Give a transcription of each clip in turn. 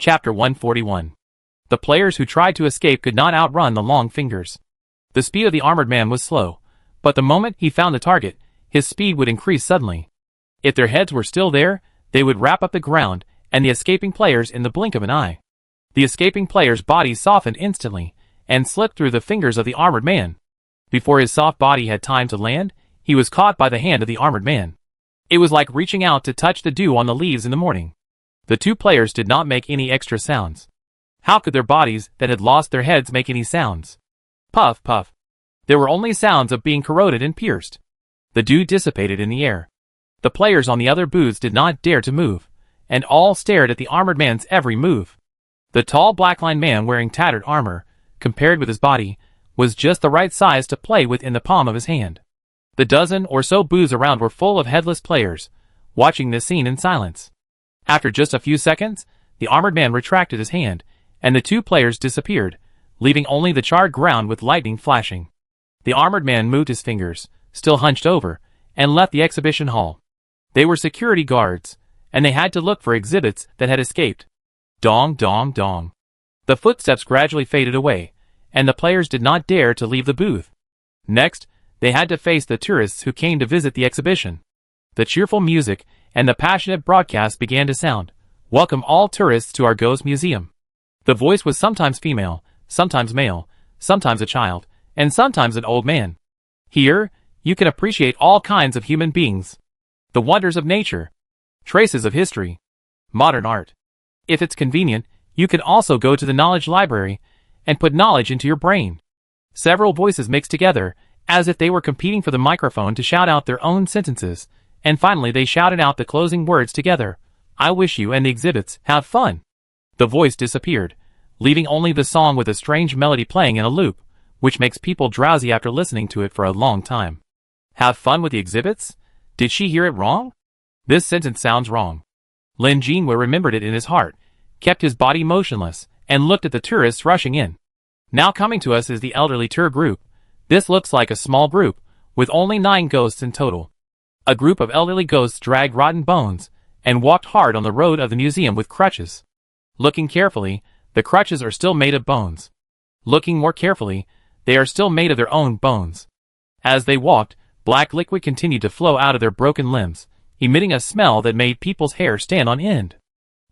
Chapter 141. The players who tried to escape could not outrun the long fingers. The speed of the armored man was slow, but the moment he found the target, his speed would increase suddenly. If their heads were still there, they would wrap up the ground and the escaping players in the blink of an eye. The escaping player's body softened instantly and slipped through the fingers of the armored man. Before his soft body had time to land, he was caught by the hand of the armored man. It was like reaching out to touch the dew on the leaves in the morning. The two players did not make any extra sounds. How could their bodies that had lost their heads make any sounds? Puff, puff. There were only sounds of being corroded and pierced. The dew dissipated in the air. The players on the other booths did not dare to move, and all stared at the armored man's every move. The tall black-lined man wearing tattered armor, compared with his body, was just the right size to play with in the palm of his hand. The dozen or so booths around were full of headless players, watching this scene in silence. After just a few seconds, the armored man retracted his hand, and the two players disappeared, leaving only the charred ground with lightning flashing. The armored man moved his fingers, still hunched over, and left the exhibition hall. They were security guards, and they had to look for exhibits that had escaped. Dong, dong, dong. The footsteps gradually faded away, and the players did not dare to leave the booth. Next, they had to face the tourists who came to visit the exhibition. The cheerful music and the passionate broadcast began to sound. Welcome all tourists to our Ghost Museum. The voice was sometimes female, sometimes male, sometimes a child, and sometimes an old man. Here, you can appreciate all kinds of human beings. The wonders of nature. Traces of history. Modern art. If it's convenient, you can also go to the knowledge library and put knowledge into your brain. Several voices mixed together, as if they were competing for the microphone to shout out their own sentences, and finally they shouted out the closing words together. I wish you and the exhibits have fun. The voice disappeared, leaving only the song with a strange melody playing in a loop, which makes people drowsy after listening to it for a long time. Have fun with the exhibits? Did she hear it wrong? This sentence sounds wrong. Lin Jinhua remembered it in his heart, kept his body motionless, and looked at the tourists rushing in. Now coming to us is the elderly tour group. This looks like a small group, with only 9 ghosts in total. A group of elderly ghosts dragged rotten bones, and walked hard on the road of the museum with crutches. Looking carefully, the crutches are still made of bones. Looking more carefully, they are still made of their own bones. As they walked, black liquid continued to flow out of their broken limbs, emitting a smell that made people's hair stand on end.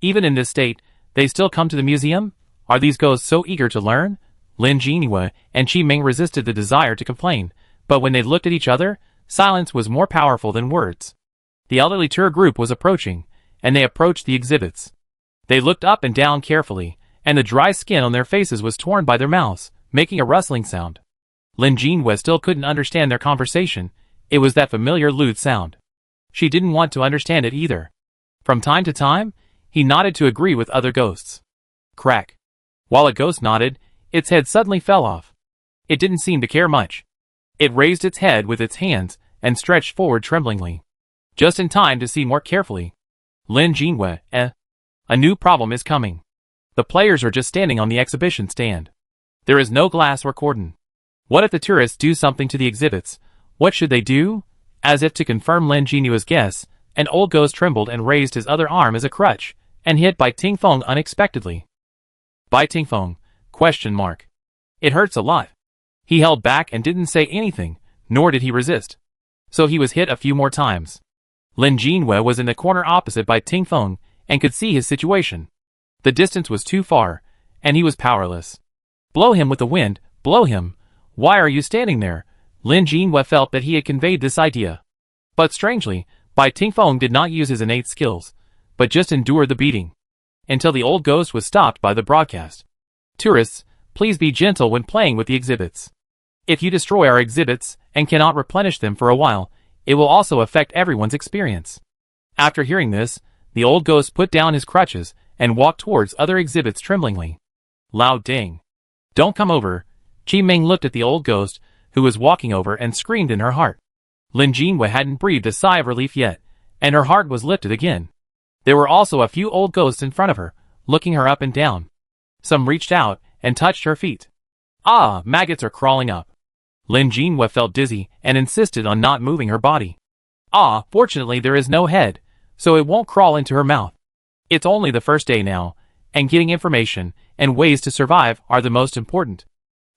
Even in this state, they still come to the museum? Are these ghosts so eager to learn? Lin Jinhua and Qi Ming resisted the desire to complain, but when they looked at each other, silence was more powerful than words. The elderly tour group was approaching, and they approached the exhibits. They looked up and down carefully, and the dry skin on their faces was torn by their mouths, making a rustling sound. Lin Jinhua still couldn't understand their conversation. It was that familiar lewd sound. She didn't want to understand it either. From time to time, he nodded to agree with other ghosts. Crack. While a ghost nodded, its head suddenly fell off. It didn't seem to care much. It raised its head with its hands and stretched forward tremblingly. Just in time to see more carefully. Lin Jinhua, A new problem is coming. The players are just standing on the exhibition stand. There is no glass or cordon. What if the tourists do something to the exhibits? What should they do? As if to confirm Lin Jinhua's guess, an old ghost trembled and raised his other arm as a crutch, and hit Bai Tingfeng unexpectedly. Bai Tingfeng? ? It hurts a lot. He held back and didn't say anything, nor did he resist. So he was hit a few more times. Lin Jinhua was in the corner opposite Bai Tingfeng, and could see his situation. The distance was too far, and he was powerless. Blow him with the wind, blow him. Why are you standing there? Lin Jinhua felt that he had conveyed this idea. But strangely, Bai Tingfeng did not use his innate skills, but just endured the beating. Until the old ghost was stopped by the broadcast. Tourists, please be gentle when playing with the exhibits. If you destroy our exhibits and cannot replenish them for a while, it will also affect everyone's experience. After hearing this, the old ghost put down his crutches and walked towards other exhibits tremblingly. Loud ding. Don't come over. Qi Ming looked at the old ghost, who was walking over, and screamed in her heart. Lin Jinhua hadn't breathed a sigh of relief yet, and her heart was lifted again. There were also a few old ghosts in front of her, looking her up and down. Some reached out and touched her feet. Ah, maggots are crawling up. Lin Jinhua felt dizzy and insisted on not moving her body. Ah, fortunately there is no head, so it won't crawl into her mouth. It's only the first day now, and getting information and ways to survive are the most important.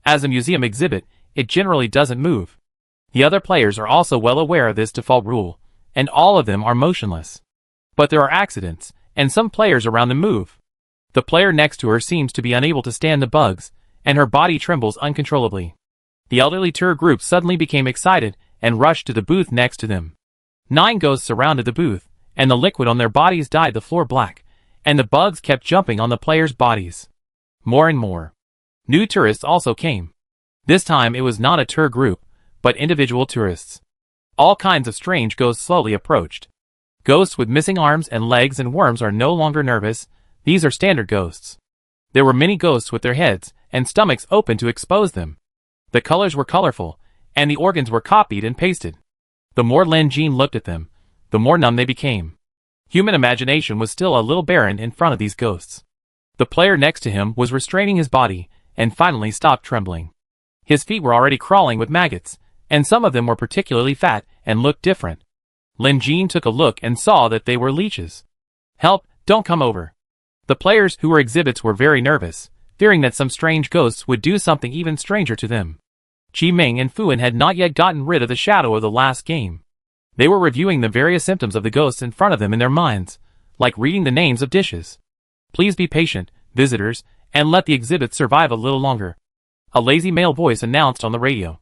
As a museum exhibit, it generally doesn't move. The other players are also well aware of this default rule, and all of them are motionless. But there are accidents, and some players around them move. The player next to her seems to be unable to stand the bugs, and her body trembles uncontrollably. The elderly tour group suddenly became excited and rushed to the booth next to them. 9 ghosts surrounded the booth, and the liquid on their bodies dyed the floor black, and the bugs kept jumping on the players' bodies. More and more. New tourists also came. This time it was not a tour group, but individual tourists. All kinds of strange ghosts slowly approached. Ghosts with missing arms and legs and worms are no longer nervous. These are standard ghosts. There were many ghosts with their heads and stomachs open to expose them. The colors were colorful, and the organs were copied and pasted. The more Lin Jin looked at them, the more numb they became. Human imagination was still a little barren in front of these ghosts. The player next to him was restraining his body, and finally stopped trembling. His feet were already crawling with maggots, and some of them were particularly fat and looked different. Lin Jin took a look and saw that they were leeches. "Help, don't come over." The players who were exhibits were very nervous, fearing that some strange ghosts would do something even stranger to them. Qi Ming and Fuan had not yet gotten rid of the shadow of the last game. They were reviewing the various symptoms of the ghosts in front of them in their minds, like reading the names of dishes. "Please be patient, visitors, and let the exhibit survive a little longer," a lazy male voice announced on the radio.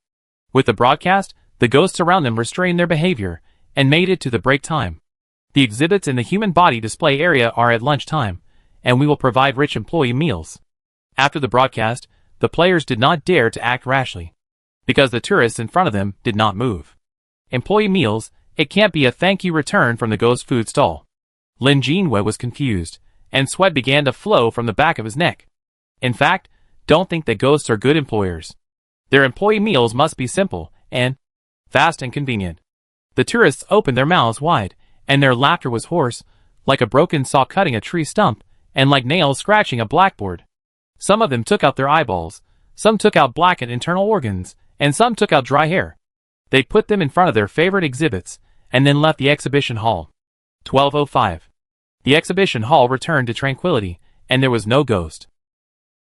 With the broadcast, the ghosts around them restrained their behavior and made it to the break time. "The exhibits in the human body display area are at lunchtime, and we will provide rich employee meals." After the broadcast, the players did not dare to act rashly, because the tourists in front of them did not move. Employee meals, it can't be a thank you return from the ghost food stall. Lin Jinwei was confused, and sweat began to flow from the back of his neck. In fact, don't think that ghosts are good employers. Their employee meals must be simple, and fast and convenient. The tourists opened their mouths wide, and their laughter was hoarse, like a broken saw cutting a tree stump, and like nails scratching a blackboard. Some of them took out their eyeballs, some took out blackened internal organs, and some took out dry hair. They put them in front of their favorite exhibits, and then left the exhibition hall. 12:05. The exhibition hall returned to tranquility, and there was no ghost.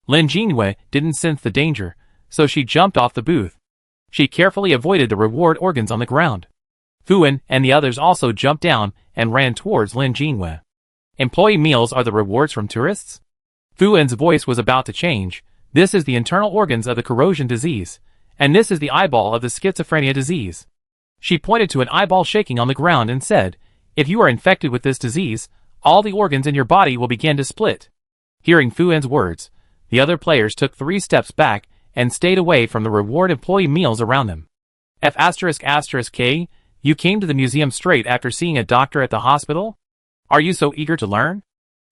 Lin Jinwei didn't sense the danger, so she jumped off the booth. She carefully avoided the reward organs on the ground. Fuan and the others also jumped down and ran towards Lin Jinwei. "Employee meals are the rewards from tourists?" Fuan's voice was about to change. "This is the internal organs of the corrosion disease, and this is the eyeball of the schizophrenia disease." She pointed to an eyeball shaking on the ground and said, "If you are infected with this disease, all the organs in your body will begin to split." Hearing Fuan's words, the other players took 3 steps back and stayed away from the reward employee meals around them. F***K, you came to the museum straight after seeing a doctor at the hospital? Are you so eager to learn?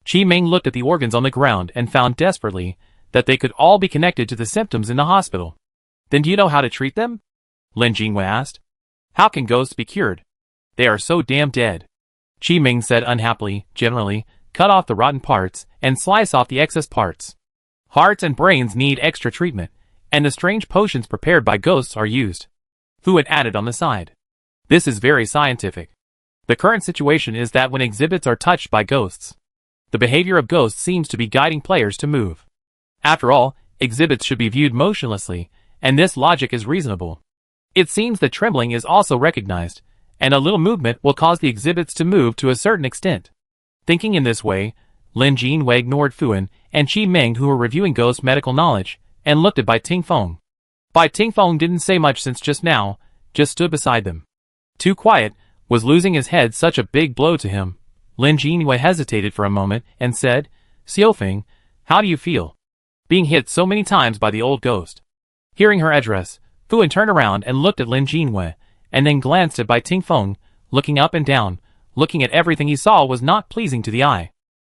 Qi Ming looked at the organs on the ground and found desperately that they could all be connected to the symptoms in the hospital. "Then do you know how to treat them?" Lin Jinwei asked. "How can ghosts be cured? They are so damn dead." Qi Ming said unhappily, "Generally, cut off the rotten parts and slice off the excess parts. Hearts and brains need extra treatment, and the strange potions prepared by ghosts are used." Fuan added on the side. "This is very scientific. The current situation is that when exhibits are touched by ghosts, the behavior of ghosts seems to be guiding players to move. After all, exhibits should be viewed motionlessly, and this logic is reasonable. It seems that trembling is also recognized, and a little movement will cause the exhibits to move to a certain extent." Thinking in this way, Lin Jinwei ignored Fuan and Qi Ming, who were reviewing ghost medical knowledge, and looked at Bai Tingfeng. Bai Tingfeng didn't say much since just now, just stood beside them. Too quiet, was losing his head such a big blow to him. Lin Jinwei hesitated for a moment and said, "Xiaofeng, how do you feel? Being hit so many times by the old ghost." Hearing her address, Fuan turned around and looked at Lin Jinwei, and then glanced at Bai Tingfeng, looking up and down, looking at everything he saw was not pleasing to the eye.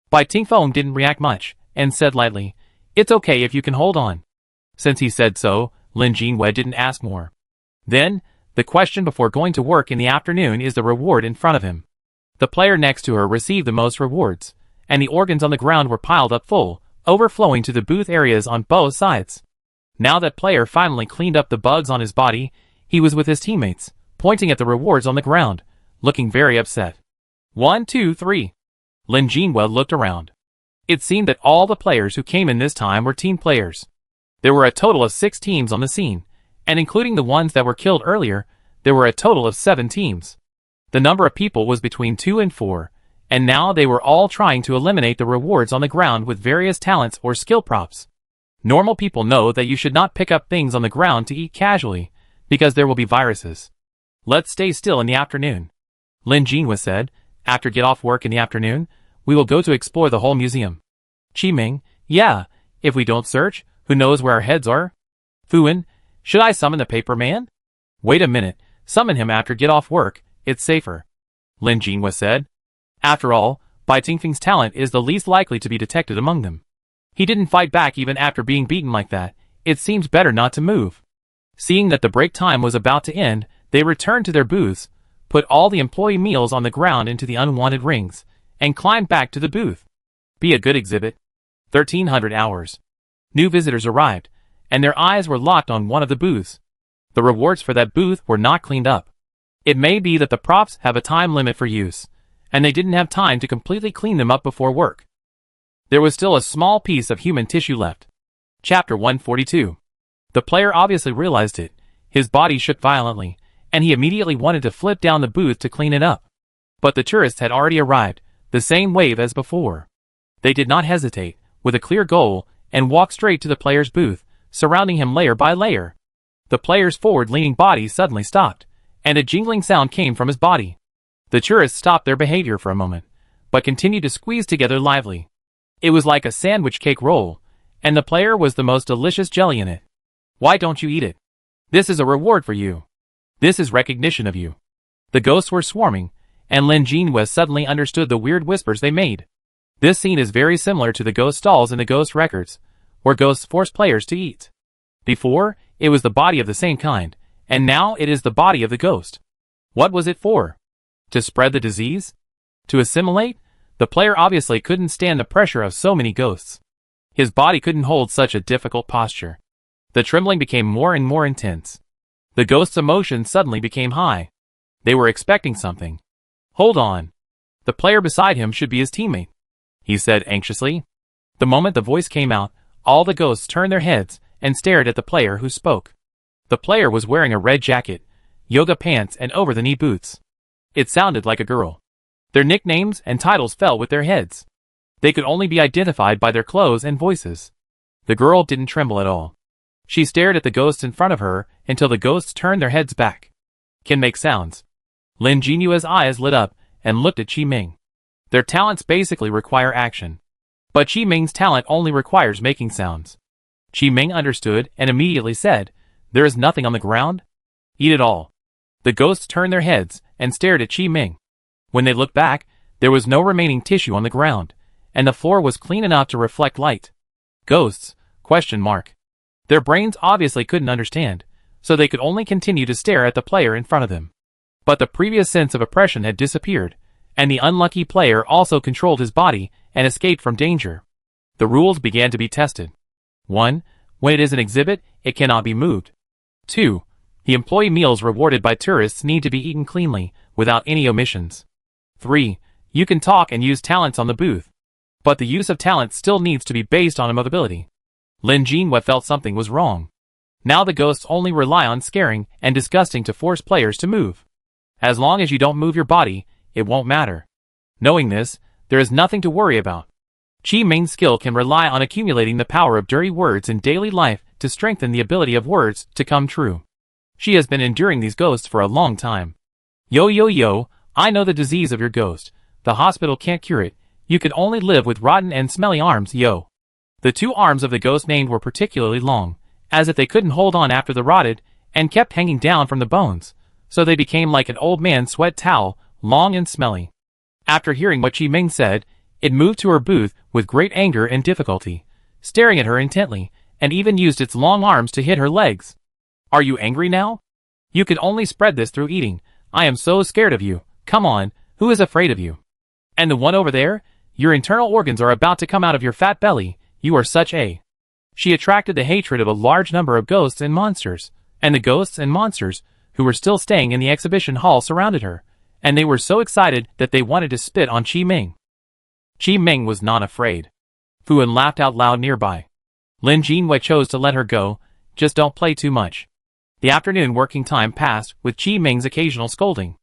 Bai Tingfeng didn't react much, and said lightly, "It's okay if you can hold on." Since he said so, Lin Jinwei didn't ask more. Then, the question before going to work in the afternoon is the reward in front of him. The player next to her received the most rewards, and the organs on the ground were piled up full, overflowing to the booth areas on both sides. Now that player finally cleaned up the bugs on his body, he was with his teammates, pointing at the rewards on the ground, looking very upset. 1, 2, 3. Lin Jinwei looked around. It seemed that all the players who came in this time were team players. There were a total of 6 teams on the scene, and including the ones that were killed earlier, there were a total of 7 teams. The number of people was between 2 and 4, and now they were all trying to eliminate the rewards on the ground with various talents or skill props. Normal people know that you should not pick up things on the ground to eat casually, because there will be viruses. Let's stay still in the afternoon. Lin Jinhua said, after get off work in the afternoon, we will go to explore the whole museum. Qiming, yeah, if we don't search, who knows where our heads are? Fuan, should I summon the paper man? Wait a minute, summon him after get off work, it's safer. Lin Jinhua said. After all, Bai Tingfeng's talent is the least likely to be detected among them. He didn't fight back even after being beaten like that, it seemed better not to move. Seeing that the break time was about to end, they returned to their booths, put all the employee meals on the ground into the unwanted rings, and climbed back to the booth. Be a good exhibit. 1300 hours. New visitors arrived, and their eyes were locked on one of the booths. The rewards for that booth were not cleaned up. It may be that the props have a time limit for use, and they didn't have time to completely clean them up before work. There was still a small piece of human tissue left. Chapter 142. The player obviously realized it. His body shook violently, and he immediately wanted to flip down the booth to clean it up. But the tourists had already arrived, the same wave as before. They did not hesitate, with a clear goal, and walked straight to the player's booth, surrounding him layer by layer. The player's forward-leaning body suddenly stopped, and a jingling sound came from his body. The tourists stopped their behavior for a moment, but continued to squeeze together lively. It was like a sandwich cake roll, and the player was the most delicious jelly in it. Why don't you eat it? This is a reward for you. This is recognition of you. The ghosts were swarming, and Lin Jinhua suddenly understood the weird whispers they made. This scene is very similar to the ghost stalls in the ghost records, where ghosts force players to eat. Before, it was the body of the same kind, and now it is the body of the ghost. What was it for? To spread the disease? To assimilate? The player obviously couldn't stand the pressure of so many ghosts. His body couldn't hold such a difficult posture. The trembling became more and more intense. The ghost's emotions suddenly became high. They were expecting something. Hold on. The player beside him should be his teammate, he said anxiously. The moment the voice came out, all the ghosts turned their heads and stared at the player who spoke. The player was wearing a red jacket, yoga pants and over-the-knee boots. It sounded like a girl. Their nicknames and titles fell with their heads. They could only be identified by their clothes and voices. The girl didn't tremble at all. She stared at the ghosts in front of her until the ghosts turned their heads back. Can make sounds. Lin Jinhua's eyes lit up and looked at Qiming. Their talents basically require action. But Qiming's talent only requires making sounds. Qiming understood and immediately said, "There is nothing on the ground? Eat it all." The ghosts turned their heads and stared at Qiming. When they looked back, there was no remaining tissue on the ground, and the floor was clean enough to reflect light. Ghosts? ? Their brains obviously couldn't understand, so they could only continue to stare at the player in front of them. But the previous sense of oppression had disappeared, and the unlucky player also controlled his body and escaped from danger. The rules began to be tested. 1. When it is an exhibit, it cannot be moved. 2. The employee meals rewarded by tourists need to be eaten cleanly, without any omissions. 3. You can talk and use talents on the booth. But the use of talents still needs to be based on ability. Lin Jinhua felt something was wrong. Now the ghosts only rely on scaring and disgusting to force players to move. As long as you don't move your body, it won't matter. Knowing this, there is nothing to worry about. Qiming's skill can rely on accumulating the power of dirty words in daily life to strengthen the ability of words to come true. She has been enduring these ghosts for a long time. Yo, I know the disease of your ghost. The hospital can't cure it. You could only live with rotten and smelly arms, yo. The 2 arms of the ghost named were particularly long, as if they couldn't hold on after the rotted, and kept hanging down from the bones, so they became like an old man's sweat towel, long and smelly. After hearing what Qiming said, it moved to her booth with great anger and difficulty, staring at her intently, and even used its long arms to hit her legs. Are you angry now? You can only spread this through eating. I am so scared of you. Come on, who is afraid of you? And the one over there? Your internal organs are about to come out of your fat belly. You are such a... She attracted the hatred of a large number of ghosts and monsters, and the ghosts and monsters, who were still staying in the exhibition hall, surrounded her, and they were so excited that they wanted to spit on Qiming. Qiming was not afraid. Fuan laughed out loud nearby. Lin Jinwei chose to let her go, just don't play too much. The afternoon working time passed with Qi Ming's occasional scolding.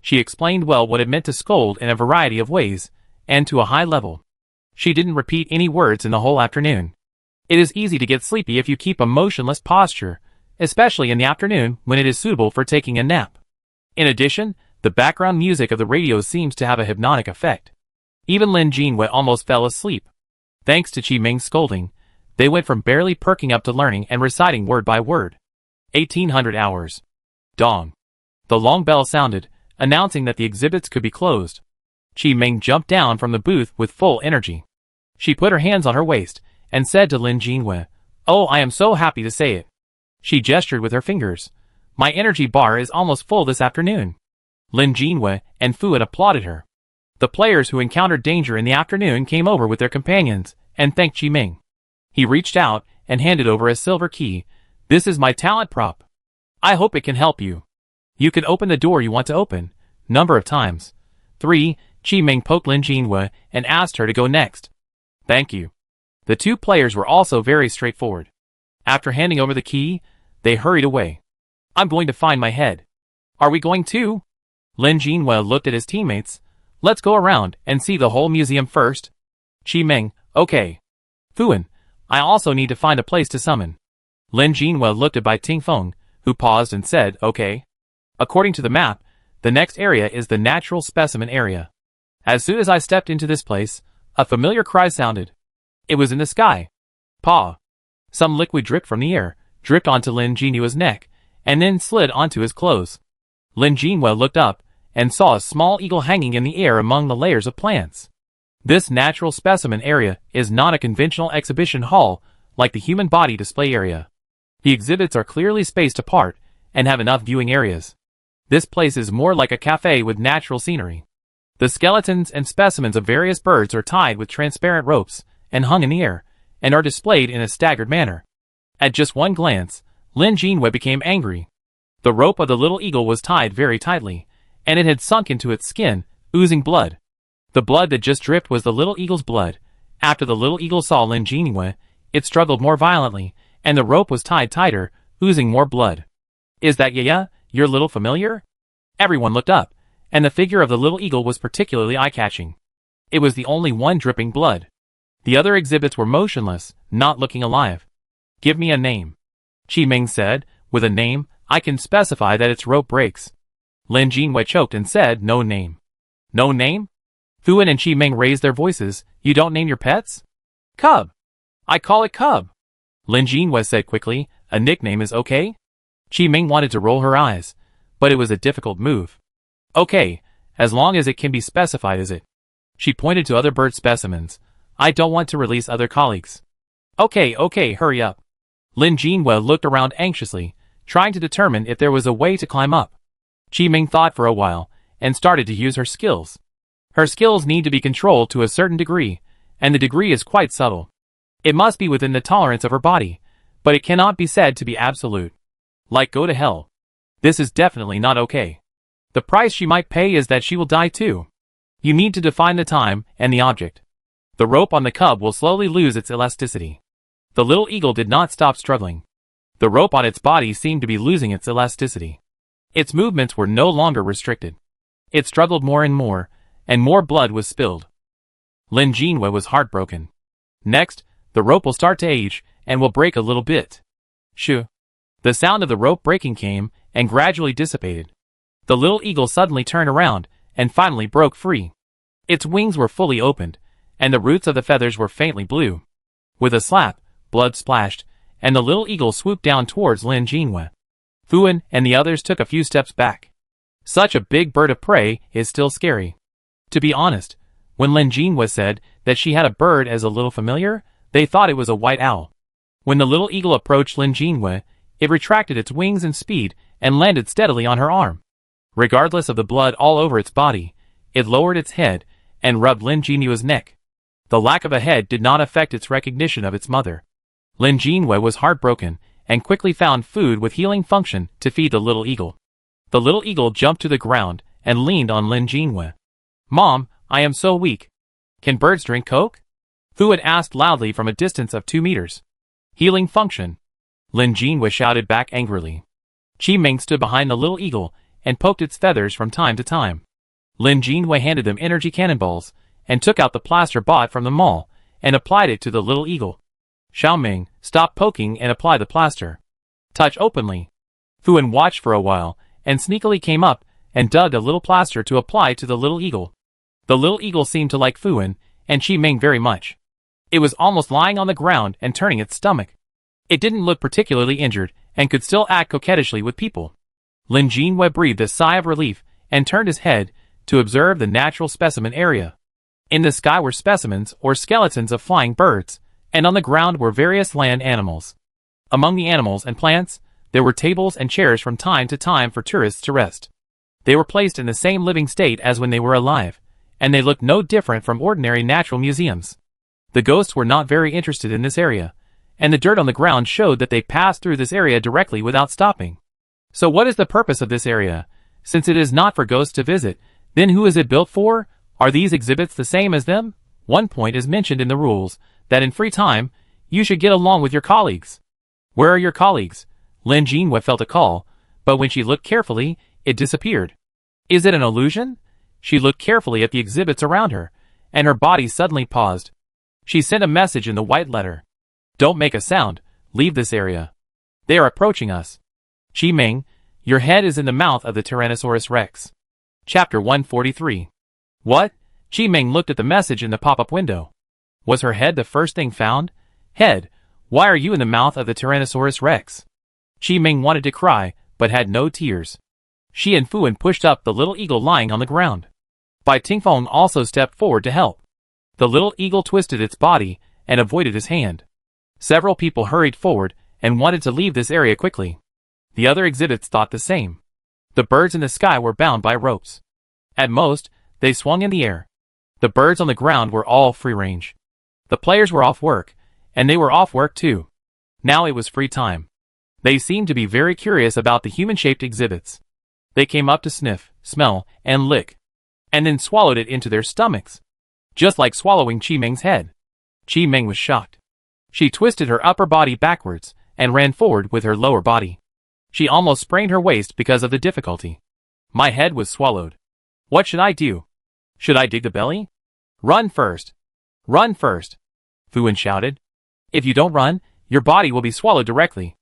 She explained well what it meant to scold in a variety of ways, and to a high level. She didn't repeat any words in the whole afternoon. It is easy to get sleepy if you keep a motionless posture, especially in the afternoon when it is suitable for taking a nap. In addition, the background music of the radio seems to have a hypnotic effect. Even Lin Jinwei almost fell asleep. Thanks to Qi Ming's scolding, they went from barely perking up to learning and reciting word by word. 1800 hours. Dong. The long bell sounded, announcing that the exhibits could be closed. Qi Ming jumped down from the booth with full energy. She put her hands on her waist and said to Lin Jinwei, "Oh, I am so happy to say it." She gestured with her fingers. "My energy bar is almost full this afternoon." Lin Jinwei and Fuan applauded her. The players who encountered danger in the afternoon came over with their companions and thanked Qi Ming. He reached out and handed over a silver key. "This is my talent prop. I hope it can help you. You can open the door you want to open, number of times." 3. Qi Ming poked Lin Jinwei and asked her to go next. "Thank you." The two players were also very straightforward. After handing over the key, they hurried away. "I'm going to find my head." "Are we going too?" Lin Jinwei looked at his teammates. "Let's go around and see the whole museum first." Qi Ming, "Okay." Fuan, "I also need to find a place to summon." Lin Jinwei looked at Bai Tingfeng, who paused and said, "Okay." According to the map, the next area is the natural specimen area. As soon as I stepped into this place, a familiar cry sounded. It was in the sky. Pa. Some liquid dripped from the air, dripped onto Lin Jinwei's neck, and then slid onto his clothes. Lin Jinwei looked up and saw a small eagle hanging in the air among the layers of plants. This natural specimen area is not a conventional exhibition hall like the human body display area. The exhibits are clearly spaced apart and have enough viewing areas. This place is more like a cafe with natural scenery. The skeletons and specimens of various birds are tied with transparent ropes and hung in the air, and are displayed in a staggered manner. At just one glance, Lin Jinwei became angry. The rope of the little eagle was tied very tightly, and it had sunk into its skin, oozing blood. The blood that just dripped was the little eagle's blood. After the little eagle saw Lin Jinwei, it struggled more violently, and the rope was tied tighter, oozing more blood. "Is that Yaya, your little familiar?" Everyone looked up, and the figure of the little eagle was particularly eye-catching. It was the only one dripping blood. The other exhibits were motionless, not looking alive. "Give me a name." Qi Ming said, "With a name, I can specify that its rope breaks." Lin Jinwei choked and said, "No name." "No name?" Fuan and Qi Ming raised their voices. "You don't name your pets?" "Cub. I call it Cub." Lin Jinwei said quickly, "A nickname is okay?" Qi Ming wanted to roll her eyes, but it was a difficult move. "Okay, as long as it can be specified as it." She pointed to other bird specimens. "I don't want to release other colleagues." Okay, hurry up." Lin Jinwei looked around anxiously, trying to determine if there was a way to climb up. Qi Ming thought for a while, and started to use her skills. Her skills need to be controlled to a certain degree, and the degree is quite subtle. It must be within the tolerance of her body, but it cannot be said to be absolute. Like go to hell. This is definitely not okay. The price she might pay is that she will die too. You need to define the time and the object. The rope on the cub will slowly lose its elasticity. The little eagle did not stop struggling. The rope on its body seemed to be losing its elasticity. Its movements were no longer restricted. It struggled more and more blood was spilled. Lin Jinwei was heartbroken. Next, the rope will start to age, and will break a little bit. Shoo. The sound of the rope breaking came, and gradually dissipated. The little eagle suddenly turned around, and finally broke free. Its wings were fully opened, and the roots of the feathers were faintly blue. With a slap, blood splashed, and the little eagle swooped down towards Lin Jinwei. Fuan and the others took a few steps back. Such a big bird of prey is still scary. To be honest, when Lin Jinwei said that she had a bird as a little familiar, they thought it was a white owl. When the little eagle approached Lin Jinwei, it retracted its wings and speed, and landed steadily on her arm. Regardless of the blood all over its body, it lowered its head, and rubbed Lin Jinwei's neck. The lack of a head did not affect its recognition of its mother. Lin Jinwei was heartbroken, and quickly found food with healing function to feed the little eagle. The little eagle jumped to the ground, and leaned on Lin Jinwei. "Mom, I am so weak. Can birds drink Coke?" Fu had asked loudly from a distance of 2 meters. Healing function. Lin Jinhua shouted back angrily. Qi Ming stood behind the little eagle and poked its feathers from time to time. Lin Jinhua handed them energy cannonballs and took out the plaster bought from the mall and applied it to the little eagle. Xiao Ming, stop poking and apply the plaster. Touch openly. Fuan watched for a while and sneakily came up and dug a little plaster to apply to the little eagle. The little eagle seemed to like Fuan and Qi Ming very much. It was almost lying on the ground and turning its stomach. It didn't look particularly injured and could still act coquettishly with people. Lin Jinhua breathed a sigh of relief and turned his head to observe the natural specimen area. In the sky were specimens or skeletons of flying birds, and on the ground were various land animals. Among the animals and plants, there were tables and chairs from time to time for tourists to rest. They were placed in the same living state as when they were alive, and they looked no different from ordinary natural museums. The ghosts were not very interested in this area, and the dirt on the ground showed that they passed through this area directly without stopping. So what is the purpose of this area? Since it is not for ghosts to visit, then who is it built for? Are these exhibits the same as them? One point is mentioned in the rules, that in free time, you should get along with your colleagues. Where are your colleagues? Lin Jinhua felt a call, but when she looked carefully, it disappeared. Is it an illusion? She looked carefully at the exhibits around her, and her body suddenly paused. She sent a message in the white letter. Don't make a sound, leave this area. They are approaching us. Qi Ming, your head is in the mouth of the Tyrannosaurus Rex. Chapter 143. What? Qi Ming looked at the message in the pop-up window. Was her head the first thing found? Head, why are you in the mouth of the Tyrannosaurus Rex? Qi Ming wanted to cry, but had no tears. She and Fuan pushed up the little eagle lying on the ground. Bai Tingfeng also stepped forward to help. The little eagle twisted its body and avoided his hand. Several people hurried forward and wanted to leave this area quickly. The other exhibits thought the same. The birds in the sky were bound by ropes. At most, they swung in the air. The birds on the ground were all free range. The players were off work, and they were off work too. Now it was free time. They seemed to be very curious about the human-shaped exhibits. They came up to sniff, smell, and lick, and then swallowed it into their stomachs. Just like swallowing Qi Ming's head. Qi Ming was shocked. She twisted her upper body backwards and ran forward with her lower body. She almost sprained her waist because of the difficulty. My head was swallowed. What should I do? Should I dig the belly? Run first. Run first. Fuan shouted. If you don't run, your body will be swallowed directly.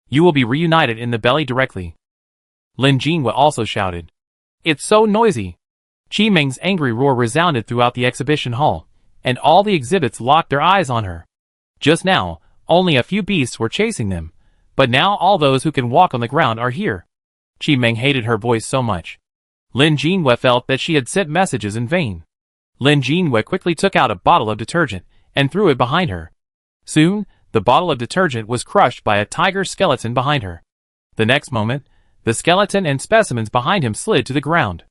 You will be reunited in the belly directly. Lin Jinhua also shouted. It's so noisy. Qi Ming's angry roar resounded throughout the exhibition hall, and all the exhibits locked their eyes on her. Just now, only a few beasts were chasing them, but now all those who can walk on the ground are here. Qi Ming hated her voice so much. Lin Jinhua felt that she had sent messages in vain. Lin Jinhua quickly took out a bottle of detergent and threw it behind her. Soon, the bottle of detergent was crushed by a tiger skeleton behind her. The next moment, the skeleton and specimens behind him slid to the ground.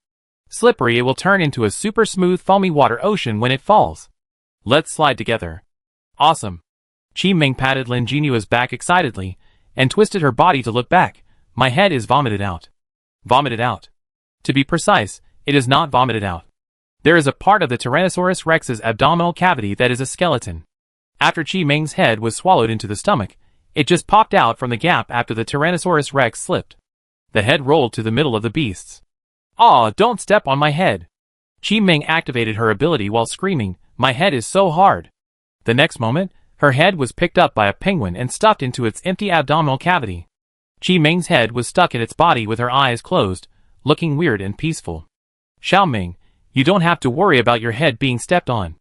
Slippery, it will turn into a super smooth foamy water ocean when it falls. Let's slide together. Awesome. Qi Ming patted Lin Jinhua's back excitedly and twisted her body to look back. My head is vomited out. Vomited out. To be precise, it is not vomited out. There is a part of the Tyrannosaurus Rex's abdominal cavity that is a skeleton. After Qi Ming's head was swallowed into the stomach, it just popped out from the gap after the Tyrannosaurus Rex slipped. The head rolled to the middle of the beasts. Aw, don't step on my head. Qi Ming activated her ability while screaming, my head is so hard. The next moment, her head was picked up by a penguin and stuffed into its empty abdominal cavity. Qi Ming's head was stuck in its body with her eyes closed, looking weird and peaceful. Xiao Ming, you don't have to worry about your head being stepped on,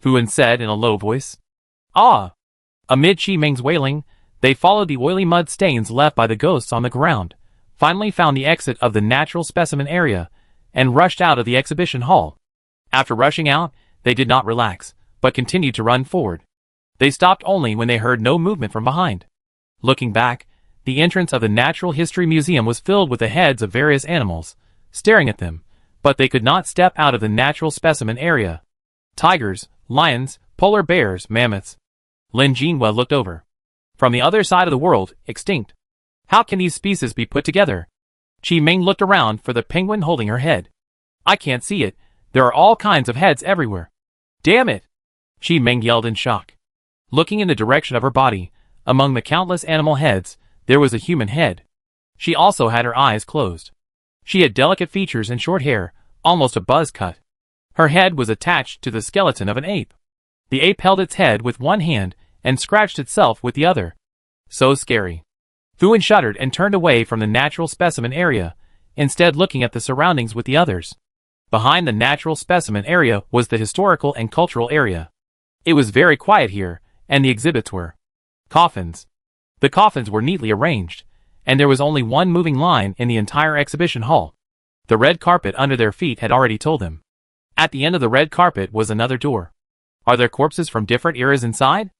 Fuan said in a low voice. Ah! Amid Qi Ming's wailing, they followed the oily mud stains left by the ghosts on the ground, finally found the exit of the natural specimen area, and rushed out of the exhibition hall. After rushing out, they did not relax, but continued to run forward. They stopped only when they heard no movement from behind. Looking back, the entrance of the Natural History Museum was filled with the heads of various animals, staring at them, but they could not step out of the natural specimen area. Tigers, lions, polar bears, mammoths. Lin Jinhua looked over. From the other side of the world, extinct. How can these species be put together? Qi Ming looked around for the penguin holding her head. I can't see it, there are all kinds of heads everywhere. Damn it! Chi Meng yelled in shock. Looking in the direction of her body, among the countless animal heads, there was a human head. She also had her eyes closed. She had delicate features and short hair, almost a buzz cut. Her head was attached to the skeleton of an ape. The ape held its head with one hand and scratched itself with the other. So scary. Fu Wen shuddered and turned away from the natural specimen area, instead looking at the surroundings with the others. Behind the natural specimen area was the historical and cultural area. It was very quiet here, and the exhibits were coffins. The coffins were neatly arranged, and there was only one moving line in the entire exhibition hall. The red carpet under their feet had already told them. At the end of the red carpet was another door. Are there corpses from different eras inside?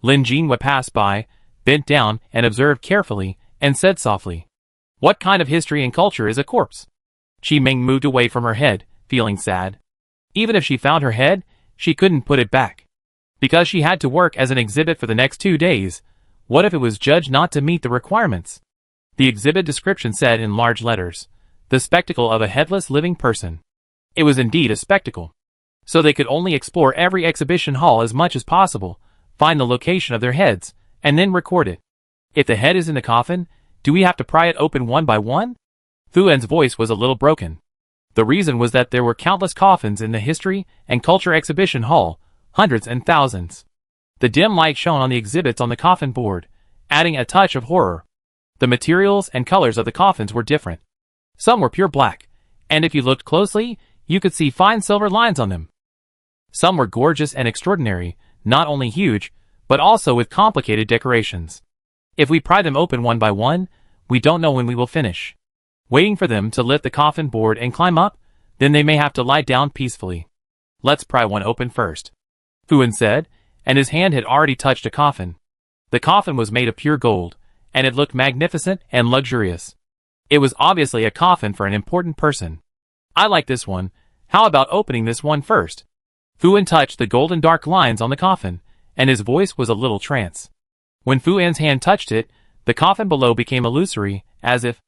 Lin Jinhua passed by, bent down and observed carefully, and said softly, "What kind of history and culture is a corpse?" Chi Meng moved away from her head, feeling sad. Even if she found her head, she couldn't put it back. Because she had to work as an exhibit for the next 2 days, what if it was judged not to meet the requirements? The exhibit description said in large letters, "The spectacle of a headless living person." It was indeed a spectacle. So they could only explore every exhibition hall as much as possible, find the location of their heads, and then record it. If the head is in the coffin, do we have to pry it open one by one? Fu Wen's voice was a little broken. The reason was that there were countless coffins in the History and Culture Exhibition Hall, hundreds and thousands. The dim light shone on the exhibits on the coffin board, adding a touch of horror. The materials and colors of the coffins were different. Some were pure black, and if you looked closely, you could see fine silver lines on them. Some were gorgeous and extraordinary, not only huge, but also with complicated decorations. If we pry them open one by one, we don't know when we will finish. Waiting for them to lift the coffin board and climb up, then they may have to lie down peacefully. Let's pry one open first, Fu Wen said, and his hand had already touched a coffin. The coffin was made of pure gold, and it looked magnificent and luxurious. It was obviously a coffin for an important person. I like this one. How about opening this one first? Fu Wen touched the golden dark lines on the coffin, and his voice was a little trance. When Fu Wen's hand touched it, the coffin below became illusory, as if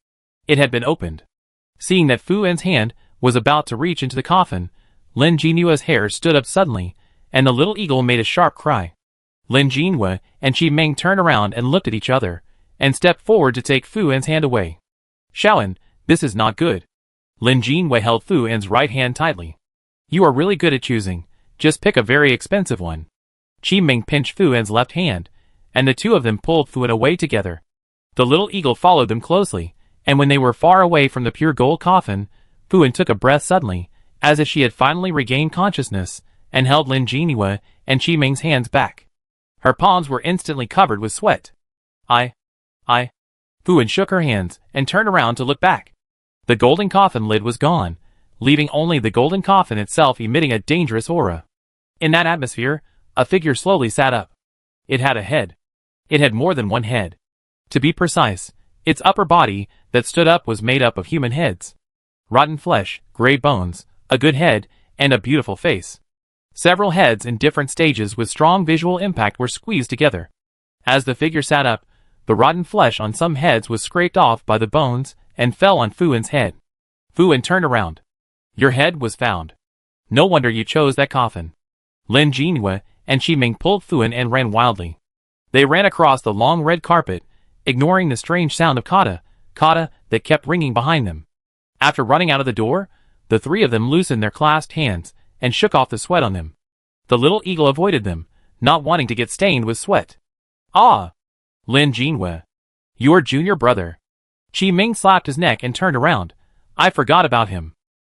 it had been opened. Seeing that Fu Wen's hand was about to reach into the coffin, Lin Jinua's hair stood up suddenly, and the little eagle made a sharp cry. Lin Jinhua and Chi Meng turned around and looked at each other, and stepped forward to take Fu Wen's hand away. "Shaoan, this is not good." Lin Jinhua held Fu Wen's right hand tightly. "You are really good at choosing. Just pick a very expensive one." Chi Meng pinched Fu Wen's left hand, and the two of them pulled Fu Wen away together. The little eagle followed them closely, and when they were far away from the pure gold coffin, Fu Wen took a breath suddenly, as if she had finally regained consciousness, and held Lin Jinhua and Chi Meng's hands back. Her palms were instantly covered with sweat. Fu Wen shook her hands and turned around to look back. The golden coffin lid was gone, leaving only the golden coffin itself emitting a dangerous aura. In that atmosphere, a figure slowly sat up. It had a head. It had more than one head. To be precise, its upper body that stood up was made up of human heads. Rotten flesh, gray bones, a good head, and a beautiful face. Several heads in different stages with strong visual impact were squeezed together. As the figure sat up, the rotten flesh on some heads was scraped off by the bones and fell on Fu Wen's head. Fu Wen turned around. "Your head was found. No wonder you chose that coffin." Lin Jinhua and Chi Meng pulled Fu Wen and ran wildly. They ran across the long red carpet, ignoring the strange sound of kata that kept ringing behind them. After running out of the door, the three of them loosened their clasped hands and shook off the sweat on them. The little eagle avoided them, not wanting to get stained with sweat. "Ah! Lin Jinhua. Your junior brother." Chi Meng slapped his neck and turned around. "I forgot about him."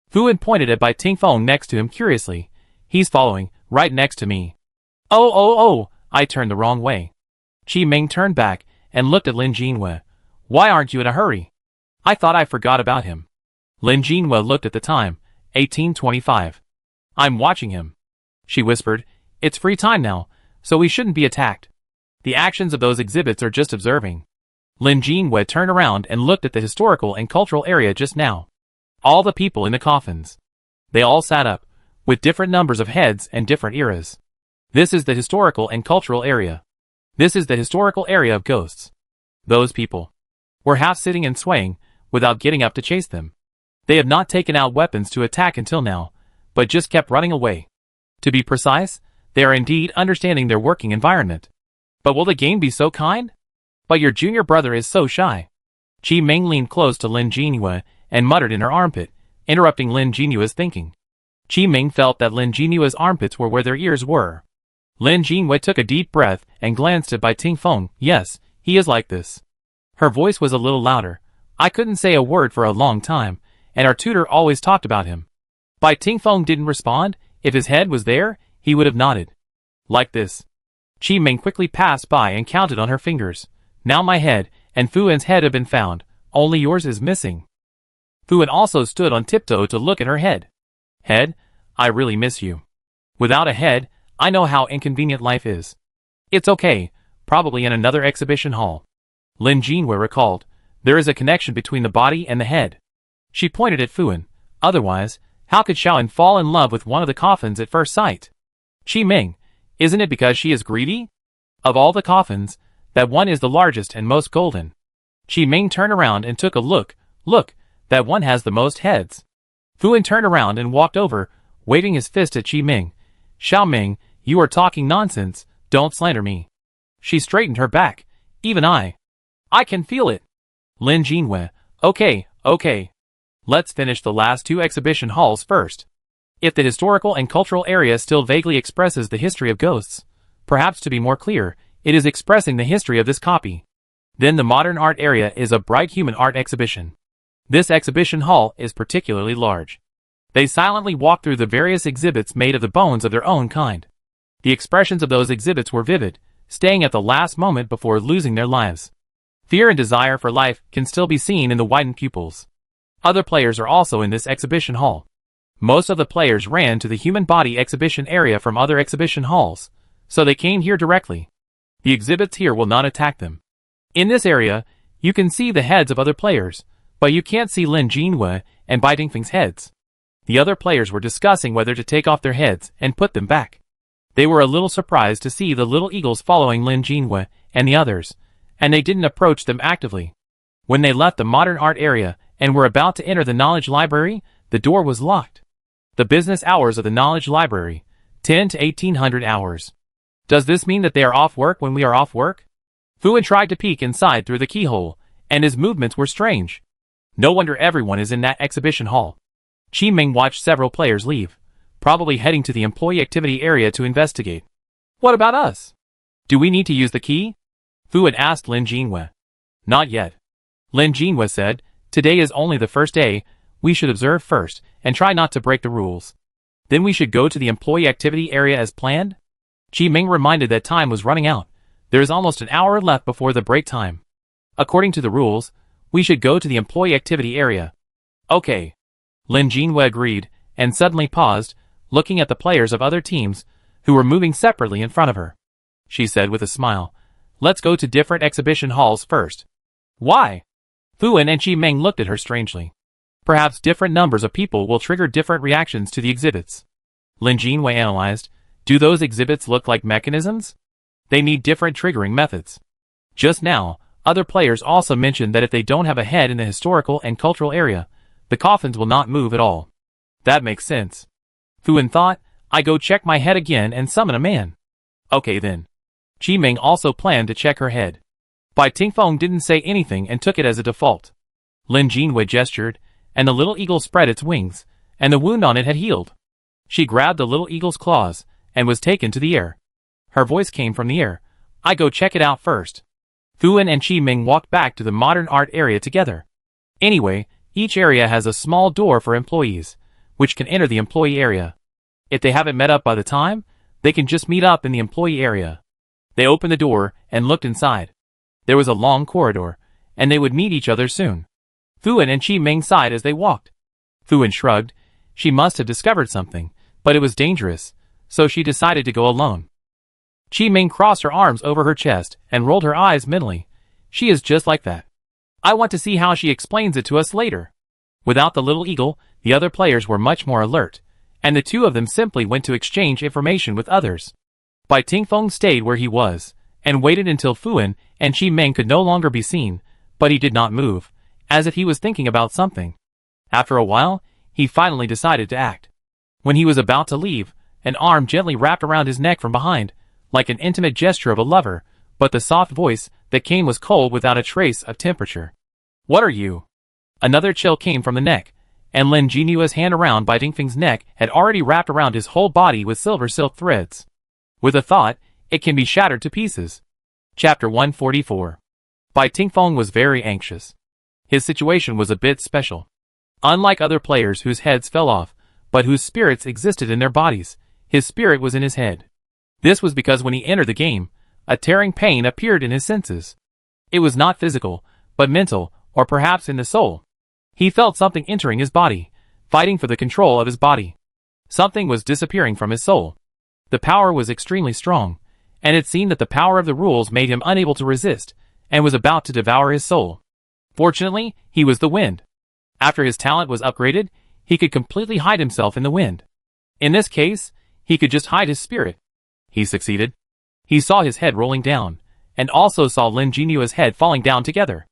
Fu Wen pointed at Bai Tingfeng next to him curiously. "He's following, right next to me." Oh, I turned the wrong way." Chi Meng turned back and looked at Lin Jinhua. "Why aren't you in a hurry?" "I thought I forgot about him." Lin Jinhua looked at the time, 18:25. "I'm watching him," she whispered. "It's free time now, so we shouldn't be attacked. The actions of those exhibits are just observing." Lin Jinhua turned around and looked at the historical and cultural area just now. All the people in the coffins. They all sat up, with different numbers of heads and different eras. This is the historical and cultural area. This is the historical area of ghosts. Those people were half sitting and swaying, without getting up to chase them. They have not taken out weapons to attack until now, but just kept running away. To be precise, They are indeed understanding their working environment. But will the game be so kind? But your junior brother is so shy. Chi Ming leaned close to Lin Jinhua and muttered in her armpit, interrupting Lin Jinhua's thinking. Chi Ming felt that Lin Jinhua's armpits were where their ears were. Lin Jinhua took a deep breath and glanced at Bai Tingfeng. Yes, he is like this. Her voice was a little louder. I couldn't say a word for a long time, and our tutor always talked about him. Bai Tingfeng didn't respond. If his head was there, he would have nodded. Like this. Chi Ming quickly passed by and counted on her fingers. Now my head and Fuan's head have been found. Only yours is missing. Fuan also stood on tiptoe to look at her head. Head, I really miss you. Without a head, I know how inconvenient life is. It's okay, probably in another exhibition hall. Lin Jinhua recalled, there is a connection between the body and the head. She pointed at Fuan. Otherwise, how could Xiaoan fall in love with one of the coffins at first sight? Chi Ming, isn't it because she is greedy? Of all the coffins, that one is the largest and most golden. Chi Ming turned around and took a look. Look, that one has the most heads. Fuan turned around and walked over, waving his fist at Chi Ming. Xiao Ming, you are talking nonsense, don't slander me. She straightened her back. Even I can feel it. Lin Jinhua, okay. Let's finish the last two exhibition halls first. If the historical and cultural area still vaguely expresses the history of ghosts, perhaps to be more clear, it is expressing the history of this copy. Then the modern art area is a bright human art exhibition. This exhibition hall is particularly large. They silently walked through the various exhibits made of the bones of their own kind. The expressions of those exhibits were vivid, staying at the last moment before losing their lives. Fear and desire for life can still be seen in the widened pupils. Other players are also in this exhibition hall. Most of the players ran to the human body exhibition area from other exhibition halls, so they came here directly. The exhibits here will not attack them. In this area, you can see the heads of other players, but you can't see Lin Jinhua and Bai Tingfeng's heads. The other players were discussing whether to take off their heads and put them back. They were a little surprised to see the little eagles following Lin Jinhua and the others, and they didn't approach them actively. When they left the modern art area and were about to enter the knowledge library, the door was locked. The business hours of the knowledge library, 10 to 1800 hours. Does this mean that they are off work when we are off work? Fuan tried to peek inside through the keyhole, and his movements were strange. No wonder everyone is in that exhibition hall. Chi Ming watched several players leave, probably heading to the employee activity area to investigate. What about us? Do we need to use the key? Fuan asked Lin Jinhua. Not yet. Lin Jinhua said, today is only the first day, we should observe first, and try not to break the rules. Then we should go to the employee activity area as planned? Chi Ming reminded that time was running out. There is almost an hour left before the break time. According to the rules, we should go to the employee activity area. Okay. Lin Jinhua agreed, and suddenly paused, looking at the players of other teams, who were moving separately in front of her. She said with a smile, let's go to different exhibition halls first. Why? Fuan and Chi Ming looked at her strangely. Perhaps different numbers of people will trigger different reactions to the exhibits. Lin Jinhua analyzed, do those exhibits look like mechanisms? They need different triggering methods. Just now, other players also mentioned that if they don't have a head in the historical and cultural area, the coffins will not move at all. That makes sense. Fuan thought, I go check my head again and summon a man. Okay then. Chi Ming also planned to check her head. Bai Tingfeng didn't say anything and took it as a default. Lin Jinhua gestured, and the little eagle spread its wings, and the wound on it had healed. She grabbed the little eagle's claws, and was taken to the air. Her voice came from the air. I go check it out first. Fuan and Chi Ming walked back to the modern art area together. Anyway, each area has a small door for employees, which can enter the employee area. If they haven't met up by the time, they can just meet up in the employee area. They opened the door and looked inside. There was a long corridor, and they would meet each other soon. Fuan and Chi Ming sighed as they walked. Fuan shrugged. She must have discovered something, but it was dangerous, so she decided to go alone. Chi Ming crossed her arms over her chest and rolled her eyes mentally. She is just like that. I want to see how she explains it to us later. Without the little eagle, the other players were much more alert, and the two of them simply went to exchange information with others. Bai Tingfeng stayed where he was, and waited until Fuan and Chi Ming could no longer be seen, but he did not move, as if he was thinking about something. After a while, he finally decided to act. When he was about to leave, An arm gently wrapped around his neck from behind, like an intimate gesture of a lover, but the soft voice that came was cold without a trace of temperature. What are you? Another chill came from the neck, and Lin Jinyue's hand around Bai Tingfeng's neck had already wrapped around his whole body with silver silk threads. With a thought, it can be shattered to pieces. Chapter 144. Bai Tingfeng was very anxious. His situation was a bit special. Unlike other players whose heads fell off, but whose spirits existed in their bodies, his spirit was in his head. This was because when he entered the game, a tearing pain appeared in his senses. It was not physical, but mental, or perhaps in the soul. He felt something entering his body, fighting for the control of his body. Something was disappearing from his soul. The power was extremely strong, and it seemed that the power of the rules made him unable to resist, and was about to devour his soul. Fortunately, he was the wind. After his talent was upgraded, he could completely hide himself in the wind. In this case, he could just hide his spirit. He succeeded. He saw his head rolling down, and also saw Lin Jinyue's head falling down together.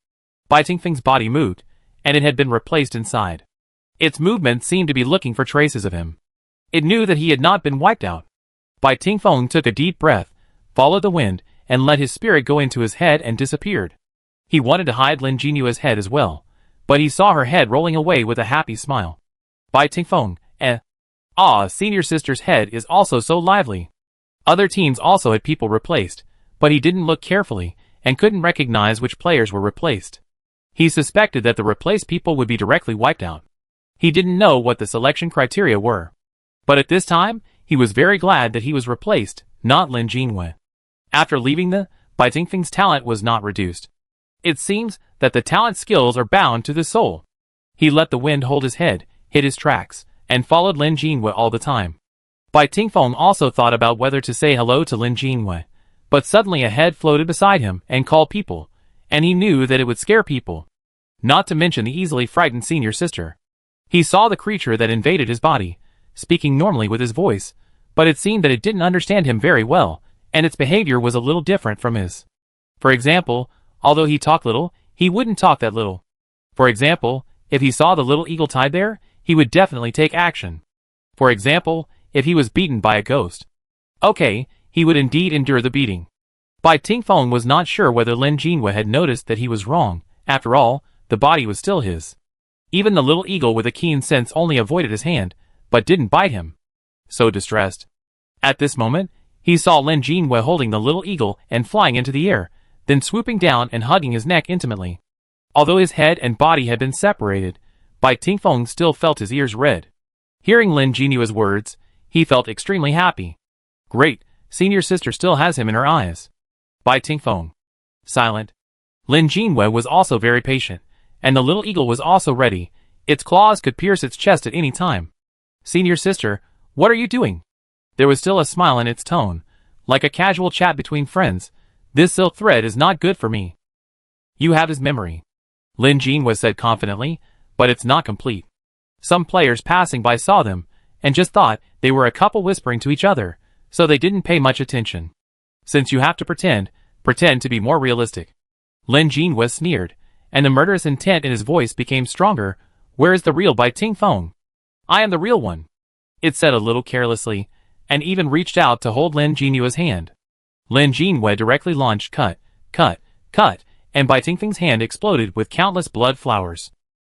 Bai Tingfeng's body moved, and it had been replaced inside. Its movement seemed to be looking for traces of him. It knew that he had not been wiped out. Bai Tingfeng took a deep breath, followed the wind, and let his spirit go into his head and disappeared. He wanted to hide Lin Jinyue's head as well, but he saw her head rolling away with a happy smile. Bai Tingfeng, senior sister's head is also so lively. Other teams also had people replaced, but he didn't look carefully, and couldn't recognize which players were replaced. He suspected that the replaced people would be directly wiped out. He didn't know what the selection criteria were. But at this time, he was very glad that he was replaced, not Lin Jinyue. After leaving Bai Tingfeng's talent was not reduced. It seems that the talent skills are bound to the soul. He let the wind hold his head, hit his tracks, and followed Lin Jinyue all the time. Bai Tingfeng also thought about whether to say hello to Lin Jinyue, but suddenly a head floated beside him and called people, and he knew that it would scare people. Not to mention the easily frightened senior sister. He saw the creature that invaded his body, speaking normally with his voice, but it seemed that it didn't understand him very well, and its behavior was a little different from his. For example, although he talked little, he wouldn't talk that little. For example, if he saw the little eagle tied there, he would definitely take action. For example, if he was beaten by a ghost. Okay, he would indeed endure the beating. Bai Tingfeng was not sure whether Lin Jinyue had noticed that he was wrong. After all, the body was still his. Even the little eagle with a keen sense only avoided his hand, but didn't bite him. So distressed. At this moment, he saw Lin Jinyue holding the little eagle and flying into the air, then swooping down and hugging his neck intimately. Although his head and body had been separated, Bai Tingfeng still felt his ears red. Hearing Lin Jinyue's words, he felt extremely happy. Great, senior sister still has him in her eyes. Bai Tingfeng. Silent. Lin Jinyue was also very patient, and the little eagle was also ready. Its claws could pierce its chest at any time. Senior sister, what are you doing? There was still a smile in its tone, like a casual chat between friends. This silk thread is not good for me. You have his memory. Lin Jinyue said confidently, but it's not complete. Some players passing by saw them, and just thought they were a couple whispering to each other, so they didn't pay much attention. Since you have to pretend to be more realistic. Lin Jinyue sneered, and the murderous intent in his voice became stronger. Where is the real Bai Tingfeng? I am the real one. It said a little carelessly, and even reached out to hold Lin Jinyue's hand. Lin Jinyue directly launched cut, and Bai Tingfeng's hand exploded with countless blood flowers.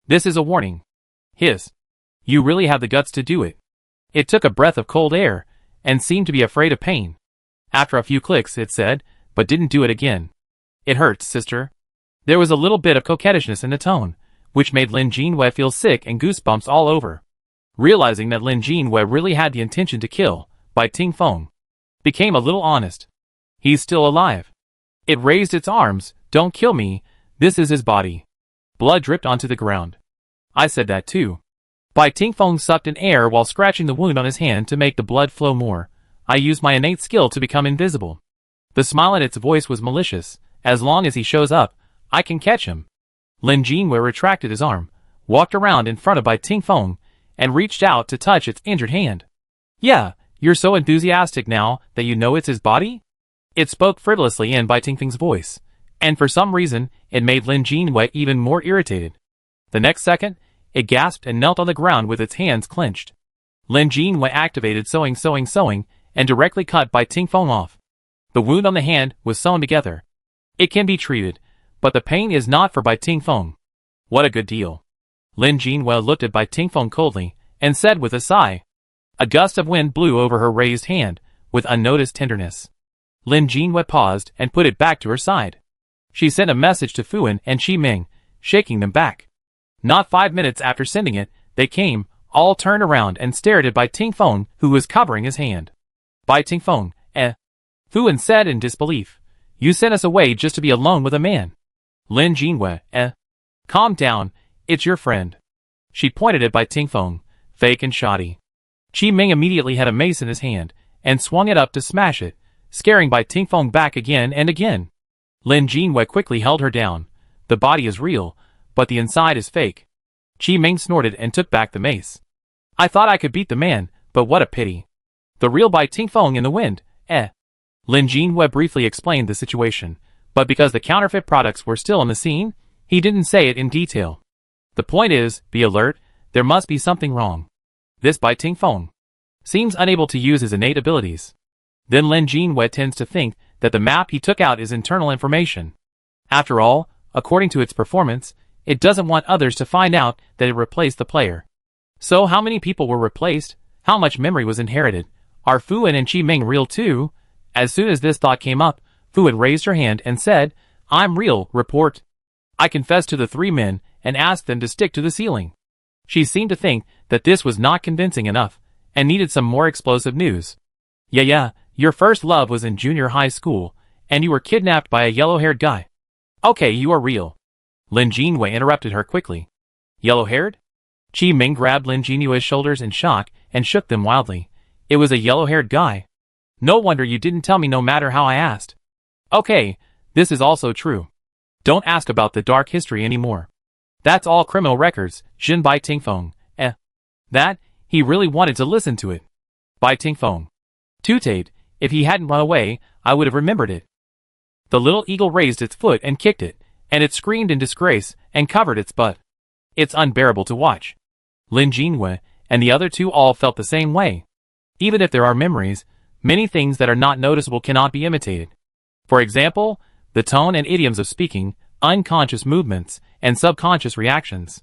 This is a warning. Hiss. You really have the guts to do it. It took a breath of cold air, and seemed to be afraid of pain. After a few clicks it said, but didn't do it again. It hurts, sister. There was a little bit of coquettishness in the tone, which made Lin Jinyue feel sick and goosebumps all over. Realizing that Lin Jinyue really had the intention to kill, Bai Tingfeng became a little honest. He's still alive. It raised its arms. Don't kill me, this is his body. Blood dripped onto the ground. I said that too. Bai Tingfeng sucked in air while scratching the wound on his hand to make the blood flow more. I used my innate skill to become invisible. The smile in its voice was malicious. As long as he shows up, I can catch him. Lin Jinyue retracted his arm, walked around in front of Bai Tingfeng, and reached out to touch its injured hand. Yeah, you're so enthusiastic now that you know it's his body? It spoke frivolously in Bai Tingfeng's voice, and for some reason, it made Lin Jinyue even more irritated. The next second, it gasped and knelt on the ground with its hands clenched. Lin Jinwei activated sewing, and directly cut Bai Tingfeng off. The wound on the hand was sewn together. It can be treated, but the pain is not for Bai Tingfeng. What a good deal. Lin Jinwei looked at Bai Tingfeng coldly, and said with a sigh. A gust of wind blew over her raised hand, with unnoticed tenderness. Lin Jinwei paused and put it back to her side. She sent a message to Fuan and Qi Ming, shaking them back. Not 5 minutes after sending it, they came, all turned around and stared at Bai Tingfeng, who was covering his hand. Bai Tingfeng, Fuan said in disbelief. You sent us away just to be alone with a man. Lin Jinwei, Calm down, it's your friend. She pointed at Bai Tingfeng, fake and shoddy. Qi Ming immediately had a mace in his hand, and swung it up to smash it, scaring Bai Tingfeng back again and again. Lin Jinwei quickly held her down. The body is real, but the inside is fake. Qi Ming snorted and took back the mace. I thought I could beat the man, but what a pity. The real Bai Tingfeng in the wind, Lin Jinwei briefly explained the situation, but because the counterfeit products were still on the scene, he didn't say it in detail. The point is, be alert, there must be something wrong. This Bai Tingfeng seems unable to use his innate abilities. Then Lin Jinwei tends to think that the map he took out is internal information. After all, according to its performance, it doesn't want others to find out that it replaced the player. So how many people were replaced? How much memory was inherited? Are Fuan and Qi Ming real too? As soon as this thought came up, Fuan raised her hand and said, I'm real, report. I confessed to the 3 men and asked them to stick to the ceiling. She seemed to think that this was not convincing enough and needed some more explosive news. Yeah, your first love was in junior high school, and you were kidnapped by a yellow-haired guy. Okay, you are real. Lin Jinwei interrupted her quickly. Yellow-haired? Qi Ming grabbed Lin Jinwei's shoulders in shock and shook them wildly. It was a yellow-haired guy. No wonder you didn't tell me no matter how I asked. Okay, this is also true. Don't ask about the dark history anymore. That's all criminal records, Jin Bai Tingfeng. That, he really wanted to listen to it. Bai Tingfeng. Tutate, if he hadn't run away, I would have remembered it. The little eagle raised its foot and kicked it, and it screamed in disgrace and covered its butt. It's unbearable to watch. Lin Jinwei and the other 2 all felt the same way. Even if there are memories, many things that are not noticeable cannot be imitated. For example, the tone and idioms of speaking, unconscious movements, and subconscious reactions.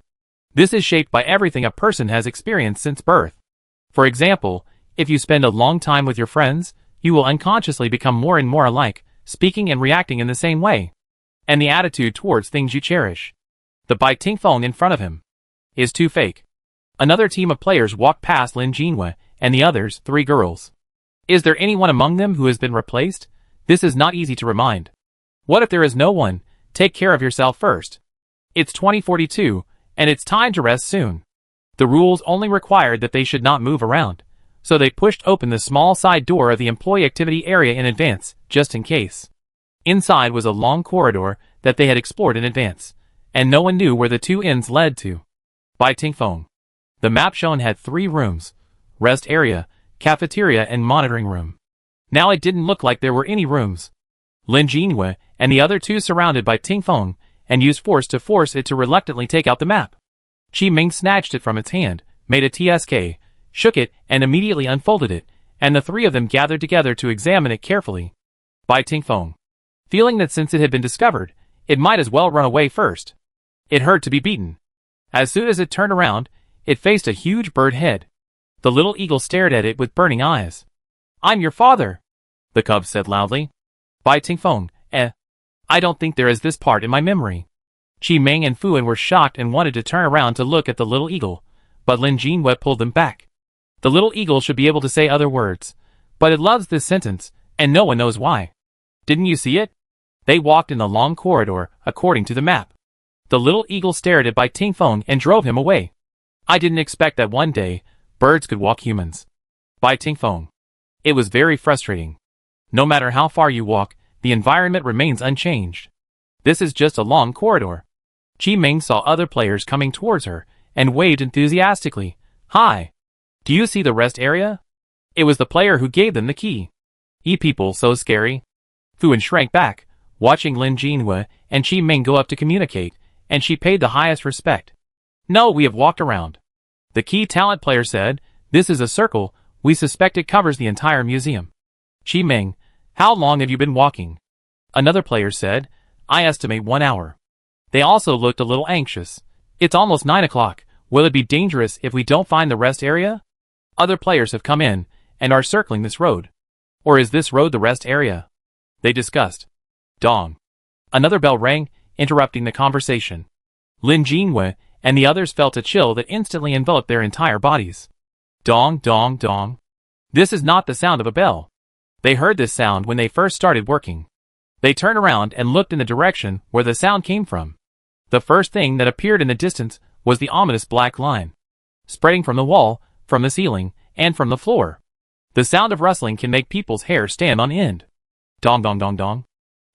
This is shaped by everything a person has experienced since birth. For example, if you spend a long time with your friends, you will unconsciously become more and more alike, speaking and reacting in the same way. And the attitude towards things you cherish. The Bai Tingfeng in front of him is too fake. Another team of players walked past Lin Jinwei and the others, 3 girls. Is there anyone among them who has been replaced? This is not easy to remind. What if there is no one? Take care of yourself first. It's 2042, and it's time to rest soon. The rules only required that they should not move around, so they pushed open the small side door of the employee activity area in advance, just in case. Inside was a long corridor that they had explored in advance, and no one knew where the 2 ends led to. Bai Tingfeng. The map shown had 3 rooms: rest area, cafeteria, and monitoring room. Now it didn't look like there were any rooms. Lin Jinwei and the other 2 surrounded Bai Tingfeng and used force to force it to reluctantly take out the map. Qi Ming snatched it from its hand, made a TSK, shook it, and immediately unfolded it, and the 3 of them gathered together to examine it carefully. Bai Tingfeng, feeling that since it had been discovered, it might as well run away first. It hurt to be beaten. As soon as it turned around, it faced a huge bird head. The little eagle stared at it with burning eyes. I'm your father, the cub said loudly. Bai Tingfeng, I don't think there is this part in my memory. Qi Ming and Fuan were shocked and wanted to turn around to look at the little eagle, but Lin Jinwei pulled them back. The little eagle should be able to say other words, but it loves this sentence, and no one knows why. Didn't you see it? They walked in the long corridor, according to the map. The little eagle stared at Bai Tingfeng and drove him away. I didn't expect that one day, birds could walk humans. Bai Tingfeng. It was very frustrating. No matter how far you walk, the environment remains unchanged. This is just a long corridor. Qi Ming saw other players coming towards her, and waved enthusiastically. Hi! Do you see the rest area? It was the player who gave them the key. People so scary. Fuan shrank back, watching Lin Jinwei and Qi Ming go up to communicate, and she paid the highest respect. No, we have walked around. The key talent player said, This is a circle, we suspect it covers the entire museum. Qimeng, how long have you been walking? Another player said, I estimate 1 hour. They also looked a little anxious. It's almost 9 o'clock, will it be dangerous if we don't find the rest area? Other players have come in, and are circling this road. Or is this road the rest area? They discussed. Dong. Another bell rang, interrupting the conversation. Lin Jinwei and the others felt a chill that instantly enveloped their entire bodies. Dong, dong, dong. This is not the sound of a bell. They heard this sound when they first started working. They turned around and looked in the direction where the sound came from. The first thing that appeared in the distance was the ominous black line, spreading from the wall, from the ceiling, and from the floor. The sound of rustling can make people's hair stand on end. Dong, dong, dong, dong.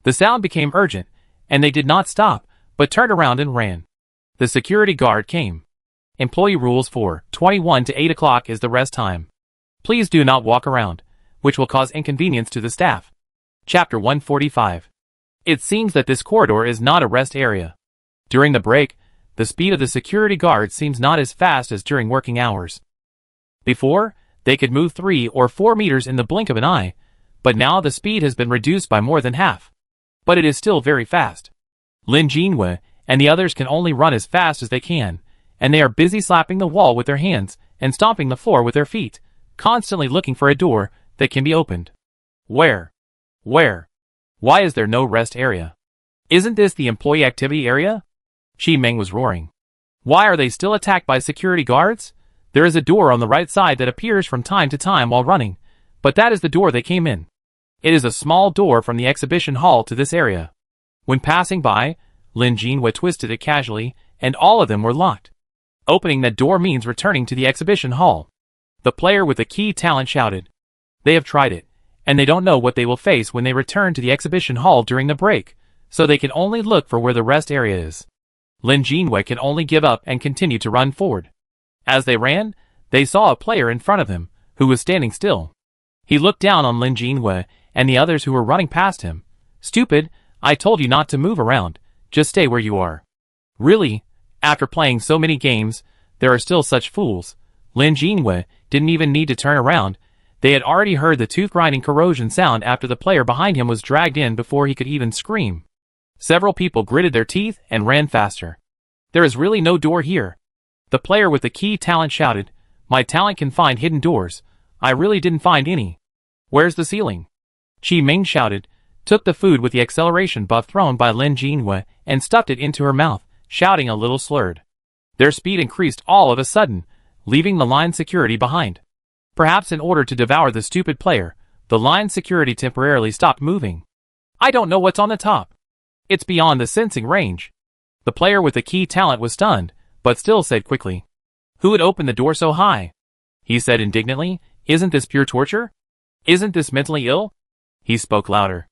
The sound became urgent, and they did not stop, but turned around and ran. The security guard came. Employee rules 4:21 to 8 o'clock is the rest time. Please do not walk around, which will cause inconvenience to the staff. Chapter 145. It seems that this corridor is not a rest area. During the break, the speed of the security guard seems not as fast as during working hours. Before, they could move 3 or 4 meters in the blink of an eye, but now the speed has been reduced by more than half. But it is still very fast. Lin Jinwei and the others can only run as fast as they can, and they are busy slapping the wall with their hands and stomping the floor with their feet, constantly looking for a door that can be opened. Where? Why is there no rest area? Isn't this the employee activity area? Qimeng was roaring. Why are they still attacked by security guards? There is a door on the right side that appears from time to time while running, but that is the door they came in. It is a small door from the exhibition hall to this area. When passing by, Lin Jinwei twisted it casually, and all of them were locked. Opening that door means returning to the exhibition hall. The player with the key talent shouted. They have tried it, and they don't know what they will face when they return to the exhibition hall during the break, so they can only look for where the rest area is. Lin Jinwei can only give up and continue to run forward. As they ran, they saw a player in front of them, who was standing still. He looked down on Lin Jinwei and the others who were running past him. Stupid, I told you not to move around, just stay where you are. Really? After playing so many games, there are still such fools. Lin Jinwei didn't even need to turn around. They had already heard the tooth-grinding corrosion sound after the player behind him was dragged in before he could even scream. Several people gritted their teeth and ran faster. There is really no door here. The player with the key talent shouted, My talent can find hidden doors. I really didn't find any. Where's the ceiling? Qimeng shouted, took the food with the acceleration buff thrown by Lin Jinwei and stuffed it into her mouth, shouting a little slurred. Their speed increased all of a sudden, leaving the line security behind. Perhaps in order to devour the stupid player, the line security temporarily stopped moving. I don't know what's on the top. It's beyond the sensing range. The player with the key talent was stunned, but still said quickly. Who would open the door so high? He said indignantly, Isn't this pure torture? Isn't this mentally ill? He spoke louder.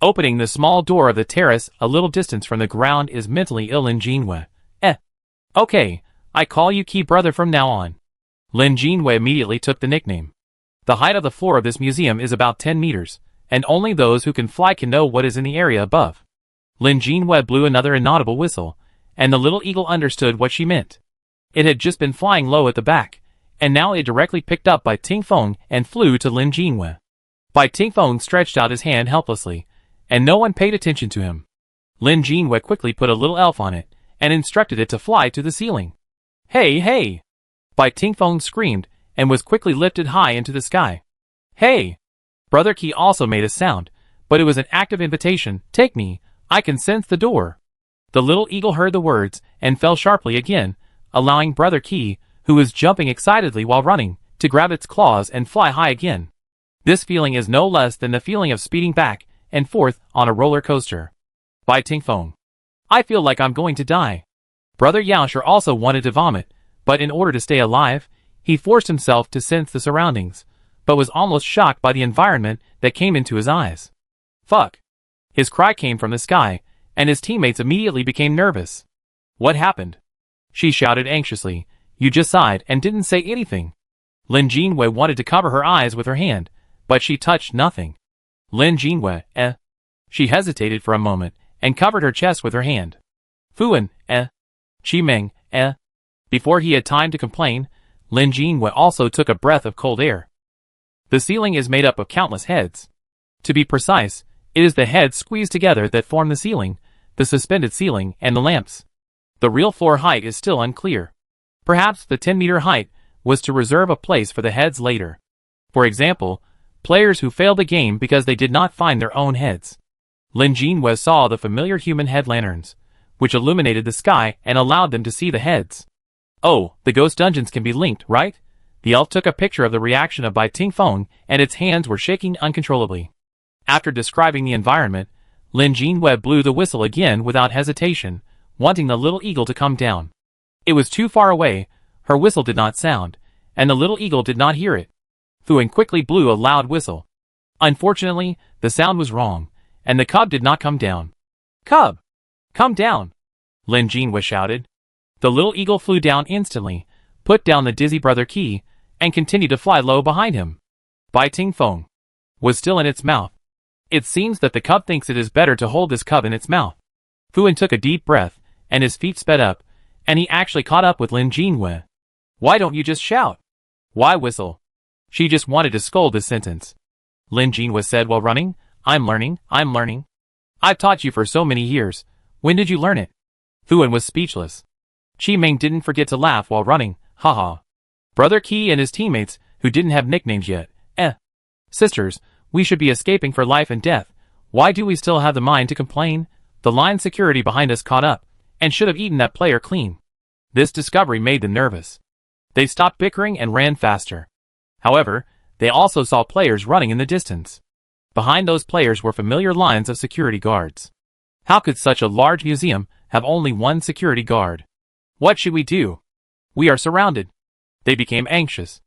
Opening the small door of the terrace a little distance from the ground is mentally ill Lin Jinwei. Okay, I call you Key Brother from now on. Lin Jinwei immediately took the nickname. The height of the floor of this museum is about 10 meters, and only those who can fly can know what is in the area above. Lin Jinwei blew another inaudible whistle, and the little eagle understood what she meant. It had just been flying low at the back, and now it directly picked up by Ting Feng and flew to Lin Jinwei. Bai Ting Feng stretched out his hand helplessly, and no one paid attention to him. Lin Jinwei quickly put a little elf on it, and instructed it to fly to the ceiling. Hey, hey! Bai Ting Feng screamed, and was quickly lifted high into the sky. Hey! Brother Qi also made a sound, but it was an active invitation, take me, I can sense the door. The little eagle heard the words, and fell sharply again, allowing Brother Qi, who was jumping excitedly while running, to grab its claws and fly high again. This feeling is no less than the feeling of speeding back and forth on a roller coaster. Bai Ting Feng. I feel like I'm going to die. Brother Yaosher also wanted to vomit, but in order to stay alive, he forced himself to sense the surroundings, but was almost shocked by the environment that came into his eyes. Fuck. His cry came from the sky, and his teammates immediately became nervous. What happened? She shouted anxiously. You just sighed and didn't say anything. Lin Jinwei wanted to cover her eyes with her hand, but she touched nothing. Lin Jinwei, She hesitated for a moment, and covered her chest with her hand. Fuan, Qimeng, Before he had time to complain, Lin Jinhua also took a breath of cold air. The ceiling is made up of countless heads. To be precise, it is the heads squeezed together that form the ceiling, the suspended ceiling, and the lamps. The real floor height is still unclear. Perhaps the 10-meter height was to reserve a place for the heads later. For example, players who failed the game because they did not find their own heads. Lin Jinhua saw the familiar human head lanterns, which illuminated the sky and allowed them to see the heads. Oh, the ghost dungeons can be linked, right? The elf took a picture of the reaction of Bai Tingfeng, and its hands were shaking uncontrollably. After describing the environment, Lin Jinhua blew the whistle again without hesitation, wanting the little eagle to come down. It was too far away, her whistle did not sound, and the little eagle did not hear it. Fuan quickly blew a loud whistle. Unfortunately, the sound was wrong, and the cub did not come down. "Cub! Come down!" Lin Jinhua shouted. The little eagle flew down instantly, put down the dizzy brother key, and continued to fly low behind him. Bai Tingfeng was still in its mouth. It seems that the cub thinks it is better to hold this cub in its mouth. Fuan took a deep breath, and his feet sped up, and he actually caught up with Lin Jinhua. "Why don't you just shout? Why whistle?" She just wanted to scold this sentence. Lin Jinhua said while running, I'm learning. I've taught you for so many years. When did you learn it?" Fuan was speechless. Qi Ming didn't forget to laugh while running, haha. Brother Qi and his teammates, who didn't have nicknames yet, Sisters, we should be escaping for life and death. Why do we still have the mind to complain? The line security behind us caught up, and should have eaten that player clean. This discovery made them nervous. They stopped bickering and ran faster. However, they also saw players running in the distance. Behind those players were familiar lines of security guards. How could such a large museum have only one security guard? What should we do? We are surrounded. They became anxious.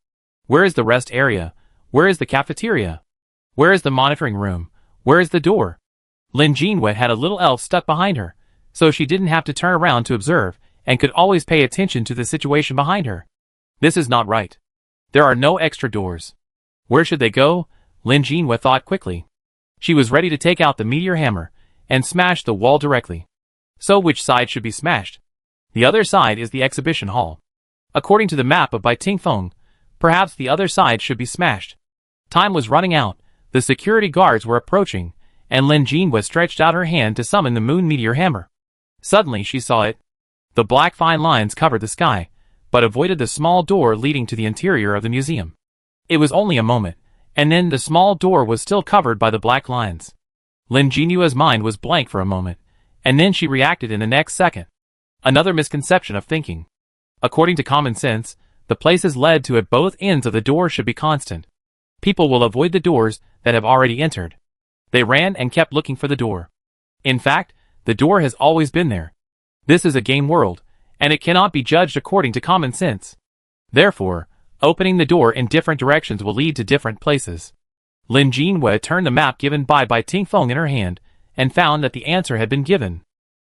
Where is the rest area? Where is the cafeteria? Where is the monitoring room? Where is the door? Lin Jinhua had a little elf stuck behind her, so she didn't have to turn around to observe, and could always pay attention to the situation behind her. This is not right. There are no extra doors. Where should they go? Lin Jinhua thought quickly. She was ready to take out the meteor hammer, and smash the wall directly. So which side should be smashed? The other side is the exhibition hall. According to the map of Bai Tingfeng, perhaps the other side should be smashed. Time was running out, the security guards were approaching, and Lin Jinhua stretched out her hand to summon the moon meteor hammer. Suddenly she saw it. The black fine lines covered the sky, but avoided the small door leading to the interior of the museum. It was only a moment, and then the small door was still covered by the black lines. Lin Jinhua's mind was blank for a moment, and then she reacted in the next second. Another misconception of thinking. According to common sense, the places led to at both ends of the door should be constant. People will avoid the doors that have already entered. They ran and kept looking for the door. In fact, the door has always been there. This is a game world, and it cannot be judged according to common sense. Therefore, opening the door in different directions will lead to different places. Lin Jinhua turned the map given by Bai Tingfeng in her hand, and found that the answer had been given.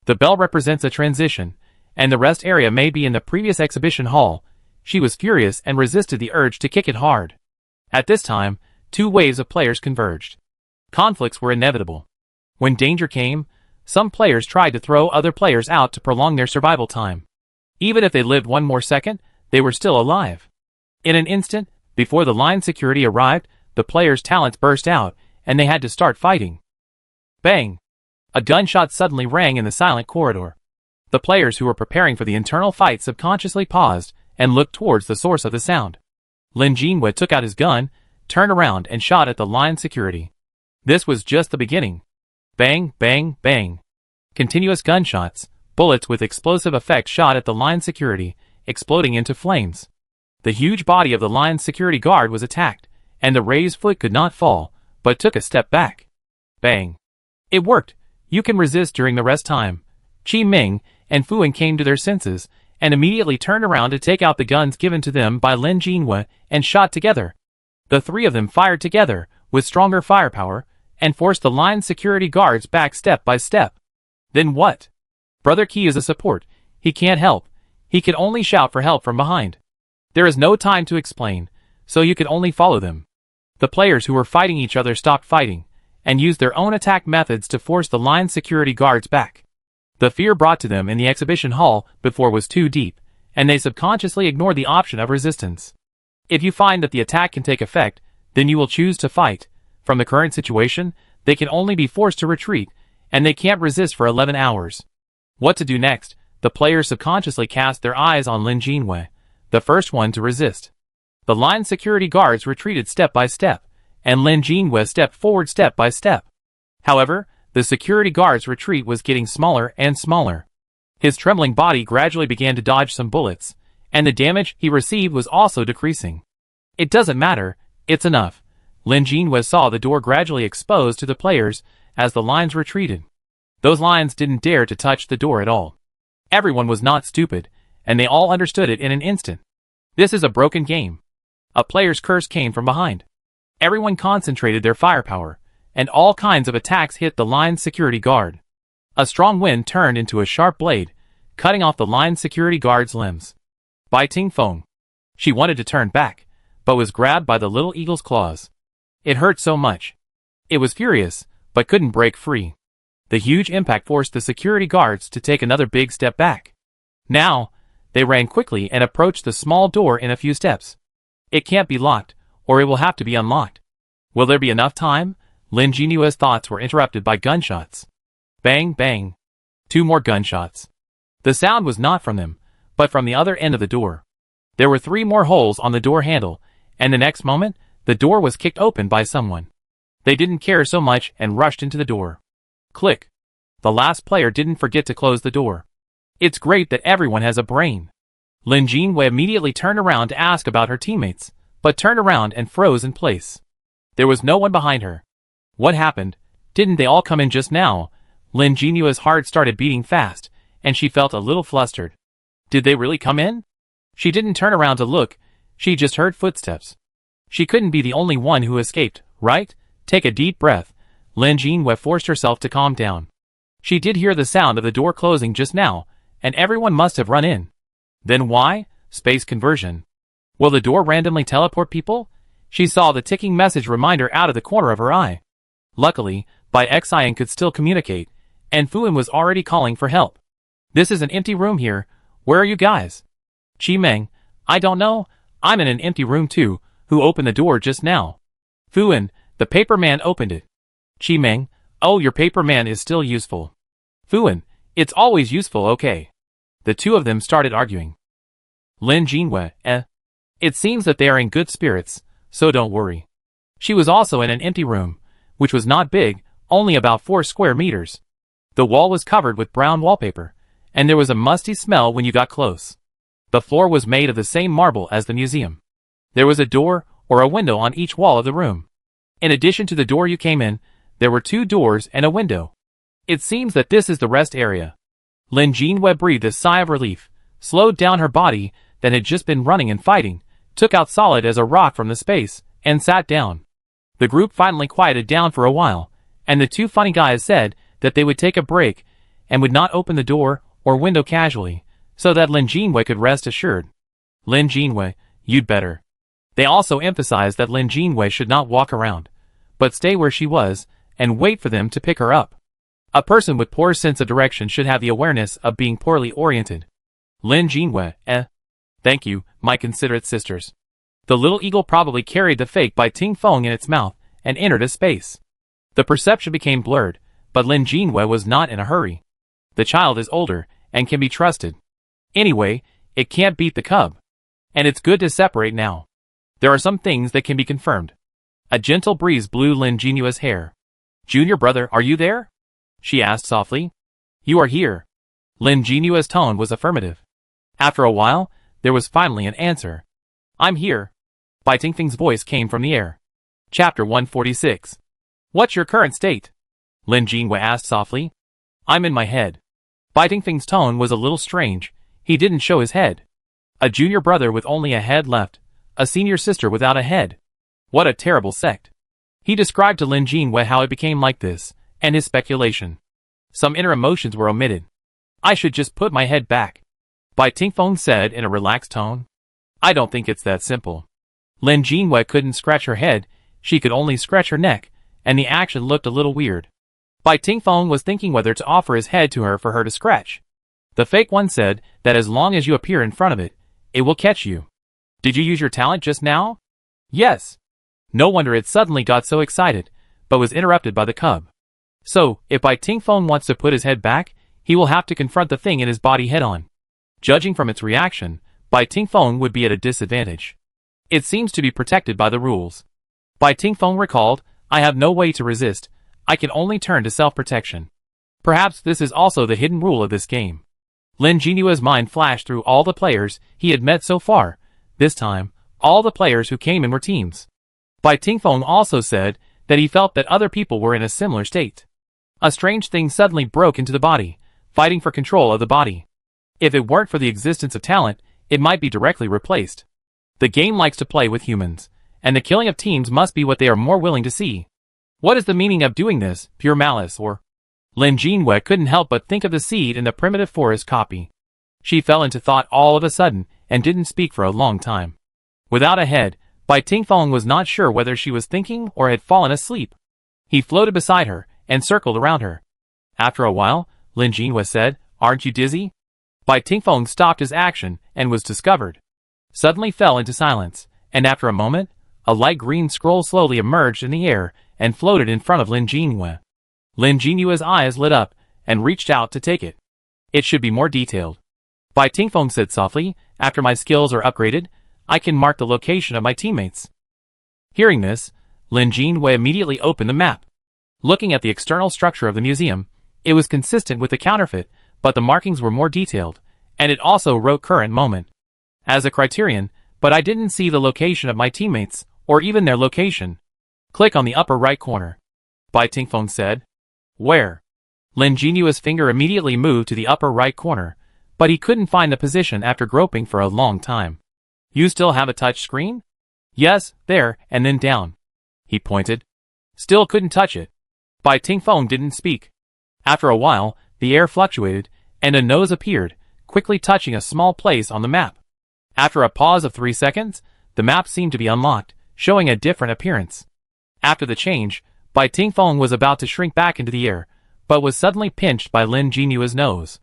The bell represents a transition, and the rest area may be in the previous exhibition hall. She was furious and resisted the urge to kick it hard. At this time, two waves of players converged. Conflicts were inevitable. When danger came, some players tried to throw other players out to prolong their survival time. Even if they lived one more second, they were still alive. In an instant, before the line security arrived, the players' talents burst out, and they had to start fighting. Bang! A gunshot suddenly rang in the silent corridor. The players who were preparing for the internal fight subconsciously paused and looked towards the source of the sound. Lin Jinhua took out his gun, turned around and shot at the line security. This was just the beginning. Bang, bang, bang. Continuous gunshots, bullets with explosive effect shot at the line security, exploding into flames. The huge body of the line's security guard was attacked, and the raised foot could not fall, but took a step back. Bang. It worked. You can resist during the rest time. Qi Ming and Fuan came to their senses, and immediately turned around to take out the guns given to them by Lin Jinhua, and shot together. The three of them fired together, with stronger firepower, and forced the line's security guards back step by step. Then what? Brother Qi is a support. He can't help. He could only shout for help from behind. There is no time to explain, so you could only follow them. The players who were fighting each other stopped fighting, and used their own attack methods to force the line's security guards back. The fear brought to them in the exhibition hall before was too deep, and they subconsciously ignore the option of resistance. If you find that the attack can take effect, then you will choose to fight. From the current situation, they can only be forced to retreat, and they can't resist for 11 hours. What to do next? The players subconsciously cast their eyes on Lin Jinwei, the first one to resist. The line security guards retreated step by step, and Lin Jinwei stepped forward step by step. However, the security guard's retreat was getting smaller and smaller. His trembling body gradually began to dodge some bullets, and the damage he received was also decreasing. It doesn't matter, it's enough. Lin Jinwei saw the door gradually exposed to the players as the lines retreated. Those lines didn't dare to touch the door at all. Everyone was not stupid, and they all understood it in an instant. This is a broken game. A player's curse came from behind. Everyone concentrated their firepower, and all kinds of attacks hit the line's security guard. A strong wind turned into a sharp blade, cutting off the line's security guard's limbs. Bai Tingfeng. She wanted to turn back, but was grabbed by the little eagle's claws. It hurt so much. It was furious, but couldn't break free. The huge impact forced the security guards to take another big step back. Now, they ran quickly and approached the small door in a few steps. It can't be locked, or it will have to be unlocked. Will there be enough time? Lin Jinwei's thoughts were interrupted by gunshots. Bang, bang. 2 more gunshots. The sound was not from them, but from the other end of the door. There were 3 more holes on the door handle, and the next moment, the door was kicked open by someone. They didn't care so much and rushed into the door. Click. The last player didn't forget to close the door. It's great that everyone has a brain. Lin Jinwei immediately turned around to ask about her teammates, but turned around and froze in place. There was no one behind her. What happened? Didn't they all come in just now? Lin Jinwei's heart started beating fast, and she felt a little flustered. Did they really come in? She didn't turn around to look, she just heard footsteps. She couldn't be the only one who escaped, right? Take a deep breath. Lin Jinwei forced herself to calm down. She did hear the sound of the door closing just now, and everyone must have run in. Then why? Space conversion. Will the door randomly teleport people? She saw the ticking message reminder out of the corner of her eye. Luckily, Bai Xian could still communicate, and Fuan was already calling for help. This is an empty room here. Where are you guys? Qi Meng, I don't know. I'm in an empty room too. Who opened the door just now? Fuan, the paper man opened it. Qi Meng, oh, your paper man is still useful. Fuan, it's always useful, okay. The two of them started arguing. Lin Jinwei, It seems that they are in good spirits, so don't worry. She was also in an empty room, which was not big, only about 4 square meters. The wall was covered with brown wallpaper, and there was a musty smell when you got close. The floor was made of the same marble as the museum. There was a door or a window on each wall of the room. In addition to the door you came in, there were 2 doors and a window. It seems that this is the rest area. Lin Jinwei breathed a sigh of relief, slowed down her body that had just been running and fighting, took out solid as a rock from the space, and sat down. The group finally quieted down for a while, and the 2 funny guys said that they would take a break and would not open the door or window casually, so that Lin Jinwei could rest assured. Lin Jinwei, you'd better. They also emphasized that Lin Jinwei should not walk around, but stay where she was and wait for them to pick her up. A person with poor sense of direction should have the awareness of being poorly oriented. Lin Jinwei, Thank you, my considerate sisters. The little eagle probably carried the fake Bai Tingfeng in its mouth and entered a space. The perception became blurred, but Lin Jinwei was not in a hurry. The child is older and can be trusted. Anyway, it can't beat the cub. And it's good to separate now. There are some things that can be confirmed. A gentle breeze blew Lin Jinwei's hair. Junior brother, are you there? She asked softly. You are here. Lin Jinwei's tone was affirmative. After a while, there was finally an answer. I'm here. Bai Tingfeng's voice came from the air. Chapter 146. What's your current state? Lin Jinwei asked softly. I'm in my head. Bai Tingfeng's tone was a little strange. He didn't show his head. A junior brother with only a head left. A senior sister without a head. What a terrible sect. He described to Lin Jinwei how it became like this, and his speculation. Some inner emotions were omitted. I should just put my head back. Bai Tingfeng said in a relaxed tone. I don't think it's that simple. Lin Jinwei couldn't scratch her head, she could only scratch her neck, and the action looked a little weird. Bai Tingfeng was thinking whether to offer his head to her for her to scratch. The fake one said that as long as you appear in front of it, it will catch you. Did you use your talent just now? Yes. No wonder it suddenly got so excited, but was interrupted by the cub. So, if Bai Tingfeng wants to put his head back, he will have to confront the thing in his body head-on. Judging from its reaction, Bai Tingfeng would be at a disadvantage. It seems to be protected by the rules. Bai Tingfeng recalled, I have no way to resist, I can only turn to self-protection. Perhaps this is also the hidden rule of this game. Lin Jinua's mind flashed through all the players he had met so far. This time, all the players who came in were teams. Bai Tingfeng also said that he felt that other people were in a similar state. A strange thing suddenly broke into the body, fighting for control of the body. If it weren't for the existence of talent, it might be directly replaced. The game likes to play with humans, and the killing of teams must be what they are more willing to see. What is the meaning of doing this, pure malice or... Lin Jinhua couldn't help but think of the seed in the primitive forest copy. She fell into thought all of a sudden, and didn't speak for a long time. Without a head, Bai Tingfeng was not sure whether she was thinking or had fallen asleep. He floated beside her, and circled around her. After a while, Lin Jinhua said, Aren't you dizzy? Bai Tingfeng stopped his action, and was discovered. Suddenly fell into silence, and after a moment, a light green scroll slowly emerged in the air, and floated in front of Lin Jinhua. Lin Jinua's eyes lit up, and reached out to take it. It should be more detailed. Bai Tingfeng said softly, After my skills are upgraded, I can mark the location of my teammates. Hearing this, Lin Jinhua immediately opened the map. Looking at the external structure of the museum, it was consistent with the counterfeit, but the markings were more detailed, and it also wrote current moment as a criterion, but I didn't see the location of my teammates, or even their location. Click on the upper right corner. Bai Tingfeng said. Where? Lin Jinua's finger immediately moved to the upper right corner, but he couldn't find the position after groping for a long time. You still have a touch screen? Yes, there, and then down. He pointed. Still couldn't touch it. Bai Tingfeng didn't speak. After a while, the air fluctuated, and a nose appeared, quickly touching a small place on the map. After a pause of 3 seconds, the map seemed to be unlocked, showing a different appearance. After the change, Bai Tingfeng was about to shrink back into the air, but was suddenly pinched by Lin Jinua's nose.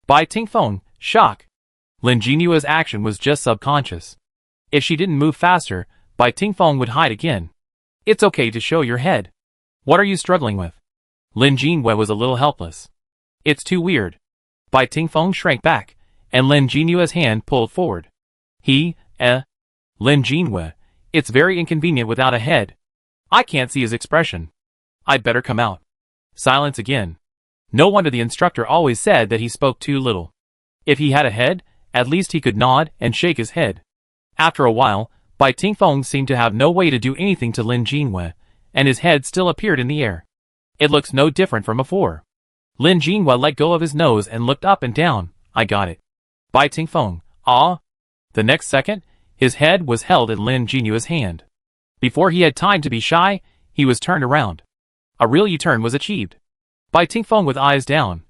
Bai Tingfeng, shock. Lin Jinua's action was just subconscious. If she didn't move faster, Bai Tingfeng would hide again. It's okay to show your head. What are you struggling with? Lin Jinhua was a little helpless. It's too weird. Bai Tingfeng shrank back, and Lin Jinua's hand pulled forward. Lin Jinhua, it's very inconvenient without a head. I can't see his expression. I'd better come out. Silence again. No wonder the instructor always said that he spoke too little. If he had a head, at least he could nod and shake his head. After a while, Bai Tingfeng seemed to have no way to do anything to Lin Jinhua, and his head still appeared in the air. It looks no different from before. Lin Jinhua let go of his nose and looked up and down. I got it. Bai Tingfeng, ah. The next second, his head was held in Lin Jinua's hand. Before he had time to be shy, he was turned around. A real U-turn was achieved. Bai Tingfeng with eyes down,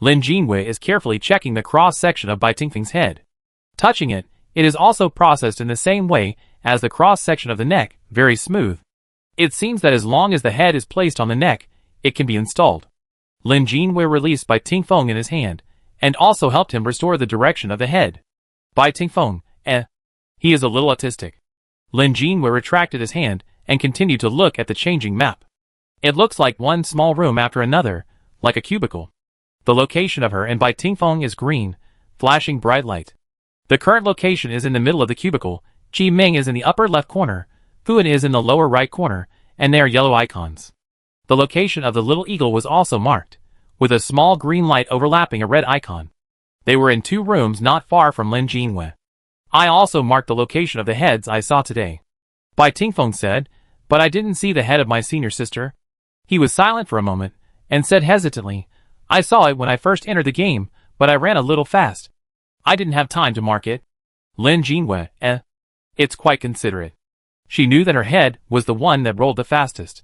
Lin Jinhua is carefully checking the cross-section of Bai Tingfeng's head. Touching it, it is also processed in the same way as the cross-section of the neck, very smooth. It seems that as long as the head is placed on the neck, it can be installed. Lin Jinhua released Bai Tingfeng in his hand, and also helped him restore the direction of the head. Bai Tingfeng, he is a little autistic. Lin Jinhua retracted his hand, and continued to look at the changing map. It looks like one small room after another, like a cubicle. The location of her and Bai Tingfeng is green, flashing bright light. The current location is in the middle of the cubicle, Chi Ming is in the upper left corner, Fuan is in the lower right corner, and they are yellow icons. The location of the little eagle was also marked, with a small green light overlapping a red icon. They were in 2 rooms not far from Lin Jinhua. I also marked the location of the heads I saw today. Bai Tingfeng said, but I didn't see the head of my senior sister. He was silent for a moment, and said hesitantly, I saw it when I first entered the game, but I ran a little fast. I didn't have time to mark it. Lin Jinhua, It's quite considerate. She knew that her head was the one that rolled the fastest.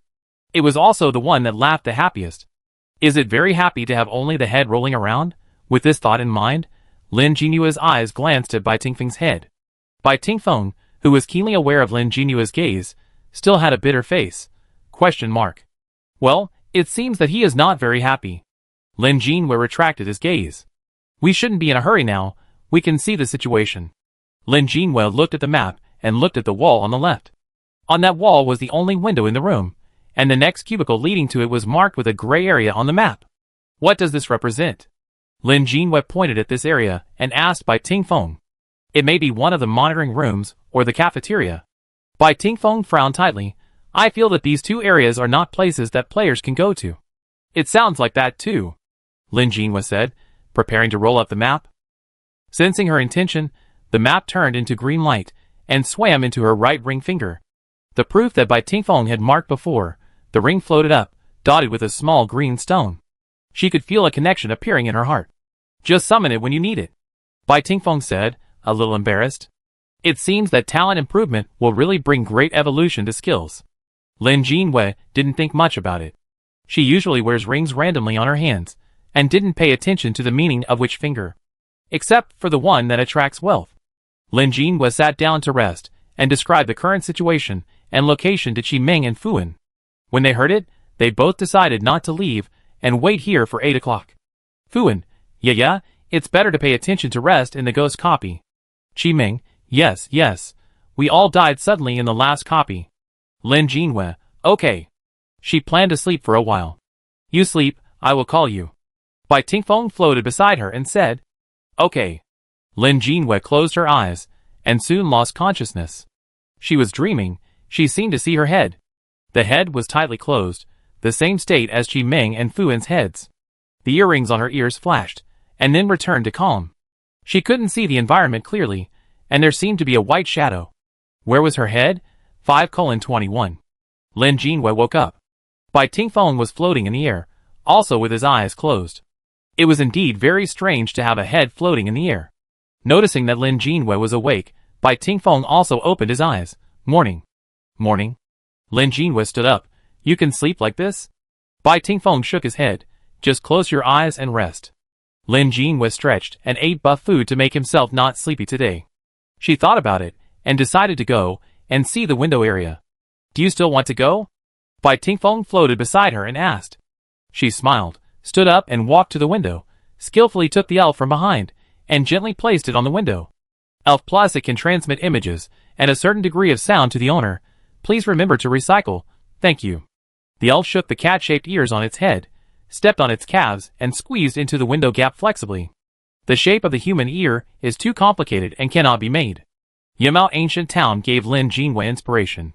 It was also the one that laughed the happiest. Is it very happy to have only the head rolling around? With this thought in mind, Lin Jinua's eyes glanced at Bai Tingfeng's head. Bai Tingfeng, who was keenly aware of Lin Jinua's gaze, still had a bitter face. Well, it seems that he is not very happy. Lin Jinhua retracted his gaze. We shouldn't be in a hurry now, we can see the situation. Lin Jinhua looked at the map and looked at the wall on the left. On that wall was the only window in the room, and the next cubicle leading to it was marked with a gray area on the map. What does this represent? Lin Jinhua pointed at this area and asked Bai Tingfeng. It may be one of the monitoring rooms or the cafeteria. Bai Tingfeng frowned tightly. I feel that these two areas are not places that players can go to. It sounds like that too, Lin Jinhua said, preparing to roll up the map. Sensing her intention, the map turned into green light and swam into her right ring finger. The proof that Bai Tingfeng had marked before, the ring floated up, dotted with a small green stone. She could feel a connection appearing in her heart. Just summon it when you need it, Bai Tingfeng said, a little embarrassed. It seems that talent improvement will really bring great evolution to skills. Lin Jinhua didn't think much about it. She usually wears rings randomly on her hands, and didn't pay attention to the meaning of which finger. Except for the one that attracts wealth. Lin Jinhua sat down to rest, and described the current situation and location to Qi Ming and Fuan. When they heard it, they both decided not to leave, and wait here for 8 o'clock. Fuan, yeah, it's better to pay attention to rest in the ghost copy. Qi Ming, yes, we all died suddenly in the last copy. Lin Jinhua, okay. She planned to sleep for a while. You sleep, I will call you. Bai Tingfeng floated beside her and said, okay. Lin Jinhua closed her eyes, and soon lost consciousness. She was dreaming, she seemed to see her head. The head was tightly closed, the same state as Qi Ming and Fuan's heads. The earrings on her ears flashed, and then returned to calm. She couldn't see the environment clearly, and there seemed to be a white shadow. Where was her head? 5:21. Lin Jinhua woke up. Bai Tingfeng was floating in the air, also with his eyes closed. It was indeed very strange to have a head floating in the air. Noticing that Lin Jinhua was awake, Bai Tingfeng also opened his eyes. Morning. Lin Jinhua stood up. You can sleep like this? Bai Tingfeng shook his head. Just close your eyes and rest. Lin Jinhua stretched and ate buff food to make himself not sleepy today. She thought about it, and decided to go and see the window area. Do you still want to go? Bai Tingfeng floated beside her and asked. She smiled, stood up and walked to the window, skillfully took the elf from behind, and gently placed it on the window. Elf Plus, it can transmit images and a certain degree of sound to the owner. Please remember to recycle, thank you. The elf shook the cat-shaped ears on its head, stepped on its calves, and squeezed into the window gap flexibly. The shape of the human ear is too complicated and cannot be made. Yamao Ancient Town gave Lin Jinhua inspiration.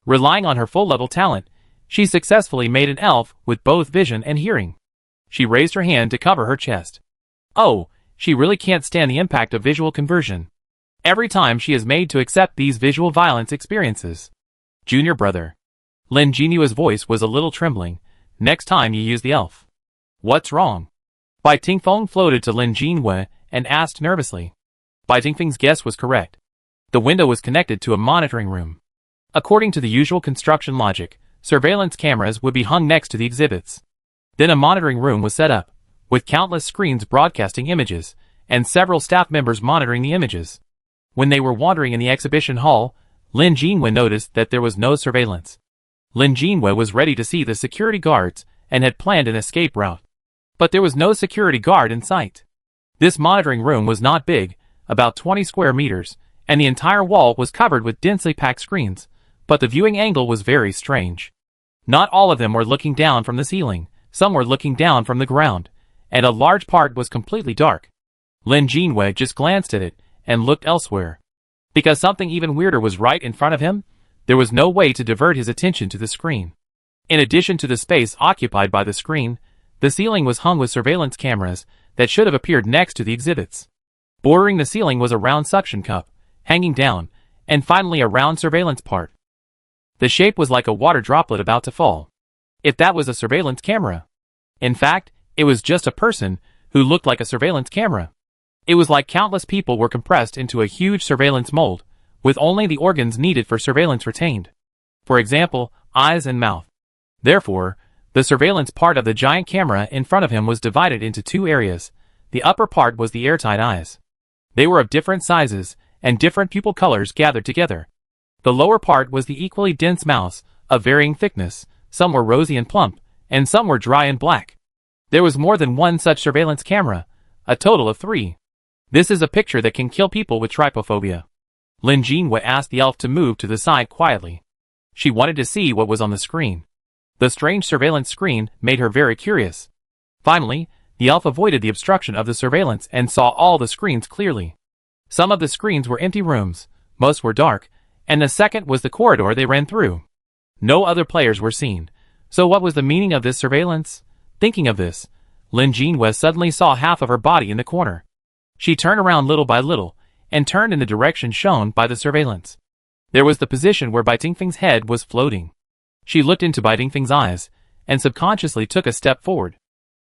Relying on her full-level talent, she successfully made an elf with both vision and hearing. She raised her hand to cover her chest. Oh, she really can't stand the impact of visual conversion. Every time she is made to accept these visual violence experiences. Junior brother. Lin Jinhua's voice was a little trembling. Next time you use the elf. What's wrong? Bai Tingfeng floated to Lin Jinhua and asked nervously. Bai Tingfeng's guess was correct. The window was connected to a monitoring room. According to the usual construction logic, surveillance cameras would be hung next to the exhibits. Then a monitoring room was set up, with countless screens broadcasting images, and several staff members monitoring the images. When they were wandering in the exhibition hall, Lin Jinhua noticed that there was no surveillance. Lin Jinhua was ready to see the security guards and had planned an escape route. But there was no security guard in sight. This monitoring room was not big, about 20 square meters, and the entire wall was covered with densely packed screens, but the viewing angle was very strange. Not all of them were looking down from the ceiling, some were looking down from the ground, and a large part was completely dark. Lin Jinhua just glanced at it and looked elsewhere. Because something even weirder was right in front of him, there was no way to divert his attention to the screen. In addition to the space occupied by the screen, the ceiling was hung with surveillance cameras that should have appeared next to the exhibits. Bordering the ceiling was a round suction cup, hanging down, and finally a round surveillance part. The shape was like a water droplet about to fall. If that was a surveillance camera. In fact, it was just a person who looked like a surveillance camera. It was like countless people were compressed into a huge surveillance mold, with only the organs needed for surveillance retained. For example, eyes and mouth. Therefore, the surveillance part of the giant camera in front of him was divided into two areas. The upper part was the airtight eyes. They were of different sizes, and different pupil colors gathered together. The lower part was the equally dense mouth, of varying thickness. Some were rosy and plump, and some were dry and black. There was more than one such surveillance camera, a total of 3. This is a picture that can kill people with trypophobia. Lin Jinhua asked the elf to move to the side quietly. She wanted to see what was on the screen. The strange surveillance screen made her very curious. Finally, the elf avoided the obstruction of the surveillance and saw all the screens clearly. Some of the screens were empty rooms, most were dark, and the second was the corridor they ran through. No other players were seen. So what was the meaning of this surveillance? Thinking of this, Lin Jinhua suddenly saw half of her body in the corner. She turned around little by little, and turned in the direction shown by the surveillance. There was the position where Bai Tingfeng's head was floating. She looked into Bai Tingfeng's eyes, and subconsciously took a step forward.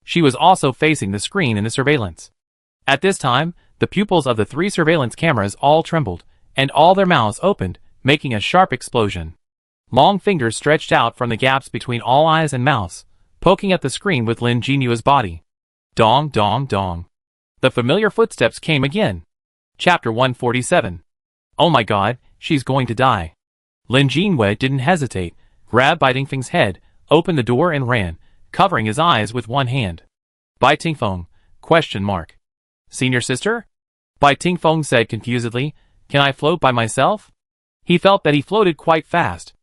She was also facing the screen in the surveillance. At this time, the pupils of the 3 surveillance cameras all trembled, and all their mouths opened, making a sharp explosion. Long fingers stretched out from the gaps between all eyes and mouths, poking at the screen with Lin Jinhua's body. Dong, dong, dong. The familiar footsteps came again. Chapter 147. Oh my god, she's going to die. Lin Jinhua didn't hesitate, grabbed Bai Tingfeng's head, opened the door and ran, covering his eyes with one hand. Bai Tingfeng? ? Senior sister? Bai Tingfeng said confusedly, can I float by myself? He felt that he floated quite fast.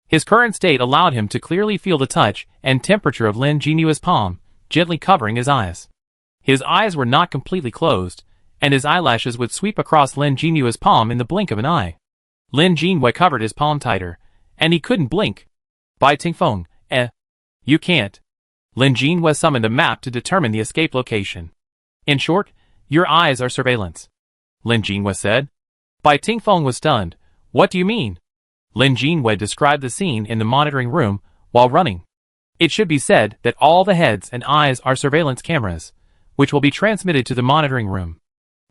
His current state allowed him to clearly feel the touch and temperature of Lin Jinhua's palm, gently covering his eyes. His eyes were not completely closed, and his eyelashes would sweep across Lin Jinhua's palm in the blink of an eye. Lin Jinhua covered his palm tighter, and he couldn't blink. Bai Tingfeng, you can't. Lin Jinhua summoned a map to determine the escape location. In short, your eyes are surveillance. Lin Jinhua said. Bai Tingfeng was stunned. What do you mean? Lin Jinhua described the scene in the monitoring room while running. It should be said that all the heads and eyes are surveillance cameras, which will be transmitted to the monitoring room.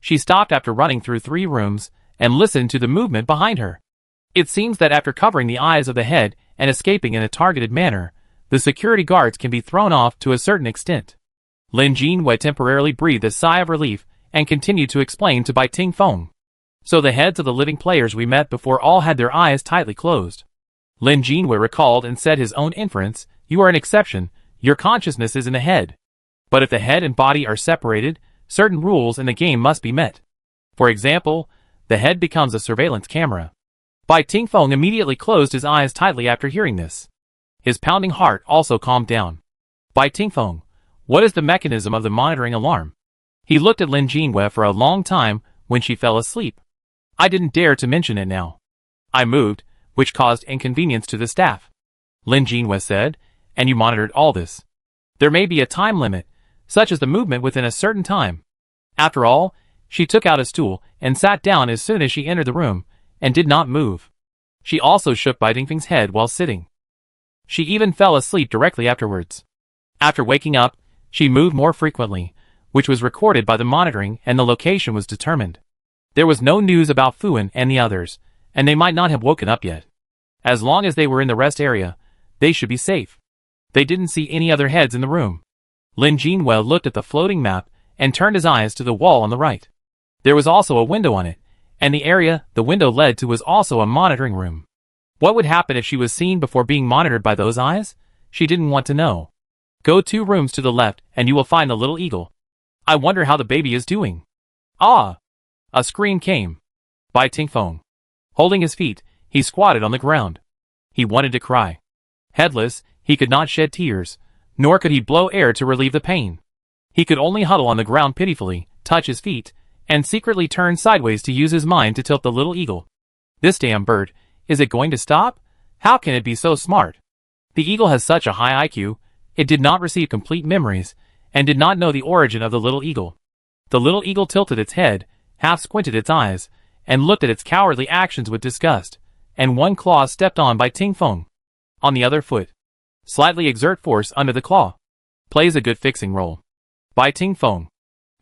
She stopped after running through 3 rooms and listened to the movement behind her. It seems that after covering the eyes of the head and escaping in a targeted manner, the security guards can be thrown off to a certain extent. Lin Jinhua temporarily breathed a sigh of relief and continued to explain to Bai Tingfeng. So the heads of the living players we met before all had their eyes tightly closed. Lin Jinhua recalled and said his own inference, you are an exception, your consciousness is in the head. But if the head and body are separated, certain rules in the game must be met. For example, the head becomes a surveillance camera. Bai Tingfeng immediately closed his eyes tightly after hearing this. His pounding heart also calmed down. Bai Tingfeng, what is the mechanism of the monitoring alarm? He looked at Lin Jinhua for a long time when she fell asleep. I didn't dare to mention it now. I moved, which caused inconvenience to the staff. Lin Jinhua said, and you monitored all this. There may be a time limit, such as the movement within a certain time. After all, she took out a stool and sat down as soon as she entered the room, and did not move. She also shook Bai Tingfeng's head while sitting. She even fell asleep directly afterwards. After waking up, she moved more frequently, which was recorded by the monitoring and the location was determined. There was no news about Fuan and the others, and they might not have woken up yet. As long as they were in the rest area, they should be safe. They didn't see any other heads in the room. Lin Jinhua looked at the floating map and turned his eyes to the wall on the right. There was also a window on it, and the area the window led to was also a monitoring room. What would happen if she was seen before being monitored by those eyes? She didn't want to know. Go 2 rooms to the left and you will find the little eagle. I wonder how the baby is doing. Ah! A scream came. Bai Tingfeng. Holding his feet, he squatted on the ground. He wanted to cry. Headless, he could not shed tears, nor could he blow air to relieve the pain. He could only huddle on the ground pitifully, touch his feet, and secretly turn sideways to use his mind to tilt the little eagle. This damn bird, is it going to stop? How can it be so smart? The eagle has such a high IQ, it did not receive complete memories, and did not know the origin of the little eagle. The little eagle tilted its head, half squinted its eyes, and looked at its cowardly actions with disgust, and one claw stepped on Bai Tingfeng. On the other foot. Slightly exert force under the claw. Plays a good fixing role. Bai Tingfeng.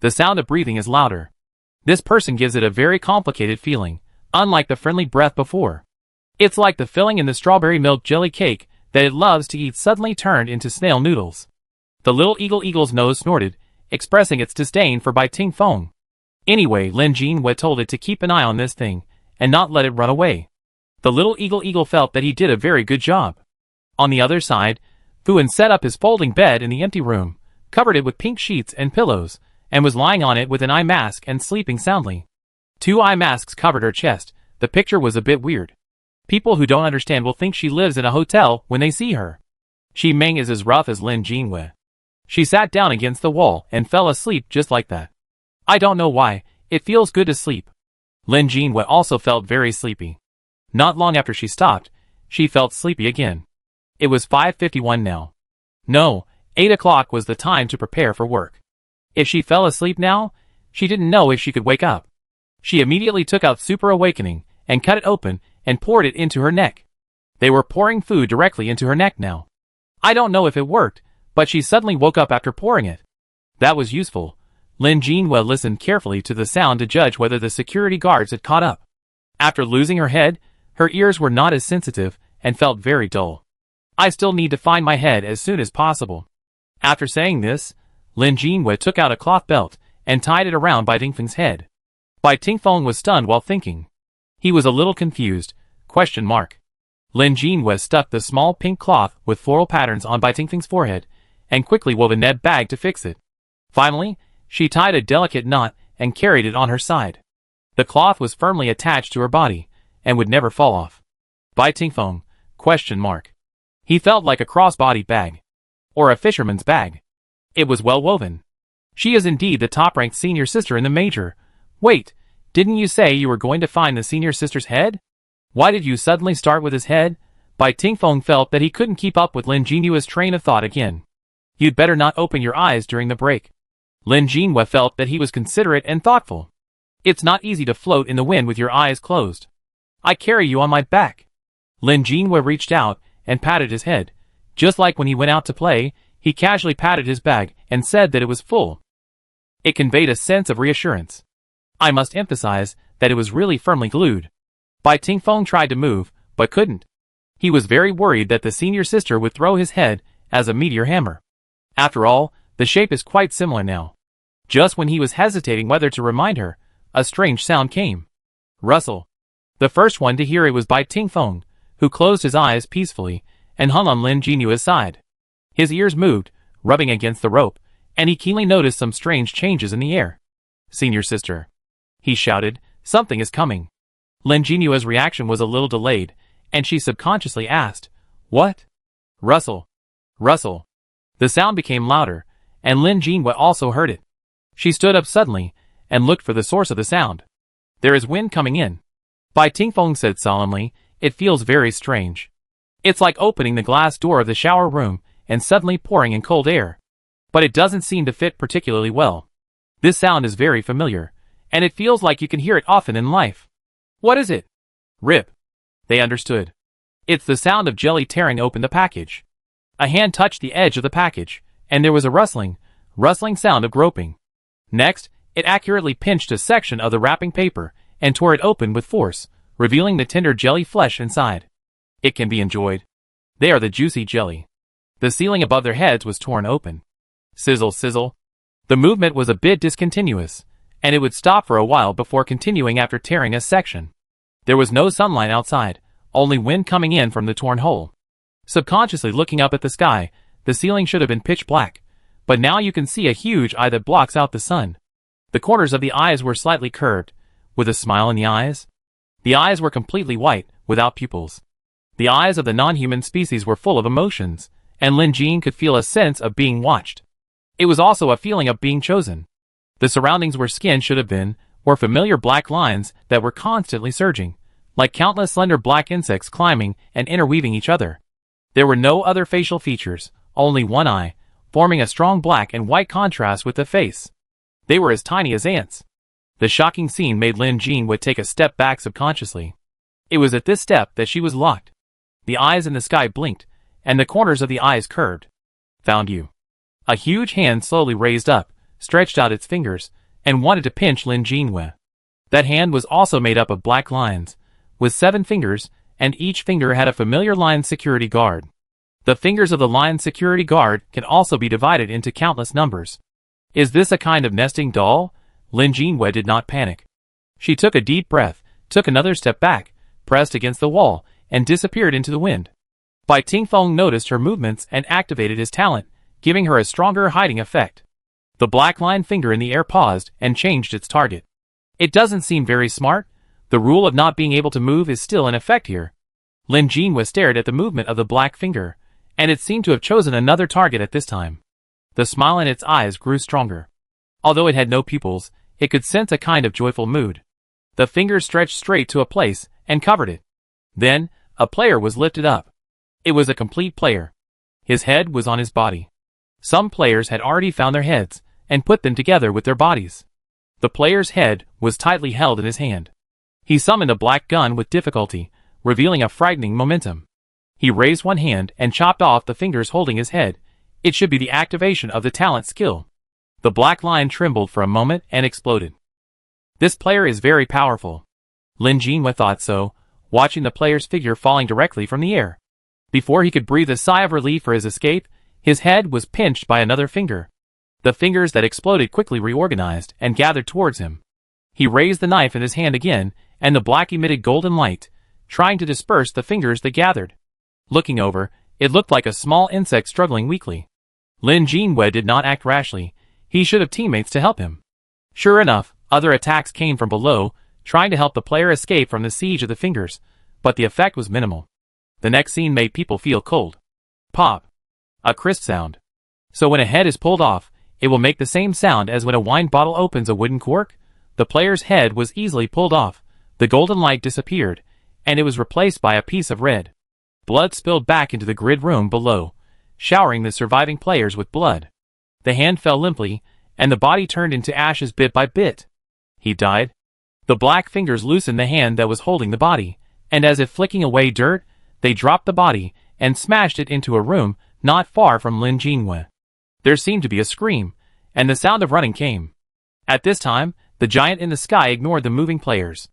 The sound of breathing is louder. This person gives it a very complicated feeling, unlike the friendly breath before. It's like the filling in the strawberry milk jelly cake that it loves to eat suddenly turned into snail noodles. The little eagle's nose snorted, expressing its disdain for Bai Tingfeng. Anyway, Lin Jinhua told it to keep an eye on this thing, and not let it run away. The little eagle felt that he did a very good job. On the other side, Fuan set up his folding bed in the empty room, covered it with pink sheets and pillows, and was lying on it with an eye mask and sleeping soundly. 2 eye masks covered her chest. The picture was a bit weird. People who don't understand will think she lives in a hotel when they see her. Shi Meng is as rough as Lin Jinwei. She sat down against the wall and fell asleep just like that. I don't know why, it feels good to sleep. Lin Jinwei also felt very sleepy. Not long after she stopped, she felt sleepy again. It was 5:51 now. No, 8 o'clock was the time to prepare for work. If she fell asleep now, she didn't know if she could wake up. She immediately took out Super Awakening and cut it open and poured it into her neck. They were pouring food directly into her neck now. I don't know if it worked, but she suddenly woke up after pouring it. That was useful. Lin Jinwei listened carefully to the sound to judge whether the security guards had caught up. After losing her head, her ears were not as sensitive and felt very dull. I still need to find my head as soon as possible. After saying this, Lin Jinwei took out a cloth belt and tied it around Bai Tingfeng's head. Bai Tingfeng was stunned while thinking. He was a little confused. ? Lin Jinwei stuck the small pink cloth with floral patterns on Bai Tingfeng's forehead and quickly wove a net bag to fix it. Finally, she tied a delicate knot and carried it on her side. The cloth was firmly attached to her body and would never fall off. Bai Tingfeng? ? He felt like a crossbody bag. Or a fisherman's bag. It was well woven. She is indeed the top-ranked senior sister in the major. Wait, didn't you say you were going to find the senior sister's head? Why did you suddenly start with his head? Bai Tingfeng felt that he couldn't keep up with Lin Jinua's train of thought again. You'd better not open your eyes during the break. Lin Jinwei felt that he was considerate and thoughtful. It's not easy to float in the wind with your eyes closed. I carry you on my back. Lin Jinwei reached out and patted his head. Just like when he went out to play, he casually patted his bag and said that it was full. It conveyed a sense of reassurance. I must emphasize that it was really firmly glued. Bai Tingfeng tried to move, but couldn't. He was very worried that the senior sister would throw his head as a meteor hammer. After all, the shape is quite similar now. Just when he was hesitating whether to remind her, a strange sound came. Rustle. The first one to hear it was Bai Tingfeng, who closed his eyes peacefully and hung on Lin Jinua's side. His ears moved, rubbing against the rope, and he keenly noticed some strange changes in the air. Senior sister. He shouted, something is coming. Lin Jinua's reaction was a little delayed, and she subconsciously asked, what? Rustle. Rustle. The sound became louder, and Lin Jinwei also heard it. She stood up suddenly and looked for the source of the sound. There is wind coming in. Bai Tingfeng said solemnly, it feels very strange. It's like opening the glass door of the shower room and suddenly pouring in cold air. But it doesn't seem to fit particularly well. This sound is very familiar, and it feels like you can hear it often in life. What is it? Rip. They understood. It's the sound of jelly tearing open the package. A hand touched the edge of the package, and there was a rustling sound of groping. Next, it accurately pinched a section of the wrapping paper and tore it open with force, revealing the tender jelly flesh inside. It can be enjoyed. They are the juicy jelly. The ceiling above their heads was torn open. Sizzle, sizzle. The movement was a bit discontinuous, and it would stop for a while before continuing after tearing a section. There was no sunlight outside, only wind coming in from the torn hole. Subconsciously looking up at the sky, the ceiling should have been pitch black, but now you can see a huge eye that blocks out the sun. The corners of the eyes were slightly curved, with a smile in the eyes. The eyes were completely white, without pupils. The eyes of the non-human species were full of emotions, and Lin Jin could feel a sense of being watched. It was also a feeling of being chosen. The surroundings where skin should have been were familiar black lines that were constantly surging, like countless slender black insects climbing and interweaving each other. There were no other facial features, only one eye, forming a strong black and white contrast with the face. They were as tiny as ants. The shocking scene made Lin Jin would take a step back subconsciously. It was at this step that she was locked. The eyes in the sky blinked, and the corners of the eyes curved. Found you. A huge hand slowly raised up, stretched out its fingers, and wanted to pinch Lin Jinwei. That hand was also made up of black lines, with 7 fingers, and each finger had a familiar line security guard. The fingers of the line security guard can also be divided into countless numbers. Is this a kind of nesting doll? Lin Jinwei did not panic. She took a deep breath, took another step back, pressed against the wall, and disappeared into the wind. Bai Tingfeng noticed her movements and activated his talent, giving her a stronger hiding effect. The black line finger in the air paused and changed its target. It doesn't seem very smart. The rule of not being able to move is still in effect here. Lin Jinhua stared at the movement of the black finger, and it seemed to have chosen another target at this time. The smile in its eyes grew stronger. Although it had no pupils, it could sense a kind of joyful mood. The finger stretched straight to a place and covered it. Then, a player was lifted up. It was a complete player. His head was on his body. Some players had already found their heads and put them together with their bodies. The player's head was tightly held in his hand. He summoned a black gun with difficulty, revealing a frightening momentum. He raised one hand and chopped off the fingers holding his head. It should be the activation of the talent skill. The black line trembled for a moment and exploded. This player is very powerful. Lin Jinhua thought so, watching the player's figure falling directly from the air. Before he could breathe a sigh of relief for his escape, his head was pinched by another finger. The fingers that exploded quickly reorganized and gathered towards him. He raised the knife in his hand again, and the black emitted golden light, trying to disperse the fingers that gathered. Looking over, it looked like a small insect struggling weakly. Lin Jinhua did not act rashly. He should have teammates to help him. Sure enough, other attacks came from below, trying to help the player escape from the siege of the fingers, but the effect was minimal. The next scene made people feel cold. Pop. A crisp sound. So when a head is pulled off, it will make the same sound as when a wine bottle opens a wooden cork? The player's head was easily pulled off, the golden light disappeared, and it was replaced by a piece of red. Blood spilled back into the grid room below, showering the surviving players with blood. The hand fell limply, and the body turned into ashes bit by bit. He died. The black fingers loosened the hand that was holding the body, and as if flicking away dirt, they dropped the body and smashed it into a room not far from Lin Jinhua. There seemed to be a scream, and the sound of running came. At this time, the giant in the sky ignored the moving players.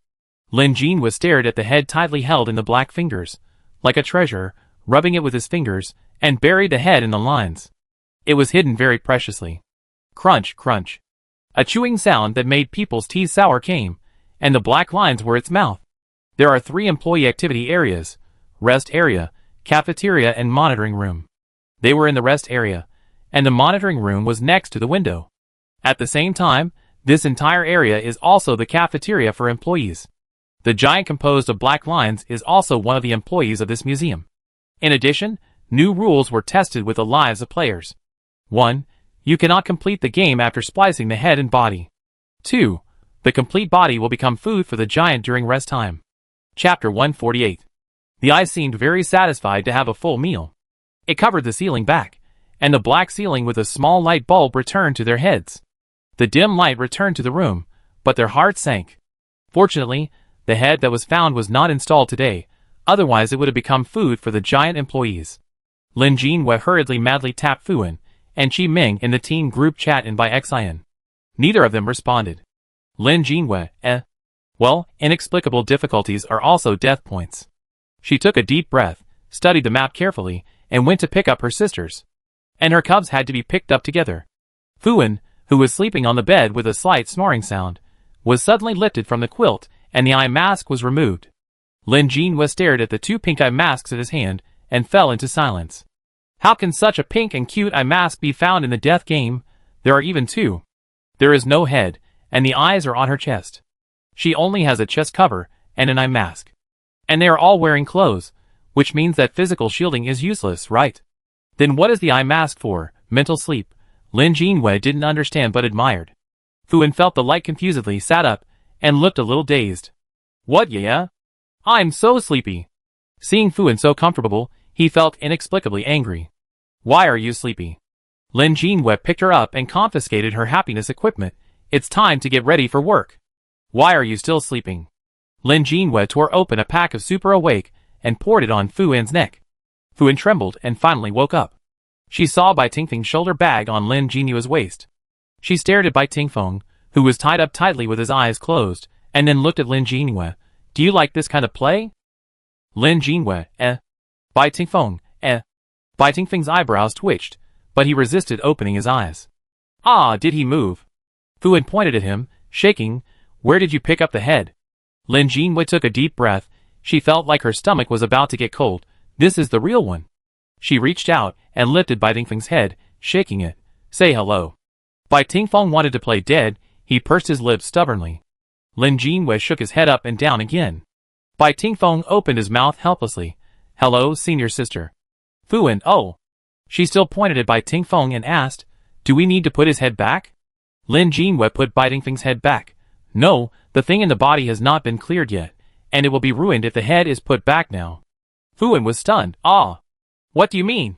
Lin Jinhua stared at the head tightly held in the black fingers, like a treasure, rubbing it with his fingers, and buried the head in the lines. It was hidden very preciously. Crunch, crunch. A chewing sound that made people's teeth sour came, and the black lines were its mouth. There are 3 employee activity areas: rest area, cafeteria, and monitoring room. They were in the rest area, and the monitoring room was next to the window. At the same time, this entire area is also the cafeteria for employees. The giant composed of black lines is also one of the employees of this museum. In addition, new rules were tested with the lives of players. 1. You cannot complete the game after splicing the head and body. 2. The complete body will become food for the giant during rest time. Chapter 148. The eye seemed very satisfied to have a full meal. It covered the ceiling back, and the black ceiling with a small light bulb returned to their heads. The dim light returned to the room, but their hearts sank. Fortunately, the head that was found was not installed today, otherwise it would have become food for the giant employees. Lin Jinhua hurriedly madly tapped Fuan and Chi Ming in the teen group chat in by Xian. Neither of them responded. Lin Jinhua, Well, inexplicable difficulties are also death points. She took a deep breath, studied the map carefully, and went to pick up her sisters. And her cubs had to be picked up together. Fuan, who was sleeping on the bed with a slight snoring sound, was suddenly lifted from the quilt, and the eye mask was removed. Lin Jinhua stared at the 2 pink eye masks in his hand, and fell into silence. How can such a pink and cute eye mask be found in the death game? There are even 2. There is no head, and the eyes are on her chest. She only has a chest cover, and an eye mask. And they are all wearing clothes, which means that physical shielding is useless, right? Then what is the eye mask for? Mental sleep. Lin Jinhua didn't understand but admired. Fuan felt the light confusedly, sat up, and looked a little dazed. What, yeah? I'm so sleepy. Seeing Fuan so comfortable, he felt inexplicably angry. Why are you sleepy? Lin Jinhua picked her up and confiscated her happiness equipment. It's time to get ready for work. Why are you still sleeping? Lin Jinhua tore open a pack of Super Awake and poured it on Fuan's neck. Fuan trembled and finally woke up. She saw Bai Tingfeng's shoulder bag on Lin Jinhua's waist. She stared at Bai Tingfeng, who was tied up tightly with his eyes closed, and then looked at Lin Jinhua. Do you like this kind of play? Lin Jinhua, Bai Tingfeng, Bai Tingfeng's eyebrows twitched, but he resisted opening his eyes. Ah, did he move? Fuan pointed at him, shaking. Where did you pick up the head? Lin Jinhua took a deep breath. She felt like her stomach was about to get cold. This is the real one. She reached out and lifted Bai Tingfeng's head, shaking it. Say hello. Bai Tingfeng wanted to play dead. He pursed his lips stubbornly. Lin Jinwei shook his head up and down again. Bai Tingfeng opened his mouth helplessly. Hello, senior sister. Fuan, oh. She still pointed at Bai Tingfeng and asked, do we need to put his head back? Lin Jinwei put Bai Tingfeng's head back. No, the thing in the body has not been cleared yet, and it will be ruined if the head is put back now. Fuan was stunned. Ah. What do you mean?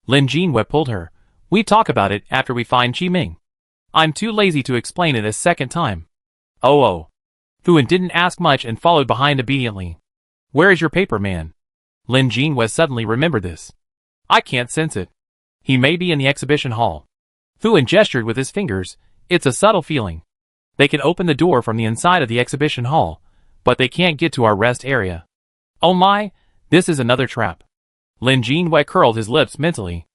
Lin Jinwei pulled her. We talk about it after we find Qi Ming. I'm too lazy to explain it a second time. Oh. Fuan didn't ask much and followed behind obediently. Where is your paper man? Lin Jinwei suddenly remembered this. I can't sense it. He may be in the exhibition hall. Fuan gestured with his fingers. It's a subtle feeling. They can open the door from the inside of the exhibition hall, but they can't get to our rest area. Oh my, this is another trap. Lin Jinwei curled his lips mentally.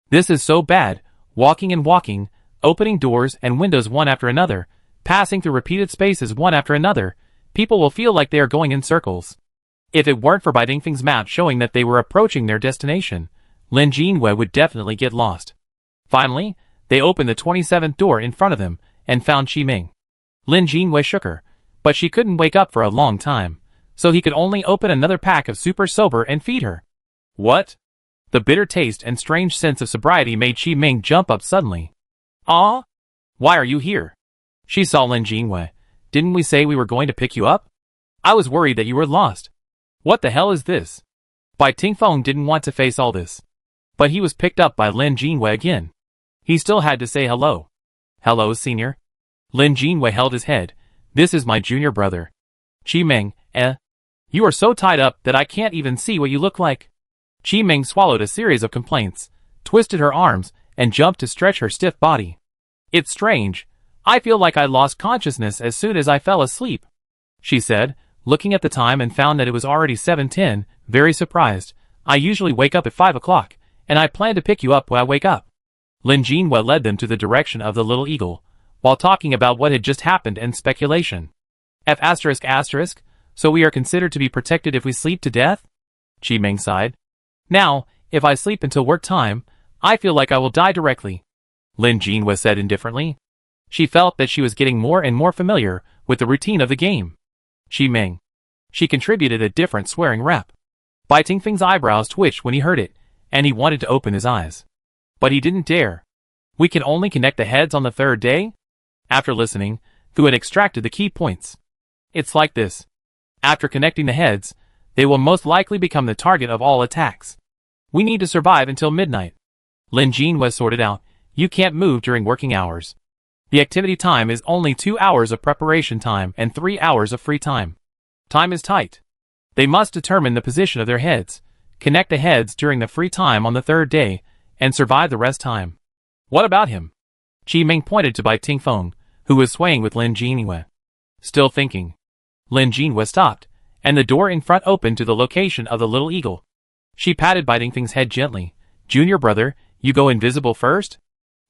This is so bad, walking and walking, opening doors and windows one after another, passing through repeated spaces one after another. People will feel like they are going in circles. If it weren't for Bai Tingfeng's map showing that they were approaching their destination, Lin Jinwei would definitely get lost. Finally, they opened the 27th door in front of them and found Qi Ming. Lin Jinwei shook her, but she couldn't wake up for a long time, so he could only open another pack of super sober and feed her. What? The bitter taste and strange sense of sobriety made Qi Ming jump up suddenly. Ah? Why are you here? She saw Lin Jinwei. Didn't we say we were going to pick you up? I was worried that you were lost. What the hell is this? Bai Tingfeng didn't want to face all this. But he was picked up by Lin Jinwei again. He still had to say hello. Hello, senior. Lin Jinwei held his head. This is my junior brother. Qi Ming, You are so tied up that I can't even see what you look like. Qi Ming swallowed a series of complaints, twisted her arms, and jumped to stretch her stiff body. It's strange. I feel like I lost consciousness as soon as I fell asleep, she said, looking at the time and found that it was already 7:10, very surprised. I usually wake up at 5 o'clock, and I plan to pick you up when I wake up. Lin Jinwei led them to the direction of the Little Eagle, while talking about what had just happened and speculation. So we are considered to be protected if we sleep to death? Qi Ming sighed. Now, if I sleep until work time, I feel like I will die directly, Lin Jinwei said indifferently. She felt that she was getting more and more familiar with the routine of the game. Qi Ming. She contributed a different swearing rep. Bai Tingfeng's eyebrows twitched when he heard it, and he wanted to open his eyes. But he didn't dare. We can only connect the heads on the third day? After listening, Fu had extracted the key points. It's like this. After connecting the heads, they will most likely become the target of all attacks. We need to survive until midnight. Lin Jinwei sorted out. You can't move during working hours. The activity time is only 2 hours of preparation time and 3 hours of free time. Time is tight. They must determine the position of their heads, connect the heads during the free time on the third day, and survive the rest time. What about him? Qi Ming pointed to Bai Tingfeng, who was swaying with Lin Jinwei. Still thinking. Lin Jinwei stopped, and the door in front opened to the location of the Little Eagle. She patted Bai Tingfeng's head gently. Junior brother, you go invisible first?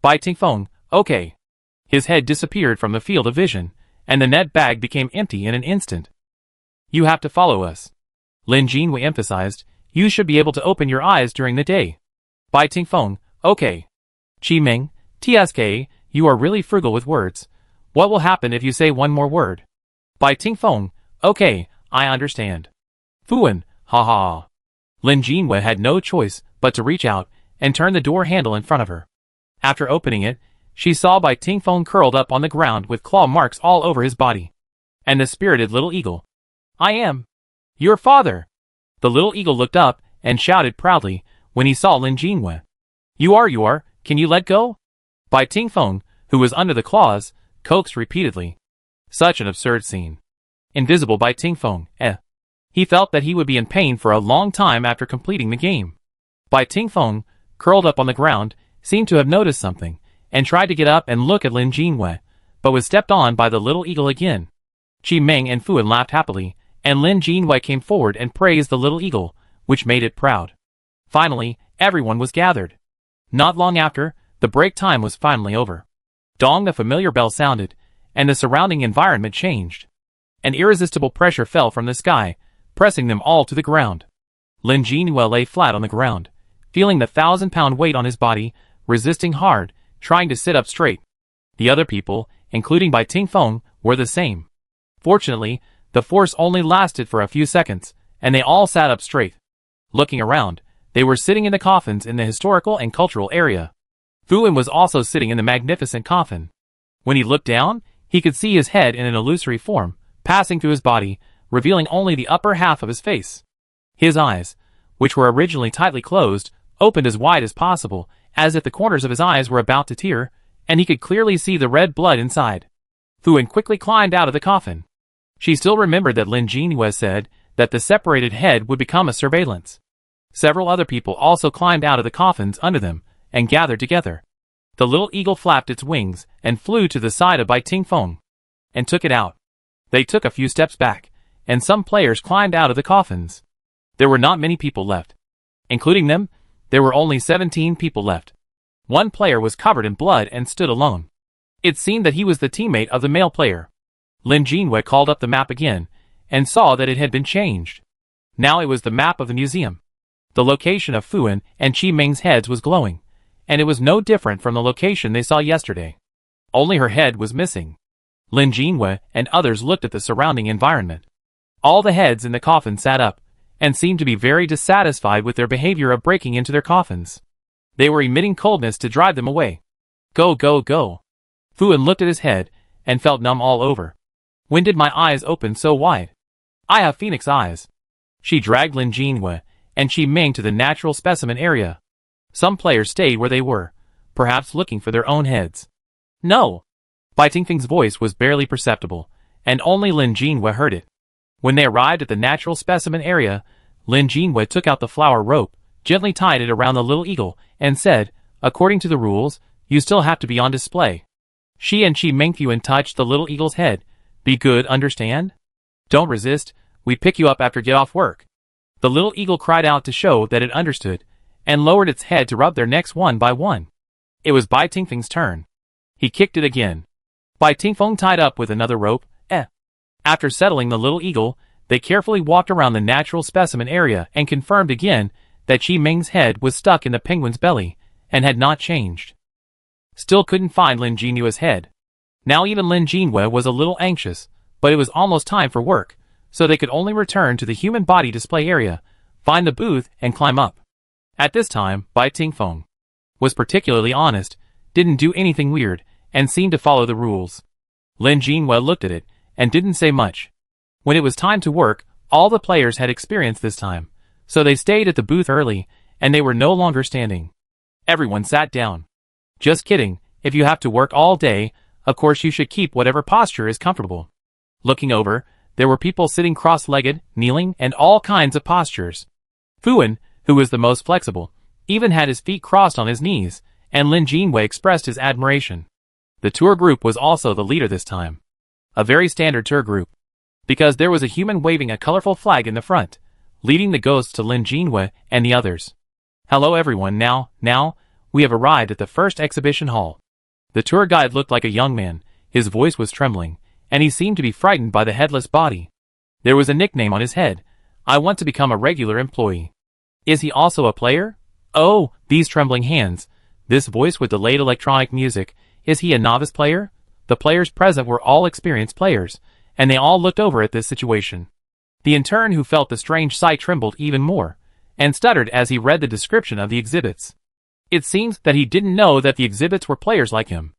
Bai Tingfeng, okay. His head disappeared from the field of vision, and the net bag became empty in an instant. You have to follow us. Lin Jinwei emphasized. You should be able to open your eyes during the day. Bai Tingfeng, okay. Qi Ming, TSK, you are really frugal with words. What will happen if you say one more word? Bai Tingfeng, okay, I understand. Fuan, ha. Lin Jinwei had no choice but to reach out and turn the door handle in front of her. After opening it, she saw Bai Tingfeng curled up on the ground with claw marks all over his body. And the spirited Little Eagle. I am your father. The Little Eagle looked up and shouted proudly when he saw Lin Jinwei. You are, can you let go? Bai Tingfeng, who was under the claws, coaxed repeatedly. Such an absurd scene. Invisible Bai Tingfeng, He felt that he would be in pain for a long time after completing the game. Bai Tingfeng, curled up on the ground, seemed to have noticed something, and tried to get up and look at Lin Jinwei, but was stepped on by the Little Eagle again. Qi Ming and Fuan laughed happily, and Lin Jinwei came forward and praised the Little Eagle, which made it proud. Finally, everyone was gathered. Not long after, the break time was finally over. Dong, the familiar bell sounded, and the surrounding environment changed. An irresistible pressure fell from the sky, pressing them all to the ground. Lin Jinwei lay flat on the ground, feeling the 1,000-pound weight on his body, resisting hard, trying to sit up straight. The other people, including Bai Tingfeng, were the same. Fortunately, the force only lasted for a few seconds, and they all sat up straight. Looking around, they were sitting in the coffins in the historical and cultural area. Fuin was also sitting in the magnificent coffin. When he looked down, he could see his head in an illusory form, passing through his body, revealing only the upper half of his face. His eyes, which were originally tightly closed, opened as wide as possible, as if the corners of his eyes were about to tear, and he could clearly see the red blood inside. Fuin quickly climbed out of the coffin. She still remembered that Lin Jinhua said that the separated head would become a surveillance. Several other people also climbed out of the coffins under them, and gathered together. The little eagle flapped its wings, and flew to the side of Bai Tingfeng, and took it out. They took a few steps back, and some players climbed out of the coffins. There were not many people left. Including them, there were only 17 people left. One player was covered in blood and stood alone. It seemed that he was the teammate of the male player. Lin Jinhua called up the map again, and saw that it had been changed. Now it was the map of the museum. The location of Fuin and Qi Ming's heads was glowing, and it was no different from the location they saw yesterday. Only her head was missing. Lin Jinhua and others looked at the surrounding environment. All the heads in the coffin sat up, and seemed to be very dissatisfied with their behavior of breaking into their coffins. They were emitting coldness to drive them away. Go, go, go. Fuin looked at his head, and felt numb all over. When did my eyes open so wide? I have phoenix eyes. She dragged Lin Jinhua and Qi Ming to the natural specimen area. Some players stayed where they were, perhaps looking for their own heads. No! Bai Tingfeng's voice was barely perceptible, and only Lin Jinhua heard it. When they arrived at the natural specimen area, Lin Jinhua took out the flower rope, gently tied it around the little eagle, and said, according to the rules, you still have to be on display. She and Qi Ming Fuin touched the little eagle's head. Be good, understand? Don't resist, we pick you up after get off work. The little eagle cried out to show that it understood, and lowered its head to rub their necks one by one. It was Bai Tingfeng's turn. He kicked it again. Bai Tingfeng tied up with another rope. After settling the little eagle, they carefully walked around the natural specimen area and confirmed again that Qi Ming's head was stuck in the penguin's belly, and had not changed. Still couldn't find Lin Jinhua's head. Now even Lin Jinhua was a little anxious, but it was almost time for work, so they could only return to the human body display area, find the booth, and climb up. At this time, Bai Tingfeng was particularly honest, didn't do anything weird, and seemed to follow the rules. Lin Jinhua looked at it, and didn't say much. When it was time to work, all the players had experience this time, so they stayed at the booth early, and they were no longer standing. Everyone sat down. Just kidding, if you have to work all day, of course you should keep whatever posture is comfortable. Looking over, there were people sitting cross-legged, kneeling, and all kinds of postures. Fuin, who was the most flexible, even had his feet crossed on his knees, and Lin Jinhua expressed his admiration. The tour group was also the leader this time. A very standard tour group. Because there was a human waving a colorful flag in the front, leading the ghosts to Lin Jinhua and the others. Hello everyone, now, we have arrived at the first exhibition hall. The tour guide looked like a young man, his voice was trembling, and he seemed to be frightened by the headless body. There was a nickname on his head. I want to become a regular employee. Is he also a player? Oh, these trembling hands. This voice with delayed electronic music. Is he a novice player? The players present were all experienced players, and they all looked over at this situation. The intern who felt the strange sight trembled even more, and stuttered as he read the description of the exhibits. It seems that he didn't know that the exhibits were players like him.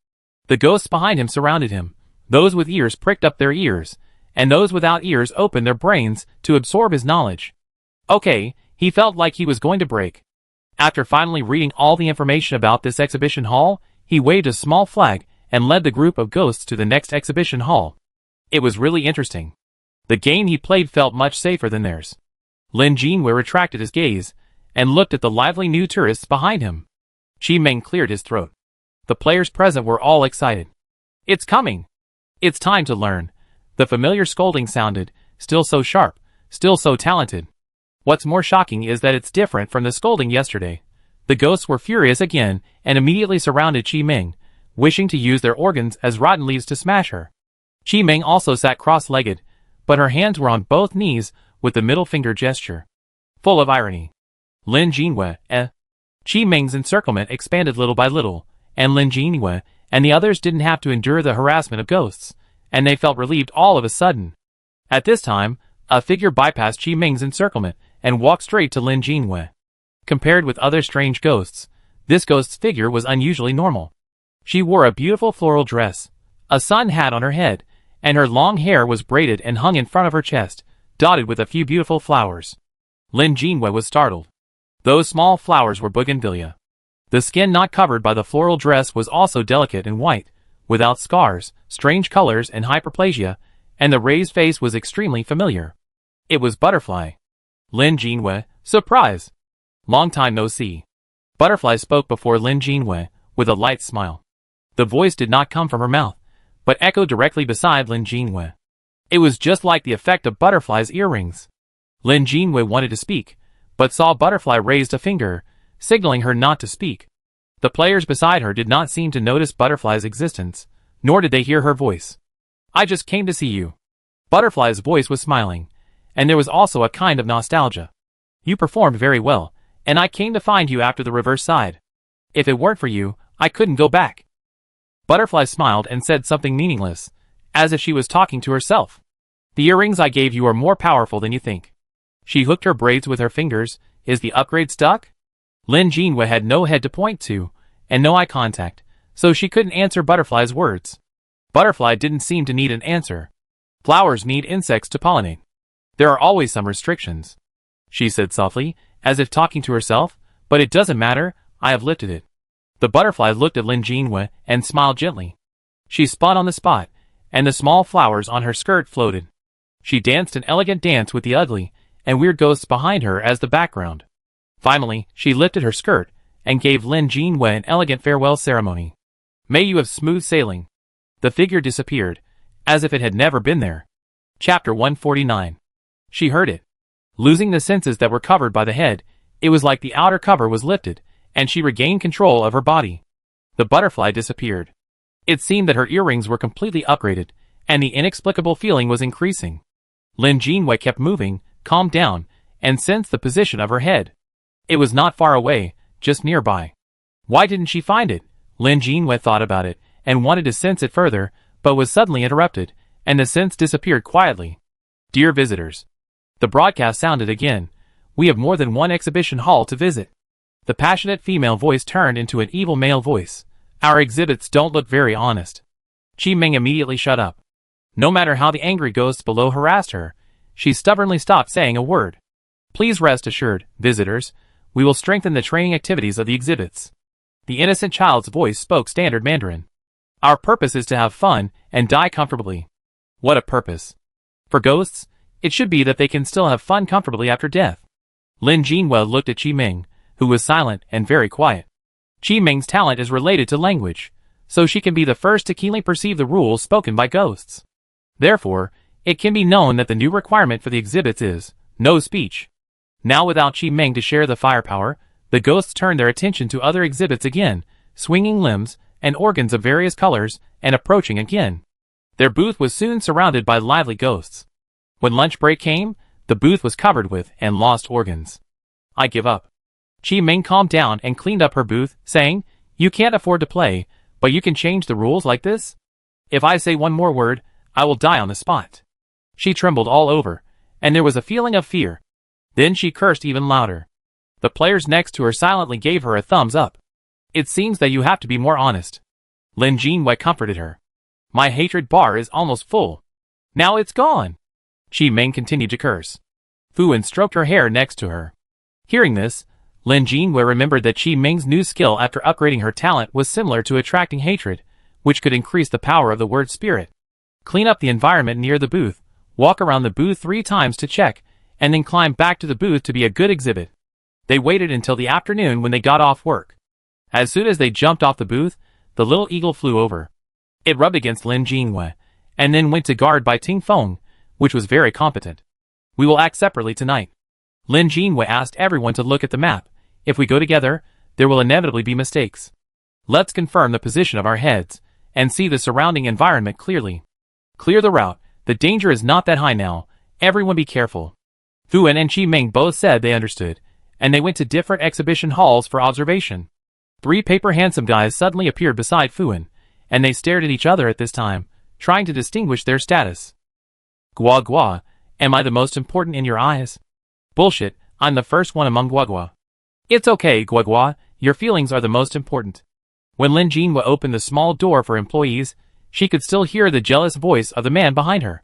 The ghosts behind him surrounded him. Those with ears pricked up their ears, and those without ears opened their brains to absorb his knowledge. Okay, he felt like he was going to break. After finally reading all the information about this exhibition hall, he waved a small flag and led the group of ghosts to the next exhibition hall. It was really interesting. The game he played felt much safer than theirs. Lin Jinhua retracted his gaze, and looked at the lively new tourists behind him. Qi Ming cleared his throat. The players present were all excited. It's coming! It's time to learn. The familiar scolding sounded, still so sharp, still so talented. What's more shocking is that it's different from the scolding yesterday. The ghosts were furious again, and immediately surrounded Qi Ming, wishing to use their organs as rotten leaves to smash her. Qi Ming also sat cross-legged, but her hands were on both knees with the middle finger gesture. Full of irony. Lin Jinhua, Qi Ming's encirclement expanded little by little, and Lin Jinhua and the others didn't have to endure the harassment of ghosts, and they felt relieved all of a sudden. At this time, a figure bypassed Qi Ming's encirclement and walked straight to Lin Jinwei. Compared with other strange ghosts, this ghost's figure was unusually normal. She wore a beautiful floral dress, a sun hat on her head, and her long hair was braided and hung in front of her chest, dotted with a few beautiful flowers. Lin Jinwei was startled. Those small flowers were bougainvillea. The skin not covered by the floral dress was also delicate and white, without scars, strange colors and hyperplasia, and the raised face was extremely familiar. It was Butterfly. Lin Jinwei, surprise! Long time no see. Butterfly spoke before Lin Jinwei, with a light smile. The voice did not come from her mouth, but echoed directly beside Lin Jinwei. It was just like the effect of Butterfly's earrings. Lin Jinwei wanted to speak, but saw Butterfly raised a finger, signaling her not to speak. The players beside her did not seem to notice Butterfly's existence, nor did they hear her voice. I just came to see you. Butterfly's voice was smiling, and there was also a kind of nostalgia. You performed very well, and I came to find you after the reverse side. If it weren't for you, I couldn't go back. Butterfly smiled and said something meaningless, as if she was talking to herself. The earrings I gave you are more powerful than you think. She hooked her braids with her fingers. Is the upgrade stuck? Lin Jinwei had no head to point to, and no eye contact, so she couldn't answer Butterfly's words. Butterfly didn't seem to need an answer. Flowers need insects to pollinate. There are always some restrictions. She said softly, as if talking to herself, but it doesn't matter, I have lifted it. The butterfly looked at Lin Jinwei and smiled gently. She spun on the spot, and the small flowers on her skirt floated. She danced an elegant dance with the ugly and weird ghosts behind her as the background. Finally, she lifted her skirt and gave Lin Jinwei an elegant farewell ceremony. May you have smooth sailing. The figure disappeared, as if it had never been there. Chapter 149. She heard it. Losing the senses that were covered by the head, it was like the outer cover was lifted, and she regained control of her body. The butterfly disappeared. It seemed that her earrings were completely upgraded, and the inexplicable feeling was increasing. Lin Jinwei kept moving, calmed down, and sensed the position of her head. It was not far away, just nearby. Why didn't she find it? Lin Jinwei thought about it, and wanted to sense it further, but was suddenly interrupted, and the sense disappeared quietly. Dear visitors. The broadcast sounded again. We have more than one exhibition hall to visit. The passionate female voice turned into an evil male voice. Our exhibits don't look very honest. Qi Ming immediately shut up. No matter how the angry ghosts below harassed her, she stubbornly stopped saying a word. Please rest assured, visitors, we will strengthen the training activities of the exhibits. The innocent child's voice spoke standard Mandarin. Our purpose is to have fun and die comfortably. What a purpose. For ghosts, it should be that they can still have fun comfortably after death. Lin Jinwei looked at Qi Ming, who was silent and very quiet. Qi Ming's talent is related to language, so she can be the first to keenly perceive the rules spoken by ghosts. Therefore, it can be known that the new requirement for the exhibits is no speech. Now without Qi Ming to share the firepower, the ghosts turned their attention to other exhibits again, swinging limbs and organs of various colors, and approaching again. Their booth was soon surrounded by lively ghosts. When lunch break came, the booth was covered with and lost organs. I give up. Qi Ming calmed down and cleaned up her booth, saying, You can't afford to play, but you can change the rules like this? If I say one more word, I will die on the spot. She trembled all over, and there was a feeling of fear. Then she cursed even louder. The players next to her silently gave her a thumbs up. It seems that you have to be more honest. Lin Jinwei comforted her. My hatred bar is almost full. Now it's gone. Qi Ming continued to curse. Fu Wen stroked her hair next to her. Hearing this, Lin Jinwei remembered that Qi Ming's new skill after upgrading her talent was similar to attracting hatred, which could increase the power of the word spirit. Clean up the environment near the booth, walk around the booth 3 times to check, and then climb back to the booth to be a good exhibit. They waited until the afternoon when they got off work. As soon as they jumped off the booth, the little eagle flew over. It rubbed against Lin Jinwei, and then went to guard by Ting Feng, which was very competent. We will act separately tonight. Lin Jinwei asked everyone to look at the map. If we go together, there will inevitably be mistakes. Let's confirm the position of our heads, and see the surrounding environment clearly. Clear the route, the danger is not that high now, everyone be careful. Fu Wen and Qi Ming both said they understood, and they went to different exhibition halls for observation. 3 paper handsome guys suddenly appeared beside Fu Wen, and they stared at each other at this time, trying to distinguish their status. Gua Gua, am I the most important in your eyes? Bullshit, I'm the first one among Gua Gua. It's okay, Gua Gua, your feelings are the most important. When Lin Jinhua opened the small door for employees, she could still hear the jealous voice of the man behind her.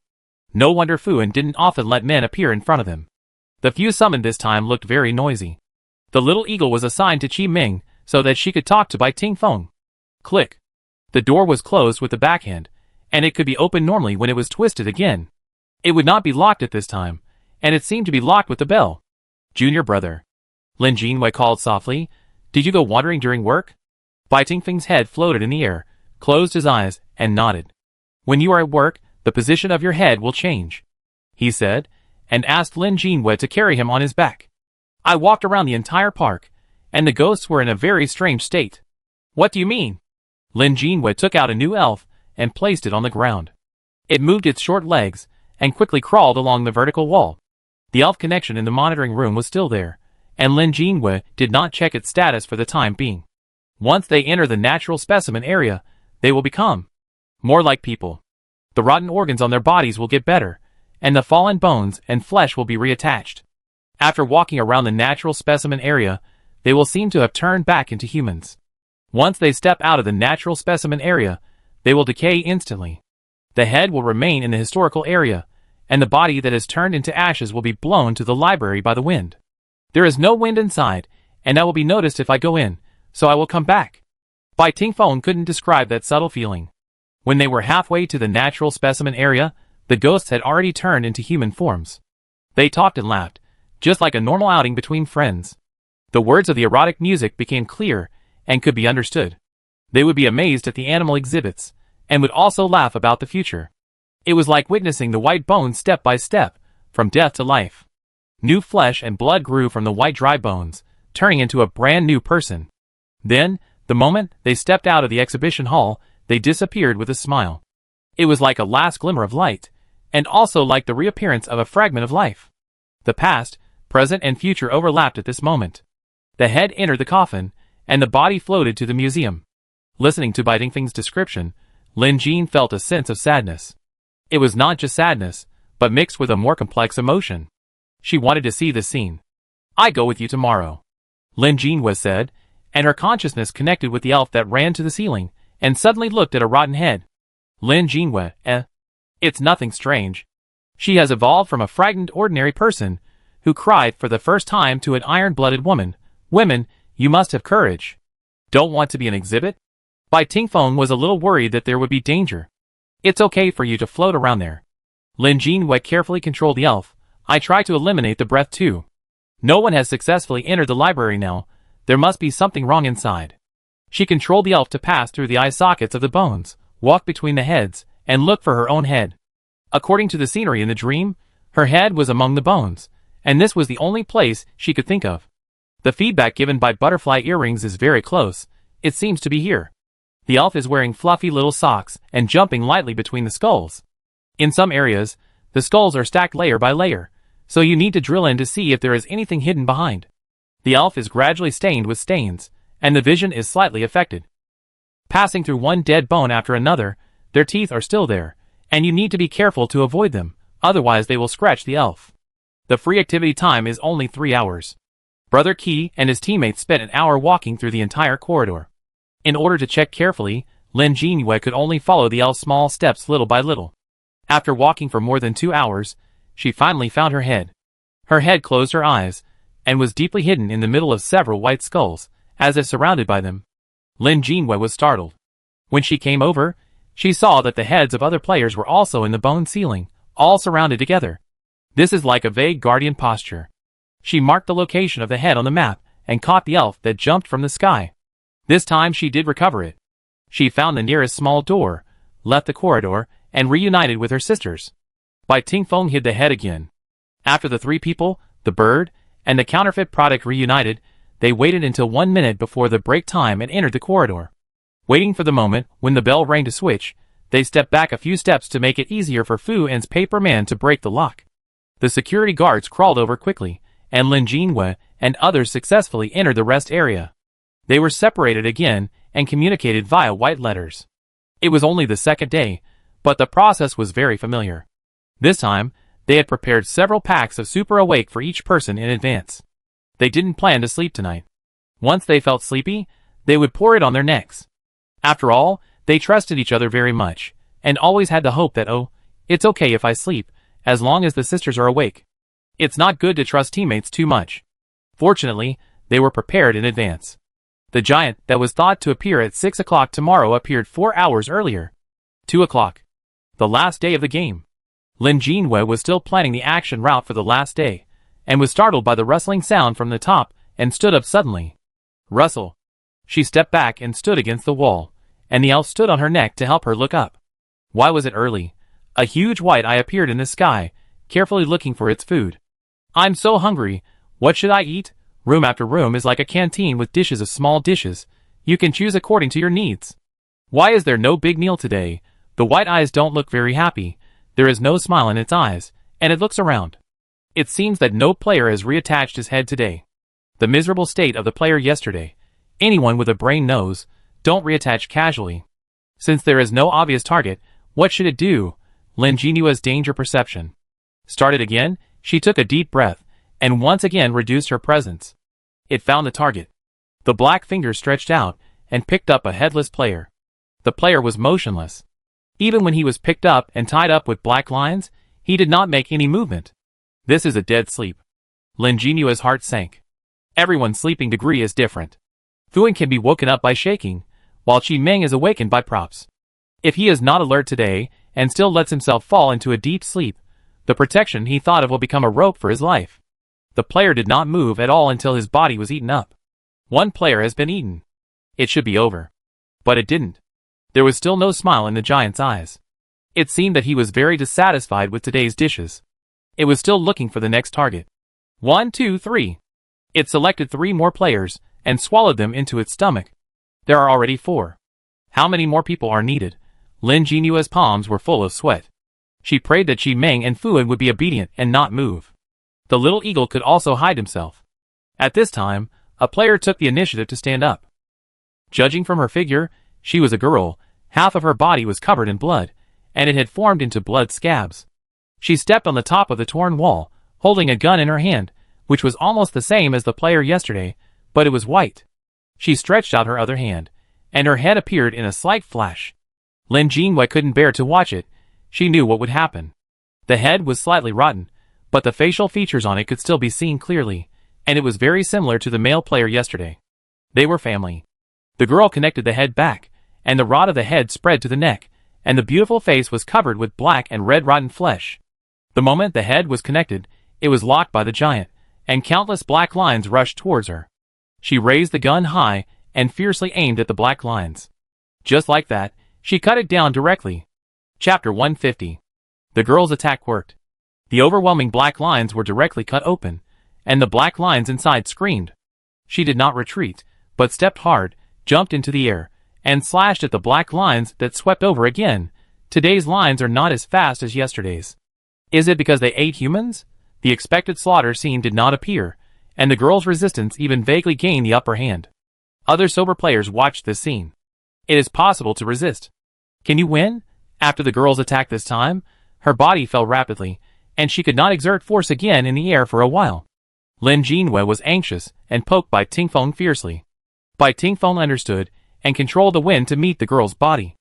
No wonder Fuan didn't often let men appear in front of him. The few summoned this time looked very noisy. The little eagle was assigned to Qi Ming so that she could talk to Bai Tingfeng. Click. The door was closed with the backhand, and it could be opened normally when it was twisted again. It would not be locked at this time, and it seemed to be locked with the bell. Junior brother. Lin Jinhua called softly, did you go wandering during work? Bai Tingfeng's head floated in the air, closed his eyes, and nodded. When you are at work, the position of your head will change, he said, and asked Lin Jinhua to carry him on his back. I walked around the entire park, and the ghosts were in a very strange state. What do you mean? Lin Jinhua took out a new elf and placed it on the ground. It moved its short legs and quickly crawled along the vertical wall. The elf connection in the monitoring room was still there, and Lin Jinhua did not check its status for the time being. Once they enter the natural specimen area, they will become more like people. The rotten organs on their bodies will get better, and the fallen bones and flesh will be reattached. After walking around the natural specimen area, they will seem to have turned back into humans. Once they step out of the natural specimen area, they will decay instantly. The head will remain in the historical area, and the body that has turned into ashes will be blown to the library by the wind. There is no wind inside, and that will be noticed if I go in, so I will come back. Bai Tingfeng couldn't describe that subtle feeling. When they were halfway to the natural specimen area, the ghosts had already turned into human forms. They talked and laughed, just like a normal outing between friends. The words of the erotic music became clear and could be understood. They would be amazed at the animal exhibits, and would also laugh about the future. It was like witnessing the white bones step by step, from death to life. New flesh and blood grew from the white dry bones, turning into a brand new person. Then, the moment they stepped out of the exhibition hall, they disappeared with a smile. It was like a last glimmer of light, and also like the reappearance of a fragment of life. The past, present and future overlapped at this moment. The head entered the coffin, and the body floated to the museum. Listening to Bai Tingfeng's description, Lin Jin felt a sense of sadness. It was not just sadness, but mixed with a more complex emotion. She wanted to see the scene. I go with you tomorrow, Lin Jinhua said, and her consciousness connected with the elf that ran to the ceiling, and suddenly looked at a rotten head. Lin Jinhua, It's nothing strange. She has evolved from a frightened ordinary person, who cried for the first time to an iron-blooded woman. Women, you must have courage. Don't want to be an exhibit? Bai Tingfeng was a little worried that there would be danger. It's okay for you to float around there. Lin Jinhua carefully controlled the elf. I try to eliminate the breath too. No one has successfully entered the library now. There must be something wrong inside. She controlled the elf to pass through the eye sockets of the bones, walk between the heads, and look for her own head. According to the scenery in the dream, her head was among the bones, and this was the only place she could think of. The feedback given by butterfly earrings is very close. It seems to be here. The elf is wearing fluffy little socks and jumping lightly between the skulls. In some areas, the skulls are stacked layer by layer, so you need to drill in to see if there is anything hidden behind. The elf is gradually stained with stains, and the vision is slightly affected. Passing through one dead bone after another, their teeth are still there, and you need to be careful to avoid them, otherwise they will scratch the elf. The free activity time is only 3 hours. Brother Qi and his teammates spent an hour walking through the entire corridor. In order to check carefully, Lin Jinhua could only follow the elf's small steps little by little. After walking for more than 2 hours, she finally found her head. Her head closed her eyes, and was deeply hidden in the middle of several white skulls, as if surrounded by them. Lin Jinhua was startled. When she came over, she saw that the heads of other players were also in the bone ceiling, all surrounded together. This is like a vague guardian posture. She marked the location of the head on the map, and caught the elf that jumped from the sky. This time she did recover it. She found the nearest small door, left the corridor, and reunited with her sisters. Bai Tingfeng hid the head again. After the 3 people, the bird, and the counterfeit product reunited, they waited until 1 minute before the break time and entered the corridor. Waiting for the moment when the bell rang to switch, they stepped back a few steps to make it easier for Fu An's paper man to break the lock. The security guards crawled over quickly, and Lin Jinhua and others successfully entered the rest area. They were separated again and communicated via white letters. It was only the second day, but the process was very familiar. This time, they had prepared several packs of Super Awake for each person in advance. They didn't plan to sleep tonight. Once they felt sleepy, they would pour it on their necks. After all, they trusted each other very much, and always had the hope that, oh, it's okay if I sleep, as long as the sisters are awake. It's not good to trust teammates too much. Fortunately, they were prepared in advance. The giant that was thought to appear at 6 o'clock tomorrow appeared 4 hours earlier. 2 o'clock. The last day of the game. Lin Jinwei was still planning the action route for the last day, and was startled by the rustling sound from the top, and stood up suddenly. Rustle. She stepped back and stood against the wall, and the elf stood on her neck to help her look up. Why was it early? A huge white eye appeared in the sky, carefully looking for its food. I'm so hungry. What should I eat? Room after room is like a canteen with dishes of small dishes. You can choose according to your needs. Why is there no big meal today? The white eyes don't look very happy. There is no smile in its eyes, and it looks around. It seems that no player has reattached his head today. The miserable state of the player yesterday. Anyone with a brain knows, don't reattach casually. Since there is no obvious target, what should it do? Lin Jinua's danger perception started again. She took a deep breath, and once again reduced her presence. It found the target. The black fingers stretched out, and picked up a headless player. The player was motionless. Even when he was picked up and tied up with black lines, he did not make any movement. This is a dead sleep. Lin Jinua's heart sank. Everyone's sleeping degree is different. Fuin can be woken up by shaking, while Qi Meng is awakened by props. If he is not alert today, and still lets himself fall into a deep sleep, the protection he thought of will become a rope for his life. The player did not move at all until his body was eaten up. One player has been eaten. It should be over. But it didn't. There was still no smile in the giant's eyes. It seemed that he was very dissatisfied with today's dishes. It was still looking for the next target. 1, 2, 3. It selected 3 more players, and swallowed them into its stomach. There are already 4. How many more people are needed? Lin Jinua's palms were full of sweat. She prayed that Qi Meng and Fuin would be obedient and not move. The little eagle could also hide himself. At this time, a player took the initiative to stand up. Judging from her figure, she was a girl. Half of her body was covered in blood, and it had formed into blood scabs. She stepped on the top of the torn wall, holding a gun in her hand, which was almost the same as the player yesterday, but it was white. She stretched out her other hand, and her head appeared in a slight flash. Lin Jinwei couldn't bear to watch it. She knew what would happen. The head was slightly rotten, but the facial features on it could still be seen clearly, and it was very similar to the male player yesterday. They were family. The girl connected the head back, and the rod of the head spread to the neck, and the beautiful face was covered with black and red rotten flesh. The moment the head was connected, it was locked by the giant, and countless black lines rushed towards her. She raised the gun high, and fiercely aimed at the black lines. Just like that, she cut it down directly. Chapter 150. The girl's attack worked. The overwhelming black lines were directly cut open, and the black lines inside screamed. She did not retreat, but stepped hard, jumped into the air, and slashed at the black lines that swept over again. Today's lines are not as fast as yesterday's. Is it because they ate humans? The expected slaughter scene did not appear, and the girl's resistance even vaguely gained the upper hand. Other sober players watched this scene. It is possible to resist. Can you win? After the girl's attack this time, her body fell rapidly, and she could not exert force again in the air for a while. Lin Jinwei was anxious and poked Bai Tingfeng fiercely. Bai Tingfeng understood and controlled the wind to meet the girl's body.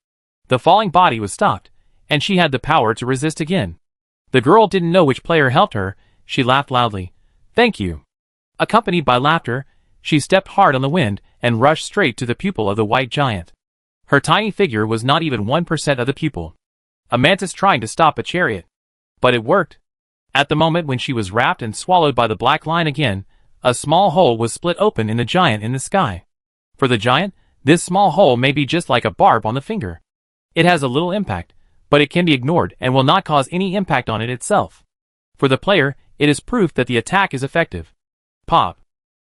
The falling body was stopped, and she had the power to resist again. The girl didn't know which player helped her. She laughed loudly. Thank you. Accompanied by laughter, she stepped hard on the wind and rushed straight to the pupil of the white giant. Her tiny figure was not even 1% of the pupil. A mantis trying to stop a chariot. But it worked. At the moment when she was wrapped and swallowed by the black line again, a small hole was split open in the giant in the sky. For the giant, this small hole may be just like a barb on the finger. It has a little impact, but it can be ignored and will not cause any impact on it itself. For the player, it is proof that the attack is effective. Pop.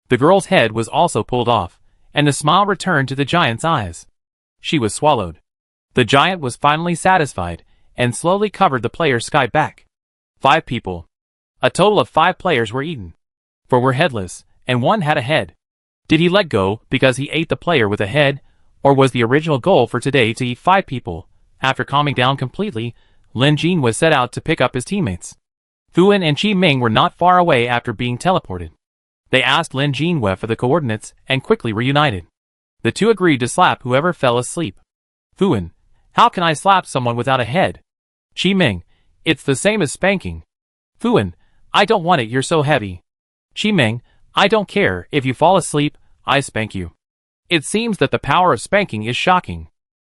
The girl's head was also pulled off, and the smile returned to the giant's eyes. She was swallowed. The giant was finally satisfied, and slowly covered the player's sky back. 5 people. A total of 5 players were eaten. 4 were headless, and 1 had a head. Did he let go because he ate the player with a head, Or was the original goal for today to eat 5 people? After calming down completely, Lin Jinhua set out to pick up his teammates. Fuan and Qi Ming were not far away after being teleported. They asked Lin Jinhua for the coordinates and quickly reunited. The two agreed to slap whoever fell asleep. Fuan, how can I slap someone without a head? Qi Ming, it's the same as spanking. Fuan, I don't want it, you're so heavy. Qi Ming, I don't care, if you fall asleep, I spank you. It seems that the power of spanking is shocking.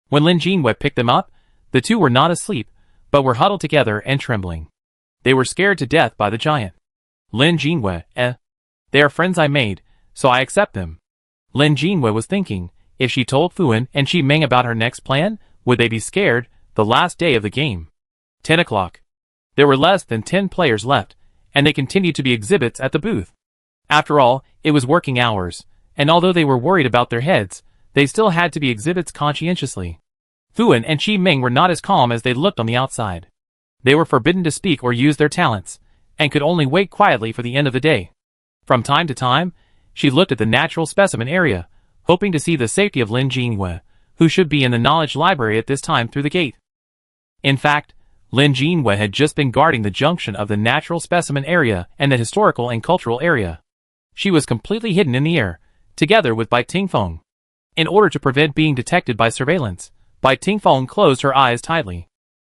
When Lin Jinhua picked them up, the two were not asleep, but were huddled together and trembling. They were scared to death by the giant. Lin Jinhua, they are friends I made, so I accept them. Lin Jinhua was thinking, if she told Fuan and Qi Ming about her next plan, would they be scared, the last day of the game? 10 o'clock. There were less than 10 players left, and they continued to be exhibits at the booth. After all, it was working hours, and although they were worried about their heads, they still had to be exhibits conscientiously. Fuan and Qi Ming were not as calm as they looked on the outside. They were forbidden to speak or use their talents, and could only wait quietly for the end of the day. From time to time, she looked at the natural specimen area, hoping to see the safety of Lin Jinhua, who should be in the knowledge library at this time through the gate. In fact, Lin Jinhua had just been guarding the junction of the natural specimen area and the historical and cultural area. She was completely hidden in the air, together with Bai Tingfeng. In order to prevent being detected by surveillance, Bai Tingfeng closed her eyes tightly.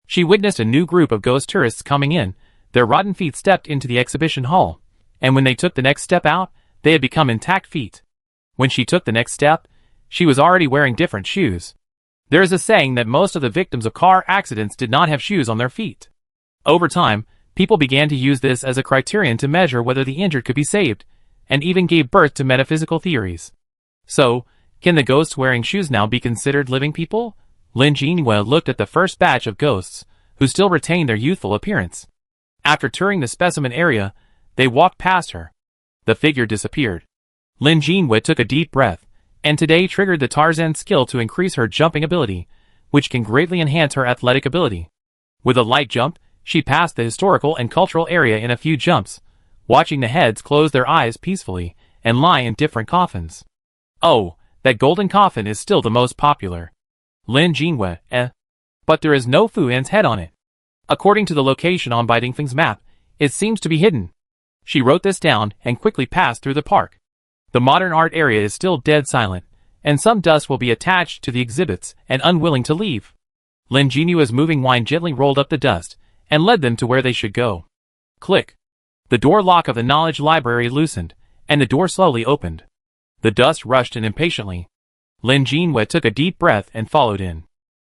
She witnessed a new group of ghost tourists coming in. Their rotten feet stepped into the exhibition hall, and when they took the next step out, they had become intact feet. When she took the next step, she was already wearing different shoes. There is a saying that most of the victims of car accidents did not have shoes on their feet. Over time, people began to use this as a criterion to measure whether the injured could be saved, and even gave birth to metaphysical theories. So, can the ghosts wearing shoes now be considered living people? Lin Jinhua looked at the first batch of ghosts, who still retained their youthful appearance. After touring the specimen area, they walked past her. The figure disappeared. Lin Jinhua took a deep breath, and today triggered the Tarzan skill to increase her jumping ability, which can greatly enhance her athletic ability. With a light jump, she passed the historical and cultural area in a few jumps, watching the heads close their eyes peacefully and lie in different coffins. Oh, that golden coffin is still the most popular. Lin Jinhua, but there is no Fuan's head on it. According to the location on Bai Tingfeng's map, it seems to be hidden. She wrote this down and quickly passed through the park. The modern art area is still dead silent, and some dust will be attached to the exhibits and unwilling to leave. Lin Jinua's moving wine gently rolled up the dust and led them to where they should go. Click. The door lock of the knowledge library loosened, and the door slowly opened. The dust rushed in impatiently. Lin Jinhua took a deep breath and followed in.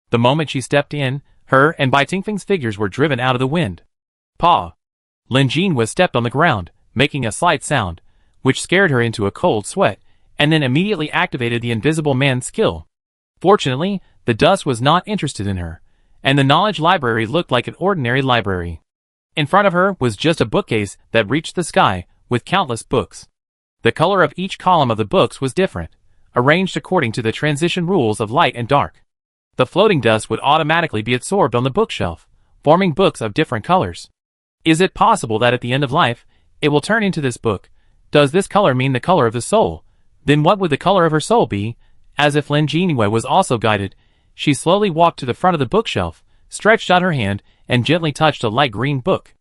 The moment she stepped in, her and Bai Tingfeng's figures were driven out of the wind. Paw! Lin Jinhua stepped on the ground, making a slight sound, which scared her into a cold sweat, and then immediately activated the invisible man's skill. Fortunately, the dust was not interested in her, and the knowledge library looked like an ordinary library. In front of her was just a bookcase that reached the sky, with countless books. The color of each column of the books was different, arranged according to the transition rules of light and dark. The floating dust would automatically be absorbed on the bookshelf, forming books of different colors. Is it possible that at the end of life, it will turn into this book? Does this color mean the color of the soul? Then what would the color of her soul be? As if Lin Jinhua was also guided, she slowly walked to the front of the bookshelf, stretched out her hand, and gently touched a light green book.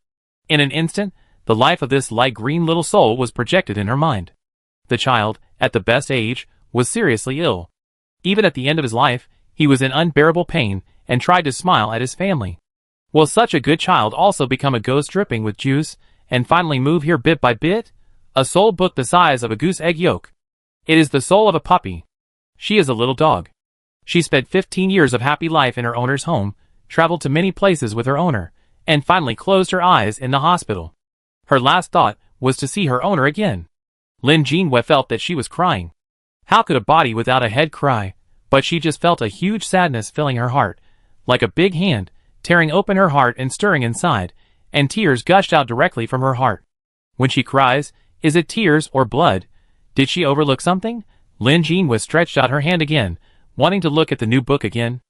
In an instant, the life of this light green little soul was projected in her mind. The child, at the best age, was seriously ill. Even at the end of his life, he was in unbearable pain and tried to smile at his family. Will such a good child also become a ghost dripping with juice and finally move here bit by bit? A soul book the size of a goose egg yolk. It is the soul of a puppy. She is a little dog. She spent 15 years of happy life in her owner's home, traveled to many places with her owner, and finally closed her eyes in the hospital. Her last thought was to see her owner again. Lin Jinhua felt that she was crying. How could a body without a head cry? But she just felt a huge sadness filling her heart, like a big hand, tearing open her heart and stirring inside, and tears gushed out directly from her heart. When she cries, is it tears or blood? Did she overlook something? Lin Jinhua stretched out her hand again, wanting to look at the new book again.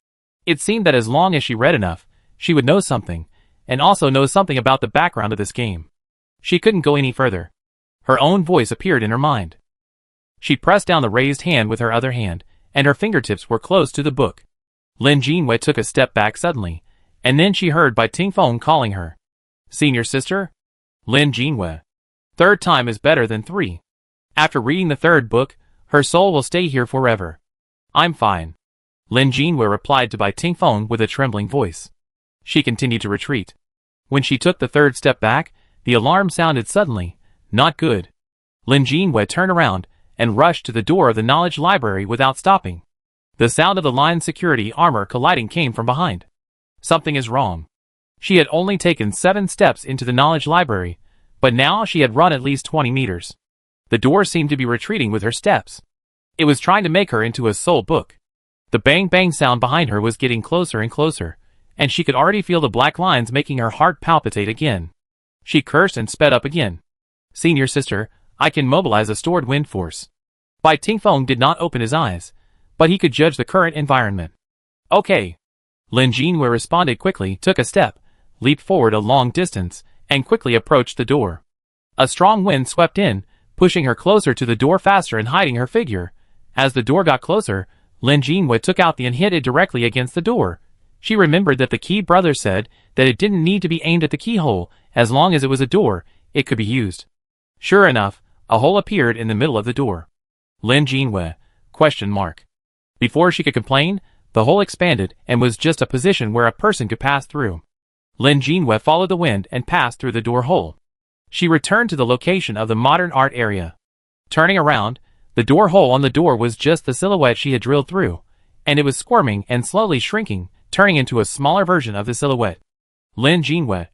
It seemed that as long as she read enough, she would know something, and also know something about the background of this game. She couldn't go any further. Her own voice appeared in her mind. She pressed down the raised hand with her other hand, and her fingertips were close to the book. Lin Jinwei took a step back suddenly, and then she heard Bai Tingfeng calling her. Senior sister? Lin Jinwei. Third time is better than 3. After reading the 3rd book, her soul will stay here forever. I'm fine. Lin Jinwei replied to Bai Tingfeng with a trembling voice. She continued to retreat. When she took the 3rd step back, the alarm sounded suddenly. Not good. Lin Jinwei turned around and rushed to the door of the knowledge library without stopping. The sound of the lion's security armor colliding came from behind. Something is wrong. She had only taken 7 steps into the knowledge library, but now she had run at least 20 meters. The door seemed to be retreating with her steps. It was trying to make her into a soul book. The bang-bang sound behind her was getting closer and closer, and she could already feel the black lines making her heart palpitate again. She cursed and sped up again. Senior sister, I can mobilize a stored wind force. Bai Tingfeng did not open his eyes, but he could judge the current environment. Okay. Lin Jinwei responded quickly, took a step, leaped forward a long distance, and quickly approached the door. A strong wind swept in, pushing her closer to the door faster and hiding her figure. As the door got closer, Lin Jinwei took out the and hit it directly against the door. She remembered that the Key brother said that it didn't need to be aimed at the keyhole, as long as it was a door, it could be used. Sure enough, a hole appeared in the middle of the door. Lin Jinwei? ? Before she could complain, the hole expanded and was just a position where a person could pass through. Lin Jinwei followed the wind and passed through the door hole. She returned to the location of the modern art area. Turning around, the door hole on the door was just the silhouette she had drilled through, and it was squirming and slowly shrinking, turning into a smaller version of the silhouette. Lin Jinwei,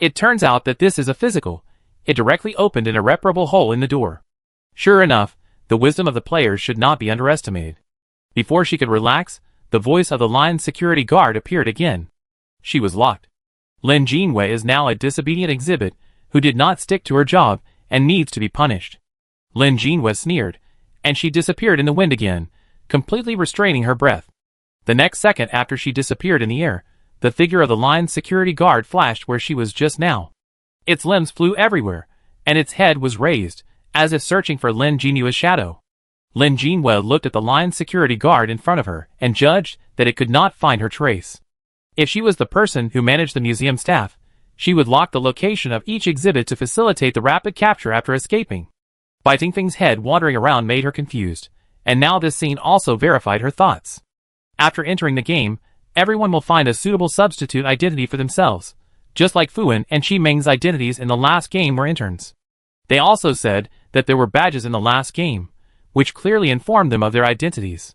It turns out that this is a physical. It directly opened an irreparable hole in the door. Sure enough, the wisdom of the players should not be underestimated. Before she could relax, the voice of the lion's security guard appeared again. She was locked. Lin Jinwei is now a disobedient exhibit who did not stick to her job and needs to be punished. Lin Jinwei sneered, and she disappeared in the wind again, completely restraining her breath. The next second after she disappeared in the air, the figure of the lion's security guard flashed where she was just now. Its limbs flew everywhere, and its head was raised, as if searching for Lin Jinwei's shadow. Lin Jinwei looked at the lion's security guard in front of her and judged that it could not find her trace. If she was the person who managed the museum staff, she would lock the location of each exhibit to facilitate the rapid capture after escaping. Bai Tingfeng's head wandering around made her confused, and now this scene also verified her thoughts. After entering the game, everyone will find a suitable substitute identity for themselves, just like Fuan and Qi Meng's identities in the last game were interns. They also said that there were badges in the last game, which clearly informed them of their identities.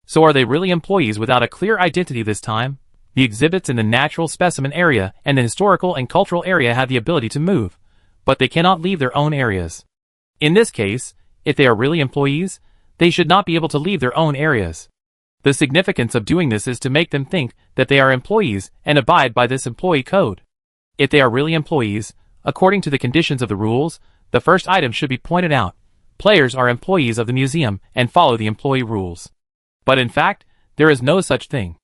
So are they really employees without a clear identity this time? The exhibits in the natural specimen area and the historical and cultural area have the ability to move, but they cannot leave their own areas. In this case, if they are really employees, they should not be able to leave their own areas. The significance of doing this is to make them think that they are employees and abide by this employee code. If they are really employees, according to the conditions of the rules, the first item should be pointed out. Players are employees of the museum and follow the employee rules. But in fact, there is no such thing.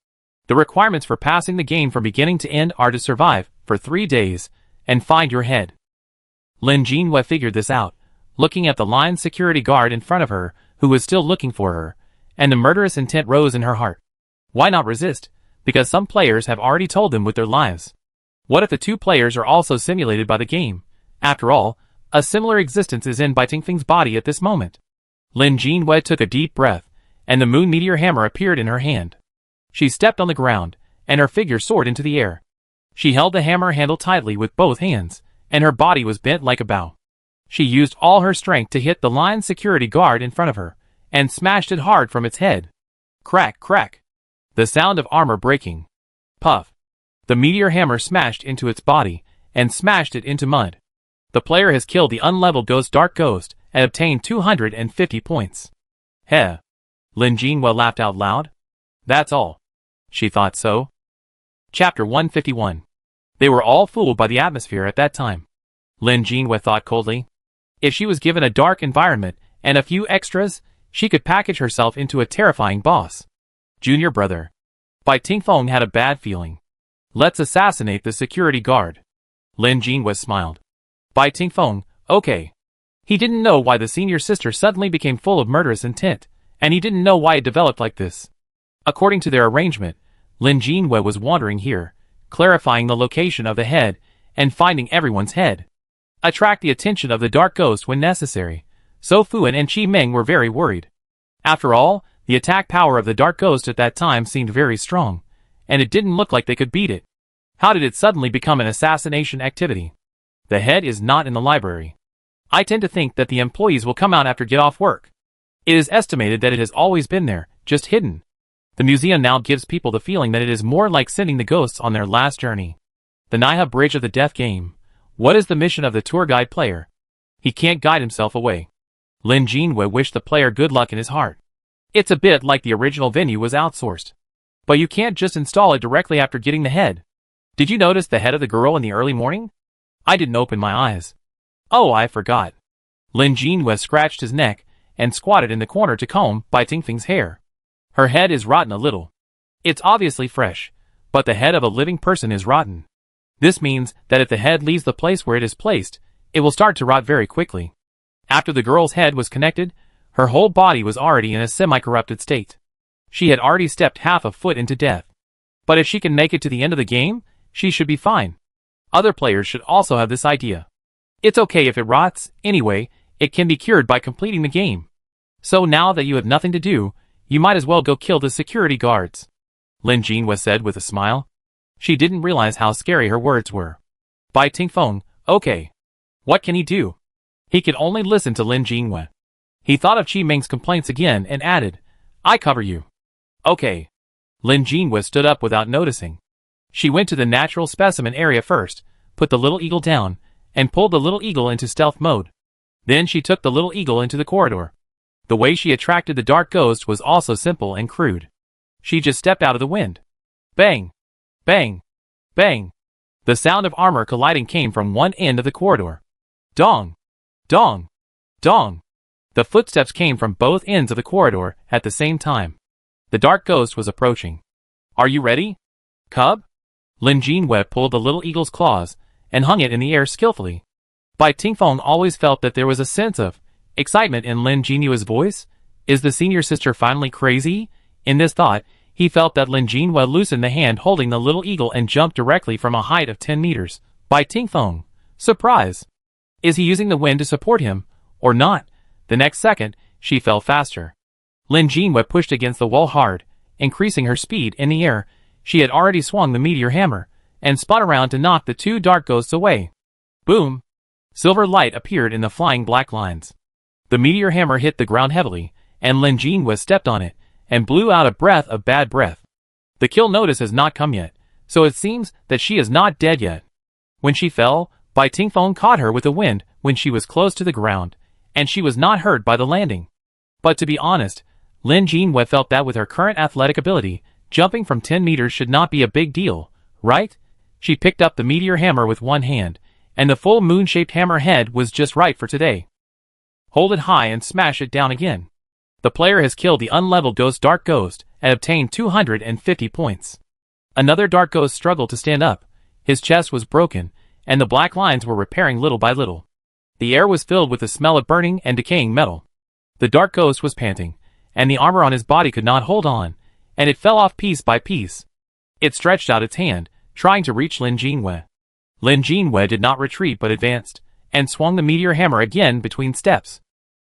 The requirements for passing the game from beginning to end are to survive for 3 days and find your head. Lin Jinwei figured this out, looking at the lion's security guard in front of her, who was still looking for her, and the murderous intent rose in her heart. Why not resist? Because some players have already told them with their lives. What if the 2 players are also simulated by the game? After all, a similar existence is in Bai Tingfeng's body at this moment. Lin Jinwei took a deep breath, and the moon meteor hammer appeared in her hand. She stepped on the ground, and her figure soared into the air. She held the hammer handle tightly with both hands, and her body was bent like a bow. She used all her strength to hit the lion's security guard in front of her, and smashed it hard from its head. Crack, crack. The sound of armor breaking. Puff. The meteor hammer smashed into its body, and smashed it into mud. The player has killed the unleveled Dark Ghost, and obtained 250 points. Heh. Lin Jinwei laughed out loud. That's all. She thought so. Chapter 151. They were all fooled by the atmosphere at that time. Lin Jinwei thought coldly. If she was given a dark environment and a few extras, she could package herself into a terrifying boss. Junior brother. Bai Tingfeng had a bad feeling. Let's assassinate the security guard. Lin Jinwei smiled. Bai Tingfeng, okay. He didn't know why the senior sister suddenly became full of murderous intent, and he didn't know why it developed like this. According to their arrangement, Lin Jinwei was wandering here, clarifying the location of the head, and finding everyone's head. Attract the attention of the dark ghost when necessary, so Fuan and Qi Meng were very worried. After all, the attack power of the dark ghost at that time seemed very strong, and it didn't look like they could beat it. How did it suddenly become an assassination activity? The head is not in the library. I tend to think that the employees will come out after get off work. It is estimated that it has always been there, just hidden. The museum now gives people the feeling that it is more like sending the ghosts on their last journey. The Naiha Bridge of the Death game. What is the mission of the tour guide player? He can't guide himself away. Lin Jinwei wished the player good luck in his heart. It's a bit like the original venue was outsourced. But you can't just install it directly after getting the head. Did you notice the head of the girl in the early morning? I didn't open my eyes. Oh, I forgot. Lin Jinwei scratched his neck and squatted in the corner to comb Bai Tingfeng's hair. Her head is rotten a little. It's obviously fresh, but the head of a living person is rotten. This means that if the head leaves the place where it is placed, it will start to rot very quickly. After the girl's head was connected, her whole body was already in a semi-corrupted state. She had already stepped half a foot into death. But if she can make it to the end of the game, she should be fine. Other players should also have this idea. It's okay if it rots, anyway, it can be cured by completing the game. So now that you have nothing to do, you might as well go kill the security guards. Lin Jinwei said with a smile. She didn't realize how scary her words were. Bai Tingfeng, okay. What can he do? He could only listen to Lin Jinwei. He thought of Qi Meng's complaints again and added, I cover you. Okay. Lin Jinwei stood up without noticing. She went to the natural specimen area first, put the little eagle down, and pulled the little eagle into stealth mode. Then she took the little eagle into the corridor. The way she attracted the dark ghost was also simple and crude. She just stepped out of the wind. Bang! Bang! Bang! The sound of armor colliding came from one end of the corridor. Dong! Dong! Dong! The footsteps came from both ends of the corridor at the same time. The dark ghost was approaching. Are you ready, cub? Lin Jinwei pulled the little eagle's claws and hung it in the air skillfully. Bai Tingfeng always felt that there was a sense of excitement in Lin Jinwei's voice. Is the senior sister finally crazy? In this thought, he felt that Lin Jinwei loosened the hand holding the little eagle and jumped directly from a height of 10 meters. Bai Tingfeng. Surprise! Is he using the wind to support him, or not? The next second, she fell faster. Lin Jinwei pushed against the wall hard, increasing her speed in the air. She had already swung the meteor hammer, and spun around to knock the two dark ghosts away. Boom! Silver light appeared in the flying black lines. The meteor hammer hit the ground heavily, and Lin Jinwei stepped on it, and blew out a breath of bad breath. The kill notice has not come yet, so it seems that she is not dead yet. When she fell, Bai Tingfeng caught her with the wind when she was close to the ground, and she was not hurt by the landing. But to be honest, Lin Jinwei felt that with her current athletic ability, jumping from 10 meters should not be a big deal, right? She picked up the meteor hammer with one hand, and the full moon-shaped hammer head was just right for today. Hold it high and smash it down again. The player has killed the unleveled ghost dark ghost and obtained 250 points. Another dark ghost struggled to stand up. His chest was broken, and the black lines were repairing little by little. The air was filled with the smell of burning and decaying metal. The dark ghost was panting, and the armor on his body could not hold on, and it fell off piece by piece. It stretched out its hand, trying to reach Lin Jinwei. Lin Jinwei did not retreat but advanced, and swung the meteor hammer again between steps.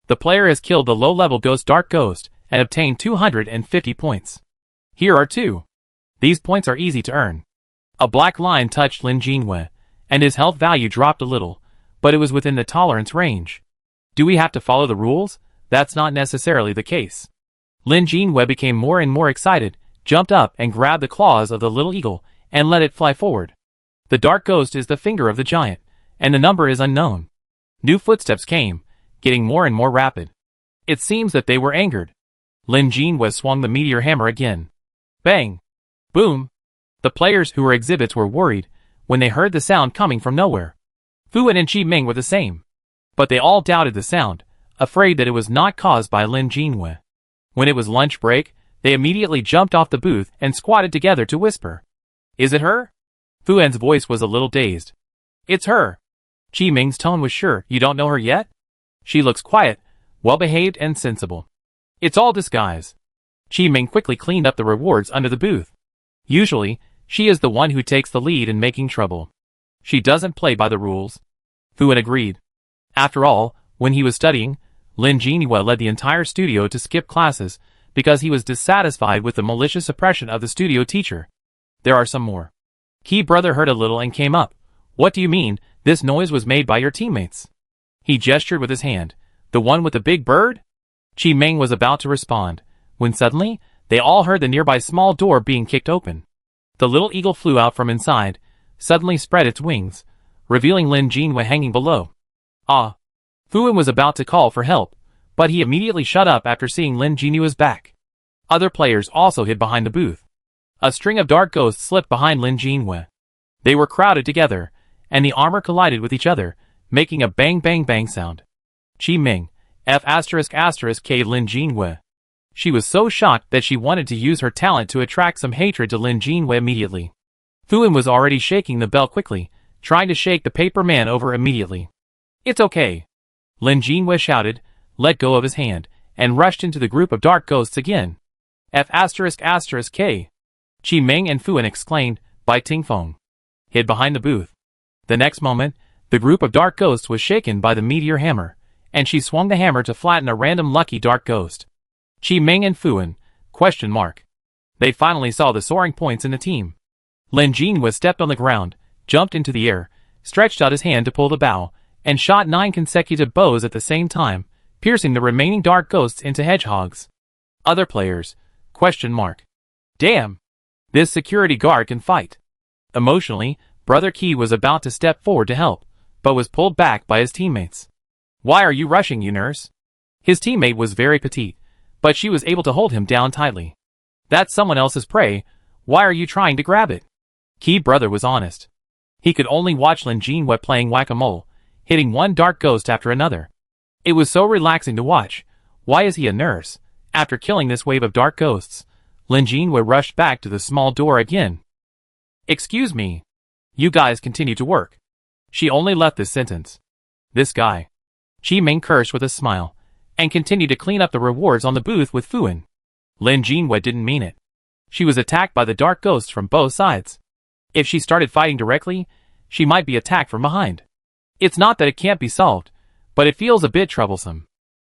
The player has killed the low-level ghost dark ghost and obtained 250 points. Here are 2. These points are easy to earn. A black line touched Lin Jinwei, and his health value dropped a little, but it was within the tolerance range. Do we have to follow the rules? That's not necessarily the case. Lin Jinwei became more and more excited, jumped up and grabbed the claws of the little eagle, and let it fly forward. The dark ghost is the finger of the giant, and the number is unknown. New footsteps came, getting more and more rapid. It seems that they were angered. Lin Jinwei swung the meteor hammer again. Bang! Boom! The players who were exhibits were worried when they heard the sound coming from nowhere. Fuan and Qi Meng were the same. But they all doubted the sound, afraid that it was not caused by Lin Jinwei. When it was lunch break, they immediately jumped off the booth and squatted together to whisper. Is it her? Fuan's voice was a little dazed. It's her. Qi Meng's tone was sure. You don't know her yet? She looks quiet, well-behaved and sensible. It's all disguise. Chi Ming quickly cleaned up the rewards under the booth. Usually, she is the one who takes the lead in making trouble. She doesn't play by the rules. Fuan agreed. After all, when he was studying, Lin Jinhua led the entire studio to skip classes because he was dissatisfied with the malicious oppression of the studio teacher. There are some more. Key brother heard a little and came up. What do you mean, this noise was made by your teammates? He gestured with his hand. The one with the big bird? Chi Ming was about to respond, when suddenly, they all heard the nearby small door being kicked open. The little eagle flew out from inside, suddenly spread its wings, revealing Lin Jinhua hanging below. Ah! Fuan was about to call for help, but he immediately shut up after seeing Lin Jinhua's back. Other players also hid behind the booth. A string of dark ghosts slipped behind Lin Jinhua. They were crowded together, and the armor collided with each other, making a bang bang bang sound. Chi Ming, F*** K Lin Jinhua. She was so shocked that she wanted to use her talent to attract some hatred to Lin Jinhua immediately. Fuan was already shaking the bell quickly, trying to shake the paper man over immediately. It's okay. Lin Jinhua shouted, let go of his hand, and rushed into the group of dark ghosts again. F*** K. Chi Ming and Fuan exclaimed, by Ting Feng. Hid behind the booth. The next moment, the group of dark ghosts was shaken by the meteor hammer, and she swung the hammer to flatten a random lucky dark ghost. Chi Ming and Fuan, ? They finally saw the soaring points in the team. Lin Jinhua stepped on the ground, jumped into the air, stretched out his hand to pull the bow, and shot 9 consecutive bows at the same time, piercing the remaining dark ghosts into hedgehogs. Other players, ? Damn! This security guard can fight. Emotionally, Brother Qi was about to step forward to help, but was pulled back by his teammates. Why are you rushing, you nurse? His teammate was very petite, but she was able to hold him down tightly. That's someone else's prey, why are you trying to grab it? Qi brother was honest. He could only watch Lin Jinhua playing whack-a-mole, hitting one dark ghost after another. It was so relaxing to watch. Why is he a nurse? After killing this wave of dark ghosts, Lin Jinhua rushed back to the small door again. Excuse me. You guys continue to work. She only left this sentence. This guy. Chi Ming cursed with a smile, and continued to clean up the rewards on the booth with Fuan. Lin Jinhua didn't mean it. She was attacked by the dark ghosts from both sides. If she started fighting directly, she might be attacked from behind. It's not that it can't be solved, but it feels a bit troublesome.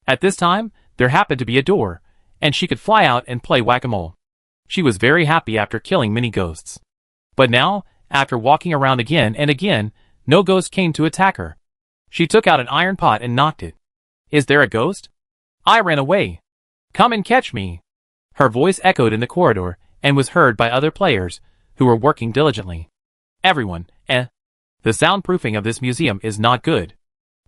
At this time, there happened to be a door, and she could fly out and play whack-a-mole. She was very happy after killing many ghosts. But now, after walking around again and again, no ghost came to attack her. She took out an iron pot and knocked it. Is there a ghost? I ran away. Come and catch me. Her voice echoed in the corridor, and was heard by other players, who were working diligently. Everyone, The soundproofing of this museum is not good.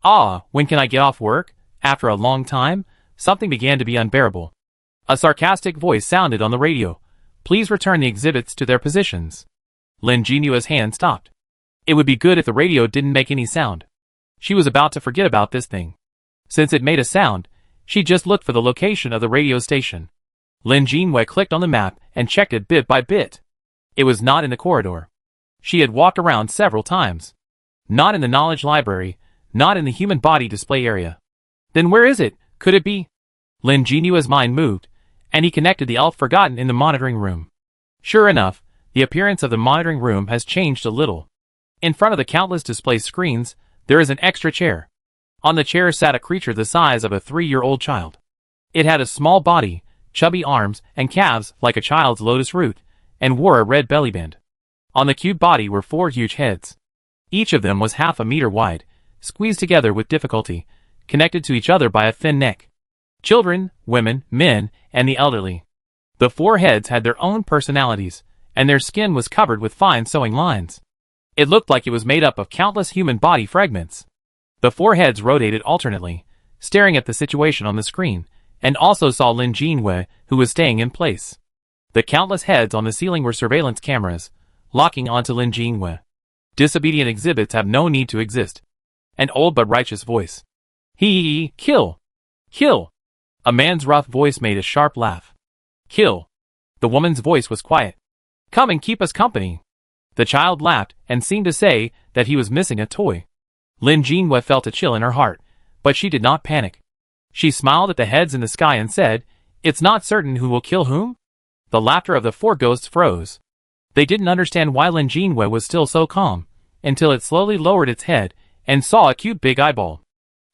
Ah, when can I get off work? After a long time, something began to be unbearable. A sarcastic voice sounded on the radio. Please return the exhibits to their positions. Lin Jinhua's hand stopped. It would be good if the radio didn't make any sound. She was about to forget about this thing. Since it made a sound, she just looked for the location of the radio station. Lin Jinhua clicked on the map and checked it bit by bit. It was not in the corridor. She had walked around several times. Not in the knowledge library, not in the human body display area. Then where is it? Could it be? Lin Jinhua's mind moved, and he connected the elf forgotten in the monitoring room. Sure enough, the appearance of the monitoring room has changed a little. In front of the countless display screens, there is an extra chair. On the chair sat a creature the size of a 3-year-old child. It had a small body, chubby arms and calves like a child's lotus root, and wore a red bellyband. On the cube body were 4 huge heads. Each of them was half a meter wide, squeezed together with difficulty, connected to each other by a thin neck. Children, women, men, and the elderly. The 4 heads had their own personalities, and their skin was covered with fine sewing lines. It looked like it was made up of countless human body fragments. The 4 heads rotated alternately, staring at the situation on the screen, and also saw Lin Jinhua, who was staying in place. The countless heads on the ceiling were surveillance cameras, locking onto Lin Jinhua. Disobedient exhibits have no need to exist. An old but righteous voice. Kill! Kill! A man's rough voice made a sharp laugh. Kill! The woman's voice was quiet. Come and keep us company. The child laughed and seemed to say that he was missing a toy. Lin Jinhua felt a chill in her heart, but she did not panic. She smiled at the heads in the sky and said, It's not certain who will kill whom? The laughter of the four ghosts froze. They didn't understand why Lin Jinwei was still so calm, until it slowly lowered its head and saw a cute big eyeball.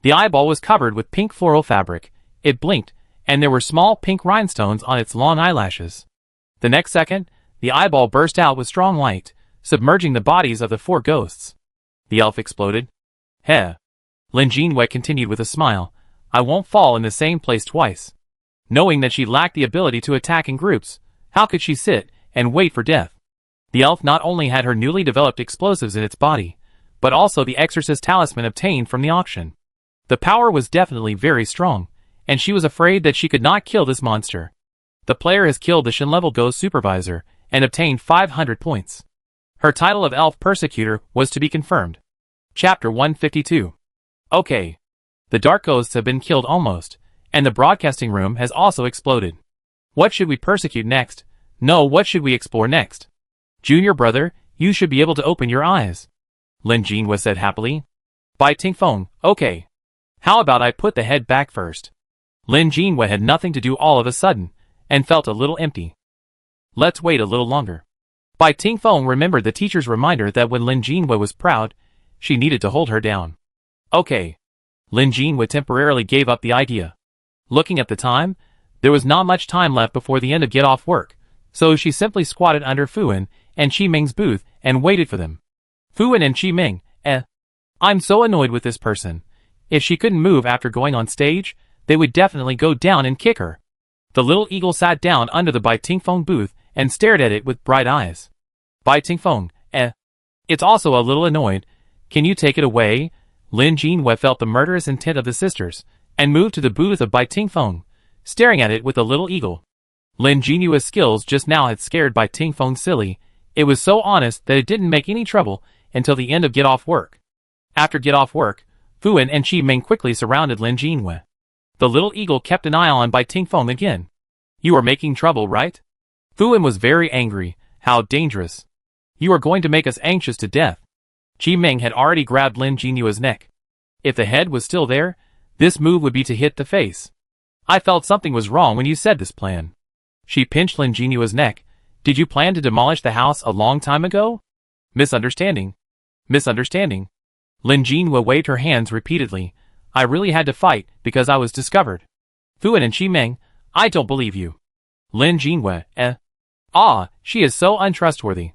The eyeball was covered with pink floral fabric. It blinked, and there were small pink rhinestones on its long eyelashes. The next second, the eyeball burst out with strong light, submerging the bodies of the four ghosts. The elf exploded. Heh. Lin Jinwei continued with a smile. I won't fall in the same place twice. Knowing that she lacked the ability to attack in groups, how could she sit and wait for death? The elf not only had her newly developed explosives in its body, but also the exorcist talisman obtained from the auction. The power was definitely very strong, and she was afraid that she could not kill this monster. The player has killed the Shin-level ghost supervisor and obtained 500 points. Her title of Elf Persecutor was to be confirmed. Chapter 152. Okay. The dark ghosts have been killed almost, and the broadcasting room has also exploded. What should we persecute next? No, what should we explore next? Junior brother, you should be able to open your eyes. Lin Jinwei said happily. Bai Tingfeng, okay. How about I put the head back first? Lin Jinwei had nothing to do all of a sudden, and felt a little empty. Let's wait a little longer. Bai Tingfeng remembered the teacher's reminder that when Lin Jinwei was proud, she needed to hold her down. Okay. Lin Jinwei temporarily gave up the idea. Looking at the time, there was not much time left before the end of get off work, so she simply squatted under Fuan and Qi Ming's booth and waited for them. Fuan and Qi Ming, I'm so annoyed with this person. If she couldn't move after going on stage, they would definitely go down and kick her. The little eagle sat down under the Bai Tingfeng booth and stared at it with bright eyes. Bai Tingfeng, It's also a little annoyed. Can you take it away? Lin Jinwei felt the murderous intent of the sisters, and moved to the booth of Bai Tingfeng, staring at it with the little eagle. Lin Jinwei's skills just now had scared Bai Tingfeng silly. It was so honest that it didn't make any trouble until the end of get off work. After get off work, Fuan and Qi Ming quickly surrounded Lin Jinwei. The little eagle kept an eye on Bai Tingfeng again. You are making trouble, right? Fuan was very angry. How dangerous. You are going to make us anxious to death. Qi Ming had already grabbed Lin Jinwei's neck. If the head was still there, this move would be to hit the face. I felt something was wrong when you said this plan. She pinched Lin Jinwei's neck. Did you plan to demolish the house a long time ago? Misunderstanding. Misunderstanding. Lin Jinwei waved her hands repeatedly. I really had to fight because I was discovered. Fuan and Qi Ming, I don't believe you. Lin Jinwei, she is so untrustworthy.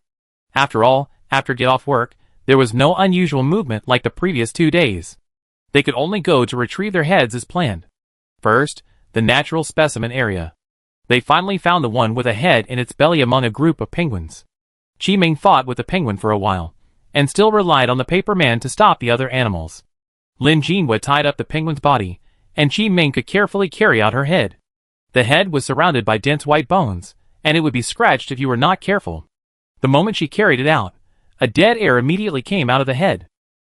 After all, after get off work, there was no unusual movement like the previous 2 days. They could only go to retrieve their heads as planned. First, the natural specimen area. They finally found the one with a head in its belly among a group of penguins. Qi Ming fought with the penguin for a while, and still relied on the paper man to stop the other animals. Lin Jinwei tied up the penguin's body, and Qi Ming could carefully carry out her head. The head was surrounded by dense white bones, and it would be scratched if you were not careful. The moment she carried it out, a dead air immediately came out of the head.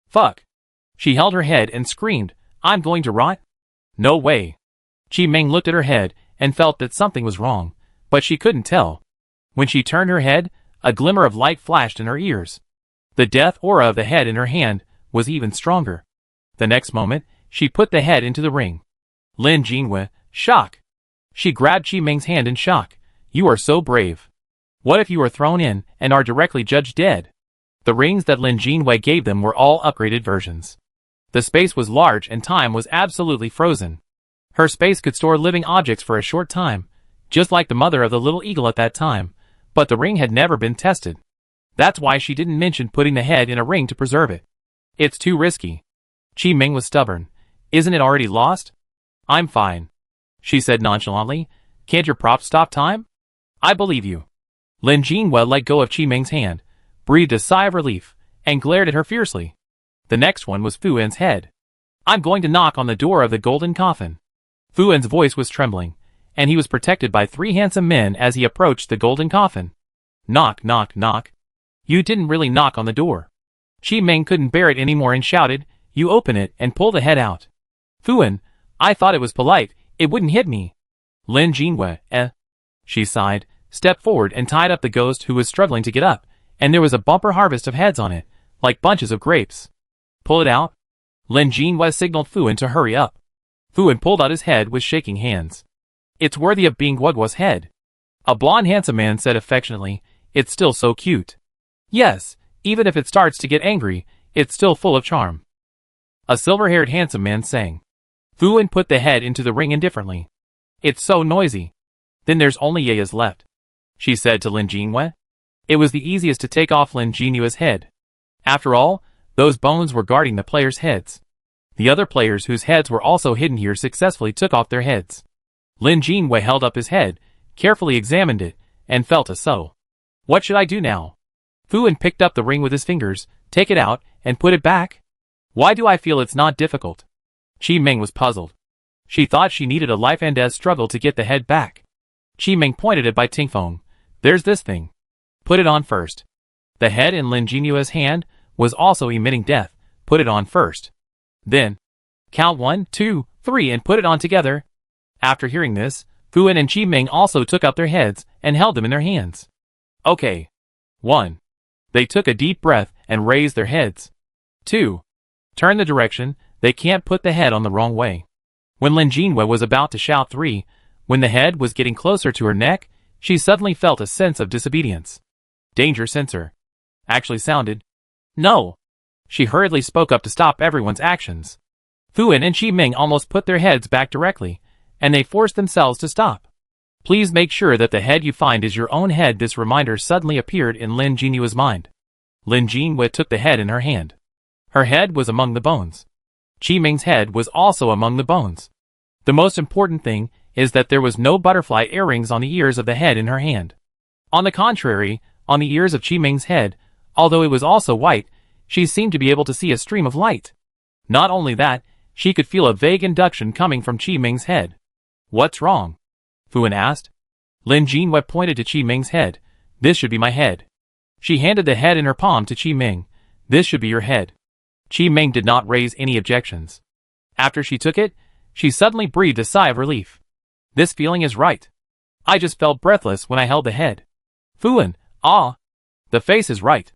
Fuck. She held her head and screamed, I'm going to rot? No way. Qi Ming looked at her head and felt that something was wrong, but she couldn't tell. When she turned her head, a glimmer of light flashed in her ears. The death aura of the head in her hand was even stronger. The next moment, she put the head into the ring. Lin Jinwei, shock. She grabbed Qi Ming's hand in shock. You are so brave. What if you are thrown in and are directly judged dead? The rings that Lin Jinwei gave them were all upgraded versions. The space was large and time was absolutely frozen. Her space could store living objects for a short time, just like the mother of the little eagle at that time, but the ring had never been tested. That's why she didn't mention putting the head in a ring to preserve it. It's too risky. Qi Ming was stubborn. Isn't it already lost? I'm fine. She said nonchalantly. Can't your prop stop time? I believe you. Lin Jinwei let go of Qi Ming's hand, breathed a sigh of relief, and glared at her fiercely. The next one was Fuan's head. I'm going to knock on the door of the golden coffin. Fuan's voice was trembling, and he was protected by 3 handsome men as he approached the golden coffin. Knock, knock, knock. You didn't really knock on the door. Qi Ming couldn't bear it anymore and shouted, You open it and pull the head out. Fuan, I thought it was polite, it wouldn't hit me. Lin Jinwei, She sighed, stepped forward and tied up the ghost who was struggling to get up, and there was a bumper harvest of heads on it, like bunches of grapes. Pull it out? Lin Jinwei signaled Fuan to hurry up. Fuan pulled out his head with shaking hands. It's worthy of being Guagua's head. A blonde handsome man said affectionately, it's still so cute. Yes, even if it starts to get angry, it's still full of charm. A silver-haired handsome man sang. Fuin put the head into the ring indifferently. It's so noisy. Then there's only Yaya's left, she said to Lin Jinhua. It was the easiest to take off Lin Jinua's head. After all, those bones were guarding the players' heads. The other players whose heads were also hidden here successfully took off their heads. Lin Jinhua held up his head, carefully examined it, and felt a so. What should I do now? Fuin picked up the ring with his fingers, take it out, and put it back. Why do I feel it's not difficult? Qi Ming was puzzled. She thought she needed a life and death struggle to get the head back. Qi Ming pointed at Bai Tingfeng. There's this thing. Put it on first. The head in Lin Jinua's hand was also emitting death. Put it on first. Then, count 1, 2, 3 and put it on together. After hearing this, Fuin and Qi Ming also took up their heads and held them in their hands. Okay. 1. They took a deep breath and raised their heads. 2. Turn the direction, they can't put the head on the wrong way. When Lin Jinhua was about to shout 3, when the head was getting closer to her neck, she suddenly felt a sense of disobedience. Danger sensor. Actually sounded. No. She hurriedly spoke up to stop everyone's actions. Fuin and Qi Ming almost put their heads back directly, and they forced themselves to stop. Please make sure that the head you find is your own head. This reminder suddenly appeared in Lin Jinua's mind. Lin Jinhua took the head in her hand. Her head was among the bones. Qi Ming's head was also among the bones. The most important thing is that there was no butterfly earrings on the ears of the head in her hand. On the contrary, on the ears of Qi Ming's head, although it was also white, she seemed to be able to see a stream of light. Not only that, she could feel a vague induction coming from Qi Ming's head. What's wrong? Fuin asked. Lin Jinhua pointed to Qi Ming's head. This should be my head. She handed the head in her palm to Qi Ming. This should be your head. Qi Ming did not raise any objections. After she took it, she suddenly breathed a sigh of relief. This feeling is right. I just felt breathless when I held the head. Fuin, the face is right.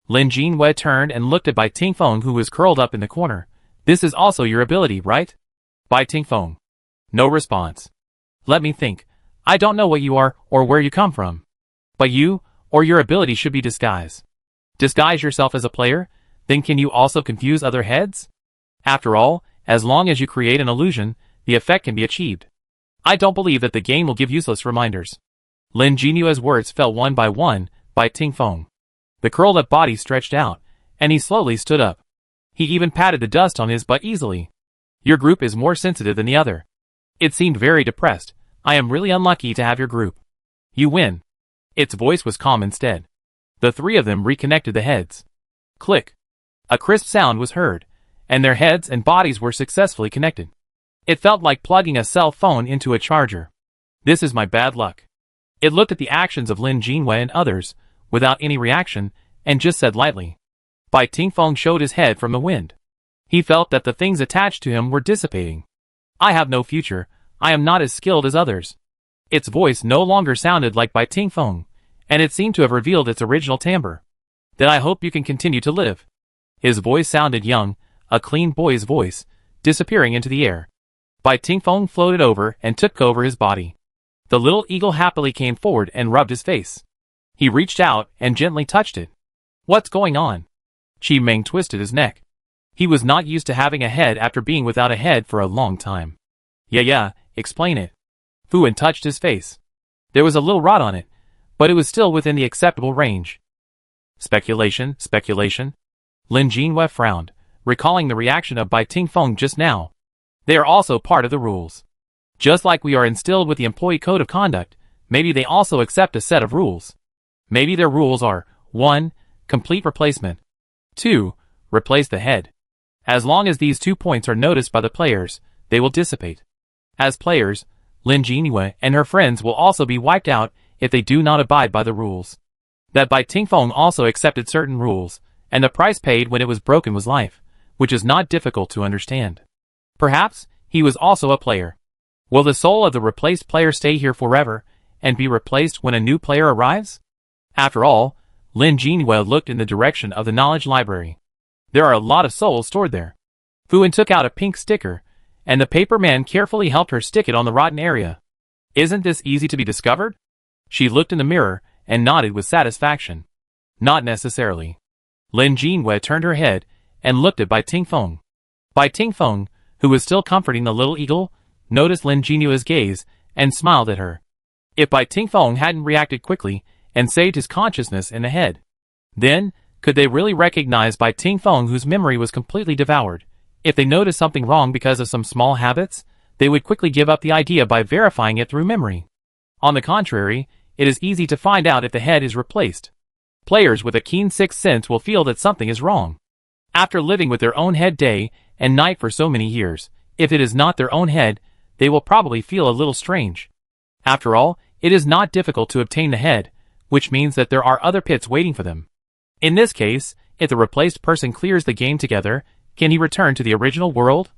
Lin Jinhua turned and looked at Bai Tingfeng, who was curled up in the corner. This is also your ability, right? Bai Tingfeng. No response. Let me think. I don't know what you are or where you come from. But you, or your ability should be disguise. Disguise yourself as a player? Then can you also confuse other heads? After all, as long as you create an illusion, the effect can be achieved. I don't believe that the game will give useless reminders. Lin Jinua's words fell one by one, Bai Tingfeng. The curled-up body stretched out, and he slowly stood up. He even patted the dust on his butt easily. Your group is more sensitive than the other. It seemed very depressed. I am really unlucky to have your group. You win. Its voice was calm instead. The three of them reconnected the heads. Click. A crisp sound was heard, and their heads and bodies were successfully connected. It felt like plugging a cell phone into a charger. This is my bad luck. It looked at the actions of Lin Jinhua and others, without any reaction, and just said lightly. Bai Tingfeng showed his head from the wind. He felt that the things attached to him were dissipating. I have no future. I am not as skilled as others. Its voice no longer sounded like Bai Tingfeng, and it seemed to have revealed its original timbre. Then I hope you can continue to live. His voice sounded young, a clean boy's voice, disappearing into the air. Bai Tingfeng floated over and took over his body. The little eagle happily came forward and rubbed his face. He reached out and gently touched it. What's going on? Qi Ming twisted his neck. He was not used to having a head after being without a head for a long time. Yeah, explain it. Fuin touched his face. There was a little rot on it, but it was still within the acceptable range. Speculation. Lin Jinhua frowned, recalling the reaction of Bai Tingfeng just now. They are also part of the rules. Just like we are instilled with the employee code of conduct, maybe they also accept a set of rules. Maybe their rules are 1. Complete replacement. 2. Replace the head. As long as these 2 points are noticed by the players, they will dissipate. As players, Lin Jinhua and her friends will also be wiped out if they do not abide by the rules. That Bai Tingfeng also accepted certain rules, and the price paid when it was broken was life, which is not difficult to understand. Perhaps, he was also a player. Will the soul of the replaced player stay here forever, and be replaced when a new player arrives? After all, Lin Jinhua looked in the direction of the knowledge library. There are a lot of souls stored there. Fuin took out a pink sticker, and the paper man carefully helped her stick it on the rotten area. Isn't this easy to be discovered? She looked in the mirror and nodded with satisfaction. Not necessarily. Lin Jinwei turned her head and looked at Bai Tingfeng. Bai Tingfeng, who was still comforting the little eagle, noticed Lin Jinua's gaze and smiled at her. If Bai Tingfeng hadn't reacted quickly and saved his consciousness in the head, then could they really recognize Bai Tingfeng, whose memory was completely devoured? If they noticed something wrong because of some small habits, they would quickly give up the idea by verifying it through memory. On the contrary, it is easy to find out if the head is replaced. Players with a keen sixth sense will feel that something is wrong. After living with their own head day and night for so many years, if it is not their own head, they will probably feel a little strange. After all, it is not difficult to obtain the head, which means that there are other pits waiting for them. In this case, if the replaced person clears the game together, can he return to the original world?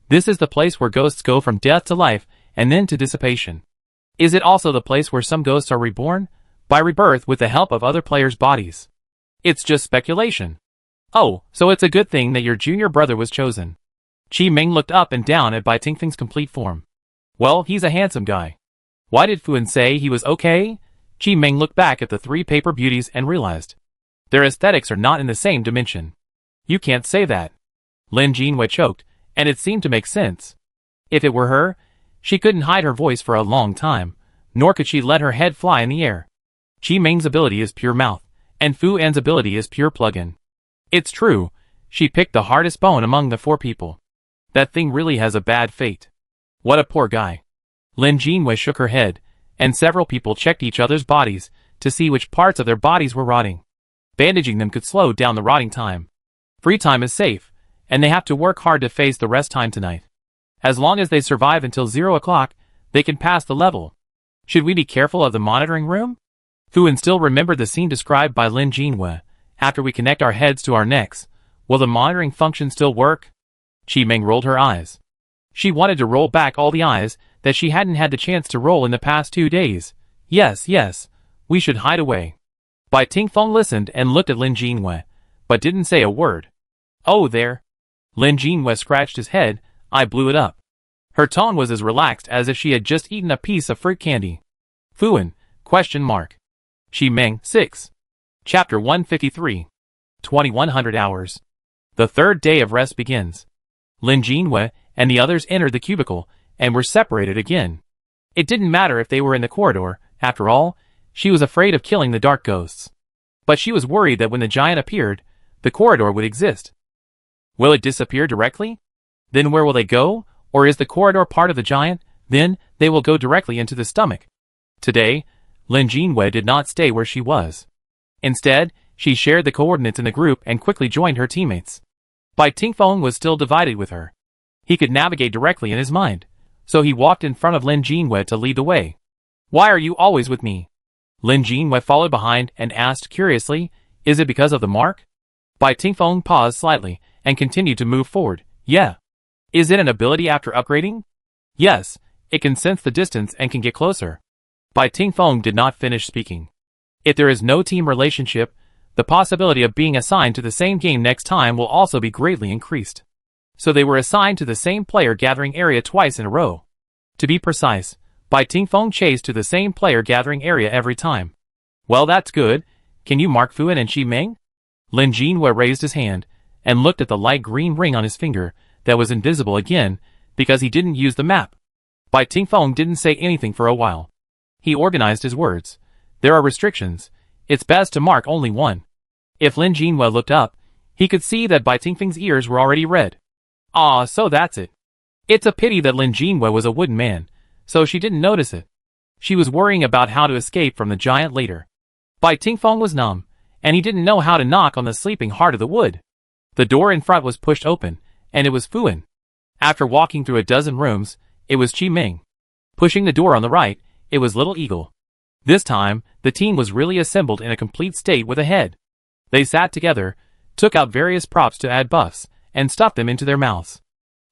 This is the place where ghosts go from death to life and then to dissipation. Is it also the place where some ghosts are reborn? By rebirth with the help of other players' bodies. It's just speculation. Oh, so it's a good thing that your junior brother was chosen. Qi Ming looked up and down at Bai Tingfeng's complete form. Well, he's a handsome guy. Why did Fuan say he was okay? Qi Ming looked back at the three paper beauties and realized their aesthetics are not in the same dimension. You can't say that. Lin Jinwei choked, and it seemed to make sense. If it were her, she couldn't hide her voice for a long time, nor could she let her head fly in the air. Qi Ming's ability is pure mouth, and Fu An's ability is pure plug-in. It's true, she picked the hardest bone among the four people. That thing really has a bad fate. What a poor guy. Lin Jinwei shook her head, and several people checked each other's bodies to see which parts of their bodies were rotting. Bandaging them could slow down the rotting time. Free time is safe, and they have to work hard to face the rest time tonight. As long as they survive until 0 o'clock, they can pass the level. Should we be careful of the monitoring room? Fuan still remembered the scene described by Lin Jinwei. After we connect our heads to our necks, will the monitoring function still work? Qi Ming rolled her eyes. She wanted to roll back all the eyes that she hadn't had the chance to roll in the past 2 days. Yes, we should hide away. Bai Tingfeng listened and looked at Lin Jinwei, but didn't say a word. Oh there. Lin Jinwei scratched his head. I blew it up. Her tone was as relaxed as if she had just eaten a piece of fruit candy. Fuan? Qi Ming, 6. Chapter 153. 2100 hours. The third day of rest begins. Lin Jinwei and the others entered the cubicle and were separated again. It didn't matter if they were in the corridor. After all, she was afraid of killing the dark ghosts. But she was worried that when the giant appeared, the corridor would exist. Will it disappear directly? Then where will they go? Or is the corridor part of the giant? Then they will go directly into the stomach. Today, Lin Jinwei did not stay where she was. Instead, she shared the coordinates in the group and quickly joined her teammates. Bai Tingfeng was still divided with her. He could navigate directly in his mind, so he walked in front of Lin Jinwei to lead the way. Why are you always with me? Lin Jinwei followed behind and asked curiously, is it because of the mark? Bai Tingfeng paused slightly and continued to move forward. Yeah. Is it an ability after upgrading? Yes, it can sense the distance and can get closer. Bai Tingfeng did not finish speaking. If there is no team relationship, the possibility of being assigned to the same game next time will also be greatly increased. So they were assigned to the same player gathering area twice in a row. To be precise, Bai Tingfeng chased to the same player gathering area every time. Well, that's good. Can you mark Fuan and Qi Ming? Lin Jinwei raised his hand and looked at the light green ring on his finger that was invisible again because he didn't use the map. Bai Tingfeng didn't say anything for a while. He organized his words. There are restrictions. It's best to mark only one. If Lin Jinwei looked up, he could see that Bai Tingfeng's ears were already red. Ah, so that's it. It's a pity that Lin Jinwei was a wooden man, so she didn't notice it. She was worrying about how to escape from the giant later. Bai Tingfeng was numb, and he didn't know how to knock on the sleeping heart of the wood. The door in front was pushed open, and it was Fuan. After walking through a dozen rooms, it was Qi Ming. Pushing the door on the right, it was Little Eagle. This time, the team was really assembled in a complete state with a head. They sat together, took out various props to add buffs, and stuffed them into their mouths.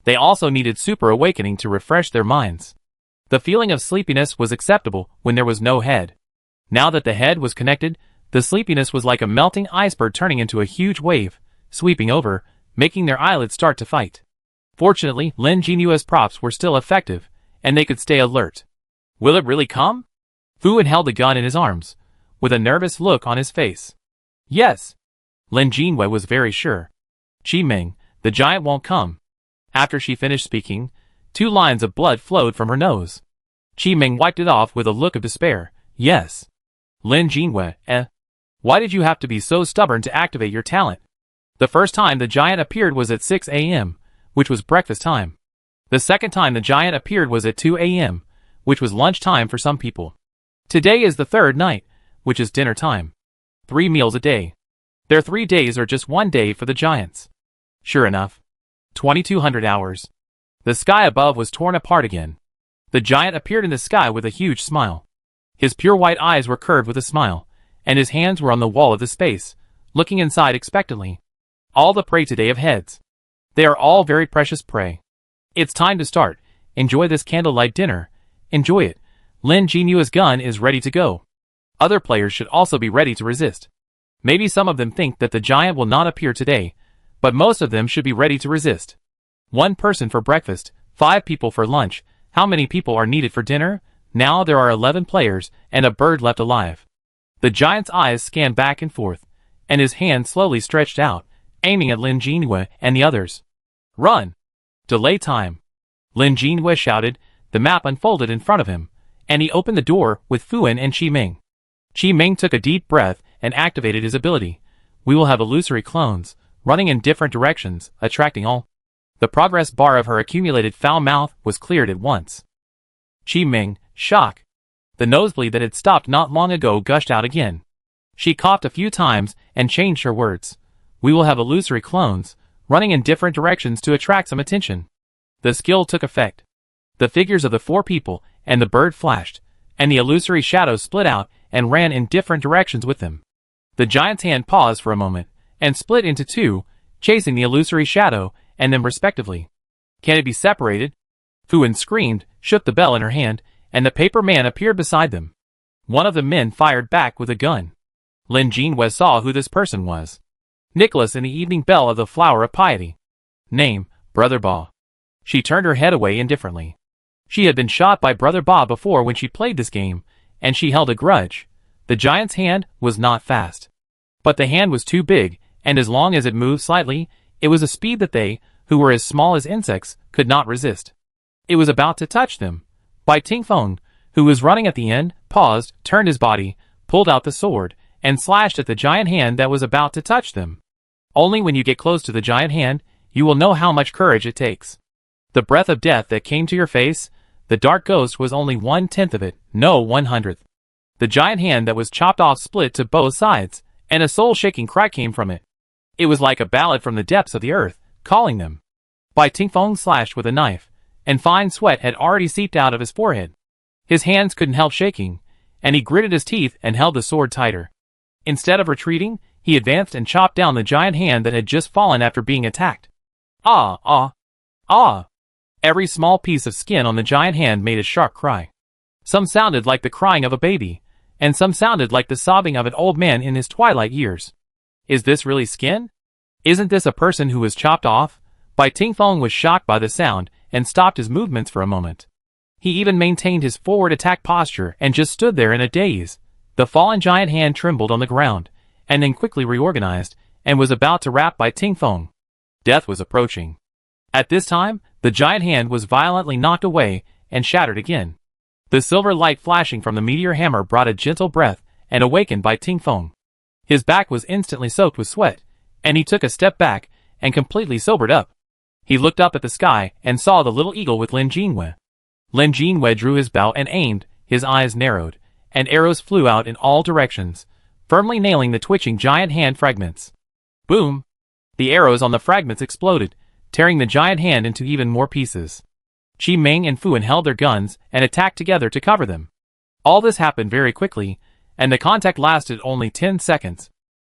They also needed super awakening to refresh their minds. The feeling of sleepiness was acceptable when there was no head. Now that the head was connected, the sleepiness was like a melting iceberg turning into a huge wave, sweeping over, making their eyelids start to fight. Fortunately, Lin Jinua's props were still effective, and they could stay alert. Will it really come? Fuan held the gun in his arms, with a nervous look on his face. Yes. Lin Jinwei was very sure. Qiming, the giant won't come. After she finished speaking, 2 lines of blood flowed from her nose. Qiming wiped it off with a look of despair. Yes. Lin Jinwei, why did you have to be so stubborn to activate your talent? The first time the giant appeared was at 6 a.m., which was breakfast time. The second time the giant appeared was at 2 a.m., which was lunch time for some people. Today is the third night, which is dinner time. 3 meals a day. Their 3 days are just 1 day for the giants. Sure enough. 2200 hours. The sky above was torn apart again. The giant appeared in the sky with a huge smile. His pure white eyes were curved with a smile, and his hands were on the wall of the space, looking inside expectantly. All the prey today have heads. They are all very precious prey. It's time to start. Enjoy this candlelight dinner. Enjoy it. Lin Jinua's gun is ready to go. Other players should also be ready to resist. Maybe some of them think that the giant will not appear today, but most of them should be ready to resist. 1 person for breakfast, 5 people for lunch. How many people are needed for dinner? Now there are 11 players and a bird left alive. The giant's eyes scanned back and forth, and his hand slowly stretched out, aiming at Lin Jinwei and the others. Run! Delay time! Lin Jinwei shouted. The map unfolded in front of him, and he opened the door with Fuan and Qiming. Qiming took a deep breath and activated his ability. We will have illusory clones, running in different directions, attracting all. The progress bar of her accumulated foul mouth was cleared at once. Qiming, shock. The nosebleed that had stopped not long ago gushed out again. She coughed a few times and changed her words. We will have illusory clones, running in different directions to attract some attention. The skill took effect. The figures of the 4 people and the bird flashed, and the illusory shadows split out and ran in different directions with them. The giant's hand paused for a moment, and split into 2, chasing the illusory shadow and them respectively. Can it be separated? Fuan screamed, shook the bell in her hand, and the paper man appeared beside them. One of the men fired back with a gun. Lin Jinwei saw who this person was. Nicholas in the evening bell of the Flower of Piety. Name, Brother Ba. She turned her head away indifferently. She had been shot by Brother Ba before when she played this game, and she held a grudge. The giant's hand was not fast. But the hand was too big, and as long as it moved slightly, it was a speed that they, who were as small as insects, could not resist. It was about to touch them. Bai Tingfeng, who was running at the end, paused, turned his body, pulled out the sword, and slashed at the giant hand that was about to touch them. Only when you get close to the giant hand, you will know how much courage it takes. The breath of death that came to your face, the dark ghost was only 1/10 of it, no 1/100th. The giant hand that was chopped off split to both sides, and a soul-shaking cry came from it. It was like a ballad from the depths of the earth, calling them. Bai Tingfeng slashed with a knife, and fine sweat had already seeped out of his forehead. His hands couldn't help shaking, and he gritted his teeth and held the sword tighter. Instead of retreating, he advanced and chopped down the giant hand that had just fallen after being attacked. Ah, ah, ah! Every small piece of skin on the giant hand made a sharp cry. Some sounded like the crying of a baby, and some sounded like the sobbing of an old man in his twilight years. Is this really skin? Isn't this a person who was chopped off? Bai Tingfeng was shocked by the sound and stopped his movements for a moment. He even maintained his forward attack posture and just stood there in a daze. The fallen giant hand trembled on the ground, and then quickly reorganized, and was about to wrap Bai Tingfeng. Death was approaching. At this time, the giant hand was violently knocked away and shattered again. The silver light flashing from the meteor hammer brought a gentle breath and awakened Bai Tingfeng. His back was instantly soaked with sweat, and he took a step back and completely sobered up. He looked up at the sky and saw the little eagle with Lin Jinwei. Lin Jinwei drew his bow and aimed, his eyes narrowed, and arrows flew out in all directions, firmly nailing the twitching giant hand fragments. Boom! The arrows on the fragments exploded, tearing the giant hand into even more pieces. Qiming and Fuan held their guns and attacked together to cover them. All this happened very quickly, and the contact lasted only 10 seconds.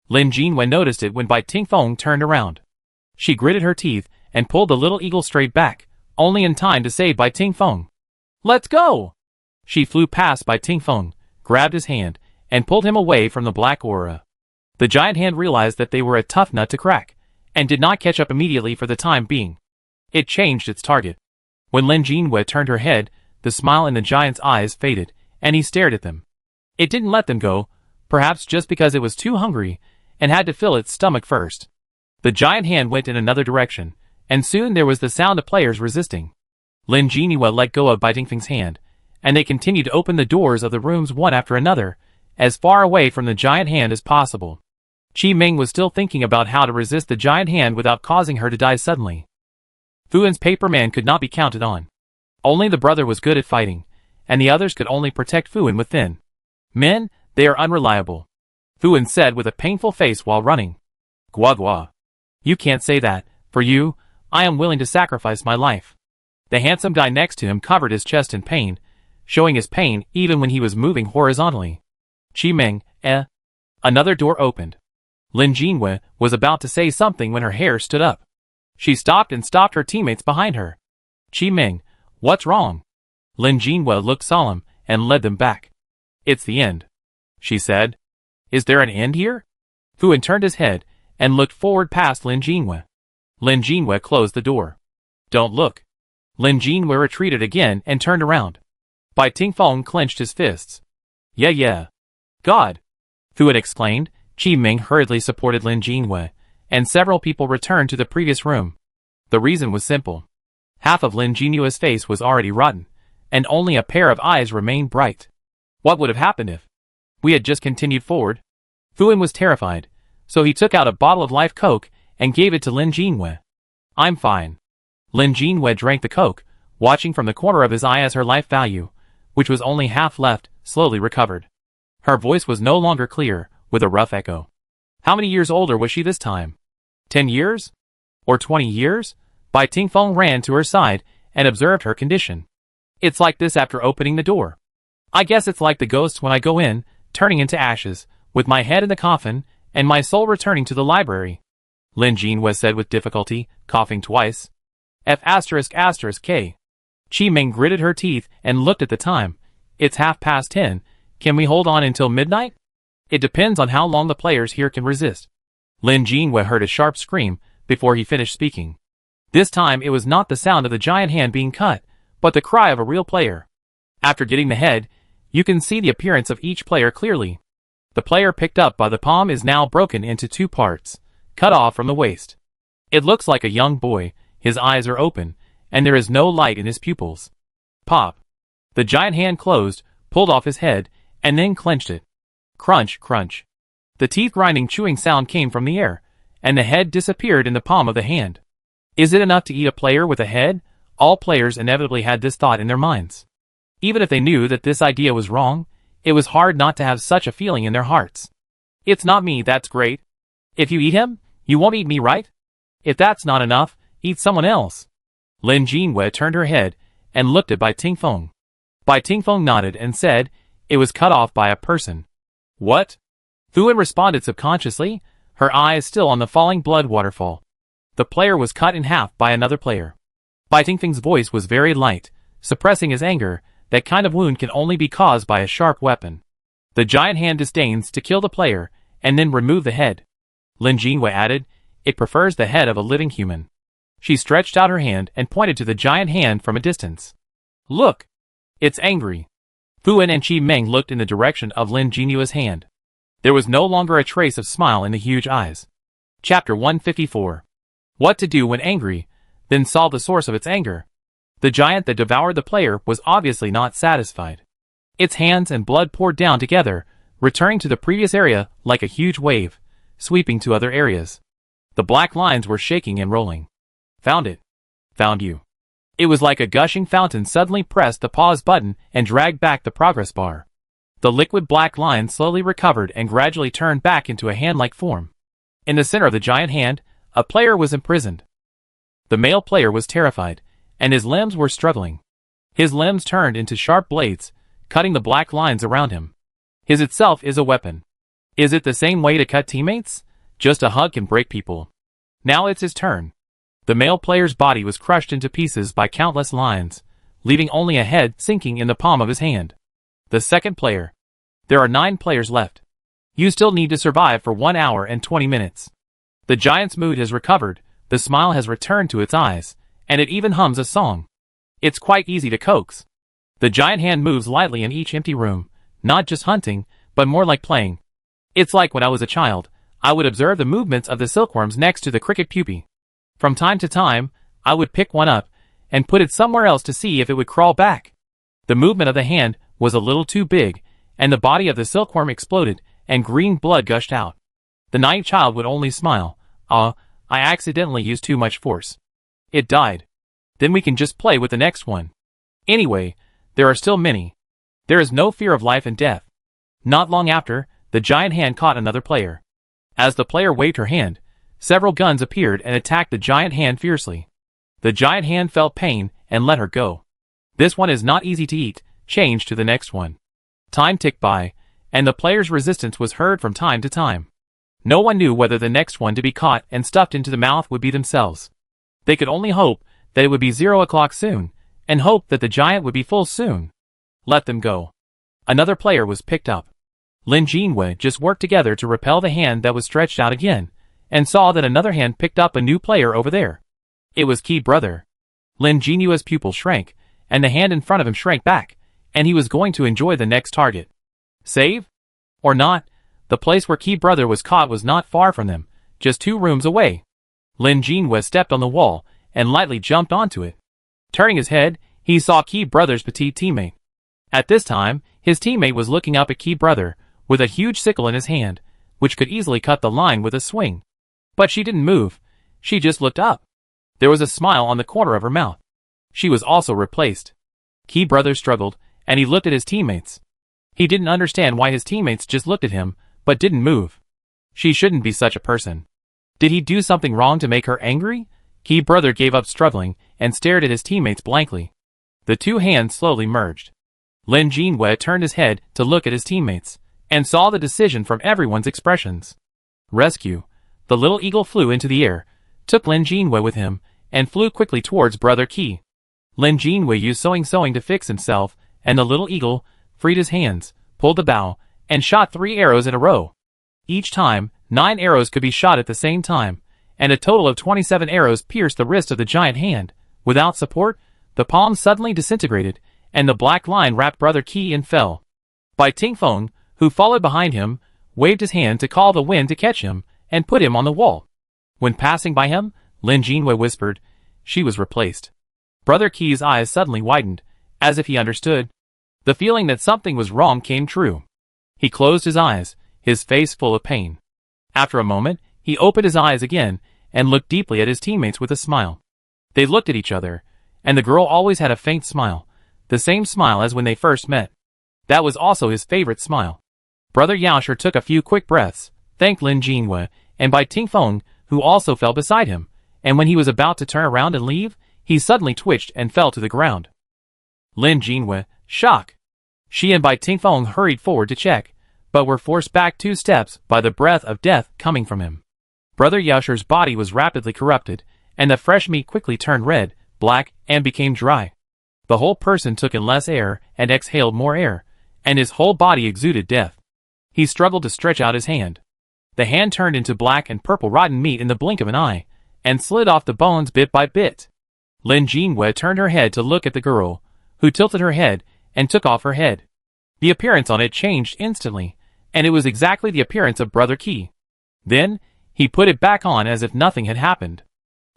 Lin Jinwei noticed it when Bai Tingfeng turned around. She gritted her teeth and pulled the little eagle straight back, only in time to save Bai Tingfeng. Let's go! She flew past Bai Tingfeng, grabbed his hand, and pulled him away from the black aura. The giant hand realized that they were a tough nut to crack, and did not catch up immediately for the time being. It changed its target. When Lin Jinwei turned her head, the smile in the giant's eyes faded, and he stared at them. It didn't let them go, perhaps just because it was too hungry, and had to fill its stomach first. The giant hand went in another direction, and soon there was the sound of players resisting. Lin Jinhua let go of Bai Tingfeng's hand, and they continued to open the doors of the rooms one after another, as far away from the giant hand as possible. Qi Ming was still thinking about how to resist the giant hand without causing her to die suddenly. Fu Wen's paper man could not be counted on. Only the brother was good at fighting, and the others could only protect Fu Wen with thin men. They are unreliable, Fu Wen said with a painful face while running. Gua gua. You can't say that. For you, I am willing to sacrifice my life. The handsome guy next to him covered his chest in pain, showing his pain even when he was moving horizontally. Qi Ming, Another door opened. Lin Jinhua was about to say something when her hair stood up. She stopped and stopped her teammates behind her. Qi Ming, what's wrong? Lin Jinhua looked solemn and led them back. It's the end, she said. Is there an end here? Fu Wen turned his head and looked forward past Lin Jinhua. Lin Jinhua closed the door. Don't look. Lin Jinhua retreated again and turned around. Bai Tingfeng clenched his fists. Yeah. God! Fu Wen exclaimed. Qi Ming hurriedly supported Lin Jinhua, and several people returned to the previous room. The reason was simple. Half of Lin Jinhua's face was already rotten, and only a pair of eyes remained bright. What would have happened if we had just continued forward? Fu Wen was terrified, so he took out a bottle of live Coke and gave it to Lin Jinhua. I'm fine. Lin Jinhua drank the Coke, watching from the corner of his eye as her life value, which was only half left, slowly recovered. Her voice was no longer clear, with a rough echo. How many years older was she this time? 10 years? Or 20 years? Bai Tingfeng ran to her side and observed her condition. It's like this after opening the door. I guess it's like the ghosts when I go in, turning into ashes, with my head in the coffin, and my soul returning to the library. Lin Jinhua said with difficulty, coughing twice. F***K. Qi Ming gritted her teeth and looked at the time. It's 10:30. Can we hold on until midnight? It depends on how long the players here can resist. Lin Jinhua heard a sharp scream before he finished speaking. This time it was not the sound of the giant hand being cut, but the cry of a real player. After getting the head, you can see the appearance of each player clearly. The player picked up by the palm is now broken into two parts, cut off from the waist. It looks like a young boy, his eyes are open, and there is no light in his pupils. Pop. The giant hand closed, pulled off his head, and then clenched it. Crunch, crunch. The teeth-grinding chewing sound came from the air, and the head disappeared in the palm of the hand. Is it enough to eat a player with a head? All players inevitably had this thought in their minds. Even if they knew that this idea was wrong, it was hard not to have such a feeling in their hearts. It's not me, that's great. If you eat him, you won't eat me, right? If that's not enough, eat someone else. Lin Jinhua turned her head and looked at Bai Tingfeng. Bai Tingfeng nodded and said, it was cut off by a person. What? Fu Wen responded subconsciously, her eyes still on the falling blood waterfall. The player was cut in half by another player. Bai Tingfeng's voice was very light, suppressing his anger. That kind of wound can only be caused by a sharp weapon. The giant hand disdains to kill the player, and then remove the head. Lin Jinhua added, it prefers the head of a living human. She stretched out her hand and pointed to the giant hand from a distance. Look! It's angry. Fu Wen and Qi Ming looked in the direction of Lin Jinhua's hand. There was no longer a trace of smile in the huge eyes. Chapter 154. What to do when angry, then saw the source of its anger. The giant that devoured the player was obviously not satisfied. Its hands and blood poured down together, returning to the previous area like a huge wave, sweeping to other areas. The black lines were shaking and rolling. Found it. Found you. It was like a gushing fountain suddenly pressed the pause button and dragged back the progress bar. The liquid black line slowly recovered and gradually turned back into a hand-like form. In the center of the giant hand, a player was imprisoned. The male player was terrified, and his limbs were struggling. His limbs turned into sharp blades, cutting the black lines around him. His itself is a weapon. Is it the same way to cut teammates? Just a hug can break people. Now it's his turn. The male player's body was crushed into pieces by countless lines, leaving only a head sinking in the palm of his hand. The second player. There are 9 players left. You still need to survive for 1 hour and 20 minutes. The giant's mood has recovered, the smile has returned to its eyes, and it even hums a song. It's quite easy to coax. The giant hand moves lightly in each empty room, not just hunting, but more like playing. It's like when I was a child, I would observe the movements of the silkworms next to the cricket pupae. From time to time, I would pick one up and put it somewhere else to see if it would crawl back. The movement of the hand was a little too big, and the body of the silkworm exploded, and green blood gushed out. The naive child would only smile. I accidentally used too much force. It died. Then we can just play with the next one. Anyway, there are still many. There is no fear of life and death. Not long after, the giant hand caught another player. As the player waved her hand, several guns appeared and attacked the giant hand fiercely. The giant hand felt pain and let her go. This one is not easy to eat. Change to the next one. Time ticked by, and the player's resistance was heard from time to time. No one knew whether the next one to be caught and stuffed into the mouth would be themselves. They could only hope that it would be 0 o'clock soon, and hope that the giant would be full soon. Let them go. Another player was picked up. Lin Jinwei just worked together to repel the hand that was stretched out again, and saw that another hand picked up a new player over there. It was Key Brother. Lin Jinua's pupil shrank, and the hand in front of him shrank back, and he was going to enjoy the next target. Save? Or not, the place where Key Brother was caught was not far from them, just 2 rooms away. Lin Jinwei stepped on the wall, and lightly jumped onto it. Turning his head, he saw Key Brother's petite teammate. At this time, his teammate was looking up at Key Brother, with a huge sickle in his hand, which could easily cut the line with a swing. But she didn't move, she just looked up. There was a smile on the corner of her mouth. She was also replaced. Key Brother struggled, and he looked at his teammates. He didn't understand why his teammates just looked at him, but didn't move. She shouldn't be such a person. Did he do something wrong to make her angry? Key Brother gave up struggling, and stared at his teammates blankly. The 2 hands slowly merged. Lin Jinwei turned his head to look at his teammates, and saw the decision from everyone's expressions. Rescue. The little eagle flew into the air, took Lin Jinwei with him, and flew quickly towards Brother Key. Lin Jinwei used sewing to fix himself, and the little eagle freed his hands, pulled the bow, and shot 3 arrows in a row. Each time, 9 arrows could be shot at the same time, and a total of 27 arrows pierced the wrist of the giant hand. Without support, the palm suddenly disintegrated, and the black line wrapped Brother Key and fell. Bai Tingfeng, who followed behind him, waved his hand to call the wind to catch him, and put him on the wall. When passing by him, Lin Jinwei whispered, she was replaced. Brother Key's eyes suddenly widened, as if he understood. The feeling that something was wrong came true. He closed his eyes, his face full of pain. After a moment, he opened his eyes again, and looked deeply at his teammates with a smile. They looked at each other, and the girl always had a faint smile, the same smile as when they first met. That was also his favorite smile. Brother Yaosher took a few quick breaths, thanked Lin Jinwei, and Bai Tingfeng, who also fell beside him, and when he was about to turn around and leave, he suddenly twitched and fell to the ground. Lin Jinwei, shock. She and Bai Tingfeng hurried forward to check, but were forced back 2 steps by the breath of death coming from him. Brother Yaosher's body was rapidly corrupted, and the fresh meat quickly turned red, black, and became dry. The whole person took in less air and exhaled more air, and his whole body exuded death. He struggled to stretch out his hand. The hand turned into black and purple rotten meat in the blink of an eye, and slid off the bones bit by bit. Lin Jinwei turned her head to look at the girl, who tilted her head and took off her head. The appearance on it changed instantly, and it was exactly the appearance of Brother Key. Then, he put it back on as if nothing had happened.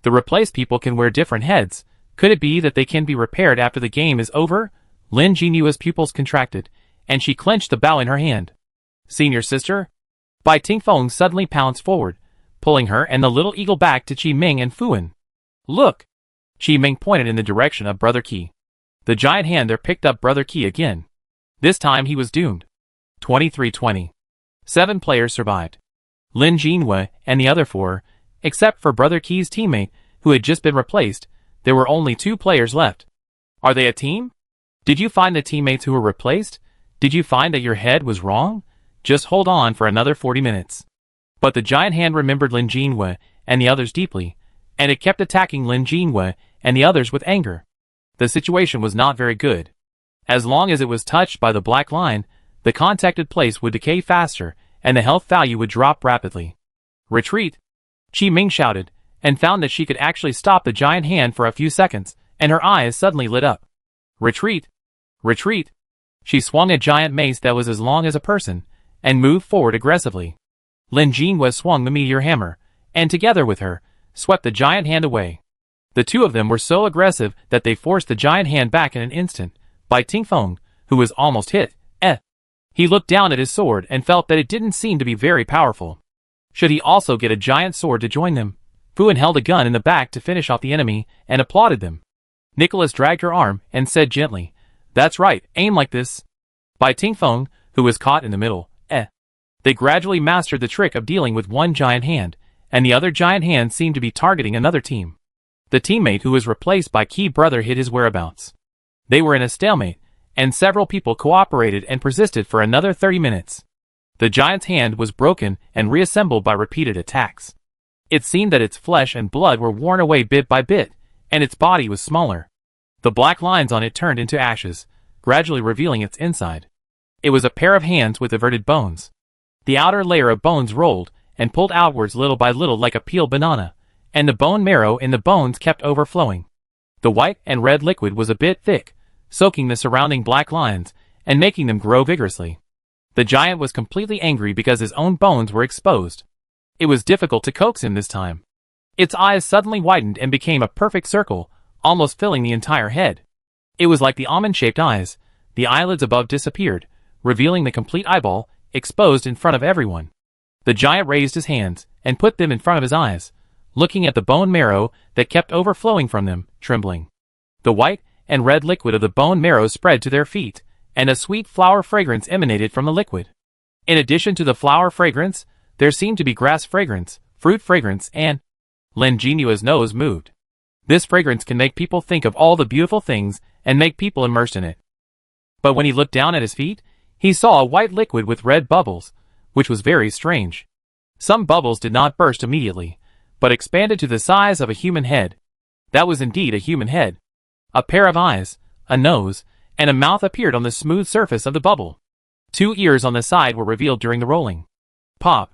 The replaced people can wear different heads. Could it be that they can be repaired after the game is over? Lin Jinua's pupils contracted, and she clenched the bow in her hand. Senior sister? Bai Tingfeng suddenly pounced forward, pulling her and the little eagle back to Qi Ming and Fuan. Look! Qi Ming pointed in the direction of Brother Key. The giant hand there picked up Brother Key again. This time he was doomed. 23-20. 7 players survived. Lin Jinwei and the other 4, except for Brother Key's teammate, who had just been replaced, there were only 2 players left. Are they a team? Did you find the teammates who were replaced? Did you find that your head was wrong? Just hold on for another 40 minutes. But the giant hand remembered Lin Jinwei and the others deeply, and it kept attacking Lin Jinwei and the others with anger. The situation was not very good. As long as it was touched by the black line, the contacted place would decay faster, and the health value would drop rapidly. Retreat! Qi Ming shouted, and found that she could actually stop the giant hand for a few seconds, and her eyes suddenly lit up. Retreat! Retreat! She swung a giant mace that was as long as a person, and moved forward aggressively. Lin Jinhua swung the meteor hammer, and together with her, swept the giant hand away. The two of them were so aggressive that they forced the giant hand back in an instant, by Tingfeng, who was almost hit. He looked down at his sword and felt that it didn't seem to be very powerful. Should he also get a giant sword to join them? Fuan held a gun in the back to finish off the enemy, and applauded them. Nicholas dragged her arm and said gently, "That's right, aim like this." By Tingfeng, who was caught in the middle. They gradually mastered the trick of dealing with one giant hand, and the other giant hand seemed to be targeting another team. The teammate who was replaced by Key Brother hid his whereabouts. They were in a stalemate, and several people cooperated and persisted for another 30 minutes. The giant's hand was broken and reassembled by repeated attacks. It seemed that its flesh and blood were worn away bit by bit, and its body was smaller. The black lines on it turned into ashes, gradually revealing its inside. It was a pair of hands with everted bones. The outer layer of bones rolled and pulled outwards little by little like a peeled banana, and the bone marrow in the bones kept overflowing. The white and red liquid was a bit thick, soaking the surrounding black lines and making them grow vigorously. The giant was completely angry because his own bones were exposed. It was difficult to coax him this time. Its eyes suddenly widened and became a perfect circle, almost filling the entire head. It was like the almond-shaped eyes. The eyelids above disappeared, revealing the complete eyeball, exposed in front of everyone. The giant raised his hands and put them in front of his eyes, looking at the bone marrow that kept overflowing from them, trembling. The white and red liquid of the bone marrow spread to their feet, and a sweet flower fragrance emanated from the liquid. In addition to the flower fragrance, there seemed to be grass fragrance, fruit fragrance, and Lin Jinua's nose moved. This fragrance can make people think of all the beautiful things and make people immersed in it. But when he looked down at his feet, he saw a white liquid with red bubbles, which was very strange. Some bubbles did not burst immediately, but expanded to the size of a human head. That was indeed a human head. A pair of eyes, a nose, and a mouth appeared on the smooth surface of the bubble. 2 ears on the side were revealed during the rolling. Pop!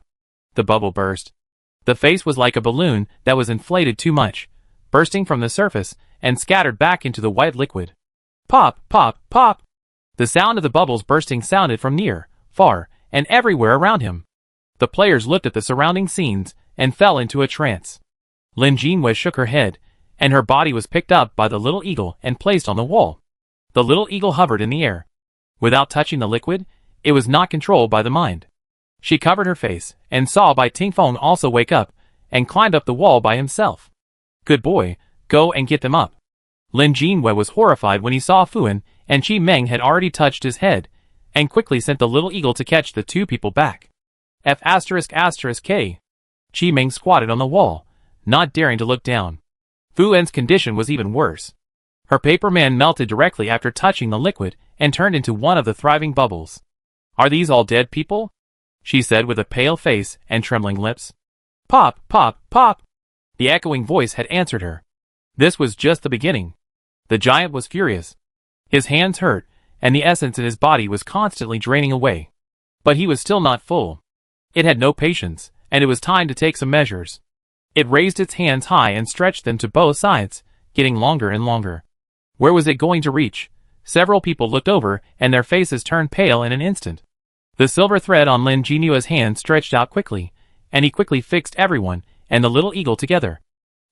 The bubble burst. The face was like a balloon that was inflated too much, bursting from the surface and scattered back into the white liquid. Pop! Pop! Pop! The sound of the bubbles bursting sounded from near, far, and everywhere around him. The players looked at the surrounding scenes and fell into a trance. Lin Jinhua shook her head, and her body was picked up by the little eagle and placed on the wall. The little eagle hovered in the air. Without touching the liquid, it was not controlled by the mind. She covered her face and saw Bai Tingfeng also wake up and climbed up the wall by himself. Good boy, go and get them up. Lin Jinhua was horrified when he saw Fuan and Qi Meng had already touched his head, and quickly sent the little eagle to catch the two people back. F***K. Qi Meng squatted on the wall, not daring to look down. Fuan's condition was even worse. Her paper man melted directly after touching the liquid and turned into one of the thriving bubbles. Are these all dead people? She said with a pale face and trembling lips. Pop! Pop! Pop! The echoing voice had answered her. This was just the beginning. The giant was furious. His hands hurt, and the essence in his body was constantly draining away. But he was still not full. It had no patience, and it was time to take some measures. It raised its hands high and stretched them to both sides, getting longer and longer. Where was it going to reach? Several people looked over, and their faces turned pale in an instant. The silver thread on Lin Jinua's hand stretched out quickly, and he quickly fixed everyone and the little eagle together.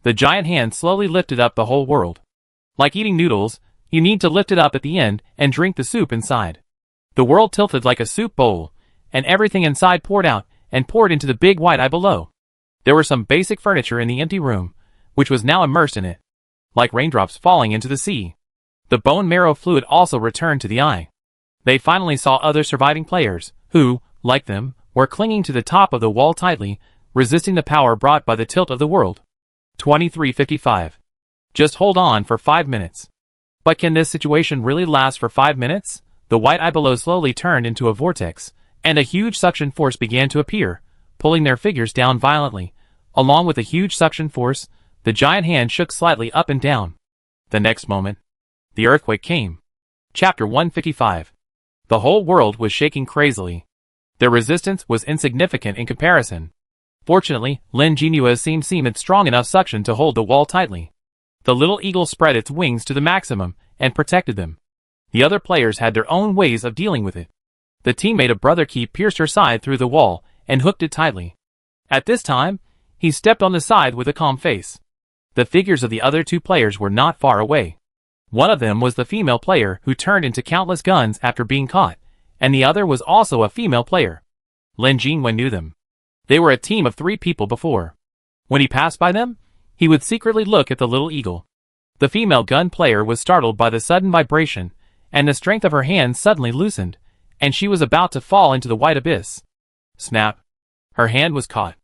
The giant hand slowly lifted up the whole world. Like eating noodles, you need to lift it up at the end and drink the soup inside. The world tilted like a soup bowl, and everything inside poured out and poured into the big white eye below. There were some basic furniture in the empty room, which was now immersed in it, like raindrops falling into the sea. The bone marrow fluid also returned to the eye. They finally saw other surviving players, who, like them, were clinging to the top of the wall tightly, resisting the power brought by the tilt of the world. 2355. Just hold on for 5 minutes. But can this situation really last for 5 minutes? The white eye below slowly turned into a vortex, and a huge suction force began to appear, pulling their figures down violently. Along with the huge suction force, the giant hand shook slightly up and down. The next moment, the earthquake came. Chapter 155. The whole world was shaking crazily. Their resistance was insignificant in comparison. Fortunately, Lin Jinua's seemed strong enough suction to hold the wall tightly. The little eagle spread its wings to the maximum and protected them. The other players had their own ways of dealing with it. The teammate of Brother Keep pierced her side through the wall and hooked it tightly. At this time, he stepped on the side with a calm face. The figures of the other two players were not far away. One of them was the female player who turned into countless guns after being caught, and the other was also a female player. Lin Jinwei knew them. They were a team of 3 people before. When he passed by them, he would secretly look at the little eagle. The female gun player was startled by the sudden vibration, and the strength of her hand suddenly loosened, and she was about to fall into the white abyss. Snap! Her hand was caught.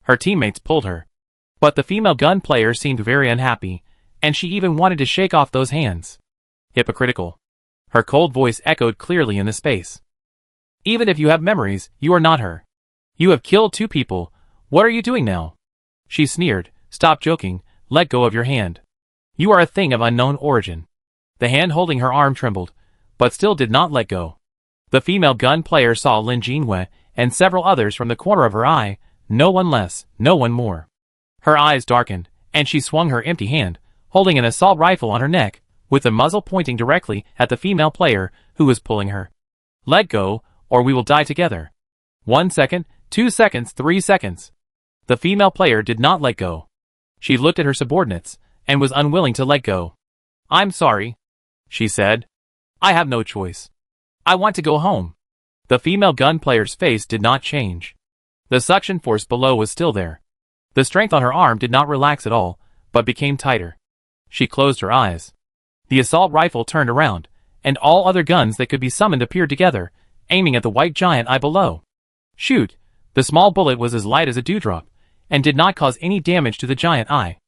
Her teammates pulled her. But the female gun player seemed very unhappy, and she even wanted to shake off those hands. Hypocritical. Her cold voice echoed clearly in the space. Even if you have memories, you are not her. You have killed 2 people. What are you doing now? She sneered. Stop joking. Let go of your hand. You are a thing of unknown origin. The hand holding her arm trembled, but still did not let go. The female gun player saw Lin Jinwei and several others from the corner of her eye, no one less, no one more. Her eyes darkened, and she swung her empty hand, holding an assault rifle on her neck, with the muzzle pointing directly at the female player who was pulling her. Let go, or we will die together. 1 second, 2 seconds, 3 seconds. The female player did not let go. She looked at her subordinates, and was unwilling to let go. I'm sorry, she said. I have no choice. I want to go home. The female gun player's face did not change. The suction force below was still there. The strength on her arm did not relax at all, but became tighter. She closed her eyes. The assault rifle turned around, and all other guns that could be summoned appeared together, aiming at the white giant eye below. Shoot! The small bullet was as light as a dewdrop, and did not cause any damage to the giant eye.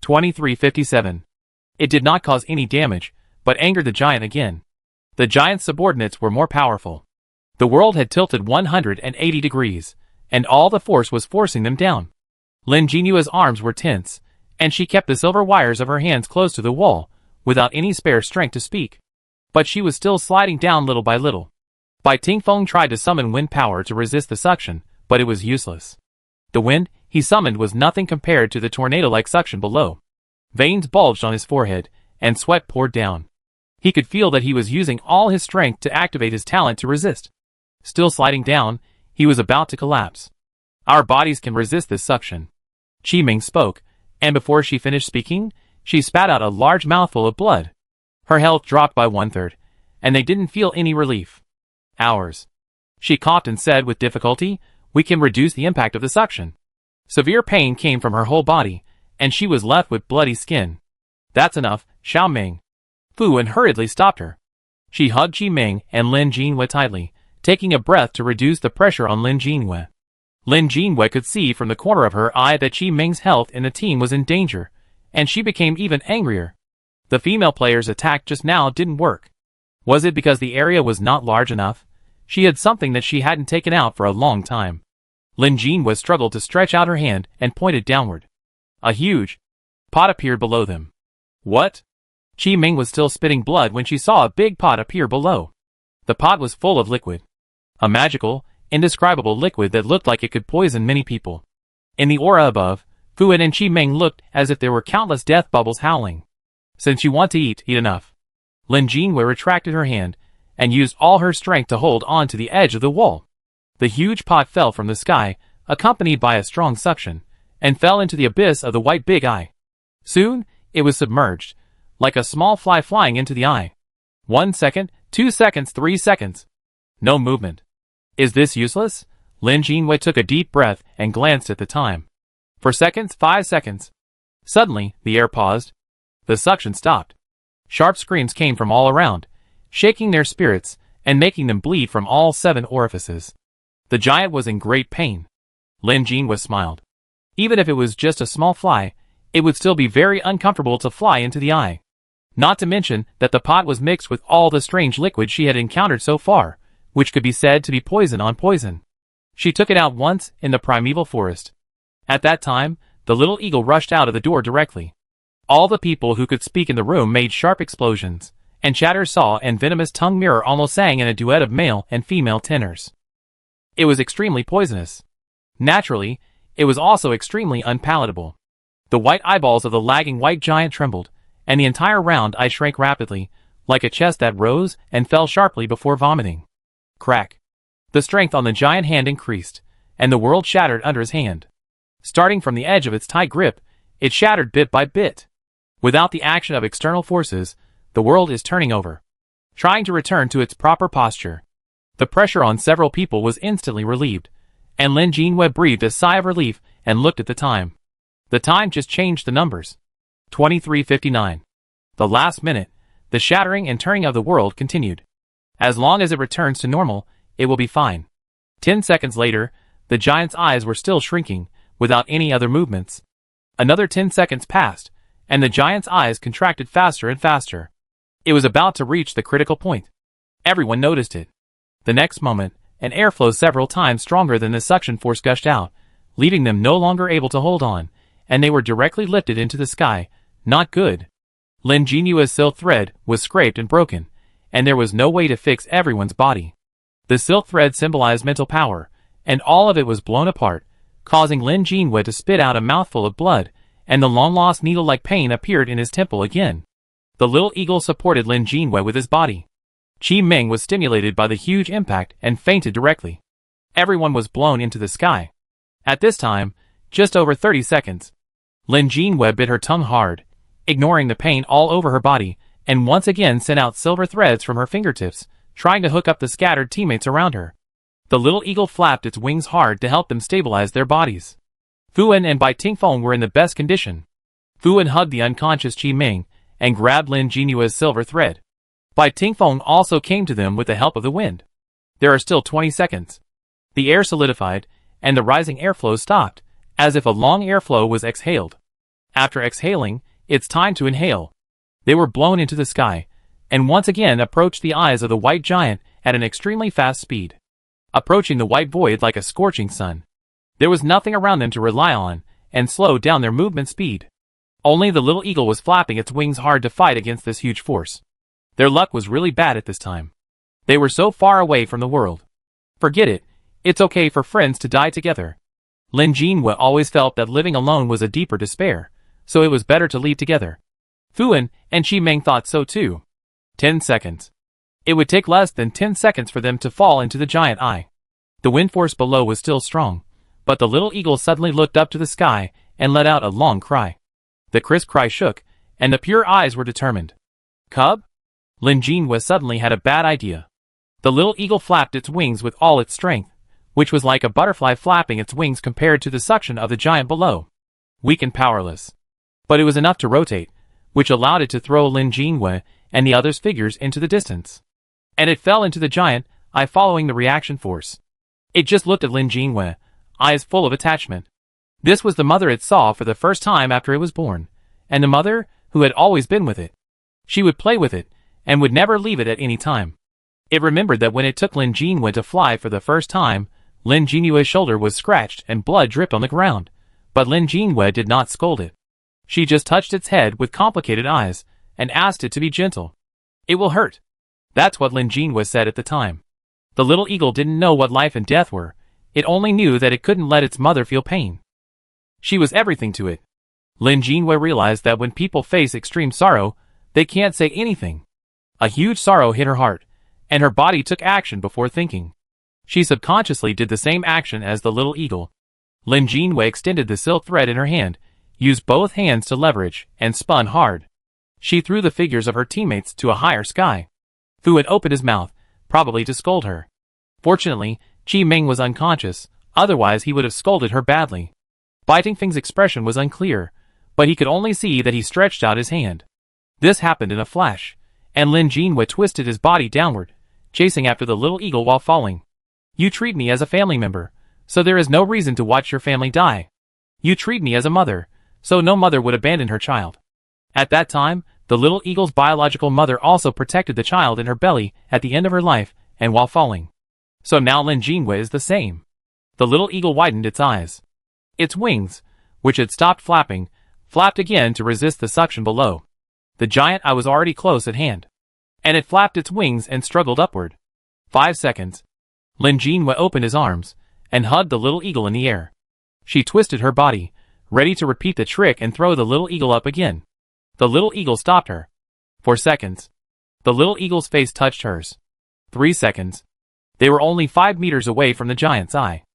2357. It did not cause any damage, but angered the giant again. The giant's subordinates were more powerful. The world had tilted 180 degrees, and all the force was forcing them down. Lin Jinwei's arms were tense, and she kept the silver wires of her hands close to the wall, without any spare strength to speak. But she was still sliding down little by little. Bai Tingfeng tried to summon wind power to resist the suction, but it was useless. The wind he summoned was nothing compared to the tornado-like suction below. Veins bulged on his forehead, and sweat poured down. He could feel that he was using all his strength to activate his talent to resist. Still sliding down, he was about to collapse. Our bodies can resist this suction. Qi Ming spoke, and before she finished speaking, she spat out a large mouthful of blood. Her health dropped by 1/3, and they didn't feel any relief. Hours. She coughed and said with difficulty, we can reduce the impact of the suction. Severe pain came from her whole body, and she was left with bloody skin. That's enough, Xiao Ming. Fu Wen hurriedly stopped her. She hugged Qi Ming and Lin Jinwei tightly, taking a breath to reduce the pressure on Lin Jinwei. Lin Jinwei could see from the corner of her eye that Qi Ming's health in the team was in danger, and she became even angrier. The female player's attack just now didn't work. Was it because the area was not large enough? She had something that she hadn't taken out for a long time. Lin Jinwei struggled to stretch out her hand and pointed downward. A huge pot appeared below them. What? Qi Ming was still spitting blood when she saw a big pot appear below. The pot was full of liquid. A magical, indescribable liquid that looked like it could poison many people. In the aura above, Fu Wen and Qi Ming looked as if there were countless death bubbles howling. Since you want to eat enough. Lin Jinwei retracted her hand, and used all her strength to hold on to the edge of the wall. The huge pot fell from the sky, accompanied by a strong suction, and fell into the abyss of the white big eye. Soon, it was submerged, like a small fly flying into the eye. 1 second, 2 seconds, 3 seconds. No movement. Is this useless? Lin Jinwei took a deep breath and glanced at the time. 4 seconds, 5 seconds. Suddenly, the air paused. The suction stopped. Sharp screams came from all around, shaking their spirits and making them bleed from all 7 orifices. The giant was in great pain. Lin Jinwei smiled. Even if it was just a small fly, it would still be very uncomfortable to fly into the eye. Not to mention that the pot was mixed with all the strange liquid she had encountered so far, which could be said to be poison on poison. She took it out once in the primeval forest. At that time, the little eagle rushed out of the door directly. All the people who could speak in the room made sharp explosions, and Chatter's saw and venomous tongue mirror almost sang in a duet of male and female tenors. It was extremely poisonous. Naturally, it was also extremely unpalatable. The white eyeballs of the lagging white giant trembled, and the entire round eye shrank rapidly, like a chest that rose and fell sharply before vomiting. Crack. The strength on the giant hand increased, and the world shattered under his hand. Starting from the edge of its tight grip, it shattered bit by bit. Without the action of external forces, the world is turning over, trying to return to its proper posture. The pressure on several people was instantly relieved, and Lin Jinhua breathed a sigh of relief and looked at the time. The time just changed the numbers. 23:59. The last minute, the shattering and turning of the world continued. As long as it returns to normal, it will be fine. 10 seconds later, the giant's eyes were still shrinking, without any other movements. Another 10 seconds passed, and the giant's eyes contracted faster and faster. It was about to reach the critical point. Everyone noticed it. The next moment, an airflow several times stronger than the suction force gushed out, leaving them no longer able to hold on, and they were directly lifted into the sky. Not good. Lin Jinua's silk thread was scraped and broken, and there was no way to fix everyone's body. The silk thread symbolized mental power, and all of it was blown apart, causing Lin Jinhua to spit out a mouthful of blood, and the long-lost needle-like pain appeared in his temple again. The little eagle supported Lin Jinhua with his body. Qi Ming was stimulated by the huge impact and fainted directly. Everyone was blown into the sky. At this time, just over 30 seconds. Lin Jinhua bit her tongue hard, ignoring the pain all over her body, and once again sent out silver threads from her fingertips, trying to hook up the scattered teammates around her. The little eagle flapped its wings hard to help them stabilize their bodies. Fuan and Bai Tingfeng were in the best condition. Fuan hugged the unconscious Qi Ming and grabbed Lin Jinua's silver thread. Bai Tingfeng also came to them with the help of the wind. There are still 20 seconds. The air solidified, and the rising airflow stopped, as if a long airflow was exhaled. After exhaling, it's time to inhale. They were blown into the sky, and once again approached the eyes of the white giant at an extremely fast speed, approaching the white void like a scorching sun. There was nothing around them to rely on, and slowed down their movement speed. Only the little eagle was flapping its wings hard to fight against this huge force. Their luck was really bad at this time. They were so far away from the world. Forget it, it's okay for friends to die together. Lin Jinhua always felt that living alone was a deeper despair, so it was better to leave together. Fuan and Qi Ming thought so too. 10 seconds. It would take less than 10 seconds for them to fall into the giant eye. The wind force below was still strong, but the little eagle suddenly looked up to the sky and let out a long cry. The crisp cry shook, and the pure eyes were determined. Cub? Lin Jinhua suddenly had a bad idea. The little eagle flapped its wings with all its strength, which was like a butterfly flapping its wings compared to the suction of the giant below. Weak and powerless. But it was enough to rotate, which allowed it to throw Lin Jinhua and the others' figures into the distance. And it fell into the giant eye following the reaction force. It just looked at Lin Jinhua, eyes full of attachment. This was the mother it saw for the first time after it was born, and the mother who had always been with it. She would play with it, and would never leave it at any time. It remembered that when it took Lin Jinhua to fly for the first time, Lin Jinua's shoulder was scratched and blood dripped on the ground, but Lin Jinhua did not scold it. She just touched its head with complicated eyes, and asked it to be gentle. It will hurt. That's what Lin Jinhua said at the time. The little eagle didn't know what life and death were, it only knew that it couldn't let its mother feel pain. She was everything to it. Lin Jinhua realized that when people face extreme sorrow, they can't say anything. A huge sorrow hit her heart, and her body took action before thinking. She subconsciously did the same action as the little eagle. Lin Jinhua extended the silk thread in her hand, used both hands to leverage, and spun hard. She threw the figures of her teammates to a higher sky. Fu had opened his mouth, probably to scold her. Fortunately, Qi Ming was unconscious, otherwise he would have scolded her badly. Bai Tingfeng's expression was unclear, but he could only see that he stretched out his hand. This happened in a flash, and Lin Jinhua twisted his body downward, chasing after the little eagle while falling. You treat me as a family member, so there is no reason to watch your family die. You treat me as a mother, so no mother would abandon her child. At that time, the little eagle's biological mother also protected the child in her belly at the end of her life and while falling. So now Lin Jinhua is the same. The little eagle widened its eyes. Its wings, which had stopped flapping, flapped again to resist the suction below. The giant eye was already close at hand. And it flapped its wings and struggled upward. 5 seconds. Lin Jinhua opened his arms, and hugged the little eagle in the air. She twisted her body, ready to repeat the trick and throw the little eagle up again. The little eagle stopped her. 4 seconds. The little eagle's face touched hers. 3 seconds. They were only 5 meters away from the giant's eye.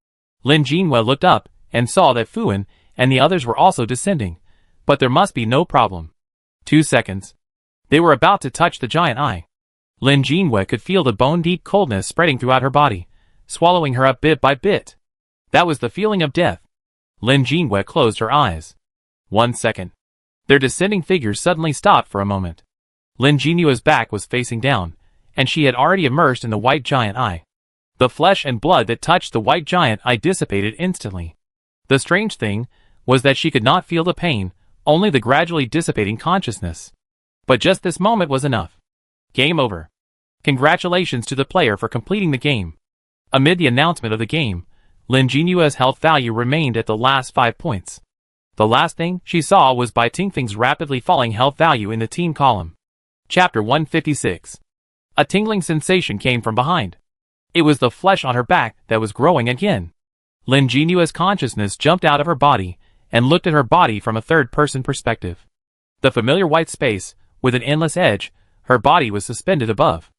Lin Jinhua looked up and saw that Fuan and the others were also descending, but there must be no problem. 2 seconds. They were about to touch the giant eye. Lin Jinhua could feel the bone-deep coldness spreading throughout her body, swallowing her up bit by bit. That was the feeling of death. Lin Jinhua closed her eyes. 1 second. Their descending figures suddenly stopped for a moment. Lin Jinhua's back was facing down, and she had already immersed in the white giant eye. The flesh and blood that touched the white giant eye dissipated instantly. The strange thing was that she could not feel the pain, only the gradually dissipating consciousness. But just this moment was enough. Game over. Congratulations to the player for completing the game. Amid the announcement of the game, Lin Jinhua's health value remained at the last 5 points. The last thing she saw was Bai Tingfeng's rapidly falling health value in the team column. Chapter 156. A tingling sensation came from behind. It was the flesh on her back that was growing again. Lin Jinhua's consciousness jumped out of her body and looked at her body from a third-person perspective. The familiar white space, with an endless edge, her body was suspended above.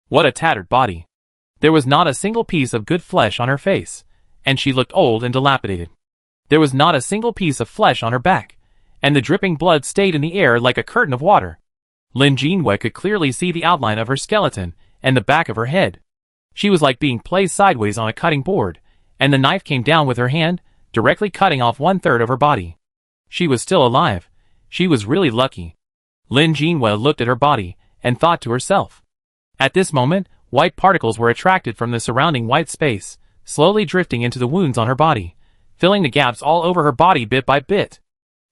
What a tattered body. There was not a single piece of good flesh on her face, and she looked old and dilapidated. There was not a single piece of flesh on her back, and the dripping blood stayed in the air like a curtain of water. Lin Jinhua could clearly see the outline of her skeleton and the back of her head. She was like being placed sideways on a cutting board, and the knife came down with her hand, directly cutting off 1/3 of her body. She was still alive. She was really lucky. Lin Jinhua looked at her body and thought to herself. At this moment, white particles were attracted from the surrounding white space, slowly drifting into the wounds on her body, filling the gaps all over her body bit by bit.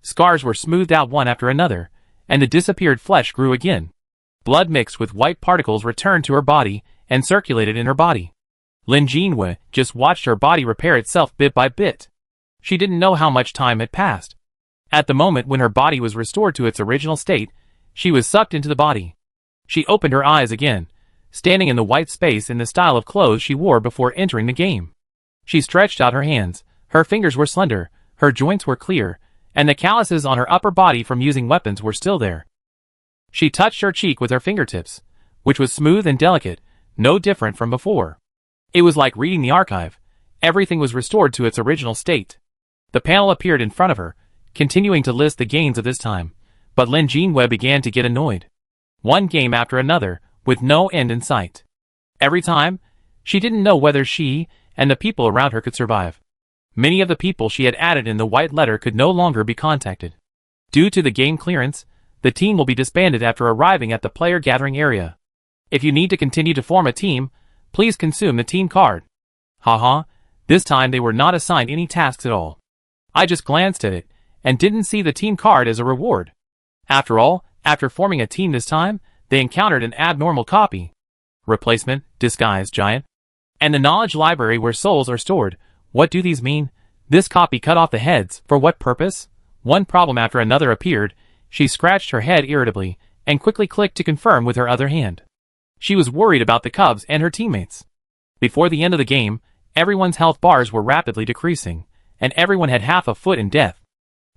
Scars were smoothed out one after another, and the disappeared flesh grew again. Blood mixed with white particles returned to her body and circulated in her body. Lin Jinhua just watched her body repair itself bit by bit. She didn't know how much time had passed. At the moment when her body was restored to its original state, she was sucked into the body. She opened her eyes again, standing in the white space in the style of clothes she wore before entering the game. She stretched out her hands. Her fingers were slender, her joints were clear, and the calluses on her upper body from using weapons were still there. She touched her cheek with her fingertips, which was smooth and delicate, no different from before. It was like reading the archive. Everything was restored to its original state. The panel appeared in front of her, continuing to list the gains of this time, but Lin Jinhua began to get annoyed. One game after another, with no end in sight. Every time, she didn't know whether she and the people around her could survive. Many of the people she had added in the white letter could no longer be contacted. Due to the game clearance, the team will be disbanded after arriving at the player gathering area. If you need to continue to form a team, please consume the team card. Haha, this time they were not assigned any tasks at all. I just glanced at it, and didn't see the team card as a reward. After all, after forming a team this time, they encountered an abnormal copy. Replacement, disguised giant. And the knowledge library where souls are stored. What do these mean? This copy cut off the heads, for what purpose? One problem after another appeared. She scratched her head irritably, and quickly clicked to confirm with her other hand. She was worried about the cubs and her teammates. Before the end of the game, everyone's health bars were rapidly decreasing, and everyone had half a foot in death.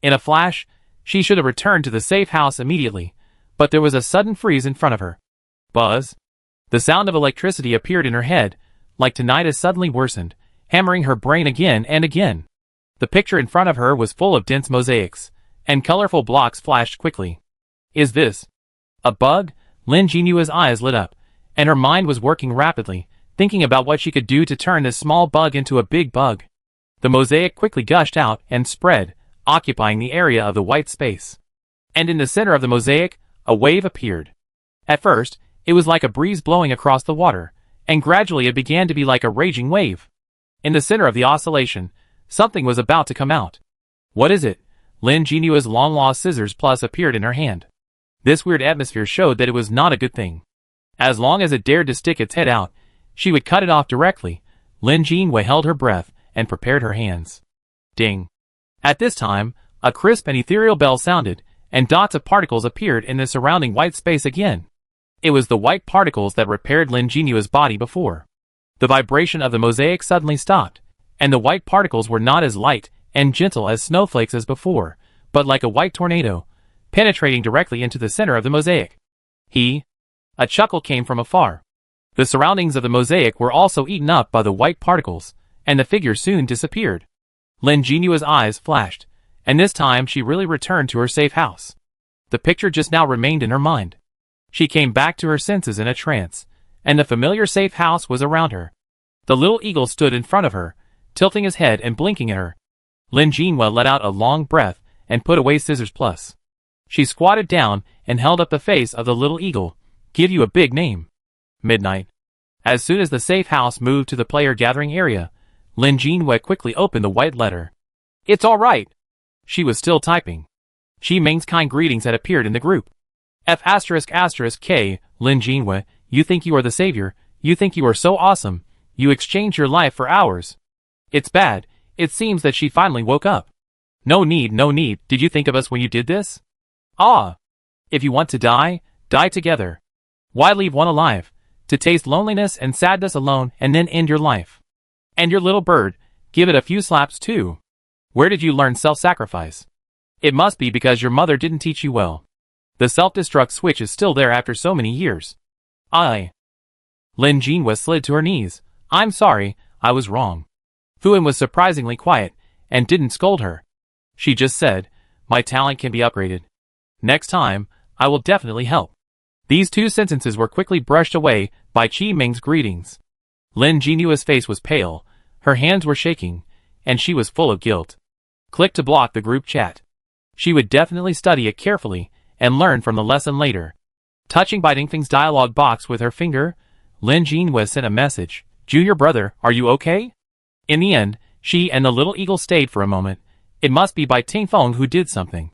In a flash, she should have returned to the safe house immediately, but there was a sudden freeze in front of her. Buzz. The sound of electricity appeared in her head, like tinnitus suddenly worsened, hammering her brain again and again. The picture in front of her was full of dense mosaics, and colorful blocks flashed quickly. Is this a bug? Lin Jinhua's eyes lit up, and her mind was working rapidly, thinking about what she could do to turn this small bug into a big bug. The mosaic quickly gushed out and spread, occupying the area of the white space. And in the center of the mosaic, a wave appeared. At first, it was like a breeze blowing across the water, and gradually it began to be like a raging wave. In the center of the oscillation, something was about to come out. What is it? Lin Jinhua's long-lost scissors plus appeared in her hand. This weird atmosphere showed that it was not a good thing. As long as it dared to stick its head out, she would cut it off directly. Lin Jinhua held her breath and prepared her hands. Ding. At this time, a crisp and ethereal bell sounded, and dots of particles appeared in the surrounding white space again. It was the white particles that repaired Lin Jinhua's body before. The vibration of the mosaic suddenly stopped, and the white particles were not as light and gentle as snowflakes as before, but like a white tornado, penetrating directly into the center of the mosaic. A chuckle came from afar. The surroundings of the mosaic were also eaten up by the white particles, and the figure soon disappeared. Lin Jinyue's eyes flashed, and this time she really returned to her safe house. The picture just now remained in her mind. She came back to her senses in a trance, and the familiar safe house was around her. The little eagle stood in front of her, tilting his head and blinking at her. Lin Jinyue let out a long breath and put away scissors plus. She squatted down and held up the face of the little eagle. Give you a big name. Midnight. As soon as the safe house moved to the player gathering area, Lin Jinyue quickly opened the white letter. It's all right. She was still typing. Xi Ming's kind greetings had appeared in the group. F***K, Lin Jinyue, you think you are the savior, you think you are so awesome, you exchange your life for ours. It's bad, it seems that she finally woke up. No need, did you think of us when you did this? Ah! If you want to die, die together. Why leave one alive, to taste loneliness and sadness alone and then end your life? And your little bird, give it a few slaps too. Where did you learn self-sacrifice? It must be because your mother didn't teach you well. The self-destruct switch is still there after so many years. Lin Jinyue slid to her knees. I'm sorry, I was wrong. Fuan was surprisingly quiet, and didn't scold her. She just said, my talent can be upgraded. Next time, I will definitely help. These two sentences were quickly brushed away by Xi Ming's greetings. Lin Jinyue's face was pale, her hands were shaking, and she was full of guilt. Click to block the group chat. She would definitely study it carefully and learn from the lesson later. Touching Bai Tingfeng's dialogue box with her finger, Lin Jinyue sent a message. Junior brother, are you okay? In the end, she and the little eagle stayed for a moment. It must be Bai Tingfeng who did something.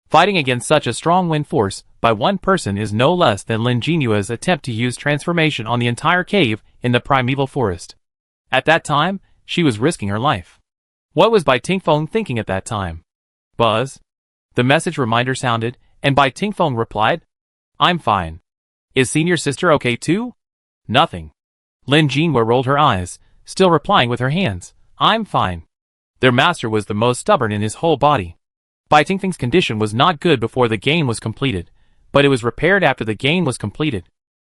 Fighting against such a strong wind force by one person is no less than Lin Jinyue's attempt to use transformation on the entire cave in the primeval forest. At that time, she was risking her life. What was Bai Tingfeng thinking at that time? Buzz? The message reminder sounded, and Bai Tingfeng replied, I'm fine. Is senior sister okay too? Nothing. Lin Jinyue rolled her eyes, still replying with her hands, I'm fine. Their master was the most stubborn in his whole body. Bai Tingfeng's condition was not good before the game was completed, but it was repaired after the game was completed.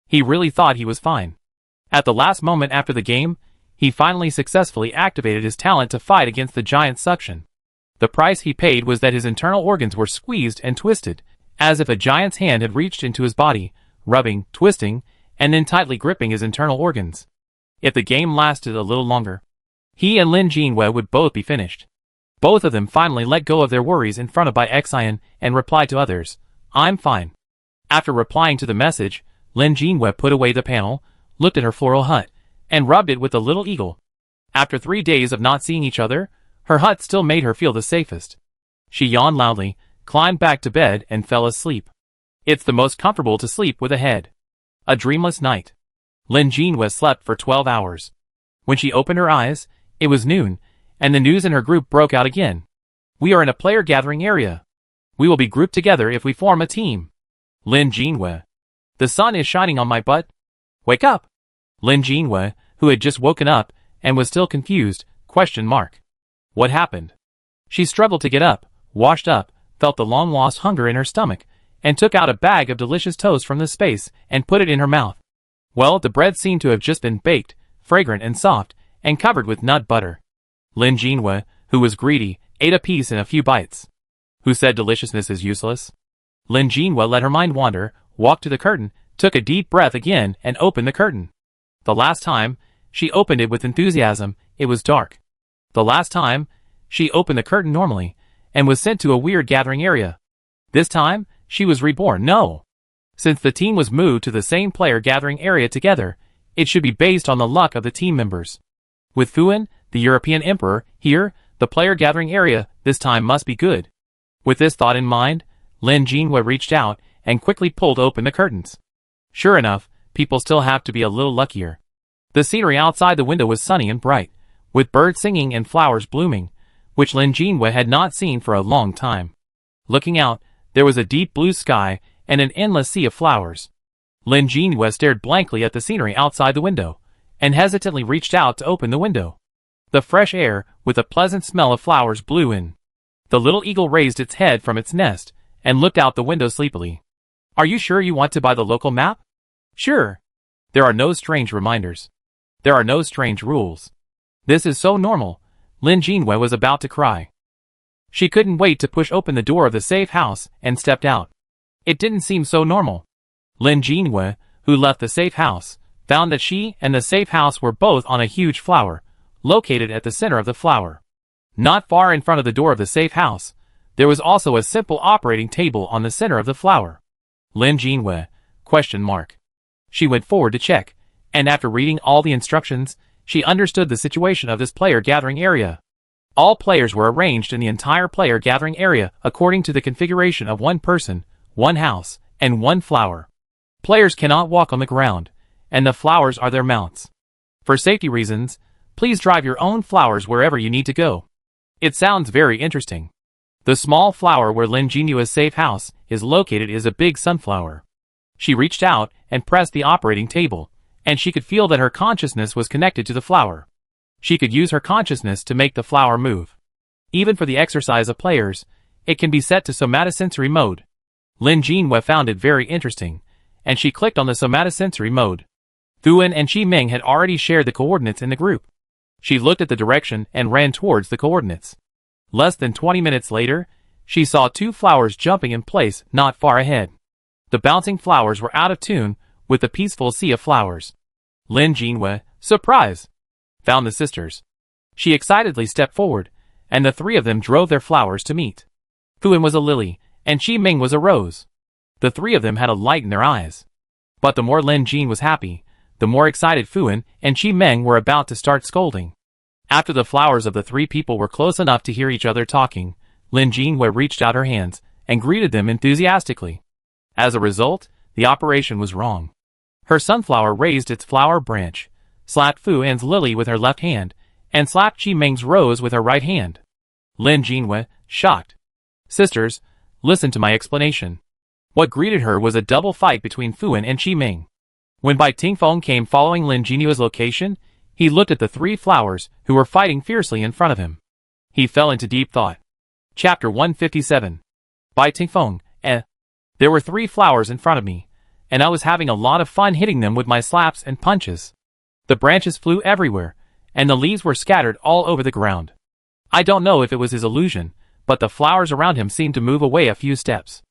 He really thought he was fine. At the last moment after the game, he finally successfully activated his talent to fight against the giant suction. The price he paid was that his internal organs were squeezed and twisted, as if a giant's hand had reached into his body, rubbing, twisting, and then tightly gripping his internal organs. If the game lasted a little longer, he and Lin Jinyue would both be finished. Both of them finally let go of their worries in front of Bai Xian and replied to others, I'm fine. After replying to the message, Lin Jinyue put away the panel, looked at her floral hut, and rubbed it with the little eagle. After 3 days of not seeing each other, her hut still made her feel the safest. She yawned loudly, climbed back to bed and fell asleep. It's the most comfortable to sleep with a head. A dreamless night. Lin Jinyue slept for 12 hours. When she opened her eyes, it was noon, and the news in her group broke out again. We are in a player gathering area. We will be grouped together if we form a team. Lin Jinyue. The sun is shining on my butt. Wake up. Lin Jinyue, who had just woken up and was still confused, questioned Mark. What happened? She struggled to get up, washed up, felt the long-lost hunger in her stomach, and took out a bag of delicious toast from the space and put it in her mouth. Well, the bread seemed to have just been baked, fragrant and soft, and covered with nut butter. Lin Jinyue, who was greedy, ate a piece in a few bites. Who said deliciousness is useless? Lin Jinyue let her mind wander, walked to the curtain, took a deep breath again, and opened the curtain. The last time, she opened it with enthusiasm, it was dark. The last time, she opened the curtain normally, and was sent to a weird gathering area. This time, she was reborn. No. Since the team was moved to the same player gathering area together, it should be based on the luck of the team members. With Fuan, the European Emperor, here, the player gathering area, this time must be good. With this thought in mind, Lin Jinyue reached out and quickly pulled open the curtains. Sure enough, people still have to be a little luckier. The scenery outside the window was sunny and bright, with birds singing and flowers blooming, which Lin Jinyue had not seen for a long time. Looking out, there was a deep blue sky and an endless sea of flowers. Lin Jinyue stared blankly at the scenery outside the window, and hesitantly reached out to open the window. The fresh air, with a pleasant smell of flowers, blew in. The little eagle raised its head from its nest, and looked out the window sleepily. Are you sure you want to buy the local map? Sure. There are no strange reminders. There are no strange rules. This is so normal. Lin Jinwei was about to cry. She couldn't wait to push open the door of the safe house and stepped out. It didn't seem so normal. Lin Jinwei, who left the safe house, found that she and the safe house were both on a huge flower, located at the center of the flower. Not far in front of the door of the safe house, there was also a simple operating table on the center of the flower. Lin Jinwei, ? She went forward to check, and after reading all the instructions, she understood the situation of this player gathering area. All players were arranged in the entire player gathering area according to the configuration of one person, one house, and one flower. Players cannot walk on the ground, and the flowers are their mounts. For safety reasons, please drive your own flowers wherever you need to go. It sounds very interesting. The small flower where Lin Jinua's safe house is located is a big sunflower. She reached out and pressed the operating table, and she could feel that her consciousness was connected to the flower. She could use her consciousness to make the flower move. Even for the exercise of players, it can be set to somatosensory mode. Lin Jinwei found it very interesting, and she clicked on the somatosensory mode. Thuan and Qi Ming had already shared the coordinates in the group. She looked at the direction and ran towards the coordinates. Less than 20 minutes later, she saw two flowers jumping in place not far ahead. The bouncing flowers were out of tune with the peaceful sea of flowers. Lin Jinwei, surprise, found the sisters. She excitedly stepped forward, and the three of them drove their flowers to meet. Thuan was a lily, and Qi Ming was a rose. The three of them had a light in their eyes. But the more Lin Jin was happy, the more excited Thuan and Qi Ming were about to start scolding. After the flowers of the three people were close enough to hear each other talking, Lin Jinwei reached out her hands and greeted them enthusiastically. As a result, the operation was wrong. Her sunflower raised its flower branch, slapped Thuan's lily with her left hand, and slapped Qi Ming's rose with her right hand. Lin Jinwei, shocked. Sisters, listen to my explanation. What greeted her was a double fight between Thuan and Qi Ming. When Bai Tingfeng came following Lin Jinua's location, he looked at the three flowers who were fighting fiercely in front of him. He fell into deep thought. Chapter 157. Bai Tingfeng, There were three flowers in front of me, and I was having a lot of fun hitting them with my slaps and punches. The branches flew everywhere, and the leaves were scattered all over the ground. I don't know if it was his illusion, but the flowers around him seemed to move away a few steps.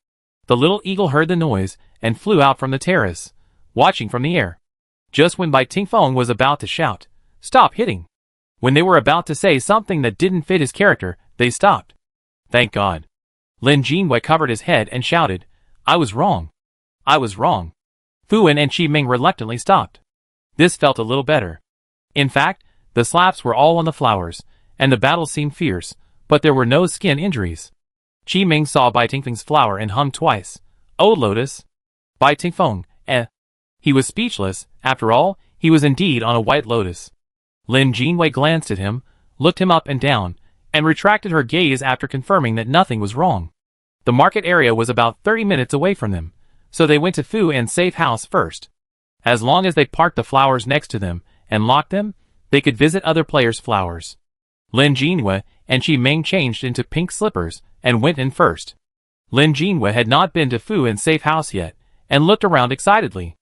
The little eagle heard the noise and flew out from the terrace, watching from the air. Just when Bai Tingfeng was about to shout, "Stop hitting!" When they were about to say something that didn't fit his character, they stopped. Thank God. Lin Jinwei covered his head and shouted, I was wrong. I was wrong. Thuan and Qi Ming reluctantly stopped. This felt a little better. In fact, the slaps were all on the flowers, and the battle seemed fierce, but there were no skin injuries. Qi Ming saw Bai Tingfeng's flower and hummed twice. Oh Lotus! Bai Tingfeng, He was speechless. After all, he was indeed on a white lotus. Lin Jinwei glanced at him, looked him up and down, and retracted her gaze after confirming that nothing was wrong. The market area was about 30 minutes away from them, so they went to Thuan's safe house first. As long as they parked the flowers next to them and locked them, they could visit other players' flowers. Lin Jinwei and Qi Ming changed into pink slippers and went in first. Lin Jinwei had not been to Thuan's safe house yet, and looked around excitedly.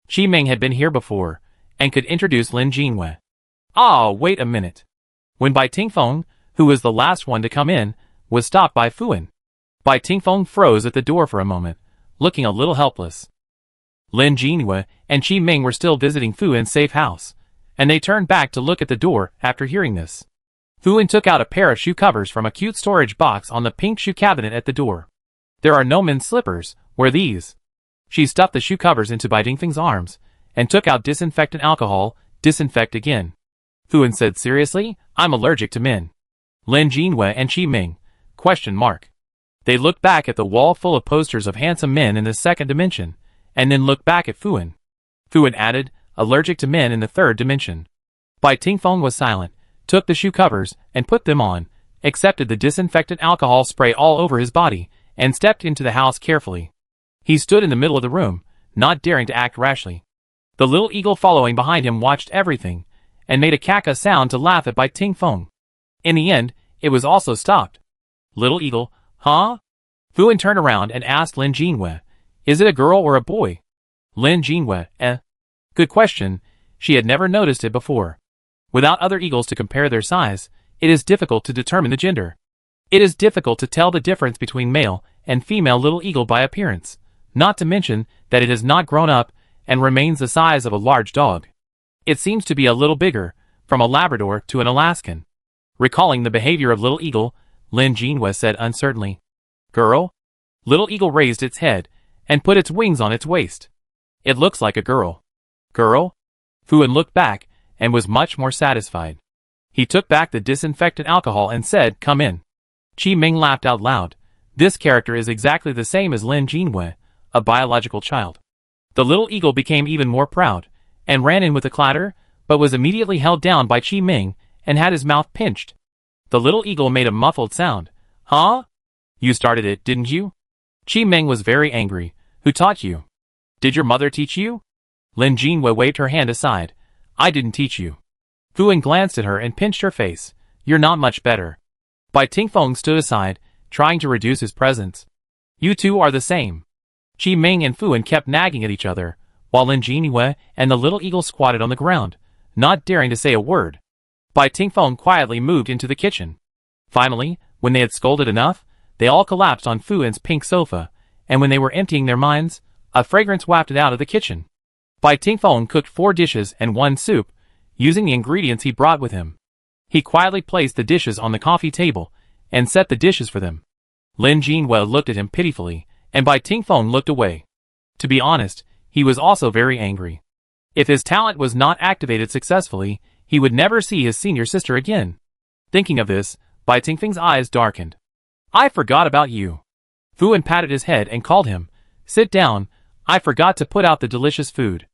Qi Ming had been here before, and could introduce Lin Jinwei. Ah, wait a minute. When Bai Tingfeng, who was the last one to come in, was stopped by Thuan. Bai Tingfeng froze at the door for a moment, looking a little helpless. Lin Jinwei and Qi Ming were still visiting Thuan's safe house, and they turned back to look at the door after hearing this. Thuan took out a pair of shoe covers from a cute storage box on the pink shoe cabinet at the door. There are no men's slippers, wear these. She stuffed the shoe covers into Bai Tingfeng's arms, and took out disinfectant alcohol, disinfect again. Thuan said seriously, I'm allergic to men. Lin Jinwei and Qi Ming, ? They looked back at the wall full of posters of handsome men in the second dimension, and then looked back at Thuan. Thuan added, allergic to men in the third dimension. Bai Tingfeng was silent, took the shoe covers, and put them on, accepted the disinfectant alcohol spray all over his body, and stepped into the house carefully. He stood in the middle of the room, not daring to act rashly. The little eagle following behind him watched everything, and made a caca sound to laugh at Bai Tingfeng. In the end, it was also stopped. Little eagle, huh? Thuan turned around and asked Lin Jinwei, is it a girl or a boy? Lin Jinhua, Good question, she had never noticed it before. Without other eagles to compare their size, it is difficult to determine the gender. It is difficult to tell the difference between male and female little eagle by appearance, not to mention that it has not grown up and remains the size of a large dog. It seems to be a little bigger, from a Labrador to an Alaskan. Recalling the behavior of Little Eagle, Lin Jinhua said uncertainly, Girl? Little Eagle raised its head and put its wings on its waist. It looks like a girl. Girl? Fuan looked back and was much more satisfied. He took back the disinfectant alcohol and said, Come in. Qi Ming laughed out loud. This character is exactly the same as Lin Jinhua, a biological child. The little eagle became even more proud, and ran in with a clatter, but was immediately held down by Qi Ming, and had his mouth pinched. The little eagle made a muffled sound. Huh? You started it, didn't you? Qi Ming was very angry. Who taught you? Did your mother teach you? Lin Jinhua waved her hand aside. I didn't teach you. Fuan glanced at her and pinched her face. You're not much better. Bai Tingfeng stood aside, trying to reduce his presence. You two are the same. Qi Ming and Fuan kept nagging at each other, while Lin Jinhua and the little eagle squatted on the ground, not daring to say a word. Bai Tingfeng quietly moved into the kitchen. Finally, when they had scolded enough, they all collapsed on Fuan's pink sofa, and when they were emptying their minds, a fragrance wafted out of the kitchen. Bai Tingfeng cooked 4 dishes and 1 soup, using the ingredients he brought with him. He quietly placed the dishes on the coffee table, and set the dishes for them. Lin Jinhua looked at him pitifully, and Bai Tingfeng looked away. To be honest, he was also very angry. If his talent was not activated successfully, he would never see his senior sister again. Thinking of this, Bai Tingfeng's eyes darkened. I forgot about you. Fuan patted his head and called him. Sit down, I forgot to put out the delicious food.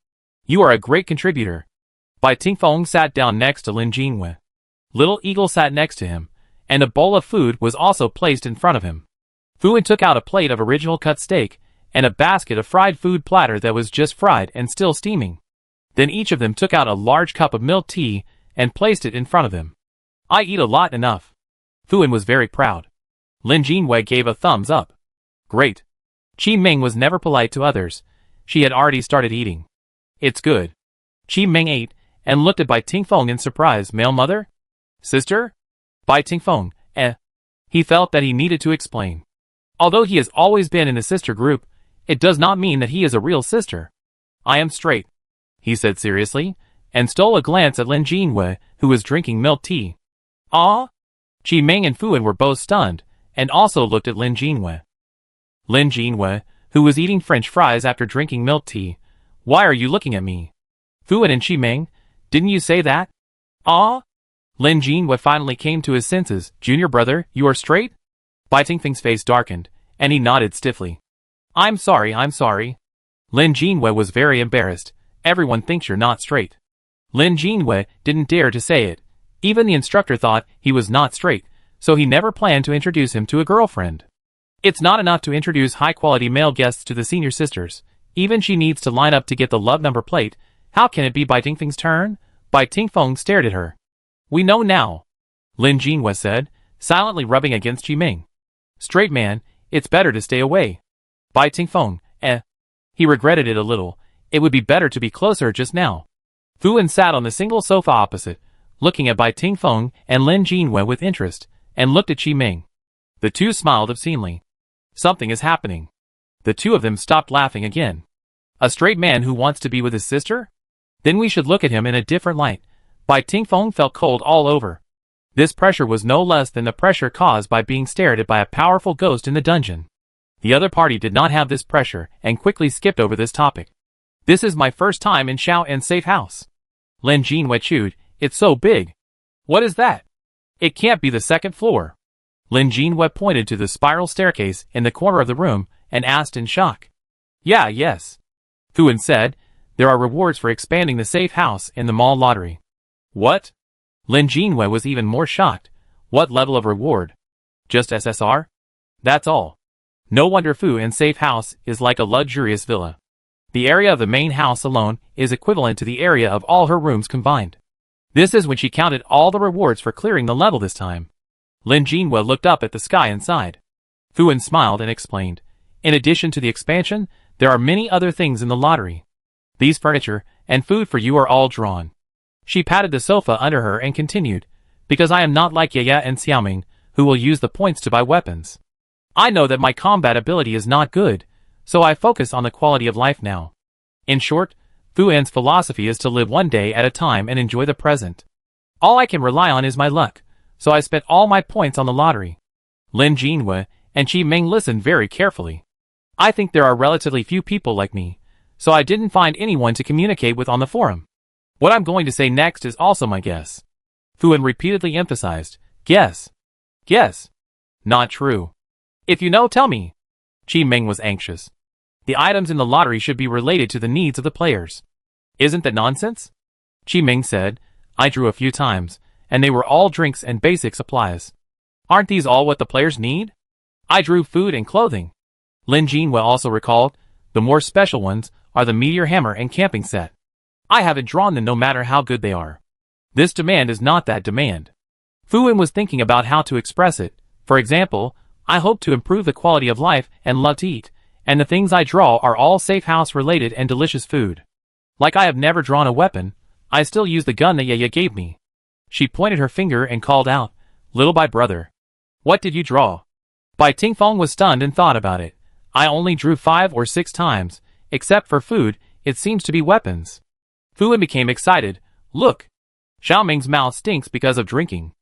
You are a great contributor. Bai Tingfeng sat down next to Lin Jinhua. Little Eagle sat next to him, and a bowl of food was also placed in front of him. Fuan took out a plate of original cut steak, and a basket of fried food platter that was just fried and still steaming. Then each of them took out a large cup of milk tea, and placed it in front of them. I eat a lot enough. Fuan was very proud. Lin Jinhua gave a thumbs up. Great. Qi Ming was never polite to others. She had already started eating. It's good. Qi Ming ate, and looked at Bai Tingfeng in surprise. Male mother? Sister? Bai Tingfeng, He felt that he needed to explain. Although he has always been in the sister group, it does not mean that he is a real sister. I am straight, he said seriously, and stole a glance at Lin Jinhua, who was drinking milk tea. Ah? Qi Ming and Fuan were both stunned, and also looked at Lin Jinhua. Lin Jinhua, who was eating French fries after drinking milk tea. Why are you looking at me? Fuan and Qi Ming, didn't you say that? Ah? Lin Jinhua finally came to his senses. Junior brother, you are straight? Bai Tingfeng's face darkened, and he nodded stiffly. I'm sorry. Lin Jinhua was very embarrassed. Everyone thinks you're not straight. Lin Jinhua didn't dare to say it. Even the instructor thought he was not straight, so he never planned to introduce him to a girlfriend. It's not enough to introduce high-quality male guests to the senior sisters. Even she needs to line up to get the love number plate. How can it be Bai Tingfeng's turn? Bai Tingfeng stared at her. We know now, Lin Jinhua said, silently rubbing against Qi Ming. Straight man, it's better to stay away. Bai Tingfeng, He regretted it a little. It would be better to be closer just now. Fuan sat on the single sofa opposite, looking at Bai Tingfeng and Lin Jinhua with interest, and looked at Qi Ming. The two smiled obscenely. Something is happening. The two of them stopped laughing again. A straight man who wants to be with his sister? Then we should look at him in a different light. Bai Tingfeng felt cold all over. This pressure was no less than the pressure caused by being stared at by a powerful ghost in the dungeon. The other party did not have this pressure and quickly skipped over this topic. This is my first time in Xiao and safe house. Lin Jinhua chewed. It's so big. What is that? It can't be the second floor. Lin Jinhua pointed to the spiral staircase in the corner of the room and asked in shock. Yes. Fuan said, there are rewards for expanding the safe house in the mall lottery. What? Lin Jinhua was even more shocked. What level of reward? Just SSR? That's all. No wonder Fuan's safe house is like a luxurious villa. The area of the main house alone is equivalent to the area of all her rooms combined. This is when she counted all the rewards for clearing the level this time. Lin Jinhua looked up at the sky and sighed. Fuan smiled and explained. In addition to the expansion, there are many other things in the lottery. These furniture and food for you are all drawn. She patted the sofa under her and continued, because I am not like Yaya and Xiaoming, who will use the points to buy weapons. I know that my combat ability is not good, so I focus on the quality of life now. In short, Fu An's philosophy is to live one day at a time and enjoy the present. All I can rely on is my luck, so I spent all my points on the lottery. Lin Jinhua and Qi Ming listened very carefully. I think there are relatively few people like me, so I didn't find anyone to communicate with on the forum. What I'm going to say next is also my guess. Fu An repeatedly emphasized, guess. Guess. Not true. If you know, tell me. Qi Ming was anxious. The items in the lottery should be related to the needs of the players. Isn't that nonsense? Qi Ming said, I drew a few times, and they were all drinks and basic supplies. Aren't these all what the players need? I drew food and clothing. Lin Jinhua also recalled, the more special ones are the meteor hammer and camping set. I haven't drawn them no matter how good they are. This demand is not that demand. Fu An was thinking about how to express it. For example, I hope to improve the quality of life and love to eat, and the things I draw are all safe house related and delicious food. Like I have never drawn a weapon, I still use the gun that Yaya gave me. She pointed her finger and called out, little by brother. What did you draw? Bai Tingfeng was stunned and thought about it. I only drew 5 or 6 times, except for food, it seems to be weapons. Fu An became excited. Look! Xiaoming's mouth stinks because of drinking.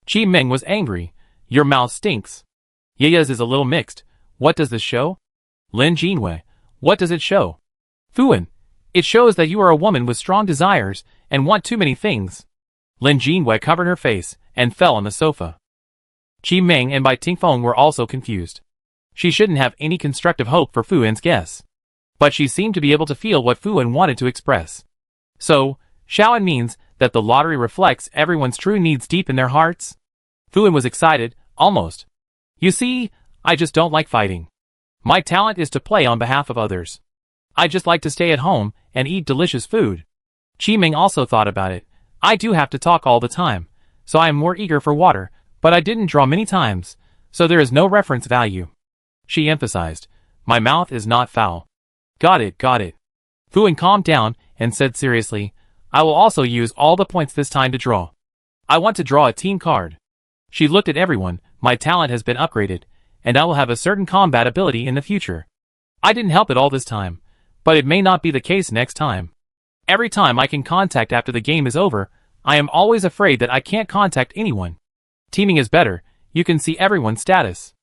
Qi Ming was angry. Your mouth stinks. Yaya's is a little mixed. What does this show? Lin Jinhua, what does it show? Fu An, it shows that you are a woman with strong desires and want too many things. Lin Jinhua covered her face and fell on the sofa. Qi Ming and Bai Tingfeng were also confused. She shouldn't have any constructive hope for Fu An's guess. But she seemed to be able to feel what Fu An wanted to express. So, Xiao An means that the lottery reflects everyone's true needs deep in their hearts? Fu An was excited, almost. You see, I just don't like fighting. My talent is to play on behalf of others. I just like to stay at home and eat delicious food. Qi Ming also thought about it. I do have to talk all the time, so I am more eager for water, but I didn't draw many times, so there is no reference value. She emphasized, my mouth is not foul. Got it, got it. Fu An calmed down and said seriously, I will also use all the points this time to draw. I want to draw a team card. She looked at everyone, my talent has been upgraded, and I will have a certain combat ability in the future. I didn't help it all this time, but it may not be the case next time. Every time I can contact after the game is over, I am always afraid that I can't contact anyone. Teaming is better, you can see everyone's status.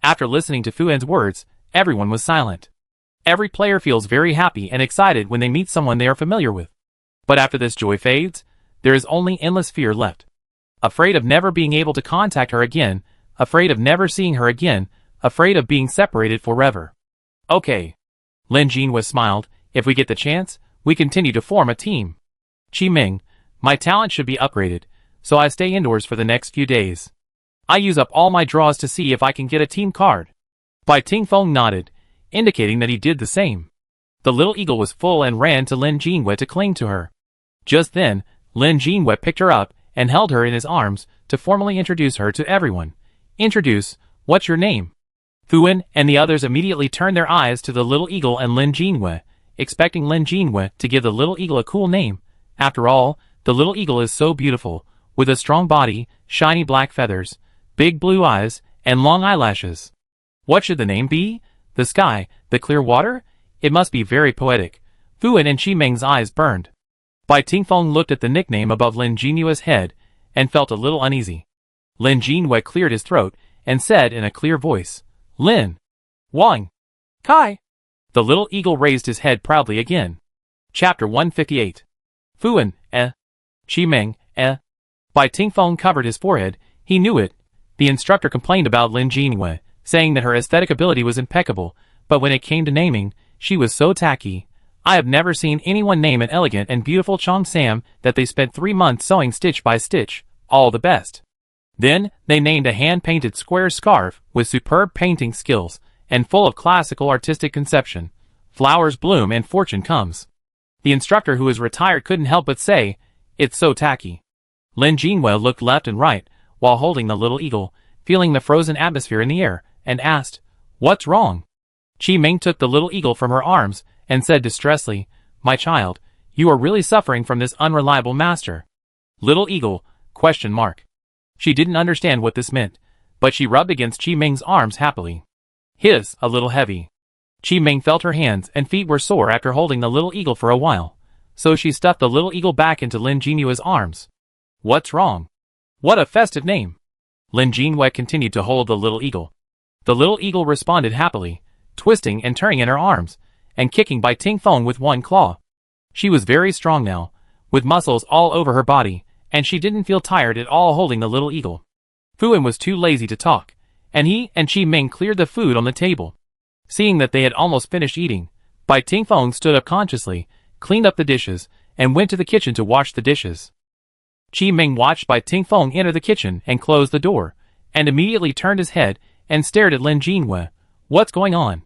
After listening to Fu An's words, everyone was silent. Every player feels very happy and excited when they meet someone they are familiar with. But after this joy fades, there is only endless fear left. Afraid of never being able to contact her again, afraid of never seeing her again, afraid of being separated forever. Okay. Lin Jinhua smiled, if we get the chance, we continue to form a team. Qi Ming, my talent should be upgraded, so I stay indoors for the next few days. I use up all my draws to see if I can get a team card. Bai Tingfeng nodded, indicating that he did the same. The little eagle was full and ran to Lin Jinhua to cling to her. Just then, Lin Jinhua picked her up and held her in his arms to formally introduce her to everyone. Introduce, what's your name? Fu An and the others immediately turned their eyes to the little eagle and Lin Jinhua, expecting Lin Jinhua to give the little eagle a cool name. After all, the little eagle is so beautiful, with a strong body, shiny black feathers, big blue eyes, and long eyelashes. What should the name be? The sky, the clear water? It must be very poetic. Fu An and Qi Ming's eyes burned. Bai Tingfeng looked at the nickname above Lin Jinhua's head and felt a little uneasy. Lin Jinhua cleared his throat and said in a clear voice, Lin. Wang. Kai. The little eagle raised his head proudly again. Chapter 158. Fu An, Qi Ming, Bai Tingfeng covered his forehead, he knew it. The instructor complained about Lin Jinhua, saying that her aesthetic ability was impeccable, but when it came to naming, she was so tacky. I have never seen anyone name an elegant and beautiful Chong Sam that they spent 3 months sewing stitch by stitch, all the best. Then, they named a hand-painted square scarf with superb painting skills and full of classical artistic conception. Flowers bloom and fortune comes. The instructor who is retired couldn't help but say, it's so tacky. Lin Jinhua looked left and right while holding the little eagle, feeling the frozen atmosphere in the air, and asked, what's wrong? Qi Ming took the little eagle from her arms and said distressfully, My child, you are really suffering from this unreliable master. Little Eagle, ? She didn't understand what this meant, but she rubbed against Qi Ming's arms happily. His, a little heavy. Qi Ming felt her hands and feet were sore after holding the little eagle for a while, so she stuffed the little eagle back into Lin Jinyue's arms. What's wrong? What a festive name! Lin Jinyue continued to hold the little eagle. The little eagle responded happily, twisting and turning in her arms, and kicking Bai Tingfeng with one claw. She was very strong now, with muscles all over her body, and she didn't feel tired at all holding the little eagle. Fuan was too lazy to talk, and he and Qi Ming cleared the food on the table. Seeing that they had almost finished eating, Bai Tingfeng stood up consciously, cleaned up the dishes, and went to the kitchen to wash the dishes. Qi Ming watched Bai Tingfeng enter the kitchen and close the door, and immediately turned his head and stared at Lin Jinyue. What's going on?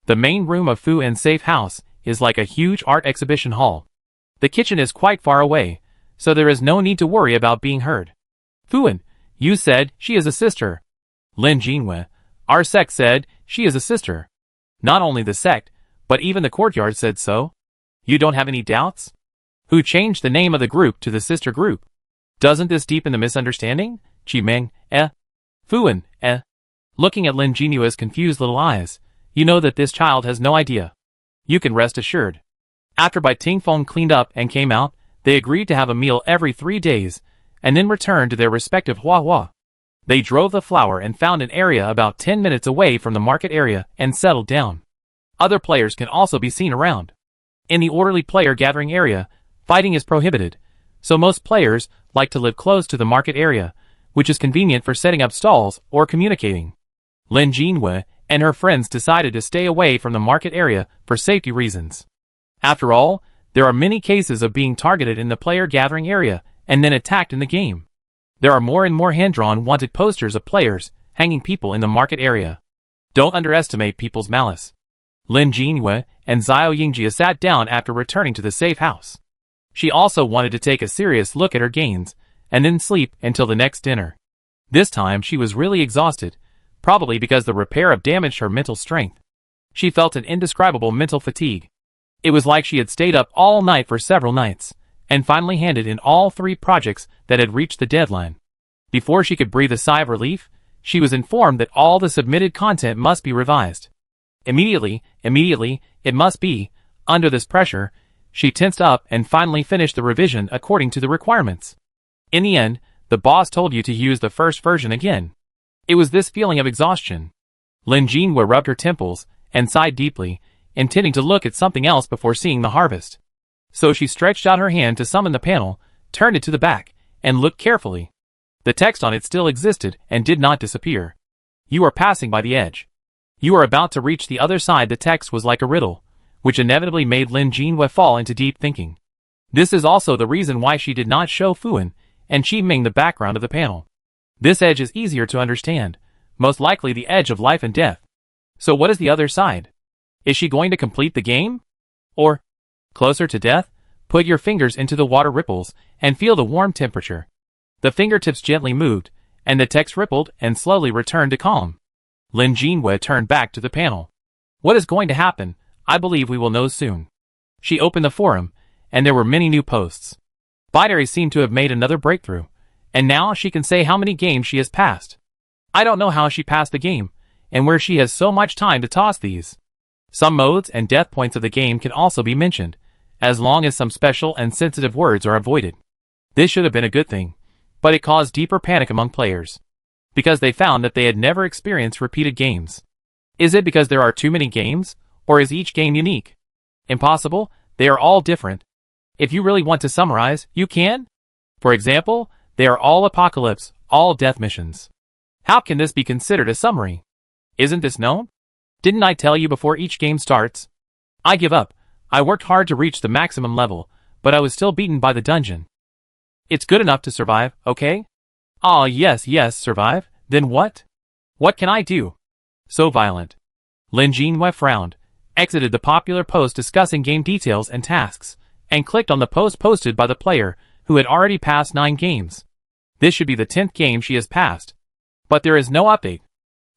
The main room of Fu An's safe house is like a huge art exhibition hall. The kitchen is quite far away, so there is no need to worry about being heard. Fuan, you said she is a sister. Lin Jinyue, our sect said she is a sister. Not only the sect, but even the courtyard said so. You don't have any doubts? Who changed the name of the group to the sister group? Doesn't this deepen the misunderstanding? Qi Ming, Fuan, Looking at Lin Jinyue's confused little eyes, you know that this child has no idea. You can rest assured. After Bai Tingfeng cleaned up and came out, they agreed to have a meal every 3 days, and then returned to their respective Hua. They drove the flower and found an area about 10 minutes away from the market area and settled down. Other players can also be seen around. In the orderly player gathering area, fighting is prohibited, so most players like to live close to the market area, which is convenient for setting up stalls or communicating. Lin Jinyue and her friends decided to stay away from the market area for safety reasons. After all, there are many cases of being targeted in the player gathering area and then attacked in the game. There are more and more hand-drawn wanted posters of players hanging people in the market area. Don't underestimate people's malice. Lin Jinyue and Xiao Yingjia sat down after returning to the safe house. She also wanted to take a serious look at her gains and then sleep until the next dinner. This time she was really exhausted, probably because the repair had damaged her mental strength. She felt an indescribable mental fatigue. It was like she had stayed up all night for several nights, and finally handed in all 3 projects that had reached the deadline. Before she could breathe a sigh of relief, she was informed that all the submitted content must be revised. Immediately, it must be. Under this pressure, she tensed up and finally finished the revision according to the requirements. In the end, the boss told you to use the first version again. It was this feeling of exhaustion. Lin Jinyue rubbed her temples and sighed deeply, intending to look at something else before seeing the harvest. So she stretched out her hand to summon the panel, turned it to the back, and looked carefully. The text on it still existed and did not disappear. You are passing by the edge. You are about to reach the other side. The text was like a riddle, which inevitably made Lin Jinyue fall into deep thinking. This is also the reason why she did not show Fuan and Qi Ming the background of the panel. This edge is easier to understand, most likely the edge of life and death. So what is the other side? Is she going to complete the game? Or, closer to death? Put your fingers into the water ripples and feel the warm temperature. The fingertips gently moved, and the text rippled and slowly returned to calm. Lin Jinyue turned back to the panel. What is going to happen? I believe we will know soon. She opened the forum, and there were many new posts. Bidary seemed to have made another breakthrough, and now she can say how many games she has passed. I don't know how she passed the game, and where she has so much time to toss these. Some modes and death points of the game can also be mentioned, as long as some special and sensitive words are avoided. This should have been a good thing, but it caused deeper panic among players, because they found that they had never experienced repeated games. Is it because there are too many games, or is each game unique? Impossible, they are all different. If you really want to summarize, you can. For example, they are all apocalypse, all death missions. How can this be considered a summary? Isn't this known? Didn't I tell you before each game starts? I give up. I worked hard to reach the maximum level, but I was still beaten by the dungeon. It's good enough to survive, okay? Ah, yes, survive. Then what? What can I do? So violent. Lin Jinyue frowned, exited the popular post discussing game details and tasks, and clicked on the post posted by the player who had already passed 9 games. This should be the 10th game she has passed. But there is no update.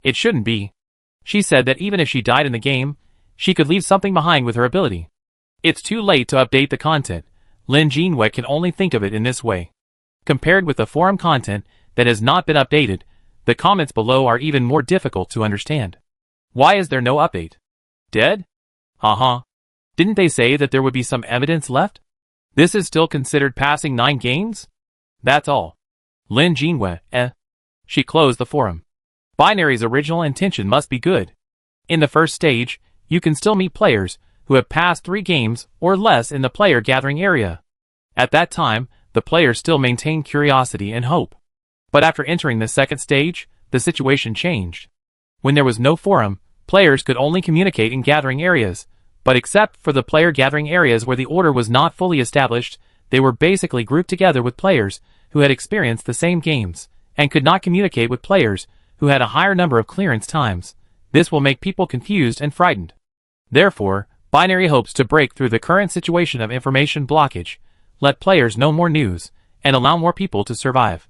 It shouldn't be. She said that even if she died in the game, she could leave something behind with her ability. It's too late to update the content. Lin Jinhua can only think of it in this way. Compared with the forum content that has not been updated, the comments below are even more difficult to understand. Why is there no update? Dead? Didn't they say that there would be some evidence left? This is still considered passing 9 games? That's all. Lin Jinhua, She closed the forum. Binary's original intention must be good. In the first stage, you can still meet players who have passed 3 games or less in the player gathering area. At that time, the players still maintain curiosity and hope. But after entering the second stage, the situation changed. When there was no forum, players could only communicate in gathering areas, but except for the player gathering areas where the order was not fully established, they were basically grouped together with players who had experienced the same games, and could not communicate with players who had a higher number of clearance times. This will make people confused and frightened. Therefore, Binary hopes to break through the current situation of information blockage, let players know more news, and allow more people to survive.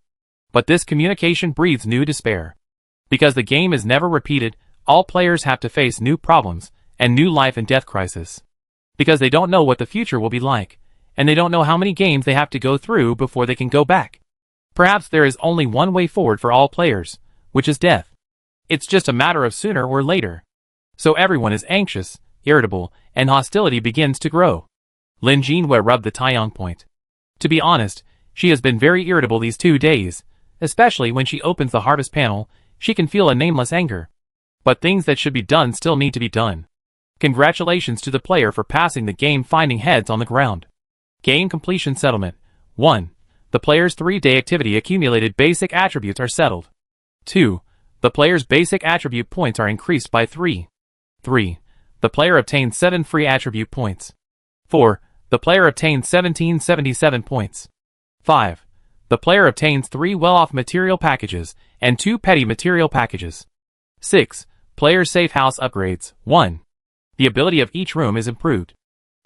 But this communication breeds new despair. Because the game is never repeated, all players have to face new problems, and new life and death crisis. Because they don't know what the future will be like, and they don't know how many games they have to go through before they can go back. Perhaps there is only one way forward for all players, which is death. It's just a matter of sooner or later. So everyone is anxious, irritable, and hostility begins to grow. Lin Jinhua rubbed the Taiyang point. To be honest, she has been very irritable these 2 days, especially when she opens the harvest panel. She can feel a nameless anger. But things that should be done still need to be done. Congratulations to the player for passing the game finding heads on the ground. Game completion settlement. 1. The player's 3-day activity accumulated basic attributes are settled. 2. The player's basic attribute points are increased by 3. 3. The player obtained 7 free attribute points. 4. The player obtained 1777 points. 5. The player obtains 3 well-off material packages and 2 petty material packages. 6. Player's safe house upgrades. 1. The ability of each room is improved.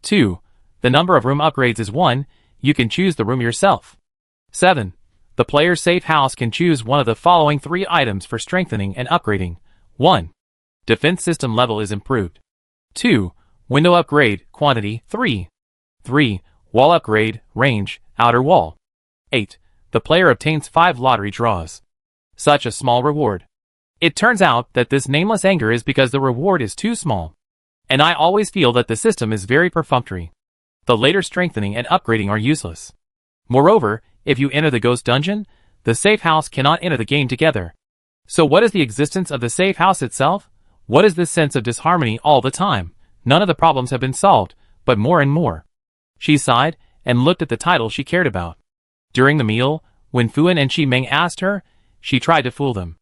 2. The number of room upgrades is 1, you can choose the room yourself. 7. The player's safe house can choose one of the following 3 items for strengthening and upgrading. 1. Defense system level is improved. 2. Window upgrade, quantity, 3. 3. Wall upgrade, range, outer wall. 8. The player obtains 5 lottery draws. Such a small reward. It turns out that this nameless anger is because the reward is too small. And I always feel that the system is very perfunctory. The later strengthening and upgrading are useless. Moreover, if you enter the ghost dungeon, the safe house cannot enter the game together. So what is the existence of the safe house itself? What is this sense of disharmony all the time? None of the problems have been solved, but more and more. She sighed, and looked at the title she cared about. During the meal, when Fuan and Shi Meng asked her, she tried to fool them.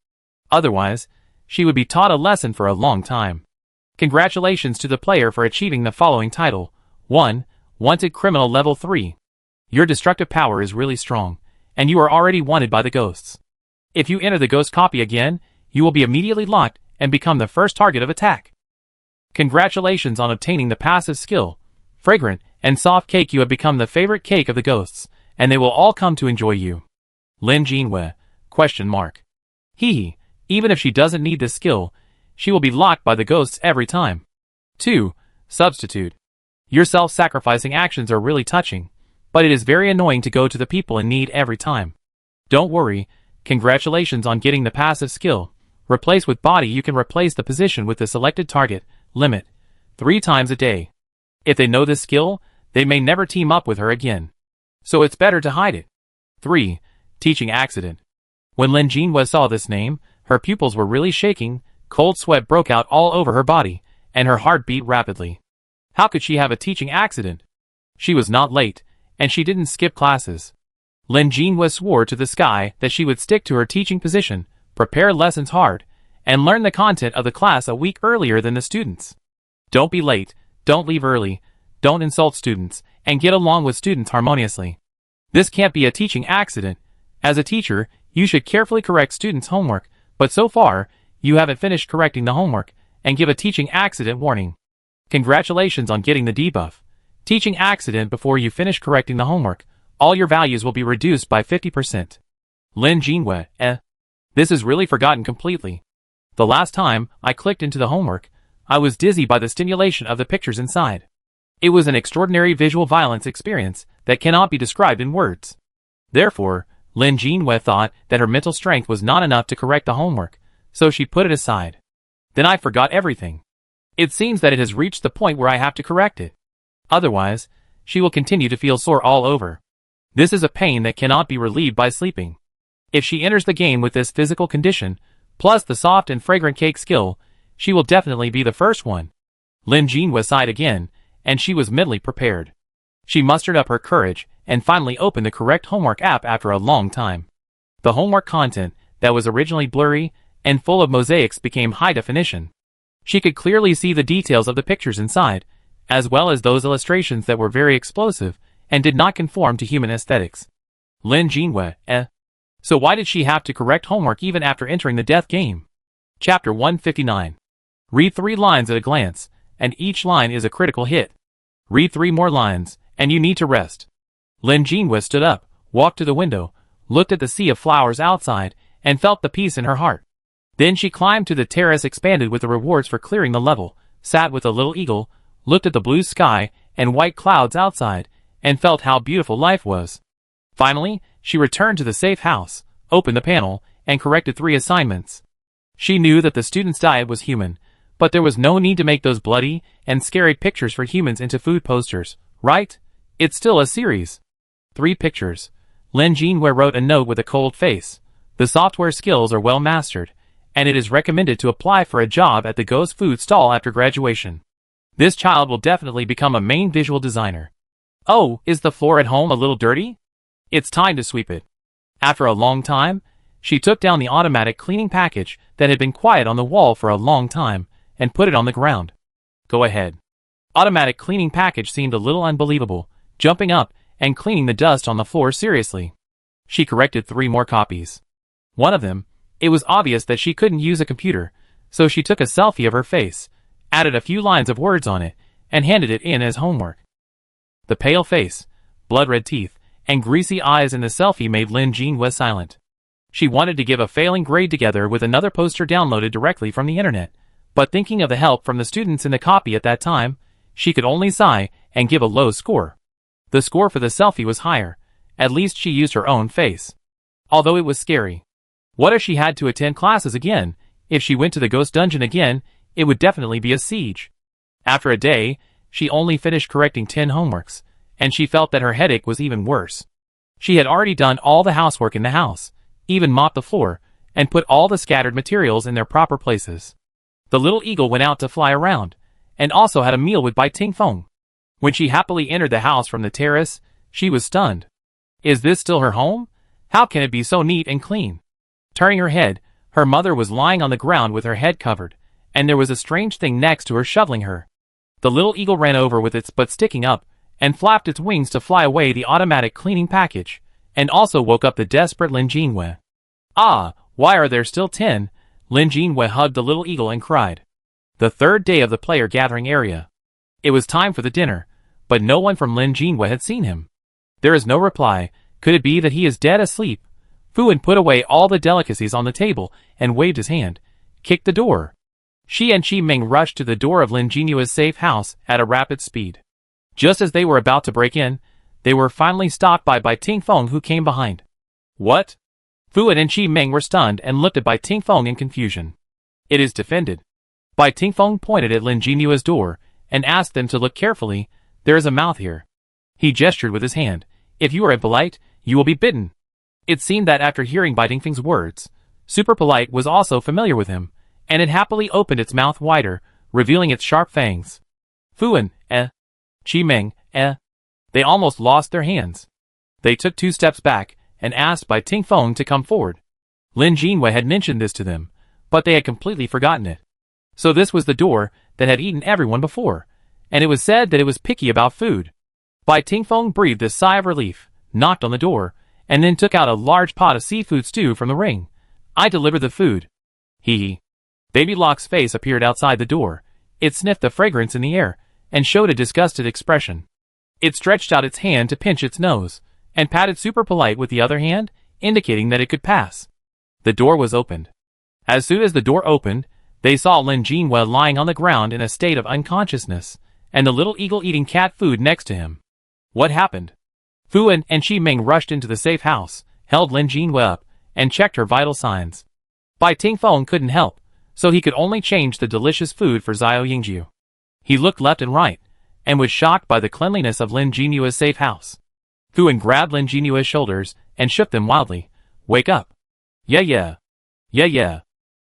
Otherwise, she would be taught a lesson for a long time. Congratulations to the player for achieving the following title. 1. Wanted Criminal Level 3. Your destructive power is really strong, and you are already wanted by the ghosts. If you enter the ghost copy again, you will be immediately locked and become the first target of attack. Congratulations on obtaining the passive skill. Fragrant and soft cake, you have become the favorite cake of the ghosts, and they will all come to enjoy you. Lin Jinhua, ? Hee. Even if she doesn't need this skill, she will be locked by the ghosts every time. 2. Substitute. Your self-sacrificing actions are really touching, but it is very annoying to go to the people in need every time. Don't worry, congratulations on getting the passive skill. Replace with body, you can replace the position with the selected target, limit, 3 times a day. If they know this skill, they may never team up with her again. So it's better to hide it. 3. Teaching accident. When Lin Jinhua saw this name, her pupils were really shaking, cold sweat broke out all over her body, and her heart beat rapidly. How could she have a teaching accident? She was not late, and she didn't skip classes. Lin Jinhua swore to the sky that she would stick to her teaching position, prepare lessons hard, and learn the content of the class a week earlier than the students. Don't be late, don't leave early, don't insult students, and get along with students harmoniously. This can't be a teaching accident. As a teacher, you should carefully correct students' homework, but so far, you haven't finished correcting the homework, and give a teaching accident warning. Congratulations on getting the debuff. Teaching accident before you finish correcting the homework, all your values will be reduced by 50%. Lin Jinhua, This is really forgotten completely. The last time I clicked into the homework, I was dizzy by the stimulation of the pictures inside. It was an extraordinary visual violence experience that cannot be described in words. Therefore, Lin Jinhua thought that her mental strength was not enough to correct the homework, so she put it aside. Then I forgot everything. It seems that it has reached the point where I have to correct it. Otherwise, she will continue to feel sore all over. This is a pain that cannot be relieved by sleeping. If she enters the game with this physical condition, plus the soft and fragrant cake skill, she will definitely be the first one. Lin Jinhua sighed again, and she was mentally prepared. She mustered up her courage and finally opened the correct homework app after a long time. The homework content, that was originally blurry and full of mosaics, became high definition. She could clearly see the details of the pictures inside, as well as those illustrations that were very explosive and did not conform to human aesthetics. Lin Jinhua, So why did she have to correct homework even after entering the death game? Chapter 159. Read 3 lines at a glance, and each line is a critical hit. Read 3 more lines, and you need to rest. Lin Jinhua stood up, walked to the window, looked at the sea of flowers outside, and felt the peace in her heart. Then she climbed to the terrace expanded with the rewards for clearing the level, sat with a little eagle, looked at the blue sky and white clouds outside, and felt how beautiful life was. Finally, she returned to the safe house, opened the panel, and corrected 3 assignments. She knew that the student's diet was human, but there was no need to make those bloody and scary pictures for humans into food posters, right? It's still a series. 3 pictures. Lin Jinhua wrote a note with a cold face. The software skills are well mastered, and it is recommended to apply for a job at the Ghost Food stall after graduation. This child will definitely become a main visual designer. Oh, is the floor at home a little dirty? It's time to sweep it. After a long time, she took down the automatic cleaning package that had been quiet on the wall for a long time and put it on the ground. Go ahead. Automatic cleaning package seemed a little unbelievable, jumping up and cleaning the dust on the floor seriously. She corrected 3 more copies. One of them, it was obvious that she couldn't use a computer, so she took a selfie of her face, added a few lines of words on it, and handed it in as homework. The pale face, blood-red teeth, and greasy eyes in the selfie made Lin Jinhua silent. She wanted to give a failing grade together with another poster downloaded directly from the internet, but thinking of the help from the students in the copy at that time, she could only sigh and give a low score. The score for the selfie was higher. At least she used her own face. Although it was scary. What if she had to attend classes again? If she went to the ghost dungeon again, it would definitely be a siege. After a day, she only finished correcting 10 homeworks, and she felt that her headache was even worse. She had already done all the housework in the house, even mopped the floor, and put all the scattered materials in their proper places. The little eagle went out to fly around, and also had a meal with Bai Tingfeng. When she happily entered the house from the terrace, she was stunned. Is this still her home? How can it be so neat and clean? Turning her head, her mother was lying on the ground with her head covered, and there was a strange thing next to her shoveling her. The little eagle ran over with its butt sticking up, and flapped its wings to fly away the automatic cleaning package, and also woke up the desperate Lin Jinhua. Ah, why are there still 10? Lin Jinhua hugged the little eagle and cried. The 3rd day of the player gathering area. It was time for the dinner, but no one from Lin Jinhua had seen him. There is no reply. Could it be that he is dead asleep? Fuan put away all the delicacies on the table and waved his hand, kicked the door. She and Qi Ming rushed to the door of Lin Jinhua's safe house at a rapid speed. Just as they were about to break in, they were finally stopped by Bai Tingfeng, who came behind. What? Fuan and Qi Ming were stunned and looked at Bai Tingfeng in confusion. It is defended. Bai Tingfeng pointed at Lin Jinhua's door and asked them to look carefully. There is a mouth here. He gestured with his hand. If you are impolite, you will be bitten. It seemed that after hearing Bai Tingfeng's words, Super Polite was also familiar with him, and it happily opened its mouth wider, revealing its sharp fangs. Fuan, Qi Ming, They almost lost their hands. They took 2 steps back and asked Bai Tingfeng to come forward. Lin Jinhua had mentioned this to them, but they had completely forgotten it. So this was the door that had eaten everyone before, and it was said that it was picky about food. Bai Tingfeng breathed a sigh of relief, knocked on the door, and then took out a large pot of seafood stew from the ring. I delivered the food. Hee. Baby Locke's face appeared outside the door. It sniffed the fragrance in the air, and showed a disgusted expression. It stretched out its hand to pinch its nose, and patted Super Polite with the other hand, indicating that it could pass. The door was opened. As soon as the door opened, they saw Lin Jinhua lying on the ground in a state of unconsciousness, and the little eagle eating cat food next to him. What happened? Fu and Qi Ming rushed into the safe house, held Lin Jinwei up, and checked her vital signs. Bai Tingfeng couldn't help, so he could only change the delicious food for Xiao Yingjiu. He looked left and right, and was shocked by the cleanliness of Lin Jinyue's safe house. Fu grabbed Lin Jinyue's shoulders and shook them wildly. Wake up. Yeah yeah. Yeah yeah.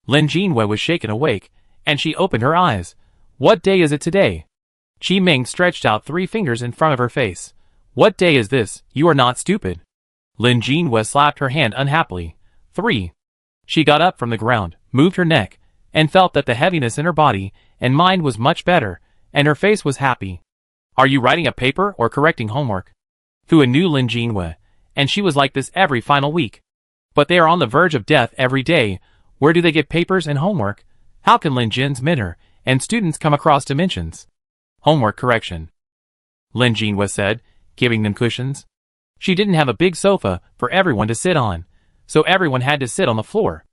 Lin Jinwei was shaken awake, and she opened her eyes. What day is it today? Qi Ming stretched out 3 fingers in front of her face. What day is this? You are not stupid. Lin Jinwei slapped her hand unhappily. 3. She got up from the ground, moved her neck, and felt that the heaviness in her body and mind was much better, and her face was happy. Are you writing a paper or correcting homework? Fu knew Lin Jinwei, and she was like this every final week. But they are on the verge of death every day. Where do they get papers and homework? How can Lin Jin's mentor and students come across dimensions? Homework correction, Lin Jinwei said, giving them cushions. She didn't have a big sofa for everyone to sit on, so everyone had to sit on the floor.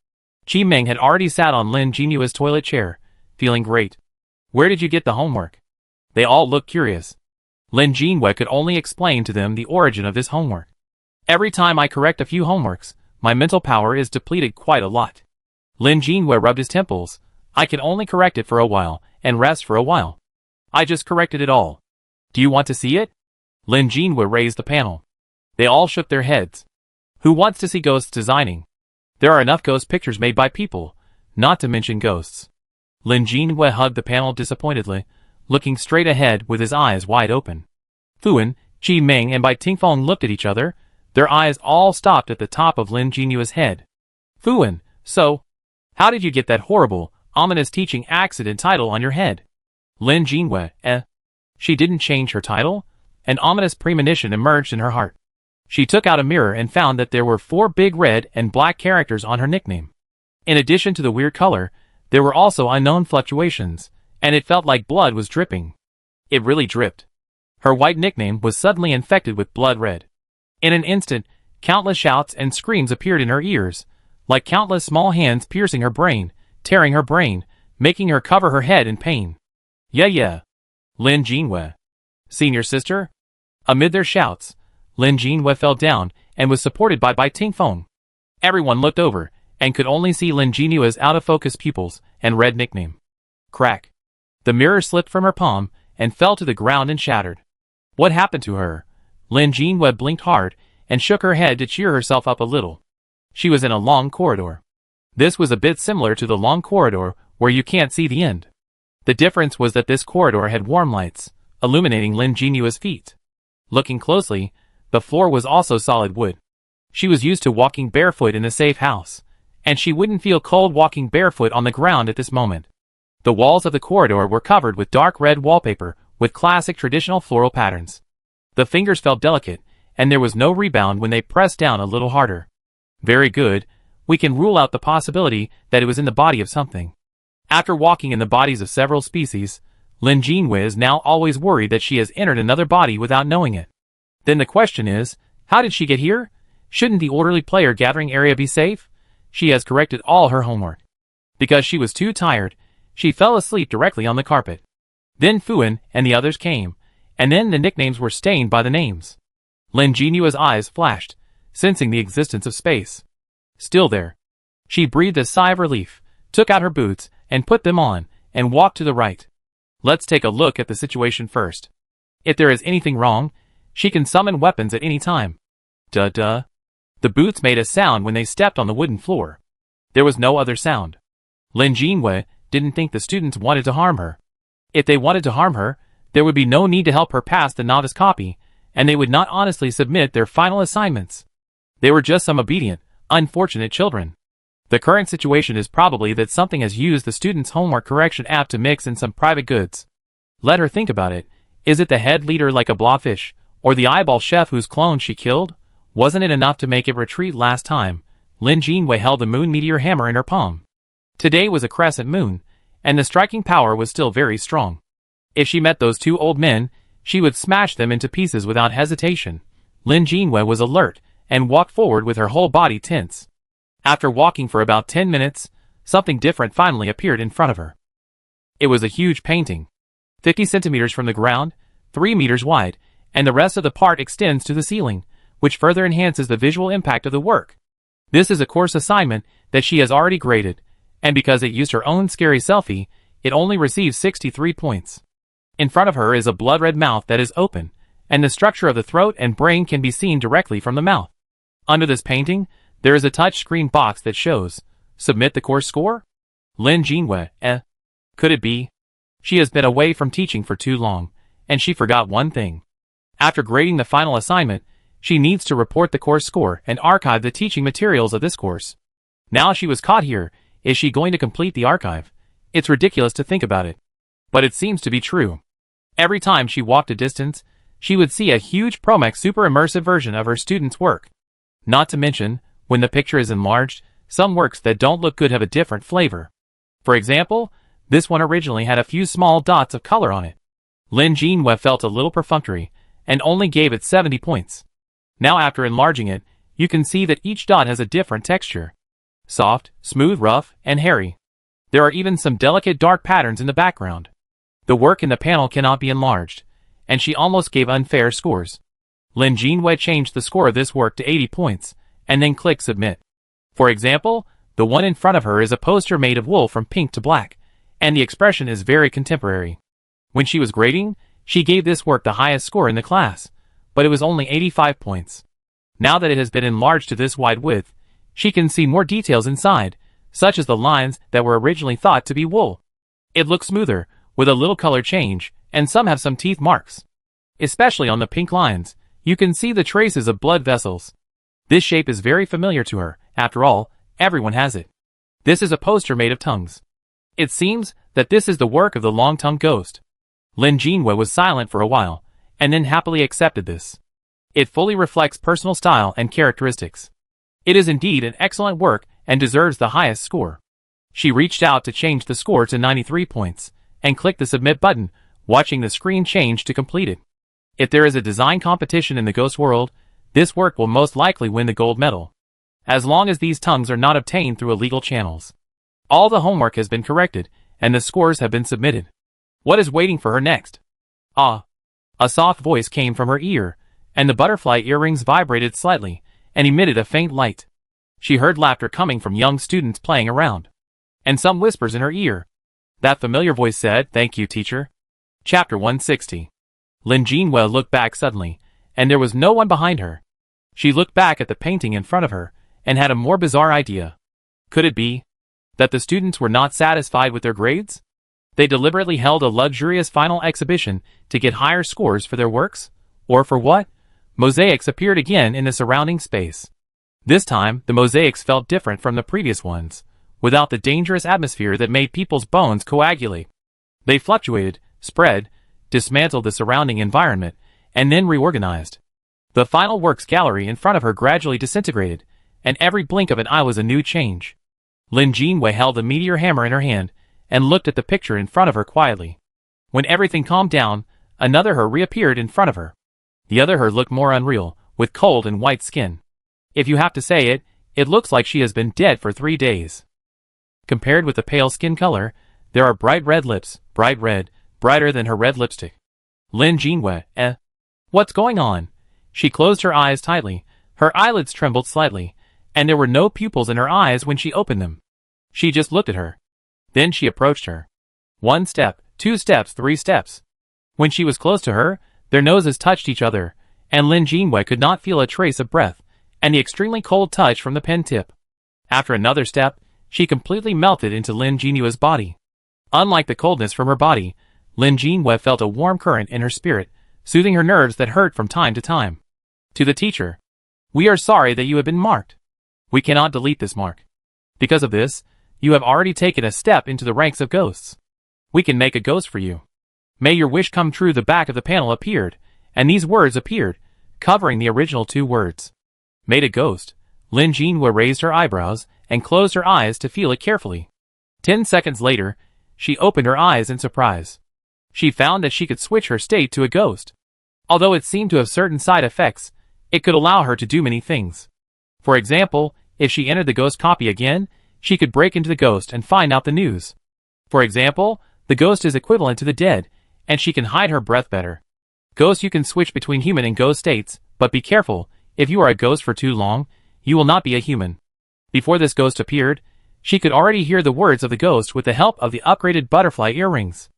Qi Ming had already sat on Lin Jinyue's toilet chair, feeling great. Where did you get the homework? They all looked curious. Lin Jinwei could only explain to them the origin of this homework. Every time I correct a few homeworks, my mental power is depleted quite a lot. Lin Jinwei rubbed his temples. I can only correct it for a while, and rest for a while. I just corrected it all. Do you want to see it? Lin Jinwei raised the panel. They all shook their heads. Who wants to see ghosts designing? There are enough ghost pictures made by people, not to mention ghosts. Lin Jinwei hugged the panel disappointedly, looking straight ahead with his eyes wide open. Fu, Qi Ming and Bai Tingfeng looked at each other. Their eyes all stopped at the top of Lin Jinyue's head. Fu, so, how did you get that horrible, ominous teaching accident title on your head? Lin Jinwei, She didn't change her title? An ominous premonition emerged in her heart. She took out a mirror and found that there were 4 big red and black characters on her nickname. In addition to the weird color, there were also unknown fluctuations, and it felt like blood was dripping. It really dripped. Her white nickname was suddenly infected with blood red. In an instant, countless shouts and screams appeared in her ears, like countless small hands piercing her brain, tearing her brain, making her cover her head in pain. Yeah. Lin Jinwei. Senior sister? Amid their shouts, Lin Jinwei fell down and was supported by Bai Tingfeng. Everyone looked over and could only see Lin Jinyue's out-of-focus pupils and red nickname. Crack. The mirror slipped from her palm and fell to the ground and shattered. What happened to her? Lin Jinwei blinked hard and shook her head to cheer herself up a little. She was in a long corridor. This was a bit similar to the long corridor where you can't see the end. The difference was that this corridor had warm lights, illuminating Lin Jinyue's feet. Looking closely, the floor was also solid wood. She was used to walking barefoot in the safe house, and she wouldn't feel cold walking barefoot on the ground at this moment. The walls of the corridor were covered with dark red wallpaper with classic traditional floral patterns. The fingers felt delicate, and there was no rebound when they pressed down a little harder. Very good, we can rule out the possibility that it was in the body of something. After walking in the bodies of several species, Lin Jinwei is now always worried that she has entered another body without knowing it. Then the question is, how did she get here? Shouldn't the orderly player gathering area be safe? She has corrected all her homework. Because she was too tired, she fell asleep directly on the carpet. Then Fu and the others came, and then the nicknames were stained by the names. Lin Jinyue's eyes flashed, sensing the existence of space. Still there. She breathed a sigh of relief, took out her boots, and put them on, and walked to the right. Let's take a look at the situation first. If there is anything wrong, she can summon weapons at any time. Duh. The boots made a sound when they stepped on the wooden floor. There was no other sound. Lin Jinwei didn't think the students wanted to harm her. If they wanted to harm her, there would be no need to help her pass the novice copy, and they would not honestly submit their final assignments. They were just some obedient, unfortunate children. The current situation is probably that something has used the student's homework correction app to mix in some private goods. Let her think about it. Is it the head leader like a blobfish, or the eyeball chef whose clone she killed? Wasn't it enough to make it retreat last time? Lin Jinwei held the moon meteor hammer in her palm. Today was a crescent moon, and the striking power was still very strong. If she met those 2 old men, she would smash them into pieces without hesitation. Lin Jinwei was alert, and walked forward with her whole body tense. After walking for about 10 minutes, something different finally appeared in front of her. It was a huge painting. 50 centimeters from the ground, 3 meters wide, and the rest of the part extends to the ceiling, which further enhances the visual impact of the work. This is a course assignment that she has already graded, and because it used her own scary selfie, it only receives 63 points. In front of her is a blood-red mouth that is open, and the structure of the throat and brain can be seen directly from the mouth. Under this painting, there is a touch-screen box that shows, "Submit the course score?" Lin Jinwei, Could it be? She has been away from teaching for too long, and she forgot one thing. After grading the final assignment, she needs to report the course score and archive the teaching materials of this course. Now she was caught here, is she going to complete the archive? It's ridiculous to think about it. But it seems to be true. Every time she walked a distance, she would see a huge Promax super immersive version of her students' work. Not to mention, when the picture is enlarged, some works that don't look good have a different flavor. For example, this one originally had a few small dots of color on it. Lin Jinwei felt a little perfunctory, and only gave it 70 points. Now after enlarging it, you can see that each dot has a different texture. Soft, smooth, rough, and hairy. There are even some delicate dark patterns in the background. The work in the panel cannot be enlarged, and she almost gave unfair scores. Lin Jinwei changed the score of this work to 80 points, and then clicked submit. For example, the one in front of her is a poster made of wool from pink to black, and the expression is very contemporary. When she was grading, she gave this work the highest score in the class, but it was only 85 points. Now that it has been enlarged to this wide width, she can see more details inside, such as the lines that were originally thought to be wool. It looks smoother, with a little color change, and some have some teeth marks. Especially on the pink lines, you can see the traces of blood vessels. This shape is very familiar to her, after all, everyone has it. This is a poster made of tongues. It seems that this is the work of the long-tongued ghost. Lin Jinwei was silent for a while, and then happily accepted this. It fully reflects personal style and characteristics. It is indeed an excellent work and deserves the highest score. She reached out to change the score to 93 points, and clicked the submit button, watching the screen change to complete it. If there is a design competition in the ghost world, this work will most likely win the gold medal. As long as these tongues are not obtained through illegal channels. All the homework has been corrected, and the scores have been submitted. What is waiting for her next? Ah! A soft voice came from her ear, and the butterfly earrings vibrated slightly, and emitted a faint light. She heard laughter coming from young students playing around. And some whispers in her ear. That familiar voice said, "Thank you, teacher." Chapter 160. Lin Jinwei looked back suddenly, and there was no one behind her. She looked back at the painting in front of her, and had a more bizarre idea. Could it be that the students were not satisfied with their grades? They deliberately held a luxurious final exhibition to get higher scores for their works? Or for what? Mosaics appeared again in the surrounding space. This time, the mosaics felt different from the previous ones, without the dangerous atmosphere that made people's bones coagulate. They fluctuated, spread, dismantled the surrounding environment, and then reorganized. The final works gallery in front of her gradually disintegrated, and every blink of an eye was a new change. Lin Jinwei held the meteor hammer in her hand, and looked at the picture in front of her quietly. When everything calmed down, another her reappeared in front of her. The other her looked more unreal, with cold and white skin. If you have to say it, it looks like she has been dead for 3 days. Compared with the pale skin color, there are bright red lips, bright red, brighter than her red lipstick. Lin Jinwei, What's going on? She closed her eyes tightly, her eyelids trembled slightly, and there were no pupils in her eyes when she opened them. She just looked at her. Then she approached her. 1 step, 2 steps, 3 steps. When she was close to her, their noses touched each other, and Lin Jinwei could not feel a trace of breath, and the extremely cold touch from the pen tip. After another step, she completely melted into Lin Jinwei's body. Unlike the coldness from her body, Lin Jinwei felt a warm current in her spirit, soothing her nerves that hurt from time to time. To the teacher. We are sorry that you have been marked. We cannot delete this mark. Because of this, you have already taken a step into the ranks of ghosts. We can make a ghost for you. May your wish come true. The back of the panel appeared, and these words appeared, covering the original 2 words. Made a ghost. Lin Jinwei raised her eyebrows, and closed her eyes to feel it carefully. 10 seconds later, she opened her eyes in surprise. She found that she could switch her state to a ghost. Although it seemed to have certain side effects, it could allow her to do many things. For example, if she entered the ghost copy again, she could break into the ghost and find out the news. For example, the ghost is equivalent to the dead, and she can hide her breath better. Ghost, you can switch between human and ghost states, but be careful, if you are a ghost for too long, you will not be a human. Before this ghost appeared, she could already hear the words of the ghost with the help of the upgraded butterfly earrings.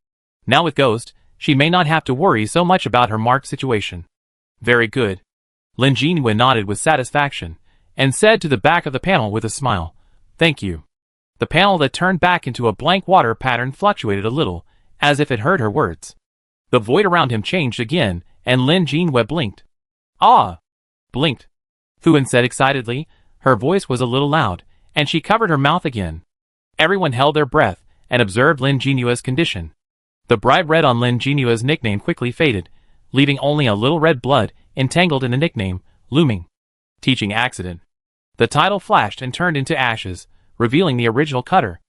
Now with Ghost, she may not have to worry so much about her marked situation. Very good. Lin Jinhua nodded with satisfaction, and said to the back of the panel with a smile, "Thank you." The panel that turned back into a blank water pattern fluctuated a little, as if it heard her words. The void around him changed again, and Lin Jinhua blinked. "Ah!" Blinked. Fuan said excitedly. Her voice was a little loud, and she covered her mouth again. Everyone held their breath, and observed Lin Jinua's condition. The bright red on Lin Jinua's nickname quickly faded, leaving only a little red blood entangled in the nickname, looming. Teaching accident. The title flashed and turned into ashes, revealing the original cutter.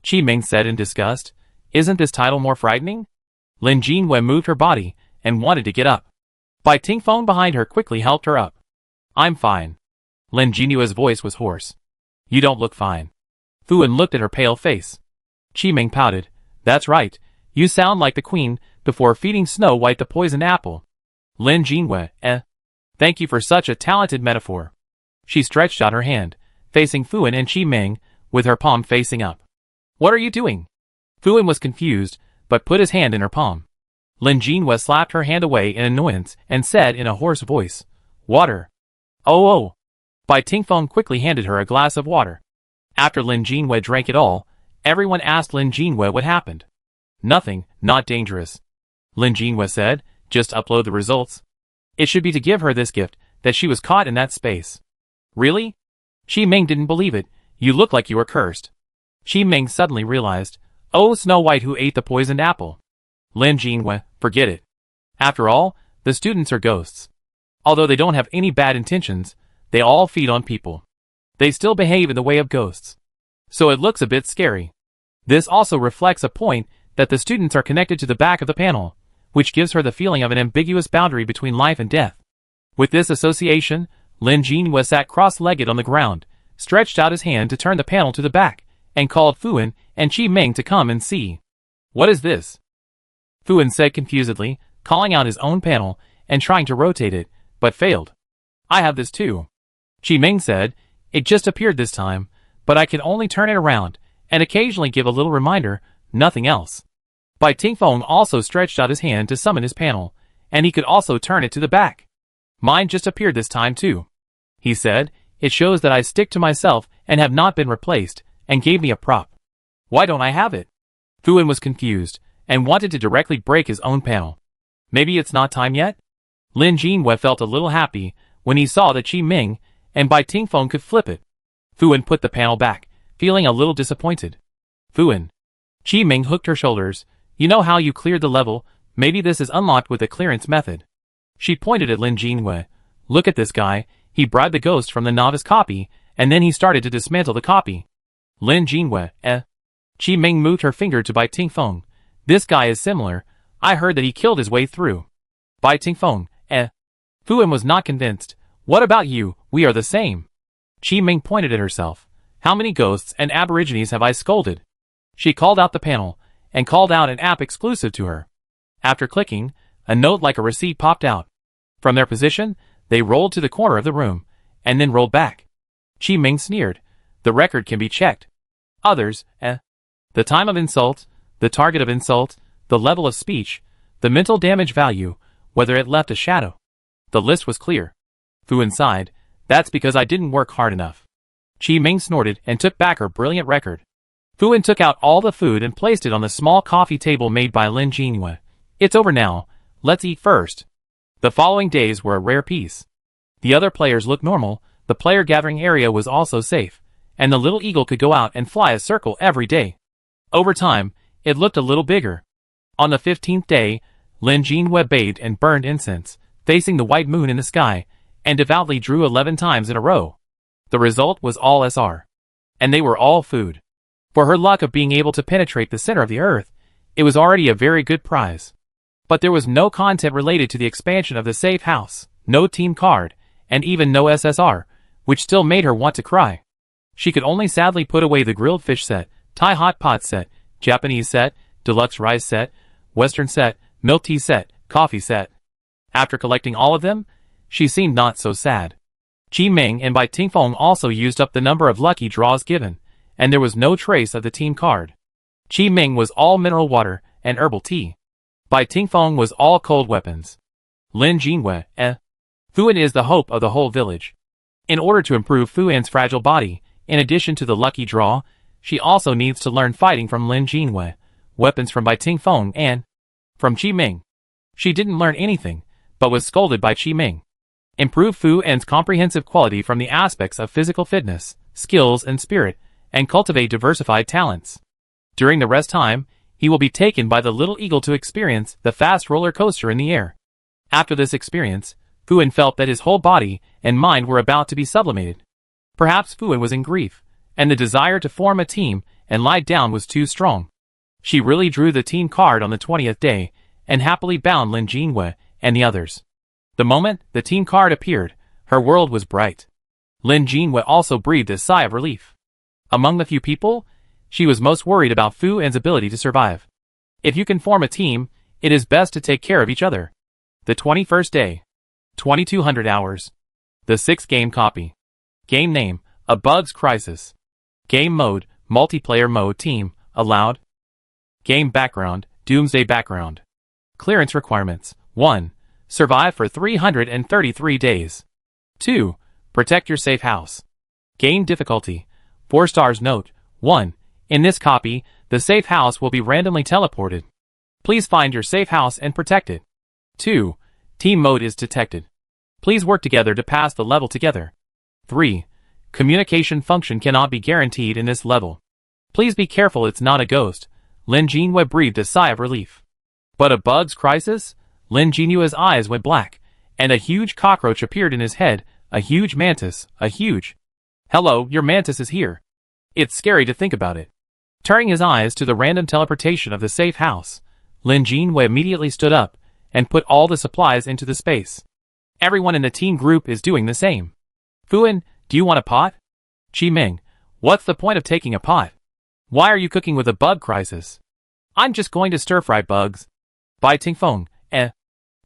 Qi Ming said in disgust, "Isn't this title more frightening?" Lin Jinhua moved her body, and wanted to get up. Bai Tingfeng behind her quickly helped her up. "I'm fine." Lin Jinua's voice was hoarse. "You don't look fine." Fuan looked at her pale face. Qi Ming pouted. "That's right, you sound like the queen before feeding Snow White the poisoned apple." Lin Jinhua, Thank you for such a talented metaphor. She stretched out her hand, facing Fuan and Qi Ming, with her palm facing up. "What are you doing?" Fuan was confused, but put his hand in her palm. Lin Jinhua slapped her hand away in annoyance and said in a hoarse voice, "Water." "Oh." Bai Tingfeng quickly handed her a glass of water. After Lin Jinhua drank it all, everyone asked Lin Jinhua what happened. "Nothing, not dangerous." Lin Jinhua said, "Just upload the results." It should be to give her this gift, that she was caught in that space. "Really?" Qi Ming didn't believe it. "You look like you were cursed." Qi Ming suddenly realized, "Oh, Snow White who ate the poisoned apple." Lin Jinhua, forget it. After all, the students are ghosts. Although they don't have any bad intentions, they all feed on people. They still behave in the way of ghosts. So it looks a bit scary. This also reflects a point that the students are connected to the back of the panel, which gives her the feeling of an ambiguous boundary between life and death. With this association, Lin Jinhua sat cross-legged on the ground, stretched out his hand to turn the panel to the back, and called Fuan and Qi Ming to come and see. "What is this?" Fuan said confusedly, calling out his own panel and trying to rotate it, but failed. "I have this too." Qi Ming said, "It just appeared this time, but I can only turn it around, and occasionally give a little reminder, nothing else." Bai Tingfeng also stretched out his hand to summon his panel, and he could also turn it to the back. "Mine just appeared this time too," he said. "It shows that I stick to myself and have not been replaced, and gave me a prop. Why don't I have it?" Fuan was confused, and wanted to directly break his own panel. Maybe it's not time yet? Lin Jinhua felt a little happy when he saw that Qi Ming and Bai Tingfeng could flip it. Fuan put the panel back, feeling a little disappointed. "Fuan." Qi Ming hooked her shoulders. "You know how you cleared the level, maybe this is unlocked with the clearance method." She pointed at Lin Jinhua. "Look at this guy, he bribed the ghost from the novice copy, and then he started to dismantle the copy." Lin Jinhua, Qi Ming moved her finger to Bai Tingfeng. "This guy is similar, I heard that he killed his way through." Bai Tingfeng, Fuan was not convinced. "What about you, we are the same." Qi Ming pointed at herself. "How many ghosts and aborigines have I scolded?" She called out the panel, and called out an app exclusive to her. After clicking, a note like a receipt popped out. From their position, they rolled to the corner of the room, and then rolled back. Qi Ming sneered. "The record can be checked." Others, The time of insult, the target of insult, the level of speech, the mental damage value, whether it left a shadow. The list was clear. Fuan sighed. "That's because I didn't work hard enough." Qi Ming snorted and took back her brilliant record. Fuan took out all the food and placed it on the small coffee table made by Lin Jinhua. "It's over now, let's eat first." The following days were a rare peace. The other players looked normal, the player gathering area was also safe, and the little eagle could go out and fly a circle every day. Over time, it looked a little bigger. On the 15th day, Lin Jinhua bathed and burned incense, facing the white moon in the sky, and devoutly drew 11 times in a row. The result was all SR. And they were all food. For her luck of being able to penetrate the center of the earth, it was already a very good prize. But there was no content related to the expansion of the safe house, no team card, and even no SSR, which still made her want to cry. She could only sadly put away the grilled fish set, Thai hot pot set, Japanese set, deluxe rice set, Western set, milk tea set, coffee set. After collecting all of them, she seemed not so sad. Chi Ming and Bai Tingfeng also used up the number of lucky draws given, and there was no trace of the team card. Chi Ming was all mineral water and herbal tea. Bai Tingfeng was all cold weapons. Lin Jinwei, Fuan is the hope of the whole village. In order to improve Fuan's fragile body, in addition to the lucky draw, she also needs to learn fighting from Lin Jinwei, weapons from Bai Tingfeng and from Chi Ming. She didn't learn anything, but was scolded by Chi Ming. Improve Fuan's comprehensive quality from the aspects of physical fitness, skills and spirit, and cultivate diversified talents. During the rest time, he will be taken by the little eagle to experience the fast roller coaster in the air. After this experience, Fuan felt that his whole body and mind were about to be sublimated. Perhaps Fuan was in grief, and the desire to form a team and lie down was too strong. She really drew the team card on the 20th day, and happily bound Lin Jinwei and the others. The moment the team card appeared, her world was bright. Lin Jinwei also breathed a sigh of relief. Among the few people, she was most worried about Fuan's ability to survive. If you can form a team, it is best to take care of each other. The 21st day. 2200 hours. The 6th game copy. Game name, A Bug's Crisis. Game mode, multiplayer mode team, allowed. Game background, Doomsday background. Clearance requirements, 1. Survive for 333 days. 2. Protect your safe house. Game difficulty, 4 stars. Note, 1. In this copy, the safe house will be randomly teleported. Please find your safe house and protect it. 2. Team mode is detected. Please work together to pass the level together. 3. Communication function cannot be guaranteed in this level. Please be careful it's not a ghost. Lin Jinwei breathed a sigh of relief. But a bug's crisis? Lin Jinwei's eyes went black, and a huge cockroach appeared in his head, a huge mantis, Hello, your mantis is here. It's scary to think about it. Turning his eyes to the random teleportation of the safe house, Lin Jinwei immediately stood up and put all the supplies into the space. Everyone in the team group is doing the same. Fuan, do you want a pot? Chi Ming, what's the point of taking a pot? Why are you cooking with a bug crisis? I'm just going to stir-fry bugs. Bai Tingfeng,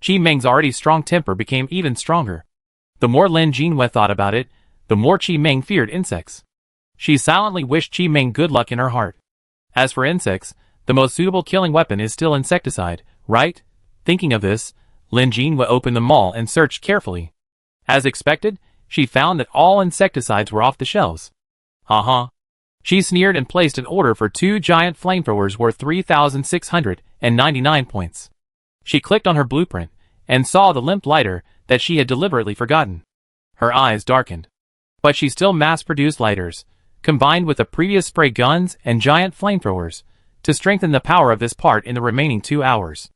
Chi Ming's already strong temper became even stronger. The more Lin Jinwei thought about it, the more Chi Ming feared insects. She silently wished Chi Ming good luck in her heart. As for insects, the most suitable killing weapon is still insecticide, right? Thinking of this, Lin Jinwei opened the mall and searched carefully. As expected, she found that all insecticides were off the shelves. She sneered and placed an order for 2 giant flamethrowers worth 3,699 points. She clicked on her blueprint and saw the limp lighter that she had deliberately forgotten. Her eyes darkened. But she still mass-produced lighters, combined with the previous spray guns and giant flamethrowers, to strengthen the power of this part in the remaining 2 hours.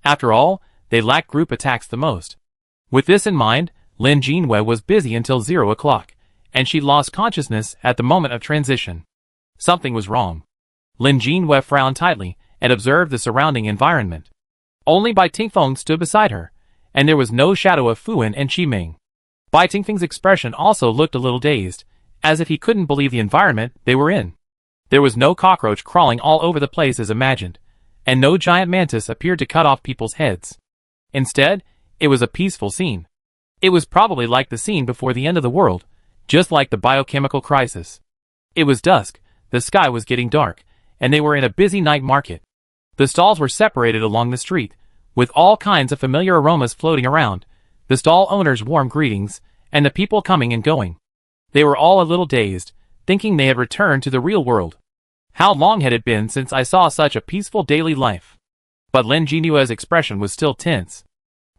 After all, they lacked group attacks the most. With this in mind, Lin Jinwei was busy until 0 o'clock, and she lost consciousness at the moment of transition. Something was wrong. Lin Jinwei frowned tightly and observed the surrounding environment. Only Bai Tingfeng stood beside her, and there was no shadow of Fuan and Chi Ming. Bai Tingfeng's expression also looked a little dazed, as if he couldn't believe the environment they were in. There was no cockroach crawling all over the place as imagined, and no giant mantis appeared to cut off people's heads. Instead, it was a peaceful scene. It was probably like the scene before the end of the world, just like the biochemical crisis. It was dusk, the sky was getting dark, and they were in a busy night market. The stalls were separated along the street, with all kinds of familiar aromas floating around, the stall owners' warm greetings, and the people coming and going. They were all a little dazed, thinking they had returned to the real world. How long had it been since I saw such a peaceful daily life? But Lin Jinua's expression was still tense,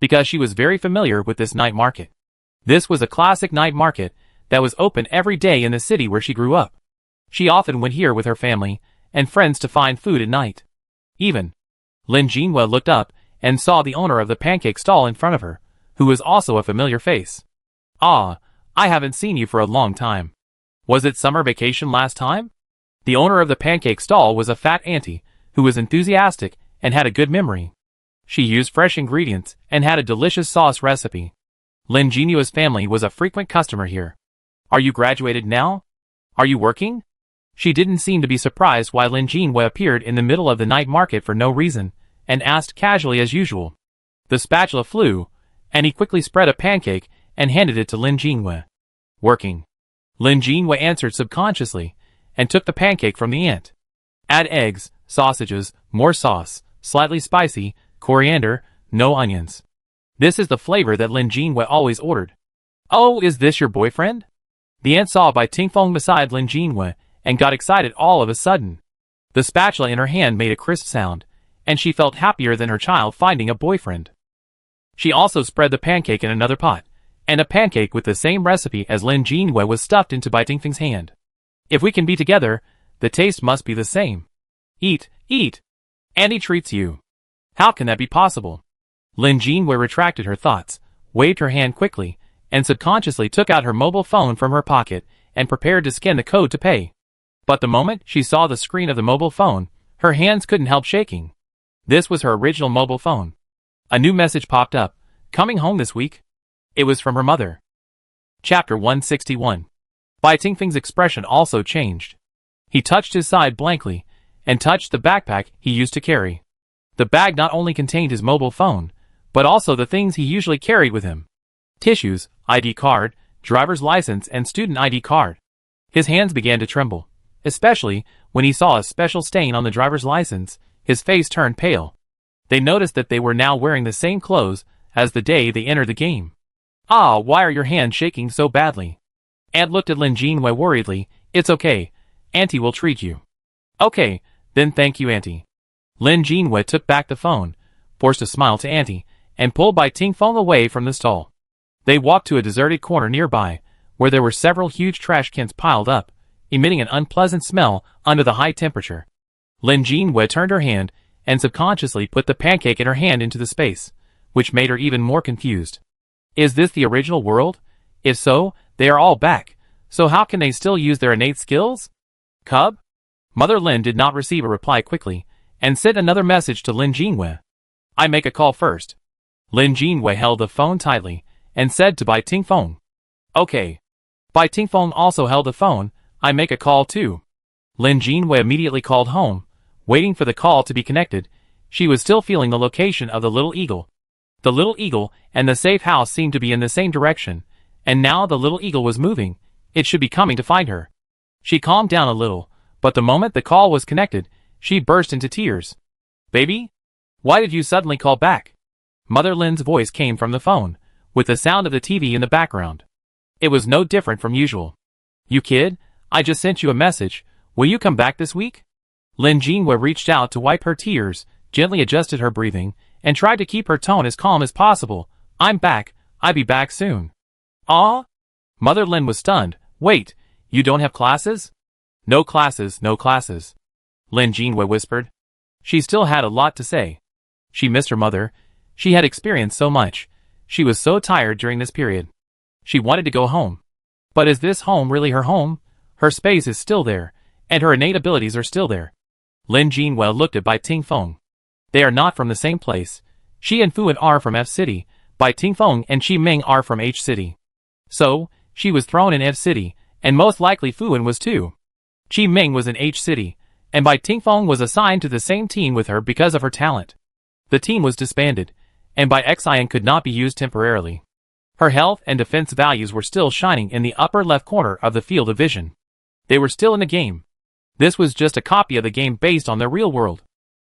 because she was very familiar with this night market. This was a classic night market that was open every day in the city where she grew up. She often went here with her family and friends to find food at night. Lin Jinhua looked up and saw the owner of the pancake stall in front of her, who was also a familiar face. Ah, I haven't seen you for a long time. Was it summer vacation last time? The owner of the pancake stall was a fat auntie who was enthusiastic and had a good memory. She used fresh ingredients and had a delicious sauce recipe. Lin Jinua's family was a frequent customer here. Are you graduated now? Are you working? She didn't seem to be surprised why Lin Jinhua appeared in the middle of the night market for no reason, and asked casually as usual. The spatula flew, and he quickly spread a pancake and handed it to Lin Jinhua. Working. Lin Jinhua answered subconsciously, and took the pancake from the ant. Add eggs, sausages, more sauce, slightly spicy, coriander, no onions. This is the flavor that Lin Jinhua always ordered. Oh, is this your boyfriend? The ant saw Bai Tingfeng beside Lin Jinhua and got excited all of a sudden. The spatula in her hand made a crisp sound, and she felt happier than her child finding a boyfriend. She also spread the pancake in another pot, and a pancake with the same recipe as Lin Jinhua was stuffed into Bai Tingfeng's hand. If we can be together, the taste must be the same. Eat, eat. Auntie treats you. How can that be possible? Lin Jinhua retracted her thoughts, waved her hand quickly, and subconsciously took out her mobile phone from her pocket and prepared to scan the code to pay. But the moment she saw the screen of the mobile phone, her hands couldn't help shaking. This was her original mobile phone. A new message popped up. Coming home this week? It was from her mother. Chapter 161. Bai Tingfeng's expression also changed. He touched his side blankly, and touched the backpack he used to carry. The bag not only contained his mobile phone, but also the things he usually carried with him. Tissues, ID card, driver's license and student ID card. His hands began to tremble, especially when he saw a special stain on the driver's license. His face turned pale. They noticed that they were now wearing the same clothes as the day they entered the game. Ah, why are your hands shaking so badly? Ant looked at Lin Jinhua worriedly. It's okay. Auntie will treat you. Okay, then thank you, Auntie. Lin Jinhua took back the phone, forced a smile to Auntie, and pulled Bai Tingfeng away from the stall. They walked to a deserted corner nearby, where there were several huge trash cans piled up, emitting an unpleasant smell under the high temperature. Lin Jinhua turned her hand and subconsciously put the pancake in her hand into the space, which made her even more confused. Is this the original world? If so, they are all back, so how can they still use their innate skills? Cub? Mother Lin did not receive a reply quickly, and sent another message to Lin Jinhua. I make a call first. Lin Jinhua held the phone tightly, and said to Bai Tingfeng. Okay. Bai Tingfeng also held the phone. I make a call too. Lin Jinhua immediately called home, waiting for the call to be connected. She was still feeling the location of the little eagle. The little eagle and the safe house seemed to be in the same direction, and now the little eagle was moving. It should be coming to find her. She calmed down a little, but the moment the call was connected, she burst into tears. Baby? Why did you suddenly call back? Mother Lin's voice came from the phone, with the sound of the TV in the background. It was no different from usual. You kid, I just sent you a message. Will you come back this week? Lin Jinhua reached out to wipe her tears, gently adjusted her breathing, and tried to keep her tone as calm as possible. I'm back. I'll be back soon. Ah? Mother Lin was stunned. Wait, you don't have classes? No classes, no classes. Lin Jinhua whispered. She still had a lot to say. She missed her mother. She had experienced so much. She was so tired during this period. She wanted to go home. But is this home really her home? Her space is still there, and her innate abilities are still there. Lin Jinhua looked at Bai Tingfeng. They are not from the same place. She and Fuan are from F City. Bai Tingfeng and Qi Ming are from H City. So, she was thrown in F City, and most likely Fuan was too. Qi Ming was in H City, and Bai Tingfeng was assigned to the same team with her because of her talent. The team was disbanded, and Bai Xian could not be used temporarily. Her health and defense values were still shining in the upper left corner of the field of vision. They were still in the game. This was just a copy of the game based on the real world.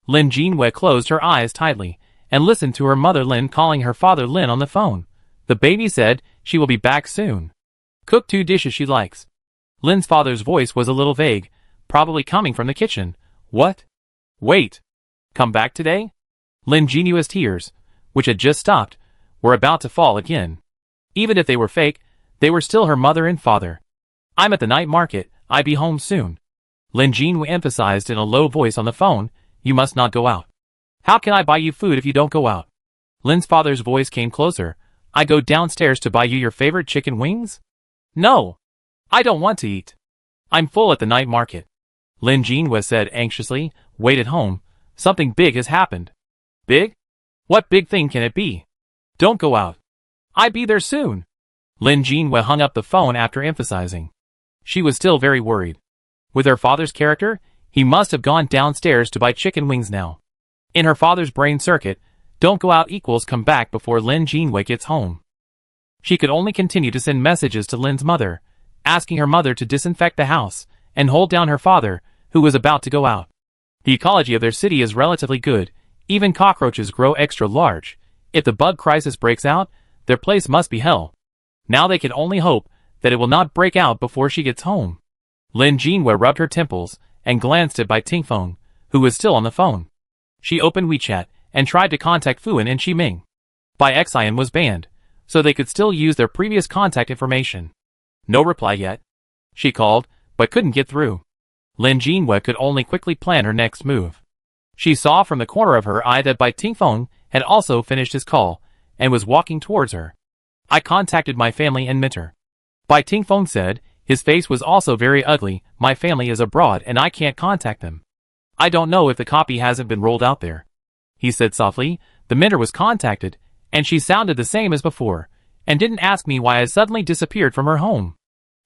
Lin Jinhua closed her eyes tightly and listened to her mother Lin calling her father Lin on the phone. The baby said she will be back soon. Cook 2 dishes she likes. Lin's father's voice was a little vague, probably coming from the kitchen. What? Wait. Come back today? Lin Jinhua's tears, which had just stopped, were about to fall again. Even if they were fake, they were still her mother and father. I'm at the night market. I'll be home soon. Lin Jinhua emphasized in a low voice on the phone. You must not go out. How can I buy you food if you don't go out? Lin's father's voice came closer. I go downstairs to buy you your favorite chicken wings? No. I don't want to eat. I'm full at the night market. Lin Jinhua said anxiously. Wait at home. Something big has happened. Big? What big thing can it be? Don't go out. I'll be there soon. Lin Jinhua hung up the phone after emphasizing. She was still very worried. With her father's character, he must have gone downstairs to buy chicken wings now. In her father's brain circuit, don't go out equals come back before Lin Jinwei gets home. She could only continue to send messages to Lin's mother, asking her mother to disinfect the house and hold down her father, who was about to go out. The ecology of their city is relatively good. Even cockroaches grow extra large. If the bug crisis breaks out, their place must be hell. Now they can only hope that it will not break out before she gets home. Lin Jinwei rubbed her temples and glanced at Bai Tingfeng, who was still on the phone. She opened WeChat and tried to contact Fuan and Qiming. Bai Xian was banned, so they could still use their previous contact information. No reply yet. She called, but couldn't get through. Lin Jinwei could only quickly plan her next move. She saw from the corner of her eye that Bai Tingfeng had also finished his call and was walking towards her. I contacted my family and mentor. Bai Tingfeng said, his face was also very ugly. My family is abroad and I can't contact them. I don't know if the copy hasn't been rolled out there. He said softly. The mentor was contacted, and she sounded the same as before, and didn't ask me why I suddenly disappeared from her home.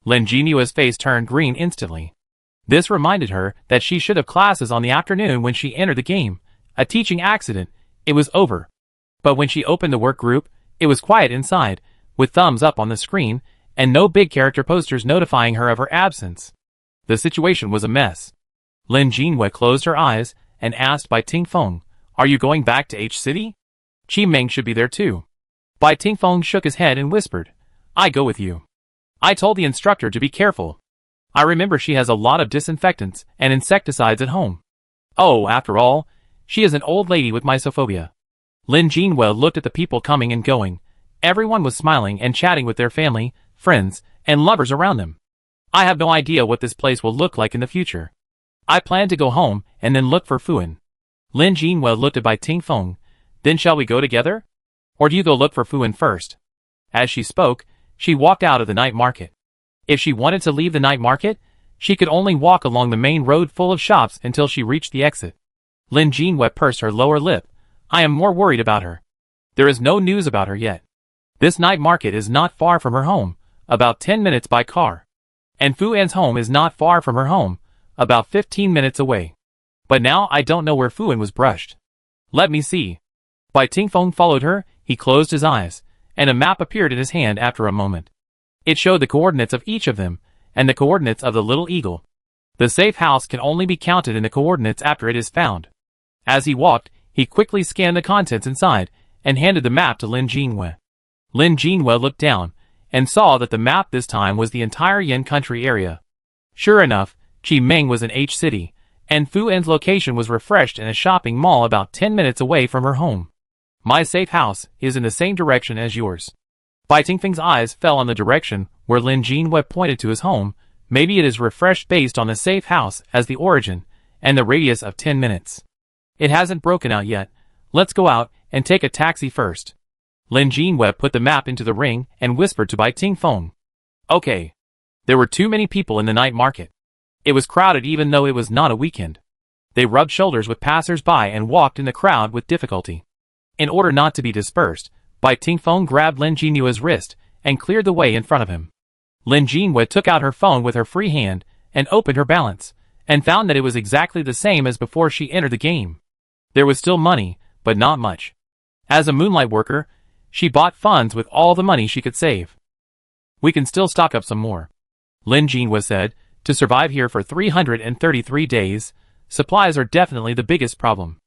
Lin Jinua's face turned green instantly. This reminded her that she should have classes on the afternoon when she entered the game. A teaching accident. It was over. But when she opened the work group, it was quiet inside, with thumbs up on the screen, and no big character posters notifying her of her absence. The situation was a mess. Lin Jinwei closed her eyes and asked Bai Tingfeng, "Are you going back to H City? Qiming should be there too." Bai Tingfeng shook his head and whispered, "I go with you. I told the instructor to be careful. I remember she has a lot of disinfectants and insecticides at home. Oh, after all, she is an old lady with mysophobia." Lin Jinwei looked at the people coming and going. Everyone was smiling and chatting with their family, friends, and lovers around them. I have no idea what this place will look like in the future. I plan to go home and then look for Fuan. Lin Jinwei looked at Bai Tingfeng. Then shall we go together? Or do you go look for Fuan first? As she spoke, she walked out of the night market. If she wanted to leave the night market, she could only walk along the main road full of shops until she reached the exit. Lin Jinwei pursed her lower lip. I am more worried about her. There is no news about her yet. This night market is not far from her home, about 10 minutes by car. And Fuan's home is not far from her home, about 15 minutes away. But now I don't know where Fuan was brushed. Let me see. Bai Tingfeng followed her. He closed his eyes, and a map appeared in his hand after a moment. It showed the coordinates of each of them, and the coordinates of the little eagle. The safe house can only be counted in the coordinates after it is found. As he walked, he quickly scanned the contents inside, and handed the map to Lin Jinwei. Lin Jinwei looked down, and saw that the map this time was the entire Yin country area. Sure enough, Qiming was in H City, and Fuan's location was refreshed in a shopping mall about 10 minutes away from her home. My safe house is in the same direction as yours. Bai Tingfeng's eyes fell on the direction where Lin Jinwei pointed to his home. Maybe it is refreshed based on the safe house as the origin, and the radius of 10 minutes. It hasn't broken out yet. Let's go out and take a taxi first. Lin Jinwei put the map into the ring and whispered to Bai Tingfeng. Okay. There were too many people in the night market. It was crowded even though it was not a weekend. They rubbed shoulders with passers-by and walked in the crowd with difficulty. In order not to be dispersed, Bai Tingfeng grabbed Lin Jinua's wrist and cleared the way in front of him. Lin Jinwei took out her phone with her free hand and opened her balance, and found that it was exactly the same as before she entered the game. There was still money, but not much. As a moonlight worker, she bought funds with all the money she could save. We can still stock up some more. Lin Jinwei said, to survive here for 333 days, supplies are definitely the biggest problem.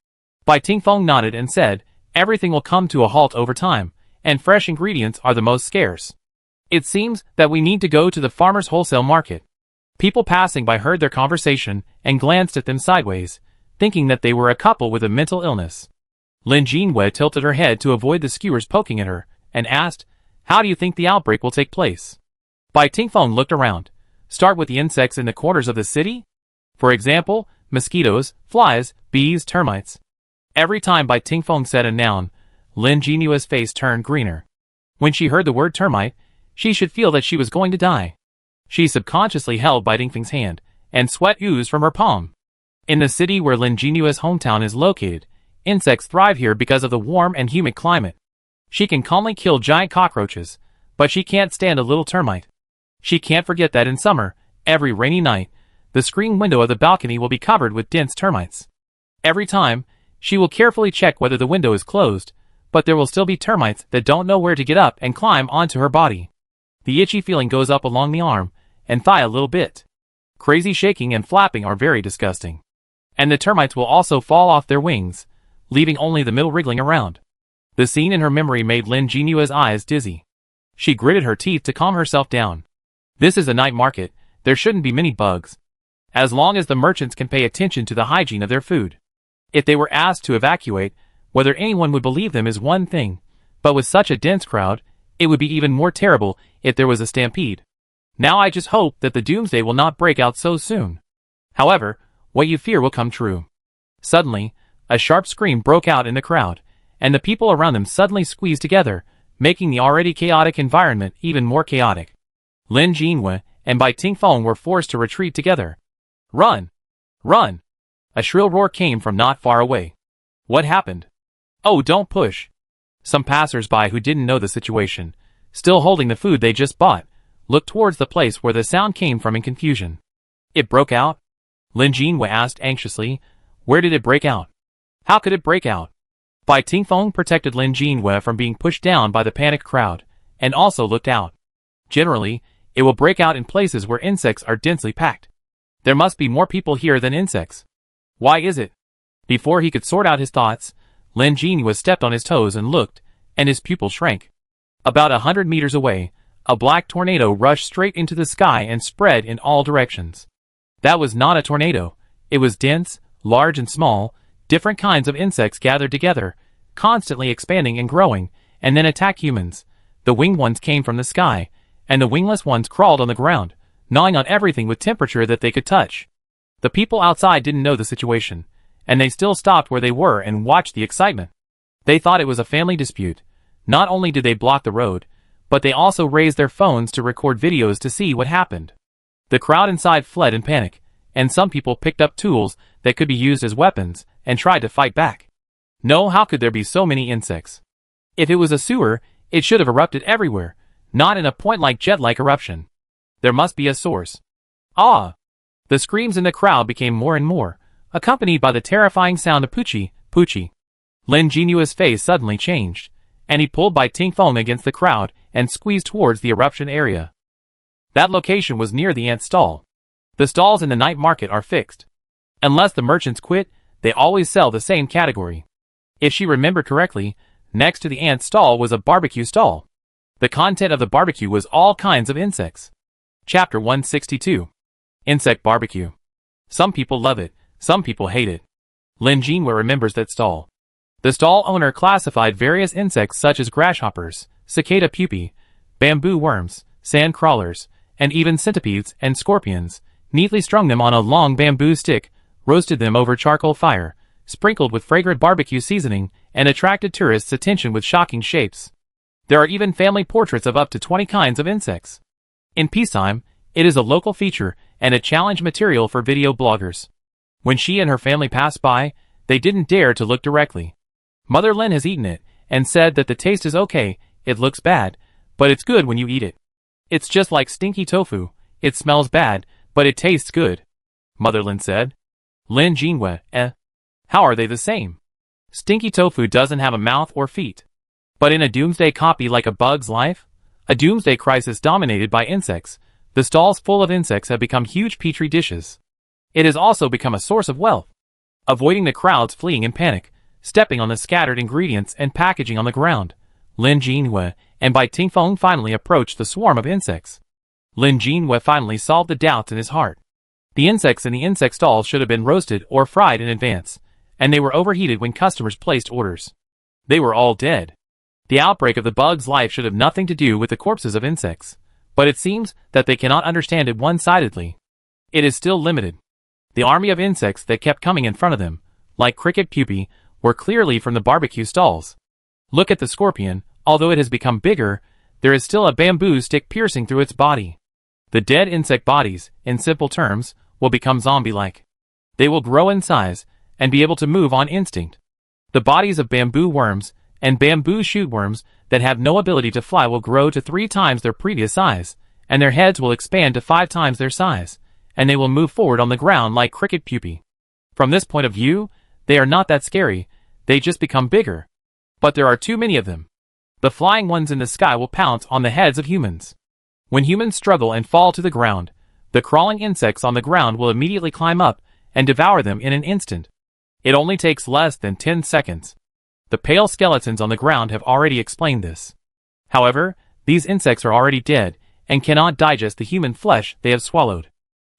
Bai Tingfeng nodded and said, everything will come to a halt over time, and fresh ingredients are the most scarce. It seems that we need to go to the farmer's wholesale market. People passing by heard their conversation and glanced at them sideways, thinking that they were a couple with a mental illness. Lin Jinwei tilted her head to avoid the skewers poking at her, and asked, how do you think the outbreak will take place? Bai Tingfeng looked around. Start with the insects in the corners of the city? For example, mosquitoes, flies, bees, termites. Every time Bai Tingfeng said a noun, Lin Jinua's face turned greener. When she heard the word termite, she should feel that she was going to die. She subconsciously held Bai Tingfeng's hand, and sweat oozed from her palm. In the city where Lin Jinua's hometown is located, insects thrive here because of the warm and humid climate. She can calmly kill giant cockroaches, but she can't stand a little termite. She can't forget that in summer, every rainy night, the screen window of the balcony will be covered with dense termites. Every time, She will carefully check whether the window is closed, but there will still be termites that don't know where to get up and climb onto her body. The itchy feeling goes up along the arm and thigh a little bit. Crazy shaking and flapping are very disgusting. And the termites will also fall off their wings, leaving only the middle wriggling around. The scene in her memory made Lin Jinyue's eyes dizzy. She gritted her teeth to calm herself down. This is a night market, there shouldn't be many bugs. As long as the merchants can pay attention to the hygiene of their food. If they were asked to evacuate, whether anyone would believe them is one thing, but with such a dense crowd, it would be even more terrible if there was a stampede. Now I just hope that the doomsday will not break out so soon. However, what you fear will come true. Suddenly, a sharp scream broke out in the crowd, and the people around them suddenly squeezed together, making the already chaotic environment even more chaotic. Lin Jinyue and Bai Tingfeng were forced to retreat together. Run! Run! A shrill roar came from not far away. What happened? Oh, don't push! Some passers-by who didn't know the situation, still holding the food they just bought, looked towards the place where the sound came from in confusion. It broke out? Lin Jinyue asked anxiously. Where did it break out? How could it break out? Bai Tingfeng protected Lin Jinyue from being pushed down by the panicked crowd, and also looked out. Generally, it will break out in places where insects are densely packed. There must be more people here than insects. Why is it? Before he could sort out his thoughts, Lin Jinyue stepped on his toes and looked, and his pupil shrank. About 100 meters away, a black tornado rushed straight into the sky and spread in all directions. That was not a tornado. It was dense, large and small, different kinds of insects gathered together, constantly expanding and growing, and then attack humans. The winged ones came from the sky, and the wingless ones crawled on the ground, gnawing on everything with temperature that they could touch. The people outside didn't know the situation, and they still stopped where they were and watched the excitement. They thought it was a family dispute. Not only did they block the road, but they also raised their phones to record videos to see what happened. The crowd inside fled in panic, and some people picked up tools that could be used as weapons and tried to fight back. No, how could there be so many insects? If it was a sewer, it should have erupted everywhere, not in a point-like jet-like eruption. There must be a source. Ah! The screams in the crowd became more and more, accompanied by the terrifying sound of Poochie, Poochie. Lin Jinyue's face suddenly changed, and he pulled Bai Tingfeng against the crowd and squeezed towards the eruption area. That location was near the ant stall. The stalls in the night market are fixed. Unless the merchants quit, they always sell the same category. If she remembered correctly, next to the ant stall was a barbecue stall. The content of the barbecue was all kinds of insects. Chapter 162. Insect Barbecue. Some people love it, some people hate it. Lin Jinyue remembers that stall. The stall owner classified various insects such as grasshoppers, cicada pupae, bamboo worms, sand crawlers, and even centipedes and scorpions, neatly strung them on a long bamboo stick, roasted them over charcoal fire, sprinkled with fragrant barbecue seasoning, and attracted tourists' attention with shocking shapes. There are even family portraits of up to 20 kinds of insects. In peacetime, it is a local feature and a challenge material for video bloggers. When she and her family passed by, they didn't dare to look directly. Mother Lin has eaten it, and said that the taste is okay, it looks bad, but it's good when you eat it. It's just like stinky tofu, it smells bad, but it tastes good. Mother Lin said. Lin Jinyue, how are they the same? Stinky tofu doesn't have a mouth or feet. But in a doomsday copy like A Bug's Life, a doomsday crisis dominated by insects, the stalls full of insects have become huge petri dishes. It has also become a source of wealth. Avoiding the crowds fleeing in panic, stepping on the scattered ingredients and packaging on the ground, Lin Jinyue and Bai Tingfeng finally approached the swarm of insects. Lin Jinyue finally solved the doubts in his heart. The insects in the insect stall should have been roasted or fried in advance, and they were overheated when customers placed orders. They were all dead. The outbreak of the bug's life should have nothing to do with the corpses of insects, but it seems that they cannot understand it one-sidedly. It is still limited. The army of insects that kept coming in front of them, like cricket pupae, were clearly from the barbecue stalls. Look at the scorpion, although it has become bigger, there is still a bamboo stick piercing through its body. The dead insect bodies, in simple terms, will become zombie-like. They will grow in size, and be able to move on instinct. The bodies of bamboo worms, and bamboo shootworms that have no ability to fly will grow to 3 times their previous size, and their heads will expand to 5 times their size, and they will move forward on the ground like cricket pupae. From this point of view, they are not that scary, they just become bigger. But there are too many of them. The flying ones in the sky will pounce on the heads of humans. When humans struggle and fall to the ground, the crawling insects on the ground will immediately climb up and devour them in an instant. It only takes less than 10 seconds. The pale skeletons on the ground have already explained this. However, these insects are already dead and cannot digest the human flesh they have swallowed.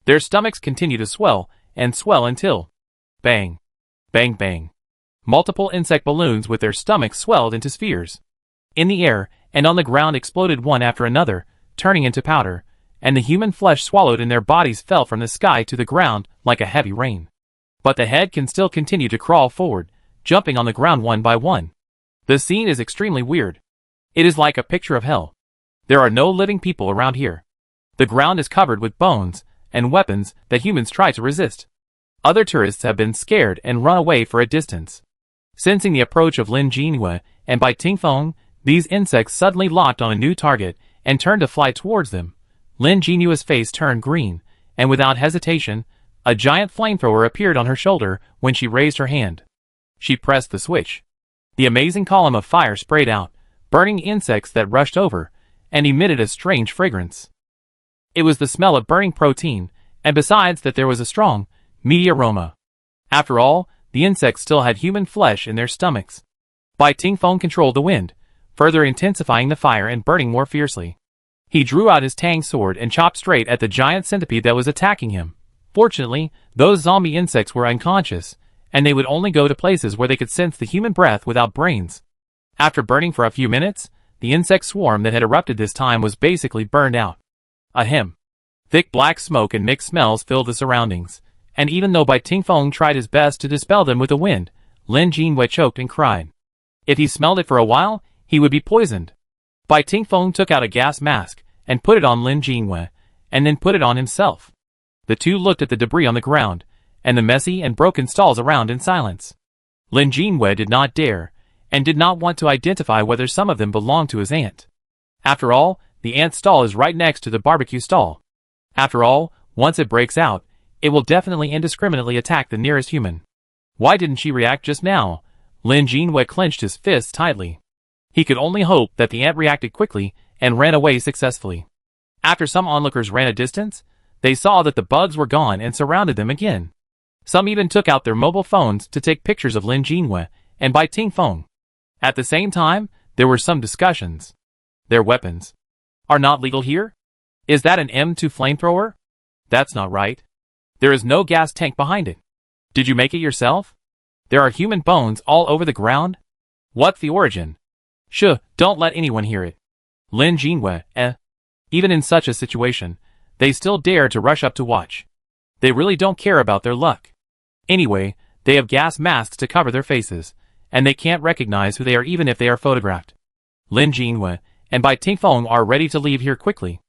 Their stomachs continue to swell and swell until bang, bang, bang. Multiple insect balloons with their stomachs swelled into spheres. In the air and on the ground exploded one after another, turning into powder, and the human flesh swallowed in their bodies fell from the sky to the ground like a heavy rain. But the head can still continue to crawl forward, jumping on the ground one by one. The scene is extremely weird. It is like a picture of hell. There are no living people around here. The ground is covered with bones and weapons that humans try to resist. Other tourists have been scared and run away for a distance. Sensing the approach of Lin Jinhua and Bai Tingfeng, these insects suddenly locked on a new target and turned to fly towards them. Lin Jinhua's face turned green, and without hesitation, a giant flamethrower appeared on her shoulder when she raised her hand. She pressed the switch. The amazing column of fire sprayed out, burning insects that rushed over, and emitted a strange fragrance. It was the smell of burning protein, and besides that there was a strong, meaty aroma. After all, the insects still had human flesh in their stomachs. Bai Tingfeng controlled the wind, further intensifying the fire and burning more fiercely. He drew out his tang sword and chopped straight at the giant centipede that was attacking him. Fortunately, those zombie insects were unconscious, and they would only go to places where they could sense the human breath without brains. After burning for a few minutes, the insect swarm that had erupted this time was basically burned out. Ahem. Thick black smoke and mixed smells filled the surroundings, and even though Bai Tingfeng tried his best to dispel them with the wind, Lin Jinhua choked and cried. If he smelled it for a while, he would be poisoned. Bai Tingfeng took out a gas mask and put it on Lin Jinhua, and then put it on himself. The two looked at the debris on the ground, and the messy and broken stalls around in silence. Lin Jinhua did not dare, and did not want to identify whether some of them belonged to his aunt. After all, the aunt's stall is right next to the barbecue stall. After all, once it breaks out, it will definitely indiscriminately attack the nearest human. Why didn't she react just now? Lin Jinhua clenched his fists tightly. He could only hope that the ant reacted quickly and ran away successfully. After some onlookers ran a distance, they saw that the bugs were gone and surrounded them again. Some even took out their mobile phones to take pictures of Lin Jinhua and Bai Tingfeng. At the same time, there were some discussions. Their weapons are not legal here? Is that an M2 flamethrower? That's not right. There is no gas tank behind it. Did you make it yourself? There are human bones all over the ground? What's the origin? Shh, don't let anyone hear it. Lin Jinhua, Even in such a situation, they still dare to rush up to watch. They really don't care about their luck. Anyway, they have gas masks to cover their faces, and they can't recognize who they are even if they are photographed. Lin Jinhua and Bai Tingfeng are ready to leave here quickly.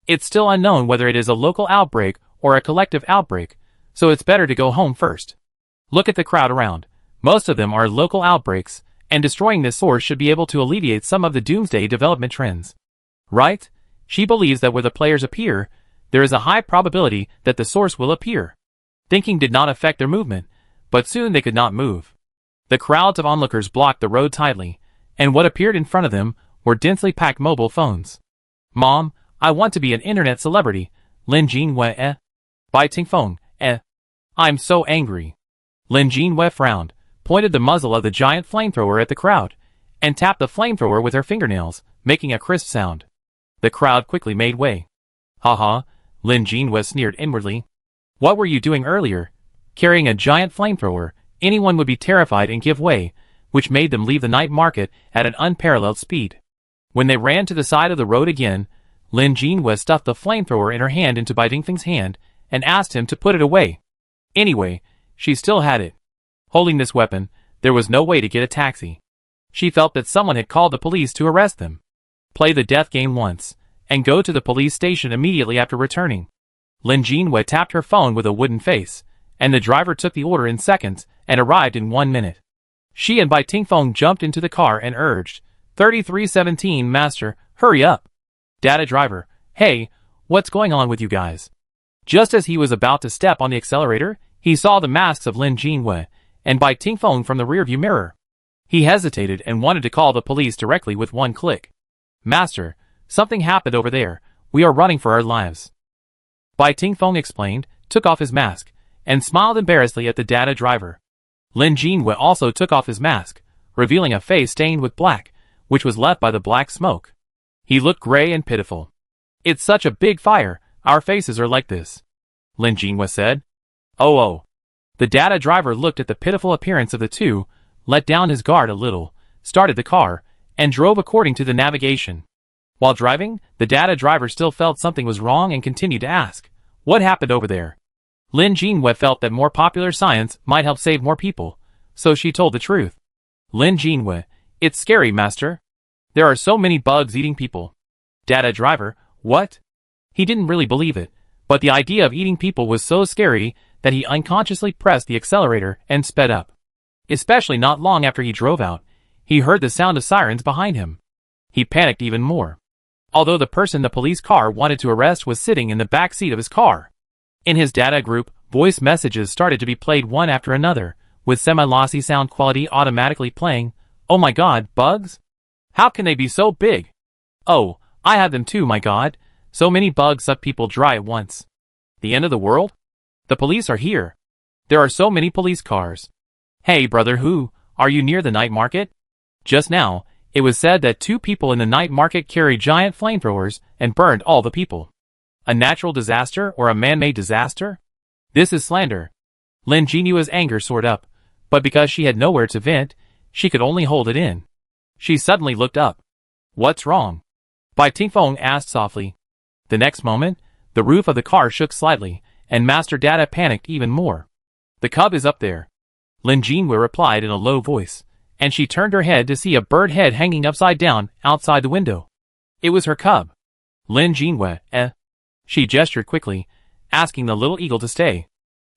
It's still unknown whether it is a local outbreak or a collective outbreak, so it's better to go home first. Look at the crowd around. Most of them are local outbreaks, and destroying this source should be able to alleviate some of the doomsday development trends. Right? She believes that where the players appear, there is a high probability that the source will appear. Thinking did not affect their movement, but soon they could not move. The crowds of onlookers blocked the road tightly, and what appeared in front of them were densely packed mobile phones. Mom, I want to be an internet celebrity. Lin Jinhua, Bai Tingfeng, I'm so angry. Lin Jinhua frowned, pointed the muzzle of the giant flamethrower at the crowd, and tapped the flamethrower with her fingernails, making a crisp sound. The crowd quickly made way. Haha, Lin Jinhua sneered inwardly. What were you doing earlier? Carrying a giant flamethrower, anyone would be terrified and give way, which made them leave the night market at an unparalleled speed. When they ran to the side of the road again, Lin Jinhua stuffed the flamethrower in her hand into Bai Tingfeng's hand and asked him to put it away. Anyway, she still had it. Holding this weapon, there was no way to get a taxi. She felt that someone had called the police to arrest them. Play the death game once, and go to the police station immediately after returning. Lin Jinhua tapped her phone with a wooden face, and the driver took the order in seconds and arrived in 1 minute. She and Bai Tingfeng jumped into the car and urged, 3317 Master, hurry up. Data driver, hey, what's going on with you guys? Just as he was about to step on the accelerator, he saw the masks of Lin Jinhua and Bai Tingfeng from the rearview mirror. He hesitated and wanted to call the police directly with one click. "Master, something happened over there. We are running for our lives." Bai Tingfeng explained, took off his mask, and smiled embarrassedly at the data driver. Lin Jinhua also took off his mask, revealing a face stained with black, which was left by the black smoke. He looked gray and pitiful. "It's such a big fire, our faces are like this," Lin Jinhua said. Oh. The data driver looked at the pitiful appearance of the two, let down his guard a little, started the car, and drove according to the navigation. While driving, the data driver still felt something was wrong and continued to ask, "What happened over there?" Lin Jinhua felt that more popular science might help save more people, so she told the truth. "Lin Jinhua, it's scary, master. There are so many bugs eating people." Data driver, "What?" He didn't really believe it, but the idea of eating people was so scary that he unconsciously pressed the accelerator and sped up. Especially not long after he drove out, he heard the sound of sirens behind him. He panicked even more. Although the person the police car wanted to arrest was sitting in the back seat of his car. In his data group, voice messages started to be played one after another, with semi-lossy sound quality automatically playing. "Oh my god, bugs? How can they be so big? Oh, I have them too, my god. So many bugs suck people dry at once. The end of the world? The police are here. There are so many police cars. Hey brother, are you near the night market? Just now, it was said that 2 people in the night market carried giant flamethrowers and burned all the people. A natural disaster or a man-made disaster? This is slander." Lin Jinua's anger soared up, but because she had nowhere to vent, she could only hold it in. She suddenly looked up. "What's wrong?" Bai Tingfeng asked softly. The next moment, the roof of the car shook slightly, and Master Data panicked even more. "The cub is up there," Lin Jinhua replied in a low voice, and she turned her head to see a bird head hanging upside down outside the window. It was her cub. Lin Jinhua, She gestured quickly, asking the little eagle to stay.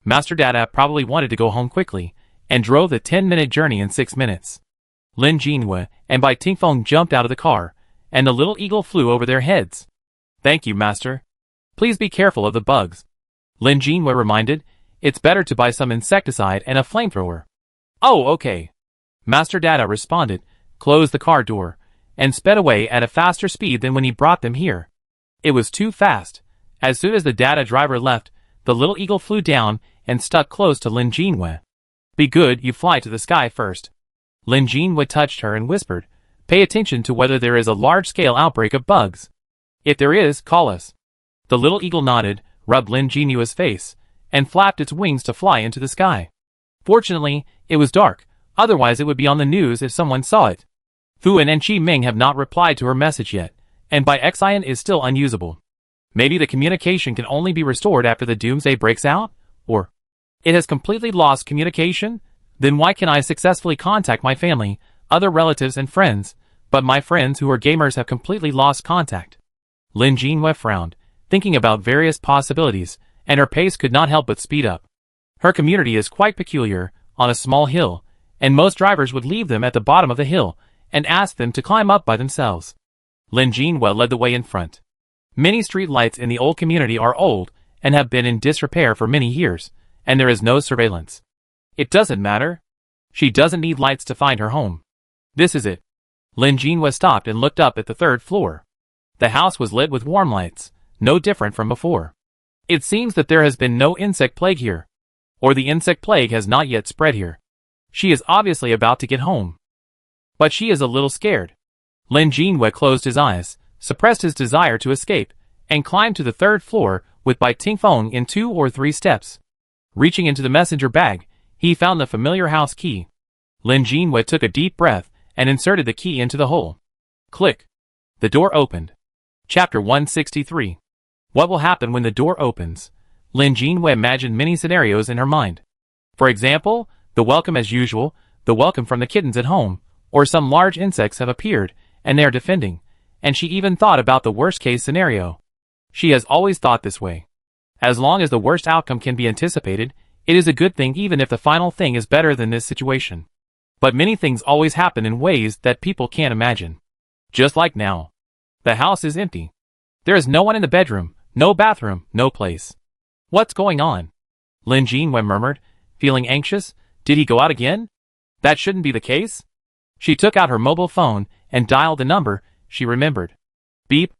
Master Data probably wanted to go home quickly, and drove the 10-minute journey in 6 minutes. Lin Jinhua and Bai Tingfeng jumped out of the car, and the little eagle flew over their heads. "Thank you, master. Please be careful of the bugs," Lin Jinhua reminded. "It's better to buy some insecticide and a flamethrower." "Oh, okay," Master Data responded, closed the car door, and sped away at a faster speed than when he brought them here. It was too fast. As soon as the data driver left, the little eagle flew down and stuck close to Lin Jinhua. "Be good, you fly to the sky first." Lin Jinhua touched her and whispered, "Pay attention to whether there is a large-scale outbreak of bugs. If there is, call us." The little eagle nodded, rubbed Lin Jinua's face, and flapped its wings to fly into the sky. Fortunately, it was dark, otherwise it would be on the news if someone saw it. Fuan and Qi Ming have not replied to her message yet, and Bai Xian is still unusable. Maybe the communication can only be restored after the doomsday breaks out? Or it has completely lost communication? Then why can I successfully contact my family, other relatives and friends, but my friends who are gamers have completely lost contact? Lin Jinhua frowned, thinking about various possibilities, and her pace could not help but speed up. Her community is quite peculiar, on a small hill, and most drivers would leave them at the bottom of the hill and ask them to climb up by themselves. Lin Jinhua led the way in front. Many street lights in the old community are old and have been in disrepair for many years, and there is no surveillance. It doesn't matter. She doesn't need lights to find her home. This is it. Lin Jinhua stopped and looked up at the 3rd floor. The house was lit with warm lights, no different from before. It seems that there has been no insect plague here. Or the insect plague has not yet spread here. She is obviously about to get home. But she is a little scared. Lin Jinhua closed his eyes, suppressed his desire to escape, and climbed to the 3rd floor with Bai Tingfeng in 2 or 3 steps. Reaching into the messenger bag, he found the familiar house key. Lin Jinhua took a deep breath and inserted the key into the hole. Click. The door opened. Chapter 163. What will happen when the door opens? Lin Jinhua imagined many scenarios in her mind. For example, the welcome as usual, the welcome from the kittens at home, or some large insects have appeared, and they are defending, and she even thought about the worst-case scenario. She has always thought this way. As long as the worst outcome can be anticipated, it is a good thing even if the final thing is better than this situation. But many things always happen in ways that people can't imagine. Just like now. The house is empty. There is no one in the bedroom, no bathroom, no place. What's going on? Lin Jinhua murmured, feeling anxious. Did he go out again? That shouldn't be the case. She took out her mobile phone and dialed the number she remembered. Beep.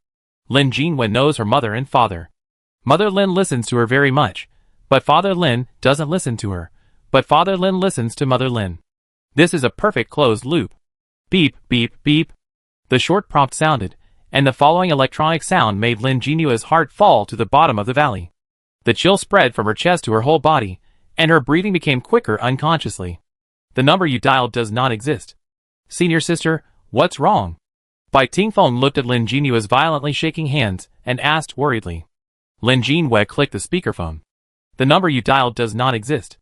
Lin Jinhua knows her mother and father. Mother Lin listens to her very much, but Father Lin doesn't listen to her, but Father Lin listens to Mother Lin. This is a perfect closed loop. Beep, beep, beep. The short prompt sounded, and the following electronic sound made Lin Jinhua's heart fall to the bottom of the valley. The chill spread from her chest to her whole body, and her breathing became quicker unconsciously. The number you dialed does not exist. Senior sister, what's wrong? Bai Tingfeng looked at Lin Jinhua's violently shaking hands and asked worriedly. Lin Jinhua clicked the speakerphone. The number you dialed does not exist.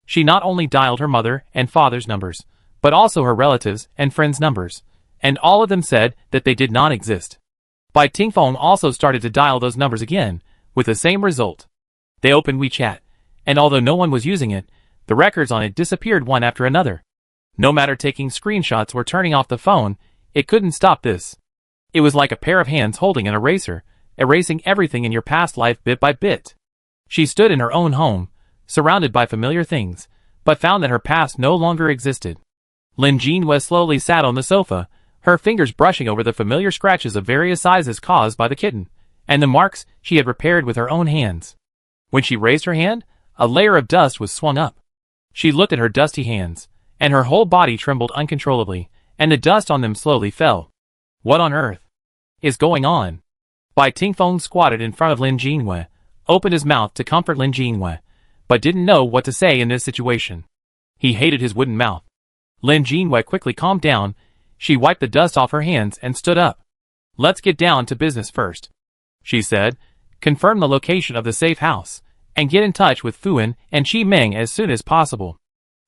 She not only dialed her mother and father's numbers, but also her relatives and friends' numbers, and all of them said that they did not exist. Bai Tingfeng also started to dial those numbers again, with the same result. They opened WeChat, and although no one was using it, the records on it disappeared one after another. No matter taking screenshots or turning off the phone, it couldn't stop this. It was like a pair of hands holding an eraser, erasing everything in your past life bit by bit. She stood in her own home, surrounded by familiar things, but found that her past no longer existed. Lin Jinhua slowly sat on the sofa, her fingers brushing over the familiar scratches of various sizes caused by the kitten, and the marks she had repaired with her own hands. When she raised her hand, a layer of dust was swung up. She looked at her dusty hands, and her whole body trembled uncontrollably, and the dust on them slowly fell. What on earth is going on? Bai Tingfeng squatted in front of Lin Jinhua, opened his mouth to comfort Lin Jinhua, but didn't know what to say in this situation. He hated his wooden mouth. Lin Jinhua quickly calmed down. She wiped the dust off her hands and stood up. Let's get down to business first, she said. Confirm the location of the safe house, and get in touch with Fuan and Qi Meng as soon as possible.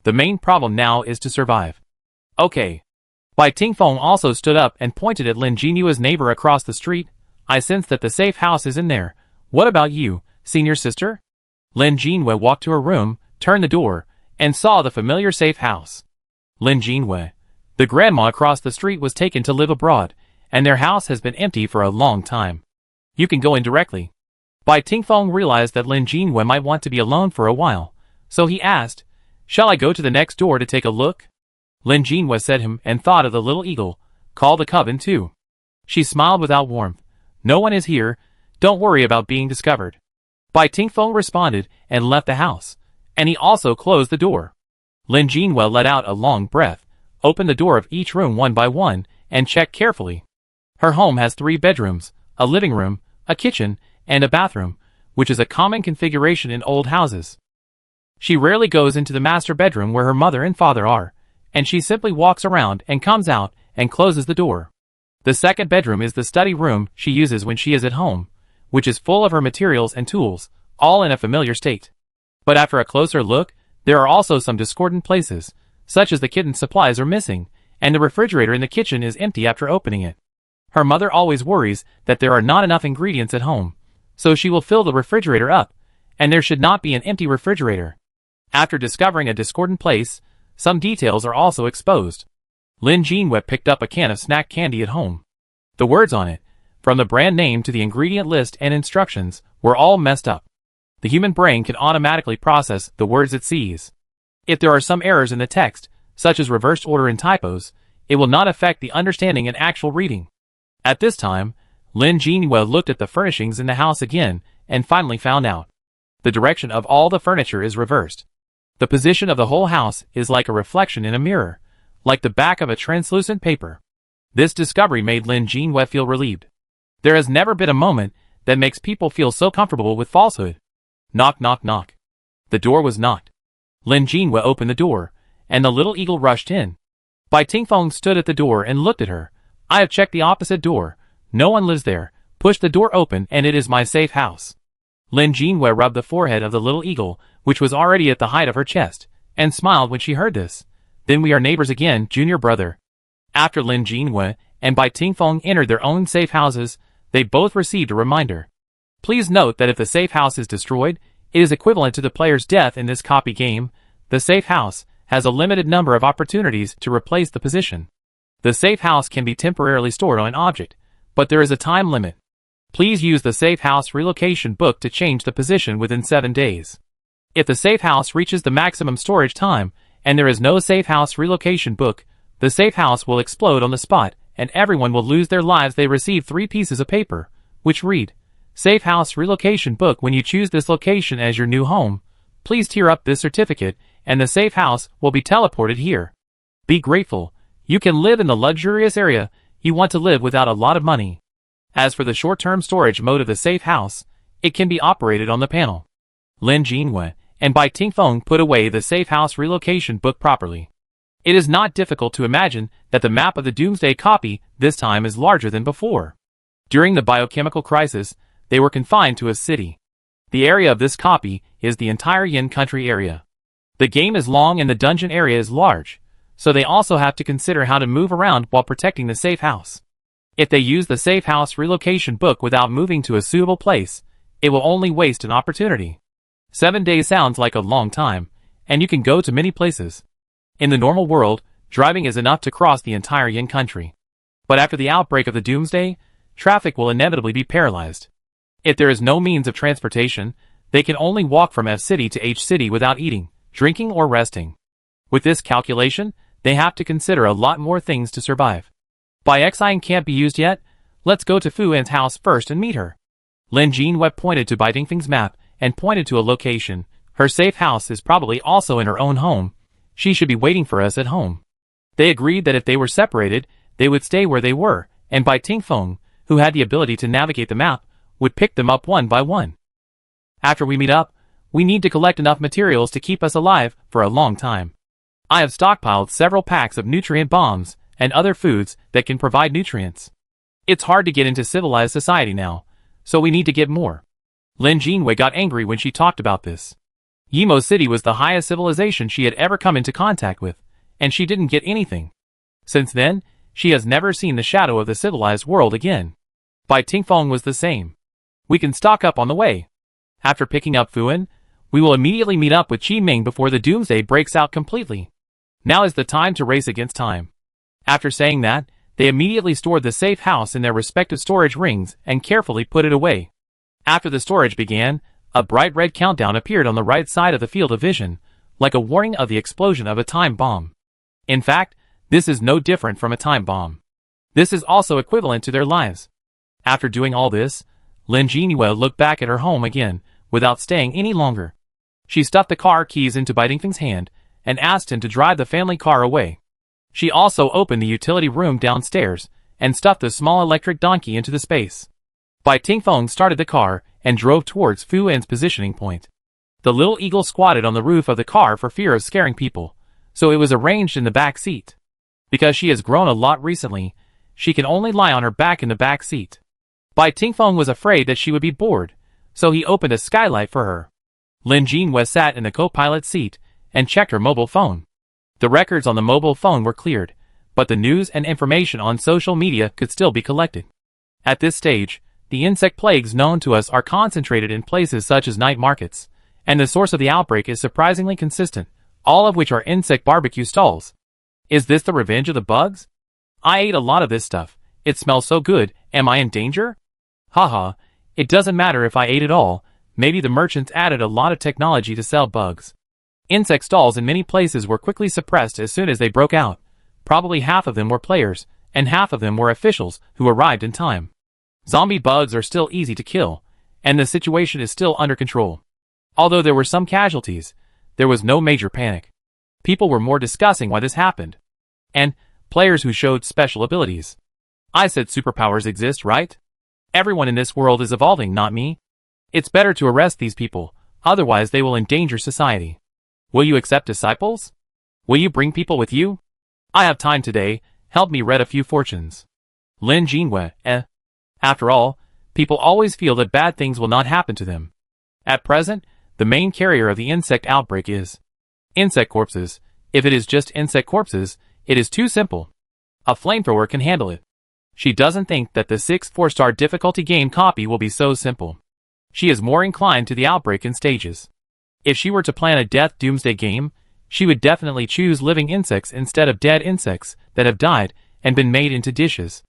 The main problem now is to survive. Okay. Bai Tingfeng also stood up and pointed at Lin Jinhua's neighbor across the street. I sense that the safe house is in there. What about you, senior sister? Lin Jinhua walked to her room, turned the door, and saw the familiar safe house. Lin Jinhua. The grandma across the street was taken to live abroad, and their house has been empty for a long time. You can go in directly. Bai Tingfeng realized that Lin Jinhua might want to be alone for a while, so he asked, shall I go to the next door to take a look? Lin Jinhua said him and thought of the little eagle. Call the coven too. She smiled without warmth. No one is here. Don't worry about being discovered. Bai Tingfeng responded and left the house, and he also closed the door. Lin Jinhua let out a long breath, opened the door of each room one by one, and checked carefully. Her home has 3 bedrooms, a living room, a kitchen, and a bathroom, which is a common configuration in old houses. She rarely goes into the master bedroom where her mother and father are, and she simply walks around and comes out and closes the door. The second bedroom is the study room she uses when she is at home, which is full of her materials and tools, all in a familiar state. But after a closer look, there are also some discordant places, such as the kitten's supplies are missing, and the refrigerator in the kitchen is empty after opening it. Her mother always worries that there are not enough ingredients at home, so she will fill the refrigerator up, and there should not be an empty refrigerator. After discovering a discordant place, some details are also exposed. Lin Jinhua picked up a can of snack candy at home. The words on it, from the brand name to the ingredient list and instructions, were all messed up. The human brain can automatically process the words it sees. If there are some errors in the text, such as reversed order and typos, it will not affect the understanding and actual reading. At this time, Lin Jinhua looked at the furnishings in the house again and finally found out. The direction of all the furniture is reversed. The position of the whole house is like a reflection in a mirror, like the back of a translucent paper. This discovery made Lin Jinhua feel relieved. There has never been a moment that makes people feel so comfortable with falsehood. Knock, knock, knock. The door was knocked. Lin Jinhua opened the door, and the little eagle rushed in. Bai Tingfeng stood at the door and looked at her. I have checked the opposite door. No one lives there. Push the door open and it is my safe house. Lin Jinhua rubbed the forehead of the little eagle, which was already at the height of her chest, and smiled when she heard this. Then we are neighbors again, junior brother. After Lin Jinhua and Bai Tingfeng entered their own safe houses, they both received a reminder. Please note that if the safe house is destroyed, it is equivalent to the player's death in this copy game. The safe house has a limited number of opportunities to replace the position. The safe house can be temporarily stored on an object, but there is a time limit. Please use the safe house relocation book to change the position within 7 days. If the safe house reaches the maximum storage time, and there is no safe house relocation book, the safe house will explode on the spot, and everyone will lose their lives. They receive 3 pieces of paper, which read, Safe House Relocation Book. When you choose this location as your new home, please tear up this certificate, and the safe house will be teleported here. Be grateful. You can live in the luxurious area you want to live without a lot of money. As for the short-term storage mode of the safe house, it can be operated on the panel. Lin Jinwei and Bai Tingfeng put away the Safe House Relocation Book properly. It is not difficult to imagine that the map of the Doomsday copy this time is larger than before. During the biochemical crisis, they were confined to a city. The area of this copy is the entire Yin country area. The game is long and the dungeon area is large, so they also have to consider how to move around while protecting the safe house. If they use the Safe House Relocation Book without moving to a suitable place, it will only waste an opportunity. 7 days sounds like a long time, and you can go to many places. In the normal world, driving is enough to cross the entire Yin country. But after the outbreak of the Doomsday, traffic will inevitably be paralyzed. If there is no means of transportation, they can only walk from F city to H city without eating, drinking or resting. With this calculation, they have to consider a lot more things to survive. Bai Xing can't be used yet. Let's go to Fu An's house first and meet her. Lin Jinwei pointed to Bai Dingfeng's map and pointed to a location. Her safe house is probably also in her own home. She should be waiting for us at home. They agreed that if they were separated, they would stay where they were, and Bai Tingfeng, who had the ability to navigate the map, would pick them up one by one. After we meet up, we need to collect enough materials to keep us alive for a long time. I have stockpiled several packs of nutrient bombs and other foods that can provide nutrients. It's hard to get into civilized society now, so we need to get more. Lin Jinwei got angry when she talked about this. Yimo City was the highest civilization she had ever come into contact with, and she didn't get anything. Since then, she has never seen the shadow of the civilized world again. Bai Tingfeng was the same. We can stock up on the way. After picking up Fuan, we will immediately meet up with Qi Ming before the Doomsday breaks out completely. Now is the time to race against time. After saying that, they immediately stored the safe house in their respective storage rings and carefully put it away. After the storage began, a bright red countdown appeared on the right side of the field of vision, like a warning of the explosion of a time bomb. In fact, this is no different from a time bomb. This is also equivalent to their lives. After doing all this, Lin Jinwei looked back at her home again, without staying any longer. She stuffed the car keys into Bai Dingfeng's hand, and asked him to drive the family car away. She also opened the utility room downstairs, and stuffed the small electric donkey into the space. Bai Tingfeng started the car, and drove towards Fu An's positioning point. The little eagle squatted on the roof of the car for fear of scaring people, so it was arranged in the back seat. Because she has grown a lot recently, she can only lie on her back in the back seat. Bai Tingfeng was afraid that she would be bored, so he opened a skylight for her. Lin Jinwei sat in the co-pilot seat and checked her mobile phone. The records on the mobile phone were cleared, but the news and information on social media could still be collected. At this stage, the insect plagues known to us are concentrated in places such as night markets, and the source of the outbreak is surprisingly consistent, all of which are insect barbecue stalls. Is this the revenge of the bugs? I ate a lot of this stuff. It smells so good. Am I in danger? Haha, it doesn't matter if I ate it all. Maybe the merchants added a lot of technology to sell bugs. Insect stalls in many places were quickly suppressed as soon as they broke out. Probably half of them were players, and half of them were officials who arrived in time. Zombie bugs are still easy to kill, and the situation is still under control. Although there were some casualties, there was no major panic. People were more discussing why this happened. And players who showed special abilities. I said superpowers exist, right? Everyone in this world is evolving, not me. It's better to arrest these people, otherwise they will endanger society. Will you accept disciples? Will you bring people with you? I have time today, help me read a few fortunes. Lin Jinwei, After all, people always feel that bad things will not happen to them. At present, the main carrier of the insect outbreak is insect corpses. If it is just insect corpses, it is too simple. A flamethrower can handle it. She doesn't think that the 6 4-star difficulty game copy will be so simple. She is more inclined to the outbreak in stages. If she were to plan a death doomsday game, she would definitely choose living insects instead of dead insects that have died and been made into dishes.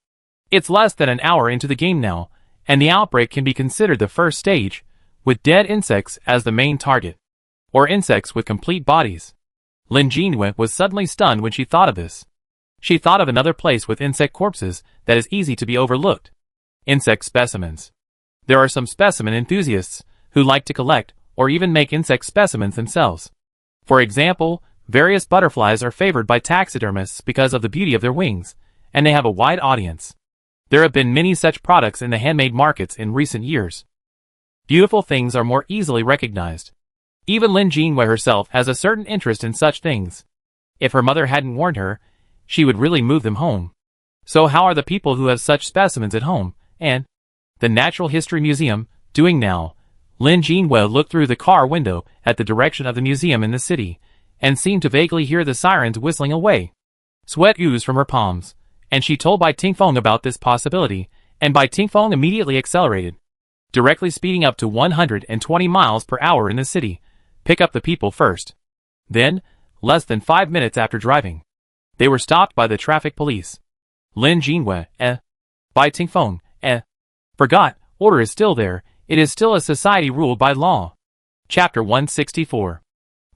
It's less than an hour into the game now, and the outbreak can be considered the first stage, with dead insects as the main target. Or insects with complete bodies. Lin Jinwei was suddenly stunned when she thought of this. She thought of another place with insect corpses that is easy to be overlooked. Insect specimens. There are some specimen enthusiasts who like to collect or even make insect specimens themselves. For example, various butterflies are favored by taxidermists because of the beauty of their wings, and they have a wide audience. There have been many such products in the handmade markets in recent years. Beautiful things are more easily recognized. Even Lin Jinwei herself has a certain interest in such things. If her mother hadn't warned her, she would really move them home. So how are the people who have such specimens at home, and the Natural History Museum, doing now? Lin Jinwei looked through the car window at the direction of the museum in the city, and seemed to vaguely hear the sirens whistling away. Sweat oozed from her palms, and she told Bai Tingfeng about this possibility, and Bai Tingfeng immediately accelerated, directly speeding up to 120 miles per hour in the city. Pick up the people first. Then, less than 5 minutes after driving, they were stopped by the traffic police. Lin Jinwei, Bai Tingfeng, forgot, order is still there, it is still a society ruled by law. Chapter 164.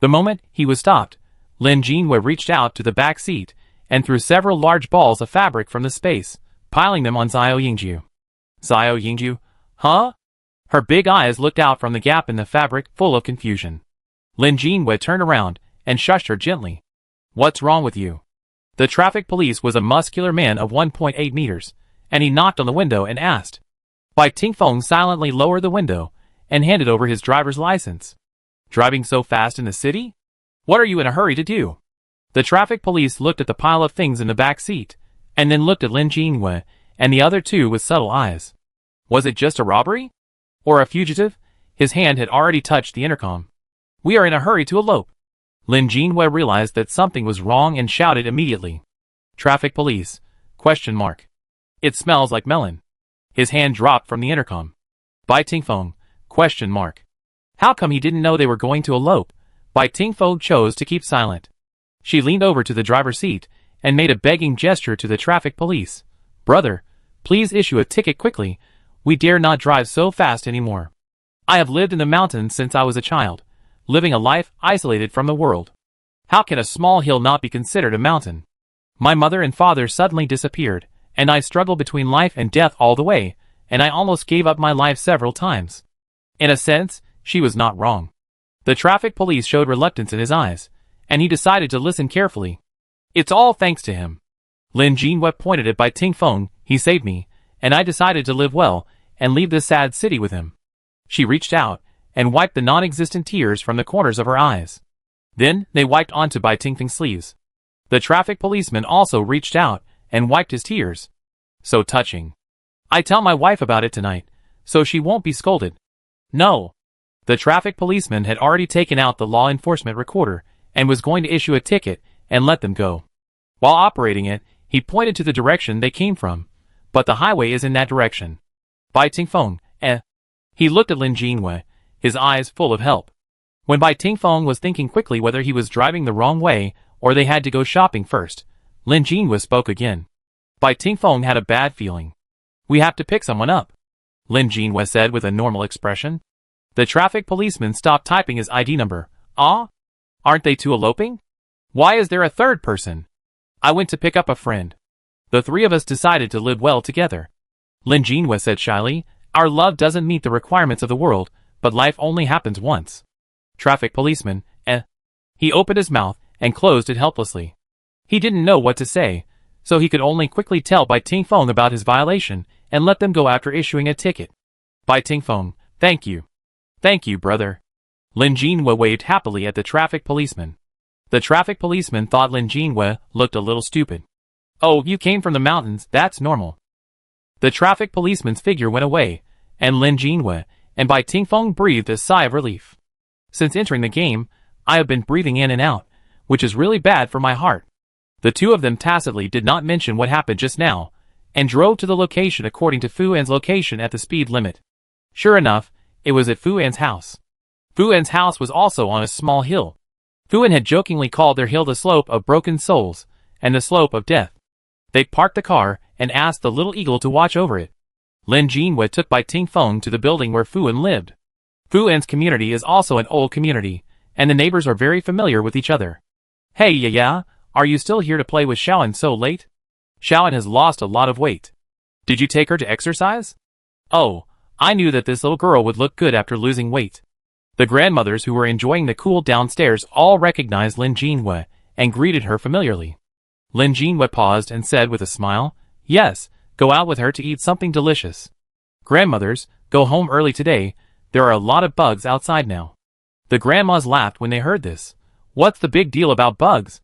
The moment he was stopped, Lin Jinwei reached out to the back seat and threw several large balls of fabric from the space, piling them on Xiao Yingju. Xiao Yingju? Huh? Her big eyes looked out from the gap in the fabric, full of confusion. Lin Jinwei turned around and shushed her gently. What's wrong with you? The traffic police was a muscular man of 1.8 meters, and he knocked on the window and asked. Bai Tingfeng silently lowered the window and handed over his driver's license. Driving so fast in the city? What are you in a hurry to do? The traffic police looked at the pile of things in the back seat, and then looked at Lin Jinwei and the other two with subtle eyes. Was it just a robbery? Or a fugitive? His hand had already touched the intercom. We are in a hurry to elope. Lin Jinwei realized that something was wrong and shouted immediately. Traffic police? ? It smells like melon. His hand dropped from the intercom. Bai Tingfeng? ? How come he didn't know they were going to elope? Bai Tingfeng chose to keep silent. She leaned over to the driver's seat and made a begging gesture to the traffic police. Brother, please issue a ticket quickly. We dare not drive so fast anymore. I have lived in the mountains since I was a child, living a life isolated from the world. How can a small hill not be considered a mountain? My mother and father suddenly disappeared, and I struggled between life and death all the way, and I almost gave up my life several times. In a sense, she was not wrong. The traffic police showed reluctance in his eyes, and he decided to listen carefully. It's all thanks to him. Lin Jinwei pointed at Bai Tingfeng. He saved me, and I decided to live well and leave this sad city with him. She reached out and wiped the non-existent tears from the corners of her eyes. Then they wiped onto Bai Tingfeng's sleeves. The traffic policeman also reached out and wiped his tears. So touching. I tell my wife about it tonight, so she won't be scolded. No. The traffic policeman had already taken out the law enforcement recorder and was going to issue a ticket and let them go. While operating it, he pointed to the direction they came from, but the highway is in that direction. Bai Tingfeng, He looked at Lin Jinwei, his eyes full of help. When Bai Tingfeng was thinking quickly whether he was driving the wrong way or they had to go shopping first, Lin Jinwei spoke again. Bai Tingfeng had a bad feeling. We have to pick someone up, Lin Jinwei said with a normal expression. The traffic policeman stopped typing his ID number. Aren't they two eloping? Why is there a third person? I went to pick up a friend. The three of us decided to live well together. Lin Jinwei said shyly, our love doesn't meet the requirements of the world, but life only happens once. Traffic policeman, He opened his mouth and closed it helplessly. He didn't know what to say, so he could only quickly tell Bai Tingfeng about his violation and let them go after issuing a ticket. Bai Tingfeng, thank you. Thank you, brother. Lin Jinwei waved happily at the traffic policeman. The traffic policeman thought Lin Jinwei looked a little stupid. Oh, you came from the mountains, that's normal. The traffic policeman's figure went away, and Lin Jinwei and Bai Tingfeng breathed a sigh of relief. Since entering the game, I have been breathing in and out, which is really bad for my heart. The two of them tacitly did not mention what happened just now, and drove to the location according to Fu An's location at the speed limit. Sure enough, it was at Fu An's house. Fu An's house was also on a small hill. Fu An had jokingly called their hill the slope of broken souls, and the slope of death. They parked the car and asked the little eagle to watch over it. Lin Jinwei took Bai Tingfeng to the building where Fu An lived. Fu An's community is also an old community, and the neighbors are very familiar with each other. Hey yeah, Are you still here to play with Xiaoan so late? Xiaoan has lost a lot of weight. Did you take her to exercise? Oh, I knew that this little girl would look good after losing weight. The grandmothers who were enjoying the cool downstairs all recognized Lin Jinhua and greeted her familiarly. Lin Jinhua paused and said with a smile, "Yes, go out with her to eat something delicious. Grandmothers, go home early today, there are a lot of bugs outside now." The grandmas laughed when they heard this. What's the big deal about bugs?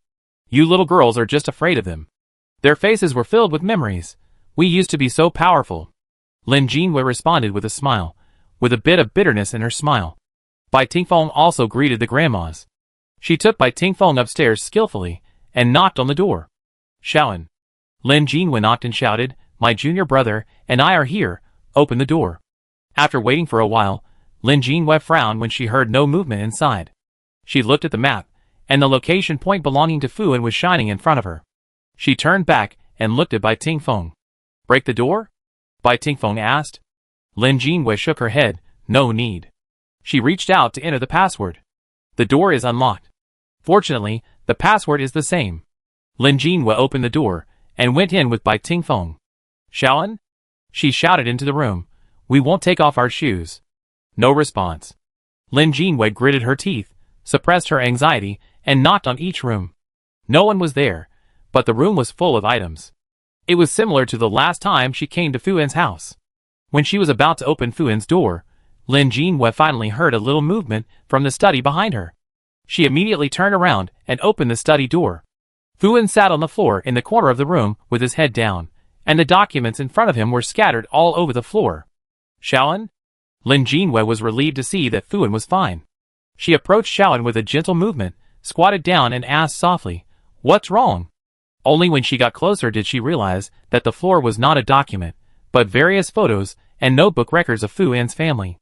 You little girls are just afraid of them. Their faces were filled with memories. We used to be so powerful. Lin Jinhua responded with a smile, with a bit of bitterness in her smile. Bai Tingfeng also greeted the grandmas. She took Bai Tingfeng upstairs skillfully and knocked on the door. Xiaoan. Lin Jinhua knocked and shouted, "My junior brother and I are here, open the door." After waiting for a while, Lin Jinhua frowned when she heard no movement inside. She looked at the map, and the location point belonging to Fuan was shining in front of her. She turned back and looked at Bai Tingfeng. "Break the door?" Bai Tingfeng asked. Lin Jinhua shook her head, "No need." She reached out to enter the password. The door is unlocked. Fortunately, the password is the same. Lin Jinhua opened the door and went in with Bai Tingfeng. "Xiaoan?" She shouted into the room, "We won't take off our shoes." No response. Lin Jinhua gritted her teeth, suppressed her anxiety, and knocked on each room. No one was there, but the room was full of items. It was similar to the last time she came to Fuan's house. When she was about to open Fuan's door, Lin Jinhua finally heard a little movement from the study behind her. She immediately turned around and opened the study door. Fuan sat on the floor in the corner of the room with his head down, and the documents in front of him were scattered all over the floor. "Xiaoan?" Lin Jinhua was relieved to see that Fuan was fine. She approached Xiaoan with a gentle movement, squatted down and asked softly, "What's wrong?" Only when she got closer did she realize that the floor was not a document, but various photos and notebook records of Fuan's family.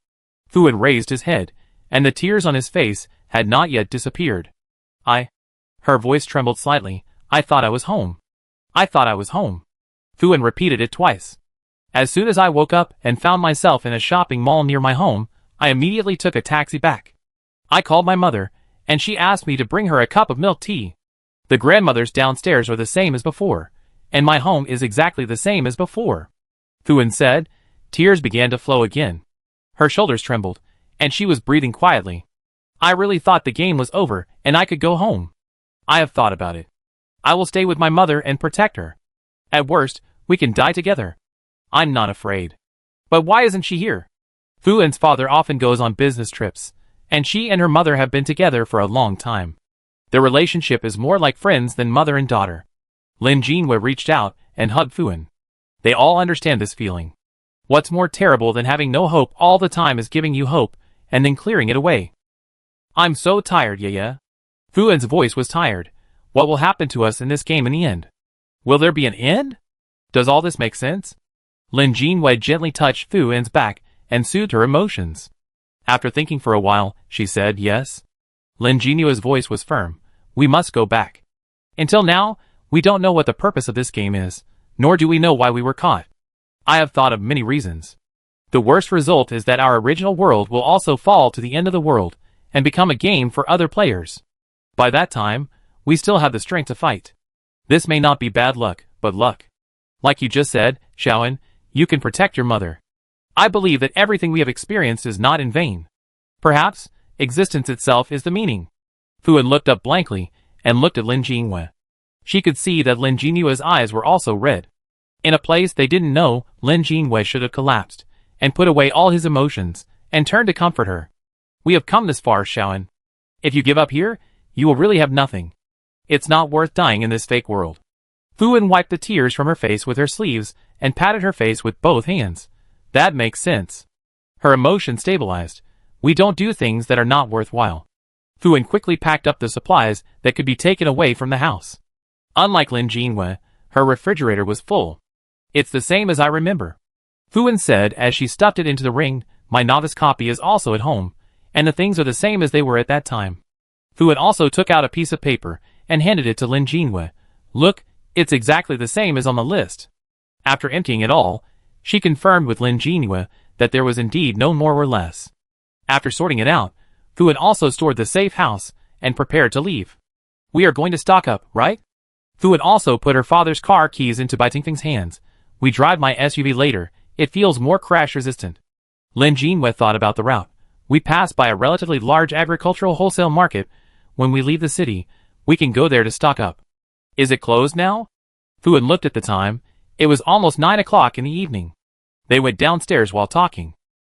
Fuan raised his head, and the tears on his face had not yet disappeared. Her voice trembled slightly, "I thought I was home. I thought I was home." Fuan repeated it twice. "As soon as I woke up and found myself in a shopping mall near my home, I immediately took a taxi back. I called my mother, and she asked me to bring her a cup of milk tea. The grandmothers downstairs are the same as before, and my home is exactly the same as before." Fuan said. Tears began to flow again. Her shoulders trembled, and she was breathing quietly. "I really thought the game was over and I could go home. I have thought about it. I will stay with my mother and protect her. At worst, we can die together. I'm not afraid." "But why isn't she here?" Fuan's father often goes on business trips, and she and her mother have been together for a long time. Their relationship is more like friends than mother and daughter. Lin Jinhua reached out and hugged Fuan. They all understand this feeling. What's more terrible than having no hope all the time is giving you hope, and then clearing it away. "I'm so tired, Yaya." Fuan's voice was tired. "What will happen to us in this game in the end? Will there be an end? Does all this make sense?" Lin Jinhua gently touched Fuan's back and soothed her emotions. After thinking for a while, she said, "Yes." Lin Jinhua's voice was firm. "We must go back. Until now, we don't know what the purpose of this game is, nor do we know why we were caught. I have thought of many reasons. The worst result is that our original world will also fall to the end of the world and become a game for other players. By that time, we still have the strength to fight. This may not be bad luck, but luck. Like you just said, Xiaoan, you can protect your mother. I believe that everything we have experienced is not in vain. Perhaps, existence itself is the meaning." Fuan looked up blankly and looked at Lin Jinhua. She could see that Lin Jinhua's eyes were also red. In a place they didn't know, Lin Jinhua should have collapsed and put away all his emotions and turned to comfort her. "We have come this far, Xiaoan. If you give up here, you will really have nothing. It's not worth dying in this fake world." Fuan wiped the tears from her face with her sleeves and patted her face with both hands. "That makes sense." Her emotion stabilized. "We don't do things that are not worthwhile." Fuan quickly packed up the supplies that could be taken away from the house. Unlike Lin Jinhua, her refrigerator was full. "It's the same as I remember," Fuan said as she stuffed it into the ring. "My novice copy is also at home, and the things are the same as they were at that time." Fuan also took out a piece of paper and handed it to Lin Jinhua. "Look, it's exactly the same as on the list." After emptying it all, she confirmed with Lin Jinhua that there was indeed no more or less. After sorting it out, Fuan also stored the safe house and prepared to leave. "We are going to stock up, right?" Fu had also put her father's car keys into Bai Tingfeng's hands. We drive my SUV later. It feels more crash resistant. Lin Jinwei thought about the route. We pass by a relatively large agricultural wholesale market. When we leave the city, we can go there to stock up. Is it closed now? Fu had looked at the time. It was almost 9 o'clock in the evening. They went downstairs while talking.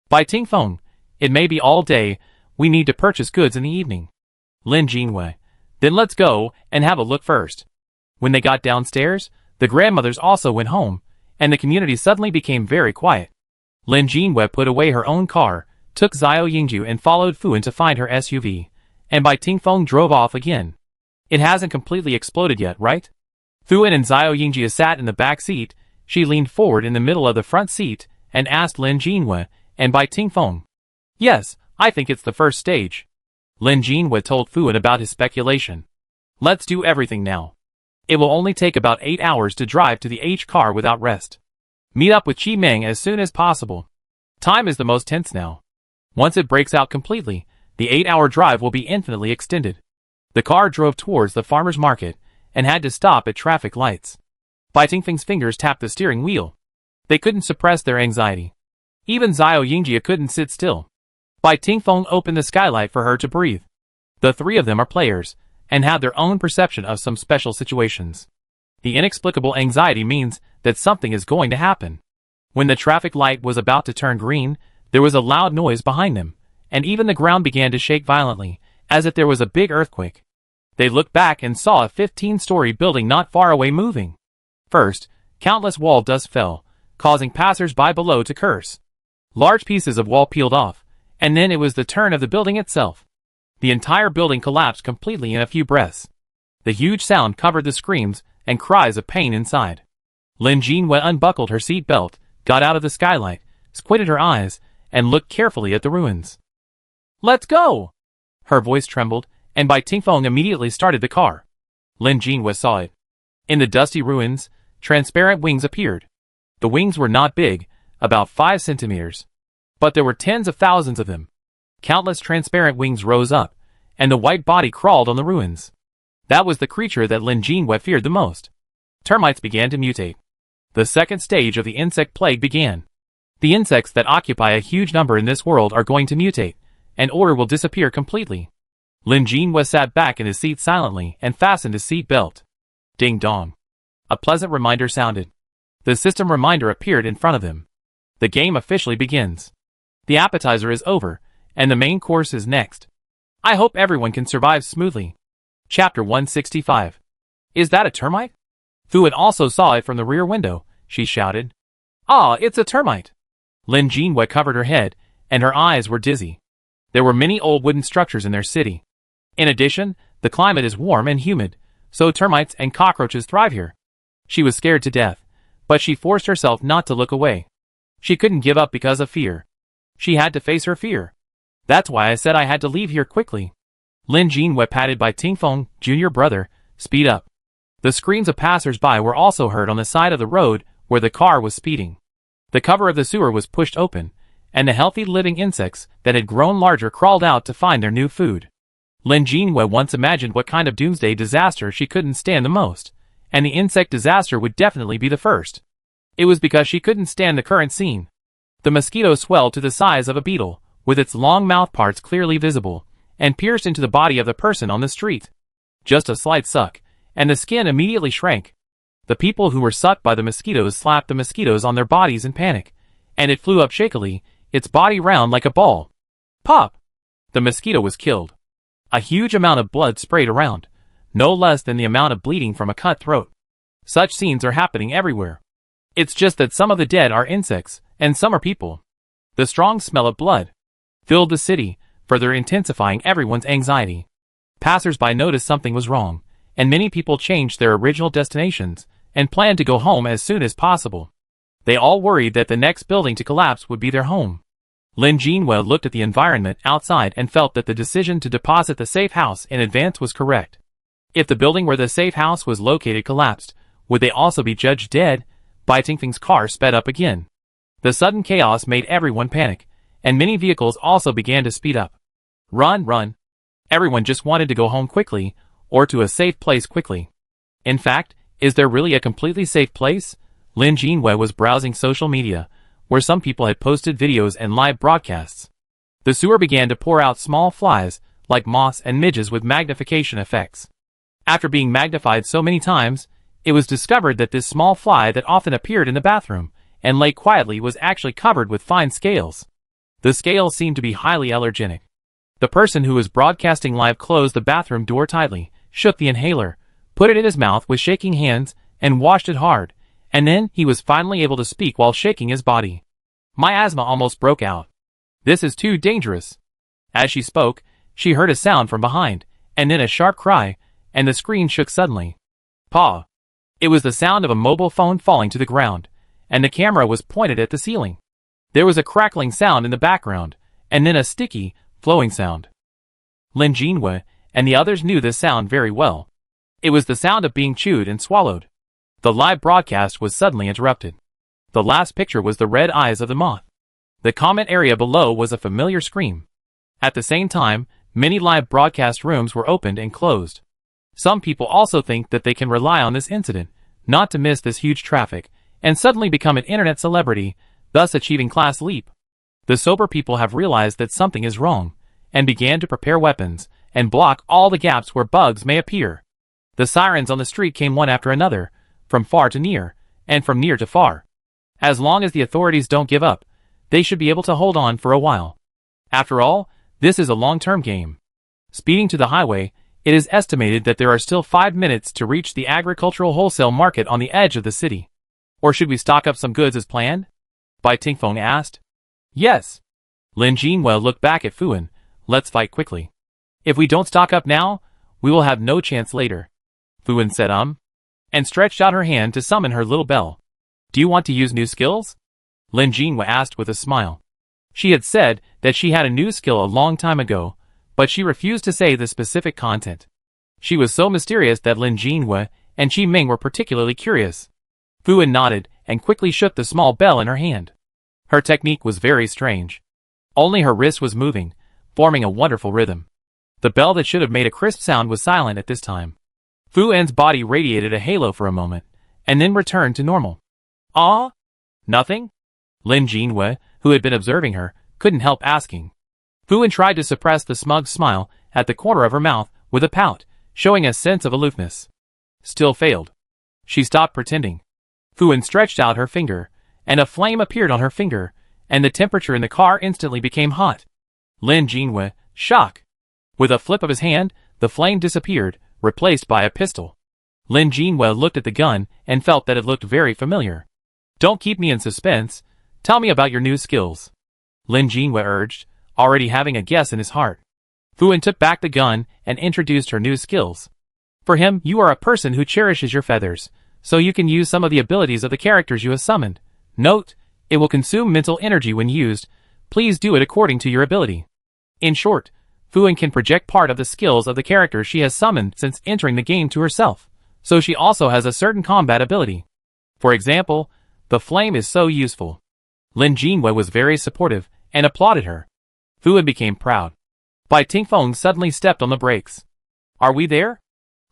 Bai Tingfeng, it may be all day. We need to purchase goods in the evening. Lin Jinwei, then let's go and have a look first. When they got downstairs, the grandmothers also went home, and the community suddenly became very quiet. Lin Jinwei put away her own car, took Xiao Yingju and followed Fu to find her SUV, and Bai Tingfeng drove off again. It hasn't completely exploded yet, right? Fu and Xiao Yingju sat in the back seat. She leaned forward in the middle of the front seat and asked Lin Jinwei and Bai Tingfeng. Yes, I think it's the first stage. Lin Jinwei told Fu about his speculation. Let's do everything now. It will only take about 8 hours to drive to the H car without rest. Meet up with Chi Meng as soon as possible. Time is the most tense now. Once it breaks out completely, the 8-hour drive will be infinitely extended. The car drove towards the farmer's market and had to stop at traffic lights. Bai Tingfeng's fingers tapped the steering wheel. They couldn't suppress their anxiety. Even Xiao Yingjie couldn't sit still. Bai Tingfeng opened the skylight for her to breathe. The three of them are players, and have their own perception of some special situations. The inexplicable anxiety means that something is going to happen. When the traffic light was about to turn green, there was a loud noise behind them, and even the ground began to shake violently, as if there was a big earthquake. They looked back and saw a 15-story building not far away moving. First, countless wall dust fell, causing passers-by below to curse. Large pieces of wall peeled off, and then it was the turn of the building itself. The entire building collapsed completely in a few breaths. The huge sound covered the screams and cries of pain inside. Lin Jinwei unbuckled her seat belt, got out of the skylight, squinted her eyes, and looked carefully at the ruins. Let's go! Her voice trembled, and Bai Tingfeng immediately started the car. Lin Jinwei saw it. In the dusty ruins, transparent wings appeared. The wings were not big, about 5 centimeters. But there were tens of thousands of them. Countless transparent wings rose up, and the white body crawled on the ruins. That was the creature that Lin Jinwei feared the most. Termites began to mutate. The second stage of the insect plague began. The insects that occupy a huge number in this world are going to mutate, and order will disappear completely. Lin Jinwei sat back in his seat silently and fastened his seat belt. Ding dong. A pleasant reminder sounded. The system reminder appeared in front of him. The game officially begins. The appetizer is over, and the main course is next. I hope everyone can survive smoothly. Chapter 165. Is that a termite? Fu also saw it from the rear window, she shouted. Ah, it's a termite. Lin Jinwei covered her head, and her eyes were dizzy. There were many old wooden structures in their city. In addition, the climate is warm and humid, so termites and cockroaches thrive here. She was scared to death, but she forced herself not to look away. She couldn't give up because of fear. She had to face her fear. That's why I said I had to leave here quickly. Lin Jinwei patted Bai Tingfeng, junior brother, speed up. The screams of passers-by were also heard on the side of the road where the car was speeding. The cover of the sewer was pushed open, and the healthy living insects that had grown larger crawled out to find their new food. Lin Jinwei once imagined what kind of doomsday disaster she couldn't stand the most, and the insect disaster would definitely be the first. It was because she couldn't stand the current scene. The mosquito swelled to the size of a beetle, with its long mouth parts clearly visible, and pierced into the body of the person on the street. Just a slight suck, and the skin immediately shrank. The people who were sucked by the mosquitoes slapped the mosquitoes on their bodies in panic, and it flew up shakily, its body round like a ball. Pop! The mosquito was killed. A huge amount of blood sprayed around, no less than the amount of bleeding from a cut throat. Such scenes are happening everywhere. It's just that some of the dead are insects, and some are people. The strong smell of blood filled the city, further intensifying everyone's anxiety. Passers-by noticed something was wrong, and many people changed their original destinations and planned to go home as soon as possible. They all worried that the next building to collapse would be their home. Lin Jinwei looked at the environment outside and felt that the decision to deposit the safe house in advance was correct. If the building where the safe house was located collapsed, would they also be judged dead? Bai Tingfeng's car sped up again. The sudden chaos made everyone panic, and many vehicles also began to speed up. Run, run. Everyone just wanted to go home quickly, or to a safe place quickly. In fact, is there really a completely safe place? Lin Jinwei was browsing social media, where some people had posted videos and live broadcasts. The sewer began to pour out small flies, like moths and midges with magnification effects. After being magnified so many times, it was discovered that this small fly that often appeared in the bathroom and lay quietly was actually covered with fine scales. The scales seemed to be highly allergenic. The person who was broadcasting live closed the bathroom door tightly, shook the inhaler, put it in his mouth with shaking hands, and washed it hard, and then he was finally able to speak while shaking his body. My asthma almost broke out. This is too dangerous. As she spoke, she heard a sound from behind, and then a sharp cry, and the screen shook suddenly. Paw! It was the sound of a mobile phone falling to the ground, and the camera was pointed at the ceiling. There was a crackling sound in the background, and then a sticky, flowing sound. Lin Jinwei and the others knew this sound very well. It was the sound of being chewed and swallowed. The live broadcast was suddenly interrupted. The last picture was the red eyes of the moth. The comment area below was a familiar scream. At the same time, many live broadcast rooms were opened and closed. Some people also think that they can rely on this incident, not to miss this huge traffic, and suddenly become an internet celebrity, thus achieving class leap. The sober people have realized that something is wrong, and began to prepare weapons, and block all the gaps where bugs may appear. The sirens on the street came one after another, from far to near, and from near to far. As long as the authorities don't give up, they should be able to hold on for a while. After all, this is a long-term game. Speeding to the highway, it is estimated that there are still 5 minutes to reach the agricultural wholesale market on the edge of the city. Or should we stock up some goods as planned? Bai Tingfeng asked. Yes. Lin Jinwei looked back at Fuan. Let's fight quickly. If we don't stock up now, we will have no chance later. Fuan said and stretched out her hand to summon her little bell. Do you want to use new skills? Lin Jinwei asked with a smile. She had said that she had a new skill a long time ago, but she refused to say the specific content. She was so mysterious that Lin Jinwei and Qi Ming were particularly curious. Fuan nodded and quickly shook the small bell in her hand. Her technique was very strange. Only her wrist was moving, forming a wonderful rhythm. The bell that should have made a crisp sound was silent at this time. Fuan's body radiated a halo for a moment, and then returned to normal. Ah? Nothing? Lin Jinwei, who had been observing her, couldn't help asking. Fuan tried to suppress the smug smile at the corner of her mouth with a pout, showing a sense of aloofness. Still failed. She stopped pretending. Fuan stretched out her finger, and a flame appeared on her finger, and the temperature in the car instantly became hot. Lin Jinwei, shock. With a flip of his hand, the flame disappeared, replaced by a pistol. Lin Jinwei looked at the gun and felt that it looked very familiar. Don't keep me in suspense. Tell me about your new skills. Lin Jinwei urged, already having a guess in his heart. Fuan took back the gun and introduced her new skills. For him, you are a person who cherishes your feathers, so you can use some of the abilities of the characters you have summoned. Note, it will consume mental energy when used. Please do it according to your ability. In short, Fuan can project part of the skills of the character she has summoned since entering the game to herself, so she also has a certain combat ability. For example, the flame is so useful. Lin Jinwei was very supportive and applauded her. Fuan became proud. Bai Tingfeng suddenly stepped on the brakes. Are we there?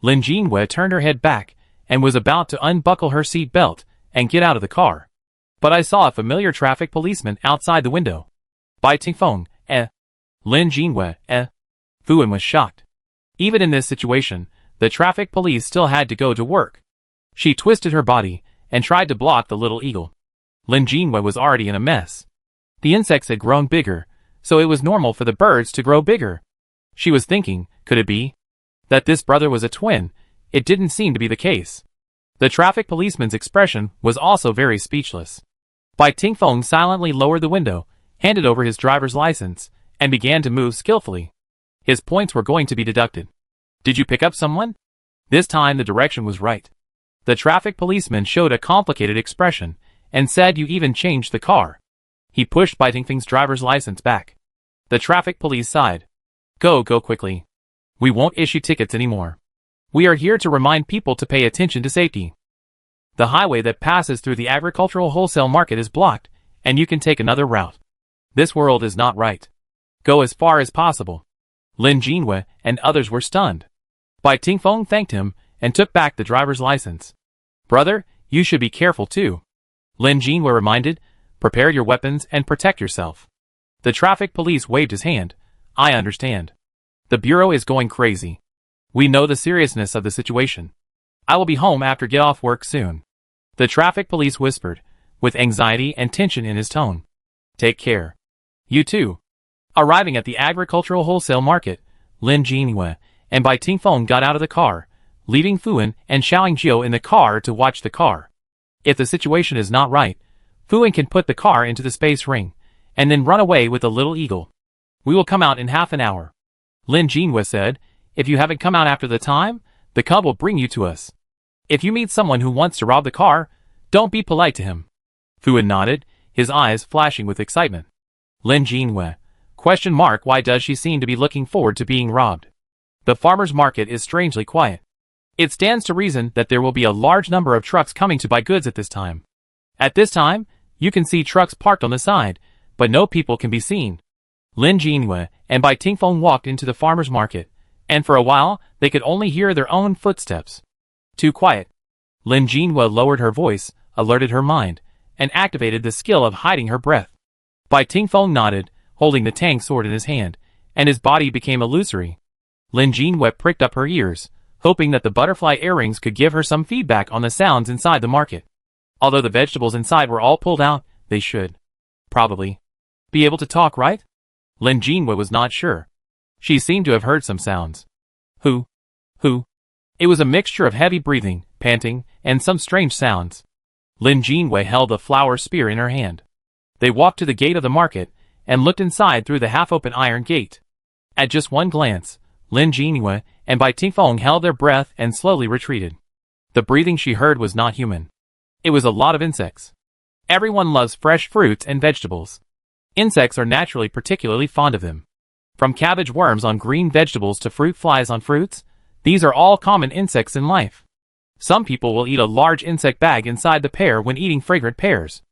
Lin Jinwei turned her head back and was about to unbuckle her seat belt and get out of the car. But I saw a familiar traffic policeman outside the window. Bai Tingfeng, Lin Jinwei, Fuan was shocked. Even in this situation, the traffic police still had to go to work. She twisted her body and tried to block the little eagle. Lin Jinwei was already in a mess. The insects had grown bigger, so it was normal for the birds to grow bigger. She was thinking, could it be that this brother was a twin? It didn't seem to be the case. The traffic policeman's expression was also very speechless. Bai Tingfeng silently lowered the window, handed over his driver's license, and began to move skillfully. His points were going to be deducted. Did you pick up someone? This time the direction was right. The traffic policeman showed a complicated expression, and said you even changed the car. He pushed Bai Tingfeng's driver's license back. The traffic police sighed. Go quickly. We won't issue tickets anymore. We are here to remind people to pay attention to safety. The highway that passes through the agricultural wholesale market is blocked, and you can take another route. This world is not right. Go as far as possible. Lin Jinwei and others were stunned. Bai Tingfeng thanked him and took back the driver's license. Brother, you should be careful too. Lin Jinhua reminded. Prepare your weapons and protect yourself. The traffic police waved his hand. I understand. The bureau is going crazy. We know the seriousness of the situation. I will be home after get off work soon. The traffic police whispered, with anxiety and tension in his tone. Take care. You too. Arriving at the agricultural wholesale market, Lin Jinhua and Bai Tingfeng got out of the car, leaving Fuan and Xiaoling Jiu in the car to watch the car. If the situation is not right, Fuan can put the car into the space ring, and then run away with the little eagle. We will come out in half an hour. Lin Jinhua said, if you haven't come out after the time, the cub will bring you to us. If you meet someone who wants to rob the car, don't be polite to him. Fuan nodded, his eyes flashing with excitement. Lin Jinhua, ? Why does she seem to be looking forward to being robbed? The farmer's market is strangely quiet. It stands to reason that there will be a large number of trucks coming to buy goods at this time. At this time, you can see trucks parked on the side, but no people can be seen. Lin Jinhua and Bai Tingfeng walked into the farmer's market, and for a while, they could only hear their own footsteps. Too quiet. Lin Jinhua lowered her voice, alerted her mind, and activated the skill of hiding her breath. Bai Tingfeng nodded, holding the tang sword in his hand, and his body became illusory. Lin Jinhua pricked up her ears, hoping that the butterfly earrings could give her some feedback on the sounds inside the market. Although the vegetables inside were all pulled out, they should probably be able to talk, right? Lin Jinhua was not sure. She seemed to have heard some sounds. Who? It was a mixture of heavy breathing, panting, and some strange sounds. Lin Jinhua held a flower spear in her hand. They walked to the gate of the market, and looked inside through the half-open iron gate. At just one glance, Lin Jinhua and Bai Tingfeng held their breath and slowly retreated. The breathing she heard was not human. It was a lot of insects. Everyone loves fresh fruits and vegetables. Insects are naturally particularly fond of them. From cabbage worms on green vegetables to fruit flies on fruits, these are all common insects in life. Some people will eat a large insect bag inside the pear when eating fragrant pears.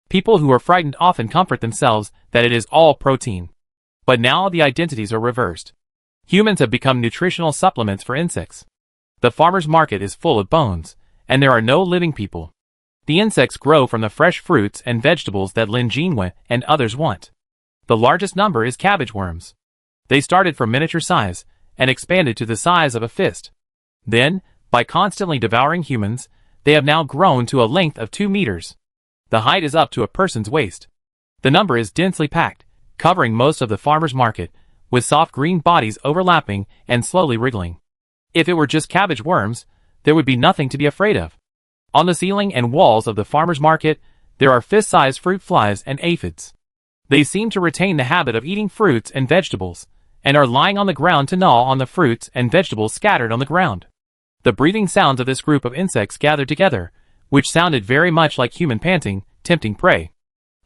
People who are frightened often comfort themselves that it is all protein. But now the identities are reversed. Humans have become nutritional supplements for insects. The farmer's market is full of bones, and there are no living people. The insects grow from the fresh fruits and vegetables that Lin Jinhua and others want. The largest number is cabbage worms. They started from miniature size and expanded to the size of a fist. Then, by constantly devouring humans, they have now grown to a length of 2 meters. The height is up to a person's waist. The number is densely packed, covering most of the farmer's market, with soft green bodies overlapping and slowly wriggling. If it were just cabbage worms, there would be nothing to be afraid of. On the ceiling and walls of the farmer's market, there are fist-sized fruit flies and aphids. They seem to retain the habit of eating fruits and vegetables, and are lying on the ground to gnaw on the fruits and vegetables scattered on the ground. The breathing sounds of this group of insects gathered together, which sounded very much like human panting, tempting prey.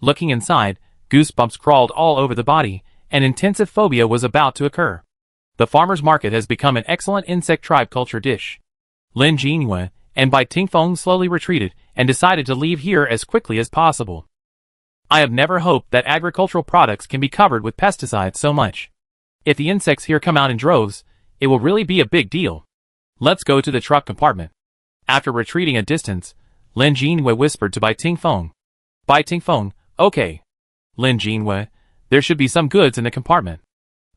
Looking inside, goosebumps crawled all over the body, and intensive phobia was about to occur. The farmer's market has become an excellent insect tribe culture dish. Lin Jinhua and Bai Tingfeng slowly retreated and decided to leave here as quickly as possible. I have never hoped that agricultural products can be covered with pesticides so much. If the insects here come out in droves, it will really be a big deal. Let's go to the truck compartment. After retreating a distance, Lin Jinhua whispered to Bai Tingfeng. Bai Tingfeng, okay. Lin Jinhua, there should be some goods in the compartment.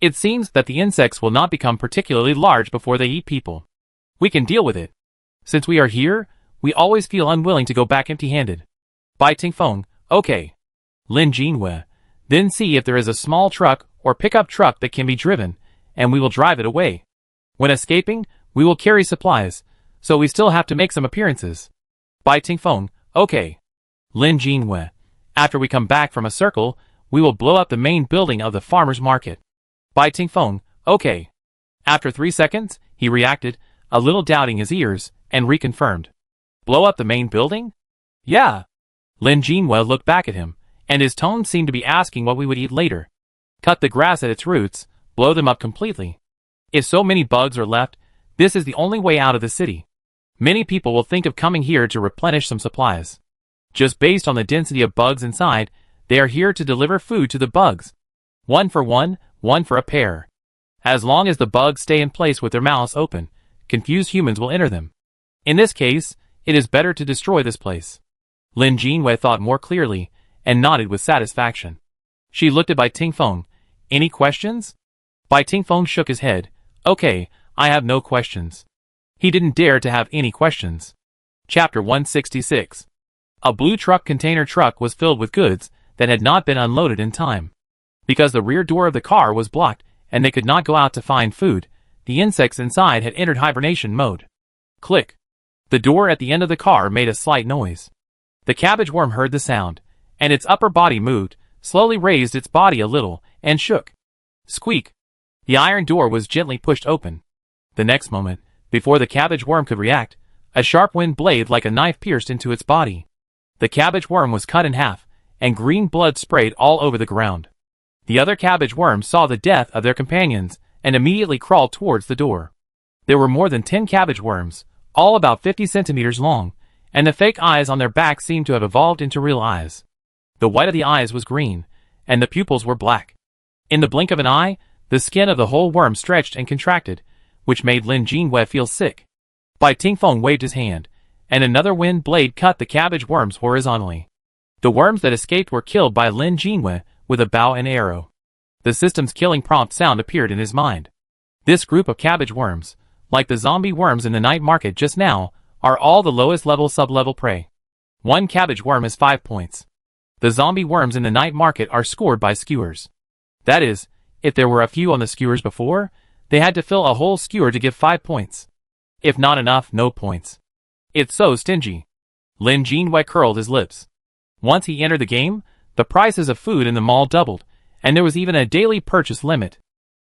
It seems that the insects will not become particularly large before they eat people. We can deal with it. Since we are here, we always feel unwilling to go back empty-handed. Bai Tingfeng, okay. Lin Jinhua, then see if there is a small truck or pickup truck that can be driven, and we will drive it away. When escaping, we will carry supplies, so we still have to make some appearances. Bai Tingfeng, okay. Lin Jinhua, after we come back from a circle, we will blow up the main building of the farmer's market. Bai Tingfeng, okay. After 3 seconds, he reacted, a little doubting his ears, and reconfirmed. Blow up the main building? Yeah. Lin Jinhua looked back at him, and his tone seemed to be asking what we would eat later. Cut the grass at its roots, blow them up completely. If so many bugs are left, this is the only way out of the city. Many people will think of coming here to replenish some supplies. Just based on the density of bugs inside, they are here to deliver food to the bugs. 1 for 1, 1 for a pair. As long as the bugs stay in place with their mouths open, confused humans will enter them. In this case, it is better to destroy this place. Lin Jinwei thought more clearly, and nodded with satisfaction. She looked at Bai Tingfeng. Any questions? Bai Tingfeng shook his head. Okay, I have no questions. He didn't dare to have any questions. Chapter 166. A blue container truck was filled with goods that had not been unloaded in time. Because the rear door of the car was blocked and they could not go out to find food, the insects inside had entered hibernation mode. Click. The door at the end of the car made a slight noise. The cabbage worm heard the sound, and its upper body moved, slowly raised its body a little, and shook. Squeak. The iron door was gently pushed open. The next moment, before the cabbage worm could react, a sharp wind blade like a knife pierced into its body. The cabbage worm was cut in half, and green blood sprayed all over the ground. The other cabbage worms saw the death of their companions, and immediately crawled towards the door. There were more than 10 cabbage worms, all about 50 centimeters long, and the fake eyes on their backs seemed to have evolved into real eyes. The white of the eyes was green, and the pupils were black. In the blink of an eye, the skin of the whole worm stretched and contracted, which made Lin Jinwei feel sick. Bai Tingfeng waved his hand, and another wind blade cut the cabbage worms horizontally. The worms that escaped were killed by Lin Jinwei with a bow and arrow. The system's killing prompt sound appeared in his mind. This group of cabbage worms, like the zombie worms in the night market just now, are all the lowest level sub-level prey. One cabbage worm is 5 points. The zombie worms in the night market are scored by skewers. That is, if there were a few on the skewers before, they had to fill a whole skewer to give 5 points. If not enough, no points. It's so stingy. Lin Jinwei curled his lips. Once he entered the game, the prices of food in the mall doubled, and there was even a daily purchase limit.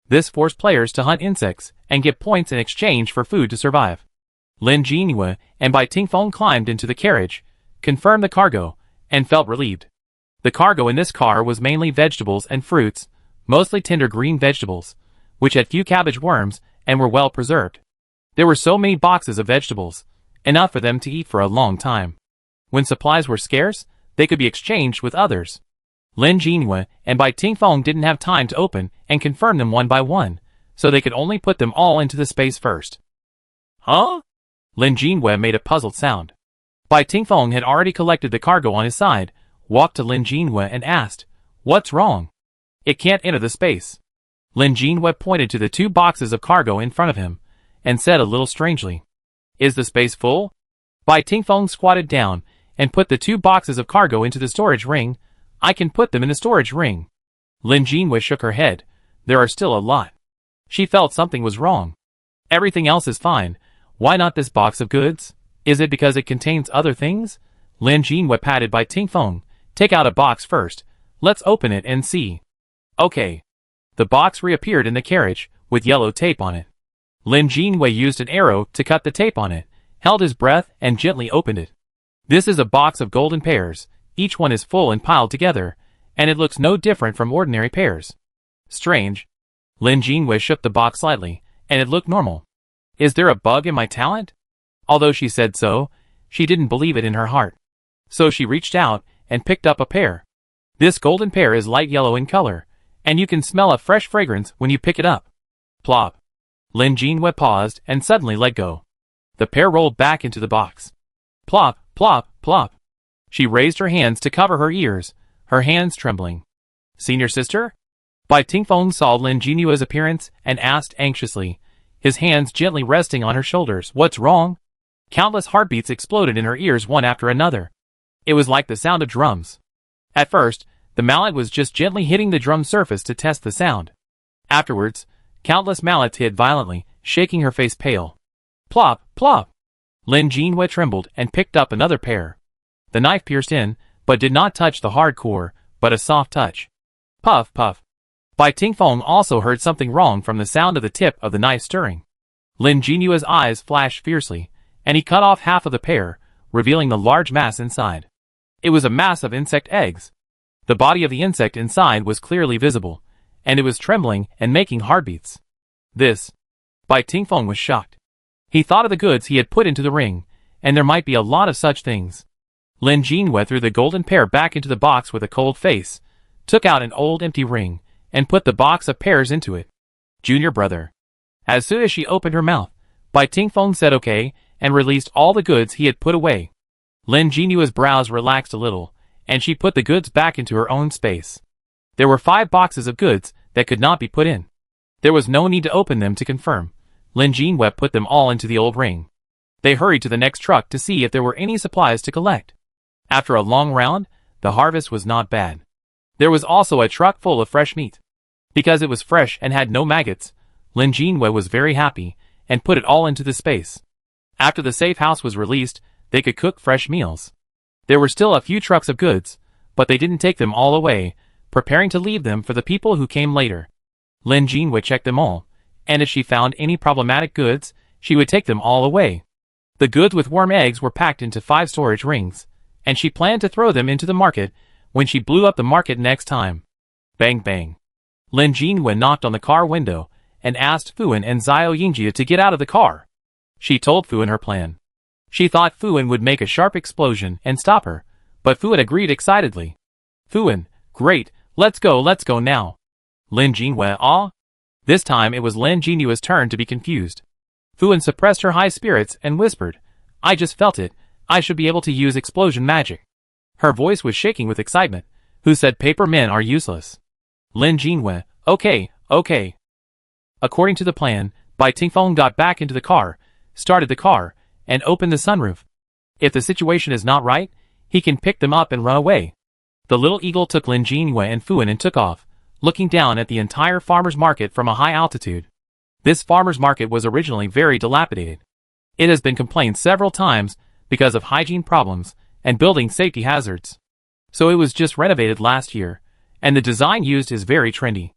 This forced players to hunt insects and get points in exchange for food to survive. Lin Jinwei and Bai Tingfeng climbed into the carriage, confirmed the cargo, and felt relieved. The cargo in this car was mainly vegetables and fruits, mostly tender green vegetables, which had few cabbage worms and were well preserved. There were so many boxes of vegetables, enough for them to eat for a long time. When supplies were scarce, they could be exchanged with others. Lin Jinwei and Bai Tingfeng didn't have time to open and confirm them one by one, so they could only put them all into the space first. Huh? Lin Jinwei made a puzzled sound. Bai Tingfeng had already collected the cargo on his side, walked to Lin Jinwei and asked, "What's wrong?" "It can't enter the space." Lin Jinwei pointed to the 2 boxes of cargo in front of him, and said a little strangely, "Is the space full?" Bai Tingfeng squatted down, and put the 2 boxes of cargo into the storage ring. "I can put them in the storage ring." Lin Jinwei shook her head. "There are still a lot." She felt something was wrong. "Everything else is fine. Why not this box of goods? Is it because it contains other things?" Lin Jinwei patted Bai Tingfeng. "Take out a box first. Let's open it and see." "Okay." The box reappeared in the carriage, with yellow tape on it. Lin Jinwei used an arrow to cut the tape on it, held his breath, and gently opened it. This is a box of golden pears. Each one is full and piled together, and it looks no different from ordinary pears. Strange. Lin Jinwei shook the box slightly, and it looked normal. Is there a bug in my talent? Although she said so, she didn't believe it in her heart. So she reached out and picked up a pear. This golden pear is light yellow in color, and you can smell a fresh fragrance when you pick it up. Plop. Lin Jinwei paused and suddenly let go. The pear rolled back into the box. Plop, plop, plop. She raised her hands to cover her ears, her hands trembling. "Senior sister?" Bai Tingfeng saw Lin Jinwei's appearance and asked anxiously, his hands gently resting on her shoulders. "What's wrong?" Countless heartbeats exploded in her ears one after another. It was like the sound of drums. At first, the mallet was just gently hitting the drum surface to test the sound. Afterwards, countless mallets hit violently, shaking her face pale. Plop, plop. Lin Jinwei trembled and picked up another pear. The knife pierced in, but did not touch the hard core, but a soft touch. Puff, puff. Bai Tingfeng also heard something wrong from the sound of the tip of the knife stirring. Lin Jinwei's eyes flashed fiercely, and he cut off half of the pear, revealing the large mass inside. It was a mass of insect eggs. The body of the insect inside was clearly visible, and it was trembling and making heartbeats. This. Bai Tingfeng was shocked. He thought of the goods he had put into the ring, and there might be a lot of such things. Lin Jinwei threw the golden pear back into the box with a cold face, took out an old empty ring, and put the box of pears into it. Junior brother. As soon as she opened her mouth, Bai Tingfeng said okay, and released all the goods he had put away. Lin Jinua's brows relaxed a little, and she put the goods back into her own space. There were 5 boxes of goods that could not be put in. There was no need to open them to confirm. Lin Jinhua put them all into the old ring. They hurried to the next truck to see if there were any supplies to collect. After a long round, the harvest was not bad. There was also a truck full of fresh meat. Because it was fresh and had no maggots, Lin Jinhua was very happy and put it all into the space. After the safe house was released, they could cook fresh meals. There were still a few trucks of goods, but they didn't take them all away, preparing to leave them for the people who came later. Lin Jinhua checked them all, and if she found any problematic goods, she would take them all away. The goods with worm eggs were packed into 5 storage rings, and she planned to throw them into the market when she blew up the market next time. Bang bang. Lin Jinhua knocked on the car window and asked Fuan and Xiao Yingjia to get out of the car. She told Fuan her plan. She thought Fuan would make a sharp explosion and stop her, but Fuan agreed excitedly. Fuan, great, let's go now. Lin Jinhua, ah? This time it was Lin Jinua's turn to be confused. Fuan suppressed her high spirits and whispered, I just felt it, I should be able to use explosion magic. Her voice was shaking with excitement. Who said paper men are useless? Lin Jinhua, okay. According to the plan, Bai Tingfeng got back into the car, started the car, and opened the sunroof. If the situation is not right, he can pick them up and run away. The little eagle took Lin Jinhua and Fuan and took off, looking down at the entire farmer's market from a high altitude. This farmer's market was originally very dilapidated. It has been complained several times because of hygiene problems and building safety hazards. So it was just renovated last year, and the design used is very trendy.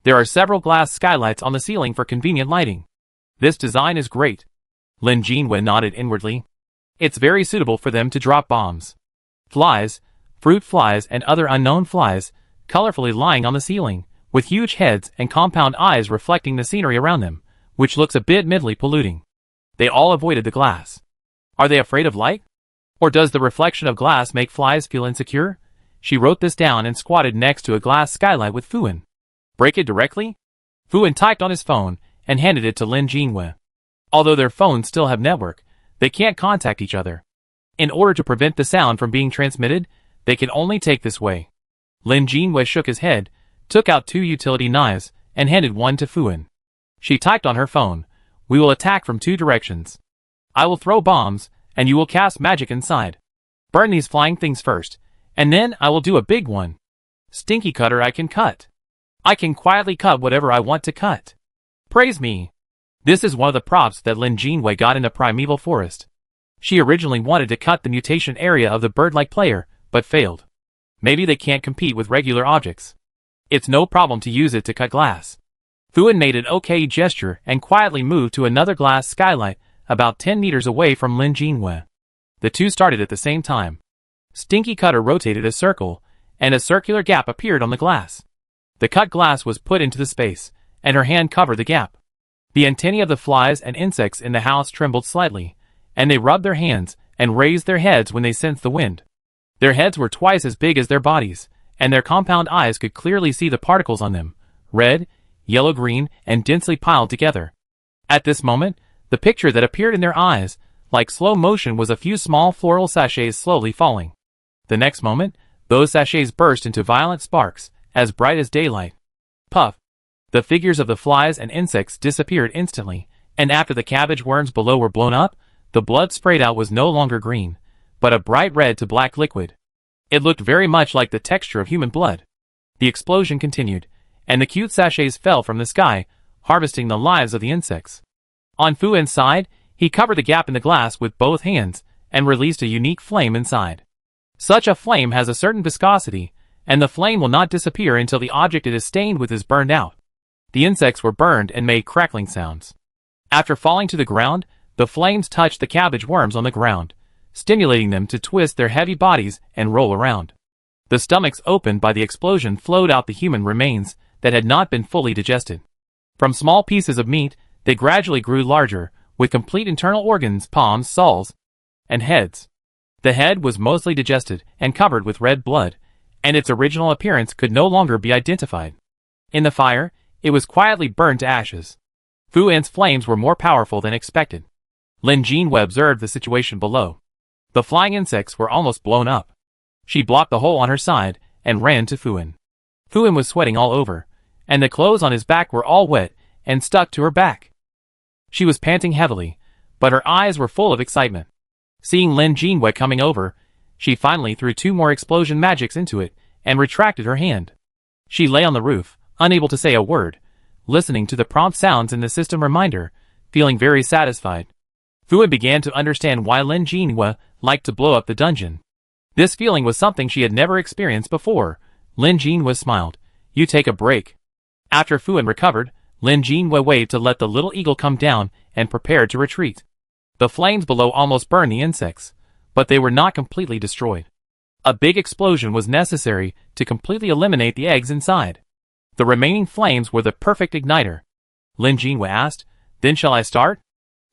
There are several glass skylights on the ceiling for convenient lighting. This design is great. Lin Jinhua nodded inwardly. It's very suitable for them to drop bombs. Flies, fruit flies and other unknown flies, colorfully lying on the ceiling, with huge heads and compound eyes reflecting the scenery around them, which looks a bit mildly polluting. They all avoided the glass. Are they afraid of light? Or does the reflection of glass make flies feel insecure? She wrote this down and squatted next to a glass skylight with Fuan. Break it directly? Fuan typed on his phone and handed it to Lin Jinhua. Although their phones still have network, they can't contact each other. In order to prevent the sound from being transmitted, they can only take this way. Lin Jinhua shook his head, took out 2 utility knives, and handed one to Fuan. She typed on her phone, we will attack from 2 directions. I will throw bombs, and you will cast magic inside. Burn these flying things first, and then I will do a big one. Stinky cutter I can cut. I can quietly cut whatever I want to cut. Praise me. This is one of the props that Lin Jinhua got in the primeval forest. She originally wanted to cut the mutation area of the bird-like player, but failed. Maybe they can't compete with regular objects. It's no problem to use it to cut glass. Fuan made an okay gesture and quietly moved to another glass skylight about 10 meters away from Lin Jinhua. The 2 started at the same time. Stinky Cutter rotated a circle, and a circular gap appeared on the glass. The cut glass was put into the space, and her hand covered the gap. The antennae of the flies and insects in the house trembled slightly, and they rubbed their hands and raised their heads when they sensed the wind. Their heads were twice as big as their bodies, and their compound eyes could clearly see the particles on them, red, yellow-green, and densely piled together. At this moment, the picture that appeared in their eyes, like slow motion, was a few small floral sachets slowly falling. The next moment, those sachets burst into violent sparks, as bright as daylight. Puff! The figures of the flies and insects disappeared instantly, and after the cabbage worms below were blown up, the blood sprayed out was no longer green, but a bright red to black liquid. It looked very much like the texture of human blood. The explosion continued, and the cute sachets fell from the sky, harvesting the lives of the insects. On Fuan's side, he covered the gap in the glass with both hands, and released a unique flame inside. Such a flame has a certain viscosity, and the flame will not disappear until the object it is stained with is burned out. The insects were burned and made crackling sounds. After falling to the ground, the flames touched the cabbage worms on the ground, stimulating them to twist their heavy bodies and roll around. The stomachs opened by the explosion flowed out the human remains that had not been fully digested. From small pieces of meat, they gradually grew larger, with complete internal organs, palms, soles, and heads. The head was mostly digested and covered with red blood, and its original appearance could no longer be identified. In the fire, it was quietly burned to ashes. Fuan's flames were more powerful than expected. Lin Jinhua observed the situation below. The flying insects were almost blown up. She blocked the hole on her side and ran to Fuin. Fuin was sweating all over, and the clothes on his back were all wet and stuck to her back. She was panting heavily, but her eyes were full of excitement. Seeing Lin Jinhua coming over, she finally threw 2 more explosion magics into it and retracted her hand. She lay on the roof, unable to say a word, listening to the prompt sounds in the system reminder, feeling very satisfied. Fuin began to understand why Lin Jinhua liked to blow up the dungeon. This feeling was something she had never experienced before. Lin Jinhua smiled. You take a break. After Fuin recovered, Lin Jinhua waved to let the little eagle come down and prepared to retreat. The flames below almost burned the insects, but they were not completely destroyed. A big explosion was necessary to completely eliminate the eggs inside. The remaining flames were the perfect igniter. Lin Jinhua asked, Then shall I start?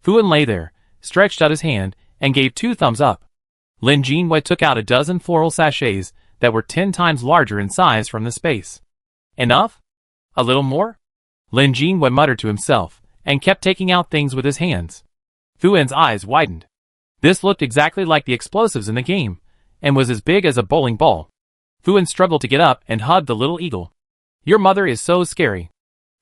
Fuin lay there, stretched out his hand, and gave 2 thumbs up. Lin Jinhua took out a dozen floral sachets that were 10 times larger in size from the space. Enough? A little more? Lin Jinhua muttered to himself, and kept taking out things with his hands. Fuin's eyes widened. This looked exactly like the explosives in the game, and was as big as a bowling ball. Fuin struggled to get up and hugged the little eagle. Your mother is so scary.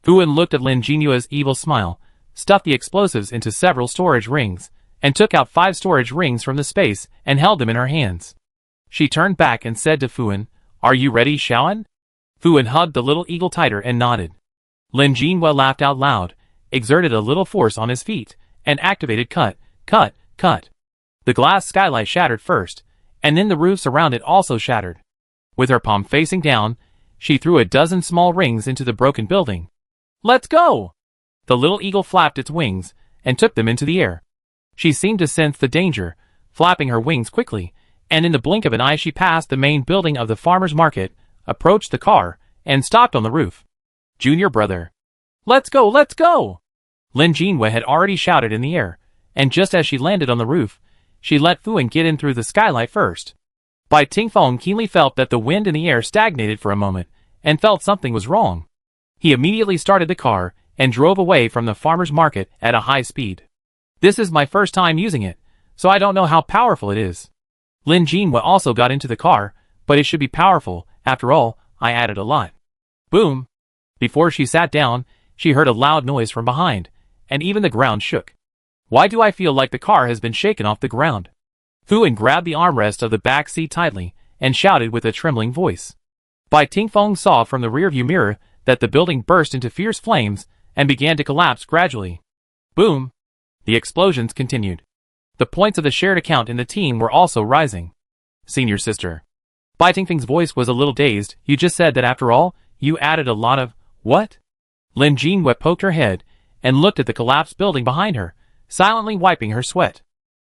Fuin looked at Lin Jinhua's evil smile, stuffed the explosives into several storage rings, and took out 5 storage rings from the space and held them in her hands. She turned back and said to Fuin, Are you ready, Xiaoan? Fuin hugged the little eagle tighter and nodded. Lin Jinhua laughed out loud, exerted a little force on his feet, and activated cut, cut, cut. The glass skylight shattered first, and then the roofs around it also shattered. With her palm facing down, she threw a dozen small rings into the broken building. Let's go! The little eagle flapped its wings and took them into the air. She seemed to sense the danger, flapping her wings quickly, and in the blink of an eye she passed the main building of the farmer's market, approached the car, and stopped on the roof. Junior brother. Let's go, let's go! Lin Jinhua had already shouted in the air, and just as she landed on the roof, she let Fuin get in through the skylight first. Bai Tingfeng keenly felt that the wind in the air stagnated for a moment, and felt something was wrong. He immediately started the car, and drove away from the farmer's market at a high speed. This is my first time using it, so I don't know how powerful it is. Lin Jinhua also got into the car, but it should be powerful, after all, I added a lot. Boom! Before she sat down, she heard a loud noise from behind, and even the ground shook. Why do I feel like the car has been shaken off the ground? Fuin grabbed the armrest of the back seat tightly, and shouted with a trembling voice. Bai Tingfeng saw from the rearview mirror that the building burst into fierce flames, and began to collapse gradually. Boom! The explosions continued. The points of the shared account in the team were also rising. Senior sister. Bai Tingfeng's voice was a little dazed. You just said that after all, you added a lot of... What? Lin Jinhua poked her head, and looked at the collapsed building behind her, silently wiping her sweat.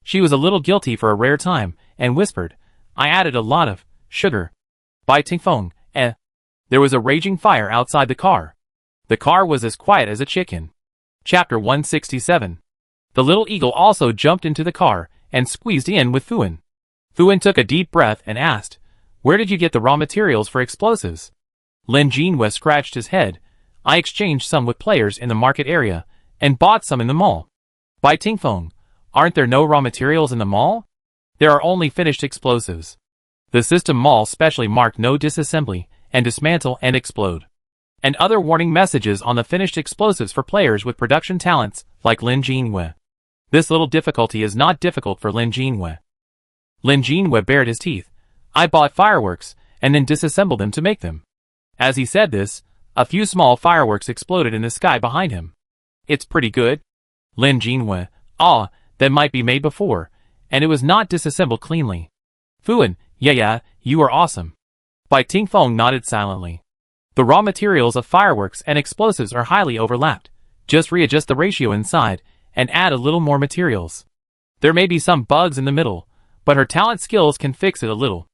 She was a little guilty for a rare time, and whispered, I added a lot of... sugar. Bai Tingfeng, There was a raging fire outside the car. The car was as quiet as a chicken. Chapter 167. The little eagle also jumped into the car, and squeezed in with Fuin. Fuin took a deep breath and asked, Where did you get the raw materials for explosives? Lin Jinhua scratched his head. I exchanged some with players in the market area, and bought some in the mall. Bai Tingfeng, aren't there no raw materials in the mall? There are only finished explosives. The system mall specially marked no disassembly, and dismantle and explode. And other warning messages on the finished explosives for players with production talents, like Lin Jinhua. This little difficulty is not difficult for Lin Jinhua. Lin Jinhua bared his teeth. I bought fireworks, and then disassembled them to make them. As he said this, a few small fireworks exploded in the sky behind him. It's pretty good. Lin Jinhua, that might be made before, and it was not disassembled cleanly. Fuin, yeah, you are awesome. Bai Tingfeng nodded silently. The raw materials of fireworks and explosives are highly overlapped. Just readjust the ratio inside, and add a little more materials. There may be some bugs in the middle, but her talent skills can fix it a little.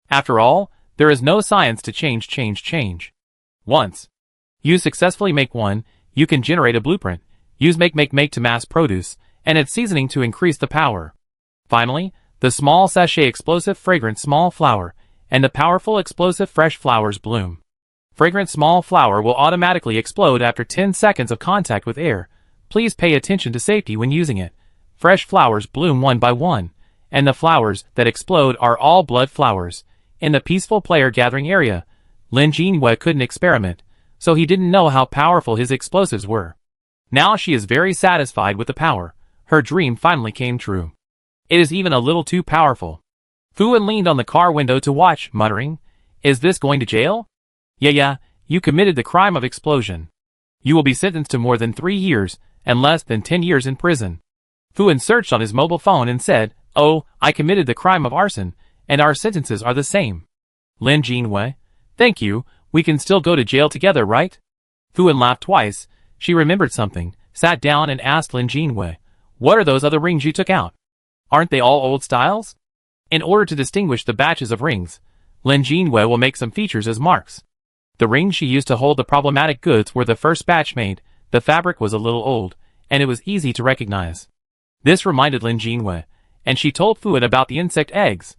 After all, there is no science to change. Once you successfully make one, you can generate a blueprint, use make to mass produce, and add seasoning to increase the power. Finally, the small sachet explosive fragrant small flower, and the powerful explosive fresh flowers bloom. Fragrant small flower will automatically explode after 10 seconds of contact with air. Please pay attention to safety when using it. fresh flowers bloom one by one, and the flowers that explode are all blood flowers. In the peaceful player gathering area, Lin Jinhua couldn't experiment, so he didn't know how powerful his explosives were. Now she is very satisfied with the power. Her dream finally came true. It is even a little too powerful. Fuan leaned on the car window to watch, muttering, "Is this going to jail? Yeah, you committed the crime of explosion. You will be sentenced to more than 3 years and less than 10 years in prison." Fuan searched on his mobile phone and said, "Oh, I committed the crime of arson, and our sentences are the same." Lin Jinhua, "Thank you, we can still go to jail together, right?" Fuan laughed twice. She remembered something, sat down and asked Lin Jinhua, "What are those other rings you took out? Aren't they all old styles?" In order to distinguish the batches of rings, Lin Jinhua will make some features as marks. The rings she used to hold the problematic goods were the first batch made. The fabric was a little old, and it was easy to recognize. This reminded Lin Jinhua, and she told Fuan about the insect eggs.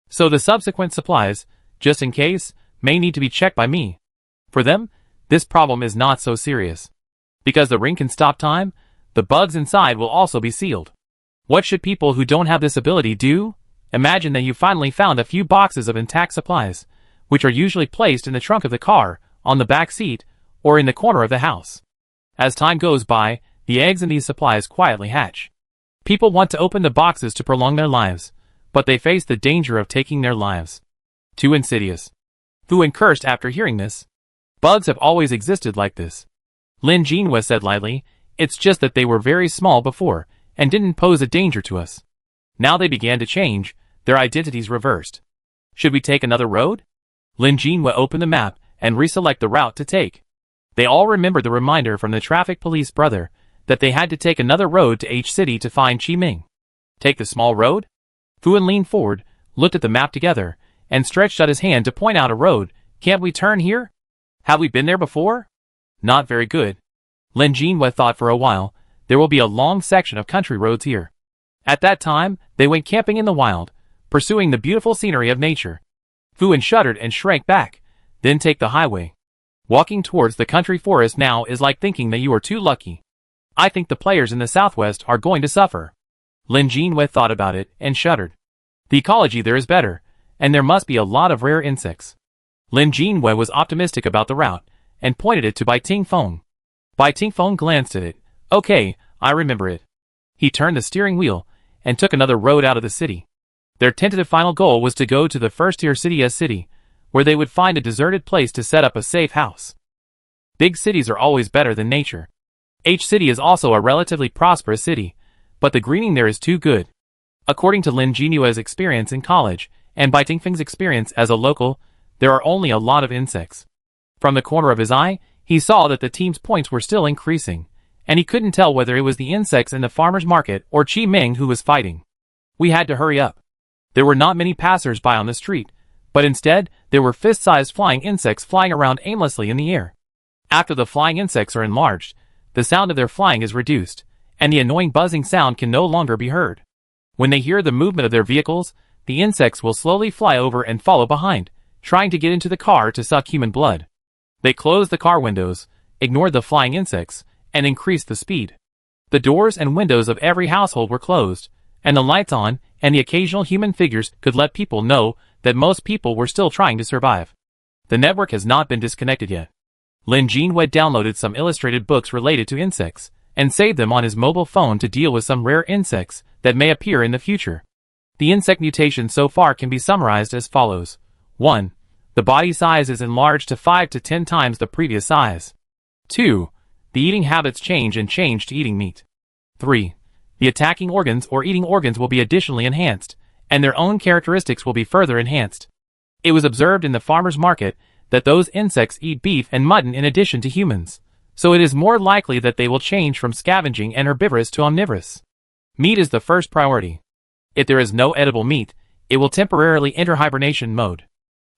So the subsequent supplies, just in case, may need to be checked by me. For them, this problem is not so serious. Because the ring can stop time, the bugs inside will also be sealed. What should people who don't have this ability do? Imagine that you finally found a few boxes of intact supplies, which are usually placed in the trunk of the car, on the back seat, or in the corner of the house. As time goes by, the eggs in these supplies quietly hatch. People want to open the boxes to prolong their lives, but they face the danger of taking their lives. Too insidious. Fuan cursed after hearing this. Bugs have always existed like this. Lin Jinhua said lightly, "It's just that they were very small before, and didn't pose a danger to us. Now they began to change, their identities reversed. Should we take another road?" Lin Jinhua opened the map and reselect the route to take. They all remembered the reminder from the traffic police brother that they had to take another road to H City to find Chi Ming. Take the small road? Fuan leaned forward, looked at the map together, and stretched out his hand to point out a road. "Can't we turn here? Have we been there before?" "Not very good." Lin Jinhua thought for a while. There will be a long section of country roads here. At that time, they went camping in the wild, pursuing the beautiful scenery of nature. Fuan shuddered and shrank back, then take the highway. Walking towards the country forest now is like thinking that you are too lucky. I think the players in the southwest are going to suffer. Lin Jinhua thought about it and shuddered. The ecology there is better, and there must be a lot of rare insects. Lin Jinhua was optimistic about the route, and pointed it to Bai Tingfeng. Bai Tingfeng glanced at it. "Okay, I remember it." He turned the steering wheel, and took another road out of the city. Their tentative final goal was to go to the first-tier city as city, where they would find a deserted place to set up a safe house. Big cities are always better than nature. H City is also a relatively prosperous city, but the greening there is too good. According to Lin Jinhua's experience in college, and Bai Tingfeng's experience as a local, there are only a lot of insects. From the corner of his eye, he saw that the team's points were still increasing, and he couldn't tell whether it was the insects in the farmer's market or Chi Ming who was fighting. We had to hurry up. There were not many passers-by on the street, but instead, there were fist-sized flying insects flying around aimlessly in the air. After the flying insects are enlarged, the sound of their flying is reduced, and the annoying buzzing sound can no longer be heard. When they hear the movement of their vehicles, the insects will slowly fly over and follow behind, trying to get into the car to suck human blood. They closed the car windows, ignored the flying insects, and increased the speed. The doors and windows of every household were closed, and the lights on, and the occasional human figures could let people know that most people were still trying to survive. The network has not been disconnected yet. Lin Jinhua downloaded some illustrated books related to insects, and saved them on his mobile phone to deal with some rare insects that may appear in the future. The insect mutation so far can be summarized as follows. 1. The body size is enlarged to 5 to 10 times the previous size. 2. The eating habits change and change to eating meat. 3. The attacking organs or eating organs will be additionally enhanced, and their own characteristics will be further enhanced. It was observed in the farmer's market that those insects eat beef and mutton in addition to humans, so it is more likely that they will change from scavenging and herbivorous to omnivorous. Meat is the first priority. If there is no edible meat, it will temporarily enter hibernation mode.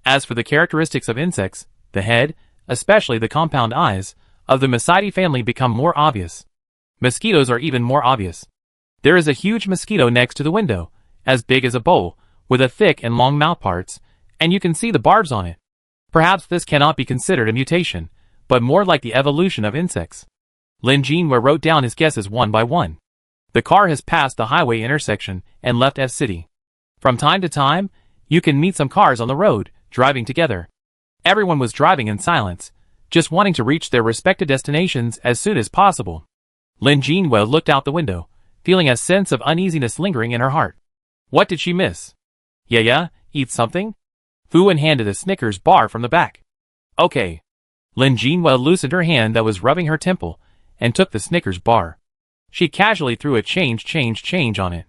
As for the characteristics of insects, the head, especially the compound eyes, of the Moschidae family become more obvious. Mosquitoes are even more obvious. There is a huge mosquito next to the window, as big as a bowl, with a thick and long mouthparts, and you can see the barbs on it. Perhaps this cannot be considered a mutation, but more like the evolution of insects. Lin Jinhua wrote down his guesses one by one. The car has passed the highway intersection and left F City. From time to time, you can meet some cars on the road, driving together. Everyone was driving in silence, just wanting to reach their respective destinations as soon as possible. Lin Jinhua looked out the window, feeling a sense of uneasiness lingering in her heart. What did she miss? Yeah, eat something? Fu Wen handed a Snickers bar from the back. Okay. Lin Jinhua loosened her hand that was rubbing her temple, and took the Snickers bar. She casually threw a change on it.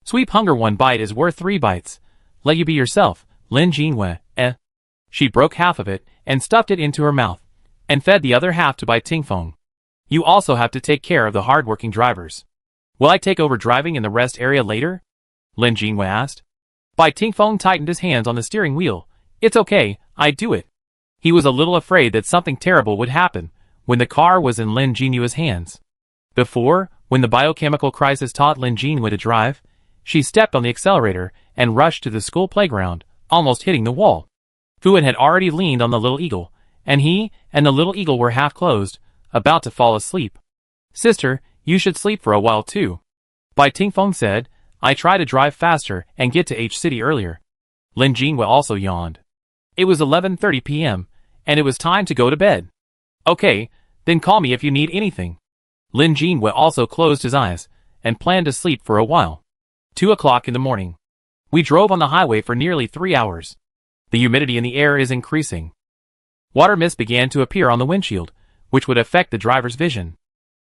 Sweep hunger, 1 bite is worth 3 bites. Let you be yourself, Lin Jinhua, eh? She broke half of it, and stuffed it into her mouth, and fed the other half to Bai Tingfeng. You also have to take care of the hard-working drivers. Will I take over driving in the rest area later? Lin Jinhua asked. Bai Tingfeng tightened his hands on the steering wheel. It's okay, I do it. He was a little afraid that something terrible would happen when the car was in Lin Jinhua's hands. Before, when the biochemical crisis taught Lin Jinhua to drive, she stepped on the accelerator and rushed to the school playground, almost hitting the wall. Fu Wen had already leaned on the little eagle, and he and the little eagle were half closed, about to fall asleep. Sister, you should sleep for a while too. Bai Tingfeng said, I try to drive faster and get to H City earlier. Lin Jinhua also yawned. It was 11:30 p.m., and it was time to go to bed. Okay, then call me if you need anything. Lin Jinhua also closed his eyes, and planned to sleep for a while. 2 o'clock in the morning. We drove on the highway for nearly 3 hours. The humidity in the air is increasing. Water mist began to appear on the windshield, which would affect the driver's vision.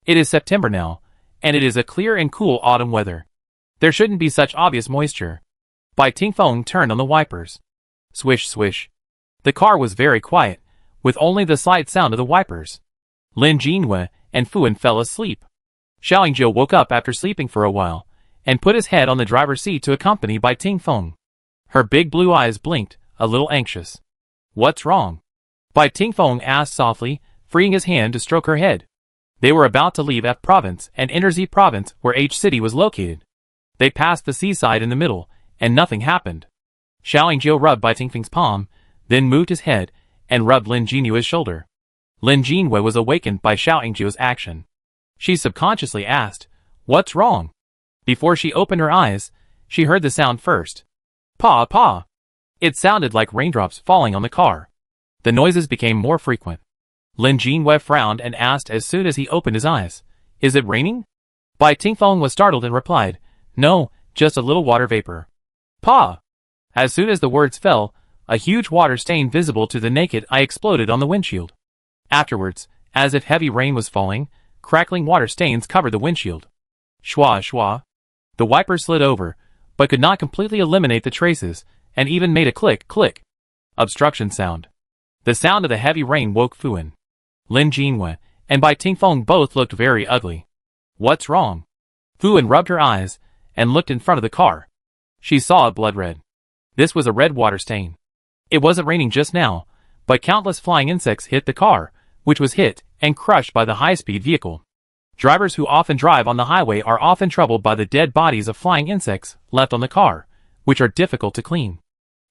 It is September now, and it is a clear and cool autumn weather. There shouldn't be such obvious moisture. Bai Tingfeng turned on the wipers. Swish, swish. The car was very quiet, with only the slight sound of the wipers. Lin Jinhua and Fu Wen fell asleep. Xiao Yingjiu woke up after sleeping for a while, and put his head on the driver's seat to accompany Bai Tingfeng. Her big blue eyes blinked, a little anxious. What's wrong? Bai Tingfeng asked softly, freeing his hand to stroke her head. They were about to leave F province and enter Z province where H city was located. They passed the seaside in the middle, and nothing happened. Xiao Yingjiu rubbed Bai Tingfeng's palm, then moved his head, and rubbed Lin Jinhua's shoulder. Lin Jinhua was awakened by Xiao Yingjiu's action. She subconsciously asked, What's wrong? Before she opened her eyes, she heard the sound first. Pa, pa. It sounded like raindrops falling on the car. The noises became more frequent. Lin Jinhua frowned and asked as soon as he opened his eyes, Is it raining? Bai Tingfeng was startled and replied, No, just a little water vapor. Pa! As soon as the words fell, a huge water stain visible to the naked eye exploded on the windshield. Afterwards, as if heavy rain was falling, crackling water stains covered the windshield. Shwa, shwa. The wiper slid over, but could not completely eliminate the traces, and even made a click, click. Obstruction sound. The sound of the heavy rain woke Fu Wen. Lin Jinhua and Bai Tingfeng both looked very ugly. What's wrong? Fu Wen rubbed her eyes, and looked in front of the car. She saw it blood red. This was a red water stain. It wasn't raining just now, but countless flying insects hit the car, which was hit and crushed by the high-speed vehicle. Drivers who often drive on the highway are often troubled by the dead bodies of flying insects left on the car, which are difficult to clean.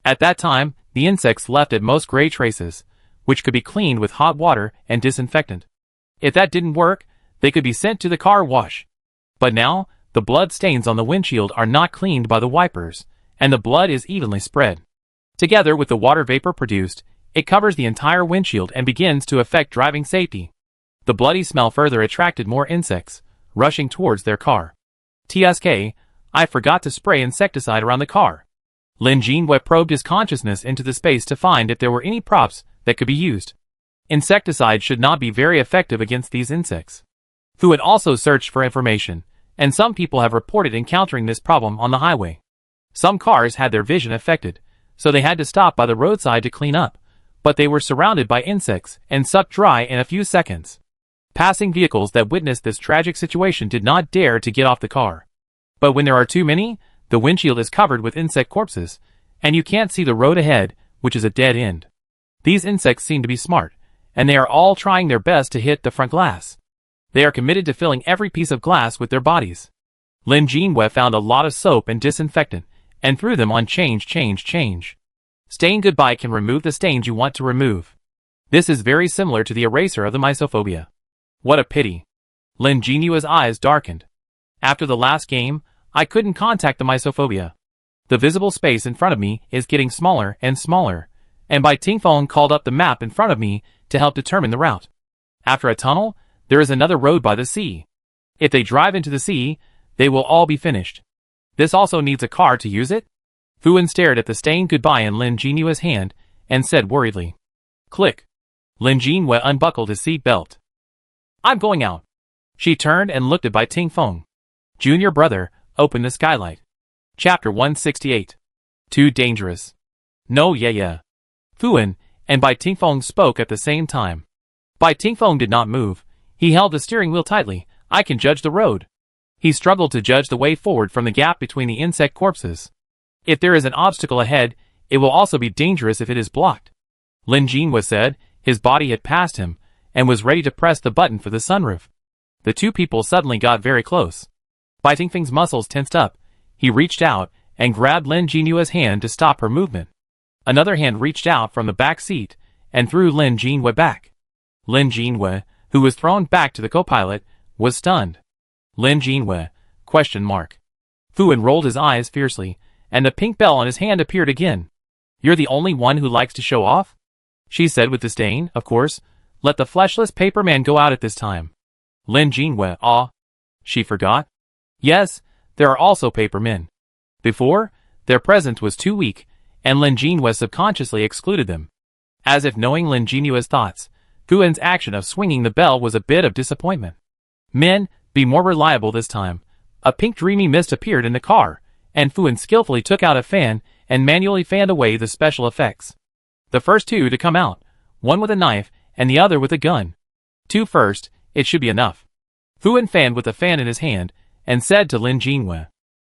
At that time, the insects left at most gray traces, which could be cleaned with hot water and disinfectant. If that didn't work, they could be sent to the car wash. But now, the blood stains on the windshield are not cleaned by the wipers, and the blood is evenly spread. Together with the water vapor produced, it covers the entire windshield and begins to affect driving safety. The bloody smell further attracted more insects, rushing towards their car. TSK, I forgot to spray insecticide around the car. Lin Jinhua probed his consciousness into the space to find if there were any props that could be used. Insecticide should not be very effective against these insects. Fu had also searched for information, and some people have reported encountering this problem on the highway. Some cars had their vision affected, so they had to stop by the roadside to clean up, but they were surrounded by insects and sucked dry in a few seconds. Passing vehicles that witnessed this tragic situation did not dare to get off the car. But when there are too many, the windshield is covered with insect corpses, and you can't see the road ahead, which is a dead end. These insects seem to be smart, and they are all trying their best to hit the front glass. They are committed to filling every piece of glass with their bodies. Lin Jinhua found a lot of soap and disinfectant, and threw them on change. Stain goodbye can remove the stains you want to remove. This is very similar to the eraser of the mysophobia. What a pity. Lin Jinhua's eyes darkened. After the last game, I couldn't contact the mysophobia. The visible space in front of me is getting smaller and smaller, and Bai Tingfeng called up the map in front of me to help determine the route. After a tunnel, there is another road by the sea. If they drive into the sea, they will all be finished. This also needs a car to use it? Fuan stared at the stained goodbye in Lin Jinyue's hand and said worriedly. Click. Lin Jinyue unbuckled his seat belt. I'm going out. She turned and looked at Bai Tingfeng. Junior brother, open the skylight. Chapter 168. Too dangerous. No, yeah. Fuan and Bai Tingfeng spoke at the same time. Bai Tingfeng did not move. He held the steering wheel tightly. I can judge the road. He struggled to judge the way forward from the gap between the insect corpses. If there is an obstacle ahead, it will also be dangerous if it is blocked. Lin Jinyue said. His body had passed him, and was ready to press the button for the sunroof. The two people suddenly got very close. Bai Tingfeng's muscles tensed up. He reached out and grabbed Lin Jinyue's hand to stop her movement. Another hand reached out from the back seat and threw Lin Jinyue back. Lin Jinyue, who was thrown back to the co-pilot, was stunned. Lin Jinyue? ? Fuan rolled his eyes fiercely, and the pink bell on his hand appeared again. You're the only one who likes to show off? She said with disdain. Of course. Let the fleshless paper man go out at this time. Lin Jinyue, ah. She forgot? Yes, there are also paper men. Before, their presence was too weak, and Lin Jinyue subconsciously excluded them. As if knowing Lin Jinyue's thoughts, Fuan's action of swinging the bell was a bit of disappointment. Men, be more reliable this time. A pink dreamy mist appeared in the car, and Fuan skillfully took out a fan and manually fanned away the special effects. The first two to come out, one with a knife and the other with a gun. Two first, it should be enough. Fuan fanned with the fan in his hand and said to Lin Jinyue.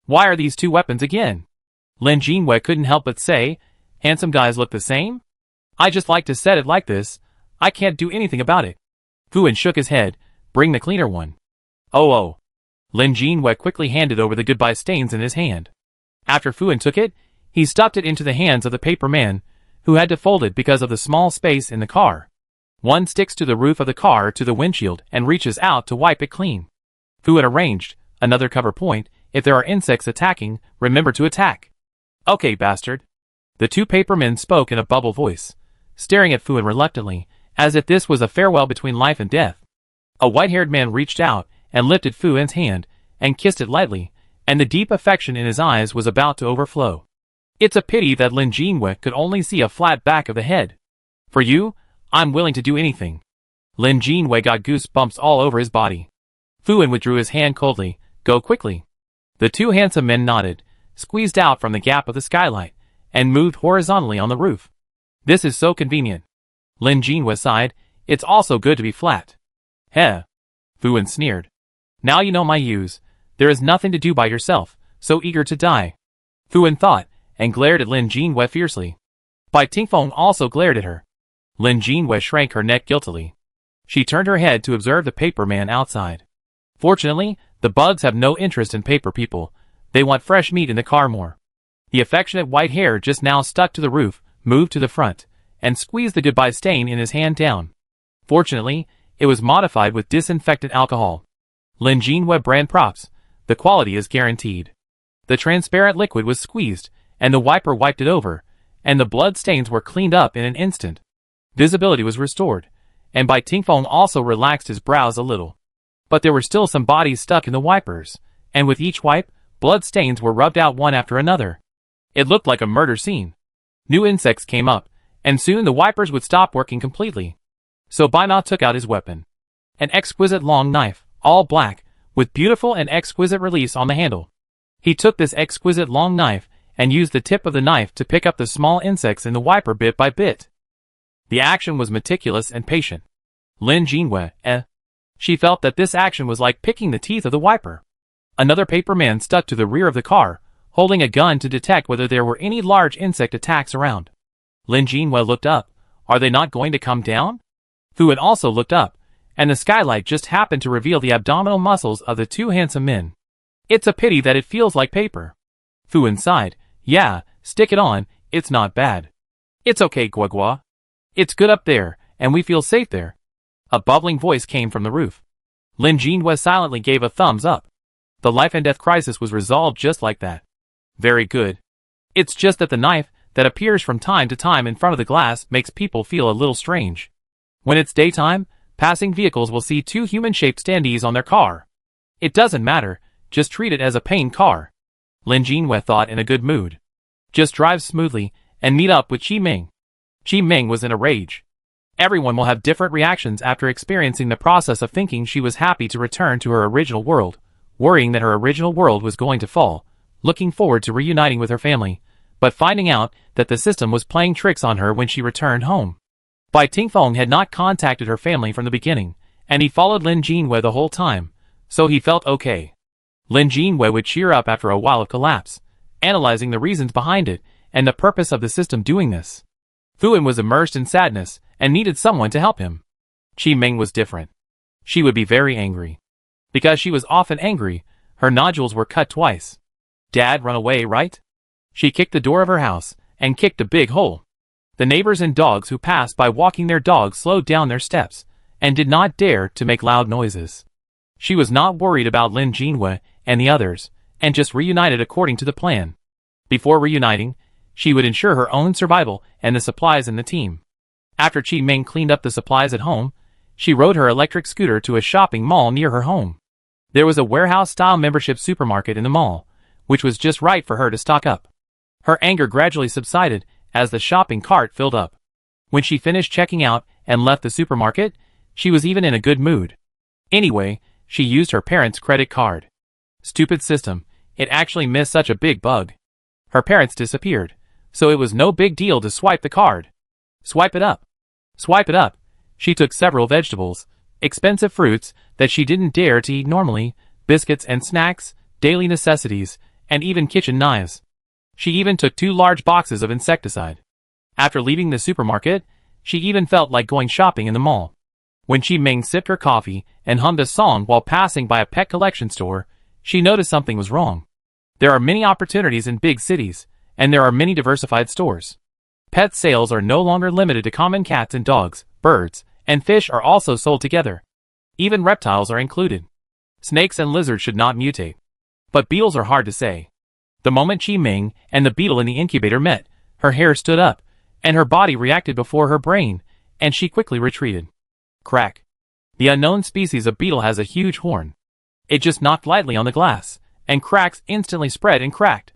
Why are these two weapons again? Lin Jinyue couldn't help but say, handsome guys look the same? I just like to set it like this. I can't do anything about it. Fuan shook his head. Bring the cleaner one. Oh. Lin Jinyue quickly handed over the goodbye stains in his hand. After Fuan took it, he stuffed it into the hands of the paper man, who had to fold it because of the small space in the car. One sticks to the roof of the car to the windshield and reaches out to wipe it clean. Fuan arranged another cover point. If there are insects attacking, remember to attack. Okay, bastard. The two paper men spoke in a bubble voice, staring at Fuan reluctantly, as if this was a farewell between life and death. A white-haired man reached out and lifted Fuan's hand and kissed it lightly, and the deep affection in his eyes was about to overflow. It's a pity that Lin Jinyue could only see a flat back of the head. For you, I'm willing to do anything. Lin Jinyue got goosebumps all over his body. Fuan withdrew his hand coldly. Go quickly. The two handsome men nodded, squeezed out from the gap of the skylight, and moved horizontally on the roof. This is so convenient. Lin Jinyue sighed. It's also good to be flat. Heh. Fuan sneered. Now you know my use. There is nothing to do by yourself, so eager to die. Fuan thought, and glared at Lin Jinyue fiercely. Bai Tingfeng also glared at her. Lin Jinyue shrank her neck guiltily. She turned her head to observe the paper man outside. Fortunately, the bugs have no interest in paper people. They want fresh meat in the car more. The affectionate white hair just now stuck to the roof, moved to the front, and squeezed the goodbye stain in his hand down. Fortunately, it was modified with disinfectant alcohol. Lin Jinyue brand props. The quality is guaranteed. The transparent liquid was squeezed, and the wiper wiped it over, and the blood stains were cleaned up in an instant. Visibility was restored, and Bai Tingfeng also relaxed his brows a little. But there were still some bodies stuck in the wipers, and with each wipe, blood stains were rubbed out one after another. It looked like a murder scene. New insects came up, and soon the wipers would stop working completely. So Bai Ma took out his weapon. An exquisite long knife, all black, with beautiful and exquisite release on the handle. He took this exquisite long knife and used the tip of the knife to pick up the small insects in the wiper bit by bit. The action was meticulous and patient. Lin Jinyue, She felt that this action was like picking the teeth of the wiper. Another paper man stuck to the rear of the car, holding a gun to detect whether there were any large insect attacks around. Lin Jinyue looked up. Are they not going to come down? Fuan also looked up, and the skylight just happened to reveal the abdominal muscles of the two handsome men. It's a pity that it feels like paper. Fuan sighed. Yeah, stick it on, it's not bad. It's okay, Guagua. It's good up there, and we feel safe there. A bubbling voice came from the roof. Lin Jinyue silently gave a thumbs up. The life and death crisis was resolved just like that. Very good. It's just that the knife that appears from time to time in front of the glass makes people feel a little strange. When it's daytime, passing vehicles will see two human-shaped standees on their car. It doesn't matter, just treat it as a paying car. Lin Jinhua thought in a good mood. Just drive smoothly and meet up with Qi Ming. Qi Ming was in a rage. Everyone will have different reactions after experiencing the process of thinking she was happy to return to her original world, worrying that her original world was going to fall, looking forward to reuniting with her family, but finding out that the system was playing tricks on her when she returned home. Bai Tingfeng had not contacted her family from the beginning, and he followed Lin Jinhua the whole time, so he felt okay. Lin Jinhua would cheer up after a while of collapse, analyzing the reasons behind it and the purpose of the system doing this. Fuan was immersed in sadness and needed someone to help him. Qi Ming was different. She would be very angry. Because she was often angry, her nodules were cut twice. Dad run away, right? She kicked the door of her house and kicked a big hole. The neighbors and dogs who passed by walking their dogs slowed down their steps and did not dare to make loud noises. She was not worried about Lin Jinhua and the others, and just reunited according to the plan. Before reuniting, she would ensure her own survival and the supplies in the team. After Qi Ming cleaned up the supplies at home, she rode her electric scooter to a shopping mall near her home. There was a warehouse-style membership supermarket in the mall, which was just right for her to stock up. Her anger gradually subsided as the shopping cart filled up. When she finished checking out and left the supermarket, she was even in a good mood. Anyway, she used her parents' credit card. Stupid system, it actually missed such a big bug. Her parents disappeared, so it was no big deal to swipe the card. Swipe it up. Swipe it up. She took several vegetables, expensive fruits that she didn't dare to eat normally, biscuits and snacks, daily necessities, and even kitchen knives. She even took 2 large boxes of insecticide. After leaving the supermarket, she even felt like going shopping in the mall. When Qi Ming sipped her coffee and hummed a song while passing by a pet collection store, she noticed something was wrong. There are many opportunities in big cities, and there are many diversified stores. Pet sales are no longer limited to common cats and dogs, birds, and fish are also sold together. Even reptiles are included. Snakes and lizards should not mutate. But beetles are hard to say. The moment Qi Ming and the beetle in the incubator met, her hair stood up, and her body reacted before her brain, and she quickly retreated. Crack. The unknown species of beetle has a huge horn. It just knocked lightly on the glass, and cracks instantly spread and cracked.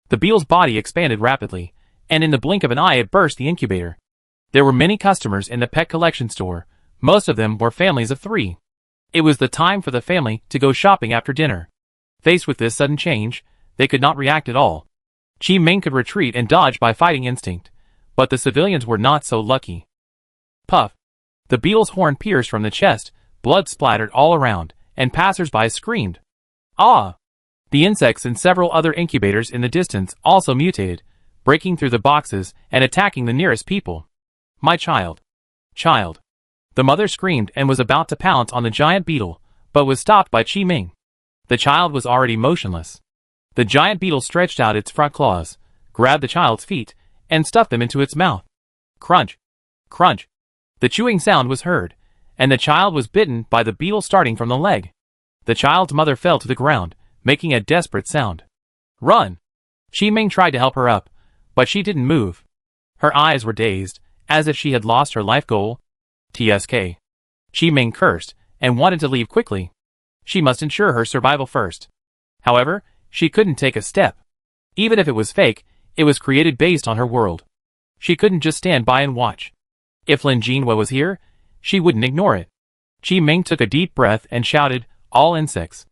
The beetle's body expanded rapidly, and in the blink of an eye it burst the incubator. There were many customers in the pet collection store. Most of them were families of 3. It was the time for the family to go shopping after dinner. Faced with this sudden change, they could not react at all. Qi Ming could retreat and dodge by fighting instinct, but the civilians were not so lucky. Puff. The beetle's horn pierced from the chest, blood splattered all around, and passers-by screamed. Ah! The insects in several other incubators in the distance also mutated, breaking through the boxes and attacking the nearest people. My child. Child. The mother screamed and was about to pounce on the giant beetle, but was stopped by Qi Ming. The child was already motionless. The giant beetle stretched out its front claws, grabbed the child's feet, and stuffed them into its mouth. Crunch. Crunch. The chewing sound was heard, and the child was bitten by the beetle starting from the leg. The child's mother fell to the ground, making a desperate sound. Run! Qi Ming tried to help her up, but she didn't move. Her eyes were dazed, as if she had lost her life goal. TSK. Qi Ming cursed, and wanted to leave quickly. She must ensure her survival first. However, she couldn't take a step. Even if it was fake, it was created based on her world. She couldn't just stand by and watch. If Lin Jinhua was here, she wouldn't ignore it. Qi Ming took a deep breath and shouted, "All insects.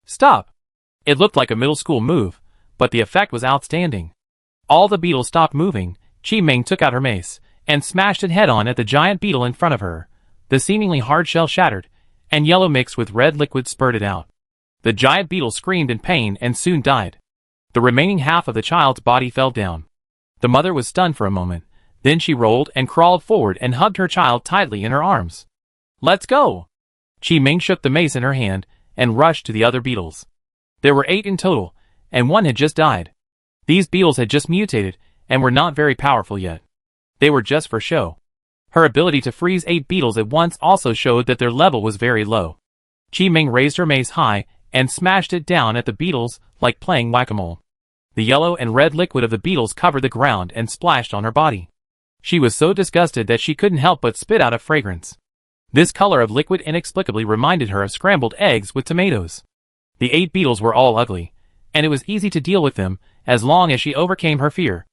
Stop!" It looked like a middle school move, but the effect was outstanding. All the beetles stopped moving. Qi Ming took out her mace and smashed it head-on at the giant beetle in front of her. The seemingly hard shell shattered, and yellow mixed with red liquid spurted out. The giant beetle screamed in pain and soon died. The remaining half of the child's body fell down. The mother was stunned for a moment. Then she rolled and crawled forward and hugged her child tightly in her arms. Let's go! Qi Ming shook the mace in her hand and rushed to the other beetles. There were 8 in total, and 1 had just died. These beetles had just mutated and were not very powerful yet. They were just for show. Her ability to freeze 8 beetles at once also showed that their level was very low. Qi Ming raised her mace high and smashed it down at the beetles like playing whack-a-mole. The yellow and red liquid of the beetles covered the ground and splashed on her body. She was so disgusted that she couldn't help but spit out a fragrance. This color of liquid inexplicably reminded her of scrambled eggs with tomatoes. The 8 beetles were all ugly, and it was easy to deal with them as long as she overcame her fear.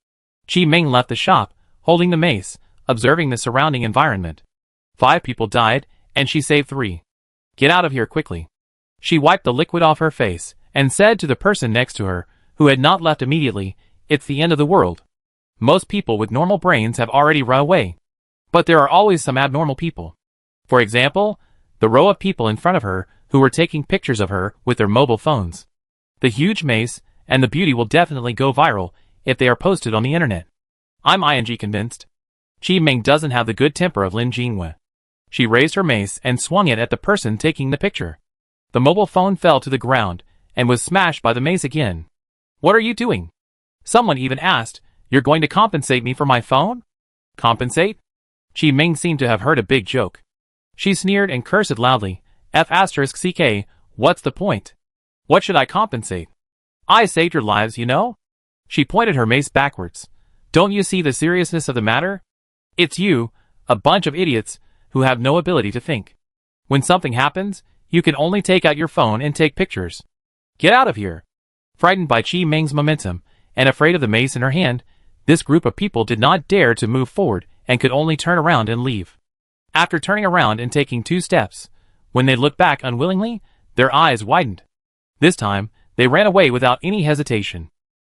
Chi Ming left the shop, holding the mace, observing the surrounding environment. 5 people died, and she saved 3. Get out of here quickly. She wiped the liquid off her face, and said to the person next to her, who had not left immediately, "It's the end of the world. Most people with normal brains have already run away. But there are always some abnormal people. For example, the row of people in front of her who were taking pictures of her with their mobile phones. The huge mace and the beauty will definitely go viral if they are posted on the internet. I'm convinced. Chi Ming doesn't have the good temper of Lin Jinghua. She raised her mace and swung it at the person taking the picture. The mobile phone fell to the ground and was smashed by the mace again. What are you doing? Someone even asked, "You're going to compensate me for my phone?" Compensate? Chi Ming seemed to have heard a big joke. She sneered and cursed loudly. F***ck, what's the point? What should I compensate? I saved your lives, you know? She pointed her mace backwards. Don't you see the seriousness of the matter? It's you, a bunch of idiots, who have no ability to think. When something happens, you can only take out your phone and take pictures. Get out of here. Frightened by Chi Ming's momentum, and afraid of the mace in her hand, this group of people did not dare to move forward and could only turn around and leave. After turning around and taking 2 steps, when they looked back unwillingly, their eyes widened. This time, they ran away without any hesitation.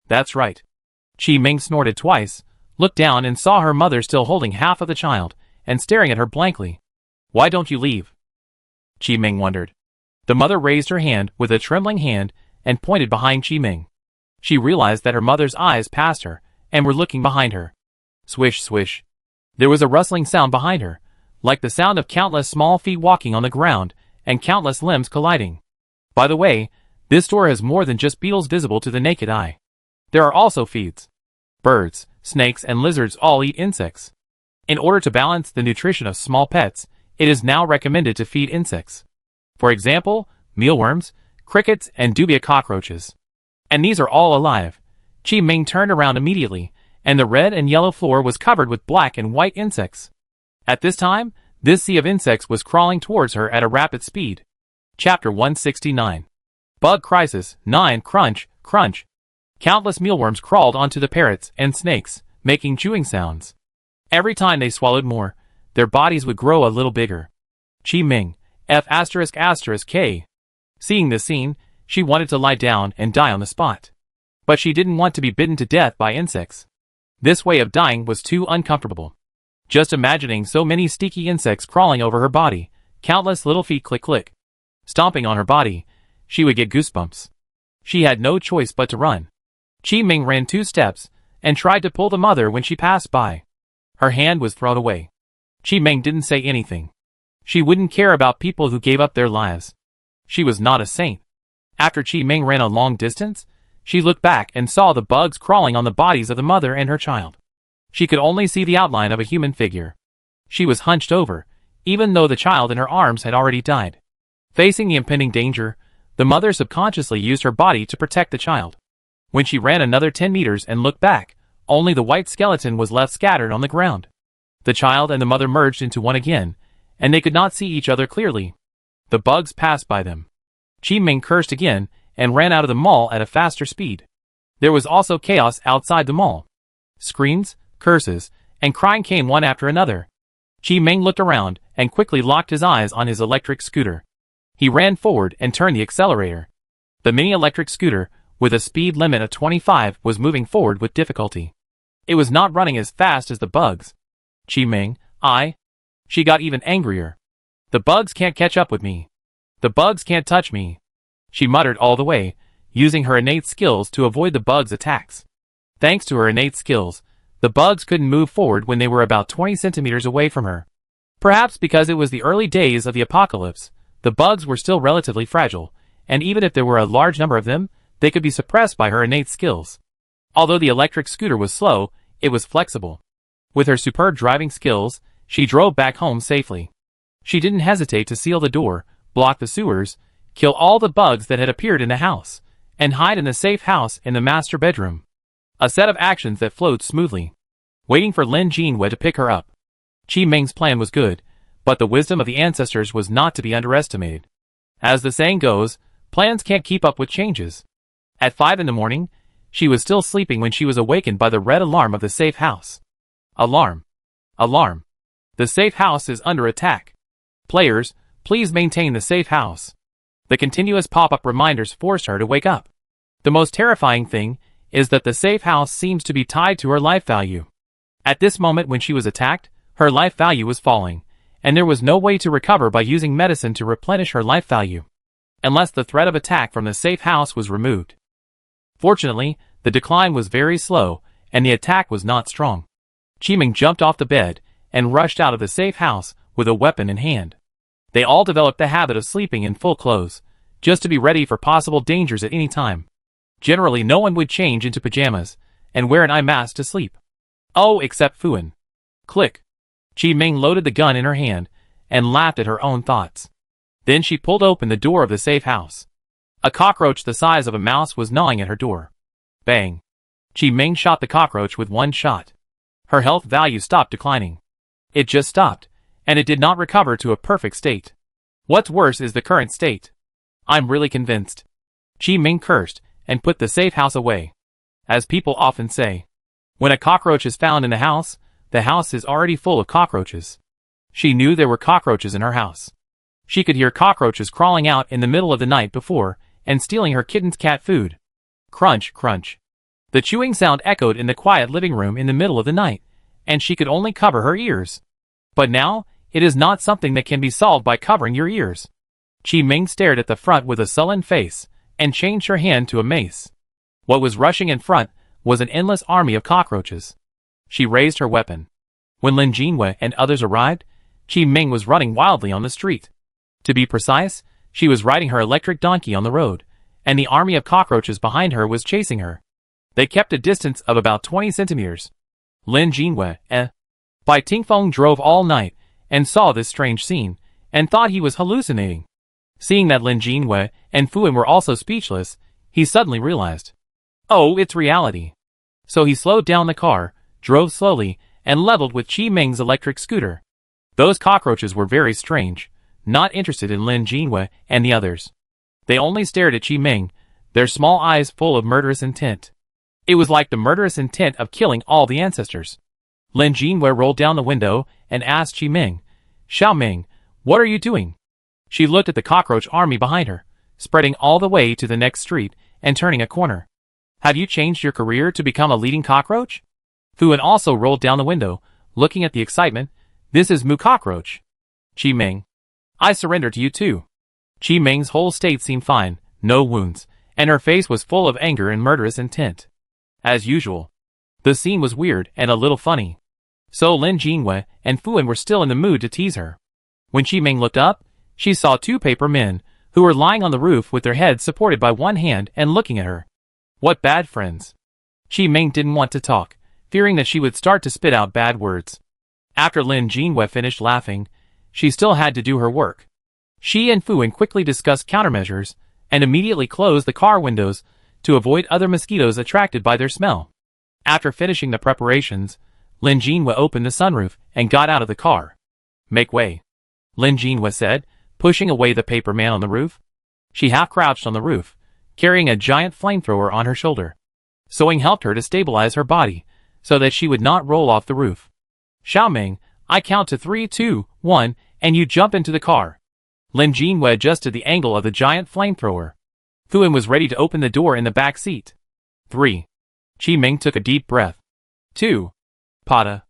That's right. Chi Ming snorted twice, looked down and saw her mother still holding half of the child, and staring at her blankly. Why don't you leave? Chi Ming wondered. The mother raised her hand with a trembling hand and pointed behind Chi Ming. She realized that her mother's eyes passed her, and were looking behind her. Swish, swish. There was a rustling sound behind her, like the sound of countless small feet walking on the ground, and countless limbs colliding. By the way, this store has more than just beetles visible to the naked eye. There are also feeds. Birds, snakes, and lizards all eat insects. In order to balance the nutrition of small pets, it is now recommended to feed insects. For example, mealworms, crickets, and dubia cockroaches. And these are all alive. Chi Ming turned around immediately, and the red and yellow floor was covered with black and white insects. At this time, this sea of insects was crawling towards her at a rapid speed. Chapter 169. Bug Crisis 9. Crunch, crunch. Countless mealworms crawled onto the parrots and snakes, making chewing sounds. Every time they swallowed more, their bodies would grow a little bigger. Chi Ming, F***K. Seeing this scene, she wanted to lie down and die on the spot. But she didn't want to be bitten to death by insects. This way of dying was too uncomfortable. Just imagining so many sticky insects crawling over her body, countless little feet click-click, stomping on her body, she would get goosebumps. She had no choice but to run. Chi Ming ran 2 steps, and tried to pull the mother when she passed by. Her hand was thrown away. Chi Ming didn't say anything. She wouldn't care about people who gave up their lives. She was not a saint. After Chi Ming ran a long distance, she looked back and saw the bugs crawling on the bodies of the mother and her child. She could only see the outline of a human figure. She was hunched over, even though the child in her arms had already died. Facing the impending danger, the mother subconsciously used her body to protect the child. When she ran another 10 meters and looked back, only the white skeleton was left scattered on the ground. The child and the mother merged into one again, and they could not see each other clearly. The bugs passed by them. Chi Ming cursed again and ran out of the mall at a faster speed. There was also chaos outside the mall. Screams, curses, and crying came one after another. Chi Ming looked around and quickly locked his eyes on his electric scooter. He ran forward and turned the accelerator. The mini electric scooter, with a speed limit of 25, was moving forward with difficulty. It was not running as fast as the bugs. Chi Ming, She got even angrier. The bugs can't catch up with me. The bugs can't touch me. She muttered all the way, using her innate skills to avoid the bugs' attacks. Thanks to her innate skills, the bugs couldn't move forward when they were about 20 centimeters away from her. Perhaps because it was the early days of the apocalypse, the bugs were still relatively fragile, and even if there were a large number of them, they could be suppressed by her innate skills. Although the electric scooter was slow, it was flexible. With her superb driving skills, she drove back home safely. She didn't hesitate to seal the door, block the sewers, kill all the bugs that had appeared in the house, and hide in the safe house in the master bedroom. A set of actions that flowed smoothly, waiting for Lin Jinhua to pick her up. Qi Ming's plan was good, but the wisdom of the ancestors was not to be underestimated. As the saying goes, plans can't keep up with changes. At 5 in the morning, she was still sleeping when she was awakened by the red alarm of the safe house. Alarm! Alarm! The safe house is under attack. Players, please maintain the safe house. The continuous pop-up reminders forced her to wake up. The most terrifying thing is that the safe house seems to be tied to her life value. At this moment when she was attacked, her life value was falling, and there was no way to recover by using medicine to replenish her life value, unless the threat of attack from the safe house was removed. Fortunately, the decline was very slow, and the attack was not strong. Qi Ming jumped off the bed and rushed out of the safe house with a weapon in hand. They all developed the habit of sleeping in full clothes, just to be ready for possible dangers at any time. Generally, no one would change into pajamas and wear an eye mask to sleep. Oh, except Fuan. Click. Qi Ming loaded the gun in her hand and laughed at her own thoughts. Then she pulled open the door of the safe house. A cockroach the size of a mouse was gnawing at her door. Bang. Qi Ming shot the cockroach with one shot. Her health value stopped declining. It just stopped, and it did not recover to a perfect state. What's worse is the current state. I'm really convinced. Qi Ming cursed and put the safe house away. As people often say, when a cockroach is found in the house is already full of cockroaches. She knew there were cockroaches in her house. She could hear cockroaches crawling out in the middle of the night before and stealing her kitten's cat food. Crunch, crunch. The chewing sound echoed in the quiet living room in the middle of the night, and she could only cover her ears. But now, it is not something that can be solved by covering your ears. Qi Ming stared at the front with a sullen face, and changed her hand to a mace. What was rushing in front was an endless army of cockroaches. She raised her weapon. When Lin Jinhua and others arrived, Qi Ming was running wildly on the street. To be precise, she was riding her electric donkey on the road, and the army of cockroaches behind her was chasing her. They kept a distance of about 20 centimeters. Lin Jinhua, Bai Tingfeng drove all night and saw this strange scene, and thought he was hallucinating. Seeing that Lin Jinhua and Fuan were also speechless, he suddenly realized, oh, it's reality. So he slowed down the car, drove slowly, and leveled with Qi Ming's electric scooter. Those cockroaches were very strange, not interested in Lin Jinhua and the others. They only stared at Qi Ming, their small eyes full of murderous intent. It was like the murderous intent of killing all the ancestors. Lin Jinhua rolled down the window and asked Qi Ming, Xiao Ming, what are you doing? She looked at the cockroach army behind her, spreading all the way to the next street and turning a corner. Have you changed your career to become a leading cockroach? Fuan also rolled down the window, looking at the excitement. This is Mu Cockroach. Qi Ming. I surrender to you too. Qi Ming's whole state seemed fine, no wounds, and her face was full of anger and murderous intent. As usual. The scene was weird and a little funny. So Lin Jinhua and Fuan were still in the mood to tease her. When Qi Ming looked up, she saw two paper men, who were lying on the roof with their heads supported by one hand and looking at her. What bad friends. Qi Ming didn't want to talk, fearing that she would start to spit out bad words. After Lin Jinhua finished laughing, she still had to do her work. She and Fuan quickly discussed countermeasures, and immediately closed the car windows to avoid other mosquitoes attracted by their smell. After finishing the preparations, Lin Jinhua opened the sunroof and got out of the car. Make way, Lin Jinhua said, pushing away the paper man on the roof. She half-crouched on the roof, carrying a giant flamethrower on her shoulder. Sewing helped her to stabilize her body, so that she would not roll off the roof. Xiao Ming, I count to 3, 2, 1, and you jump into the car. Lin Jinhua adjusted the angle of the giant flamethrower. Fuan was ready to open the door in the back seat. 3. Qi Ming took a deep breath. 2. Pada.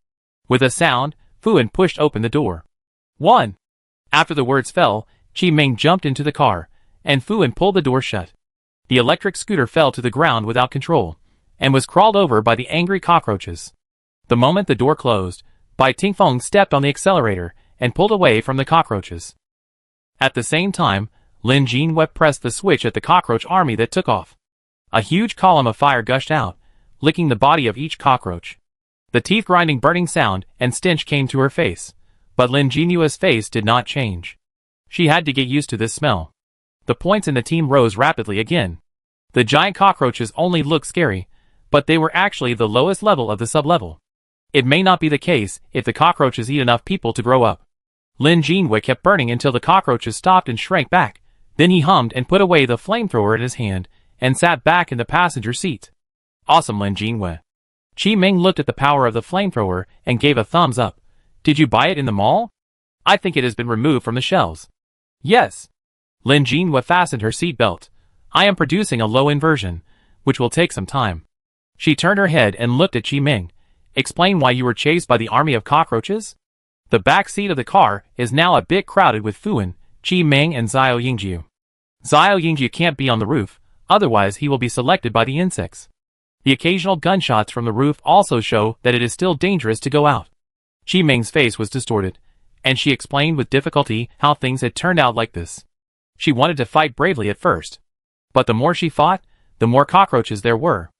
With a sound, Fuan pushed open the door. 1. After the words fell, Qi Ming jumped into the car, and Fuan pulled the door shut. The electric scooter fell to the ground without control, and was crawled over by the angry cockroaches. The moment the door closed, Bai Tingfeng stepped on the accelerator and pulled away from the cockroaches. At the same time, Lin Jinhua pressed the switch at the cockroach army that took off. A huge column of fire gushed out, licking the body of each cockroach. The teeth-grinding burning sound and stench came to her face, but Lin Jinhua's face did not change. She had to get used to this smell. The points in the team rose rapidly again. The giant cockroaches only looked scary, but they were actually the lowest level of the sub-level. It may not be the case if the cockroaches eat enough people to grow up. Lin Jinwei kept burning until the cockroaches stopped and shrank back. Then he hummed and put away the flamethrower in his hand and sat back in the passenger seat. Awesome, Lin Jinwei. Qi Ming looked at the power of the flamethrower and gave a thumbs up. Did you buy it in the mall? I think it has been removed from the shelves. Yes. Lin Jinwei fastened her seatbelt. I am producing a low-end version, which will take some time. She turned her head and looked at Qi Ming. Explain why you were chased by the army of cockroaches? The back seat of the car is now a bit crowded with Fuan, Qi Ming and Xiao Yingjiu. Xiao Yingjiu can't be on the roof, otherwise he will be selected by the insects. The occasional gunshots from the roof also show that it is still dangerous to go out. Qi Ming's face was distorted, and she explained with difficulty how things had turned out like this. She wanted to fight bravely at first, but the more she fought, the more cockroaches there were.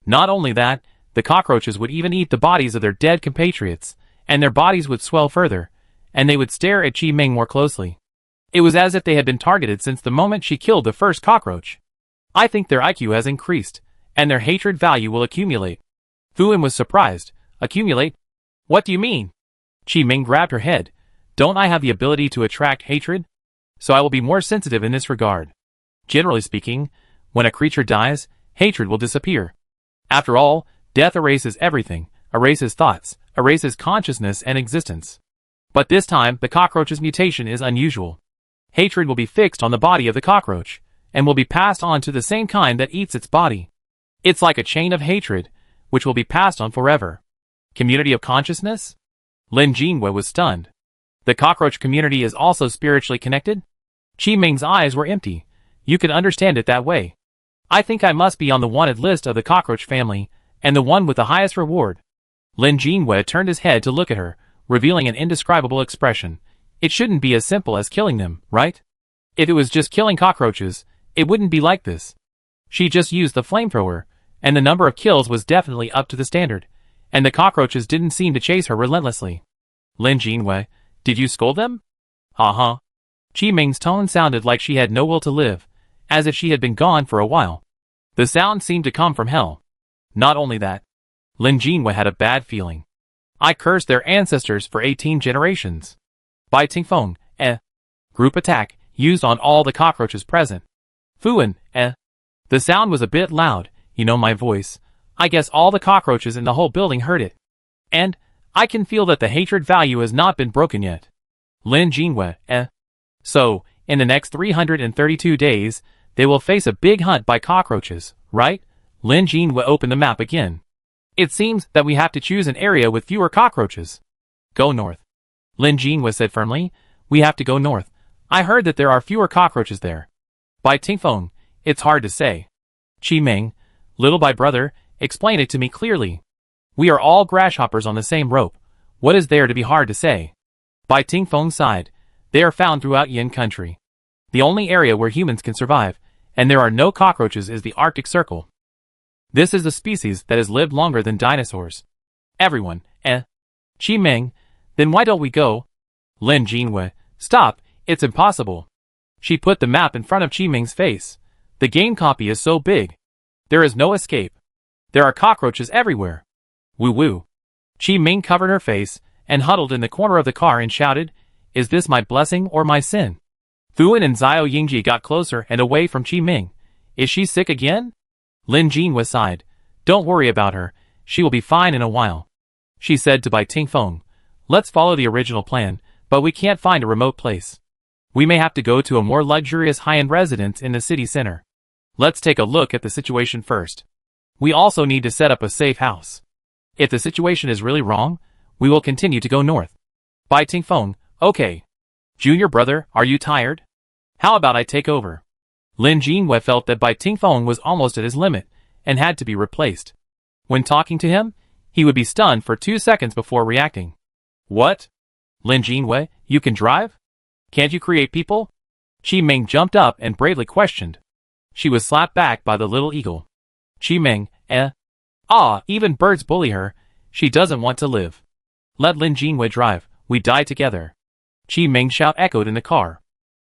Not only that, the cockroaches would even eat the bodies of their dead compatriots, and their bodies would swell further, and they would stare at Qi Ming more closely. It was as if they had been targeted since the moment she killed the first cockroach. I think their IQ has increased, and their hatred value will accumulate. Fuan was surprised. Accumulate? What do you mean? Qi Ming grabbed her head. Don't I have the ability to attract hatred? So I will be more sensitive in this regard. Generally speaking, when a creature dies, hatred will disappear. After all, death erases everything, erases thoughts, erases consciousness and existence. But this time, the cockroach's mutation is unusual. Hatred will be fixed on the body of the cockroach, and will be passed on to the same kind that eats its body. It's like a chain of hatred, which will be passed on forever. Community of consciousness? Lin Jinwei was stunned. The cockroach community is also spiritually connected? Qi Ming's eyes were empty. You could understand it that way. I think I must be on the wanted list of the cockroach family, and the one with the highest reward. Lin Jinwei turned his head to look at her, revealing an indescribable expression. It shouldn't be as simple as killing them, right? If it was just killing cockroaches, it wouldn't be like this. She just used the flamethrower, and the number of kills was definitely up to the standard, and the cockroaches didn't seem to chase her relentlessly. Lin Jinwei, did you scold them? Uh-huh. Qi Ming's tone sounded like she had no will to live, as if she had been gone for a while. The sound seemed to come from hell. Not only that, Lin Jinwei had a bad feeling. I cursed their ancestors for 18 generations. Bai Tingfeng, Group attack, used on all the cockroaches present. Fuan, The sound was a bit loud, you know my voice. I guess all the cockroaches in the whole building heard it. And, I can feel that the hatred value has not been broken yet. Lin Jinwei, So, in the next 332 days, they will face a big hunt by cockroaches, right? Lin Jinwei opened the map again. It seems that we have to choose an area with fewer cockroaches. Go north. Lin Jinwei said firmly. We have to go north. I heard that there are fewer cockroaches there. Bai Tingfeng, it's hard to say. Qi Ming, little by brother, explain it to me clearly. We are all grasshoppers on the same rope. What is there to be hard to say? Bai Tingfeng sighed. They are found throughout Yin country. The only area where humans can survive, and there are no cockroaches, is the Arctic Circle. This is the species that has lived longer than dinosaurs. Everyone, Qi Ming, then why don't we go? Lin Jinwei, stop, it's impossible. She put the map in front of Qi Ming's face. The game copy is so big. There is no escape. There are cockroaches everywhere. Woo-woo. Qi Ming covered her face, and huddled in the corner of the car and shouted, Is this my blessing or my sin? Fuan and Xiao Yingji got closer and away from Qi Ming. Is she sick again? Lin Jinwei sighed. Don't worry about her, she will be fine in a while. She said to Bai Tingfeng, Let's follow the original plan, but we can't find a remote place. We may have to go to a more luxurious high-end residence in the city center. Let's take a look at the situation first. We also need to set up a safe house. If the situation is really wrong, we will continue to go north. Bai Tingfeng, okay. Junior brother, are you tired? How about I take over? Lin Jinwei felt that Bai Tingfeng was almost at his limit, and had to be replaced. When talking to him, he would be stunned for 2 seconds before reacting. What? Lin Jinwei, you can drive? Can't you create people? Qi Ming jumped up and bravely questioned. She was slapped back by the little eagle. Qi Ming, even birds bully her. She doesn't want to live. Let Lin Jinwei drive, we die together. Qi Ming's shout echoed in the car.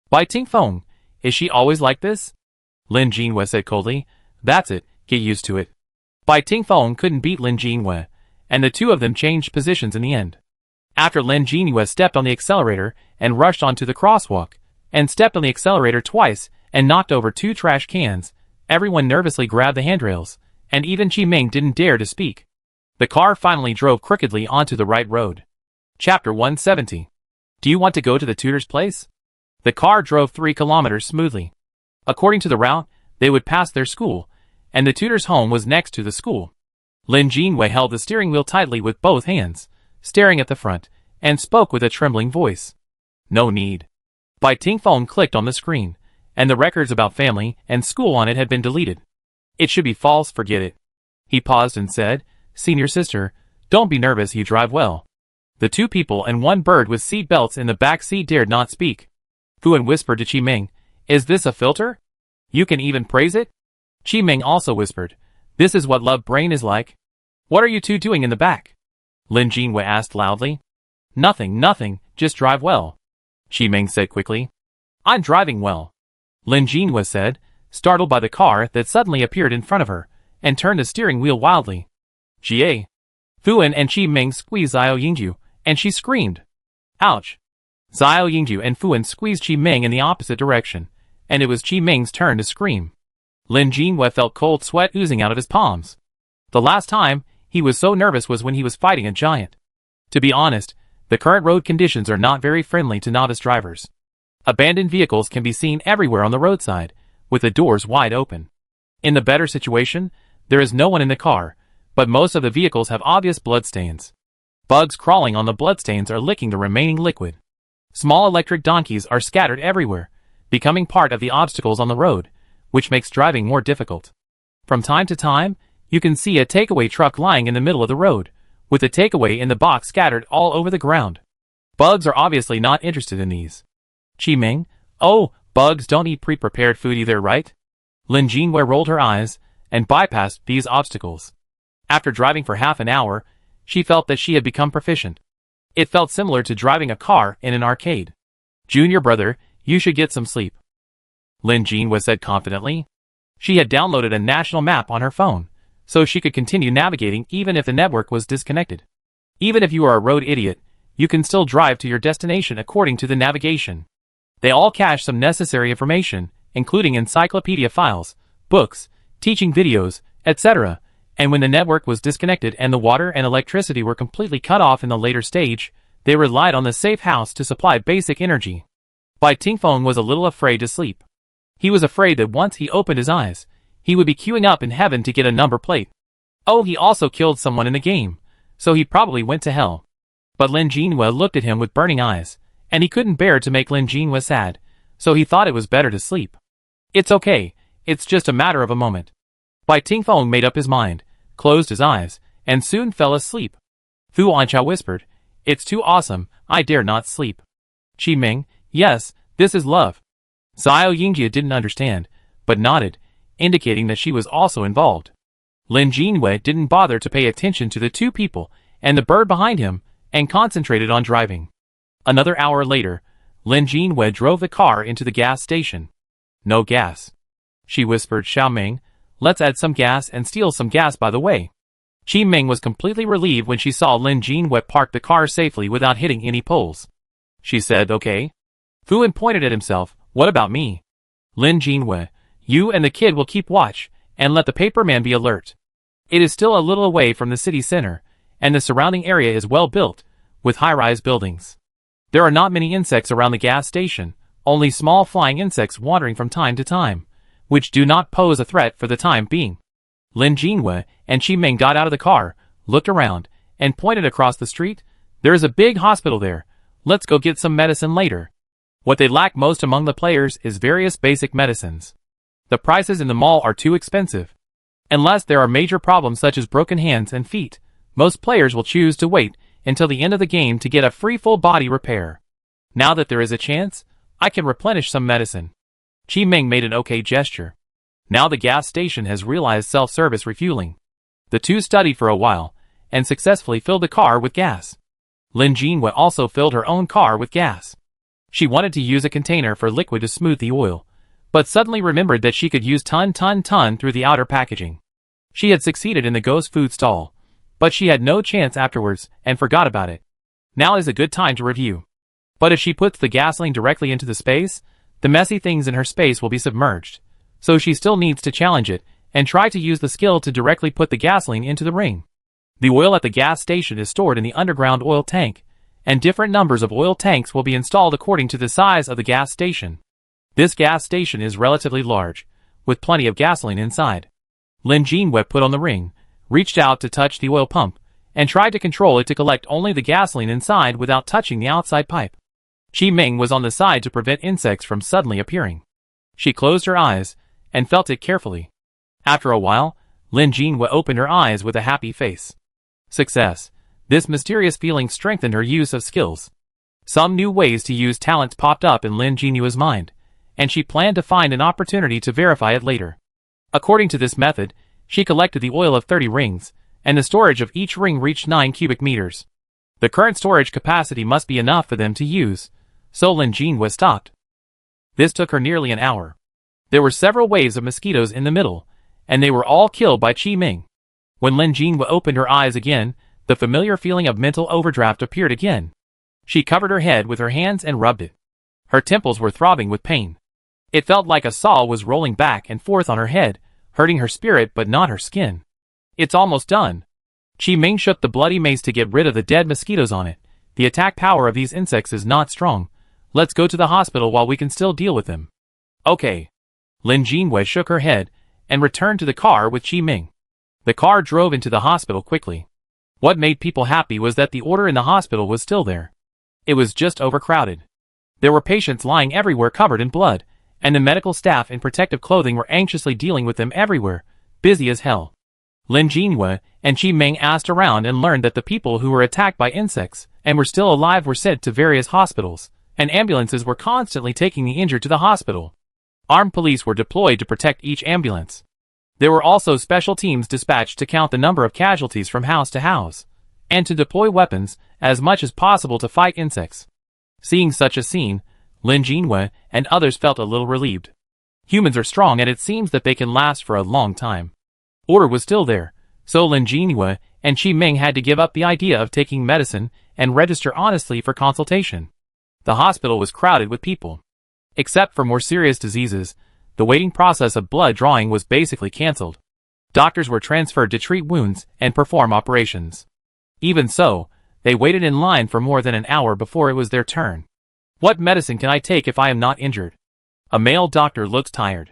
Bai Tingfeng, Is she always like this? Lin Jinhua said coldly. That's it, get used to it. Bai Tingfeng couldn't beat Lin Jinhua, and the two of them changed positions in the end. After Lin Jinhua stepped on the accelerator and rushed onto the crosswalk, and stepped on the accelerator twice and knocked over 2 trash cans, everyone nervously grabbed the handrails, and even Qi Ming didn't dare to speak. The car finally drove crookedly onto the right road. Chapter 170. Do you want to go to the tutor's place? The car drove 3 kilometers smoothly. According to the route, they would pass their school, and the tutor's home was next to the school. Lin Jinhua held the steering wheel tightly with both hands, staring at the front, and spoke with a trembling voice. No need. Bai Tingfeng clicked on the screen, and the records about family and school on it had been deleted. It should be false, forget it. He paused and said, Senior sister, don't be nervous, you drive well. The 2 people and 1 bird with seat belts in the back seat dared not speak. Fuan whispered to Qi Ming, Is this a filter? You can even praise it? Qi Ming also whispered, This is what love brain is like. What are you 2 doing in the back? Lin Jinhua asked loudly. Nothing, just drive well. Qi Ming said quickly. I'm driving well. Lin Jinhua said, startled by the car that suddenly appeared in front of her, and turned the steering wheel wildly. Jie. Fuan and Qi Ming squeezed Xiao Yingju, and she screamed. Ouch. Xiao Yingju and Fuan squeezed Qi Ming in the opposite direction, and it was Qi Ming's turn to scream. Lin Jinhua felt cold sweat oozing out of his palms. The last time he was so nervous was when he was fighting a giant. To be honest, the current road conditions are not very friendly to novice drivers. Abandoned vehicles can be seen everywhere on the roadside, with the doors wide open. In the better situation, there is no one in the car, but most of the vehicles have obvious bloodstains. Bugs crawling on the bloodstains are licking the remaining liquid. Small electric donkeys are scattered everywhere, becoming part of the obstacles on the road, which makes driving more difficult. From time to time, you can see a takeaway truck lying in the middle of the road, with the takeaway in the box scattered all over the ground. Bugs are obviously not interested in these. Qi Ming, oh, bugs don't eat pre-prepared food either, right? Lin Jinhua rolled her eyes and bypassed these obstacles. After driving for half an hour, she felt that she had become proficient. It felt similar to driving a car in an arcade. Junior brother, you should get some sleep. Lin Jinhua said confidently. She had downloaded a national map on her phone, so she could continue navigating even if the network was disconnected. Even if you are a road idiot, you can still drive to your destination according to the navigation. They all cache some necessary information, including encyclopedia files, books, teaching videos, etc., and when the network was disconnected and the water and electricity were completely cut off in the later stage, they relied on the safe house to supply basic energy. Bai Tingfeng was a little afraid to sleep. He was afraid that once he opened his eyes, he would be queuing up in heaven to get a number plate. Oh, he also killed someone in the game, so he probably went to hell. But Lin Jinhua looked at him with burning eyes, and he couldn't bear to make Lin Jinhua sad, so he thought it was better to sleep. It's okay, it's just a matter of a moment. Bai Tingfeng made up his mind, closed his eyes, and soon fell asleep. Fu Wanchao whispered, It's too awesome, I dare not sleep. Qi Ming, yes, this is love. Xiao Yingju didn't understand, but nodded, indicating that she was also involved. Lin Jinhua didn't bother to pay attention to the 2 people and the bird behind him, and concentrated on driving. Another hour later, Lin Jinhua drove the car into the gas station. No gas. She whispered Xiaoming, let's add some gas and steal some gas by the way. Qi Ming was completely relieved when she saw Lin Jinhua park the car safely without hitting any poles. She said, okay. Fuan pointed at himself, what about me? Lin Jinhua, you and the kid will keep watch, and let the paperman be alert. It is still a little away from the city center, and the surrounding area is well built, with high-rise buildings. There are not many insects around the gas station, only small flying insects wandering from time to time, which do not pose a threat for the time being. Lin Jinhua and Qi Ming got out of the car, looked around, and pointed across the street. There is a big hospital there. Let's go get some medicine later. What they lack most among the players is various basic medicines. The prices in the mall are too expensive. Unless there are major problems such as broken hands and feet, most players will choose to wait until the end of the game to get a free full body repair. Now that there is a chance, I can replenish some medicine. Qi Ming made an okay gesture. Now the gas station has realized self-service refueling. The 2 studied for a while, and successfully filled the car with gas. Lin Jinhua also filled her own car with gas. She wanted to use a container for liquid to smooth the oil, but suddenly remembered that she could use ton through the outer packaging. She had succeeded in the ghost food stall, but she had no chance afterwards and forgot about it. Now is a good time to review. But if she puts the gasoline directly into the space, the messy things in her space will be submerged. So she still needs to challenge it and try to use the skill to directly put the gasoline into the ring. The oil at the gas station is stored in the underground oil tank, and different numbers of oil tanks will be installed according to the size of the gas station. This gas station is relatively large, with plenty of gasoline inside. Lin Jinhua put on the ring, reached out to touch the oil pump, and tried to control it to collect only the gasoline inside without touching the outside pipe. Qi Ming was on the side to prevent insects from suddenly appearing. She closed her eyes and felt it carefully. After a while, Lin Jinhua opened her eyes with a happy face. Success. This mysterious feeling strengthened her use of skills. Some new ways to use talents popped up in Lin Jinhua's mind, and she planned to find an opportunity to verify it later. According to this method, she collected the oil of 30 rings, and the storage of each ring reached 9 cubic meters. The current storage capacity must be enough for them to use, so Lin Jinhua stopped. This took her nearly an hour. There were several waves of mosquitoes in the middle, and they were all killed by Qi Ming. When Lin Jinhua opened her eyes again, the familiar feeling of mental overdraft appeared again. She covered her head with her hands and rubbed it. Her temples were throbbing with pain. It felt like a saw was rolling back and forth on her head, hurting her spirit but not her skin. It's almost done. Qi Ming shook the bloody mace to get rid of the dead mosquitoes on it. The attack power of these insects is not strong. Let's go to the hospital while we can still deal with them. Okay. Lin Jinhua shook her head and returned to the car with Qi Ming. The car drove into the hospital quickly. What made people happy was that the order in the hospital was still there. It was just overcrowded. There were patients lying everywhere covered in blood, and the medical staff in protective clothing were anxiously dealing with them everywhere, busy as hell. Lin Jinhua and Qi Ming asked around and learned that the people who were attacked by insects and were still alive were sent to various hospitals, and ambulances were constantly taking the injured to the hospital. Armed police were deployed to protect each ambulance. There were also special teams dispatched to count the number of casualties from house to house, and to deploy weapons as much as possible to fight insects. Seeing such a scene, Lin Jinhua and others felt a little relieved. Humans are strong and it seems that they can last for a long time. Order was still there, so Lin Jinhua and Qi Ming had to give up the idea of taking medicine and register honestly for consultation. The hospital was crowded with people. Except for more serious diseases, the waiting process of blood drawing was basically cancelled. Doctors were transferred to treat wounds and perform operations. Even so, they waited in line for more than an hour before it was their turn. What medicine can I take if I am not injured? A male doctor looked tired.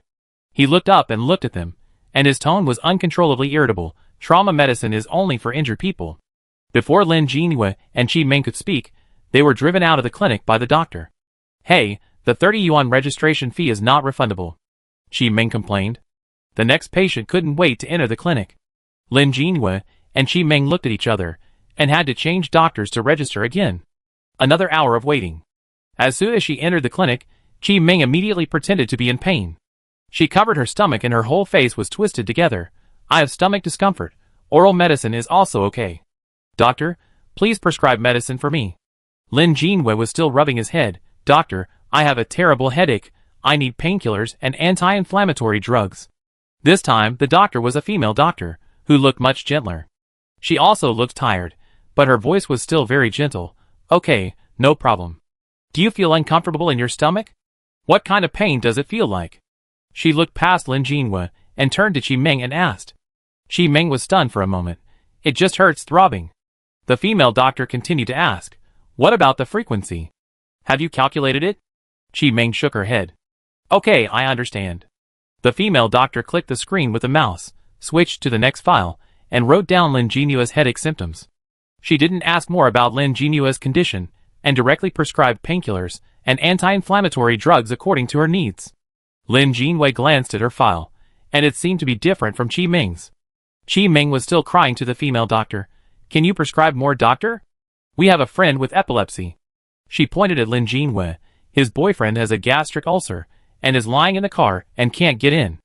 He looked up and looked at them, and his tone was uncontrollably irritable. Trauma medicine is only for injured people. Before Lin Jinhua and Qi Ming could speak, they were driven out of the clinic by the doctor. Hey, the 30 yuan registration fee is not refundable, Qi Ming complained. The next patient couldn't wait to enter the clinic. Lin Jinhua and Qi Ming looked at each other, and had to change doctors to register again. Another hour of waiting. As soon as she entered the clinic, Qi Ming immediately pretended to be in pain. She covered her stomach and her whole face was twisted together. I have stomach discomfort. Oral medicine is also okay. Doctor, please prescribe medicine for me. Lin Jinhua was still rubbing his head. Doctor, I have a terrible headache. I need painkillers and anti-inflammatory drugs. This time, the doctor was a female doctor, who looked much gentler. She also looked tired, but her voice was still very gentle. Okay, no problem. Do you feel uncomfortable in your stomach? What kind of pain does it feel like? She looked past Lin Jinhua and turned to Qi Ming and asked. Qi Ming was stunned for a moment. It just hurts throbbing. The female doctor continued to ask, what about the frequency? Have you calculated it? Qi Ming shook her head. Okay, I understand. The female doctor clicked the screen with the mouse, switched to the next file, and wrote down Lin Jinhua's headache symptoms. She didn't ask more about Lin Jinhua's condition, and directly prescribed painkillers and anti-inflammatory drugs according to her needs. Lin Jinhua glanced at her file, and it seemed to be different from Qi Ming's. Qi Ming was still crying to the female doctor. Can you prescribe more, doctor? We have a friend with epilepsy. She pointed at Lin Jinhua. His boyfriend has a gastric ulcer, and is lying in the car and can't get in.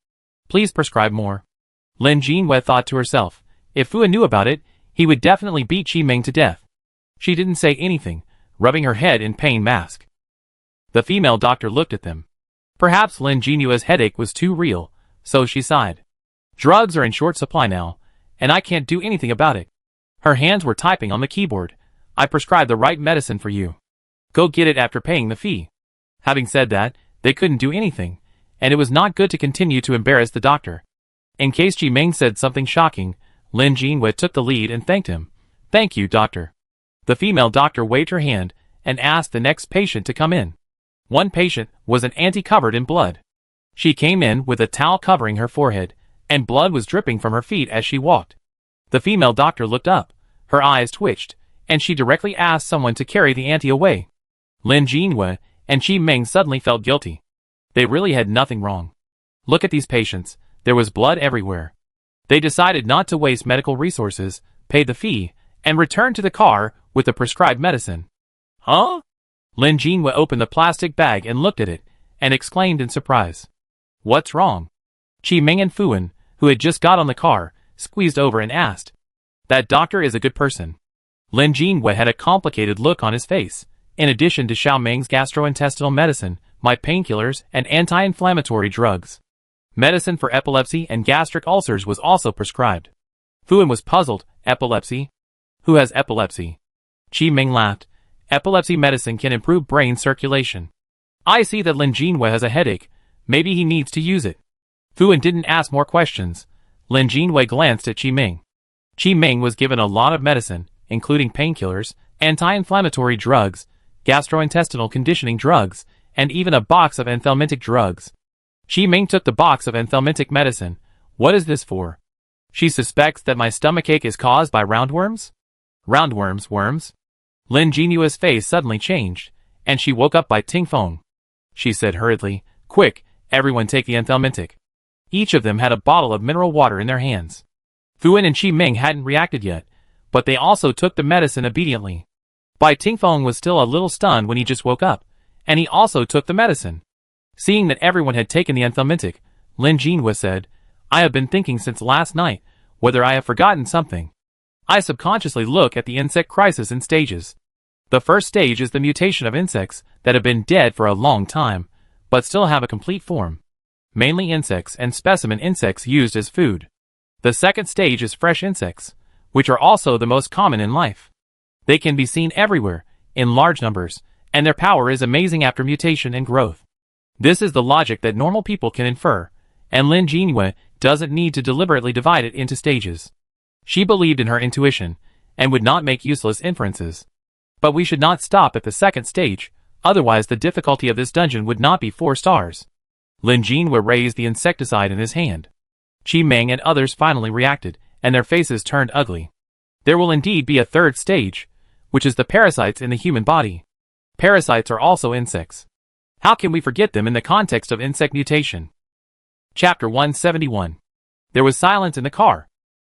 Please prescribe more. Lin Jinhua thought to herself, if Fua knew about it, he would definitely beat Qi Ming to death. She didn't say anything, rubbing her head in pain mask. The female doctor looked at them. Perhaps Lin Jinyue's headache was too real, so she sighed. Drugs are in short supply now, and I can't do anything about it. Her hands were typing on the keyboard. I prescribed the right medicine for you. Go get it after paying the fee. Having said that, they couldn't do anything, and it was not good to continue to embarrass the doctor. In case Ji Ming said something shocking, Lin Jinhua took the lead and thanked him. Thank you, doctor. The female doctor waved her hand and asked the next patient to come in. One patient was an auntie covered in blood. She came in with a towel covering her forehead, and blood was dripping from her feet as she walked. The female doctor looked up, her eyes twitched, and she directly asked someone to carry the auntie away. Lin Jinhua and Ji Ming suddenly felt guilty. They really had nothing wrong. Look at these patients, there was blood everywhere. They decided not to waste medical resources, paid the fee, and returned to the car with the prescribed medicine. Huh? Lin Jinhua opened the plastic bag and looked at it, and exclaimed in surprise. What's wrong? Ji Ming and Fuan, who had just got on the car, squeezed over and asked. That doctor is a good person. Lin Jinhua had a complicated look on his face. In addition to Xiao Ming's gastrointestinal medicine, my painkillers, and anti-inflammatory drugs. Medicine for epilepsy and gastric ulcers was also prescribed. Fuan was puzzled. Epilepsy? Who has epilepsy? Ji Ming laughed. Epilepsy medicine can improve brain circulation. I see that Lin Jinhua has a headache. Maybe he needs to use it. Fuan didn't ask more questions. Lin Jinhua glanced at Ji Ming. Ji Ming was given a lot of medicine, including painkillers, anti-inflammatory drugs, gastrointestinal conditioning drugs, and even a box of anthelmintic drugs. Ji Ming took the box of anthelmintic medicine. What is this for? She suspects that my stomachache is caused by roundworms? Roundworms, worms? Lin Jinyue's face suddenly changed, and she woke up by ting fong. She said hurriedly, Quick, everyone take the anthelmintic. Each of them had a bottle of mineral water in their hands. Fuan and Ji Ming hadn't reacted yet, but they also took the medicine obediently. Bai Tingfeng was still a little stunned when he just woke up, and he also took the medicine. Seeing that everyone had taken the anthelmintic, Lin Jinhua said, I have been thinking since last night whether I have forgotten something. I subconsciously look at the insect crisis in stages. The first stage is the mutation of insects that have been dead for a long time, but still have a complete form. Mainly insects and specimen insects used as food. The second stage is fresh insects, which are also the most common in life. They can be seen everywhere, in large numbers, and their power is amazing after mutation and growth. This is the logic that normal people can infer, and Lin Jinhua doesn't need to deliberately divide it into stages. She believed in her intuition, and would not make useless inferences. But we should not stop at the second stage, otherwise the difficulty of this dungeon would not be 4 stars. Lin Jinhua raised the insecticide in his hand. Ji Ming and others finally reacted, and their faces turned ugly. There will indeed be a third stage, which is the parasites in the human body. Parasites are also insects. How can we forget them in the context of insect mutation? Chapter 171. There was silence in the car.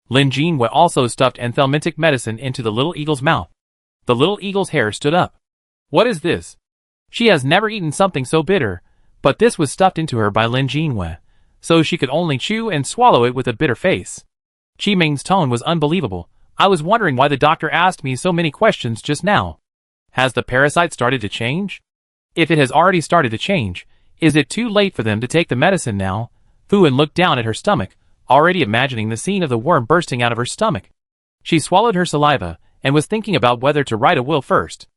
Lin Jinhua also stuffed anthelmintic medicine into the little eagle's mouth. The little eagle's hair stood up. What is this? She has never eaten something so bitter, but this was stuffed into her by Lin Jinhua, so she could only chew and swallow it with a bitter face. Ji Ming's tone was unbelievable. I was wondering why the doctor asked me so many questions just now. Has the parasite started to change? If it has already started to change, is it too late for them to take the medicine now? Fuan looked down at her stomach, already imagining the scene of the worm bursting out of her stomach. She swallowed her saliva, and was thinking about whether to write a will first.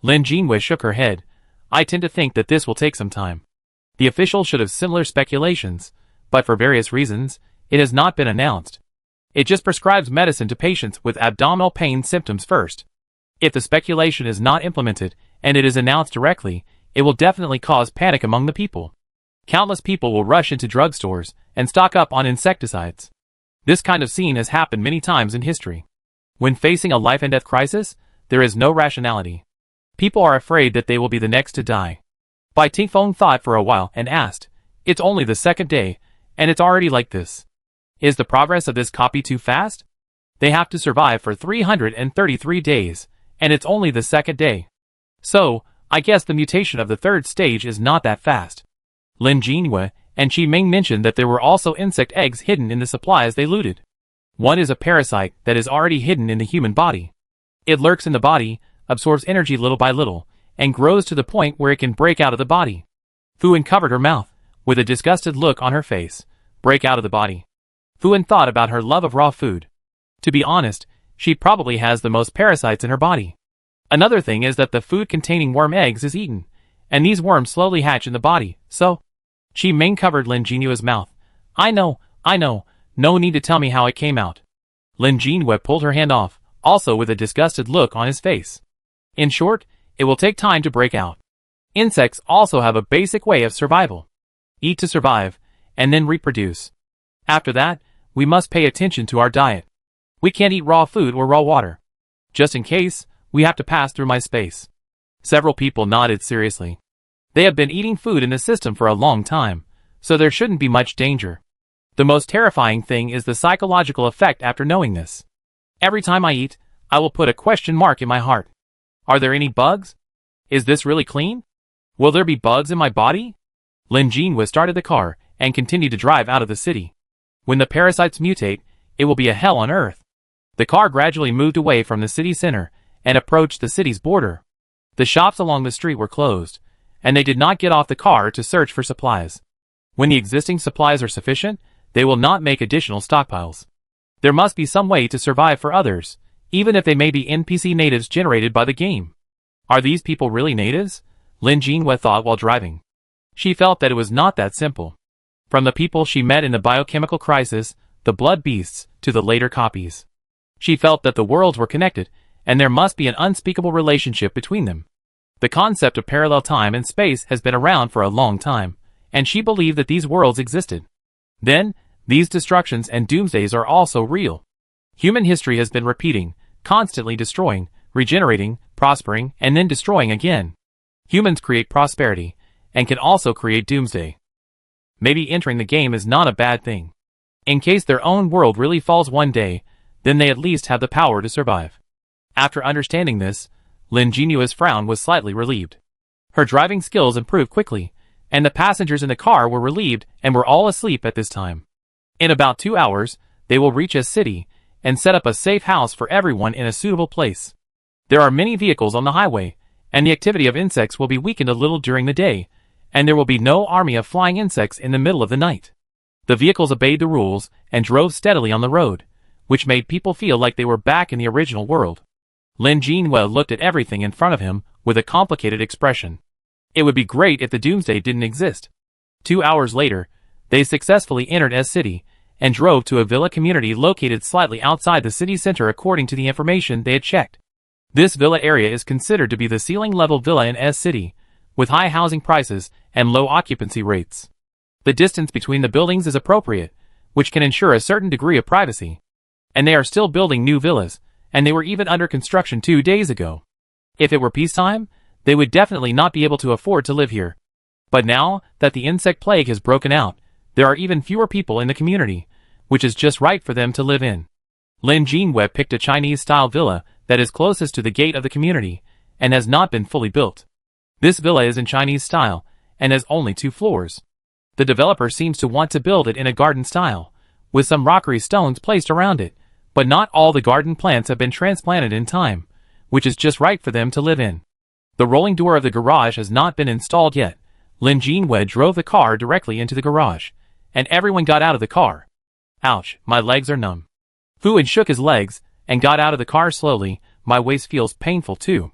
Lin Jinhua shook her head. I tend to think that this will take some time. The official should have similar speculations, but for various reasons, it has not been announced. It just prescribes medicine to patients with abdominal pain symptoms first. If the speculation is not implemented, and it is announced directly, it will definitely cause panic among the people. Countless people will rush into drugstores and stock up on insecticides. This kind of scene has happened many times in history. When facing a life and death crisis, there is no rationality. People are afraid that they will be the next to die. Bai Tingfeng thought for a while and asked, It's only the second day, and it's already like this. Is the progress of this copy too fast? They have to survive for 333 days, and it's only the second day. So, I guess the mutation of the third stage is not that fast. Lin Jinhua and Ji Ming mentioned that there were also insect eggs hidden in the supplies they looted. One is a parasite that is already hidden in the human body. It lurks in the body, absorbs energy little by little, and grows to the point where it can break out of the body. Fuan covered her mouth. with a disgusted look on her face, break out of the body. Fuan thought about her love of raw food. To be honest, she probably has the most parasites in her body. Another thing is that the food containing worm eggs is eaten, and these worms slowly hatch in the body, so... She Ming covered Lin Jinyue's mouth. I know, no need to tell me how it came out. Lin Jinhua pulled her hand off, also with a disgusted look on his face. In short, it will take time to break out. Insects also have a basic way of survival. Eat to survive, and then reproduce. After that, we must pay attention to our diet. We can't eat raw food or raw water. Just in case, we have to pass through my space. Several people nodded seriously. They have been eating food in the system for a long time, so there shouldn't be much danger. The most terrifying thing is the psychological effect after knowing this. Every time I eat, I will put a question mark in my heart. Are there any bugs? Is this really clean? Will there be bugs in my body? Lin Jinhua started the car and continued to drive out of the city. When the parasites mutate, it will be a hell on earth. The car gradually moved away from the city center and approached the city's border. The shops along the street were closed, and they did not get off the car to search for supplies. When the existing supplies are sufficient, they will not make additional stockpiles. There must be some way to survive for others, even if they may be NPC natives generated by the game. Are these people really natives? Lin Jinhua thought while driving. She felt that it was not that simple. From the people she met in the biochemical crisis, the blood beasts, to the later copies. She felt that the worlds were connected, and there must be an unspeakable relationship between them. The concept of parallel time and space has been around for a long time, and she believed that these worlds existed. Then, these destructions and doomsdays are also real. Human history has been repeating, constantly destroying, regenerating, prospering, and then destroying again. Humans create prosperity, and can also create doomsday. Maybe entering the game is not a bad thing. In case their own world really falls one day, then they at least have the power to survive. After understanding this, Lin Jinyue's frown was slightly relieved. Her driving skills improved quickly, and the passengers in the car were relieved and were all asleep at this time. In about 2 hours, they will reach a city and set up a safe house for everyone in a suitable place. There are many vehicles on the highway, and the activity of insects will be weakened a little during the day, and there will be no army of flying insects in the middle of the night. The vehicles obeyed the rules and drove steadily on the road, which made people feel like they were back in the original world. Lin Jinhua looked at everything in front of him with a complicated expression. It would be great if the doomsday didn't exist. 2 hours later, they successfully entered S City and drove to a villa community located slightly outside the city center according to the information they had checked. This villa area is considered to be the ceiling-level villa in S City, with high housing prices and low occupancy rates. The distance between the buildings is appropriate, which can ensure a certain degree of privacy. And they are still building new villas, and they were even under construction 2 days ago. If it were peacetime, they would definitely not be able to afford to live here. But now that the insect plague has broken out, there are even fewer people in the community, which is just right for them to live in. Lin Jinhua picked a Chinese-style villa that is closest to the gate of the community, and has not been fully built. This villa is in Chinese style, and has only 2 floors. The developer seems to want to build it in a garden style, with some rockery stones placed around it, but not all the garden plants have been transplanted in time, which is just right for them to live in. The rolling door of the garage has not been installed yet. Lin Jinhua drove the car directly into the garage, and everyone got out of the car. Ouch, my legs are numb. Fuan shook his legs, and got out of the car slowly. My waist feels painful too.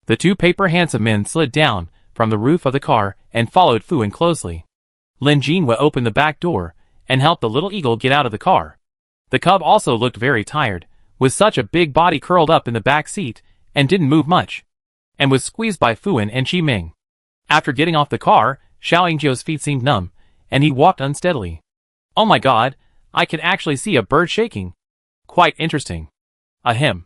The 2 paper handsome men slid down from the roof of the car and followed Fuan closely. Lin Jinhua opened the back door and helped the little eagle get out of the car. The cub also looked very tired, with such a big body curled up in the back seat, and didn't move much, and was squeezed by Fuan and Qi Ming. After getting off the car, Xiao Yingzhou's feet seemed numb, and he walked unsteadily. Oh my god, I can actually see a bird shaking. Quite interesting. Ahem.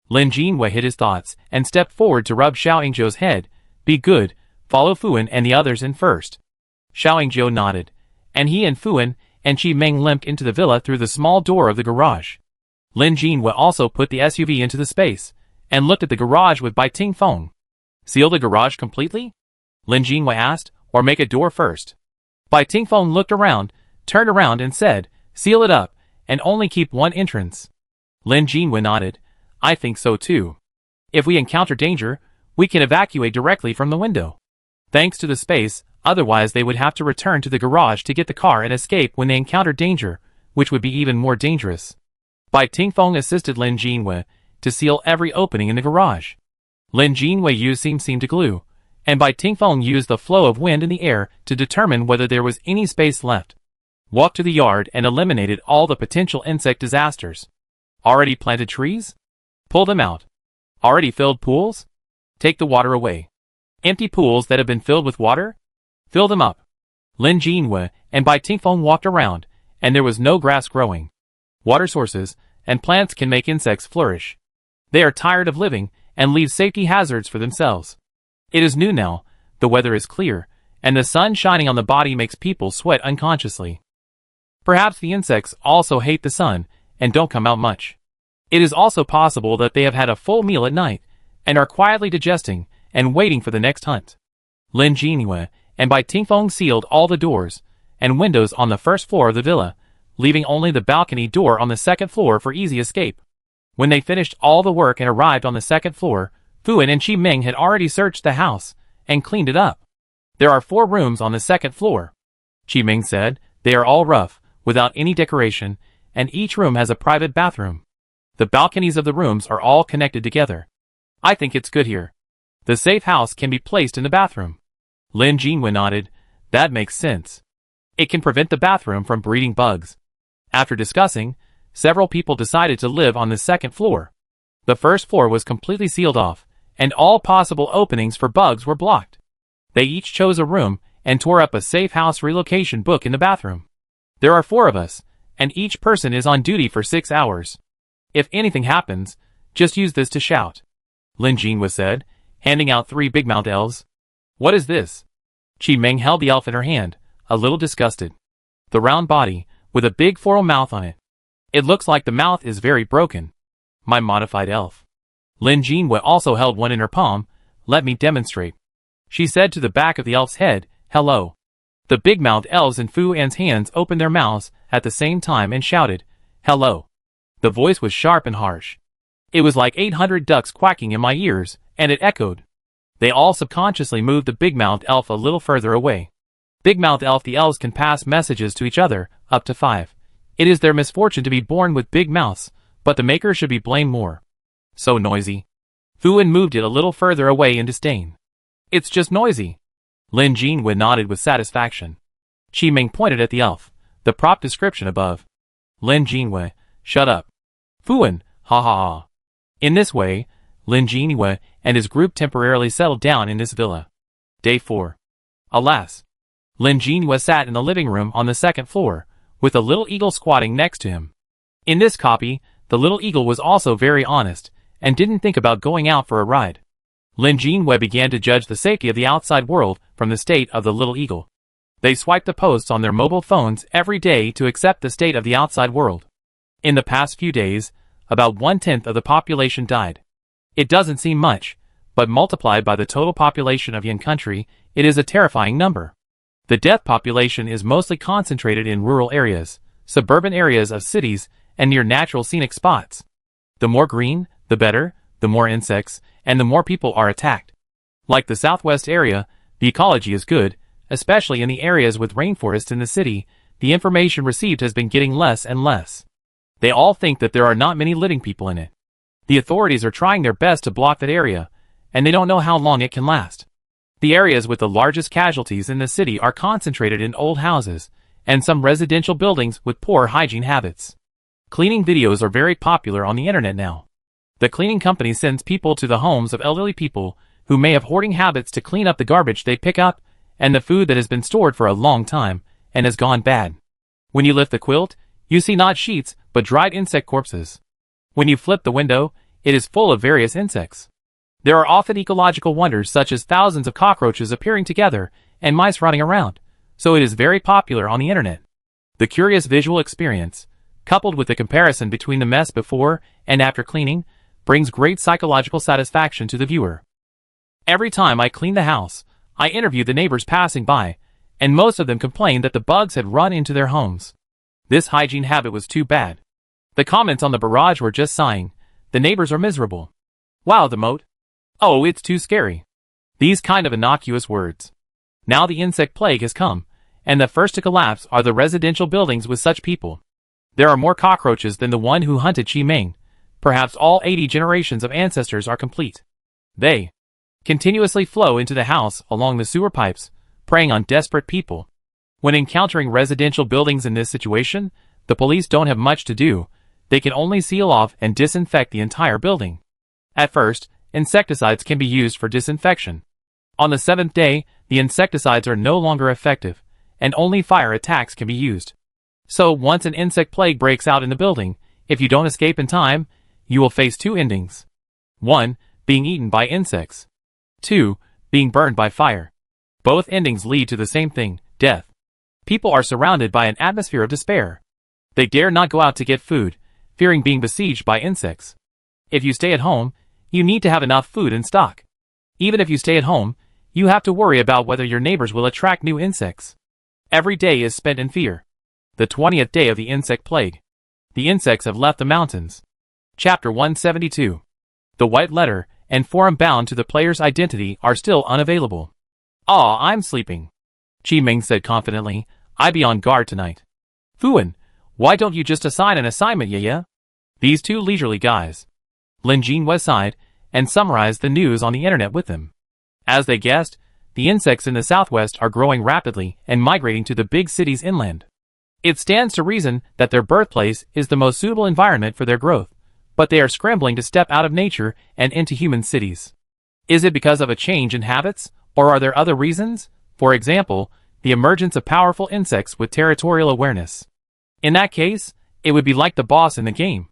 Lin Jinhua hid his thoughts, and stepped forward to rub Xiao Yingzhou's head. Be good, follow Fuan and the others in first. Xiao Yingzhou nodded, and he and Fuan and Qi Ming limped into the villa through the small door of the garage. Lin Jinhua also put the SUV into the space, and looked at the garage with Bai Ting Feng. Seal the garage completely? Lin Jinhua asked, or make a door first? Bai Ting Feng looked around, turned around and said, seal it up, and only keep one entrance. Lin Jinhua nodded. I think so too. If we encounter danger, we can evacuate directly from the window. Thanks to the space, Otherwise they would have to return to the garage to get the car and escape when they encountered danger, which would be even more dangerous. Bai Tingfeng assisted Lin Jinwei to seal every opening in the garage. Lin Jinwei used seam to glue, and Bai Tingfeng used the flow of wind in the air to determine whether there was any space left. Walked to the yard and eliminated all the potential insect disasters. Already planted trees? Pull them out. Already filled pools? Take the water away. Empty pools that have been filled with water? Fill them up. Lin Jinwei and Bai Tingfeng walked around, and there was no grass growing. Water sources and plants can make insects flourish. They are tired of living and leave safety hazards for themselves. It is noon now, the weather is clear, and the sun shining on the body makes people sweat unconsciously. Perhaps the insects also hate the sun and don't come out much. It is also possible that they have had a full meal at night and are quietly digesting and waiting for the next hunt. Lin Jinwei and Bai Tingfeng sealed all the doors and windows on the first floor of the villa, leaving only the balcony door on the second floor for easy escape. When they finished all the work and arrived on the second floor, Fuan and Qi Ming had already searched the house and cleaned it up. There are 4 rooms on the second floor. Qi Ming said, they are all rough, without any decoration, and each room has a private bathroom. The balconies of the rooms are all connected together. I think it's good here. The safe house can be placed in the bathroom. Lin Jinwei nodded. That makes sense. It can prevent the bathroom from breeding bugs. After discussing, several people decided to live on the second floor. The first floor was completely sealed off, and all possible openings for bugs were blocked. They each chose a room and tore up a safe house relocation book in the bathroom. There are 4 of us, and each person is on duty for 6 hours. If anything happens, just use this to shout. Lin Jinwei said, handing out 3 big-mouthed elves. What is this? Qi Ming held the elf in her hand, a little disgusted. The round body, with a big floral mouth on it. It looks like the mouth is very broken. My modified elf. Lin Jinwei also held one in her palm. Let me demonstrate. She said to the back of the elf's head, hello. The big-mouthed elves in Fu An's hands opened their mouths at the same time and shouted, hello. The voice was sharp and harsh. It was like 800 ducks quacking in my ears, and it echoed. They all subconsciously moved the big-mouthed elf a little further away. Big-mouthed elf, the elves can pass messages to each other, up to 5. It is their misfortune to be born with big mouths, but the maker should be blamed more. So noisy. Fu An moved it a little further away in disdain. It's just noisy. Lin Jinwei nodded with satisfaction. Qi Ming pointed at the elf, the prop description above. Lin Jinwei, shut up. Fu An, ha ha ha. In this way, Lin Jinwei and his group temporarily settled down in this villa. Day 4. Alas. Lin Jinwei sat in the living room on the second floor, with a little eagle squatting next to him. In this copy, the little eagle was also very honest, and didn't think about going out for a ride. Lin Jinwei began to judge the safety of the outside world from the state of the little eagle. They swiped the posts on their mobile phones every day to accept the state of the outside world. In the past few days, about 1/10 of the population died. It doesn't seem much, but multiplied by the total population of Yan country, it is a terrifying number. The death population is mostly concentrated in rural areas, suburban areas of cities, and near natural scenic spots. The more green, the better, the more insects, and the more people are attacked. Like the southwest area, the ecology is good, especially in the areas with rainforests in the city. The information received has been getting less and less. They all think that there are not many living people in it. The authorities are trying their best to block that area, and they don't know how long it can last. The areas with the largest casualties in the city are concentrated in old houses, and some residential buildings with poor hygiene habits. Cleaning videos are very popular on the internet now. The cleaning company sends people to the homes of elderly people who may have hoarding habits to clean up the garbage they pick up, and the food that has been stored for a long time, and has gone bad. When you lift the quilt, you see not sheets, but dried insect corpses. When you flip the window, it is full of various insects. There are often ecological wonders such as thousands of cockroaches appearing together and mice running around, so it is very popular on the internet. The curious visual experience, coupled with the comparison between the mess before and after cleaning, brings great psychological satisfaction to the viewer. Every time I clean the house, I interview the neighbors passing by, and most of them complained that the bugs had run into their homes. This hygiene habit was too bad. The comments on the barrage were just sighing. The neighbors are miserable. Wow, the moat. Oh, it's too scary. These kind of innocuous words. Now the insect plague has come, and the first to collapse are the residential buildings with such people. There are more cockroaches than the one who hunted Qi Ming. Perhaps all 80 generations of ancestors are complete. They continuously flow into the house along the sewer pipes, preying on desperate people. When encountering residential buildings in this situation, the police don't have much to do. They can only seal off and disinfect the entire building. At first, insecticides can be used for disinfection. On the 7th day, the insecticides are no longer effective, and only fire attacks can be used. So once an insect plague breaks out in the building, if you don't escape in time, you will face 2 endings. 1. Being eaten by insects. 2. Being burned by fire. Both endings lead to the same thing, death. People are surrounded by an atmosphere of despair. They dare not go out to get food, fearing being besieged by insects. If you stay at home, you need to have enough food in stock. Even if you stay at home, you have to worry about whether your neighbors will attract new insects. Every day is spent in fear. The 20th day of the insect plague. The insects have left the mountains. Chapter 172. The white letter and form bound to the player's identity are still unavailable. "Aw, I'm sleeping," Qi Ming said confidently. "I be on guard tonight." "Fuan, why don't you just assign an assignment, yeah? These 2 leisurely guys. Lin Jinhua sighed and summarized the news on the internet with them. As they guessed, the insects in the southwest are growing rapidly and migrating to the big cities inland. It stands to reason that their birthplace is the most suitable environment for their growth, but they are scrambling to step out of nature and into human cities. Is it because of a change in habits, or are there other reasons? For example, the emergence of powerful insects with territorial awareness. In that case, it would be like the boss in the game.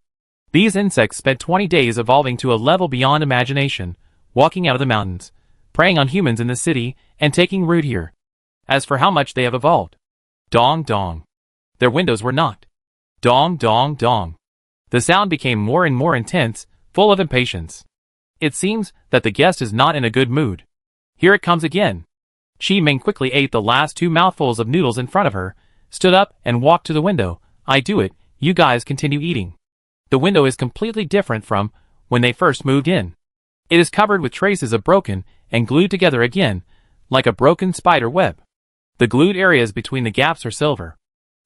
These insects spent 20 days evolving to a level beyond imagination, walking out of the mountains, preying on humans in the city, and taking root here. As for how much they have evolved. Dong dong. Their windows were knocked. Dong dong dong. The sound became more and more intense, full of impatience. It seems that the guest is not in a good mood. Here it comes again. Qi Ming quickly ate the last 2 mouthfuls of noodles in front of her, stood up and walked to the window. "I do it, you guys continue eating." The window is completely different from when they first moved in. It is covered with traces of broken and glued together again, like a broken spider web. The glued areas between the gaps are silver.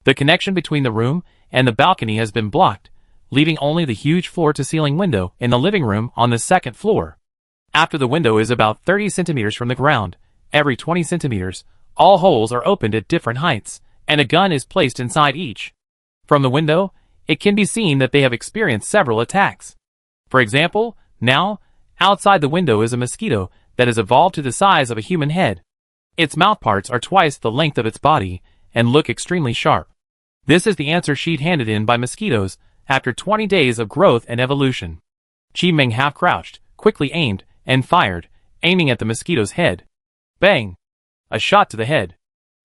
The connection between the room and the balcony has been blocked, leaving only the huge floor-to-ceiling window in the living room on the 2nd floor. After the window is about 30 centimeters from the ground, every 20 centimeters, all holes are opened at different heights, and a gun is placed inside each. From the window, it can be seen that they have experienced several attacks. For example, now, outside the window is a mosquito that has evolved to the size of a human head. Its mouthparts are twice the length of its body, and look extremely sharp. This is the answer sheet handed in by mosquitoes after 20 days of growth and evolution. Qi Ming half crouched, quickly aimed, and fired, aiming at the mosquito's head. Bang! A shot to the head.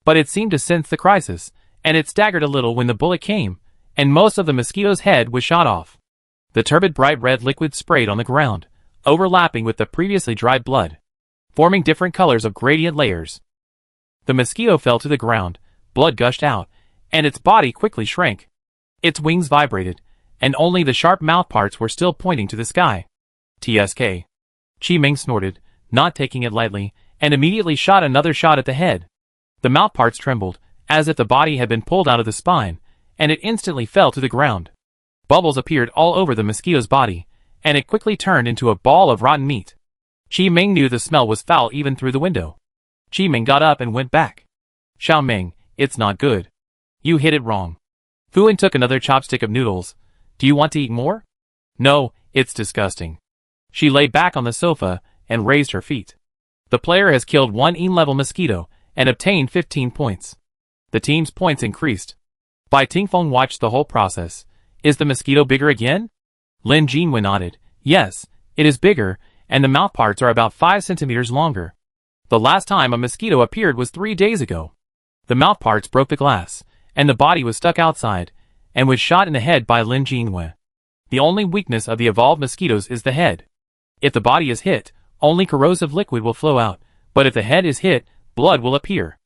But it seemed to sense the crisis, and it staggered a little when the bullet came, and most of the mosquito's head was shot off. The turbid bright red liquid sprayed on the ground, overlapping with the previously dried blood, forming different colors of gradient layers. The mosquito fell to the ground, blood gushed out, and its body quickly shrank. Its wings vibrated, and only the sharp mouthparts were still pointing to the sky. TSK. Qi Ming snorted, not taking it lightly, and immediately shot another shot at the head. The mouthparts trembled, as if the body had been pulled out of the spine, and it instantly fell to the ground. Bubbles appeared all over the mosquito's body, and it quickly turned into a ball of rotten meat. Qi Ming knew the smell was foul even through the window. Qi Ming got up and went back. "Xiao Ming, it's not good. You hit it wrong." Fuan took another chopstick of noodles. "Do you want to eat more?" "No, it's disgusting." She lay back on the sofa and raised her feet. The player has killed 1 E-level mosquito and obtained 15 points. The team's points increased. Bai Tingfeng watched the whole process. "Is the mosquito bigger again?" Lin Jinhua nodded. "Yes, it is bigger, and the mouthparts are about 5 centimeters longer. The last time a mosquito appeared was 3 days ago. The mouthparts broke the glass, and the body was stuck outside, and was shot in the head by Lin Jinhua. The only weakness of the evolved mosquitoes is the head. If the body is hit, only corrosive liquid will flow out, but if the head is hit, blood will appear."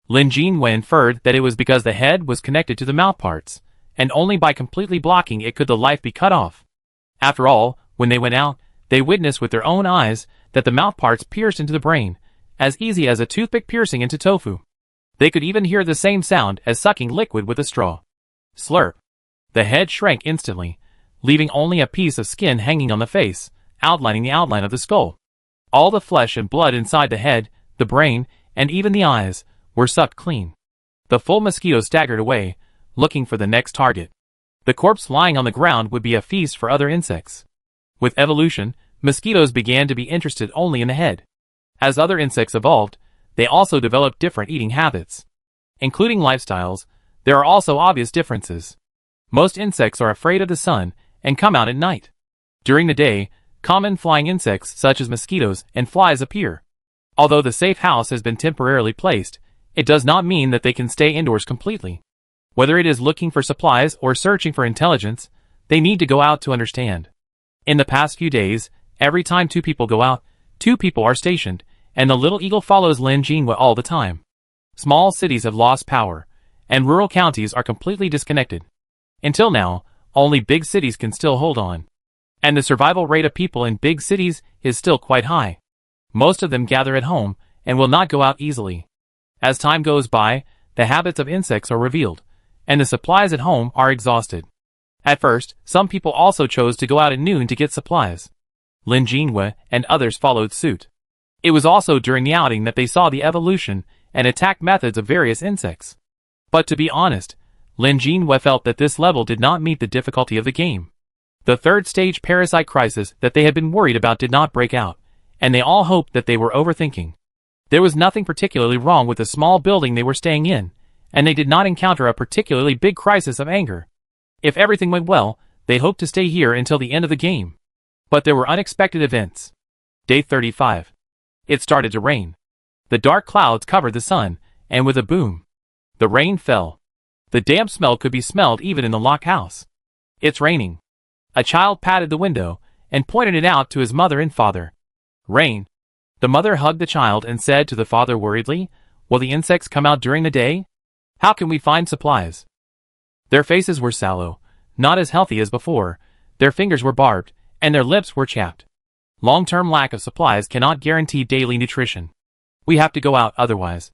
Lin Jinhua inferred that it was because the head was connected to the mouthparts, and only by completely blocking it could the life be cut off. After all, when they went out, they witnessed with their own eyes that the mouthparts pierced into the brain, as easy as a toothpick piercing into tofu. They could even hear the same sound as sucking liquid with a straw. Slurp. The head shrank instantly, leaving only a piece of skin hanging on the face, outlining the outline of the skull. All the flesh and blood inside the head, the brain, and even the eyes, were sucked clean. The full mosquito staggered away, looking for the next target. The corpse lying on the ground would be a feast for other insects. With evolution, mosquitoes began to be interested only in the head. As other insects evolved, they also developed different eating habits. Including lifestyles, there are also obvious differences. Most insects are afraid of the sun and come out at night. During the day, common flying insects such as mosquitoes and flies appear. Although the safe house has been temporarily placed, it does not mean that they can stay indoors completely. Whether it is looking for supplies or searching for intelligence, they need to go out to understand. In the past few days, every time 2 people go out, 2 people are stationed, and the little eagle follows Lin Jinhua all the time. Small cities have lost power, and rural counties are completely disconnected. Until now, only big cities can still hold on. And the survival rate of people in big cities is still quite high. Most of them gather at home and will not go out easily. As time goes by, the habits of insects are revealed, and the supplies at home are exhausted. At first, some people also chose to go out at noon to get supplies. Lin Jinhua and others followed suit. It was also during the outing that they saw the evolution and attack methods of various insects. But to be honest, Lin Jinhua felt that this level did not meet the difficulty of the game. The third stage parasite crisis that they had been worried about did not break out, and they all hoped that they were overthinking. There was nothing particularly wrong with the small building they were staying in, and they did not encounter a particularly big crisis of anger. If everything went well, they hoped to stay here until the end of the game. But there were unexpected events. Day 35. It started to rain. The dark clouds covered the sun, and with a boom, the rain fell. The damp smell could be smelled even in the lock house. It's raining. A child patted the window and pointed it out to his mother and father. Rain. The mother hugged the child and said to the father worriedly, "Will the insects come out during the day? How can we find supplies?" Their faces were sallow, not as healthy as before, their fingers were barbed, and their lips were chapped. Long-term lack of supplies cannot guarantee daily nutrition. We have to go out otherwise.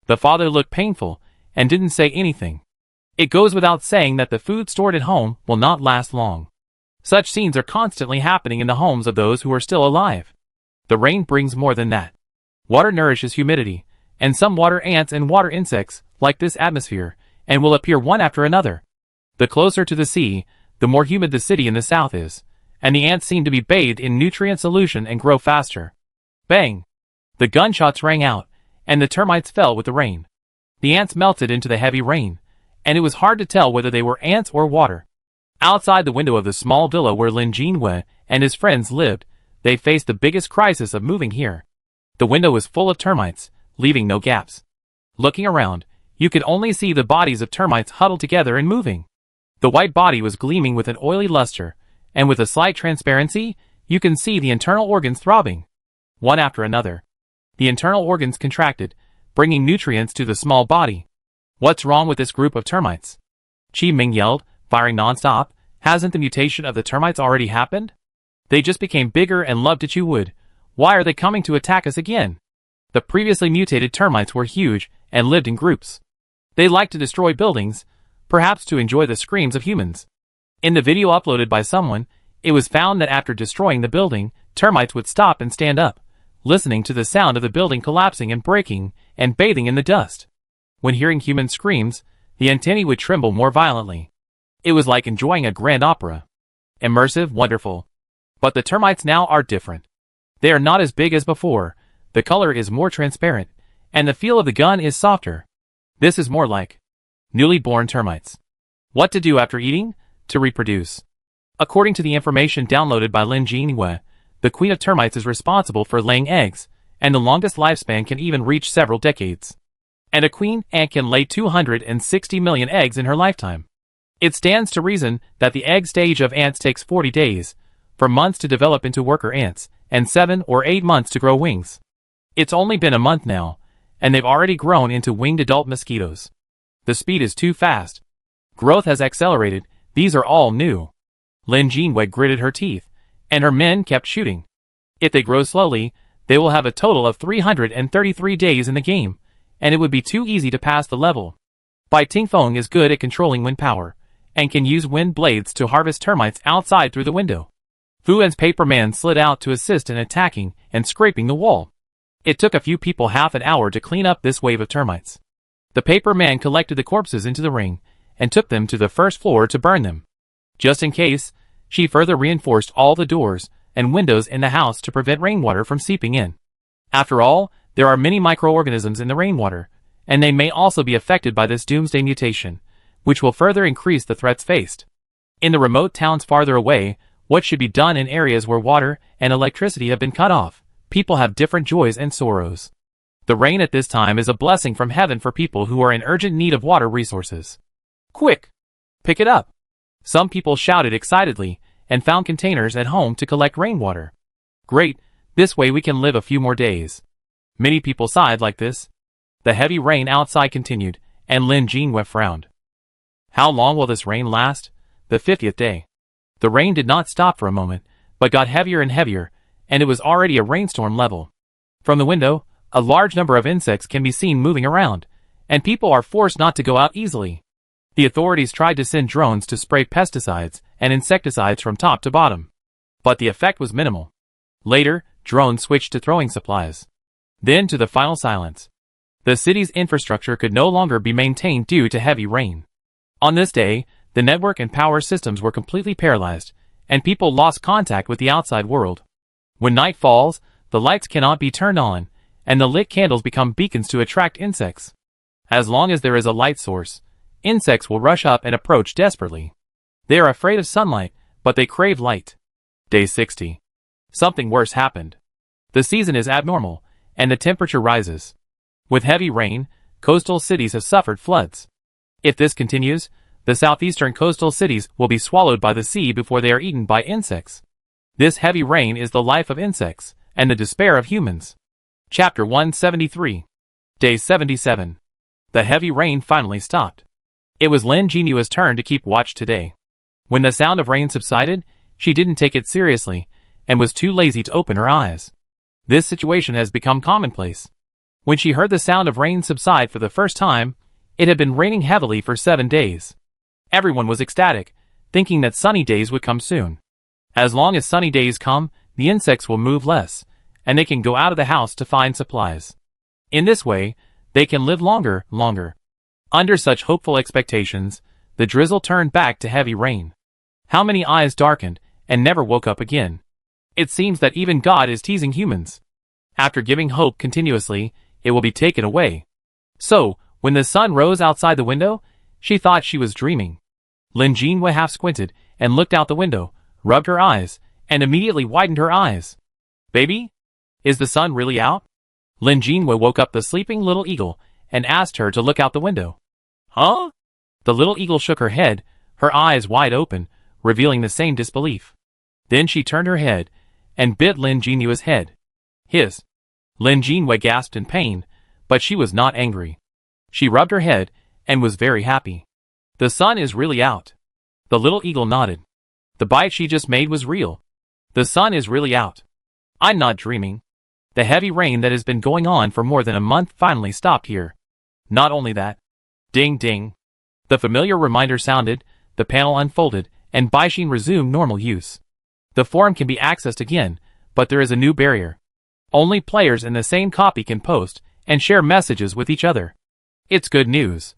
The father looked painful and didn't say anything. It goes without saying that the food stored at home will not last long. Such scenes are constantly happening in the homes of those who are still alive. The rain brings more than that. Water nourishes humidity, and some water ants and water insects like this atmosphere, and will appear one after another. The closer to the sea, the more humid the city in the south is, and the ants seem to be bathed in nutrient solution and grow faster. Bang! The gunshots rang out, and the termites fell with the rain. The ants melted into the heavy rain, and it was hard to tell whether they were ants or water. Outside the window of the small villa where Lin Jinhua and his friends lived, they faced the biggest crisis of moving here. The window was full of termites, leaving no gaps. Looking around, you could only see the bodies of termites huddled together and moving. The white body was gleaming with an oily luster, and with a slight transparency, you can see the internal organs throbbing. One after another, the internal organs contracted, bringing nutrients to the small body. What's wrong with this group of termites? Chi Ming yelled, firing non-stop. Hasn't the mutation of the termites already happened? They just became bigger and loved to chew wood. Why are they coming to attack us again? The previously mutated termites were huge and lived in groups. They liked to destroy buildings, perhaps to enjoy the screams of humans. In the video uploaded by someone, it was found that after destroying the building, termites would stop and stand up, listening to the sound of the building collapsing and breaking, and bathing in the dust. When hearing human screams, the antennae would tremble more violently. It was like enjoying a grand opera. Immersive, wonderful. But the termites now are different. They are not as big as before, the color is more transparent, and the feel of the gun is softer. This is more like newly born termites. What to do after eating? To reproduce. According to the information downloaded by Lin Jinhua, the queen of termites is responsible for laying eggs, and the longest lifespan can even reach several decades. And a queen ant can lay 260 million eggs in her lifetime. It stands to reason that the egg stage of ants takes 40 days, for months to develop into worker ants, and 7 or 8 months to grow wings. It's only been a month now, and they've already grown into winged adult mosquitoes. The speed is too fast. Growth has accelerated, these are all new. Lin Jinhua gritted her teeth, and her men kept shooting. If they grow slowly, They will have a total of 333 days in the game, and it would be too easy to pass the level. Bai Tingfeng is good at controlling wind power, and can use wind blades to harvest termites outside through the window. Fu En's paper man slid out to assist in attacking and scraping the wall. It took a few people half an hour to clean up this wave of termites. The paper man collected the corpses into the ring, and took them to the first floor to burn them. Just in case, she further reinforced all the doors and windows in the house to prevent rainwater from seeping in. After all, there are many microorganisms in the rainwater, and they may also be affected by this doomsday mutation, which will further increase the threats faced. In the remote towns farther away, what should be done in areas where water and electricity have been cut off? People have different joys and sorrows. The rain at this time is a blessing from heaven for people who are in urgent need of water resources. Quick! Pick it up! Some people shouted excitedly, and found containers at home to collect rainwater. Great, this way we can live a few more days. Many people sighed like this. The heavy rain outside continued, and Lin Jinhua frowned. How long will this rain last? The 50th day. The rain did not stop for a moment, but got heavier and heavier, and it was already a rainstorm level. From the window, a large number of insects can be seen moving around, and people are forced not to go out easily. The authorities tried to send drones to spray pesticides and insecticides from top to bottom, but the effect was minimal. Later, drones switched to throwing supplies. Then to the final silence. The city's infrastructure could no longer be maintained due to heavy rain. On this day, the network and power systems were completely paralyzed, and people lost contact with the outside world. When night falls, the lights cannot be turned on, and the lit candles become beacons to attract insects. As long as there is a light source, insects will rush up and approach desperately. They are afraid of sunlight, but they crave light. Day 60. Something worse happened. The season is abnormal, and the temperature rises. With heavy rain, coastal cities have suffered floods. If this continues, the southeastern coastal cities will be swallowed by the sea before they are eaten by insects. This heavy rain is the life of insects, and the despair of humans. Chapter 173. Day 77. The heavy rain finally stopped. It was Lin Jinua's turn to keep watch today. When the sound of rain subsided, she didn't take it seriously, and was too lazy to open her eyes. This situation has become commonplace. When she heard the sound of rain subside for the first time, it had been raining heavily for 7 days. Everyone was ecstatic, thinking that sunny days would come soon. As long as sunny days come, the insects will move less, and they can go out of the house to find supplies. In this way, they can live longer. Under such hopeful expectations, the drizzle turned back to heavy rain. How many eyes darkened, and never woke up again? It seems that even God is teasing humans. After giving hope continuously, it will be taken away. So, when the sun rose outside the window, she thought she was dreaming. Lin Jinhua half squinted, and looked out the window, rubbed her eyes, and immediately widened her eyes. Baby? Is the sun really out? Lin Jinhua woke up the sleeping little eagle, and asked her to look out the window. Huh? The little eagle shook her head, her eyes wide open, revealing the same disbelief. Then she turned her head, and bit Lin Jinua's head. Hiss. Lin Jinhua gasped in pain, but she was not angry. She rubbed her head, and was very happy. The sun is really out. The little eagle nodded. The bite she just made was real. The sun is really out. I'm not dreaming. The heavy rain that has been going on for more than a month finally stopped here. Not only that. Ding ding. The familiar reminder sounded, the panel unfolded, and Baixin resumed normal use. The forum can be accessed again, but there is a new barrier. Only players in the same copy can post and share messages with each other. It's good news.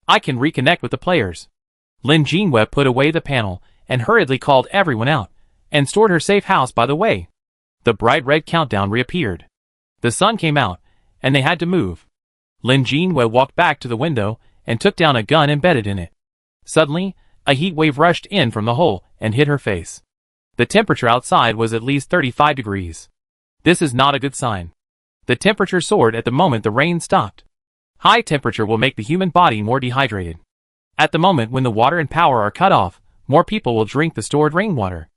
I can reconnect with the players. Lin Jinhua put away the panel and hurriedly called everyone out, and stored her safe house by the way. The bright red countdown reappeared. The sun came out, and they had to move. Lin Jinhua walked back to the window and took down a gun embedded in it. Suddenly, a heat wave rushed in from the hole and hit her face. The temperature outside was at least 35 degrees. This is not a good sign. The temperature soared at the moment the rain stopped. High temperature will make the human body more dehydrated. At the moment when the water and power are cut off, more people will drink the stored rainwater.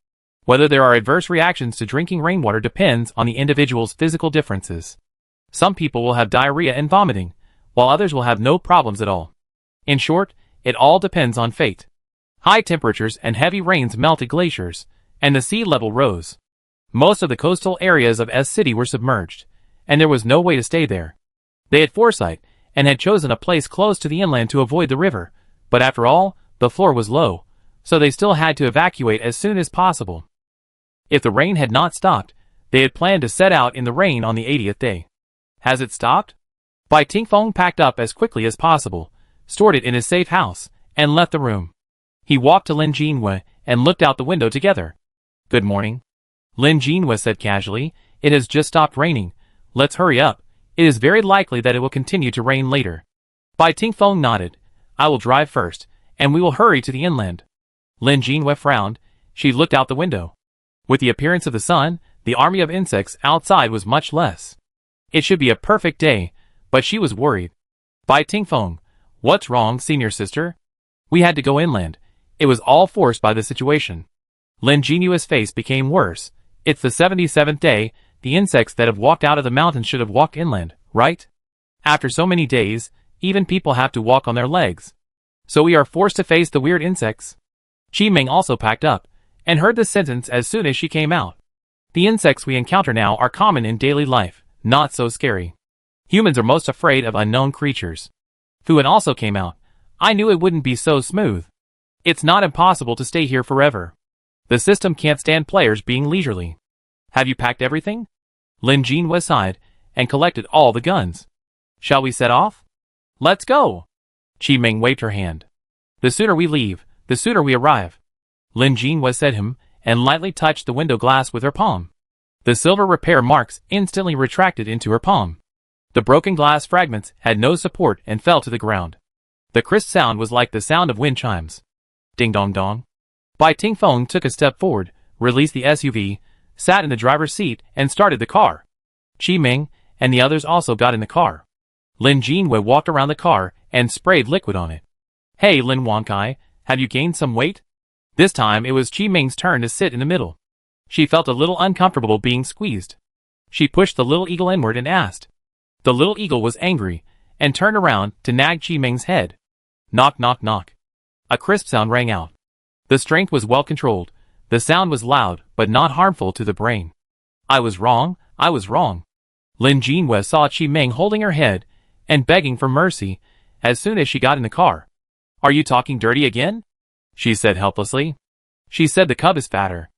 Whether there are adverse reactions to drinking rainwater depends on the individual's physical differences. Some people will have diarrhea and vomiting, while others will have no problems at all. In short, it all depends on fate. High temperatures and heavy rains melted glaciers, and the sea level rose. Most of the coastal areas of S City were submerged, and there was no way to stay there. They had foresight, and had chosen a place close to the inland to avoid the river, but after all, the floor was low, so they still had to evacuate as soon as possible. If the rain had not stopped, they had planned to set out in the rain on the 80th day. Has it stopped? Bai Tingfeng packed up as quickly as possible, stored it in his safe house, and left the room. He walked to Lin Jinhua and looked out the window together. Good morning. Lin Jinhua said casually, it has just stopped raining. Let's hurry up. It is very likely that it will continue to rain later. Bai Tingfeng nodded. I will drive first, and we will hurry to the inland. Lin Jinhua frowned. She looked out the window. With the appearance of the sun, the army of insects outside was much less. It should be a perfect day, but she was worried. Bai Tingfeng, what's wrong, senior sister? We had to go inland. It was all forced by the situation. Lin Jinua's face became worse. It's the 77th day. The insects that have walked out of the mountains should have walked inland, right? After so many days, even people have to walk on their legs. So we are forced to face the weird insects. Qi Ming also packed up, and heard the sentence as soon as she came out. The insects we encounter now are common in daily life, not so scary. Humans are most afraid of unknown creatures. Fuan also came out. I knew it wouldn't be so smooth. It's not impossible to stay here forever. The system can't stand players being leisurely. Have you packed everything? Lin Jinhua sighed, and collected all the guns. Shall we set off? Let's go! Qi Ming waved her hand. The sooner we leave, the sooner we arrive. Lin Jinhua said him, and lightly touched the window glass with her palm. The silver repair marks instantly retracted into her palm. The broken glass fragments had no support and fell to the ground. The crisp sound was like the sound of wind chimes. Ding dong dong. Bai Tingfeng took a step forward, released the SUV, sat in the driver's seat, and started the car. Qi Ming and the others also got in the car. Lin Jinhua walked around the car and sprayed liquid on it. Hey Lin Wankai, have you gained some weight? This time it was Qi Ming's turn to sit in the middle. She felt a little uncomfortable being squeezed. She pushed the little eagle inward and asked. The little eagle was angry, and turned around to nag Qi Ming's head. Knock knock knock. A crisp sound rang out. The strength was well controlled. The sound was loud, but not harmful to the brain. I was wrong, I was wrong. Lin Jinhua saw Qi Ming holding her head, and begging for mercy, as soon as she got in the car. Are you talking dirty again? She said helplessly. She said the cub is fatter.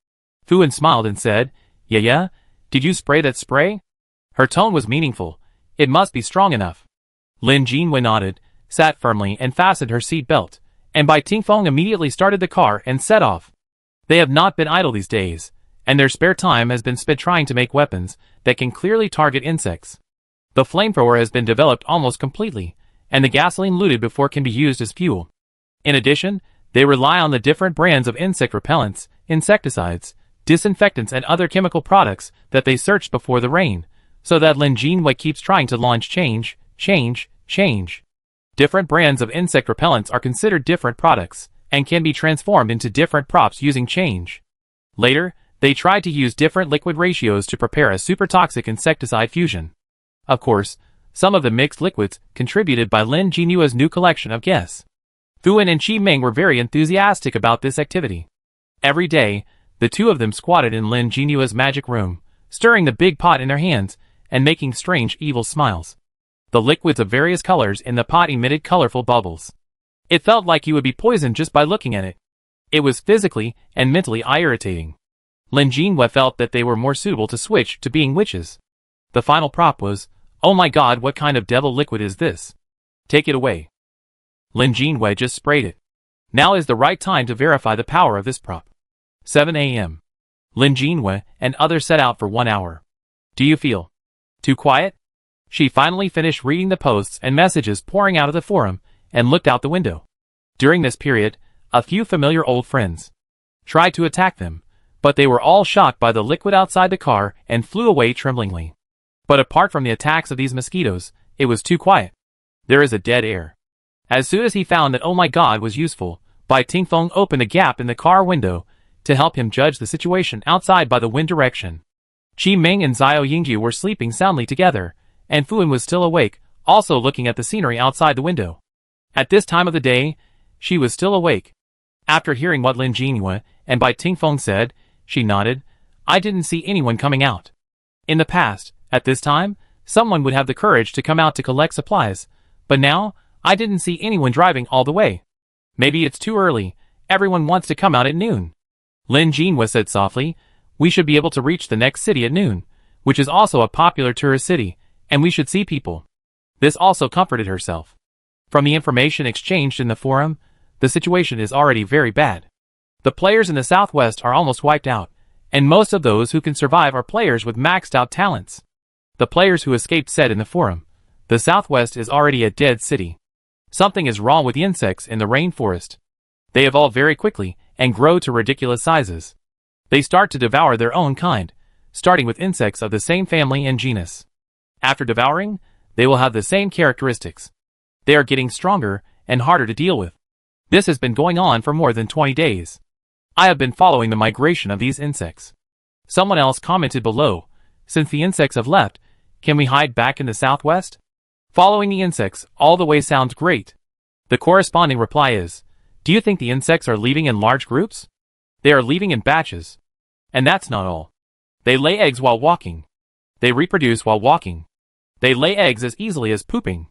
Fuan smiled and said, yeah, did you spray that spray? Her tone was meaningful. It must be strong enough. Lin Jinhua nodded, sat firmly and fastened her seat belt, and Bai Tingfeng immediately started the car and set off. They have not been idle these days, and their spare time has been spent trying to make weapons that can clearly target insects. The flamethrower has been developed almost completely, and the gasoline looted before can be used as fuel. In addition, they rely on the different brands of insect repellents, insecticides, disinfectants and other chemical products that they searched before the rain, so that Lin Jinhua keeps trying to launch change. Different brands of insect repellents are considered different products, and can be transformed into different props using change. Later, they tried to use different liquid ratios to prepare a super toxic insecticide fusion. Of course, some of the mixed liquids contributed by Lin Jinua's new collection of guests. Fuan and Qi Ming were very enthusiastic about this activity. Every day, the two of them squatted in Lin Jinua's magic room, stirring the big pot in their hands, and making strange evil smiles. The liquids of various colors in the pot emitted colorful bubbles. It felt like you would be poisoned just by looking at it. It was physically and mentally irritating. Lin Jinhua felt that they were more suitable to switch to being witches. The final prop was, oh my god, what kind of devil liquid is this? Take it away. Lin Jinhua just sprayed it. Now is the right time to verify the power of this prop. 7 a.m. Lin Jinhua and others set out for 1 hour. Do you feel too quiet? She finally finished reading the posts and messages pouring out of the forum, and looked out the window. During this period, a few familiar old friends tried to attack them, but they were all shocked by the liquid outside the car and flew away tremblingly. But apart from the attacks of these mosquitoes, it was too quiet. There is a dead air. As soon as he found that oh my god was useful, Bai Tingfeng opened a gap in the car window to help him judge the situation outside by the wind direction. Qi Ming and Xiao Yingju were sleeping soundly together, and Fuan was still awake, also looking at the scenery outside the window. At this time of the day, she was still awake. After hearing what Lin Jinhua and Bai Tingfeng said, she nodded. I didn't see anyone coming out. In the past, at this time, someone would have the courage to come out to collect supplies, but now, I didn't see anyone driving all the way. Maybe it's too early, everyone wants to come out at noon. Lin Jinhua said softly, we should be able to reach the next city at noon, which is also a popular tourist city, and we should see people. This also comforted herself. From the information exchanged in the forum, the situation is already very bad. The players in the southwest are almost wiped out, and most of those who can survive are players with maxed out talents. The players who escaped said in the forum, the southwest is already a dead city. Something is wrong with the insects in the rainforest. They evolve very quickly and grow to ridiculous sizes. They start to devour their own kind, starting with insects of the same family and genus. After devouring, they will have the same characteristics. They are getting stronger and harder to deal with. This has been going on for more than 20 days. I have been following the migration of these insects. Someone else commented below, since the insects have left, can we hide back in the southwest? Following the insects all the way sounds great. The corresponding reply is, do you think the insects are leaving in large groups? They are leaving in batches. And that's not all. They lay eggs while walking. They reproduce while walking. They lay eggs as easily as pooping.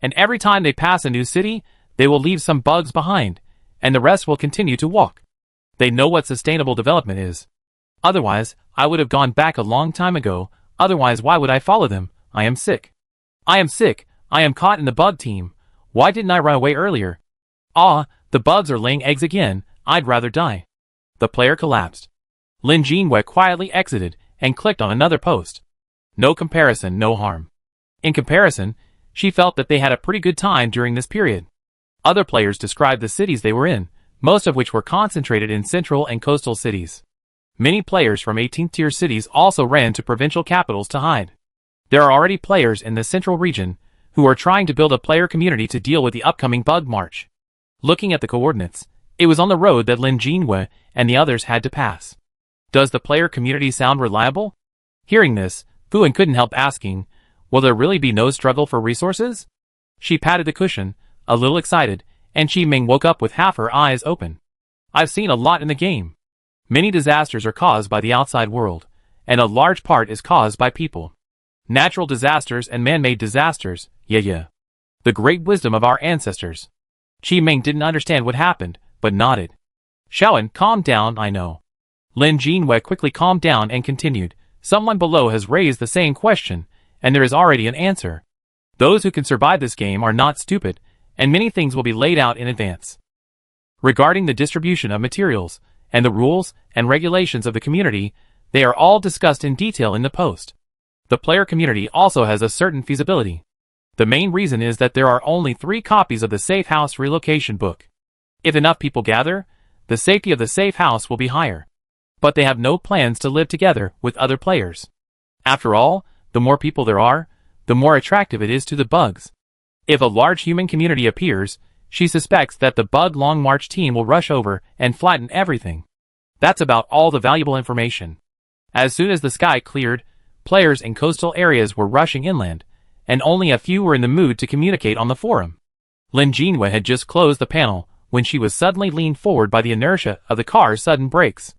And every time they pass a new city, they will leave some bugs behind, and the rest will continue to walk. They know what sustainable development is. Otherwise, I would have gone back a long time ago, otherwise why would I follow them? I am sick. I am sick, I am caught in the bug team. Why didn't I run away earlier? Ah, the bugs are laying eggs again, I'd rather die. The player collapsed. Lin Jinhua quietly exited and clicked on another post. No comparison, no harm. In comparison, she felt that they had a pretty good time during this period. Other players described the cities they were in, most of which were concentrated in central and coastal cities. Many players from 18th tier cities also ran to provincial capitals to hide. There are already players in the central region who are trying to build a player community to deal with the upcoming bug march. Looking at the coordinates, it was on the road that Lin Jinhua and the others had to pass. Does the player community sound reliable? Hearing this, Fuan couldn't help asking, will there really be no struggle for resources? She patted the cushion, a little excited, and Qi Ming woke up with half her eyes open. I've seen a lot in the game. Many disasters are caused by the outside world, and a large part is caused by people. Natural disasters and man-made disasters, yeah. The great wisdom of our ancestors. Qi Ming didn't understand what happened, but nodded. Shaoan, calm down, I know. Lin Jinhua quickly calmed down and continued, someone below has raised the same question, and there is already an answer. Those who can survive this game are not stupid, and many things will be laid out in advance. Regarding the distribution of materials, and the rules and regulations of the community, they are all discussed in detail in the post. The player community also has a certain feasibility. The main reason is that there are only 3 copies of the Safe House Relocation book. If enough people gather, the safety of the safe house will be higher. But they have no plans to live together with other players. After all, the more people there are, the more attractive it is to the bugs. If a large human community appears, she suspects that the Bug Long March team will rush over and flatten everything. That's about all the valuable information. As soon as the sky cleared, players in coastal areas were rushing inland, and only a few were in the mood to communicate on the forum. Lin Jinhua had just closed the panel when she was suddenly leaned forward by the inertia of the car's sudden brakes.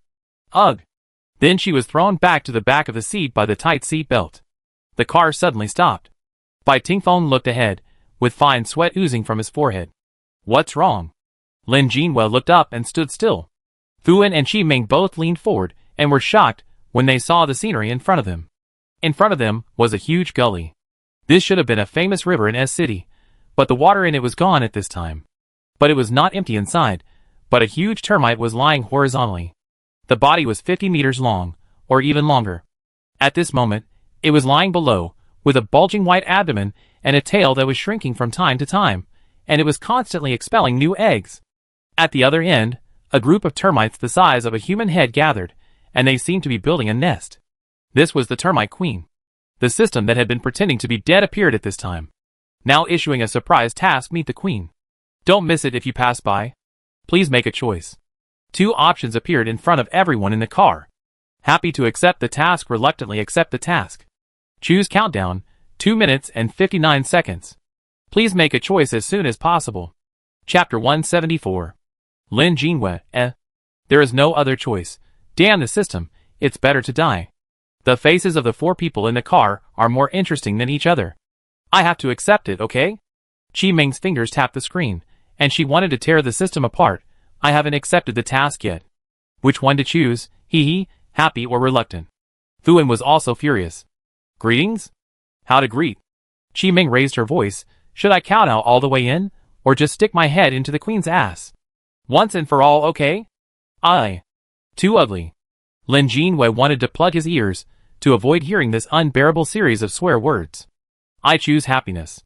Ugh! Then she was thrown back to the back of the seat by the tight seat belt. The car suddenly stopped. Bai Tingfeng looked ahead, with fine sweat oozing from his forehead. What's wrong? Lin Jinhua looked up and stood still. Fuan and Qi Ming both leaned forward and were shocked when they saw the scenery in front of them. In front of them was a huge gully. This should have been a famous river in S City, but the water in it was gone at this time. But it was not empty inside, but a huge termite was lying horizontally. The body was 50 meters long, or even longer. At this moment, it was lying below, with a bulging white abdomen and a tail that was shrinking from time to time, and it was constantly expelling new eggs. At the other end, a group of termites the size of a human head gathered, and they seemed to be building a nest. This was the termite queen. The system that had been pretending to be dead appeared at this time. Now issuing a surprise task, meet the queen. Don't miss it if you pass by. Please make a choice. 2 options appeared in front of everyone in the car. Happy to accept the task, reluctantly accept the task. Choose countdown, 2 minutes and 59 seconds. Please make a choice as soon as possible. Chapter 174. Lin Jinhua, There is no other choice. Damn the system, it's better to die. The faces of the 4 people in the car are more interesting than each other. I have to accept it, okay? Qi Ming's fingers tapped the screen, and she wanted to tear the system apart. I haven't accepted the task yet. Which one to choose? Hee, happy or reluctant? Fuan was also furious. Greetings? How to greet? Qi Ming raised her voice. Should I kowtow all the way in, or just stick my head into the queen's ass? Once and for all, okay? Too ugly. Lin Jinwei wanted to plug his ears to avoid hearing this unbearable series of swear words. I choose happiness.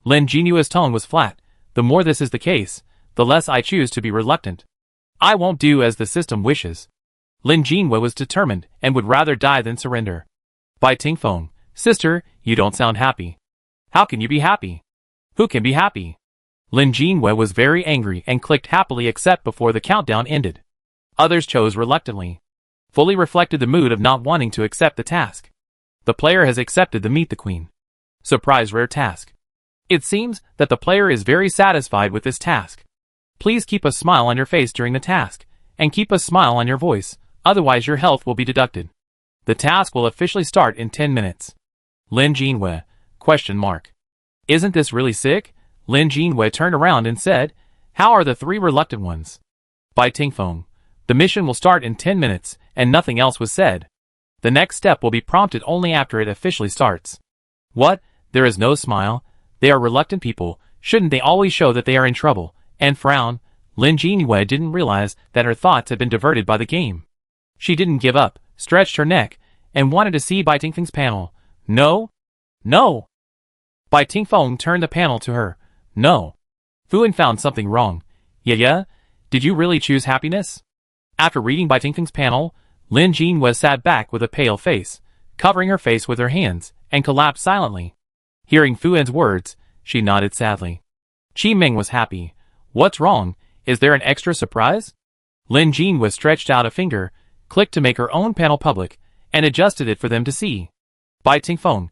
Lin Jinua's tone was flat. The more this is the case, the less I choose to be reluctant. I won't do as the system wishes. Lin Jinwei was determined and would rather die than surrender. Bai Tingfeng, sister, you don't sound happy. How can you be happy? Who can be happy? Lin Jinwei was very angry and clicked happily accept before the countdown ended. Others chose reluctantly. Fully reflected the mood of not wanting to accept the task. The player has accepted the Meet the Queen. Surprise rare task. It seems that the player is very satisfied with this task. Please keep a smile on your face during the task, and keep a smile on your voice, otherwise your health will be deducted. The task will officially start in 10 minutes. Lin Jinwei, ? Isn't this really sick? Lin Jinwei turned around and said, how are the 3 reluctant ones? Bai Tingfeng, the mission will start in 10 minutes, and nothing else was said. The next step will be prompted only after it officially starts. What? There is no smile? They are reluctant people, shouldn't they always show that they are in trouble, and frown? Lin Jinwei didn't realize that her thoughts had been diverted by the game. She didn't give up, stretched her neck, and wanted to see Bai Tingfeng's panel. No? No! Bai Tingfeng turned the panel to her. No. Fuan found something wrong. Yeah? Did you really choose happiness? After reading Bai Tingfeng's panel, Lin Jinwei sat back with a pale face, covering her face with her hands, and collapsed silently. Hearing Fuan's words, she nodded sadly. Qi Ming was happy. What's wrong? Is there an extra surprise? Lin Jinwei stretched out a finger, clicked to make her own panel public, and adjusted it for them to see. Bai Tingfeng,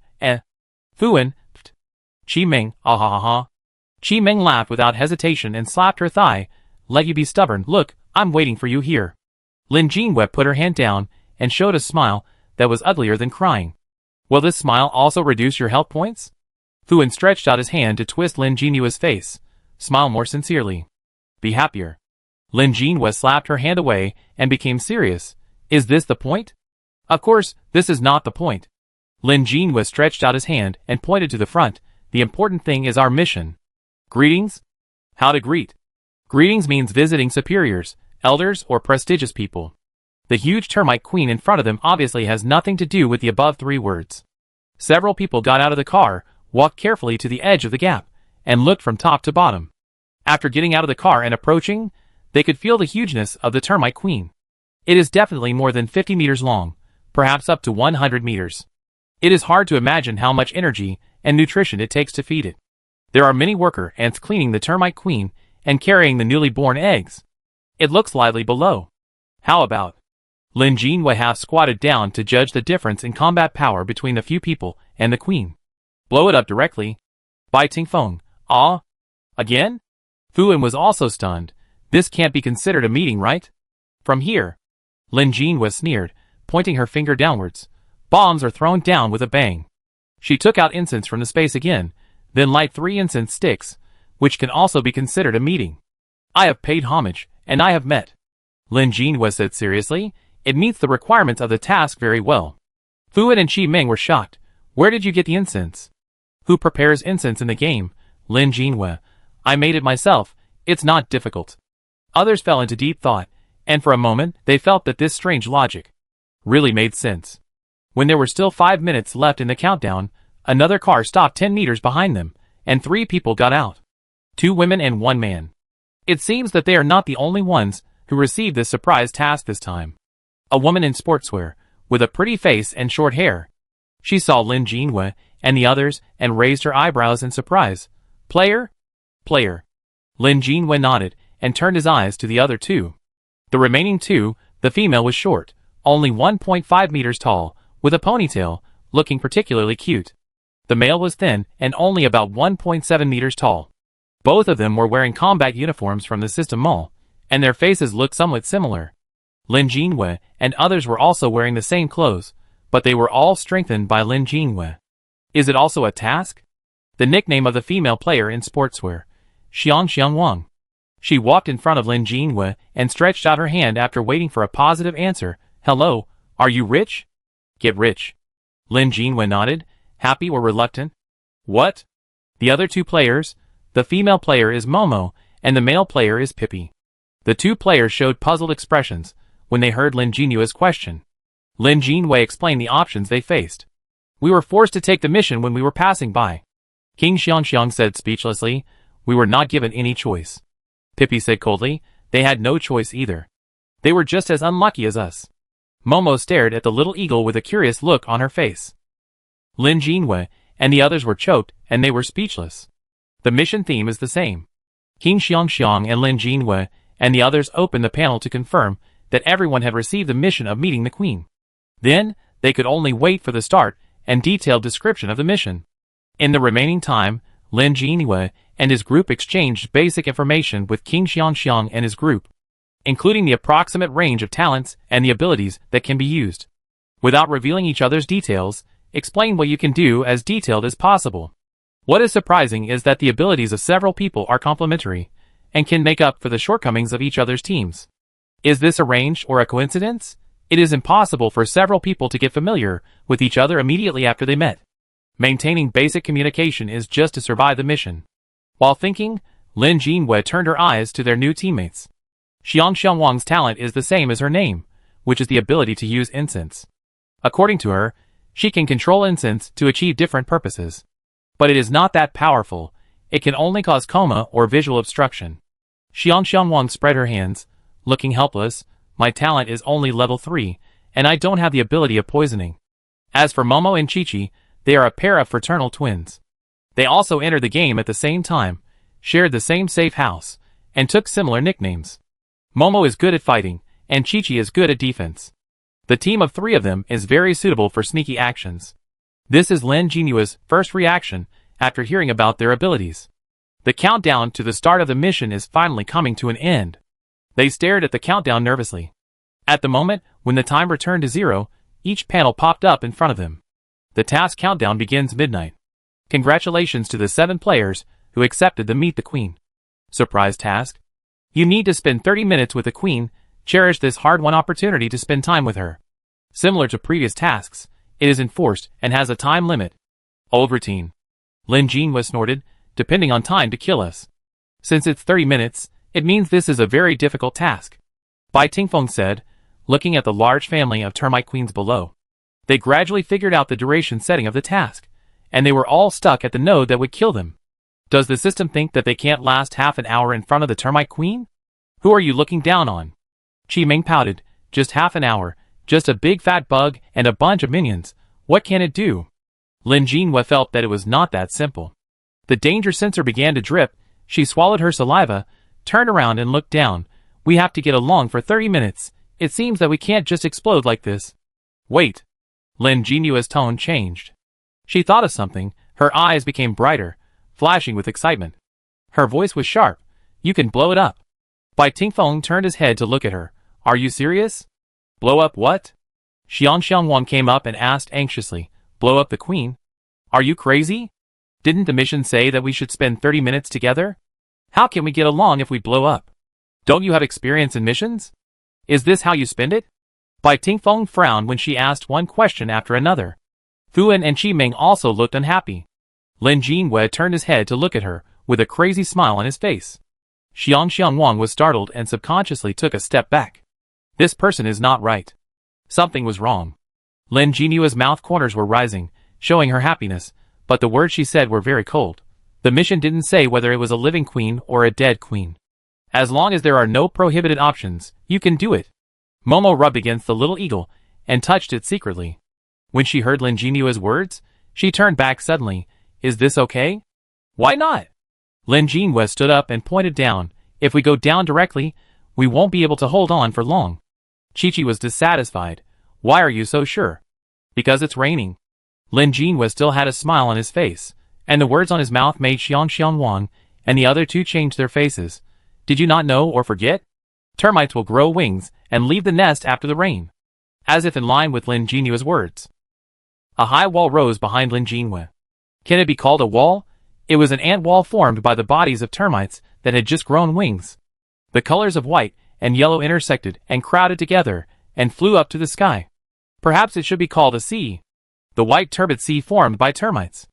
Fuan, Qi Ming, ha. Qi Ming laughed without hesitation and slapped her thigh. Let you be stubborn, look, I'm waiting for you here. Lin Jinwei put her hand down and showed a smile that was uglier than crying. Will this smile also reduce your health points? Fuan stretched out his hand to twist Lin Jinua's face. Smile more sincerely. Be happier. Lin Jinwei slapped her hand away and became serious. Is this the point? Of course, this is not the point. Lin Jinwei stretched out his hand and pointed to the front. The important thing is our mission. Greetings? How to greet? Greetings means visiting superiors, elders, or prestigious people. The huge termite queen in front of them obviously has nothing to do with the above 3 words. Several people got out of the car, walked carefully to the edge of the gap, and looked from top to bottom. After getting out of the car and approaching, they could feel the hugeness of the termite queen. It is definitely more than 50 meters long, perhaps up to 100 meters. It is hard to imagine how much energy and nutrition it takes to feed it. There are many worker ants cleaning the termite queen and carrying the newly born eggs. It looks lively below. How about? Lin Jinwei half squatted down to judge the difference in combat power between the few people and the queen. Blow it up directly. Bai Tingfeng, again? Fuan was also stunned. This can't be considered a meeting, right? From here. Lin Jinwei sneered, pointing her finger downwards. Bombs are thrown down with a bang. She took out incense from the space again, then light 3 incense sticks, which can also be considered a meeting. I have paid homage, and I have met. Lin Jinwei said seriously, it meets the requirements of the task very well. Fuan and Qi Ming were shocked. Where did you get the incense? Who prepares incense in the game? Lin Jinwei. I made it myself, it's not difficult. Others fell into deep thought, and for a moment they felt that this strange logic really made sense. When there were still 5 minutes left in the countdown, another car stopped 10 meters behind them, and 3 people got out. 2 women and 1 man. It seems that they are not the only ones who received this surprise task this time. A woman in sportswear, with a pretty face and short hair. She saw Lin Jinwei and the others and raised her eyebrows in surprise. Player? Lin Jinwei nodded and turned his eyes to the other 2. The remaining 2, the female was short, only 1.5 meters tall, with a ponytail, looking particularly cute. The male was thin and only about 1.7 meters tall. Both of them were wearing combat uniforms from the system mall, and their faces looked somewhat similar. Lin Jinwei and others were also wearing the same clothes, but they were all strengthened by Lin Jinwei. Is it also a task? The nickname of the female player in sportswear, Xiang Wang. She walked in front of Lin Jinwei and stretched out her hand after waiting for a positive answer. Hello, are you rich? Get rich. Lin Jinwei nodded, happy or reluctant. What? The other two players, the female player is Momo, and the male player is Pippi. The two players showed puzzled expressions when they heard Lin Jinwei's question. Lin Jinwei explained the options they faced. We were forced to take the mission when we were passing by. King Xiangxiang said speechlessly, we were not given any choice. Pippi said coldly, they had no choice either. They were just as unlucky as us. Momo stared at the little eagle with a curious look on her face. Lin Jinwei and the others were choked and they were speechless. The mission theme is the same. King Xiangxiang and Lin Jinwei and the others opened the panel to confirm that everyone had received the mission of meeting the queen. Then, they could only wait for the start and detailed description of the mission. In the remaining time, Lin Jinwei and his group exchanged basic information with King Xiangxiang and his group, including the approximate range of talents and the abilities that can be used. Without revealing each other's details, explain what you can do as detailed as possible. What is surprising is that the abilities of several people are complementary, and can make up for the shortcomings of each other's teams. Is this arranged or a coincidence? It is impossible for several people to get familiar with each other immediately after they met. Maintaining basic communication is just to survive the mission. While thinking, Lin Jinwei turned her eyes to their new teammates. Xiang Wang's talent is the same as her name, which is the ability to use incense. According to her, she can control incense to achieve different purposes. But it is not that powerful, it can only cause coma or visual obstruction. Xiang Wang spread her hands, looking helpless. My talent is only level 3, and I don't have the ability of poisoning. As for Momo and Chi-Chi, they are a pair of fraternal twins. They also entered the game at the same time, shared the same safe house, and took similar nicknames. Momo is good at fighting, and Chi-Chi is good at defense. The team of 3 of them is very suitable for sneaky actions. This is Lin Jinwei's first reaction after hearing about their abilities. The countdown to the start of the mission is finally coming to an end. They stared at the countdown nervously. At the moment, when the time returned to 0, each panel popped up in front of them. The task countdown begins midnight. Congratulations to the 7 players who accepted the Meet the Queen surprise task. You need to spend 30 minutes with the Queen. Cherish this hard-won opportunity to spend time with her. Similar to previous tasks, it is enforced and has a time limit. Old routine. Lin Jinwei snorted, depending on time to kill us. Since it's 30 minutes, it means this is a very difficult task. Bai Tingfeng said, looking at the large family of termite queens below. They gradually figured out the duration setting of the task, and they were all stuck at the node that would kill them. Does the system think that they can't last half an hour in front of the termite queen? Who are you looking down on? Qi Ming pouted, just half an hour, just a big fat bug and a bunch of minions. What can it do? Lin Jinwei felt that it was not that simple. The danger sensor began to drip. She swallowed her saliva, turned around and looked down. We have to get along for 30 minutes. It seems that we can't just explode like this. Wait. Lin Jinwei's tone changed. She thought of something. Her eyes became brighter, flashing with excitement. Her voice was sharp. You can blow it up. Bai Tingfeng turned his head to look at her. Are you serious? Blow up what? Xiang Wang came up and asked anxiously. Blow up the queen? Are you crazy? Didn't the mission say that we should spend 30 minutes together? How can we get along if we blow up? Don't you have experience in missions? Is this how you spend it? Bai Tingfeng frowned when she asked one question after another. Fuan and Qi Ming also looked unhappy. Lin Jinwei turned his head to look at her, with a crazy smile on his face. Xiang Wang was startled and subconsciously took a step back. This person is not right. Something was wrong. Lin Jinwei's mouth corners were rising, showing her happiness, but the words she said were very cold. The mission didn't say whether it was a living queen or a dead queen. As long as there are no prohibited options, you can do it. Momo rubbed against the little eagle and touched it secretly. When she heard Lin Jinwei's words, she turned back suddenly. Is this okay? Why not? Lin Jinwei stood up and pointed down. If we go down directly, we won't be able to hold on for long. Chi-Chi was dissatisfied. Why are you so sure? Because it's raining. Lin Jinwei still had a smile on his face, and the words on his mouth made Xiang Wang and the other two change their faces. Did you not know or forget? Termites will grow wings and leave the nest after the rain. As if in line with Lin Jinyue's words. A high wall rose behind Lin Jinhua. Can it be called a wall? It was an ant wall formed by the bodies of termites that had just grown wings. The colors of white and yellow intersected and crowded together and flew up to the sky. Perhaps it should be called a sea. The white turbid sea formed by termites.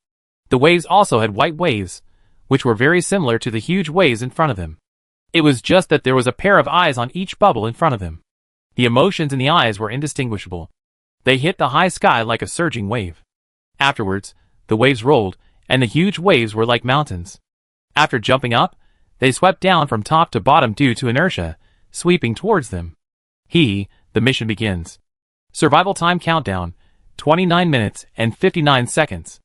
The waves also had white waves, which were very similar to the huge waves in front of them. It was just that there was a pair of eyes on each bubble in front of them. The emotions in the eyes were indistinguishable. They hit the high sky like a surging wave. Afterwards, the waves rolled, and the huge waves were like mountains. After jumping up, they swept down from top to bottom due to inertia, sweeping towards them. The mission begins. Survival time countdown, 29 minutes and 59 seconds.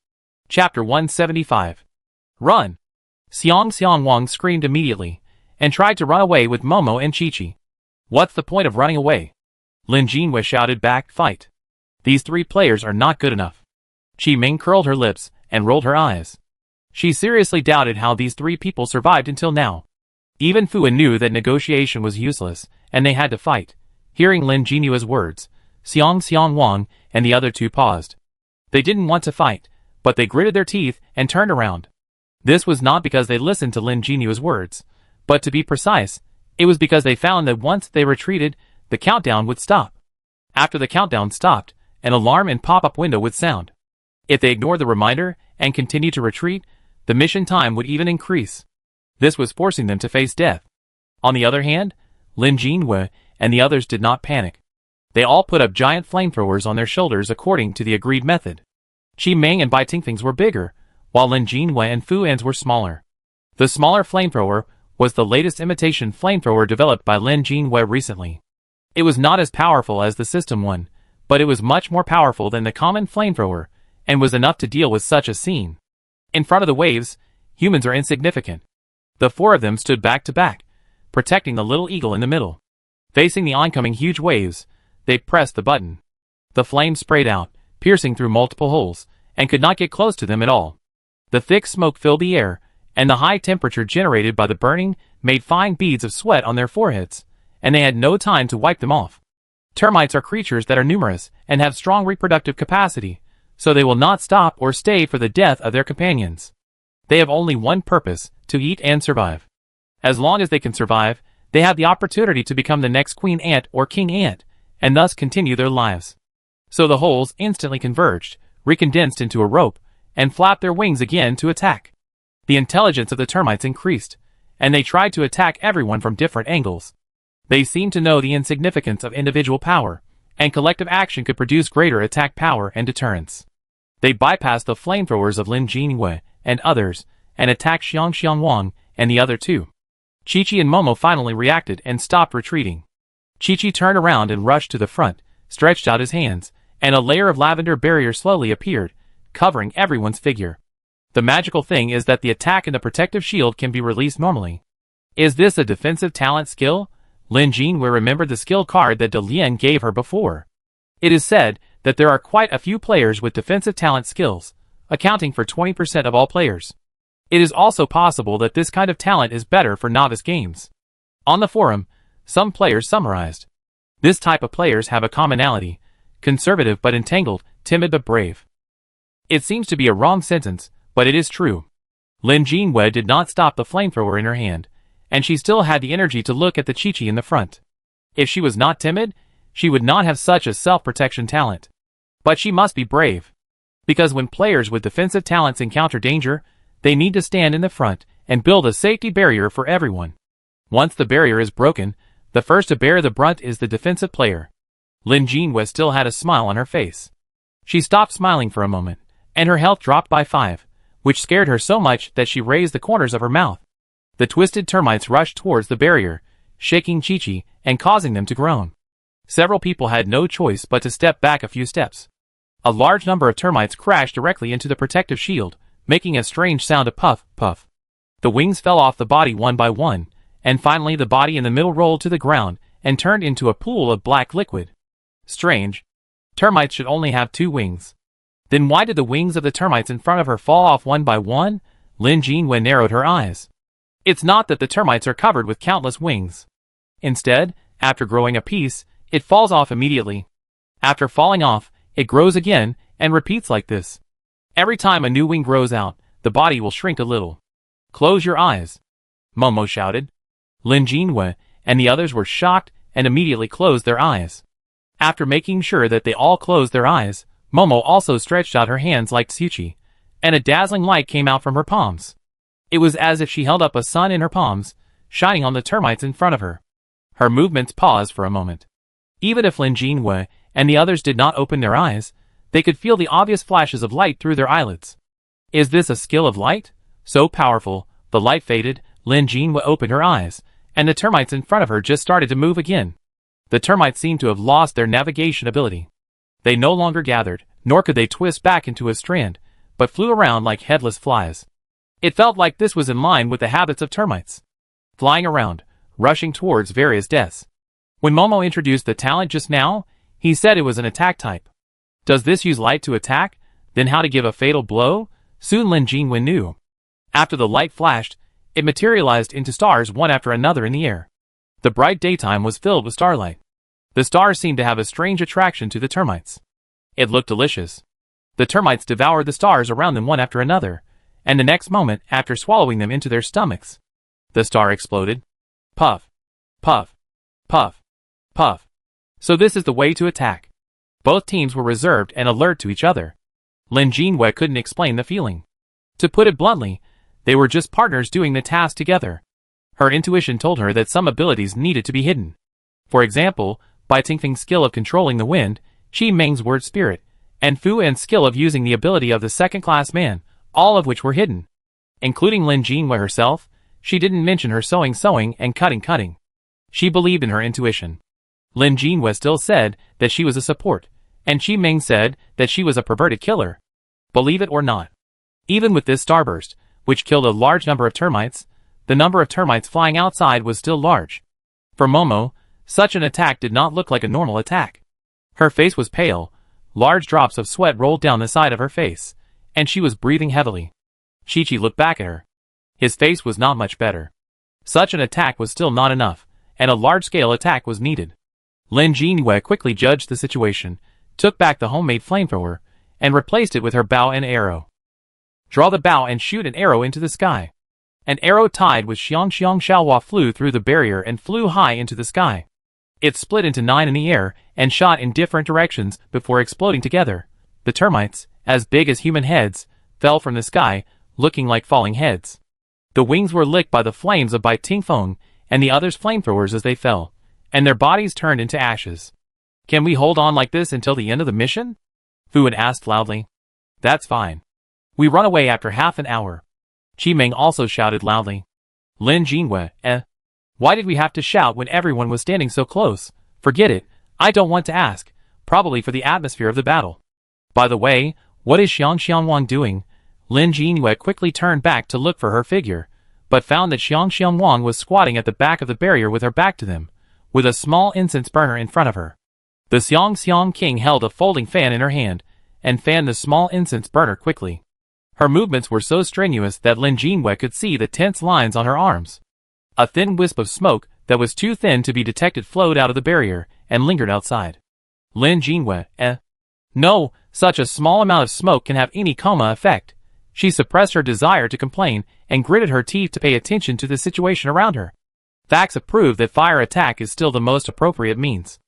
Chapter 175. Run! Xiang Wang screamed immediately, and tried to run away with Momo and Chi-Chi. What's the point of running away? Lin Jinhua shouted back, fight. These three players are not good enough. Qi Ming curled her lips and rolled her eyes. She seriously doubted how these three people survived until now. Even Fuan knew that negotiation was useless, and they had to fight. Hearing Lin Jinyue's words, Xiang Wang and the other two paused. They didn't want to fight, but they gritted their teeth and turned around. This was not because they listened to Lin Jinyue's words, but to be precise, it was because they found that once they retreated, the countdown would stop. After the countdown stopped, an alarm and pop-up window would sound. If they ignored the reminder and continued to retreat, the mission time would even increase. This was forcing them to face death. On the other hand, Lin Jinhua and the others did not panic. They all put up giant flamethrowers on their shoulders according to the agreed method. Qi Ming and Bai Tingfing's were bigger, while Lin Jinhua and Fu An's were smaller. The smaller flamethrower was the latest imitation flamethrower developed by Lin Jinhua recently. It was not as powerful as the system one, but it was much more powerful than the common flamethrower, and was enough to deal with such a scene. In front of the waves, humans are insignificant. The four of them stood back to back, protecting the little eagle in the middle. Facing the oncoming huge waves, they pressed the button. The flames sprayed out, piercing through multiple holes, and could not get close to them at all. The thick smoke filled the air, and the high temperature generated by the burning made fine beads of sweat on their foreheads, and they had no time to wipe them off. Termites are creatures that are numerous and have strong reproductive capacity, so they will not stop or stay for the death of their companions. They have only one purpose, to eat and survive. As long as they can survive, they have the opportunity to become the next queen ant or king ant, and thus continue their lives. So the holes instantly converged, recondensed into a rope, and flapped their wings again to attack. The intelligence of the termites increased, and they tried to attack everyone from different angles. They seemed to know the insignificance of individual power, and collective action could produce greater attack power and deterrence. They bypassed the flamethrowers of Lin Jinhua and others, and attacked Xiang Wang and the other two. Chi-Chi and Momo finally reacted and stopped retreating. Chi-Chi turned around and rushed to the front, stretched out his hands, and a layer of lavender barrier slowly appeared, covering everyone's figure. The magical thing is that the attack and the protective shield can be released normally. Is this a defensive talent skill? Lin Jinhua remembered the skill card that De Lian gave her before. It is said that there are quite a few players with defensive talent skills, accounting for 20% of all players. It is also possible that this kind of talent is better for novice games. On the forum, some players summarized. This type of players have a commonality: conservative but entangled, timid but brave. It seems to be a wrong sentence, but it is true. Lin Jinhua did not stop the flamethrower in her hand, and she still had the energy to look at the Chi-Chi in the front. If she was not timid, she would not have such a self-protection talent. But she must be brave. Because when players with defensive talents encounter danger, they need to stand in the front and build a safety barrier for everyone. Once the barrier is broken, the first to bear the brunt is the defensive player. Lin Jinhua still had a smile on her face. She stopped smiling for a moment, and her health dropped by 5, which scared her so much that she raised the corners of her mouth. The twisted termites rushed towards the barrier, shaking Chi-Chi and causing them to groan. Several people had no choice but to step back a few steps. A large number of termites crashed directly into the protective shield, making a strange sound of puff, puff. The wings fell off the body one by one, and finally the body in the middle rolled to the ground and turned into a pool of black liquid. Strange. Termites should only have 2 wings. Then why did the wings of the termites in front of her fall off one by one? Lin Jinhua narrowed her eyes. It's not that the termites are covered with countless wings. Instead, after growing a piece, it falls off immediately. After falling off, it grows again, and repeats like this. Every time a new wing grows out, the body will shrink a little. Close your eyes, Momo shouted. Lin Jinhua and the others were shocked and immediately closed their eyes. After making sure that they all closed their eyes, Momo also stretched out her hands like Tsuchi, and a dazzling light came out from her palms. It was as if she held up a sun in her palms, shining on the termites in front of her. Her movements paused for a moment. Even if Lin Jinhua and the others did not open their eyes, they could feel the obvious flashes of light through their eyelids. Is this a skill of light? So powerful, the light faded, Lin Jinhua opened her eyes, and the termites in front of her just started to move again. The termites seemed to have lost their navigation ability. They no longer gathered, nor could they twist back into a strand, but flew around like headless flies. It felt like this was in line with the habits of termites. Flying around, rushing towards various deaths. When Momo introduced the talent just now, he said it was an attack type. Does this use light to attack? Then how to give a fatal blow? Soon Lin Jinhua knew. After the light flashed, it materialized into stars one after another in the air. The bright daytime was filled with starlight. The stars seemed to have a strange attraction to the termites. It looked delicious. The termites devoured the stars around them one after another, and the next moment, after swallowing them into their stomachs, the star exploded. Puff, puff, puff, puff. So this is the way to attack. Both teams were reserved and alert to each other. Lin Jinhua couldn't explain the feeling. To put it bluntly, they were just partners doing the task together. Her intuition told her that some abilities needed to be hidden. For example, Bai Tingfeng's skill of controlling the wind, Qi Meng's word spirit, and Fu En's skill of using the ability of the second-class man, all of which were hidden. Including Lin Jinhua herself, she didn't mention her sewing and cutting. She believed in her intuition. Lin Jinhua still said that she was a support, and Qi Meng said that she was a perverted killer. Believe it or not. Even with this starburst, which killed a large number of termites, the number of termites flying outside was still large. For Momo, such an attack did not look like a normal attack. Her face was pale, large drops of sweat rolled down the side of her face, and she was breathing heavily. Chi-Chi looked back at her. His face was not much better. Such an attack was still not enough, and a large-scale attack was needed. Lin Jinhua quickly judged the situation, took back the homemade flamethrower, and replaced it with her bow and arrow. Draw the bow and shoot an arrow into the sky. An arrow tied with Xiang Xiaohua flew through the barrier and flew high into the sky. It split into 9 in the air and shot in different directions before exploding together. The termites, as big as human heads, fell from the sky, looking like falling heads. The wings were licked by the flames of Bai Tingfeng and the others' flamethrowers as they fell, and their bodies turned into ashes. Can we hold on like this until the end of the mission? Fu Wen asked loudly. That's fine. We run away after half an hour. Qi Meng also shouted loudly. Lin Jinhua, why did we have to shout when everyone was standing so close? Forget it, I don't want to ask, probably for the atmosphere of the battle. By the way, what is Xiang Xianwang doing? Lin Jinhua quickly turned back to look for her figure, but found that Xiang Xianwang was squatting at the back of the barrier with her back to them, with a small incense burner in front of her. The Xiang King held a folding fan in her hand, and fanned the small incense burner quickly. Her movements were so strenuous that Lin Jinhua could see the tense lines on her arms. A thin wisp of smoke that was too thin to be detected flowed out of the barrier and lingered outside. Lin Jinhua, No, such a small amount of smoke can have any coma effect. She suppressed her desire to complain and gritted her teeth to pay attention to the situation around her. Facts have proved that fire attack is still the most appropriate means.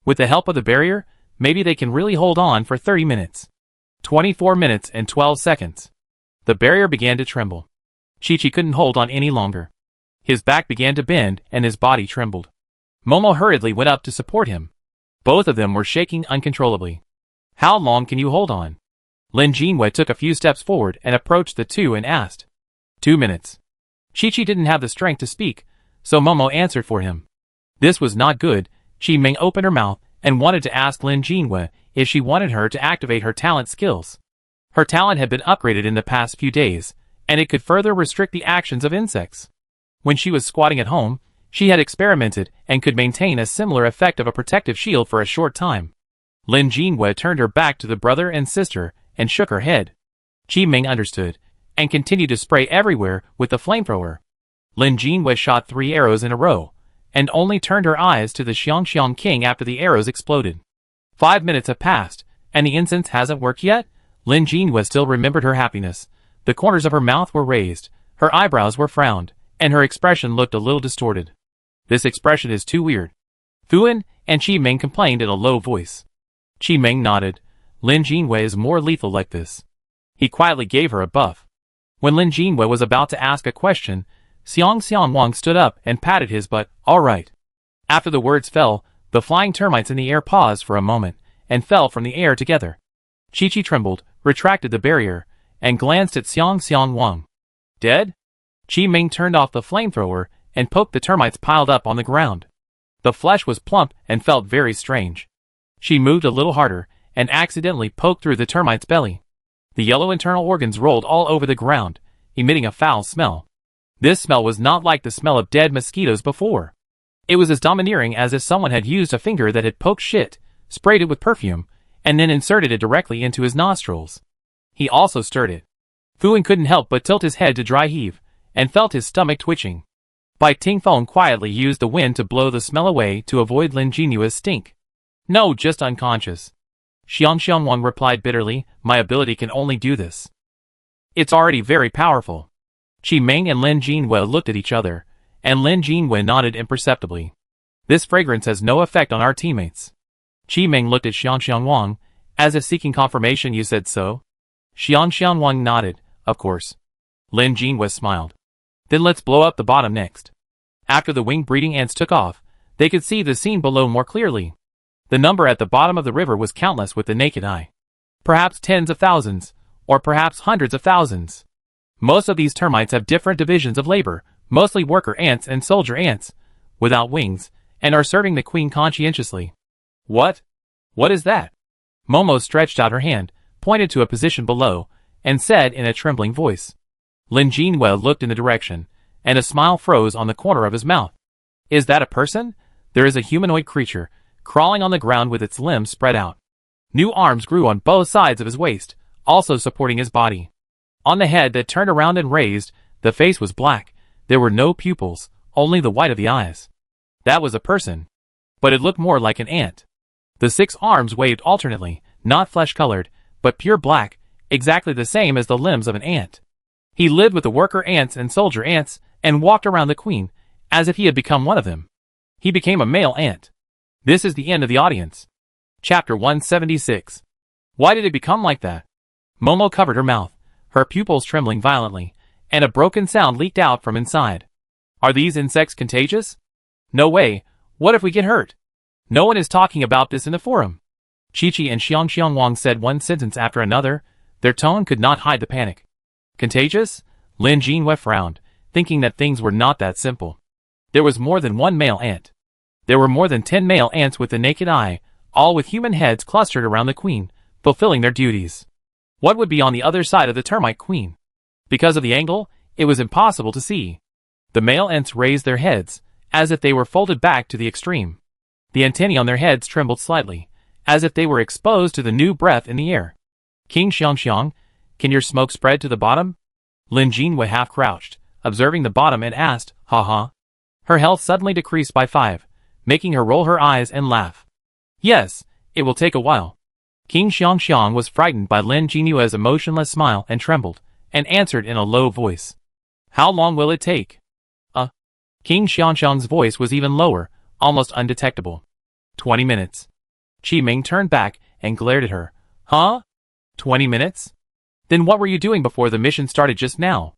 With the help of the barrier, maybe they can really hold on for 30 minutes. 24 minutes and 12 seconds. The barrier began to tremble. Chi-Chi couldn't hold on any longer. His back began to bend and his body trembled. Momo hurriedly went up to support him. Both of them were shaking uncontrollably. How long can you hold on? Lin Jinhua took a few steps forward and approached the two and asked. 2 minutes. Chi-Chi didn't have the strength to speak, so Momo answered for him. This was not good. Qi Meng opened her mouth and wanted to ask Lin Jinhua if she wanted her to activate her talent skills. Her talent had been upgraded in the past few days, and it could further restrict the actions of insects. When she was squatting at home, she had experimented and could maintain a similar effect of a protective shield for a short time. Lin Jinhua turned her back to the brother and sister and shook her head. Qi Meng understood, and continued to spray everywhere with the flamethrower. Lin Jinhua shot 3 arrows in a row, and only turned her eyes to the Xiangxiang king after the arrows exploded. 5 minutes have passed, and the incense hasn't worked yet? Lin Jinhua still remembered her happiness. The corners of her mouth were raised, her eyebrows were frowned, and her expression looked a little distorted. This expression is too weird. Fuan and Qi Ming complained in a low voice. Qi Ming nodded. Lin Jinhua is more lethal like this. He quietly gave her a buff. When Lin Jinhua was about to ask a question, Xiang Wang stood up and patted his butt. All right. After the words fell, the flying termites in the air paused for a moment, and fell from the air together. Chi trembled, retracted the barrier, and glanced at Xiang Wang. Dead? Qi Ming turned off the flamethrower, and poked the termites piled up on the ground. The flesh was plump and felt very strange. She moved a little harder, and accidentally poked through the termite's belly. The yellow internal organs rolled all over the ground, emitting a foul smell. This smell was not like the smell of dead mosquitoes before. It was as domineering as if someone had used a finger that had poked shit, sprayed it with perfume, and then inserted it directly into his nostrils. He also stirred it. Fuan couldn't help but tilt his head to dry heave, and felt his stomach twitching. Bai Tingfeng quietly used the wind to blow the smell away to avoid Lin Jinua's stink. No, just unconscious. Xiang Wang replied bitterly, my ability can only do this. It's already very powerful. Qi Ming and Lin Jinhua looked at each other, and Lin Jinhua nodded imperceptibly. This fragrance has no effect on our teammates. Qi Ming looked at Xiang Wang, as if seeking confirmation. You said so? Xiang Wang nodded, of course. Lin Jinhua smiled. Then let's blow up the bottom next. After the wing-breeding ants took off, they could see the scene below more clearly. The number at the bottom of the river was countless with the naked eye. Perhaps tens of thousands, or perhaps hundreds of thousands. Most of these termites have different divisions of labor, mostly worker ants and soldier ants, without wings, and are serving the queen conscientiously. What? What is that? Momo stretched out her hand, pointed to a position below, and said in a trembling voice. Lin Jinhua looked in the direction, and a smile froze on the corner of his mouth. Is that a person? There is a humanoid creature, crawling on the ground with its limbs spread out. New arms grew on both sides of his waist, also supporting his body. On the head that turned around and raised, the face was black. There were no pupils, only the white of the eyes. That was a person. But it looked more like an ant. The 6 arms waved alternately, not flesh-colored, but pure black, exactly the same as the limbs of an ant. He lived with the worker ants and soldier ants, and walked around the queen, as if he had become one of them. He became a male ant. This is the end of the audience. Chapter 176. Why did it become like that? Momo covered her mouth, her pupils trembling violently, and a broken sound leaked out from inside. Are these insects contagious? No way. What if we get hurt? No one is talking about this in the forum. Chi and Xiang Wang said one sentence after another. Their tone could not hide the panic. Contagious? Lin Jinhua frowned, thinking that things were not that simple. There was more than one male ant. There were more than 10 male ants with the naked eye, all with human heads clustered around the queen, fulfilling their duties. What would be on the other side of the termite queen? Because of the angle, it was impossible to see. The male ants raised their heads, as if they were folded back to the extreme. The antennae on their heads trembled slightly, as if they were exposed to the new breath in the air. King Xiangxiang, can your smoke spread to the bottom? Lin Jinhua half crouched, observing the bottom, and asked, ha. Her health suddenly decreased by 5, making her roll her eyes and laugh. Yes, it will take a while. King Xiangxiang was frightened by Lin Jinua's emotionless smile and trembled, and answered in a low voice. How long will it take? King Xiangxiang's voice was even lower, almost undetectable. 20 minutes. Qi Ming turned back and glared at her. Huh? 20 minutes? Then what were you doing before the mission started just now?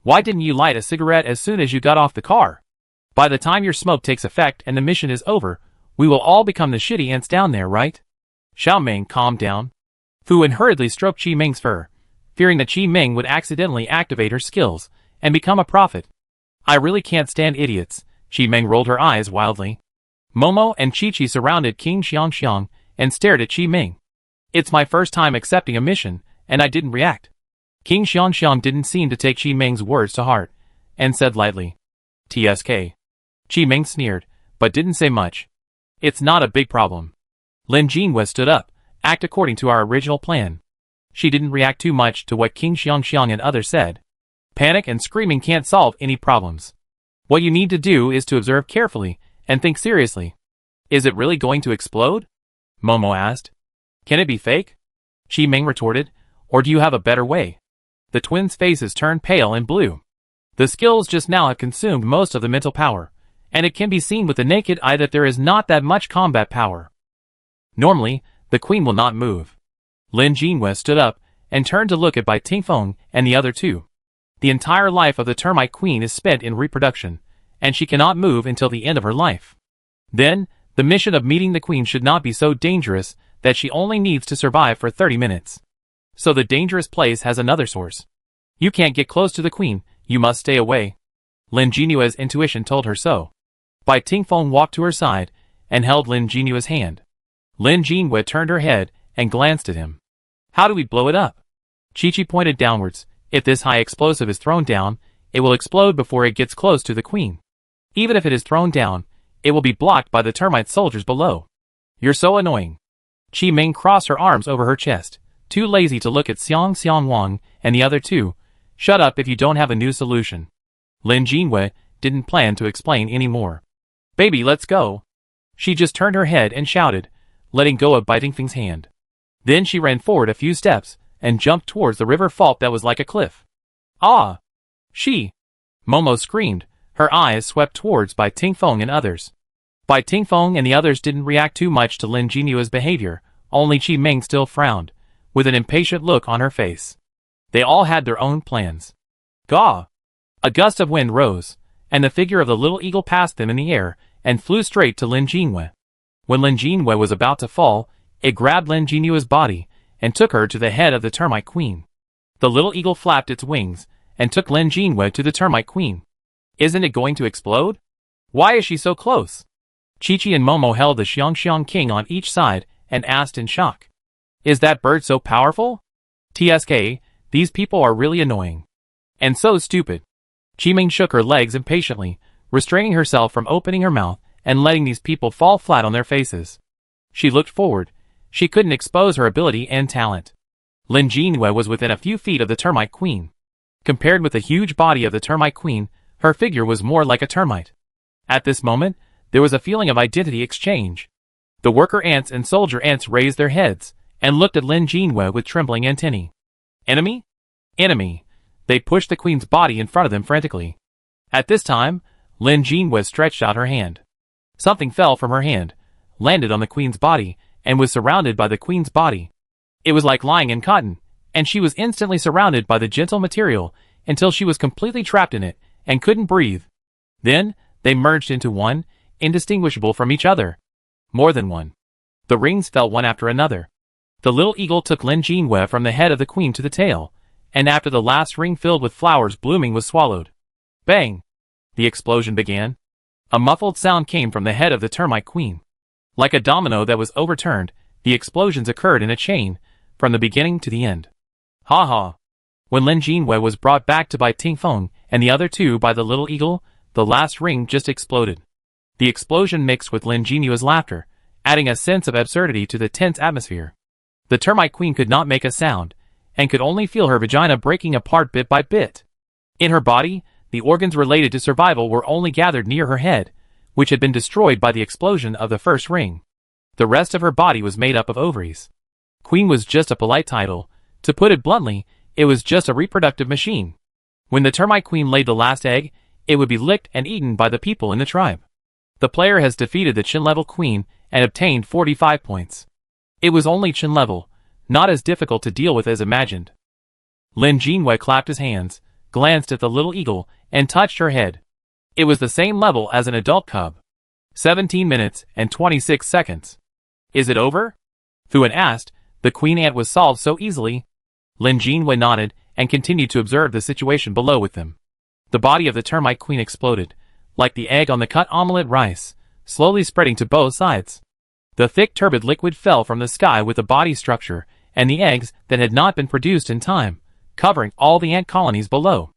Why didn't you light a cigarette as soon as you got off the car? By the time your smoke takes effect and the mission is over, we will all become the shitty ants down there, right? Xiao Ming calmed down. Fuan hurriedly stroked Qi Ming's fur, fearing that Qi Ming would accidentally activate her skills and become a prophet. I really can't stand idiots. Qi Ming rolled her eyes wildly. Momo and Chi surrounded King Xiangxiang and stared at Qi Ming. It's my first time accepting a mission, and I didn't react. King Xiangxiang didn't seem to take Qi Ming's words to heart, and said lightly, TSK. Qi Ming sneered, but didn't say much. It's not a big problem. Lin Jinhua stood up, act according to our original plan. She didn't react too much to what King Xiangxiang and others said. Panic and screaming can't solve any problems. What you need to do is to observe carefully, and think seriously. Is it really going to explode? Momo asked. Can it be fake? Qi Ming retorted. Or do you have a better way? The twins' faces turned pale and blue. The skills just now have consumed most of the mental power, and it can be seen with the naked eye that there is not that much combat power. Normally, the queen will not move. Lin Jinhua stood up and turned to look at Bai Tingfeng and the other two. The entire life of the termite queen is spent in reproduction, and she cannot move until the end of her life. Then, the mission of meeting the queen should not be so dangerous that she only needs to survive for 30 minutes. So the dangerous place has another source. You can't get close to the queen, you must stay away. Lin Jinua's intuition told her so. Bai Tingfeng walked to her side and held Lin Jinua's hand. Lin Jinhua turned her head and glanced at him. How do we blow it up? Chi-Chi pointed downwards. If this high explosive is thrown down, it will explode before it gets close to the queen. Even if it is thrown down, it will be blocked by the termite soldiers below. You're so annoying. Qi Ming crossed her arms over her chest, too lazy to look at Xiang Wang and the other two. Shut up if you don't have a new solution. Lin Jinhua didn't plan to explain any more. Baby, let's go. She just turned her head and shouted, letting go of Bai Tingfeng's hand. Then she ran forward a few steps and jumped towards the river fault that was like a cliff. Ah! Momo screamed, her eyes swept towards Bai Tingfeng and others. Bai Tingfeng and the others didn't react too much to Lin Jinua's behavior, only Qi Ming still frowned, with an impatient look on her face. They all had their own plans. Gaw! A gust of wind rose, and the figure of the little eagle passed them in the air and flew straight to Lin Jinhua. When Lin Jinhua was about to fall, it grabbed Lin Jinua's body and took her to the head of the termite queen. The little eagle flapped its wings and took Lin Jinhua to the termite queen. Isn't it going to explode? Why is she so close? Chi-Chi and Momo held the Xiang king on each side and asked in shock. Is that bird so powerful? TSK, these people are really annoying. And so stupid. Qi Ming shook her legs impatiently, restraining herself from opening her mouth and letting these people fall flat on their faces. She looked forward. She couldn't expose her ability and talent. Lin Jinhua was within a few feet of the termite queen. Compared with the huge body of the termite queen, her figure was more like a termite. At this moment, there was a feeling of identity exchange. The worker ants and soldier ants raised their heads and looked at Lin Jinhua with trembling antennae. Enemy? Enemy. They pushed the queen's body in front of them frantically. At this time, Lin Jinhua stretched out her hand. Something fell from her hand, landed on the queen's body, and was surrounded by the queen's body. It was like lying in cotton, and she was instantly surrounded by the gentle material until she was completely trapped in it and couldn't breathe. Then, they merged into one, indistinguishable from each other. More than one. The rings fell one after another. The little eagle took Lin Jinhua from the head of the queen to the tail, and after the last ring filled with flowers blooming was swallowed. Bang! The explosion began. A muffled sound came from the head of the termite queen. Like a domino that was overturned, the explosions occurred in a chain, from the beginning to the end. Ha ha! When Lin Jinhua was brought back to Bai Tingfeng and the other two by the little eagle, the last ring just exploded. The explosion mixed with Lin Jinua's laughter, adding a sense of absurdity to the tense atmosphere. The termite queen could not make a sound, and could only feel her vagina breaking apart bit by bit. In her body, the organs related to survival were only gathered near her head, which had been destroyed by the explosion of the first ring. The rest of her body was made up of ovaries. Queen was just a polite title. To put it bluntly, it was just a reproductive machine. When the termite queen laid the last egg, it would be licked and eaten by the people in the tribe. The player has defeated the Qin level queen and obtained 45 points. It was only Qin level, not as difficult to deal with as imagined. Lin Jinhua clapped his hands, glanced at the little eagle, and touched her head. It was the same level as an adult cub. 17 minutes and 26 seconds. Is it over? Thuan asked. The queen ant was solved so easily. Lin Jinhua nodded and continued to observe the situation below with them. The body of the termite queen exploded, like the egg on the cut omelette rice, slowly spreading to both sides. The thick turbid liquid fell from the sky with the body structure and the eggs that had not been produced in time, covering all the ant colonies below.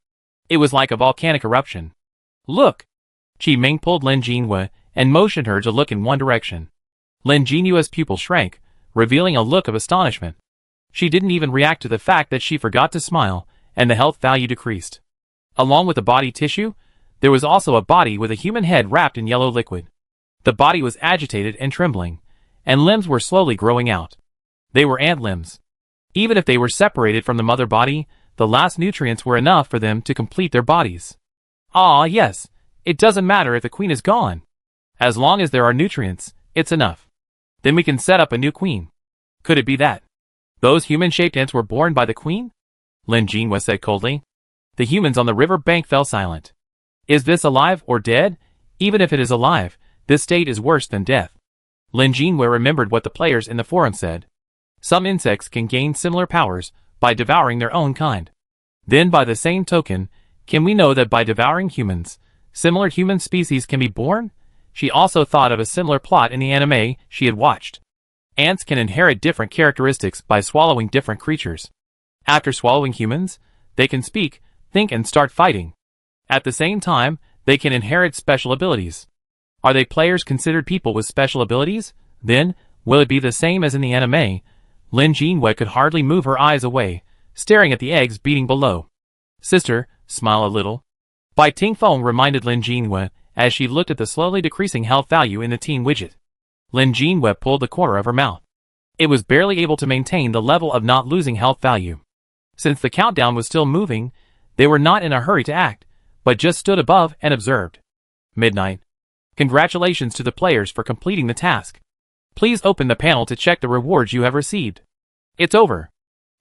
It was like a volcanic eruption. Look! Qi Ming pulled Lin Jinhua and motioned her to look in one direction. Lin Jinua's pupil shrank, revealing a look of astonishment. She didn't even react to the fact that she forgot to smile, and the health value decreased. Along with the body tissue, there was also a body with a human head wrapped in yellow liquid. The body was agitated and trembling, and limbs were slowly growing out. They were ant limbs. Even if they were separated from the mother body, the last nutrients were enough for them to complete their bodies. Ah, yes, it doesn't matter if the queen is gone. As long as there are nutrients, it's enough. Then we can set up a new queen. Could it be that those human-shaped ants were born by the queen? Lin Jinhua said coldly. The humans on the river bank fell silent. Is this alive or dead? Even if it is alive, this state is worse than death. Lin Jinhua remembered what the players in the forum said. Some insects can gain similar powers by devouring their own kind. Then by the same token, can we know that by devouring humans, similar human species can be born? She also thought of a similar plot in the anime she had watched. Ants can inherit different characteristics by swallowing different creatures. After swallowing humans, they can speak, think and start fighting. At the same time, they can inherit special abilities. Are they players considered people with special abilities? Then, will it be the same as in the anime? Lin Jinhua could hardly move her eyes away, staring at the eggs beating below. Sister, smile a little. Bai Tingfeng reminded Lin Jinhua as she looked at the slowly decreasing health value in the teen widget. Lin Jinhua pulled the corner of her mouth. It was barely able to maintain the level of not losing health value. Since the countdown was still moving, they were not in a hurry to act, but just stood above and observed. Midnight. Congratulations to the players for completing the task. Please open the panel to check the rewards you have received. It's over.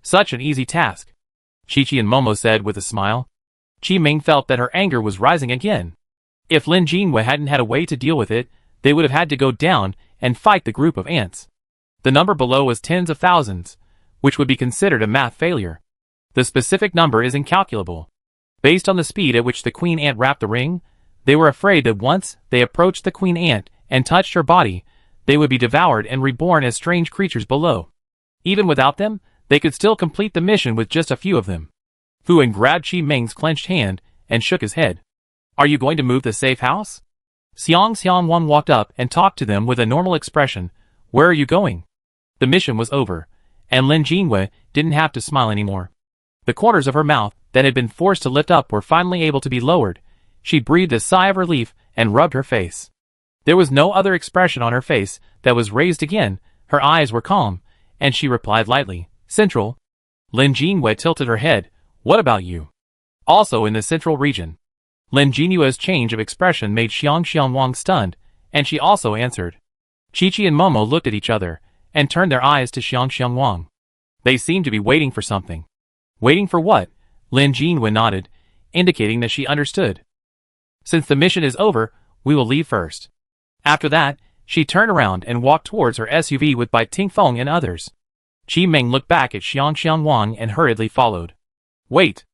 Such an easy task. Chi-Chi and Momo said with a smile. Chi-Ming felt that her anger was rising again. If Lin Jinhua hadn't had a way to deal with it, they would have had to go down and fight the group of ants. The number below was tens of thousands, which would be considered a math failure. The specific number is incalculable. Based on the speed at which the queen ant wrapped the ring, they were afraid that once they approached the queen ant and touched her body, they would be devoured and reborn as strange creatures below. Even without them, they could still complete the mission with just a few of them. Fu Wen grabbed Chi Ming's clenched hand and shook his head. Are you going to move the safe house? Xiang Wang walked up and talked to them with a normal expression. Where are you going? The mission was over, and Lin Jinhua didn't have to smile anymore. The corners of her mouth that had been forced to lift up were finally able to be lowered. She breathed a sigh of relief and rubbed her face. There was no other expression on her face that was raised again. Her eyes were calm, and she replied lightly, Central. Lin Jinhua tilted her head. What about you? Also in the central region. Lin Jinhua's change of expression made Xiang Wang stunned, and she also answered. Chi-Chi and Momo looked at each other, and turned their eyes to Xiang Wang. They seemed to be waiting for something. Waiting for what? Lin Jinhua nodded, indicating that she understood. Since the mission is over, we will leave first. After that, she turned around and walked towards her SUV with Bai Tingfeng and others. Chi Ming looked back at Xiang Wang and hurriedly followed. Wait!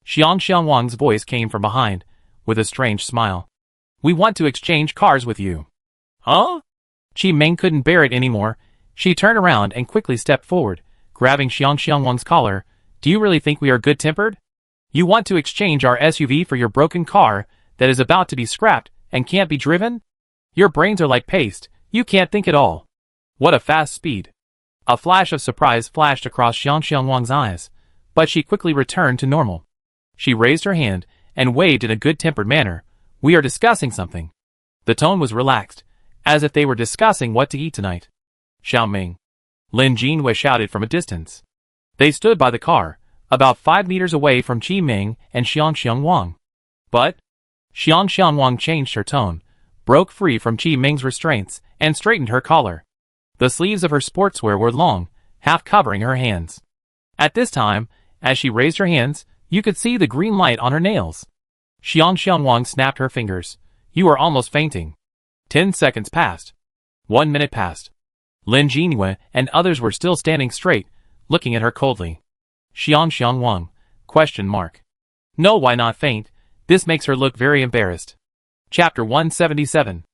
Xiang Wang's voice came from behind, with a strange smile. We want to exchange cars with you. Huh? Chi Ming couldn't bear it anymore. She turned around and quickly stepped forward, grabbing Xiang Wang's collar. Do you really think we are good-tempered? You want to exchange our SUV for your broken car that is about to be scrapped and can't be driven? Your brains are like paste, you can't think at all. What a fast speed. A flash of surprise flashed across Xiang Wang's eyes, but she quickly returned to normal. She raised her hand and waved in a good-tempered manner. We are discussing something. The tone was relaxed, as if they were discussing what to eat tonight. Xiao Ming. Lin Jinhua shouted from a distance. They stood by the car, about 5 meters away from Chi Ming and Xiang Wang. But Xiang Wang changed her tone, broke free from Chi Ming's restraints, and straightened her collar. The sleeves of her sportswear were long, half covering her hands. At this time, as she raised her hands, you could see the green light on her nails. Xiang Wang snapped her fingers. You are almost fainting. 10 seconds passed. 1 minute passed. Lin Jinhua and others were still standing straight, looking at her coldly. Xiang Wang? Question mark. No, why not faint? This makes her look very embarrassed. Chapter 177.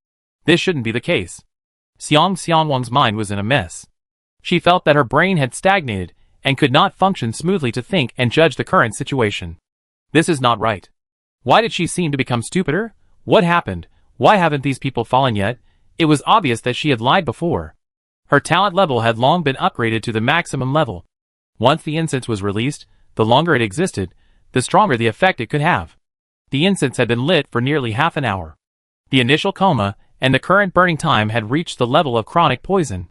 This shouldn't be the case. Xiang Wang's mind was in a mess. She felt that her brain had stagnated and could not function smoothly to think and judge the current situation. This is not right. Why did she seem to become stupider? What happened? Why haven't these people fallen yet? It was obvious that she had lied before. Her talent level had long been upgraded to the maximum level. Once the incense was released, the longer it existed, the stronger the effect it could have. The incense had been lit for nearly half an hour. The initial coma and the current burning time had reached the level of chronic poison.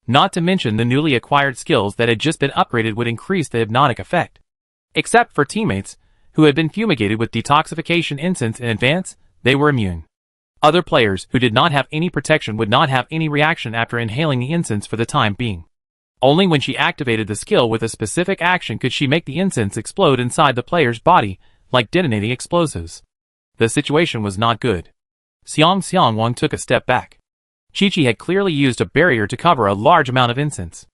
Not to mention the newly acquired skills that had just been upgraded would increase the hypnotic effect. Except for teammates, who had been fumigated with detoxification incense in advance, they were immune. Other players who did not have any protection would not have any reaction after inhaling the incense for the time being. Only when she activated the skill with a specific action could she make the incense explode inside the player's body, like detonating explosives. The situation was not good. Xiang Wang took a step back. Chi-Chi had clearly used a barrier to cover a large amount of incense.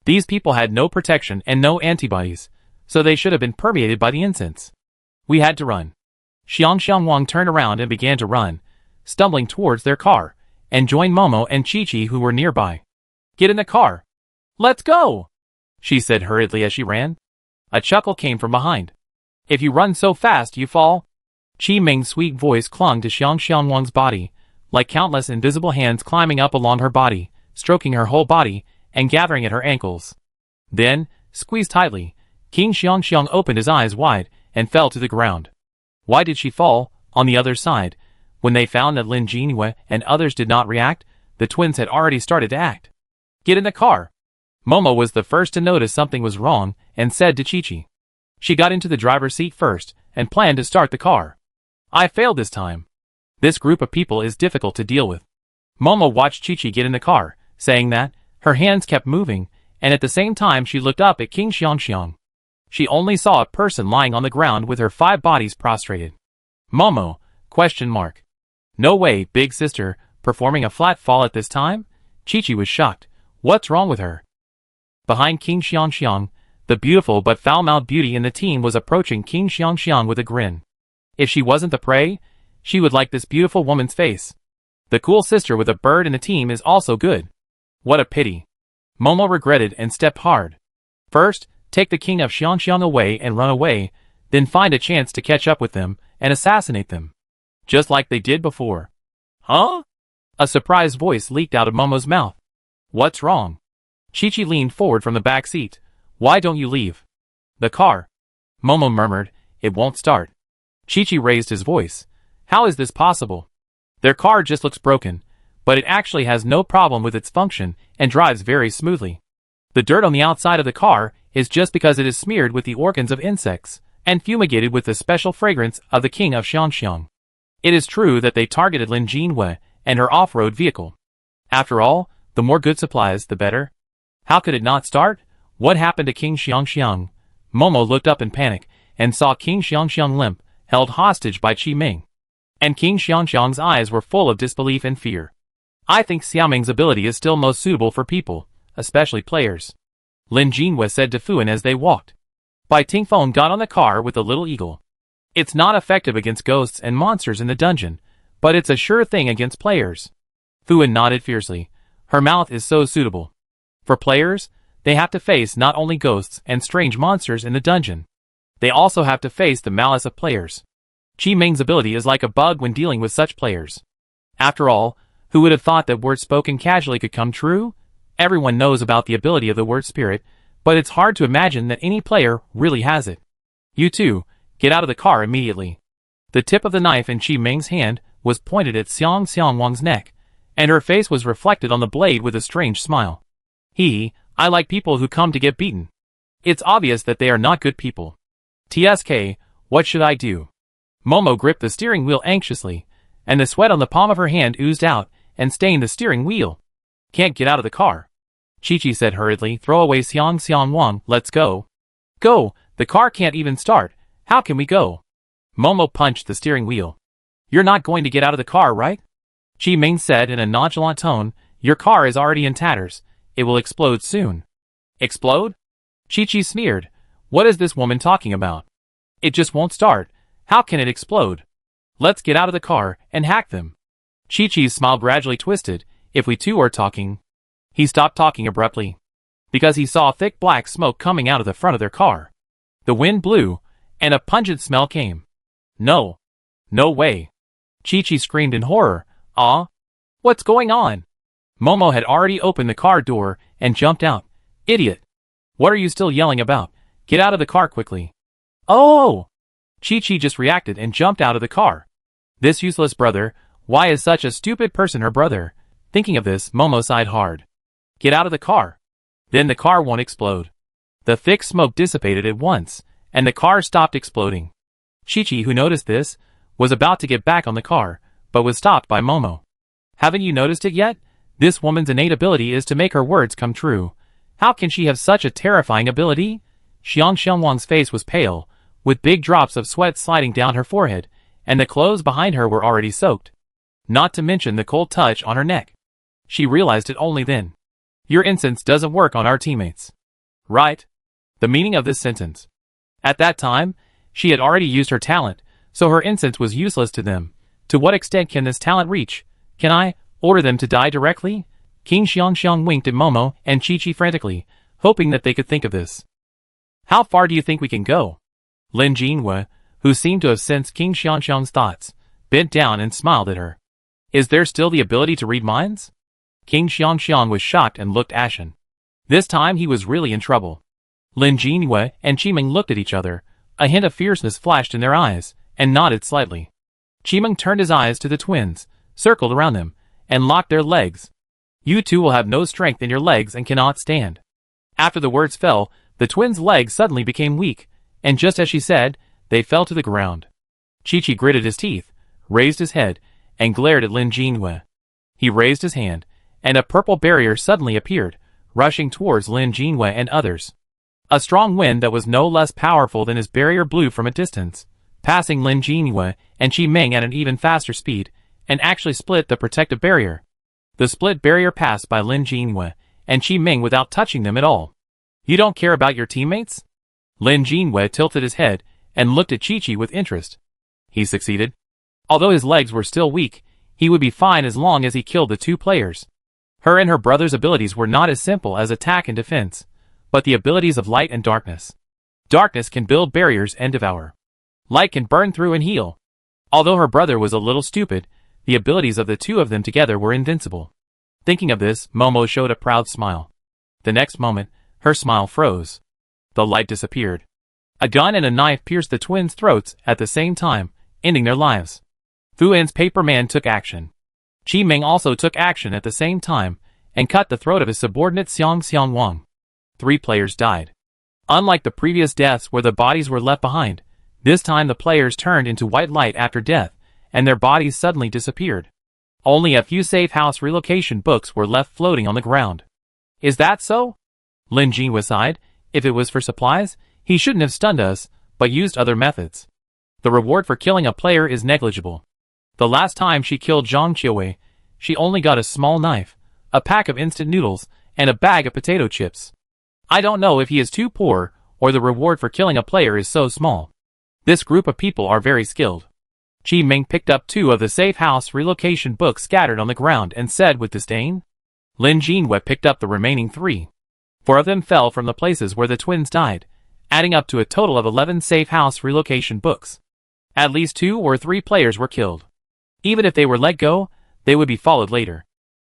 These people had no protection and no antibodies, so they should have been permeated by the incense. We had to run. Xiang Wang turned around and began to run, stumbling towards their car, and joined Momo and Chi-Chi who were nearby. Get in the car. Let's go, she said hurriedly as she ran. A chuckle came from behind. If you run so fast, you fall. Chi Ming's sweet voice clung to Xiang Wang's body, like countless invisible hands climbing up along her body, stroking her whole body, and gathering at her ankles. Then, squeezed tightly, King Xiang opened his eyes wide and fell to the ground. Why did she fall? On the other side, when they found that Lin Jinhua and others did not react, the twins had already started to act. Get in the car. Momo was the first to notice something was wrong and said to Chi-Chi. She got into the driver's seat first and planned to start the car. I failed this time. This group of people is difficult to deal with. Momo watched Chi-Chi get in the car, saying that, her hands kept moving, and at the same time she looked up at King Xiang. She only saw a person lying on the ground with her 5 bodies prostrated. Momo? ? No way, big sister, performing a flat fall at this time? Chi-Chi was shocked. What's wrong with her? Behind King Xiang, the beautiful but foul-mouthed beauty in the team was approaching King Xiang with a grin. If she wasn't the prey, she would like this beautiful woman's face. The cool sister with a bird in the team is also good. What a pity. Momo regretted and stepped hard. First, take the king of Xiang away and run away, then find a chance to catch up with them and assassinate them. Just like they did before. Huh? A surprised voice leaked out of Momo's mouth. What's wrong? Chi-Chi leaned forward from the back seat. Why don't you leave? The car. Momo murmured, it won't start. Chi-Chi raised his voice. How is this possible? Their car just looks broken, but it actually has no problem with its function and drives very smoothly. The dirt on the outside of the car is just because it is smeared with the organs of insects and fumigated with the special fragrance of the king of Xiang. It is true that they targeted Lin Jinhua and her off-road vehicle. After all, the more good supplies, the better. How could it not start? What happened to King Xiang? Momo looked up in panic and saw King Xiang limp, held hostage by Chi Ming. And King Xiang's eyes were full of disbelief and fear. I think Xiaoming's ability is still most suitable for people, especially players. Lin Jinhua said to Fuan as they walked. Bai Tingfeng got on the car with the little eagle. It's not effective against ghosts and monsters in the dungeon, but it's a sure thing against players. Fuan nodded fiercely. Her mouth is so suitable. For players, they have to face not only ghosts and strange monsters in the dungeon. They also have to face the malice of players. Chi Ming's ability is like a bug when dealing with such players. After all, who would have thought that words spoken casually could come true? Everyone knows about the ability of the word spirit, but it's hard to imagine that any player really has it. You two, get out of the car immediately. The tip of the knife in Chi Ming's hand was pointed at Xiang Wang's neck, and her face was reflected on the blade with a strange smile. I like people who come to get beaten. It's obvious that they are not good people. TSK, what should I do? Momo gripped the steering wheel anxiously, and the sweat on the palm of her hand oozed out and stained the steering wheel. Can't get out of the car. Chi-Chi said hurriedly, throw away Xiang Wang, let's go. Go, the car can't even start, how can we go? Momo punched the steering wheel. You're not going to get out of the car, right? Chi Ming said in a nonchalant tone, your car is already in tatters, it will explode soon. Explode? Chi-Chi sneered, what is this woman talking about? It just won't start, how can it explode? Let's get out of the car and hack them. Chi-Chi's smile gradually twisted, if we two are talking. He stopped talking abruptly, because he saw thick black smoke coming out of the front of their car. The wind blew, and a pungent smell came. No. No way. Chi-Chi screamed in horror, ah? What's going on? Momo had already opened the car door and jumped out. Idiot. What are you still yelling about? Get out of the car quickly. Oh! Chi-Chi just reacted and jumped out of the car. This useless brother, Why is such a stupid person her brother? Thinking of this, Momo sighed hard. Get out of the car. Then the car won't explode. The thick smoke dissipated at once, and the car stopped exploding. Chi-Chi, who noticed this, was about to get back on the car, but was stopped by Momo. Haven't you noticed it yet? This woman's innate ability is to make her words come true. How can she have such a terrifying ability? Xiangxiangwang's face was pale, with big drops of sweat sliding down her forehead, and the clothes behind her were already soaked. Not to mention the cold touch on her neck. She realized it only then. Your incense doesn't work on our teammates. Right? The meaning of this sentence. At that time, she had already used her talent, so her incense was useless to them. To what extent can this talent reach? Can I order them to die directly? King Xiangxiang winked at Momo and Chi-Chi frantically, hoping that they could think of this. How far do you think we can go? Lin Jinhua, who seemed to have sensed King Xiangxiang's thoughts, bent down and smiled at her. Is there still the ability to read minds? King Xiangxiang was shocked and looked ashen. This time he was really in trouble. Lin Jinhua and Qimeng looked at each other. A hint of fierceness flashed in their eyes, and nodded slightly. Qimeng turned his eyes to the twins, circled around them, and locked their legs. You two will have no strength in your legs and cannot stand. After the words fell, the twins' legs suddenly became weak, and just as she said, they fell to the ground. Chi-Chi gritted his teeth, raised his head, and glared at Lin Jinhua. He raised his hand, and a purple barrier suddenly appeared, rushing towards Lin Jinhua and others. A strong wind that was no less powerful than his barrier blew from a distance, passing Lin Jinhua and Qimeng at an even faster speed, and actually split the protective barrier. The split barrier passed by Lin Jinhua and Qimeng without touching them at all. You don't care about your teammates? Lin Jinhua tilted his head and looked at Chi-Chi with interest. He succeeded. Although his legs were still weak, he would be fine as long as he killed the two players. Her and her brother's abilities were not as simple as attack and defense, but the abilities of light and darkness. Darkness can build barriers and devour. Light can burn through and heal. Although her brother was a little stupid, the abilities of the two of them together were invincible. Thinking of this, Momo showed a proud smile. The next moment, her smile froze. The light disappeared. A gun and a knife pierced the twins' throats at the same time, ending their lives. Fu En's paper man took action. Qimeng also took action at the same time, and cut the throat of his subordinate Xiangxiangwang. 3 players died. Unlike the previous deaths where the bodies were left behind, this time the players turned into white light after death, and their bodies suddenly disappeared. Only a few safe house relocation books were left floating on the ground. Is that so? Lin Jinhua sighed. If it was for supplies, he shouldn't have stunned us, but used other methods. The reward for killing a player is negligible. The last time she killed Zhang Qiuwei, she only got a small knife, a pack of instant noodles, and a bag of potato chips. I don't know if he is too poor, or the reward for killing a player is so small. This group of people are very skilled. Qimeng picked up 2 of the safe house relocation books scattered on the ground and said with disdain. Lin Jinhua picked up the remaining 3. 4 of them fell from the places where the twins died, adding up to a total of 11 safe house relocation books. At least 2 or 3 players were killed. Even if they were let go, they would be followed later.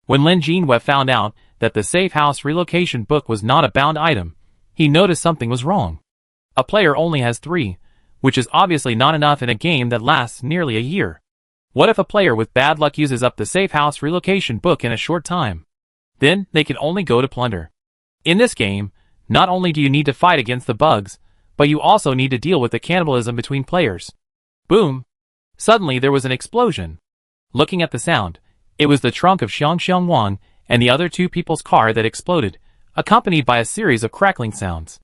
When Lin Jinhua found out that the safe house relocation book was not a bound item, he noticed something was wrong. A player only has 3, which is obviously not enough in a game that lasts nearly a year. What if a player with bad luck uses up the safe house relocation book in a short time? Then they can only go to plunder. In this game, not only do you need to fight against the bugs, but you also need to deal with the cannibalism between players. Boom! Suddenly there was an explosion. Looking at the sound, it was the trunk of Xiangxiangwang and the other 2 people's car that exploded, accompanied by a series of crackling sounds.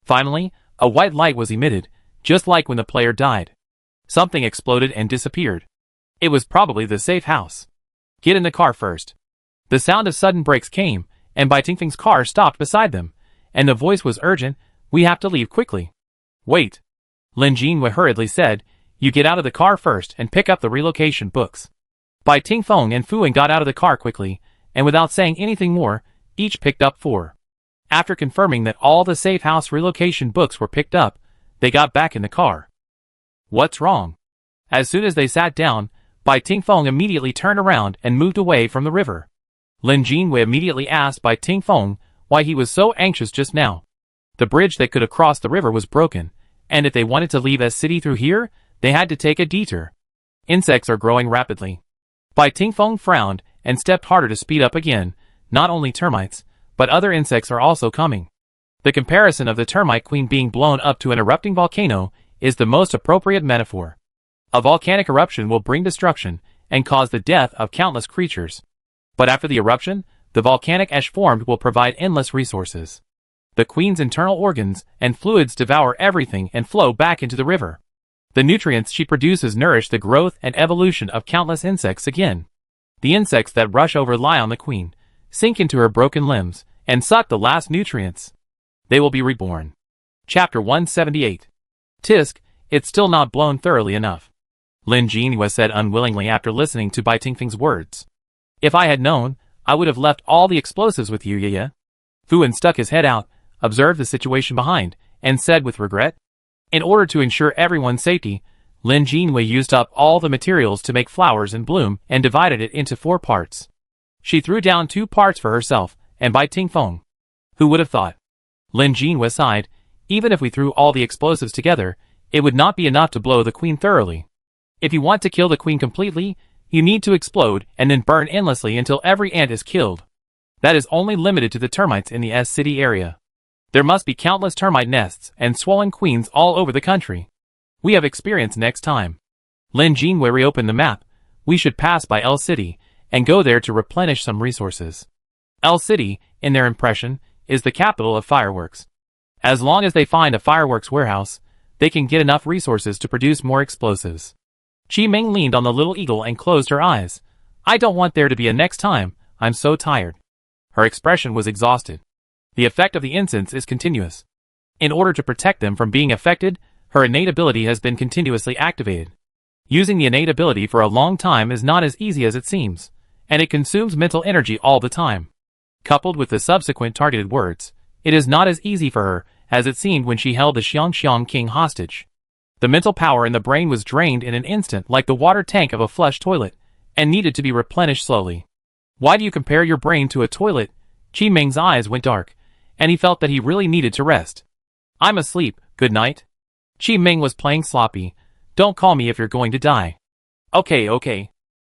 Finally, a white light was emitted, just like when the player died. Something exploded and disappeared. It was probably the safe house. Get in the car first. The sound of sudden brakes came, and Bai Tingfeng's car stopped beside them, and the voice was urgent. We have to leave quickly. Wait. Lin Jinhua hurriedly said, you get out of the car first and pick up the relocation books. Bai Tingfeng and Fu En got out of the car quickly, and without saying anything more, each picked up 4. After confirming that all the safe house relocation books were picked up, they got back in the car. What's wrong? As soon as they sat down, Bai Tingfeng immediately turned around and moved away from the river. Lin Jinhua immediately asked Bai Tingfeng why he was so anxious just now. The bridge that could have crossed the river was broken, and if they wanted to leave S City through here, they had to take a detour. Insects are growing rapidly. Bai Tingfeng frowned and stepped harder to speed up again. Not only termites, but other insects are also coming. The comparison of the termite queen being blown up to an erupting volcano is the most appropriate metaphor. A volcanic eruption will bring destruction and cause the death of countless creatures. But after the eruption, the volcanic ash formed will provide endless resources. The queen's internal organs and fluids devour everything and flow back into the river. The nutrients she produces nourish the growth and evolution of countless insects again. The insects that rush over lie on the queen, sink into her broken limbs, and suck the last nutrients. They will be reborn. Chapter 178. Tisk, it's still not blown thoroughly enough. Lin Jinhua said unwillingly after listening to Bai Tingfeng's words. If I had known, I would have left all the explosives with you, Yaya. Fu Wen stuck his head out, observed the situation behind, and said with regret, in order to ensure everyone's safety, Lin Jinhua used up all the materials to make flowers in bloom and divided it into 4 parts. She threw down 2 parts for herself and Bai Tingfeng. Who would have thought? Lin Jinhua sighed. Even if we threw all the explosives together, it would not be enough to blow the queen thoroughly. If you want to kill the queen completely, you need to explode and then burn endlessly until every ant is killed. That is only limited to the termites in the S-City area. There must be countless termite nests and swollen queens all over the country. We have experience next time. Lin Jinhua reopened the map. We should pass by L-City and go there to replenish some resources. L-City, in their impression, is the capital of fireworks. As long as they find a fireworks warehouse, they can get enough resources to produce more explosives. Qi Ming leaned on the little eagle and closed her eyes. I don't want there to be a next time, I'm so tired. Her expression was exhausted. The effect of the incense is continuous. In order to protect them from being affected, her innate ability has been continuously activated. Using the innate ability for a long time is not as easy as it seems, and it consumes mental energy all the time. Coupled with the subsequent targeted words, it is not as easy for her as it seemed when she held the Xiangxiang king hostage. The mental power in the brain was drained in an instant like the water tank of a flush toilet, and needed to be replenished slowly. Why do you compare your brain to a toilet? Qi Ming's eyes went dark, and he felt that he really needed to rest. I'm asleep, good night. Qi Ming was playing sloppy. Don't call me if you're going to die. Okay.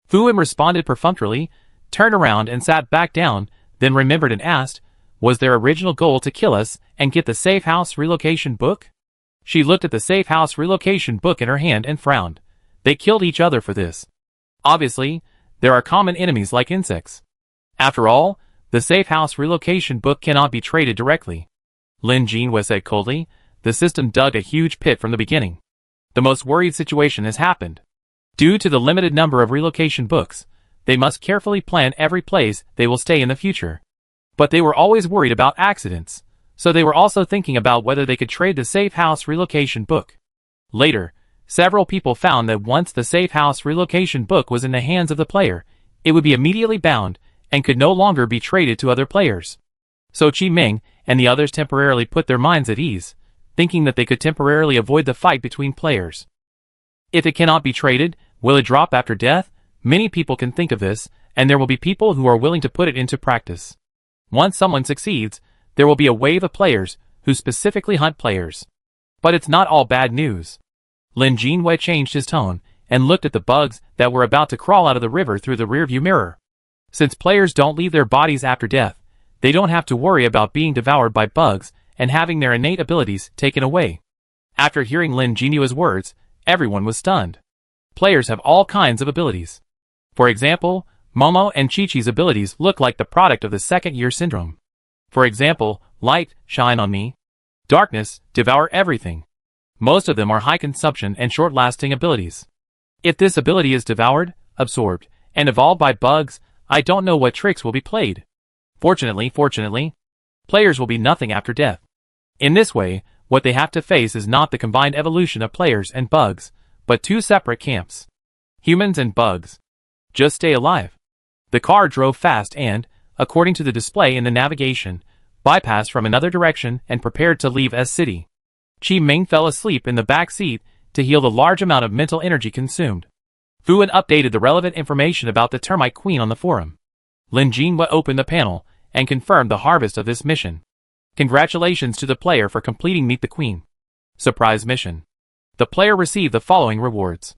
Fu Wen responded perfunctorily, turned around and sat back down, then remembered and asked, was their original goal to kill us and get the safe house relocation book? She looked at the safe house relocation book in her hand and frowned. They killed each other for this. Obviously, there are common enemies like insects. After all, the safe house relocation book cannot be traded directly. Lin Jinhua said coldly. The system dug a huge pit from the beginning. The most worried situation has happened. Due to the limited number of relocation books, they must carefully plan every place they will stay in the future. But they were always worried about accidents, so they were also thinking about whether they could trade the safe house relocation book. Later, several people found that once the safe house relocation book was in the hands of the player, it would be immediately bound and could no longer be traded to other players. So Qi Ming and the others temporarily put their minds at ease, thinking that they could temporarily avoid the fight between players. If it cannot be traded, will it drop after death? Many people can think of this, and there will be people who are willing to put it into practice. Once someone succeeds, there will be a wave of players who specifically hunt players. But it's not all bad news. Lin Jinhua changed his tone and looked at the bugs that were about to crawl out of the river through the rearview mirror. Since players don't leave their bodies after death, they don't have to worry about being devoured by bugs and having their innate abilities taken away. After hearing Lin Jinhua's words, everyone was stunned. Players have all kinds of abilities. For example, Momo and Chi-Chi's abilities look like the product of the second-year syndrome. For example, light, shine on me. Darkness, devour everything. Most of them are high consumption and short-lasting abilities. If this ability is devoured, absorbed, and evolved by bugs, I don't know what tricks will be played. Fortunately, players will be nothing after death. In this way, what they have to face is not the combined evolution of players and bugs, but 2 separate camps. Humans and bugs. Just stay alive. The car drove fast and, according to the display in the navigation, bypassed from another direction and prepared to leave S-City. Qi Ming fell asleep in the back seat to heal the large amount of mental energy consumed. Fu Wen updated the relevant information about the termite queen on the forum. Lin Jinhua opened the panel and confirmed the harvest of this mission. Congratulations to the player for completing Meet the Queen. Surprise mission. The player received the following rewards.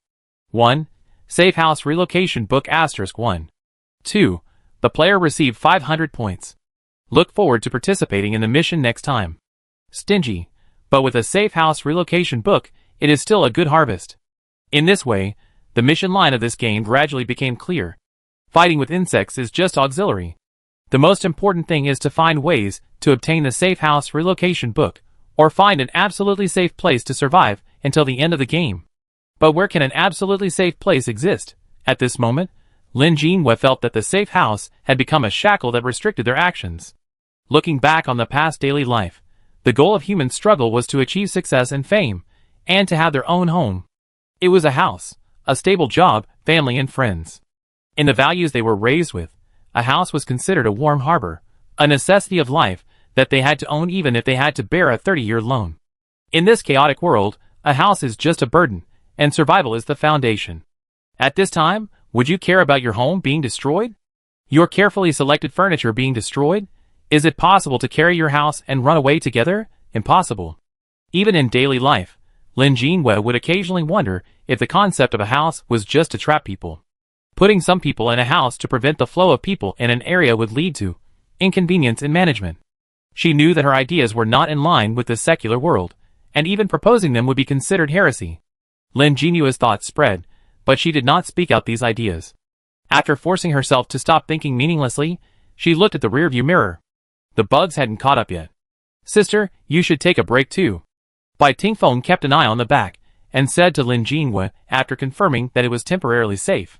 1. Safe House Relocation Book *1. 2. The player received 500 points. Look forward to participating in the mission next time. Stingy. But with a Safe House Relocation Book, it is still a good harvest. In this way, the mission line of this game gradually became clear. Fighting with insects is just auxiliary. The most important thing is to find ways to obtain the Safe House Relocation Book, or find an absolutely safe place to survive until the end of the game. But where can an absolutely safe place exist? At this moment, Lin Jinhua felt that the safe house had become a shackle that restricted their actions. Looking back on the past daily life, the goal of human struggle was to achieve success and fame, and to have their own home. It was a house, a stable job, family and friends. In the values they were raised with, a house was considered a warm harbor, a necessity of life that they had to own even if they had to bear a 30-year loan. In this chaotic world, a house is just a burden, and survival is the foundation. At this time, would you care about your home being destroyed? Your carefully selected furniture being destroyed? Is it possible to carry your house and run away together? Impossible. Even in daily life, Lin Jinhua would occasionally wonder if the concept of a house was just to trap people. Putting some people in a house to prevent the flow of people in an area would lead to inconvenience in management. She knew that her ideas were not in line with the secular world, and even proposing them would be considered heresy. Lin Jinhua's thoughts spread, but she did not speak out these ideas. After forcing herself to stop thinking meaninglessly, she looked at the rearview mirror. The bugs hadn't caught up yet. "Sister, you should take a break too." Bai Tingfeng kept an eye on the back, and said to Lin Jinhua after confirming that it was temporarily safe.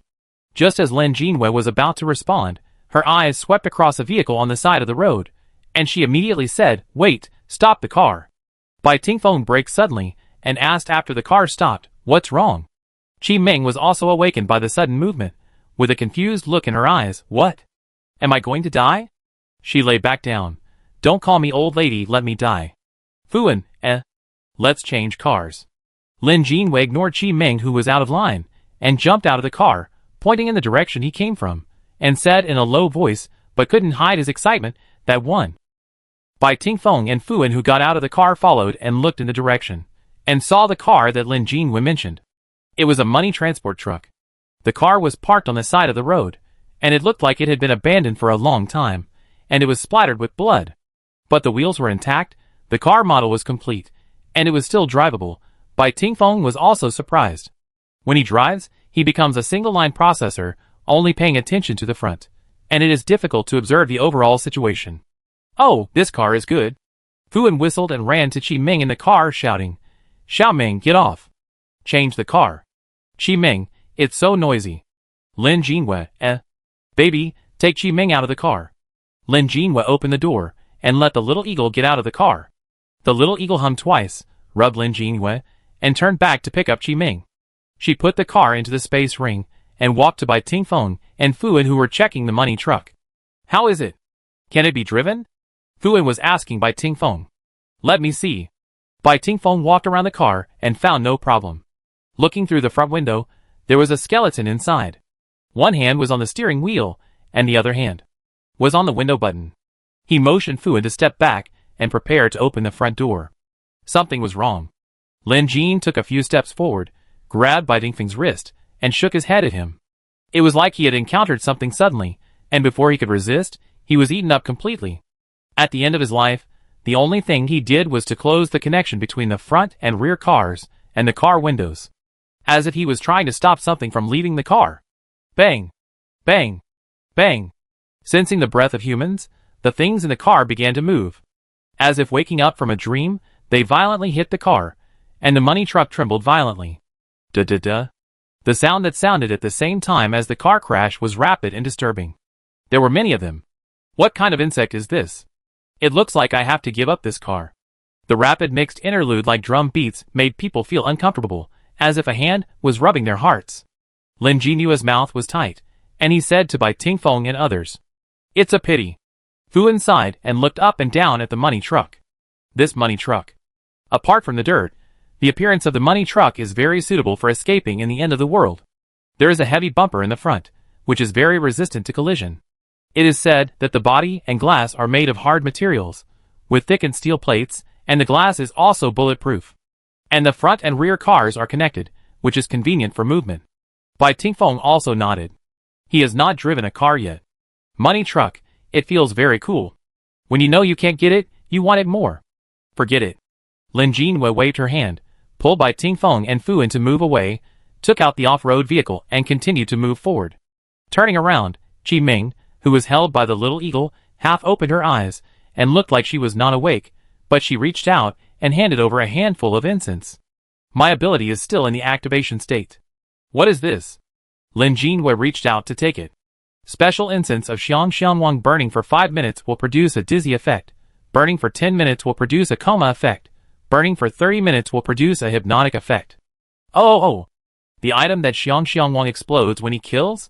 Just as Lin Jinhua was about to respond, her eyes swept across a vehicle on the side of the road, and she immediately said, "Wait, stop the car." Bai Tingfeng braked suddenly, and asked after the car stopped, "What's wrong?" Qi Meng was also awakened by the sudden movement, with a confused look in her eyes. "What? Am I going to die?" She lay back down. "Don't call me old lady, let me die." "Fuan, let's change cars." Lin Jinhua ignored Qi Meng, who was out of line, and jumped out of the car, pointing in the direction he came from, and said in a low voice, but couldn't hide his excitement, that one. Bai Tingfeng and Fuan, who got out of the car, followed and looked in the direction, and saw the car that Lin Jinhua mentioned. It was a money transport truck. The car was parked on the side of the road, and it looked like it had been abandoned for a long time, and it was splattered with blood. But the wheels were intact, the car model was complete, and it was still drivable. Bai Tingfeng was also surprised. When he drives, he becomes a single-line processor, only paying attention to the front, and it is difficult to observe the overall situation. "Oh, this car is good." Fuan whistled and ran to Qi Meng in the car, shouting, "Xiao Meng, get off. Change the car." "Qi Meng, it's so noisy." Lin Jinhua, Baby, take Qi Meng out of the car." Lin Jinhua opened the door, and let the little eagle get out of the car. The little eagle hummed twice, rubbed Lin Jinhua, and turned back to pick up Qi Meng. She put the car into the space ring, and walked to Bai Tingfeng and Fuan, who were checking the money truck. "How is it? Can it be driven?" Fuan was asking Bai Tingfeng. "Let me see." Bai Tingfeng walked around the car and found no problem. Looking through the front window, there was a skeleton inside. One hand was on the steering wheel, and the other hand was on the window button. He motioned Fuan to step back and prepare to open the front door. Something was wrong. Lin Jin took a few steps forward, grabbed Bai Tingfeng's wrist, and shook his head at him. It was like he had encountered something suddenly, and before he could resist, he was eaten up completely. At the end of his life, the only thing he did was to close the connection between the front and rear cars and the car windows, as if he was trying to stop something from leaving the car. Bang! Bang! Bang! Sensing the breath of humans, the things in the car began to move. As if waking up from a dream, they violently hit the car, and the money truck trembled violently. Da-da-da. The sound that sounded at the same time as the car crash was rapid and disturbing. There were many of them. What kind of insect is this? It looks like I have to give up this car. The rapid mixed interlude like drum beats made people feel uncomfortable, as if a hand was rubbing their hearts. Lin Jinua's mouth was tight, and he said to Bai Tingfeng and others, "It's a pity." Fuan sighed and looked up and down at the money truck. This money truck. Apart from the dirt, the appearance of the money truck is very suitable for escaping in the end of the world. There is a heavy bumper in the front, which is very resistant to collision. It is said that the body and glass are made of hard materials, with thickened steel plates, and the glass is also bulletproof. And the front and rear cars are connected, which is convenient for movement. Bai Tingfeng also nodded. He has not driven a car yet. Money truck, it feels very cool. When you know you can't get it, you want it more. Forget it. Lin Jinwei waved her hand, pulled Bai Tingfeng and Fu Wen to move away, took out the off-road vehicle and continued to move forward. Turning around, Qi Ming, who was held by the little eagle, half opened her eyes, and looked like she was not awake, but she reached out and handed over a handful of incense. My ability is still in the activation state. What is this? Lin Jinwei reached out to take it. Special incense of Xiangxiangwang burning for 5 minutes will produce a dizzy effect. Burning for 10 minutes will produce a coma effect. Burning for 30 minutes will produce a hypnotic effect. Oh. The item that Xiangxiangwang explodes when he kills?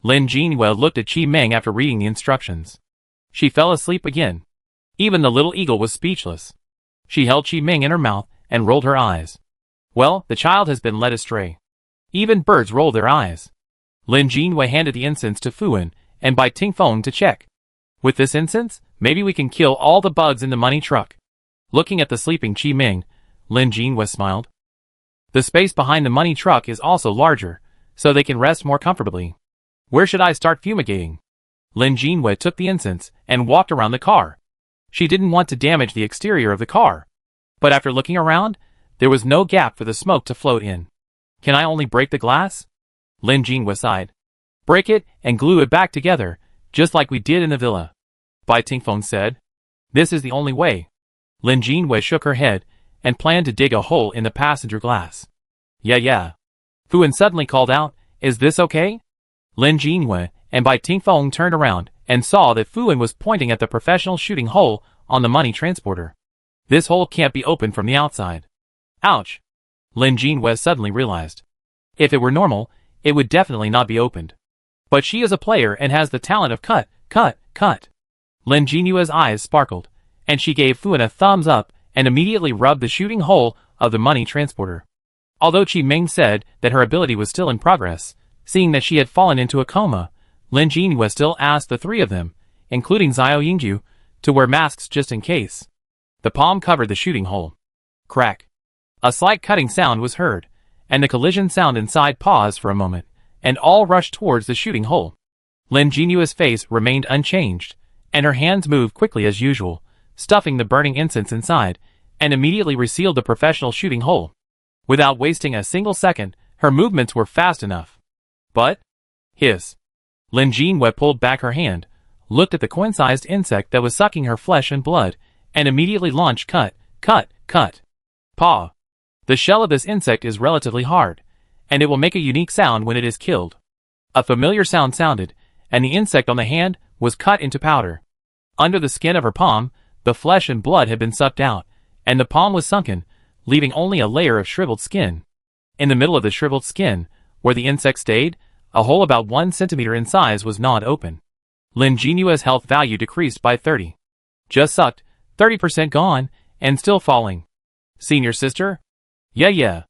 Lin Jinwei looked at Qi Ming after reading the instructions. She fell asleep again. Even the little eagle was speechless. She held Qi Ming in her mouth and rolled her eyes. Well, the child has been led astray. Even birds roll their eyes. Lin Jinwei handed the incense to Fu Wen and Bai Tingfeng to check. With this incense, maybe we can kill all the bugs in the money truck. Looking at the sleeping Qi Ming, Lin Jinwei smiled. The space behind the money truck is also larger, so they can rest more comfortably. Where should I start fumigating? Lin Jinwei took the incense and walked around the car. She didn't want to damage the exterior of the car. But after looking around, there was no gap for the smoke to float in. Can I only break the glass? Lin Jinwei sighed. Break it and glue it back together, just like we did in the villa. Bai Tingfeng said. This is the only way. Lin Jinwei shook her head and planned to dig a hole in the passenger glass. Yeah. Fu Wen suddenly called out, is this okay? Lin Jinwei and Bai Tingfeng turned around and saw that Fu Wen was pointing at the professional shooting hole on the money transporter. This hole can't be opened from the outside. Ouch! Lin Jinwei suddenly realized. If it were normal, it would definitely not be opened. But she is a player and has the talent of cut. Lin Jinwei's eyes sparkled, and she gave Fu Wen a thumbs up and immediately rubbed the shooting hole of the money transporter. Although Qi Ming said that her ability was still in progress, seeing that she had fallen into a coma, Lin Jinwei still asked the three of them, including Xiao Yingju, to wear masks just in case. The palm covered the shooting hole. Crack. A slight cutting sound was heard, and the collision sound inside paused for a moment, and all rushed towards the shooting hole. Lin Jinwei's face remained unchanged, and her hands moved quickly as usual, stuffing the burning incense inside, and immediately resealed the professional shooting hole. Without wasting a single second, her movements were fast enough. But? Hiss. Lin Jinwei pulled back her hand, looked at the coin-sized insect that was sucking her flesh and blood, and immediately launched cut. Paw. The shell of this insect is relatively hard, and it will make a unique sound when it is killed. A familiar sound sounded, and the insect on the hand was cut into powder. Under the skin of her palm, the flesh and blood had been sucked out, and the palm was sunken, leaving only a layer of shriveled skin. In the middle of the shriveled skin, where the insect stayed, a hole about 1 centimeter in size was gnawed open. Lin Jinwei's health value decreased by 30. Just sucked, 30% gone, and still falling. Senior sister? Yeah.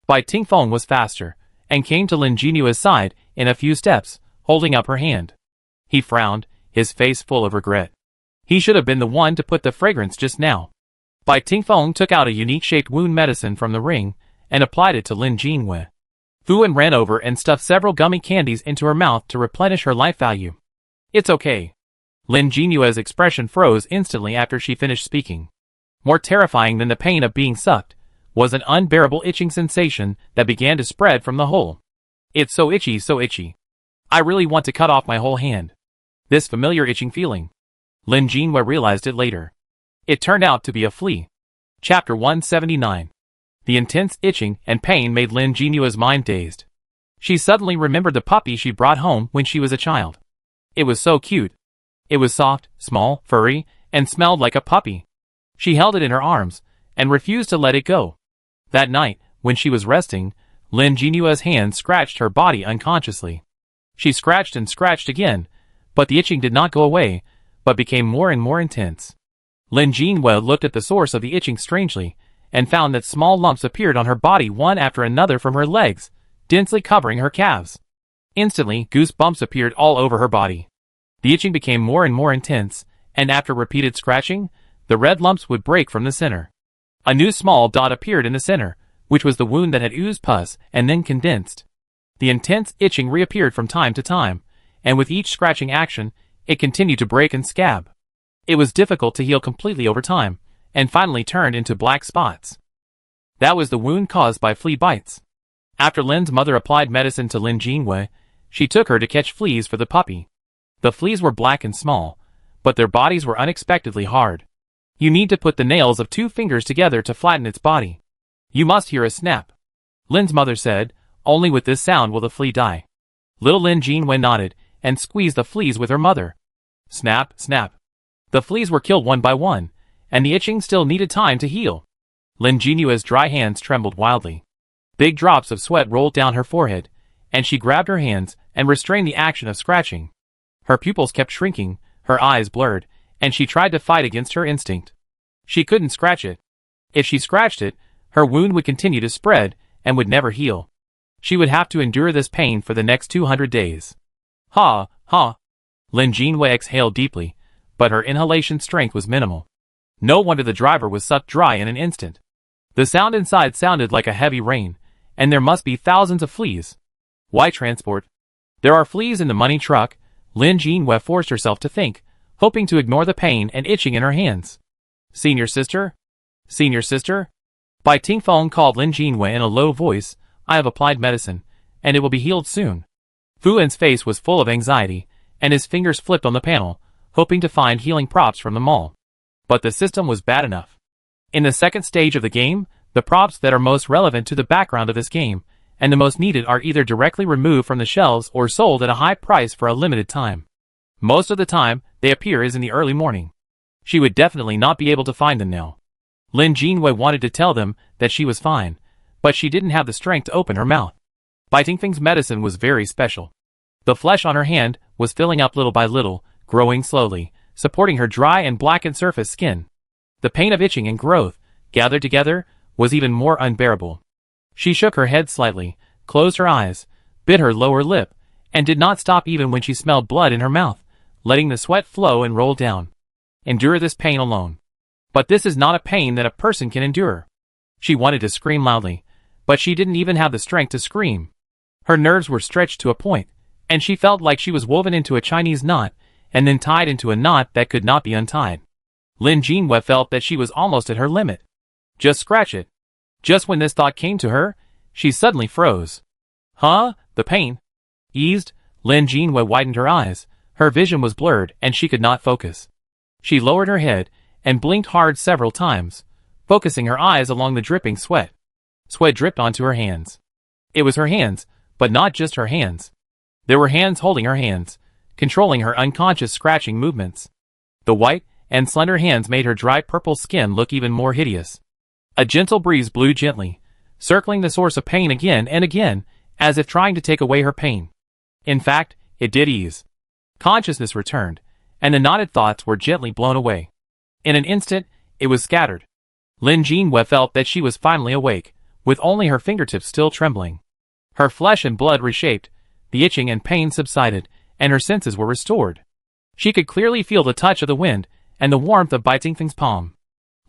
Bai Tingfeng was faster, and came to Lin Jinwei's side in a few steps, holding up her hand. He frowned, his face full of regret. He should have been the one to put the fragrance just now. Bai Tingfeng took out a unique-shaped wound medicine from the ring, and applied it to Lin Jinwei. Fu Wen ran over and stuffed several gummy candies into her mouth to replenish her life value. It's okay. Lin Jinwei's expression froze instantly after she finished speaking. More terrifying than the pain of being sucked was an unbearable itching sensation that began to spread from the hole. It's so itchy. I really want to cut off my whole hand. This familiar itching feeling. Lin Jinwei realized it later. It turned out to be a flea. Chapter 179. The intense itching and pain made Lin Jinwei's mind dazed. She suddenly remembered the puppy she brought home when she was a child. It was so cute. It was soft, small, furry, and smelled like a puppy. She held it in her arms, and refused to let it go. That night, when she was resting, Lin Jinwei's hand scratched her body unconsciously. She scratched and scratched again, but the itching did not go away, but became more and more intense. Lin Jinwei looked at the source of the itching strangely, and found that small lumps appeared on her body one after another from her legs, densely covering her calves. Instantly, goosebumps appeared all over her body. The itching became more and more intense, and after repeated scratching, the red lumps would break from the center. A new small dot appeared in the center, which was the wound that had oozed pus and then condensed. The intense itching reappeared from time to time, and with each scratching action, it continued to break and scab. It was difficult to heal completely over time, and finally turned into black spots. That was the wound caused by flea bites. After Lin's mother applied medicine to Lin Jinwei, she took her to catch fleas for the puppy. The fleas were black and small, but their bodies were unexpectedly hard. You need to put the nails of 2 fingers together to flatten its body. You must hear a snap. Lin's mother said, only with this sound will the flea die. Little Lin Jinwei nodded, and squeezed the fleas with her mother. Snap, snap. The fleas were killed one by one, and the itching still needed time to heal. Lin Jinua's dry hands trembled wildly. Big drops of sweat rolled down her forehead, and she grabbed her hands and restrained the action of scratching. Her pupils kept shrinking, her eyes blurred, and she tried to fight against her instinct. She couldn't scratch it. If she scratched it, her wound would continue to spread and would never heal. She would have to endure this pain for the next 200 days. Ha, ha. Lin Jinwei exhaled deeply, but her inhalation strength was minimal. No wonder the driver was sucked dry in an instant. The sound inside sounded like a heavy rain, and there must be thousands of fleas. Why transport? There are fleas in the money truck, Lin Jinwei forced herself to think, hoping to ignore the pain and itching in her hands. Senior sister? Senior sister? Bai Tingfeng called Lin Jinwei in a low voice. I have applied medicine, and it will be healed soon. Fu En's face was full of anxiety, and his fingers flipped on the panel, hoping to find healing props from the mall. But the system was bad enough. In the second stage of the game, the props that are most relevant to the background of this game, and the most needed are either directly removed from the shelves or sold at a high price for a limited time. Most of the time, they appear in the early morning. She would definitely not be able to find them now. Lin Jinwei wanted to tell them that she was fine, but she didn't have the strength to open her mouth. Bai Tingfeng's medicine was very special. The flesh on her hand was filling up little by little, growing slowly, supporting her dry and blackened surface skin. The pain of itching and growth, gathered together, was even more unbearable. She shook her head slightly, closed her eyes, bit her lower lip, and did not stop even when she smelled blood in her mouth, letting the sweat flow and roll down. Endure this pain alone. But this is not a pain that a person can endure. She wanted to scream loudly, but she didn't even have the strength to scream. Her nerves were stretched to a point, and she felt like she was woven into a Chinese knot, and then tied into a knot that could not be untied. Lin Jinwei felt that she was almost at her limit. Just scratch it. Just when this thought came to her, she suddenly froze. Huh? The pain eased. Lin Jinwei widened her eyes. Her vision was blurred and she could not focus. She lowered her head and blinked hard several times, focusing her eyes along the dripping sweat. Sweat dripped onto her hands. It was her hands, but not just her hands. There were hands holding her hands, controlling her unconscious scratching movements. The white and slender hands made her dry purple skin look even more hideous. A gentle breeze blew gently, circling the source of pain again and again, as if trying to take away her pain. In fact, it did ease. Consciousness returned, and the knotted thoughts were gently blown away. In an instant, it was scattered. Lin Jinwei felt that she was finally awake, with only her fingertips still trembling. Her flesh and blood reshaped, the itching and pain subsided, and her senses were restored. She could clearly feel the touch of the wind and the warmth of Bai Tingfeng's palm.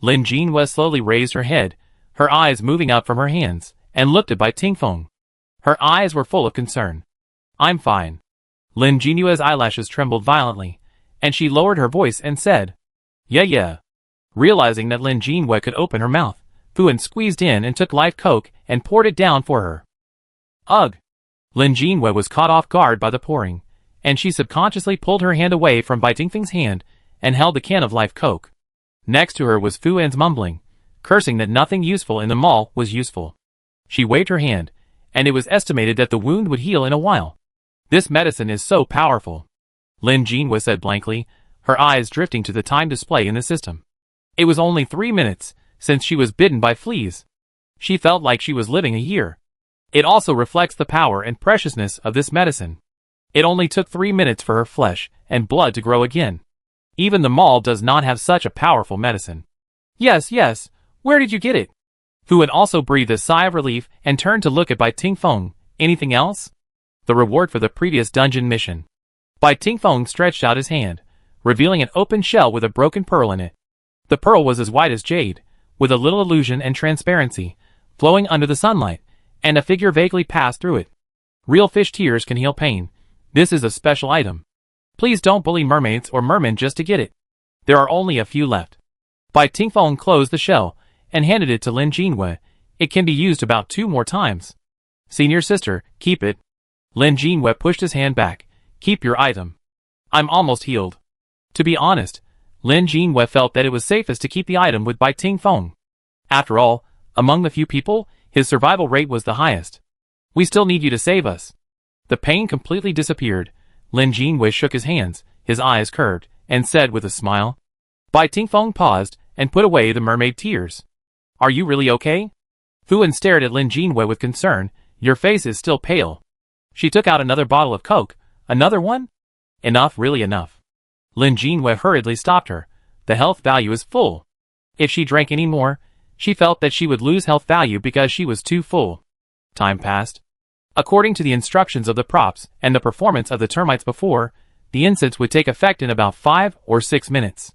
Lin Jinwei slowly raised her head, her eyes moving up from her hands, and looked at Bai Tingfeng. Her eyes were full of concern. I'm fine. Lin Jinua's eyelashes trembled violently, and she lowered her voice and said, Yeah. Realizing that Lin Jinwei could open her mouth, Fu En squeezed in and took live coke and poured it down for her. Ugh! Lin Jinwei was caught off guard by the pouring, and she subconsciously pulled her hand away from Bai Tingfeng's hand and held the can of live coke. Next to her was Fu En's mumbling, cursing that nothing useful in the mall was useful. She waved her hand, and it was estimated that the wound would heal in a while. This medicine is so powerful, Lin Jinwei said blankly, her eyes drifting to the time display in the system. It was only 3 minutes since she was bitten by fleas. She felt like she was living a year. It also reflects the power and preciousness of this medicine. It only took 3 minutes for her flesh and blood to grow again. Even the mall does not have such a powerful medicine. Yes, where did you get it? Fu En also breathed a sigh of relief and turned to look at Bai Tingfeng. Anything else? The reward for the previous dungeon mission. Bai Tingfeng stretched out his hand, revealing an open shell with a broken pearl in it. The pearl was as white as jade, with a little illusion and transparency, flowing under the sunlight, and a figure vaguely passed through it. Real fish tears can heal pain. This is a special item. Please don't bully mermaids or mermen just to get it. There are only a few left. Bai Tingfeng closed the shell and handed it to Lin Jinwei. It can be used about 2 more times. Senior sister, keep it. Lin Jinwei pushed his hand back. Keep your item. I'm almost healed. To be honest, Lin Jinwei felt that it was safest to keep the item with Bai Tingfeng. After all, among the few people, his survival rate was the highest. We still need you to save us. The pain completely disappeared. Lin Jinwei shook his hands, his eyes curved, and said with a smile. Bai Tingfeng paused and put away the mermaid tears. Are you really okay? Fuan stared at Lin Jinwei with concern. Your face is still pale. She took out another bottle of Coke. Another one? Enough, really enough. Lin Jinwei hurriedly stopped her. The health value is full. If she drank any more, she felt that she would lose health value because she was too full. Time passed. According to the instructions of the props and the performance of the termites before, the incense would take effect in about 5 or 6 minutes.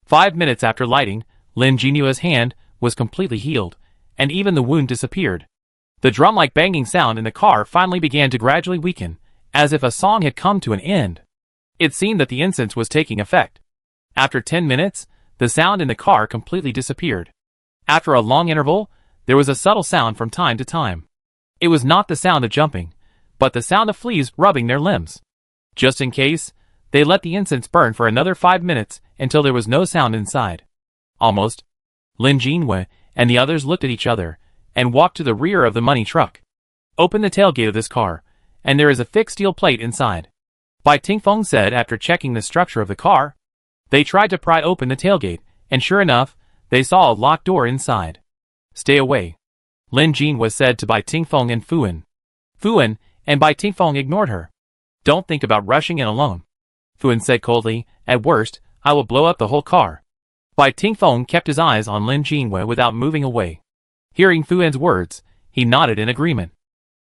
5 minutes after lighting, Lin Jinwei's hand was completely healed, and even the wound disappeared. The drum-like banging sound in the car finally began to gradually weaken, as if a song had come to an end. It seemed that the incense was taking effect. After 10 minutes, the sound in the car completely disappeared. After a long interval, there was a subtle sound from time to time. It was not the sound of jumping, but the sound of fleas rubbing their limbs. Just in case, they let the incense burn for another 5 minutes until there was no sound inside. Almost. Lin Jinwei and the others looked at each other and walked to the rear of the money truck. Open the tailgate of this car, and there is a thick steel plate inside. Bai Tingfeng said after checking the structure of the car. They tried to pry open the tailgate, and sure enough, they saw a locked door inside. Stay away. Lin Jinwei said to Bai Tingfeng and Fuan. Fuan and Bai Tingfeng ignored her. Don't think about rushing in alone. Fuan said coldly, at worst, I will blow up the whole car. Bai Tingfeng kept his eyes on Lin Jinwei without moving away. Hearing Fuan's words, he nodded in agreement.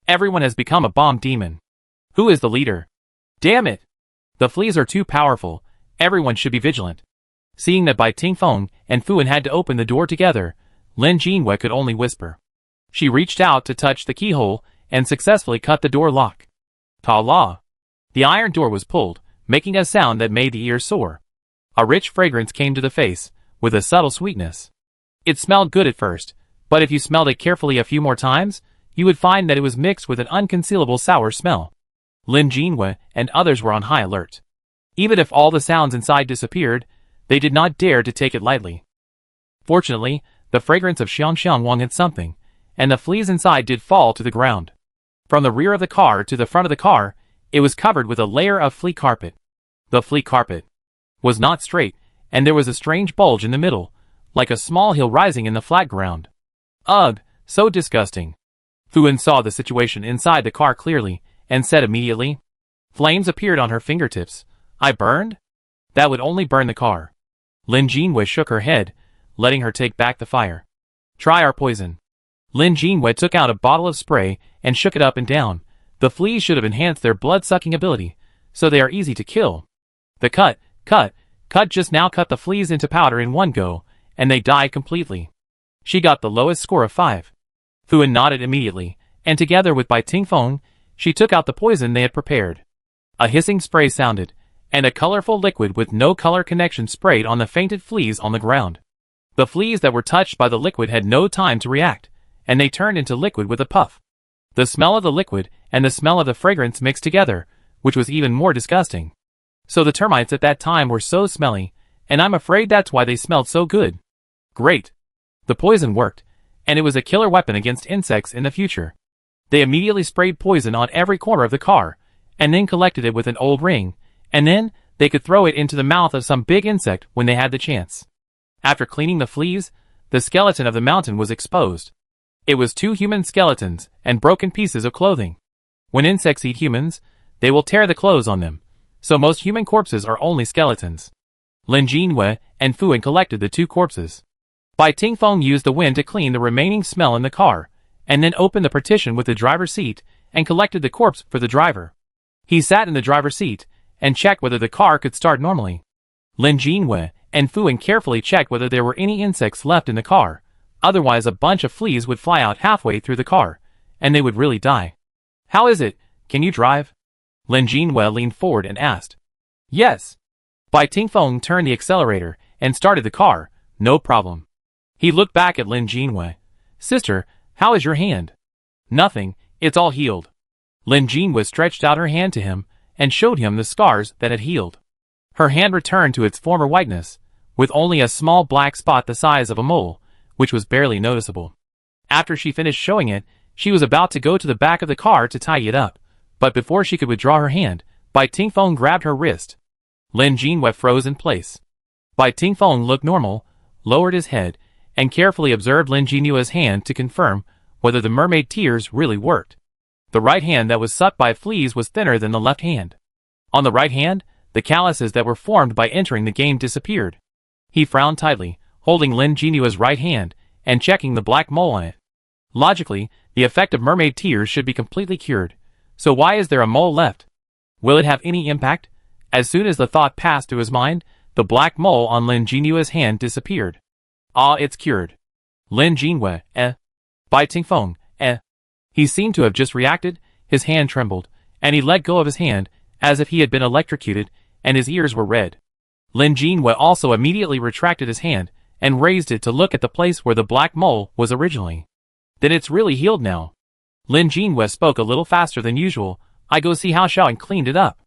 Everyone has become a bomb demon. Who is the leader? Damn it! The fleas are too powerful. Everyone should be vigilant. Seeing that Bai Tingfeng and Fuan had to open the door together, Lin Jinwei could only whisper. She reached out to touch the keyhole and successfully cut the door lock. Ta-la! The iron door was pulled, making a sound that made the ears sore. A rich fragrance came to the face, with a subtle sweetness. It smelled good at first, but if you smelled it carefully a few more times, you would find that it was mixed with an unconcealable sour smell. Lin Jinwei and others were on high alert. Even if all the sounds inside disappeared, they did not dare to take it lightly. Fortunately, the fragrance of Xiangxiang Wang had something, and the fleas inside did fall to the ground. From the rear of the car to the front of the car, it was covered with a layer of flea carpet. The flea carpet was not straight, and there was a strange bulge in the middle, like a small hill rising in the flat ground. Ugh, so disgusting. Fuan saw the situation inside the car clearly, and said immediately. Flames appeared on her fingertips. I burned? That would only burn the car. Lin Jinwei shook her head, letting her take back the fire. Try our poison. Lin Jinwei took out a bottle of spray and shook it up and down. The fleas should have enhanced their blood-sucking ability, so they are easy to kill. The cut just now cut the fleas into powder in one go, and they died completely. She got the lowest score of 5. Fuan nodded immediately, and together with Bai Tingfeng, she took out the poison they had prepared. A hissing spray sounded, and a colorful liquid with no color connection sprayed on the fainted fleas on the ground. The fleas that were touched by the liquid had no time to react, and they turned into liquid with a puff. The smell of the liquid and the smell of the fragrance mixed together, which was even more disgusting. So the termites at that time were so smelly, and I'm afraid that's why they smelled so good. Great. The poison worked, and it was a killer weapon against insects in the future. They immediately sprayed poison on every corner of the car, and then collected it with an old ring, and then they could throw it into the mouth of some big insect when they had the chance. After cleaning the fleas, the skeleton of the mountain was exposed. It was 2 human skeletons and broken pieces of clothing. When insects eat humans, they will tear the clothes on them, so most human corpses are only skeletons. Lin Jinwei and Fuan collected the 2 corpses. Bai Tingfeng used the wind to clean the remaining smell in the car, and then opened the partition with the driver's seat and collected the corpse for the driver. He sat in the driver's seat and checked whether the car could start normally. Lin Jinwei and Fuan carefully checked whether there were any insects left in the car, otherwise a bunch of fleas would fly out halfway through the car, and they would really die. How is it? can you drive? Lin Jinhua leaned forward and asked. Yes. Bai Tingfeng turned the accelerator and started the car, no problem. He looked back at Lin Jinhua. Sister, how is your hand? Nothing, it's all healed. Lin Jinhua stretched out her hand to him and showed him the scars that had healed. Her hand returned to its former whiteness, with only a small black spot the size of a mole, which was barely noticeable. After she finished showing it, she was about to go to the back of the car to tidy it up, but before she could withdraw her hand, Bai Tingfeng grabbed her wrist. Lin Jinhua froze in place. Bai Tingfeng looked normal, lowered his head, and carefully observed Lin Jinhua's hand to confirm whether the mermaid tears really worked. The right hand that was sucked by fleas was thinner than the left hand. On the right hand, the calluses that were formed by entering the game disappeared. He frowned tightly, holding Lin Jinhua's right hand and checking the black mole on it. Logically, the effect of mermaid tears should be completely cured, so why is there a mole left? Will it have any impact? As soon as the thought passed through his mind, the black mole on Lin Jinhua's hand disappeared. Ah, it's cured. Lin Jinhua, Bai Tingfeng, He seemed to have just reacted, his hand trembled, and he let go of his hand, as if he had been electrocuted, and his ears were red. Lin Jinhua also immediately retracted his hand, and raised it to look at the place where the black mole was originally. Then it's really healed now. Lin Jinhua spoke a little faster than usual. I go see how Xiao and cleaned it up.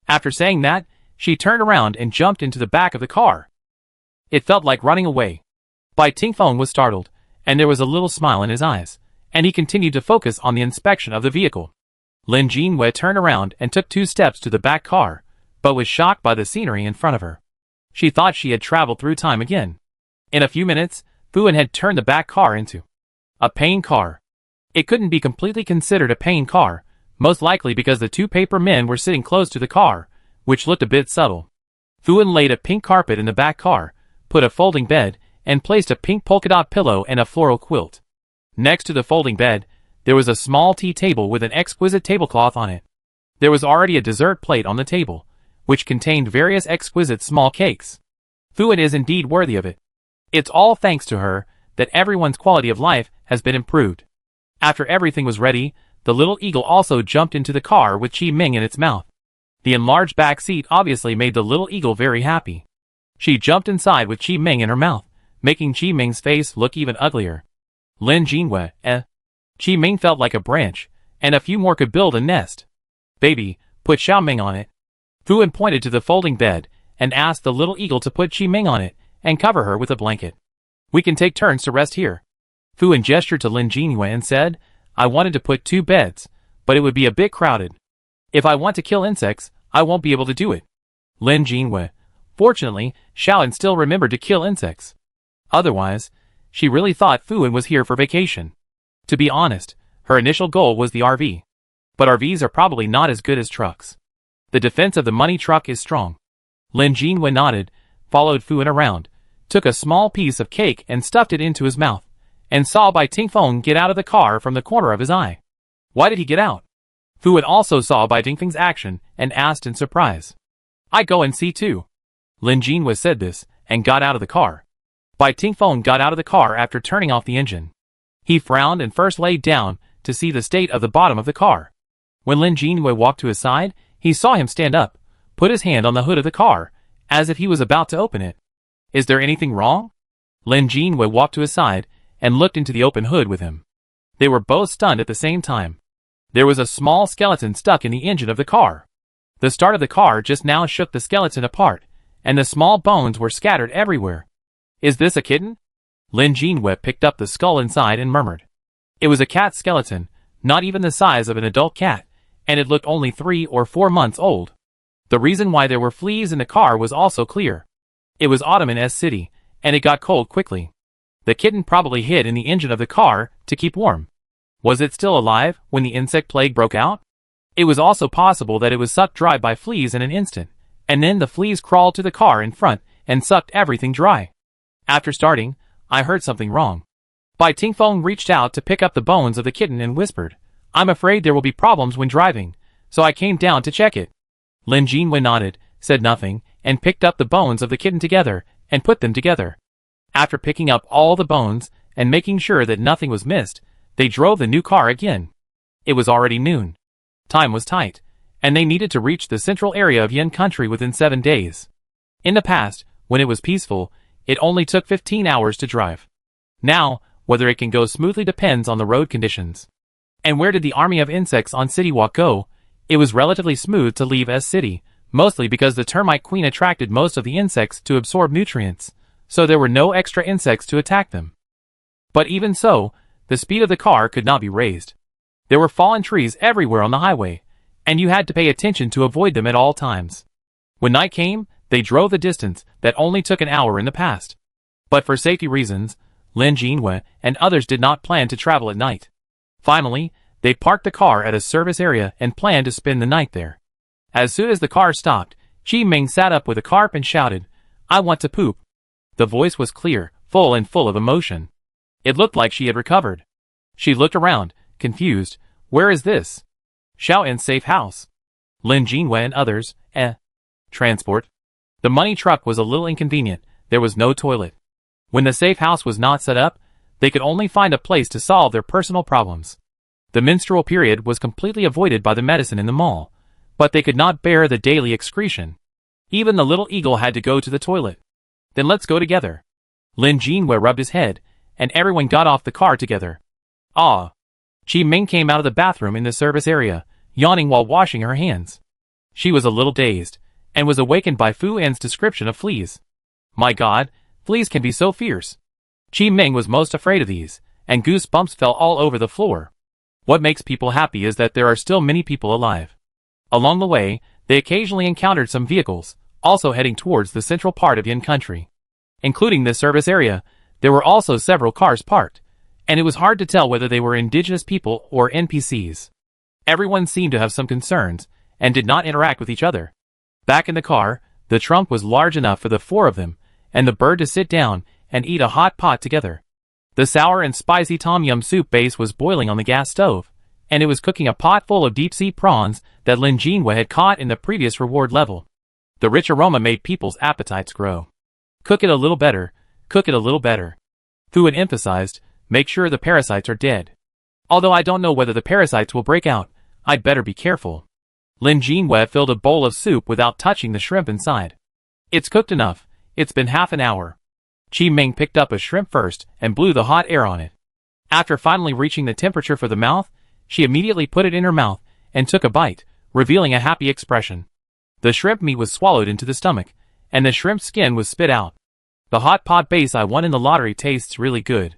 After saying that, she turned around and jumped into the back of the car. It felt like running away. Bai Tingfeng was startled, and there was a little smile in his eyes, and he continued to focus on the inspection of the vehicle. Lin Jinhua turned around and took 2 steps to the back car, but was shocked by the scenery in front of her. She thought she had traveled through time again. In a few minutes, Fuan had turned the back car into a paying car. It couldn't be completely considered a paying car, most likely because the 2 paper men were sitting close to the car, which looked a bit subtle. Fuan laid a pink carpet in the back car, put a folding bed, and placed a pink polka dot pillow and a floral quilt. Next to the folding bed, there was a small tea table with an exquisite tablecloth on it. There was already a dessert plate on the table, which contained various exquisite small cakes. Fuan is indeed worthy of it. It's all thanks to her that everyone's quality of life has been improved. After everything was ready, the little eagle also jumped into the car with Qi Ming in its mouth. The enlarged back seat obviously made the little eagle very happy. She jumped inside with Qi Ming in her mouth, making Qi Ming's face look even uglier. Lin Jinhua, Qi Ming felt like a branch, and a few more could build a nest. Baby, put Xiao Ming on it. Fuan pointed to the folding bed, and asked the little eagle to put Qi Ming on it, and cover her with a blanket. We can take turns to rest here. Fuan gestured to Lin Jinhua and said, I wanted to put 2 beds, but it would be a bit crowded. If I want to kill insects, I won't be able to do it. Lin Jinhua. Fortunately, Xiaoan still remembered to kill insects. Otherwise, she really thought Fuan was here for vacation. To be honest, her initial goal was the RV. But RVs are probably not as good as trucks. The defense of the money truck is strong. Lin Jinhua nodded, followed Fuan around, took a small piece of cake and stuffed it into his mouth, and saw Bai Tingfeng get out of the car from the corner of his eye. Why did he get out? Fuan also saw Bai Tingfeng's action and asked in surprise. I go and see too. Lin Jinhua said this, and got out of the car. Bai Tingfeng got out of the car after turning off the engine. He frowned and first laid down to see the state of the bottom of the car. When Lin Jinhua walked to his side, he saw him stand up, put his hand on the hood of the car, as if he was about to open it. Is there anything wrong? Lin Jinhua walked to his side, and looked into the open hood with him. They were both stunned at the same time. There was a small skeleton stuck in the engine of the car. The start of the car just now shook the skeleton apart, and the small bones were scattered everywhere. Is this a kitten? Lin Jinhua picked up the skull inside and murmured. It was a cat skeleton, not even the size of an adult cat, and it looked only 3 or 4 months old. The reason why there were fleas in the car was also clear. It was autumn in S City, and it got cold quickly. The kitten probably hid in the engine of the car to keep warm. Was it still alive when the insect plague broke out? It was also possible that it was sucked dry by fleas in an instant, and then the fleas crawled to the car in front and sucked everything dry. After starting, I heard something wrong. Bai Tingfeng reached out to pick up the bones of the kitten and whispered, I'm afraid there will be problems when driving, so I came down to check it. Lin Jinhua nodded, said nothing, and picked up the bones of the kitten together, and put them together. After picking up all the bones, and making sure that nothing was missed, they drove the new car again. It was already noon. Time was tight, and they needed to reach the central area of Yin country within 7 days. In the past, when it was peaceful, it only took 15 hours to drive. Now, whether it can go smoothly depends on the road conditions. And where did the army of insects on City Walk go? It was relatively smooth to leave S City, mostly because the termite queen attracted most of the insects to absorb nutrients, so there were no extra insects to attack them. But even so, the speed of the car could not be raised. There were fallen trees everywhere on the highway, and you had to pay attention to avoid them at all times. When night came, they drove the distance that only took an hour in the past. But for safety reasons, Lin Jinhua and others did not plan to travel at night. Finally, they parked the car at a service area and planned to spend the night there. As soon as the car stopped, Qi Ming sat up with a carp and shouted, "I want to poop." The voice was clear, full of emotion. It looked like she had recovered. She looked around, confused. Where is this? Xiaoyan's safe house. Lin Jinhua and others, Transport. The money truck was a little inconvenient, there was no toilet. When the safe house was not set up, they could only find a place to solve their personal problems. The menstrual period was completely avoided by the medicine in the mall, but they could not bear the daily excretion. Even the little eagle had to go to the toilet. Then let's go together. Lin Jinhua rubbed his head, and everyone got off the car together. Ah! Qi Ming came out of the bathroom in the service area, yawning while washing her hands. She was a little dazed, and was awakened by Fu An's description of fleas. My God, fleas can be so fierce. Qi Ming was most afraid of these, and goosebumps fell all over the floor. What makes people happy is that there are still many people alive. Along the way, they occasionally encountered some vehicles, also heading towards the central part of Yin country. Including this service area, there were also several cars parked, and it was hard to tell whether they were indigenous people or NPCs. Everyone seemed to have some concerns, and did not interact with each other. Back in the car, the trunk was large enough for the 4 of them, and the bird to sit down and eat a hot pot together. The sour and spicy tom yum soup base was boiling on the gas stove, and it was cooking a pot full of deep-sea prawns that Lin Jinhua had caught in the previous reward level. The rich aroma made people's appetites grow. Cook it a little better, cook it a little better. Fu had emphasized, make sure the parasites are dead. Although I don't know whether the parasites will break out, I'd better be careful. Lin Jinhua filled a bowl of soup without touching the shrimp inside. It's cooked enough, it's been half an hour. Qi Ming picked up a shrimp first and blew the hot air on it. After finally reaching the temperature for the mouth, she immediately put it in her mouth and took a bite, revealing a happy expression. The shrimp meat was swallowed into the stomach, and the shrimp skin was spit out. The hot pot base I won in the lottery tastes really good.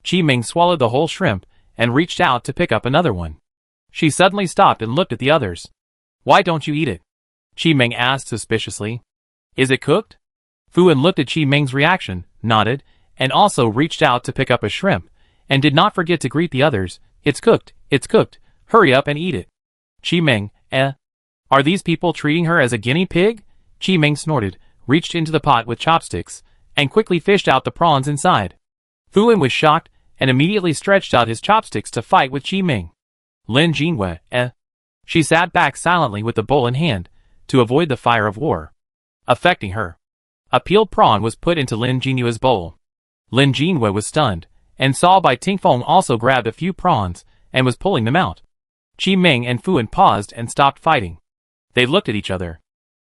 Qi Ming swallowed the whole shrimp and reached out to pick up another one. She suddenly stopped and looked at the others. Why don't you eat it? Qi Ming asked suspiciously. Is it cooked? Fu An looked at Qi Ming's reaction, nodded, and also reached out to pick up a shrimp, and did not forget to greet the others. It's cooked, hurry up and eat it. Qi Ming, Are these people treating her as a guinea pig? Qi Ming snorted, reached into the pot with chopsticks, and quickly fished out the prawns inside. Fu An was shocked, and immediately stretched out his chopsticks to fight with Qi Ming. Lin Jinhua, She sat back silently with the bowl in hand, to avoid the fire of war affecting her. A peeled prawn was put into Lin Jinhua's bowl. Lin Jinhua was stunned, and saw Bai Tingfeng also grabbed a few prawns, and was pulling them out. Qi Ming and Fu An paused and stopped fighting. They looked at each other.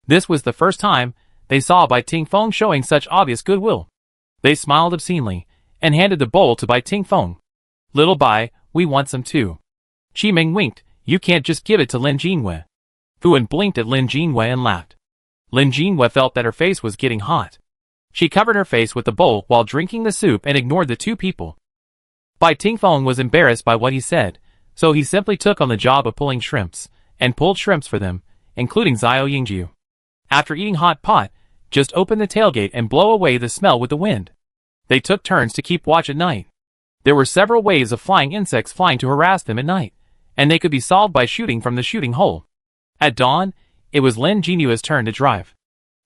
This was the first time they saw Bai Tingfeng showing such obvious goodwill. They smiled obscenely, and handed the bowl to Bai Tingfeng. Little Bai, we want some too. Qi Ming winked, you can't just give it to Lin Jinhua. Fu An blinked at Lin Jinhua and laughed. Lin Jinhua felt that her face was getting hot. She covered her face with the bowl while drinking the soup and ignored the 2 people. Bai Tingfeng was embarrassed by what he said, so he simply took on the job of pulling shrimps, and pulled shrimps for them, including Xiao Yingjiu. After eating hot pot, just open the tailgate and blow away the smell with the wind. They took turns to keep watch at night. There were several ways of flying insects flying to harass them at night, and they could be solved by shooting from the shooting hole. At dawn, it was Lin Jinhua's turn to drive.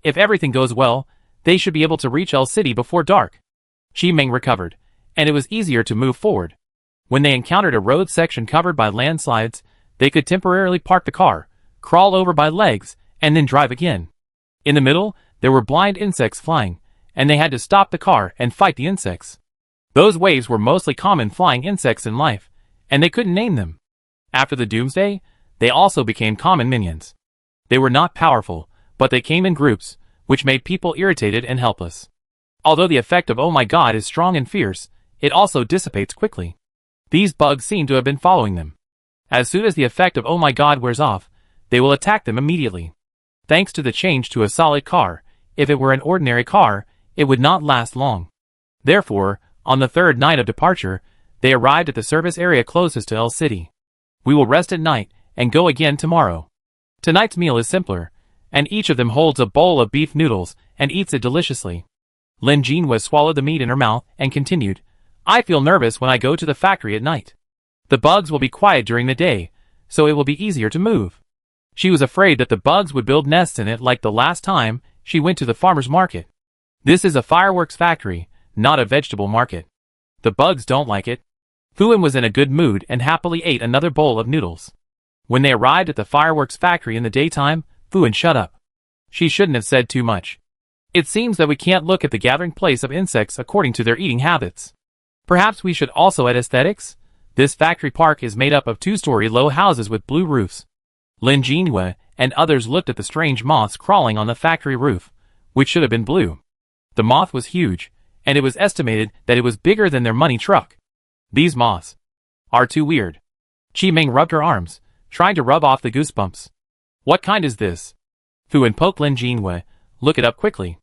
If everything goes well, they should be able to reach L City before dark. Qi Ming recovered, and it was easier to move forward. When they encountered a road section covered by landslides, they could temporarily park the car, crawl over by legs, and then drive again. In the middle, there were blind insects flying, and they had to stop the car and fight the insects. Those waves were mostly common flying insects in life, and they couldn't name them. After the doomsday, They also became common minions. They were not powerful, but they came in groups, which made people irritated and helpless. Although the effect of oh my god is strong and fierce, it also dissipates quickly. These bugs seem to have been following them. As soon as the effect of oh my god wears off, they will attack them immediately. Thanks to the change to a solid car, if it were an ordinary car, it would not last long. Therefore, on the third night of departure, they arrived at the service area closest to El City. We will rest at night, and go again tomorrow. Tonight's meal is simpler, and each of them holds a bowl of beef noodles, and eats it deliciously. Lin Jinhua swallowed the meat in her mouth, and continued, I feel nervous when I go to the factory at night. The bugs will be quiet during the day, so it will be easier to move. She was afraid that the bugs would build nests in it like the last time she went to the farmer's market. This is a fireworks factory, not a vegetable market. The bugs don't like it. Fuan was in a good mood and happily ate another bowl of noodles. When they arrived at the fireworks factory in the daytime, Fuan shut up. She shouldn't have said too much. It seems that we can't look at the gathering place of insects according to their eating habits. Perhaps we should also add aesthetics? This factory park is made up of two-story low houses with blue roofs. Lin Jinhua and others looked at the strange moths crawling on the factory roof, which should have been blue. The moth was huge, and it was estimated that it was bigger than their money truck. These moths are too weird. Qi Ming rubbed her arms, trying to rub off the goosebumps. What kind is this? Fuan poked Lin Jinhua. Look it up quickly.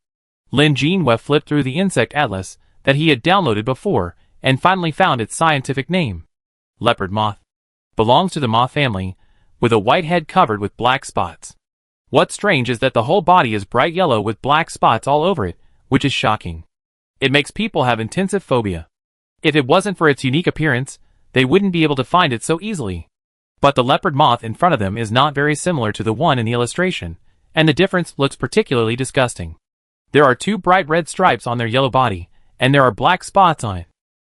Lin Jinhua flipped through the insect atlas that he had downloaded before, and finally found its scientific name. Leopard moth. Belongs to the moth family, with a white head covered with black spots. What's strange is that the whole body is bright yellow with black spots all over it, which is shocking. It makes people have intensive phobia. If it wasn't for its unique appearance, they wouldn't be able to find it so easily. But the leopard moth in front of them is not very similar to the one in the illustration, and the difference looks particularly disgusting. There are two bright red stripes on their yellow body, and there are black spots on it.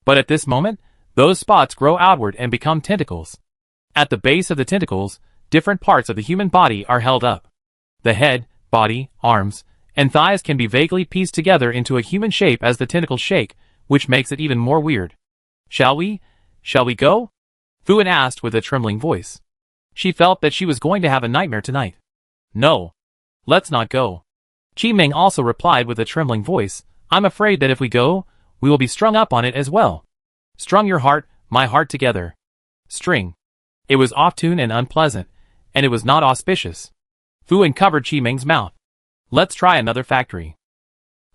But at this moment, those spots grow outward and become tentacles. At the base of the tentacles, different parts of the human body are held up. The head, body, arms, and thighs can be vaguely pieced together into a human shape as the tentacles shake, which makes it even more weird. Shall we go? Fuan asked with a trembling voice. She felt that she was going to have a nightmare tonight. No. Let's not go. Qi Ming also replied with a trembling voice, I'm afraid that if we go, we will be strung up on it as well. Strung your heart, my heart together. String. It was off-tune and unpleasant, and it was not auspicious. Fuan covered Qi Ming's mouth. Let's try another factory.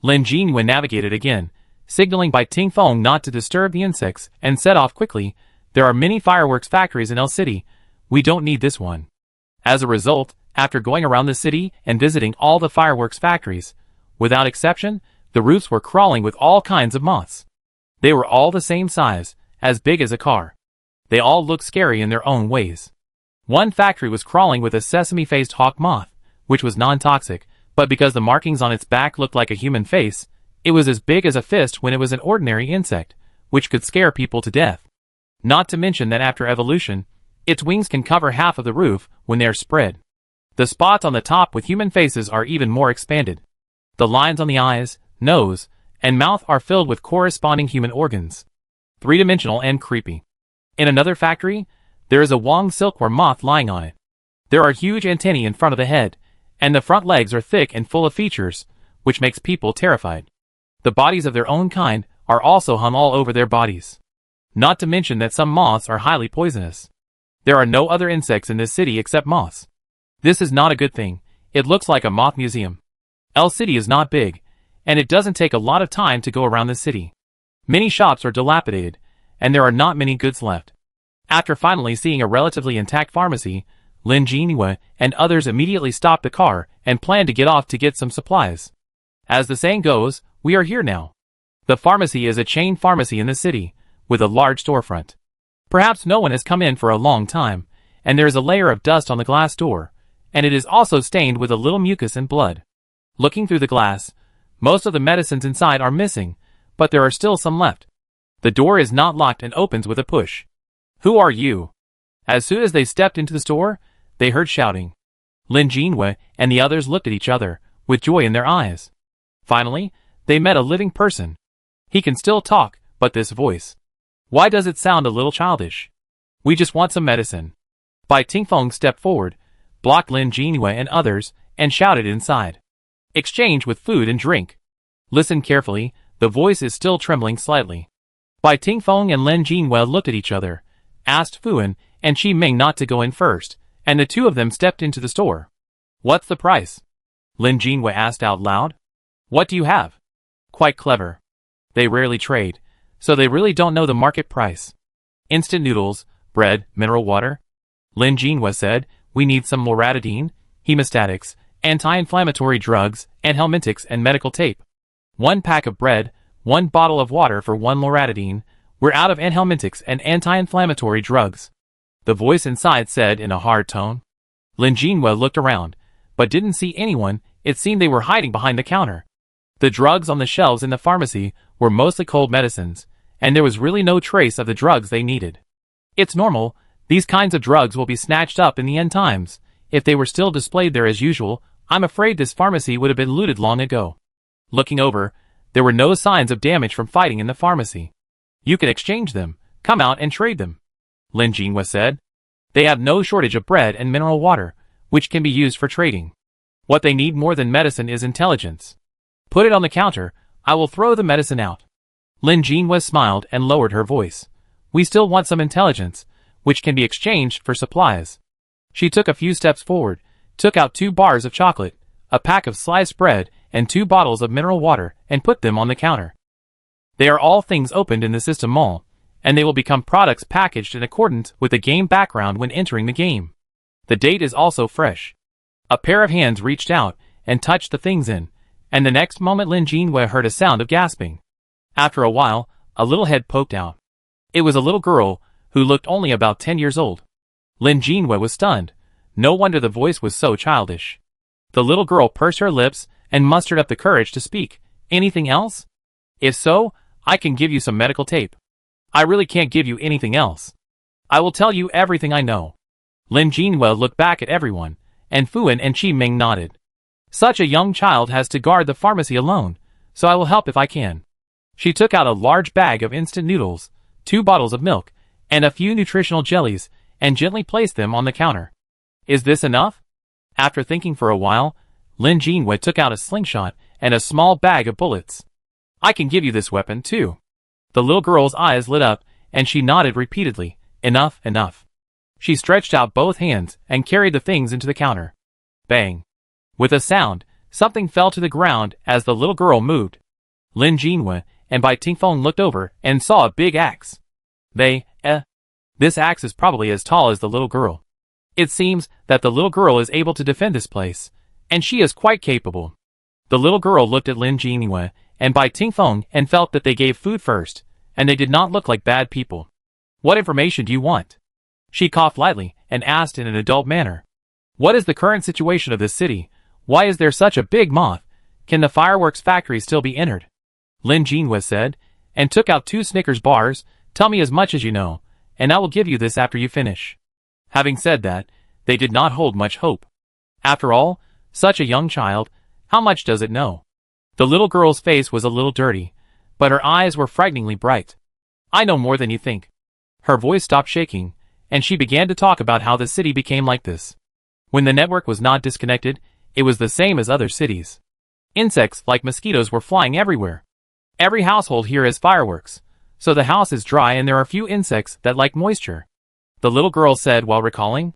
Lin Jinhua navigated again, signaling by Ting Feng not to disturb the insects, and set off quickly. There are many fireworks factories in El City. We don't need this one. As a result, after going around the city and visiting all the fireworks factories, without exception, the roofs were crawling with all kinds of moths. They were all the same size, as big as a car. They all looked scary in their own ways. One factory was crawling with a sesame-faced hawk moth, which was non-toxic, but because the markings on its back looked like a human face, it was as big as a fist when it was an ordinary insect, which could scare people to death. Not to mention that after evolution, its wings can cover half of the roof when they are spread. The spots on the top with human faces are even more expanded. The lines on the eyes, nose, and mouth are filled with corresponding human organs. Three-dimensional and creepy. In another factory, there is a Wong silkworm moth lying on it. There are huge antennae in front of the head, and the front legs are thick and full of features, which makes people terrified. The bodies of their own kind are also hung all over their bodies. Not to mention that some moths are highly poisonous. There are no other insects in this city except moths. This is not a good thing. It looks like a moth museum. El City is not big, and it doesn't take a lot of time to go around the city. Many shops are dilapidated, and there are not many goods left. After finally seeing a relatively intact pharmacy, Lin Jinhua and others immediately stopped the car and planned to get off to get some supplies. As the saying goes, we are here now. The pharmacy is a chain pharmacy in the city, with a large storefront. Perhaps no one has come in for a long time, and there is a layer of dust on the glass door, and it is also stained with a little mucus and blood. Looking through the glass, most of the medicines inside are missing, but there are still some left. The door is not locked and opens with a push. Who are you? As soon as they stepped into the store, they heard shouting. Lin Jinhua and the others looked at each other, with joy in their eyes. Finally, they met a living person. He can still talk, but this voice. Why does it sound a little childish? We just want some medicine. Bai Tingfeng stepped forward, blocked Lin Jinhua and others, and shouted inside. Exchange with food and drink. Listen carefully, the voice is still trembling slightly. Bai Tingfeng and Lin Jinhua looked at each other, asked Fuan and Qi Ming not to go in first, and the two of them stepped into the store. What's the price? Lin Jinhua asked out loud. What do you have? Quite clever. They rarely trade, so they really don't know the market price. Instant noodles, bread, mineral water. Lin Jinhua said, we need some loratadine, hemostatics, anti-inflammatory drugs, and helmintics and medical tape. 1 pack of bread, 1 bottle of water for 1 loratadine. We're out of helmintics and anti-inflammatory drugs. The voice inside said in a hard tone. Lin Jinhua looked around, but didn't see anyone. It seemed they were hiding behind the counter. The drugs on the shelves in the pharmacy were mostly cold medicines, and there was really no trace of the drugs they needed. It's normal, these kinds of drugs will be snatched up in the end times. If they were still displayed there as usual, I'm afraid this pharmacy would have been looted long ago. Looking over, there were no signs of damage from fighting in the pharmacy. You can exchange them, come out and trade them. Lin Jinhua said. They have no shortage of bread and mineral water, which can be used for trading. What they need more than medicine is intelligence. Put it on the counter, I will throw the medicine out. Lin Jinhua smiled and lowered her voice. We still want some intelligence, which can be exchanged for supplies. She took a few steps forward, took out 2 bars of chocolate, a pack of sliced bread, and 2 bottles of mineral water, and put them on the counter. They are all things opened in the system mall, and they will become products packaged in accordance with the game background when entering the game. The date is also fresh. A pair of hands reached out and touched the things in, and the next moment Lin Jinhua heard a sound of gasping. After a while, a little head poked out. It was a little girl, who looked only about 10 years old. Lin Jinhua was stunned. No wonder the voice was so childish. The little girl pursed her lips and mustered up the courage to speak. Anything else? If so, I can give you some medical tape. I really can't give you anything else. I will tell you everything I know. Lin Jinhua looked back at everyone, and Fuan and Qi Ming nodded. Such a young child has to guard the pharmacy alone, so I will help if I can. She took out a large bag of instant noodles, 2 bottles of milk, and a few nutritional jellies, and gently placed them on the counter. Is this enough? After thinking for a while, Lin Jinhua took out a slingshot and a small bag of bullets. I can give you this weapon too. The little girl's eyes lit up, and she nodded repeatedly. Enough, enough. She stretched out both hands and carried the things into the counter. Bang. With a sound, something fell to the ground as the little girl moved. Lin Jinhua and Bai Tingfeng looked over and saw a big axe. This axe is probably as tall as the little girl. It seems that the little girl is able to defend this place, and she is quite capable. The little girl looked at Lin Jinhua and Bai Tingfeng and felt that they gave food first, and they did not look like bad people. What information do you want? She coughed lightly and asked in an adult manner. What is the current situation of this city? Why is there such a big moth? Can the fireworks factory still be entered? Lin Jinhua said, and took out 2 Snickers bars. Tell me as much as you know, and I will give you this after you finish. Having said that, they did not hold much hope. After all, such a young child, how much does it know? The little girl's face was a little dirty, but her eyes were frighteningly bright. I know more than you think. Her voice stopped shaking, and she began to talk about how the city became like this. When the network was not disconnected, it was the same as other cities. Insects like mosquitoes were flying everywhere. Every household here has fireworks, so the house is dry and there are few insects that like moisture. The little girl said while recalling.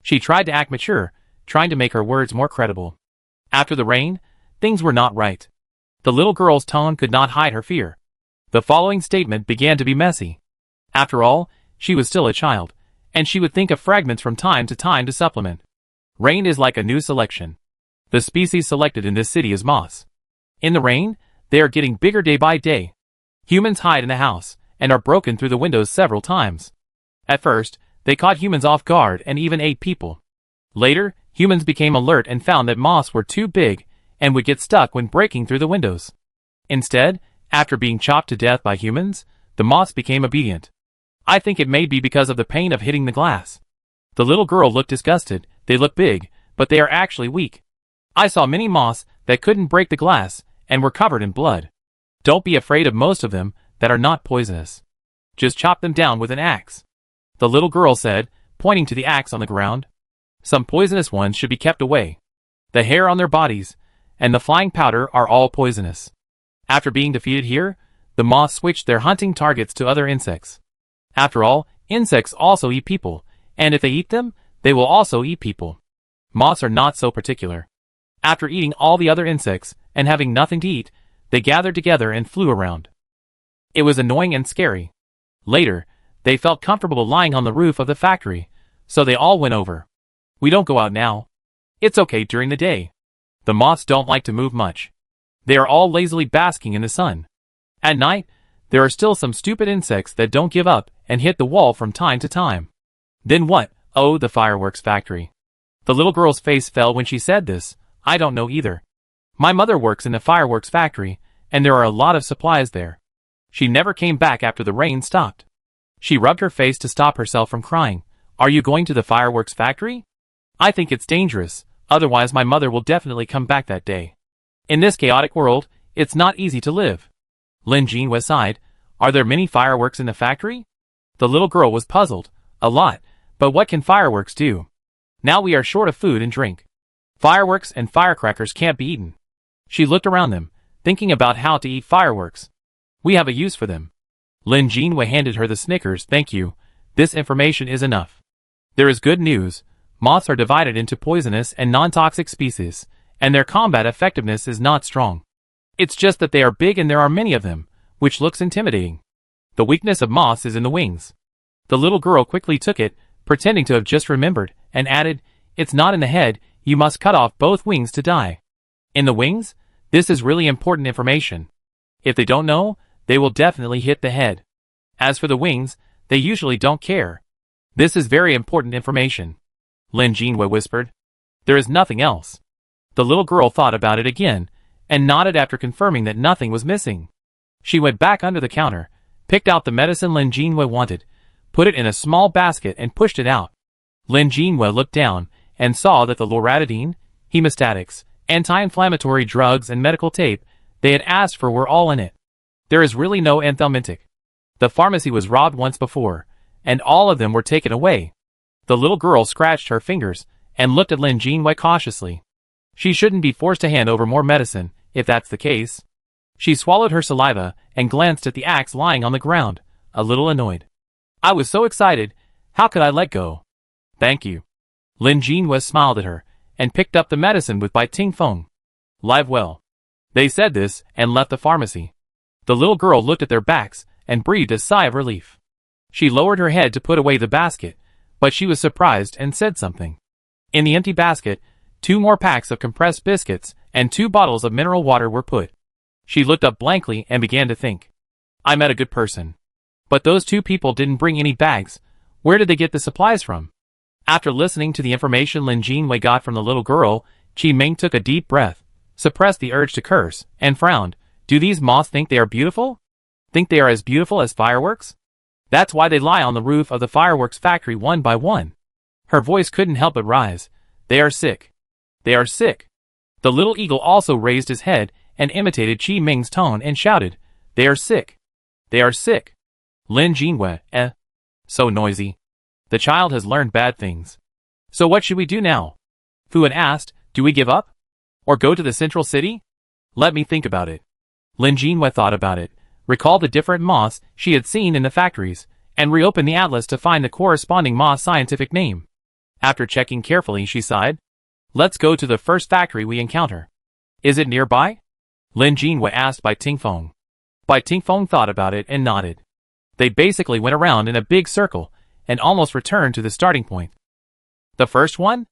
She tried to act mature, trying to make her words more credible. After the rain, things were not right. The little girl's tone could not hide her fear. The following statement began to be messy. After all, she was still a child, and she would think of fragments from time to supplement. Rain is like a new selection. The species selected in this city is moths. In the rain, they are getting bigger day by day. Humans hide in the house, and are broken through the windows several times. At first, they caught humans off guard and even ate people. Later, humans became alert and found that moths were too big, and would get stuck when breaking through the windows. Instead, after being chopped to death by humans, the moths became obedient. I think it may be because of the pain of hitting the glass. The little girl looked disgusted. They look big, but they are actually weak. I saw many moths that couldn't break the glass, and were covered in blood. Don't be afraid of most of them that are not poisonous. Just chop them down with an axe. The little girl said, pointing to the axe on the ground. Some poisonous ones should be kept away. The hair on their bodies and the flying powder are all poisonous. After being defeated here, the moths switched their hunting targets to other insects. After all, insects also eat people, and if they eat them, they will also eat people. Moths are not so particular. After eating all the other insects and having nothing to eat, they gathered together and flew around. It was annoying and scary. Later, they felt comfortable lying on the roof of the factory, so they all went over. We don't go out now. It's okay during the day. The moths don't like to move much. They are all lazily basking in the sun. At night, there are still some stupid insects that don't give up and hit the wall from time to time. Then what? Oh, the fireworks factory. The little girl's face fell when she said this. I don't know either. My mother works in the fireworks factory, and there are a lot of supplies there. She never came back after the rain stopped. She rubbed her face to stop herself from crying. Are you going to the fireworks factory? I think it's dangerous, otherwise my mother will definitely come back that day. In this chaotic world, it's not easy to live. Lin Jinhua sighed. Are there many fireworks in the factory? The little girl was puzzled. A lot, but what can fireworks do? Now we are short of food and drink. Fireworks and firecrackers can't be eaten. She looked around them, thinking about how to eat fireworks. We have a use for them. Lin Jinhua handed her the Snickers. Thank you. This information is enough. There is good news. Moths are divided into poisonous and non-toxic species, and their combat effectiveness is not strong. It's just that they are big and there are many of them, which looks intimidating. The weakness of moths is in the wings. The little girl quickly took it, pretending to have just remembered, and added, it's not in the head, you must cut off both wings to die. In the wings? This is really important information. If they don't know, they will definitely hit the head. As for the wings, they usually don't care. This is very important information. Lin Jinhua whispered. There is nothing else. The little girl thought about it again, and nodded after confirming that nothing was missing. She went back under the counter, picked out the medicine Lin Jinhua wanted, put it in a small basket and pushed it out. Lin Jinhua looked down, and saw that the loratadine, hemostatics, anti-inflammatory drugs and medical tape they had asked for were all in it. There is really no anthelmintic. The pharmacy was robbed once before, and all of them were taken away. The little girl scratched her fingers, and looked at Lin Jinhua cautiously. She shouldn't be forced to hand over more medicine, if that's the case. She swallowed her saliva, and glanced at the axe lying on the ground, a little annoyed. I was so excited, how could I let go? Thank you. Lin Jinhua smiled at her, and picked up the medicine with Bai Tingfeng. Live well. They said this, and left the pharmacy. The little girl looked at their backs, and breathed a sigh of relief. She lowered her head to put away the basket, but she was surprised and said something. In the empty basket, 2 more packs of compressed biscuits, and 2 bottles of mineral water were put. She looked up blankly and began to think. I met a good person. But those 2 people didn't bring any bags. Where did they get the supplies from? After listening to the information Lin Jinhua got from the little girl, Qi Ming took a deep breath, suppressed the urge to curse, and frowned. Do these moths think they are beautiful? Think they are as beautiful as fireworks? That's why they lie on the roof of the fireworks factory one by one. Her voice couldn't help but rise. They are sick. They are sick. The little eagle also raised his head and imitated Qi Ming's tone and shouted, They are sick. They are sick. Lin Jinhua, so noisy. The child has learned bad things. So what should we do now? Fuan asked, do we give up? Or go to the central city? Let me think about it. Lin Jinhua thought about it, recalled the different moths she had seen in the factories, and reopened the atlas to find the corresponding moth's scientific name. After checking carefully, she sighed. Let's go to the first factory we encounter. Is it nearby? Lin Jinhua asked Bai Tingfeng. Bai Tingfeng thought about it and nodded. They basically went around in a big circle, and almost returned to the starting point. The first one?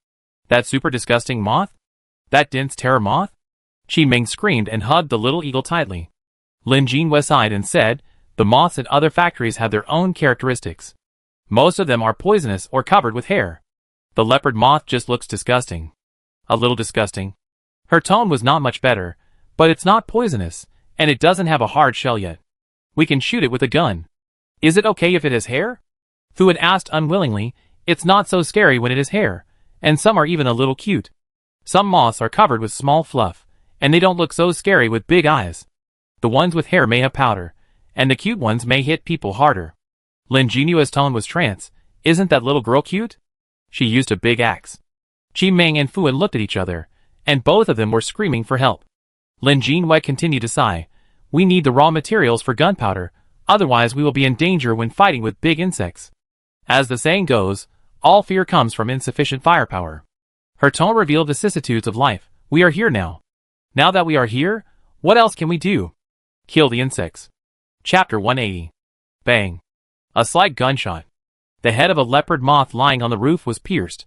That super disgusting moth? That dense terror moth? Qi Ming screamed and hugged the little eagle tightly. Lin Jinhua sighed and said, the moths in other factories have their own characteristics. Most of them are poisonous or covered with hair. The leopard moth just looks disgusting. A little disgusting. Her tone was not much better, but it's not poisonous, and it doesn't have a hard shell yet. We can shoot it with a gun. Is it okay if it has hair? Fu had asked unwillingly. It's not so scary when it is hair, and some are even a little cute. Some moths are covered with small fluff, and they don't look so scary with big eyes. The ones with hair may have powder, and the cute ones may hit people harder. Lin Jinhua's tone was trance. Isn't that little girl cute? She used a big axe. Qi Ming and Fu Wen looked at each other, and both of them were screaming for help. Lin Jinwei continued to sigh. We need the raw materials for gunpowder, otherwise we will be in danger when fighting with big insects. As the saying goes, all fear comes from insufficient firepower. Her tone revealed vicissitudes of life. We are here now. Now that we are here, what else can we do? Kill the insects. Chapter 180. Bang. A slight gunshot. The head of a leopard moth lying on the roof was pierced.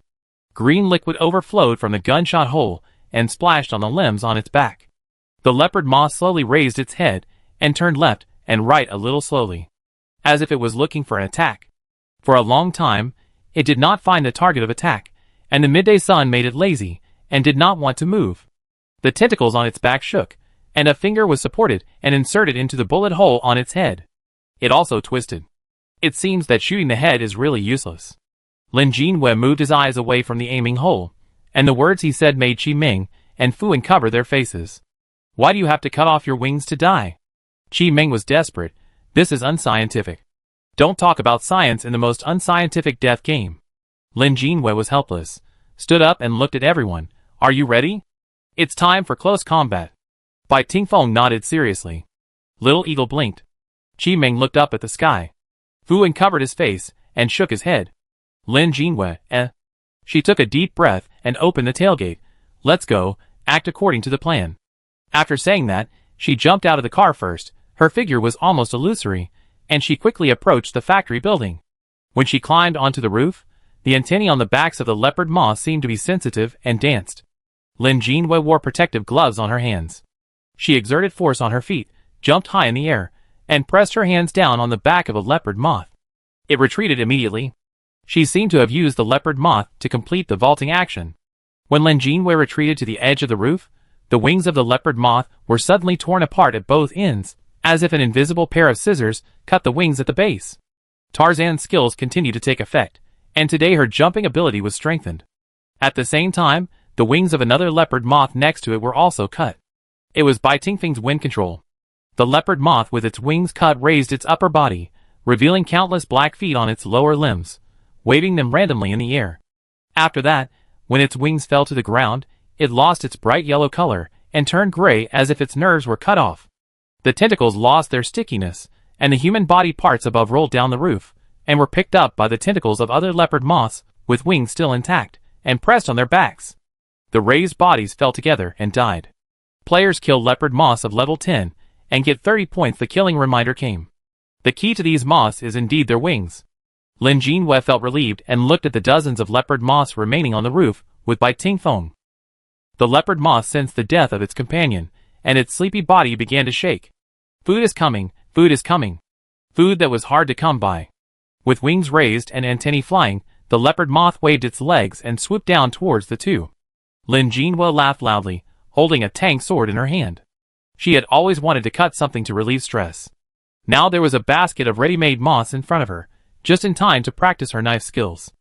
Green liquid overflowed from the gunshot hole and splashed on the limbs on its back. The leopard moth slowly raised its head and turned left and right a little slowly, as if it was looking for an attack. For a long time, it did not find the target of attack, and the midday sun made it lazy and did not want to move. The tentacles on its back shook, and a finger was supported and inserted into the bullet hole on its head. It also twisted. It seems that shooting the head is really useless. Lin Jinwei moved his eyes away from the aiming hole, and the words he said made Qi Ming and Fu Wen cover their faces. Why do you have to cut off your wings to die? Qi Ming was desperate. This is unscientific. Don't talk about science in the most unscientific death game. Lin Jinwei was helpless, stood up and looked at everyone. Are you ready? It's time for close combat. Bai Tingfeng nodded seriously. Little Eagle blinked. Qi Ming looked up at the sky. Fu Wen covered his face and shook his head. Lin Jinwei, She took a deep breath and opened the tailgate. Let's go, act according to the plan. After saying that, she jumped out of the car first. Her figure was almost illusory, and she quickly approached the factory building. When she climbed onto the roof, the antennae on the backs of the leopard moths seemed to be sensitive and danced. Lin Jinwei wore protective gloves on her hands. She exerted force on her feet, jumped high in the air, and pressed her hands down on the back of a leopard moth. It retreated immediately. She seemed to have used the leopard moth to complete the vaulting action. When Lin Jinwei retreated to the edge of the roof, the wings of the leopard moth were suddenly torn apart at both ends, as if an invisible pair of scissors cut the wings at the base. Tarzan's skills continued to take effect, and today her jumping ability was strengthened. At the same time, the wings of another leopard moth next to it were also cut. It was Bai Tingfeng's wind control. The leopard moth with its wings cut raised its upper body, revealing countless black feet on its lower limbs, waving them randomly in the air. After that, when its wings fell to the ground, it lost its bright yellow color and turned gray as if its nerves were cut off. The tentacles lost their stickiness, and the human body parts above rolled down the roof, and were picked up by the tentacles of other leopard moths with wings still intact, and pressed on their backs. The raised bodies fell together and died. Players kill leopard moths of level 10, and get 30 points. The killing reminder came. The key to these moths is indeed their wings. Lin Jinwei felt relieved and looked at the dozens of leopard moths remaining on the roof with Bai Tingfeng. The leopard moth sensed the death of its companion, and its sleepy body began to shake. Food is coming, food is coming. Food that was hard to come by. With wings raised and antennae flying, the leopard moth waved its legs and swooped down towards the two. Lin Jinwei laughed loudly, holding a tang sword in her hand. She had always wanted to cut something to relieve stress. Now there was a basket of ready-made moths in front of her, just in time to practice her knife skills.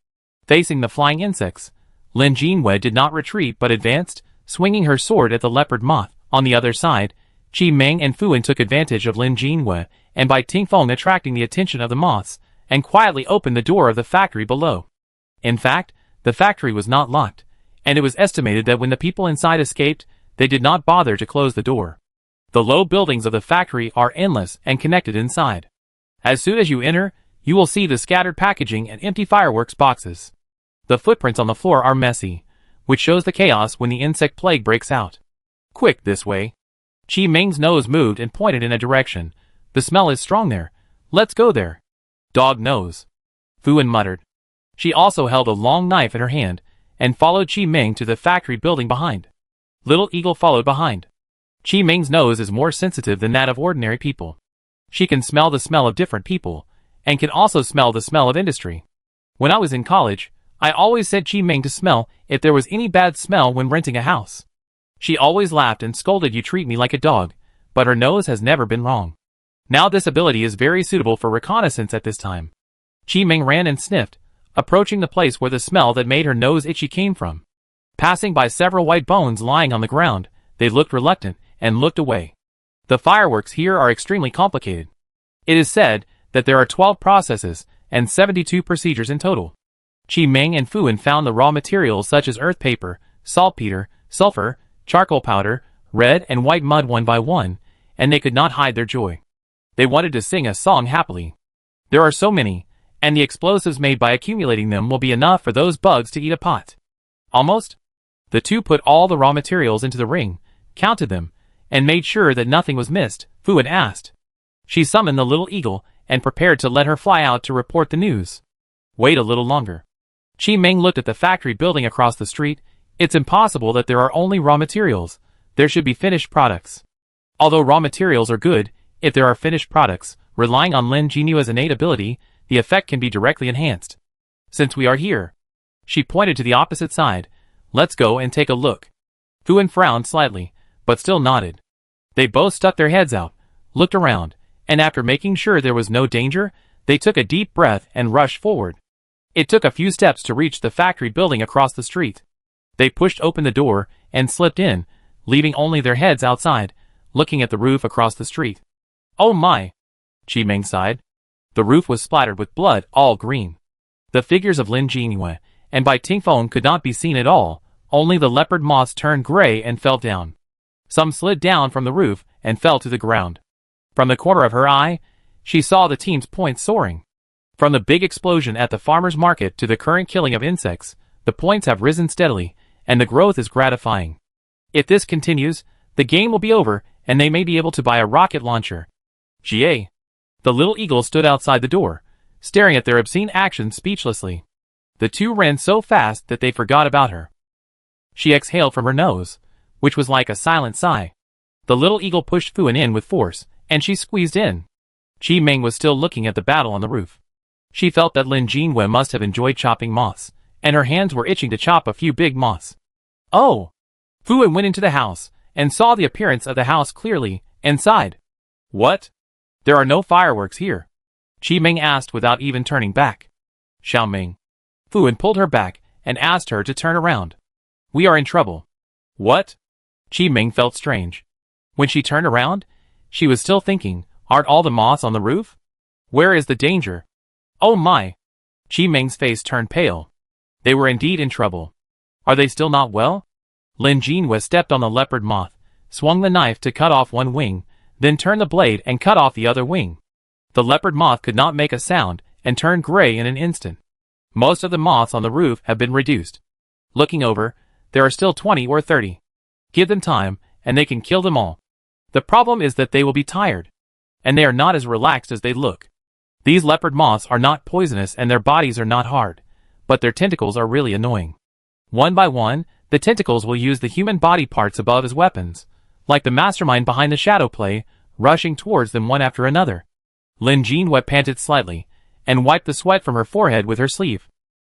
Facing the flying insects, Lin Jinwei did not retreat but advanced, swinging her sword at the leopard moth. On the other side, Qi Ming and Fu Wen took advantage of Lin Jinwei and Bai Tingfeng attracting the attention of the moths, and quietly opened the door of the factory below. In fact, the factory was not locked, and it was estimated that when the people inside escaped, they did not bother to close the door. The low buildings of the factory are endless and connected inside. As soon as you enter, you will see the scattered packaging and empty fireworks boxes. The footprints on the floor are messy, which shows the chaos when the insect plague breaks out. Quick, this way. Qi Ming's nose moved and pointed in a direction. The smell is strong there. Let's go there. Dog nose. Fu Wen muttered. She also held a long knife in her hand, and followed Qi Ming to the factory building behind. Little Eagle followed behind. Qi Ming's nose is more sensitive than that of ordinary people. She can smell the smell of different people, and can also smell the smell of industry. When I was in college, I always said Qi Ming to smell if there was any bad smell when renting a house. She always laughed and scolded, "You treat me like a dog," but her nose has never been wrong. Now this ability is very suitable for reconnaissance at this time. Qi Ming ran and sniffed, approaching the place where the smell that made her nose itchy came from. Passing by several white bones lying on the ground, they looked reluctant and looked away. The fireworks here are extremely complicated. It is said that there are 12 processes, and 72 procedures in total. Qi Meng and Fu Wen found the raw materials such as earth paper, saltpeter, sulfur, charcoal powder, red and white mud one by one, and they could not hide their joy. They wanted to sing a song happily. There are so many, and the explosives made by accumulating them will be enough for those bugs to eat a pot. Almost? The two put all the raw materials into the ring, counted them, and made sure that nothing was missed. Fu Wen asked. She summoned the little eagle and prepared to let her fly out to report the news. Wait a little longer. Qi Meng looked at the factory building across the street. It's impossible that there are only raw materials. There should be finished products. Although raw materials are good, if there are finished products, relying on Lin Jinua's innate ability, the effect can be directly enhanced. Since we are here. She pointed to the opposite side. Let's go and take a look. Fu Wen frowned slightly, but still nodded. They both stuck their heads out, looked around, and after making sure there was no danger, they took a deep breath and rushed forward. It took a few steps to reach the factory building across the street. They pushed open the door and slipped in, leaving only their heads outside, looking at the roof across the street. Oh my! Qi Meng sighed. The roof was splattered with blood, all green. The figures of Lin Jinue and Bai Tingfeng could not be seen at all, only the leopard moths turned gray and fell down. Some slid down from the roof and fell to the ground. From the corner of her eye, she saw the team's points soaring. From the big explosion at the farmer's market to the current killing of insects, the points have risen steadily, and the growth is gratifying. If this continues, the game will be over, and they may be able to buy a rocket launcher. Jie. The little eagle stood outside the door, staring at their obscene actions speechlessly. The two ran so fast that they forgot about her. She exhaled from her nose, which was like a silent sigh. The little eagle pushed Fu Wen in with force, and she squeezed in. Qi Meng was still looking at the battle on the roof. She felt that Lin Jinue must have enjoyed chopping moths, and her hands were itching to chop a few big moths. Oh! Fu Wen went into the house, and saw the appearance of the house clearly, and sighed. What? There are no fireworks here. Qi Meng asked without even turning back. Xiao Ming. Fu Wen pulled her back, and asked her to turn around. We are in trouble. What? Qi Meng felt strange. When she turned around, she was still thinking, aren't all the moths on the roof? Where is the danger? Oh my! Qi Meng's face turned pale. They were indeed in trouble. Are they still not well? Lin Jinue stepped on the leopard moth, swung the knife to cut off one wing, then turned the blade and cut off the other wing. The leopard moth could not make a sound, and turned gray in an instant. Most of the moths on the roof have been reduced. Looking over, there are still 20 or 30. Give them time, and they can kill them all. The problem is that they will be tired. And they are not as relaxed as they look. These leopard moths are not poisonous and their bodies are not hard, but their tentacles are really annoying. One by one, the tentacles will use the human body parts above as weapons, like the mastermind behind the shadow play, rushing towards them one after another. Lin Jinue panted slightly, and wiped the sweat from her forehead with her sleeve.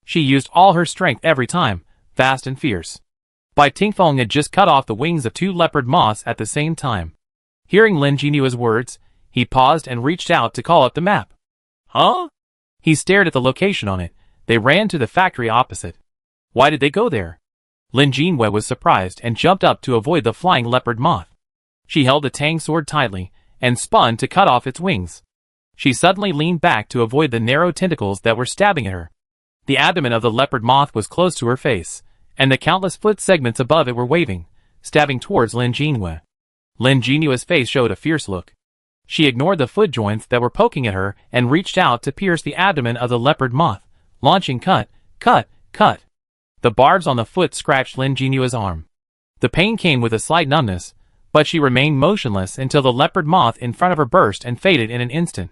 She used all her strength every time, fast and fierce. Bai Tingfeng had just cut off the wings of 2 leopard moths at the same time. Hearing Lin Jinue's words, he paused and reached out to call up the map. Huh? He stared at the location on it. They ran to the factory opposite. Why did they go there? Lin Jinue was surprised and jumped up to avoid the flying leopard moth. She held the tang sword tightly, and spun to cut off its wings. She suddenly leaned back to avoid the narrow tentacles that were stabbing at her. The abdomen of the leopard moth was close to her face, and the countless foot segments above it were waving, stabbing towards Lin Jinue. Lin Jinue's face showed a fierce look. She ignored the foot joints that were poking at her and reached out to pierce the abdomen of the leopard moth, launching cut, cut, cut. The barbs on the foot scratched Lin Jinue's arm. The pain came with a slight numbness, but she remained motionless until the leopard moth in front of her burst and faded in an instant.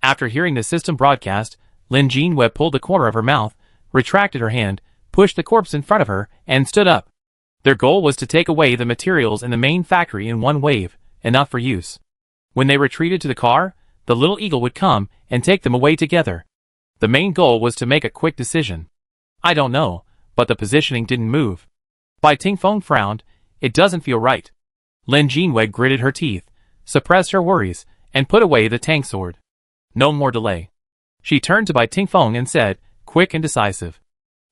After hearing the system broadcast, Lin Jinue pulled the corner of her mouth, retracted her hand, pushed the corpse in front of her, and stood up. Their goal was to take away the materials in the main factory in one wave, enough for use. When they retreated to the car, the little eagle would come and take them away together. The main goal was to make a quick decision. I don't know, but the positioning didn't move. Bai Tingfeng frowned. It doesn't feel right. Lin Jinue gritted her teeth, suppressed her worries, and put away the tang sword. No more delay. She turned to Bai Tingfeng and said, quick and decisive.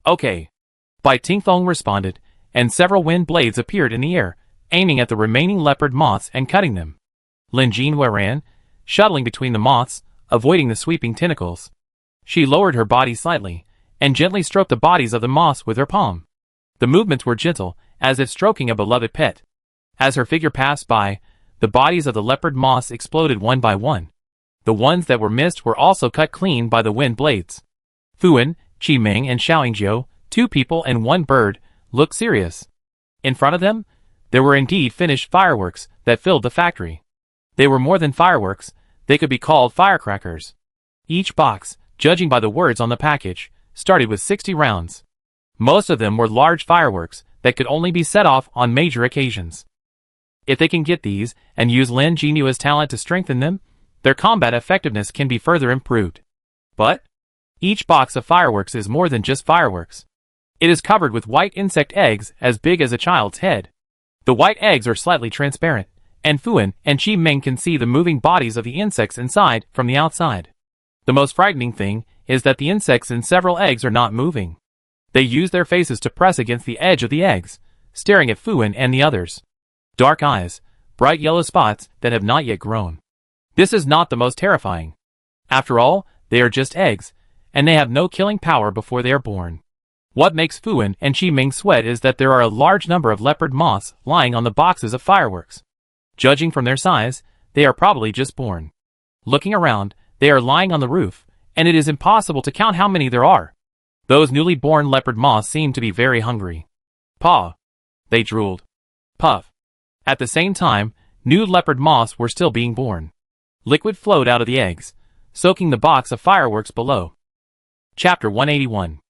Okay. Bai Tingfeng responded, and several wind blades appeared in the air, aiming at the remaining leopard moths and cutting them. Lin Jinue ran, shuttling between the moths, avoiding the sweeping tentacles. She lowered her body slightly, and gently stroked the bodies of the moths with her palm. The movements were gentle, as if stroking a beloved pet. As her figure passed by, the bodies of the leopard moths exploded one by one. The ones that were missed were also cut clean by the wind blades. Fuan, Qiming and Xiaoyingjiu, 2 people and 1 bird, looked serious. In front of them, there were indeed finished fireworks that filled the factory. They were more than fireworks, they could be called firecrackers. Each box, judging by the words on the package, started with 60 rounds. Most of them were large fireworks that could only be set off on major occasions. If they can get these and use Lin Jinua's talent to strengthen them, their combat effectiveness can be further improved. But each box of fireworks is more than just fireworks. It is covered with white insect eggs as big as a child's head. The white eggs are slightly transparent, and Fuan and Qiming can see the moving bodies of the insects inside from the outside. The most frightening thing is that the insects in several eggs are not moving. They use their faces to press against the edge of the eggs, staring at Fuan and the others. Dark eyes, bright yellow spots that have not yet grown. This is not the most terrifying. After all, they are just eggs, and they have no killing power before they are born. What makes Fuan and Qiming sweat is that there are a large number of leopard moths lying on the boxes of fireworks. Judging from their size, they are probably just born. Looking around, they are lying on the roof, and it is impossible to count how many there are. Those newly born leopard moths seem to be very hungry. Paw. They drooled. Puff. At the same time, new leopard moths were still being born. Liquid flowed out of the eggs, soaking the box of fireworks below. Chapter 181.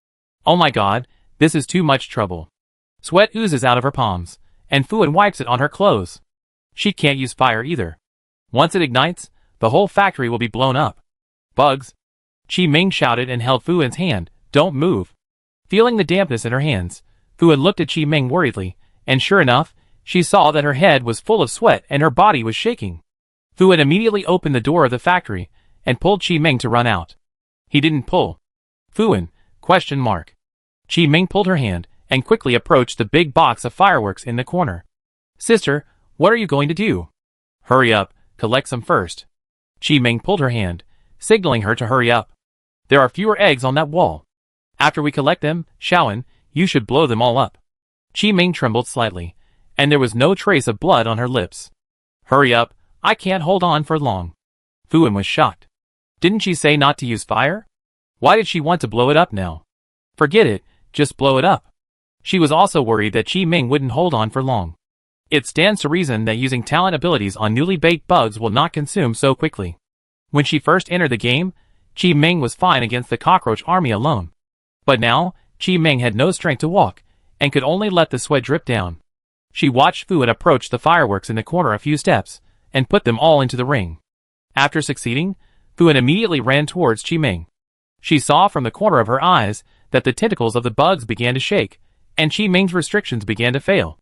Oh my god, this is too much trouble. Sweat oozes out of her palms, and Fuan wipes it on her clothes. She can't use fire either. Once it ignites, the whole factory will be blown up. Bugs. Qiming shouted and held Fuan's hand. Don't move. Feeling the dampness in her hands, Fuan looked at Qiming worriedly, and sure enough, she saw that her head was full of sweat and her body was shaking. Fuan immediately opened the door of the factory and pulled Qiming to run out. He didn't pull. Fuan? Qiming pulled her hand and quickly approached the big box of fireworks in the corner. Sister, what are you going to do? Hurry up, collect some first. Qiming pulled her hand, signaling her to hurry up. There are fewer eggs on that wall. After we collect them, Xiaoan, you should blow them all up. Qiming trembled slightly, and there was no trace of blood on her lips. Hurry up, I can't hold on for long. Fuan was shocked. Didn't she say not to use fire? Why did she want to blow it up now? Forget it, just blow it up. She was also worried that Qiming wouldn't hold on for long. It stands to reason that using talent abilities on newly baked bugs will not consume so quickly. When she first entered the game, Qiming was fine against the cockroach army alone. But now, Qiming had no strength to walk, and could only let the sweat drip down. She watched Fuan approach the fireworks in the corner a few steps, and put them all into the ring. After succeeding, Fuan immediately ran towards Qiming. She saw from the corner of her eyes that the tentacles of the bugs began to shake, and Qiming's restrictions began to fail.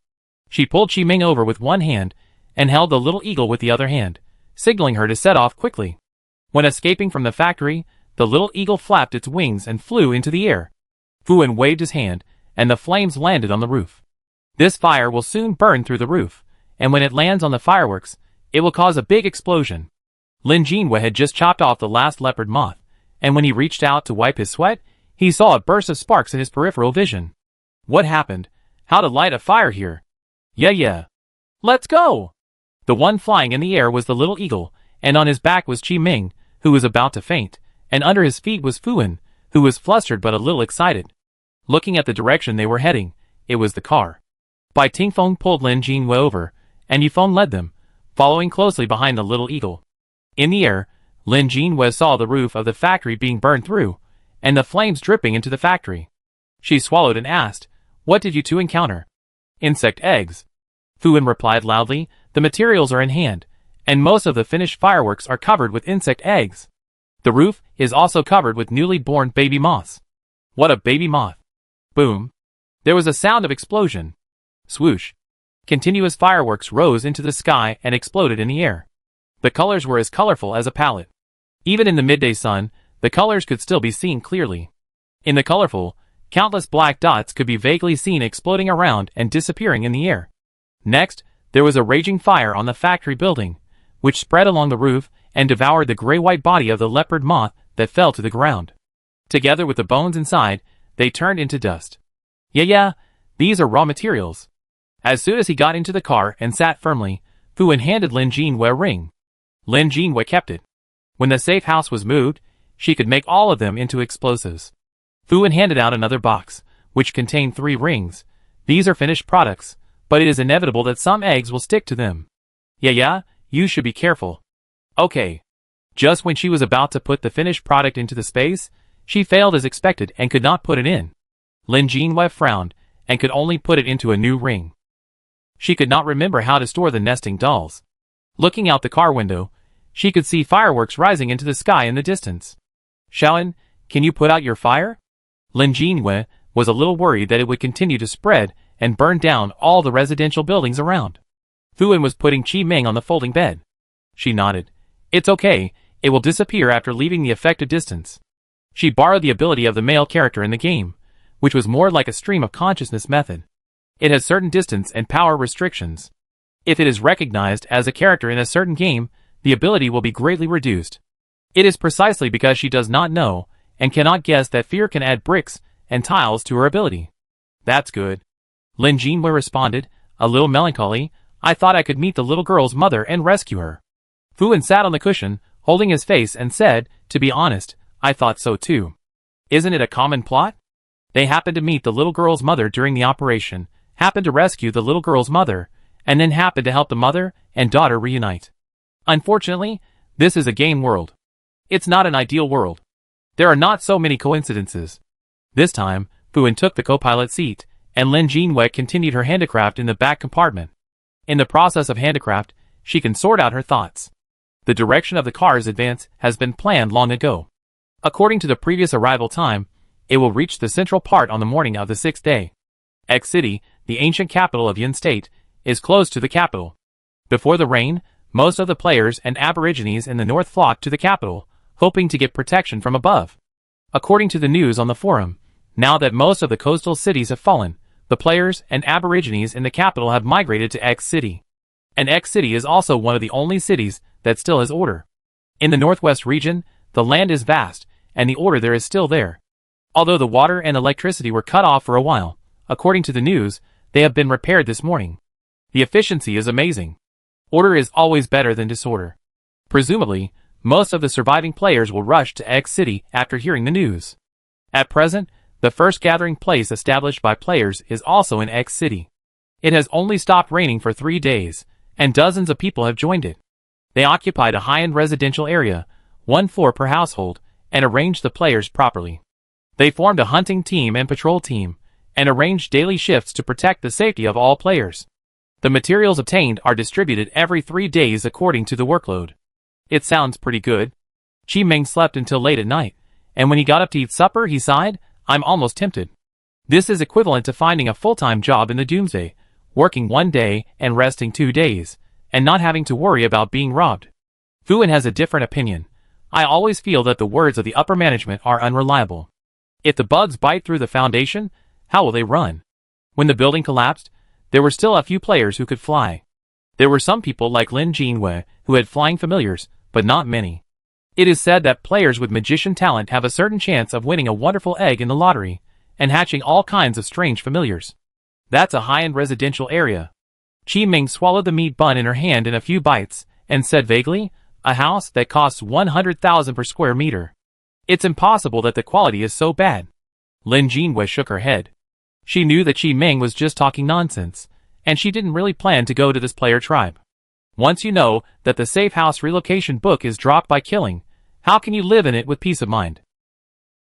She pulled Qiming over with one hand, and held the little eagle with the other hand, signaling her to set off quickly. When escaping from the factory, the little eagle flapped its wings and flew into the air. Fuan waved his hand, and the flames landed on the roof. This fire will soon burn through the roof, and when it lands on the fireworks, it will cause a big explosion. Lin Jinhua had just chopped off the last leopard moth, and when he reached out to wipe his sweat, he saw a burst of sparks in his peripheral vision. What happened? How to light a fire here? Yeah. Let's go! The one flying in the air was the little eagle, and on his back was Qiming, who was about to faint, and under his feet was Fuan, who was flustered but a little excited. Looking at the direction they were heading, it was the car. Bai Tingfeng pulled Lin Jinhua over, and Yifeng led them, following closely behind the little eagle. In the air, Lin Jinhua saw the roof of the factory being burned through, and the flames dripping into the factory. She swallowed and asked, "What did you two encounter?" "Insect eggs." Fuan replied loudly, "The materials are in hand, and most of the finished fireworks are covered with insect eggs. The roof is also covered with newly born baby moths." "What a baby moth!" Boom. There was a sound of explosion. Swoosh. Continuous fireworks rose into the sky and exploded in the air. The colors were as colorful as a palette. Even in the midday sun, the colors could still be seen clearly. In the colorful, countless black dots could be vaguely seen exploding around and disappearing in the air. Next, there was a raging fire on the factory building, which spread along the roof and devoured the gray-white body of the leopard moth that fell to the ground. Together with the bones inside, they turned into dust. Yeah, these are raw materials. As soon as he got into the car and sat firmly, Fu-Wen handed Lin Jinwei a ring. Lin Jinwei kept it. When the safe house was moved, she could make all of them into explosives. Fu-Wen handed out another box, which contained 3 rings. These are finished products, but it is inevitable that some eggs will stick to them. Yeah, you should be careful. Okay. Just when she was about to put the finished product into the space, she failed as expected and could not put it in. Lin Jinwei frowned and could only put it into a new ring. She could not remember how to store the nesting dolls. Looking out the car window, she could see fireworks rising into the sky in the distance. Xiaoan, can you put out your fire? Lin Jinwei was a little worried that it would continue to spread and burn down all the residential buildings around. Fu-Wen was putting Qi Ming on the folding bed. She nodded. It's okay, it will disappear after leaving the effective distance. She borrowed the ability of the male character in the game, which was more like a stream of consciousness method. It has certain distance and power restrictions. If it is recognized as a character in a certain game, the ability will be greatly reduced. It is precisely because she does not know and cannot guess that fear can add bricks and tiles to her ability. That's good. Lin Jinwei responded, a little melancholy. I thought I could meet the little girl's mother and rescue her. Fu-Wen sat on the cushion, holding his face and said, to be honest, I thought so too. Isn't it a common plot? They happened to meet the little girl's mother during the operation, happened to rescue the little girl's mother, and then happened to help the mother and daughter reunite. Unfortunately, this is a game world. It's not an ideal world. There are not so many coincidences. This time, Fu-Wen took the co-pilot seat, and Lin Jinwei continued her handicraft in the back compartment. In the process of handicraft, she can sort out her thoughts. The direction of the car's advance has been planned long ago. According to the previous arrival time, it will reach the central part on the morning of the 6th day. X City, the ancient capital of Yin State, is close to the capital. Before the rain, most of the players and aborigines in the north flocked to the capital, hoping to get protection from above. According to the news on the forum, now that most of the coastal cities have fallen, the players and aborigines in the capital have migrated to X City. And X City is also one of the only cities that still has order. In the northwest region, the land is vast, and the order there is still there. Although the water and electricity were cut off for a while, according to the news, they have been repaired this morning. The efficiency is amazing. Order is always better than disorder. Presumably, most of the surviving players will rush to X City after hearing the news. At present, the first gathering place established by players is also in X City. It has only stopped raining for 3 days, and dozens of people have joined it. They occupied a high-end residential area, 1 floor per household, and arranged the players properly. They formed a hunting team and patrol team, and arranged daily shifts to protect the safety of all players. The materials obtained are distributed every 3 days according to the workload. It sounds pretty good. Qi Ming slept until late at night, and when he got up to eat supper he sighed, I'm almost tempted. This is equivalent to finding a full-time job in the Doomsday, working 1 day and resting 2 days, and not having to worry about being robbed. Fu-Wen has a different opinion. I always feel that the words of the upper management are unreliable. If the bugs bite through the foundation, how will they run? When the building collapsed, there were still a few players who could fly. There were some people like Lin Jinwei who had flying familiars, but not many. It is said that players with magician talent have a certain chance of winning a wonderful egg in the lottery, and hatching all kinds of strange familiars. That's a high-end residential area. Qi Ming swallowed the meat bun in her hand in a few bites, and said vaguely, a house that costs 100,000 per square meter. It's impossible that the quality is so bad. Lin Jinwei shook her head. She knew that Qi Ming was just talking nonsense, and she didn't really plan to go to this player tribe. Once you know that the safe house relocation book is dropped by killing, how can you live in it with peace of mind?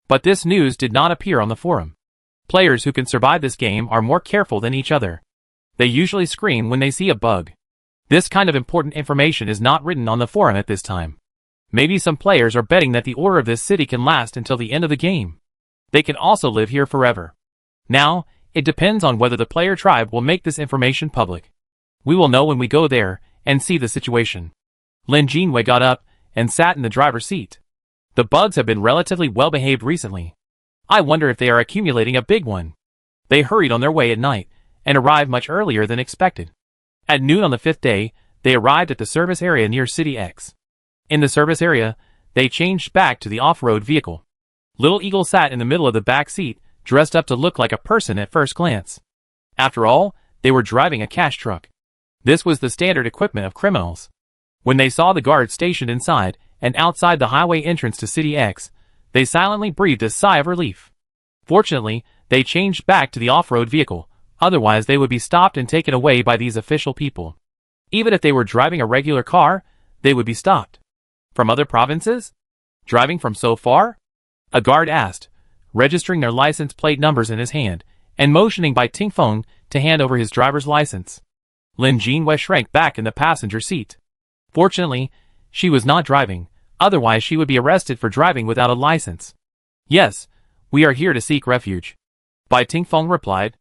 But this news did not appear on the forum. Players who can survive this game are more careful than each other. They usually scream when they see a bug. This kind of important information is not written on the forum at this time. Maybe some players are betting that the order of this city can last until the end of the game. They can also live here forever. Now, it depends on whether the player tribe will make this information public. We will know when we go there and see the situation. Lin Jinwei got up and sat in the driver's seat. The bugs have been relatively well-behaved recently. I wonder if they are accumulating a big one. They hurried on their way at night and arrived much earlier than expected. At noon on the 5th day, they arrived at the service area near City X. In the service area, they changed back to the off-road vehicle. Little Eagle sat in the middle of the back seat, dressed up to look like a person at first glance. After all, they were driving a cash truck. This was the standard equipment of criminals. When they saw the guards stationed inside and outside the highway entrance to City X, they silently breathed a sigh of relief. Fortunately, they changed back to the off-road vehicle, otherwise they would be stopped and taken away by these official people. Even if they were driving a regular car, they would be stopped. From other provinces? Driving from so far? A guard asked, registering their license plate numbers in his hand, and motioning Bai Tingfeng to hand over his driver's license. Lin Jinhua shrank back in the passenger seat. Fortunately, she was not driving, otherwise she would be arrested for driving without a license. Yes, we are here to seek refuge, Bai Tingfeng replied.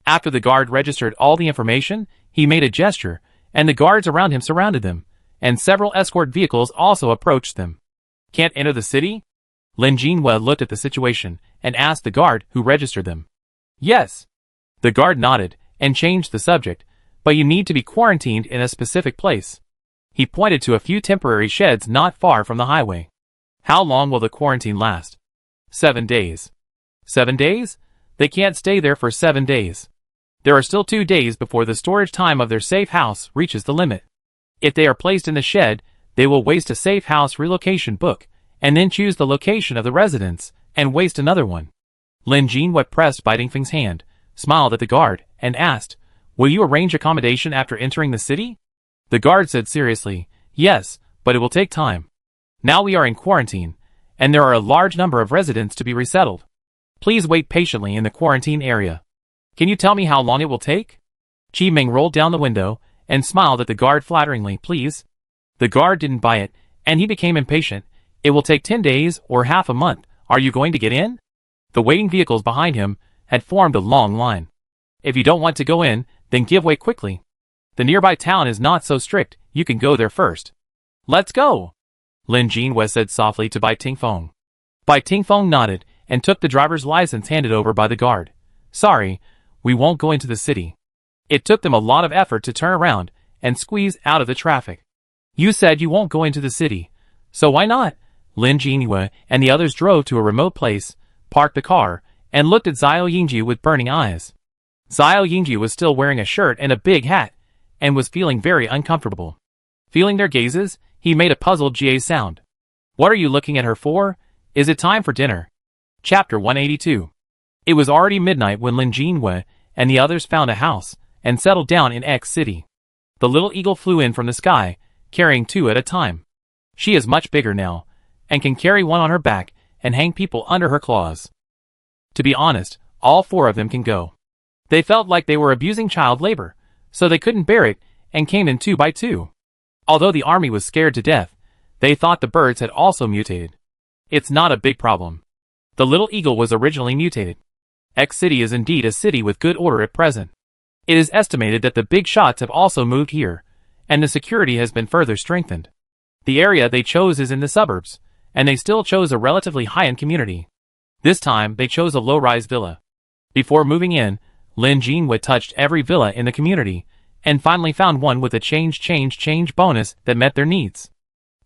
After the guard registered all the information, he made a gesture, and the guards around him surrounded them, and several escort vehicles also approached them. Can't enter the city? Lin Jinhua looked at the situation and asked the guard who registered them. Yes. The guard nodded and changed the subject, but you need to be quarantined in a specific place. He pointed to a few temporary sheds not far from the highway. How long will the quarantine last? 7 days. 7 days? They can't stay there for 7 days. There are still 2 days before the storage time of their safe house reaches the limit. If they are placed in the shed, they will waste a safe house relocation book, and then choose the location of the residence, and waste another one. Lin Jinhua pressed Bai Tingfeng's hand, smiled at the guard, and asked, will you arrange accommodation after entering the city? The guard said seriously, yes, but it will take time. Now we are in quarantine, and there are a large number of residents to be resettled. Please wait patiently in the quarantine area. Can you tell me how long it will take? Chi Ming rolled down the window and smiled at the guard flatteringly, please. The guard didn't buy it, and he became impatient. It will take 10 days or half a month. Are you going to get in? The waiting vehicles behind him had formed a long line. If you don't want to go in, then give way quickly. The nearby town is not so strict, you can go there first. Let's go, Lin Jinhua said softly to Bai Tingfeng. Bai Tingfeng nodded and took the driver's license handed over by the guard. Sorry, we won't go into the city. It took them a lot of effort to turn around and squeeze out of the traffic. You said you won't go into the city, so why not? Lin Jinhua and the others drove to a remote place, parked the car, and looked at Xiao Yingji with burning eyes. Xiao Yingji was still wearing a shirt and a big hat, and was feeling very uncomfortable. Feeling their gazes, he made a puzzled GA sound. What are you looking at her for? Is it time for dinner? Chapter 182. It was already midnight when Lin Jinhua and the others found a house, and settled down in X City. The little eagle flew in from the sky, carrying 2 at a time. She is much bigger now, and can carry one on her back and hang people under her claws. To be honest, all 4 of them can go. They felt like they were abusing child labor, so they couldn't bear it and came in 2 by 2. Although the army was scared to death, they thought the birds had also mutated. It's not a big problem. The little eagle was originally mutated. X City is indeed a city with good order at present. It is estimated that the big shots have also moved here, and the security has been further strengthened. The area they chose is in the suburbs, and they still chose a relatively high-end community. This time, they chose a low-rise villa. Before moving in, Lin Jinhua touched every villa in the community, and finally found one with a change bonus that met their needs.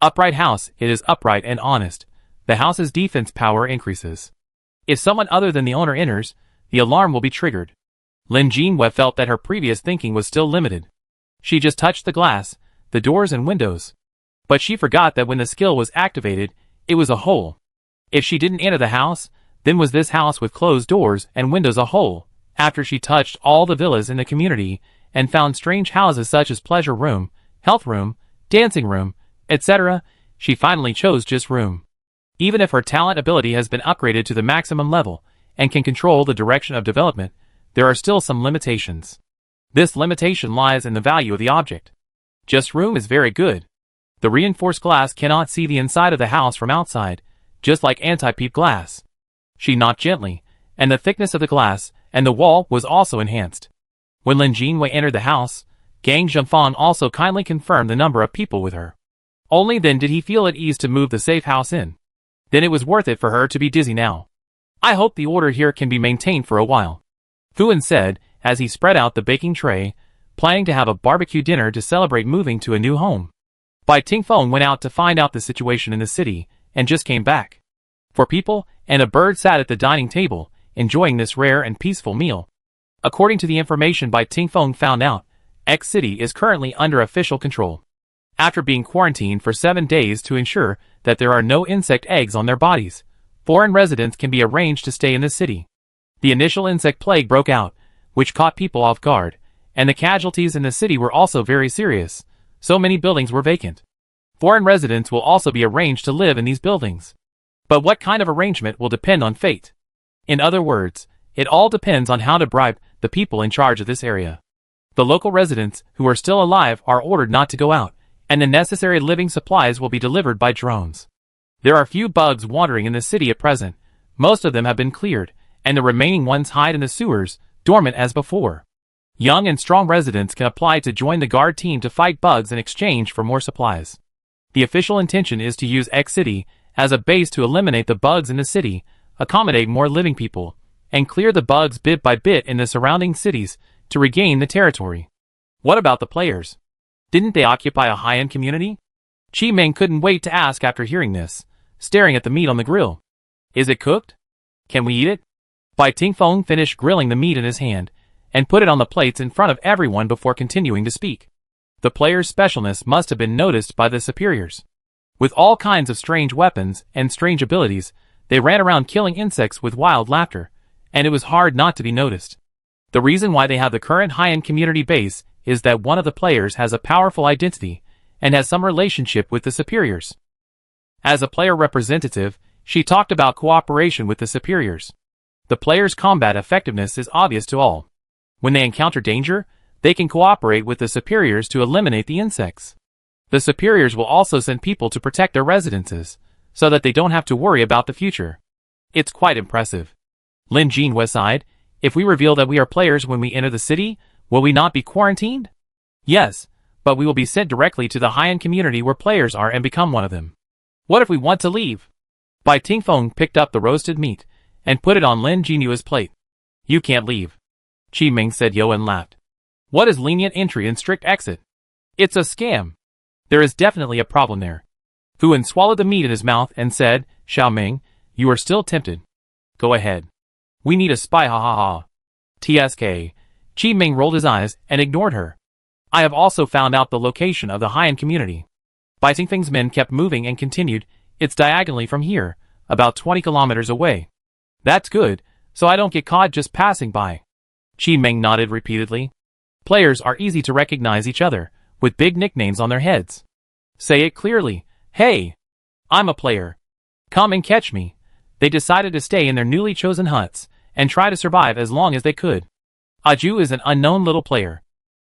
Upright house, it is upright and honest. The house's defense power increases. If someone other than the owner enters, the alarm will be triggered. Lin Jinhua felt that her previous thinking was still limited. She just touched the glass, the doors and windows. But she forgot that when the skill was activated, it was a hole. If she didn't enter the house, then was this house with closed doors and windows a hole? After she touched all the villas in the community and found strange houses such as pleasure room, health room, dancing room, etc., she finally chose just room. Even if her talent ability has been upgraded to the maximum level and can control the direction of development, there are still some limitations. This limitation lies in the value of the object. Just room is very good. The reinforced glass cannot see the inside of the house from outside, just like anti-peep glass. She knocked gently, and the thickness of the glass and the wall was also enhanced. When Lin Jinhua entered the house, Gang Zhengfang also kindly confirmed the number of people with her. Only then did he feel at ease to move the safe house in. Then it was worth it for her to be dizzy now. I hope the order here can be maintained for a while, Fuan said as he spread out the baking tray, planning to have a barbecue dinner to celebrate moving to a new home. Bai Tingfeng went out to find out the situation in the city and just came back. For people and a bird sat at the dining table, enjoying this rare and peaceful meal. According to the information by Tingfeng found out, X City is currently under official control. After being quarantined for 7 days to ensure that there are no insect eggs on their bodies, foreign residents can be arranged to stay in the city. The initial insect plague broke out, which caught people off guard, and the casualties in the city were also very serious. So many buildings were vacant. Foreign residents will also be arranged to live in these buildings. But what kind of arrangement will depend on fate? In other words, it all depends on how to bribe the people in charge of this area. The local residents who are still alive are ordered not to go out, and the necessary living supplies will be delivered by drones. There are few bugs wandering in the city at present. Most of them have been cleared, and the remaining ones hide in the sewers, dormant as before. Young and strong residents can apply to join the guard team to fight bugs in exchange for more supplies. The official intention is to use X City as a base to eliminate the bugs in the city, accommodate more living people, and clear the bugs bit by bit in the surrounding cities to regain the territory. What about the players? Didn't they occupy a high-end community? Chi Ming couldn't wait to ask after hearing this, staring at the meat on the grill. Is it cooked? Can we eat it? Bai Tingfeng finished grilling the meat in his hand, and put it on the plates in front of everyone before continuing to speak. The player's specialness must have been noticed by the superiors. With all kinds of strange weapons and strange abilities, they ran around killing insects with wild laughter, and it was hard not to be noticed. The reason why they have the current high-end community base is that one of the players has a powerful identity and has some relationship with the superiors. As a player representative, she talked about cooperation with the superiors. The player's combat effectiveness is obvious to all. When they encounter danger, they can cooperate with the superiors to eliminate the insects. The superiors will also send people to protect their residences, so that they don't have to worry about the future. It's quite impressive. Lin Jinhua sighed. If we reveal that we are players when we enter the city, will we not be quarantined? Yes, but we will be sent directly to the high-end community where players are and become one of them. What if we want to leave? Bai Tingfeng picked up the roasted meat and put it on Lin Jinhua's plate. You can't leave. Chi Ming said yo and laughed. What is lenient entry and strict exit? It's a scam. There is definitely a problem there. Hu En swallowed the meat in his mouth and said, Xiao Ming, you are still tempted. Go ahead. We need a spy, ha ha ha. TSK. Chi Ming rolled his eyes and ignored her. I have also found out the location of the high-end community. Bai Tingfeng's men kept moving and continued, it's diagonally from here, about 20 kilometers away. That's good, so I don't get caught just passing by. Chi Ming nodded repeatedly. Players are easy to recognize each other, with big nicknames on their heads. Say it clearly. Hey! I'm a player. Come and catch me. They decided to stay in their newly chosen huts, and try to survive as long as they could. Aju is an unknown little player.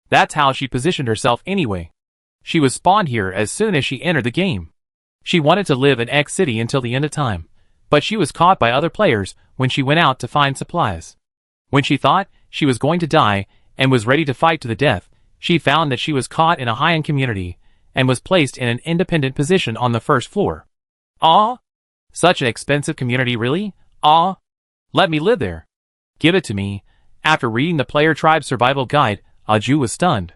That's how she positioned herself anyway. She was spawned here as soon as she entered the game. She wanted to live in X City until the end of time, but she was caught by other players when she went out to find supplies. When she thought she was going to die and was ready to fight to the death, she found that she was caught in a high-end community and was placed in an independent position on the first floor. Ah? Such an expensive community, really? Ah? Let me live there. Give it to me. After reading the Player Tribe Survival Guide, Aju was stunned.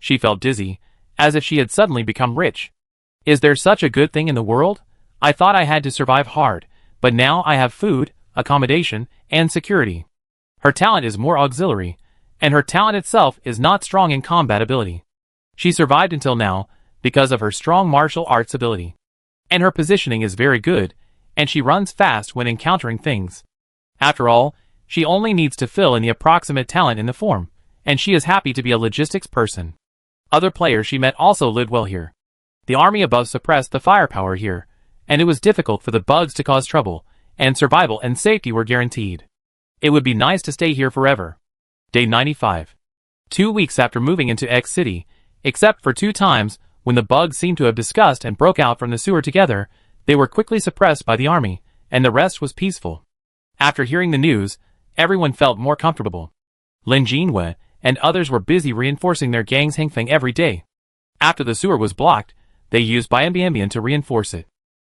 She felt dizzy, as if she had suddenly become rich. Is there such a good thing in the world? I thought I had to survive hard, but now I have food, accommodation, and security. Her talent is more auxiliary, and her talent itself is not strong in combat ability. She survived until now because of her strong martial arts ability. And her positioning is very good, and she runs fast when encountering things. After all, she only needs to fill in the approximate talent in the form, and she is happy to be a logistics person. Other players she met also lived well here. The army above suppressed the firepower here, and it was difficult for the bugs to cause trouble, and survival and safety were guaranteed. It would be nice to stay here forever. Day 95. 2 weeks after moving into X City, except for 2 times when the bugs seemed to have discussed and broke out from the sewer together, they were quickly suppressed by the army, and the rest was peaceful. After hearing the news, everyone felt more comfortable. Lin Jinhua and others were busy reinforcing their gang's Hengfeng every day. After the sewer was blocked, they used Bienbian to reinforce it.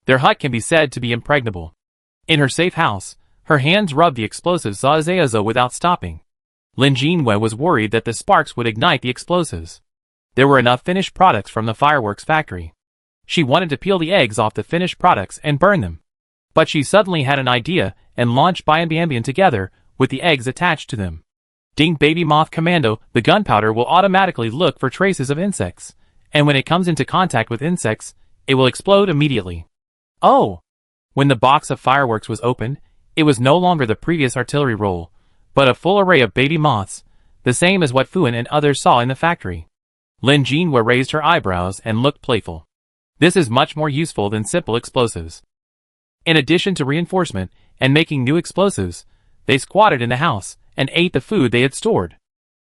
Their hut can be said to be impregnable. In her safe house, her hands rubbed the explosives Zazazo without stopping. Lin Jinhua was worried that the sparks would ignite the explosives. There were enough finished products from the fireworks factory. She wanted to peel the eggs off the finished products and burn them. But she suddenly had an idea and launched Biambiambian together with the eggs attached to them. Ding baby moth commando, the gunpowder will automatically look for traces of insects, and when it comes into contact with insects, it will explode immediately. Oh! When the box of fireworks was opened, it was no longer the previous artillery roll, but a full array of baby moths, the same as what Fuan and others saw in the factory. Lin Jinhua raised her eyebrows and looked playful. This is much more useful than simple explosives. In addition to reinforcement and making new explosives, they squatted in the house and ate the food they had stored.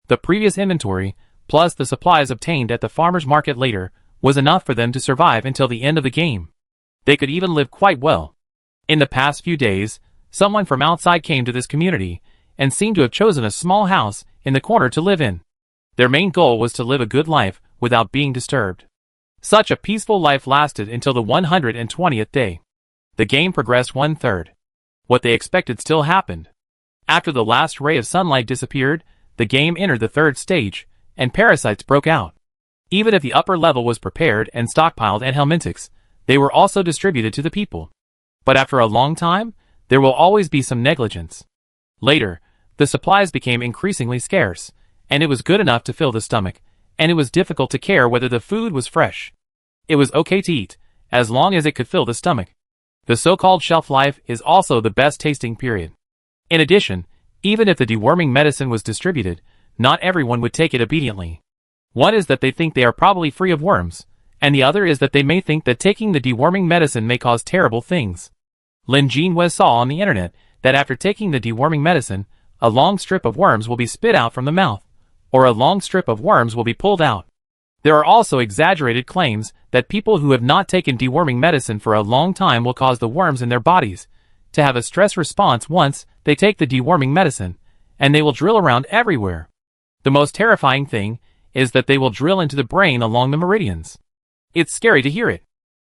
The previous inventory, plus the supplies obtained at the farmer's market later, was enough for them to survive until the end of the game. They could even live quite well. In the past few days, someone from outside came to this community and seemed to have chosen a small house in the corner to live in. Their main goal was to live a good life without being disturbed. Such a peaceful life lasted until the 120th day. The game progressed 1/3. What they expected still happened. After the last ray of sunlight disappeared, the game entered the 3rd stage, and parasites broke out. Even if the upper level was prepared and stockpiled at Helmintics, they were also distributed to the people. But after a long time, there will always be some negligence. Later, the supplies became increasingly scarce, and it was good enough to fill the stomach, and it was difficult to care whether the food was fresh. It was okay to eat, as long as it could fill the stomach. The so-called shelf life is also the best tasting period. In addition, even if the deworming medicine was distributed, not everyone would take it obediently. One is that they think they are probably free of worms, and the other is that they may think that taking the deworming medicine may cause terrible things. Lin Jinhua saw on the internet that after taking the deworming medicine, a long strip of worms will be spit out from the mouth, or a long strip of worms will be pulled out. There are also exaggerated claims that people who have not taken deworming medicine for a long time will cause the worms in their bodies to have a stress response once they take the deworming medicine, and they will drill around everywhere. The most terrifying thing is that they will drill into the brain along the meridians. It's scary to hear it.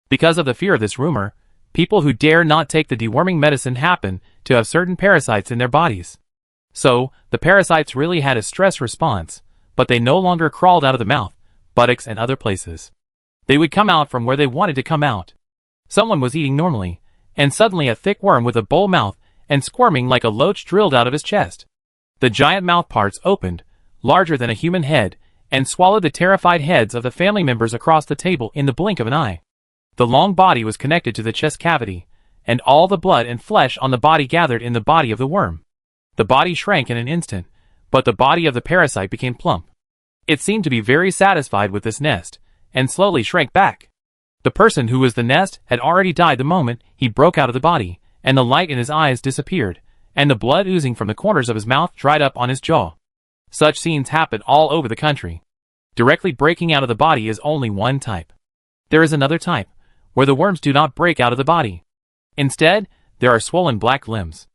Because of the fear of this rumor, people who dare not take the deworming medicine happen to have certain parasites in their bodies. So, the parasites really had a stress response, but they no longer crawled out of the mouth, buttocks and other places. They would come out from where they wanted to come out. Someone was eating normally, and suddenly a thick worm with a bull mouth and squirming like a loach drilled out of his chest. The giant mouth parts opened, larger than a human head, and swallowed the terrified heads of the family members across the table in the blink of an eye. The long body was connected to the chest cavity, and all the blood and flesh on the body gathered in the body of the worm. The body shrank in an instant, but the body of the parasite became plump. It seemed to be very satisfied with this nest, and slowly shrank back. The person who was the nest had already died the moment he broke out of the body, and the light in his eyes disappeared, and the blood oozing from the corners of his mouth dried up on his jaw. Such scenes happen all over the country. Directly breaking out of the body is only one type. There is another type, where the worms do not break out of the body. Instead, there are swollen black limbs.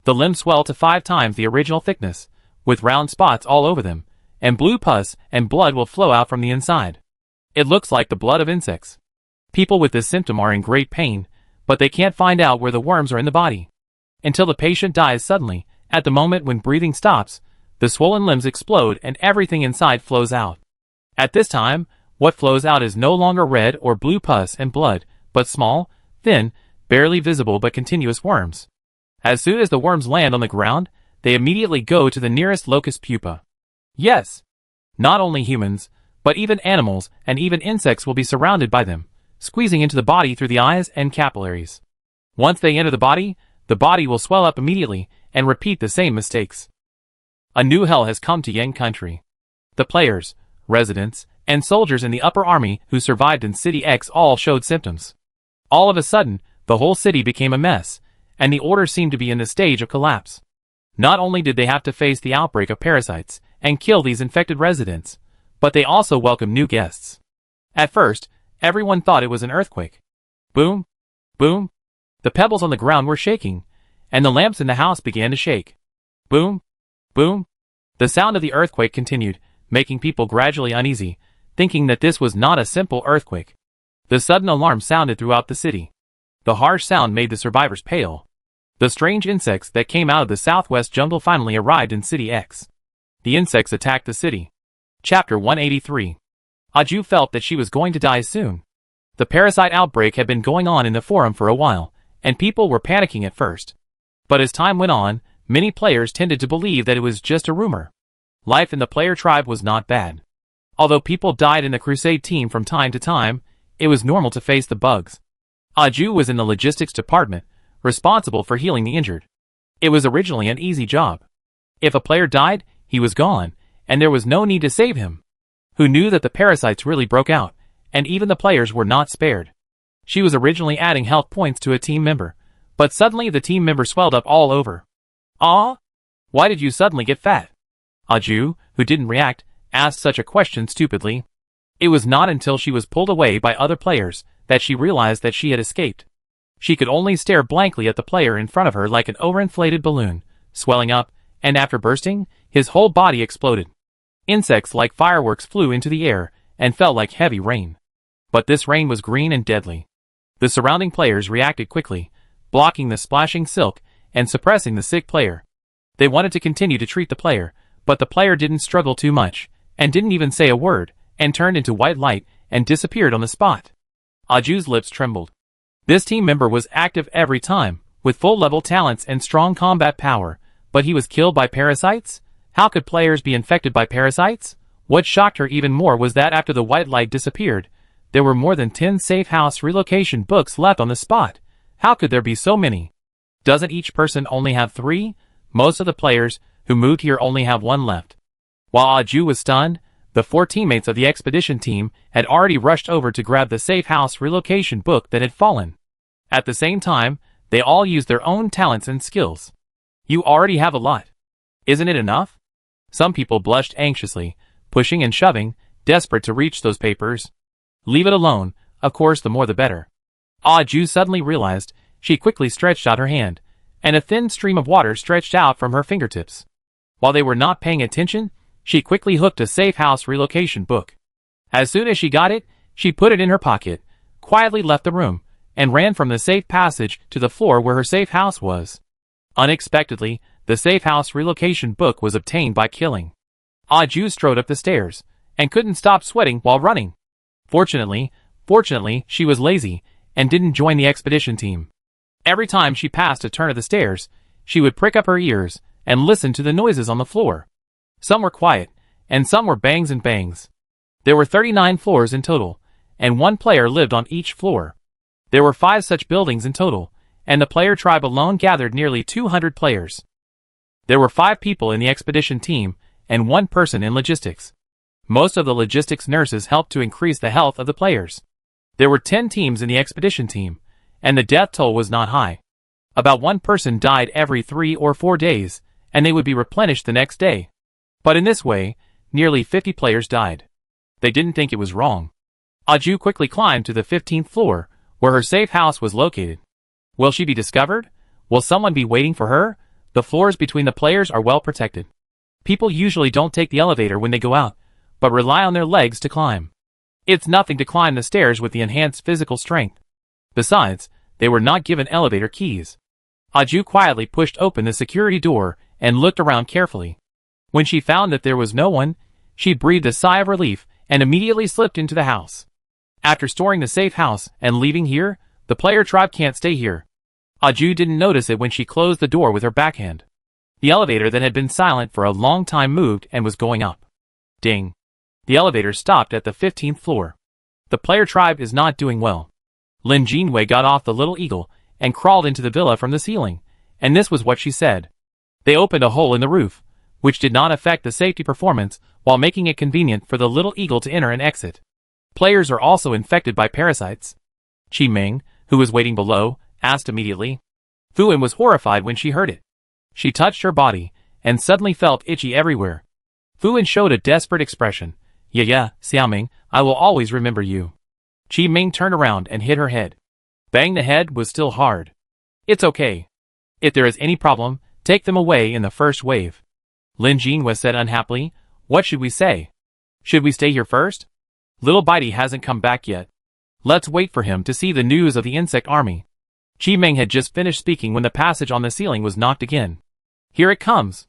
The limbs swell to 5 times the original thickness, with round spots all over them, and blue pus and blood will flow out from the inside. It looks like the blood of insects. People with this symptom are in great pain, but they can't find out where the worms are in the body. Until the patient dies suddenly, at the moment when breathing stops, the swollen limbs explode and everything inside flows out. At this time, what flows out is no longer red or blue pus and blood, but small, thin, barely visible but continuous worms. As soon as the worms land on the ground, they immediately go to the nearest locus pupa. Yes, not only humans, but even animals and even insects will be surrounded by them, squeezing into the body through the eyes and capillaries. Once they enter the body will swell up immediately and repeat the same mistakes. A new hell has come to Yang country. The players, residents, and soldiers in the upper army who survived in City X all showed symptoms. All of a sudden, the whole city became a mess, and the order seemed to be in the stage of collapse. Not only did they have to face the outbreak of parasites and kill these infected residents, but they also welcomed new guests. At first, everyone thought it was an earthquake. Boom, boom. The pebbles on the ground were shaking, and the lamps in the house began to shake. Boom, boom. The sound of the earthquake continued, making people gradually uneasy, thinking that this was not a simple earthquake. The sudden alarm sounded throughout the city. The harsh sound made the survivors pale. The strange insects that came out of the southwest jungle finally arrived in City X. The insects attacked the city. Chapter 183. Aju felt that she was going to die soon. The parasite outbreak had been going on in the forum for a while, and people were panicking at first. But as time went on, many players tended to believe that it was just a rumor. Life in the player tribe was not bad. Although people died in the Crusade team from time to time, it was normal to face the bugs. Aju was in the logistics department, responsible for healing the injured. It was originally an easy job. If a player died, he was gone, and there was no need to save him. Who knew that the parasites really broke out, and even the players were not spared. She was originally adding health points to a team member, but suddenly the team member swelled up all over. "Ah? Why did you suddenly get fat?" Aju, who didn't react, asked such a question stupidly. It was not until she was pulled away by other players that she realized that she had escaped. She could only stare blankly at the player in front of her like an overinflated balloon, swelling up, and after bursting, his whole body exploded. Insects like fireworks flew into the air and fell like heavy rain. But this rain was green and deadly. The surrounding players reacted quickly, blocking the splashing silk and suppressing the sick player. They wanted to continue to treat the player, but the player didn't struggle too much, and didn't even say a word, and turned into white light and disappeared on the spot. Aju's lips trembled. This team member was active every time, with full-level talents and strong combat power, but he was killed by parasites? How could players be infected by parasites? What shocked her even more was that after the white light disappeared, there were more than 10 safe house relocation books left on the spot. How could there be so many? Doesn't each person only have 3? Most of the players who moved here only have 1 left. While Aju was stunned, the 4 teammates of the expedition team had already rushed over to grab the safe house relocation book that had fallen. At the same time, they all used their own talents and skills. "You already have a lot. Isn't it enough?" Some people blushed anxiously, pushing and shoving, desperate to reach those papers. "Leave it alone, of course the more the better." Aju suddenly realized. She quickly stretched out her hand, and a thin stream of water stretched out from her fingertips. While they were not paying attention, she quickly hooked a safe house relocation book. As soon as she got it, she put it in her pocket, quietly left the room, and ran from the safe passage to the floor where her safe house was. Unexpectedly, the safe house relocation book was obtained by killing. Aju strode up the stairs, and couldn't stop sweating while running. Fortunately, she was lazy, and didn't join the expedition team. Every time she passed a turn of the stairs, she would prick up her ears, and listen to the noises on the floor. Some were quiet, and some were bangs and bangs. There were 39 floors in total, and 1 player lived on each floor. There were 5 such buildings in total, and the player tribe alone gathered nearly 200 players. There were 5 people in the expedition team, and 1 person in logistics. Most of the logistics nurses helped to increase the health of the players. There were 10 teams in the expedition team, and the death toll was not high. About 1 person died every 3 or 4 days, and they would be replenished the next day. But in this way, nearly 50 players died. They didn't think it was wrong. Aju quickly climbed to the 15th floor, where her safe house was located. Will she be discovered? Will someone be waiting for her? The floors between the players are well protected. People usually don't take the elevator when they go out, but rely on their legs to climb. It's nothing to climb the stairs with the enhanced physical strength. Besides, they were not given elevator keys. Aju quietly pushed open the security door and looked around carefully. When she found that there was no one, she breathed a sigh of relief and immediately slipped into the house. After storing the safe house and leaving here, the player tribe can't stay here. Aju didn't notice it when she closed the door with her backhand. The elevator that had been silent for a long time moved and was going up. Ding. The elevator stopped at the 15th floor. The player tribe is not doing well. Lin Jinwei got off the Little Eagle and crawled into the villa from the ceiling, and this was what she said. They opened a hole in the roof, which did not affect the safety performance while making it convenient for the Little Eagle to enter and exit. Players are also infected by parasites. Qi Ming, who was waiting below, asked immediately. Fuan was horrified when she heard it. She touched her body, and suddenly felt itchy everywhere. Fuan showed a desperate expression. Yeah, Xiaoming, I will always remember you. Qi Ming turned around and hit her head. Bang the head was still hard. It's okay. If there is any problem, take them away in the first wave. Lin Jinwei said unhappily. What should we say? Should we stay here first? Little Bitey hasn't come back yet. Let's wait for him to see the news of the insect army. Qi Ming had just finished speaking when the passage on the ceiling was knocked again. Here it comes.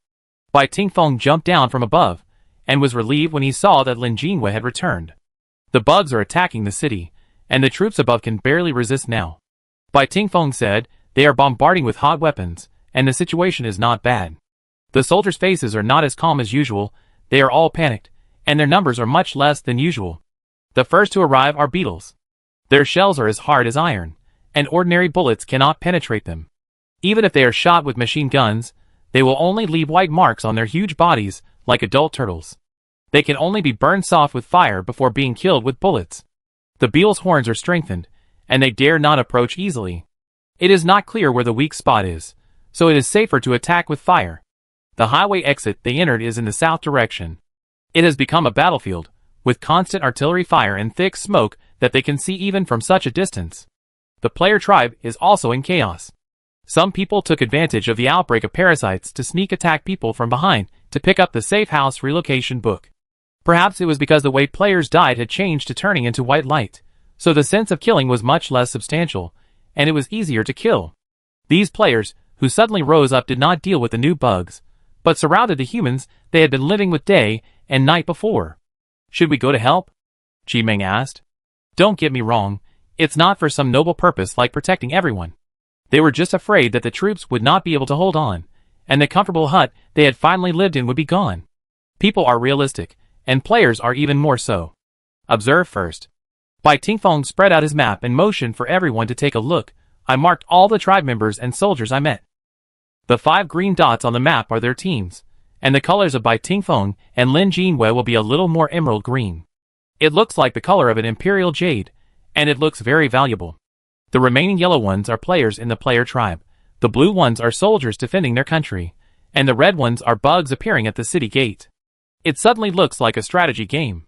Bai Tingfeng jumped down from above, and was relieved when he saw that Lin Jinwei had returned. The bugs are attacking the city, and the troops above can barely resist now. Bai Tingfeng said, They are bombarding with hot weapons, and the situation is not bad. The soldiers' faces are not as calm as usual, they are all panicked, and their numbers are much less than usual. The first to arrive are beetles. Their shells are as hard as iron, and ordinary bullets cannot penetrate them. Even if they are shot with machine guns, they will only leave white marks on their huge bodies, like adult turtles. They can only be burned soft with fire before being killed with bullets. The beetles' horns are strengthened, and they dare not approach easily. It is not clear where the weak spot is, so it is safer to attack with fire. The highway exit they entered is in the south direction. It has become a battlefield, with constant artillery fire and thick smoke that they can see even from such a distance. The player tribe is also in chaos. Some people took advantage of the outbreak of parasites to sneak attack people from behind to pick up the safe house relocation book. Perhaps it was because the way players died had changed to turning into white light, so the sense of killing was much less substantial, and it was easier to kill. These players, who suddenly rose up, did not deal with the new bugs, but surrounded the humans they had been living with day and night before. Should we go to help? Chi Meng asked. Don't get me wrong, it's not for some noble purpose like protecting everyone. They were just afraid that the troops would not be able to hold on, and the comfortable hut they had finally lived in would be gone. People are realistic, and players are even more so. Observe first. Bai Tingfeng spread out his map and motioned for everyone to take a look. I marked all the tribe members and soldiers I met. The 5 green dots on the map are their teams, and the colors of Bai Tingfeng and Lin Jinwei will be a little more emerald green. It looks like the color of an imperial jade, and it looks very valuable. The remaining yellow ones are players in the player tribe, the blue ones are soldiers defending their country, and the red ones are bugs appearing at the city gate. It suddenly looks like a strategy game.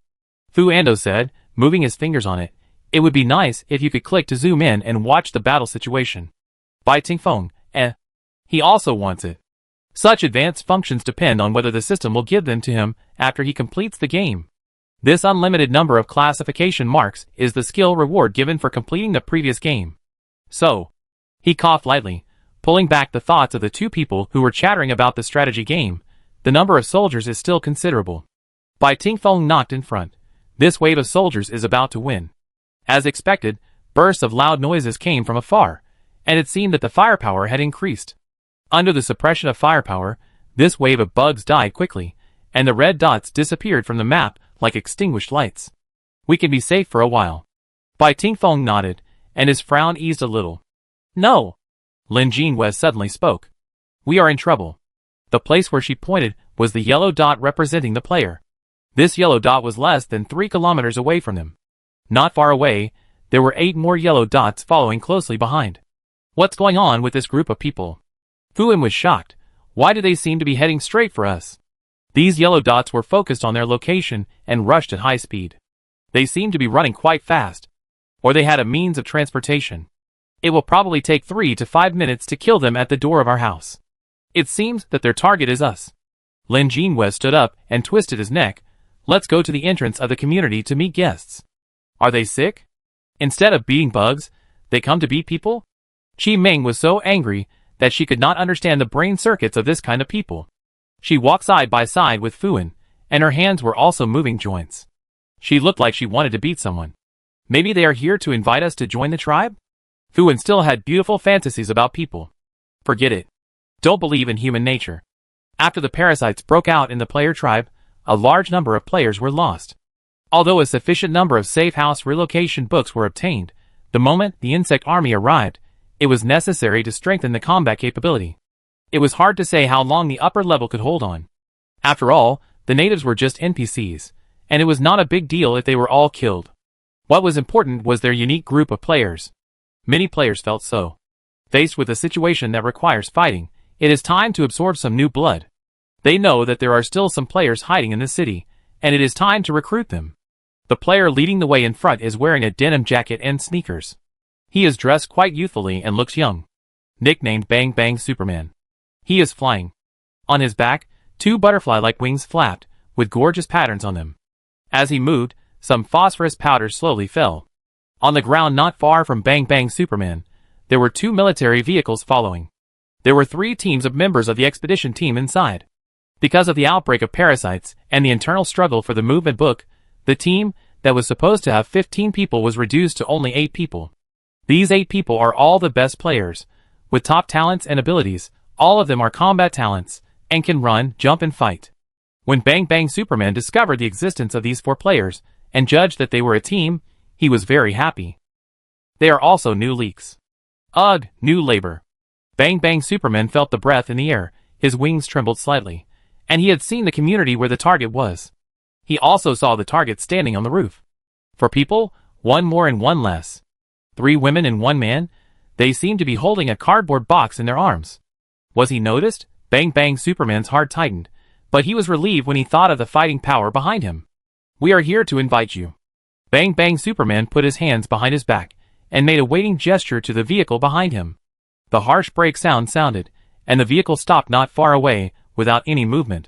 Fu Ando said, moving his fingers on it. It would be nice if you could click to zoom in and watch the battle situation. Bai Tingfeng, he also wants it. Such advanced functions depend on whether the system will give them to him after he completes the game. This unlimited number of classification marks is the skill reward given for completing the previous game. So, he coughed lightly, pulling back the thoughts of the 2 people who were chattering about the strategy game. The number of soldiers is still considerable. Bai Tingfeng knocked in front. This wave of soldiers is about to win. As expected, bursts of loud noises came from afar, and it seemed that the firepower had increased. Under the suppression of firepower, this wave of bugs died quickly, and the red dots disappeared from the map like extinguished lights. We can be safe for a while. Bai Tingfeng nodded, and his frown eased a little. No! Lin Jinwei suddenly spoke. We are in trouble. The place where she pointed was the yellow dot representing the player. This yellow dot was less than 3 kilometers away from them. Not far away, there were 8 more yellow dots following closely behind. What's going on with this group of people? Fu Wen was shocked. Why do they seem to be heading straight for us? These yellow dots were focused on their location and rushed at high speed. They seemed to be running quite fast. Or they had a means of transportation. It will probably take 3 to 5 minutes to kill them at the door of our house. It seems that their target is us. Lin Jinwei stood up and twisted his neck. Let's go to the entrance of the community to meet guests. Are they sick? Instead of beating bugs, they come to beat people? Chi Meng was so angry that she could not understand the brain circuits of this kind of people. She walked side by side with Fu Wen, and her hands were also moving joints. She looked like she wanted to beat someone. Maybe they are here to invite us to join the tribe? Fu Wen still had beautiful fantasies about people. Forget it. Don't believe in human nature. After the parasites broke out in the player tribe, a large number of players were lost. Although a sufficient number of safe house relocation books were obtained, the moment the insect army arrived, it was necessary to strengthen the combat capability. It was hard to say how long the upper level could hold on. After all, the natives were just NPCs, and it was not a big deal if they were all killed. What was important was their unique group of players. Many players felt so. Faced with a situation that requires fighting, it is time to absorb some new blood. They know that there are still some players hiding in the city, and it is time to recruit them. The player leading the way in front is wearing a denim jacket and sneakers. He is dressed quite youthfully and looks young. Nicknamed Bang Bang Superman. He is flying. On his back, 2 butterfly-like wings flapped, with gorgeous patterns on them. As he moved, some phosphorus powder slowly fell. On the ground not far from Bang Bang Superman, there were 2 military vehicles following. There were 3 teams of members of the expedition team inside. Because of the outbreak of parasites and the internal struggle for the movement book, the team that was supposed to have 15 people was reduced to only 8 people. These 8 people are all the best players, with top talents and abilities. All of them are combat talents, and can run, jump and fight. When Bang Bang Superman discovered the existence of these 4 players, and judged that they were a team, he was very happy. They are also new leaks. Ugh, new labor. Bang Bang Superman felt the breath in the air, his wings trembled slightly, and he had seen the community where the target was. He also saw the target standing on the roof. 4 people, 1 more and 1 less. 3 women and 1 man, they seemed to be holding a cardboard box in their arms. Was he noticed? Bang Bang Superman's heart tightened, but he was relieved when he thought of the fighting power behind him. We are here to invite you. Bang Bang Superman put his hands behind his back, and made a waiting gesture to the vehicle behind him. The harsh brake sound sounded, and the vehicle stopped not far away, without any movement.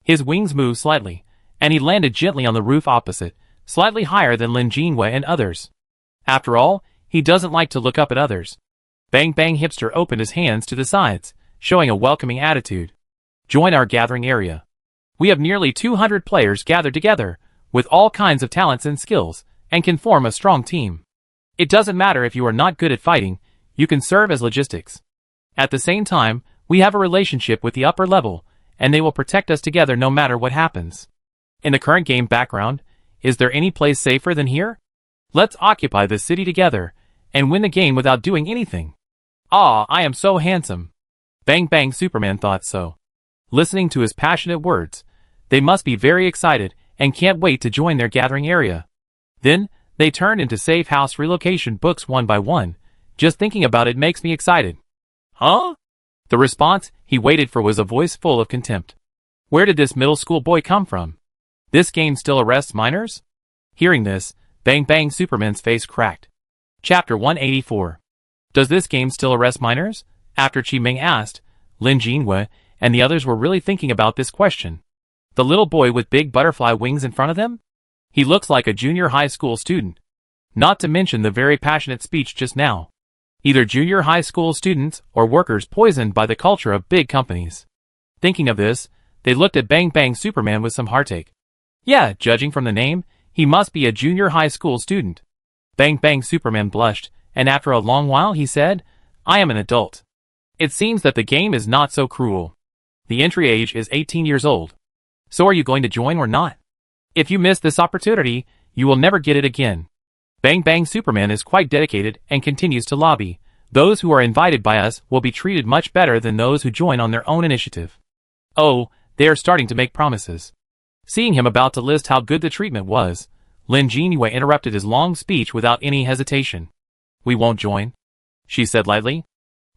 His wings moved slightly, and he landed gently on the roof opposite, slightly higher than Lin Jinwei and others. After all, he doesn't like to look up at others. Bang Bang Hipster opened his hands to the sides, showing a welcoming attitude. Join our gathering area. We have nearly 200 players gathered together, with all kinds of talents and skills, and can form a strong team. It doesn't matter if you are not good at fighting, you can serve as logistics. At the same time, we have a relationship with the upper level, and they will protect us together no matter what happens. In the current game background, is there any place safer than here? Let's occupy this city together, and win the game without doing anything. Ah, I am so handsome. Bang Bang Superman thought so. Listening to his passionate words, they must be very excited, and can't wait to join their gathering area. Then, they turned into safe house relocation books one by one. Just thinking about it makes me excited. Huh? The response he waited for was a voice full of contempt. Where did this middle school boy come from? This game still arrests minors? Hearing this, Bang Bang Superman's face cracked. Chapter 184. Does this game still arrest minors? After Chi Ming asked, Lin Jinwei and the others were really thinking about this question. The little boy with big butterfly wings in front of them? He looks like a junior high school student. Not to mention the very passionate speech just now. Either junior high school students or workers poisoned by the culture of big companies. Thinking of this, they looked at Bang Bang Superman with some heartache. Yeah, judging from the name, he must be a junior high school student. Bang Bang Superman blushed, and after a long while he said, I am an adult. It seems that the game is not so cruel. The entry age is 18 years old. So are you going to join or not? If you miss this opportunity, you will never get it again. Bang Bang Superman is quite dedicated and continues to lobby. Those who are invited by us will be treated much better than those who join on their own initiative. Oh, they are starting to make promises. Seeing him about to list how good the treatment was, Lin Jinwei interrupted his long speech without any hesitation. We won't join, she said lightly.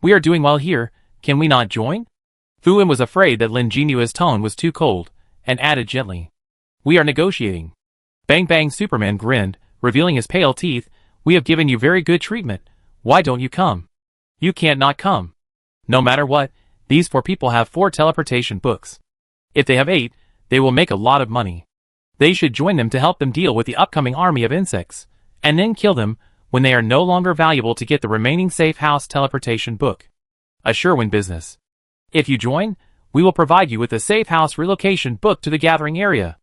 We are doing well here, can we not join? Fu Wen was afraid that Lin Jinwei's tone was too cold, and added gently. We are negotiating. Bang Bang Superman grinned, revealing his pale teeth. We have given you very good treatment. Why don't you come? You can't not come. No matter what, these 4 people have 4 teleportation books. If they have 8, they will make a lot of money. They should join them to help them deal with the upcoming army of insects, and then kill them when they are no longer valuable to get the remaining safe house teleportation book. A sure win business. If you join, we will provide you with a safe house relocation book to the gathering area.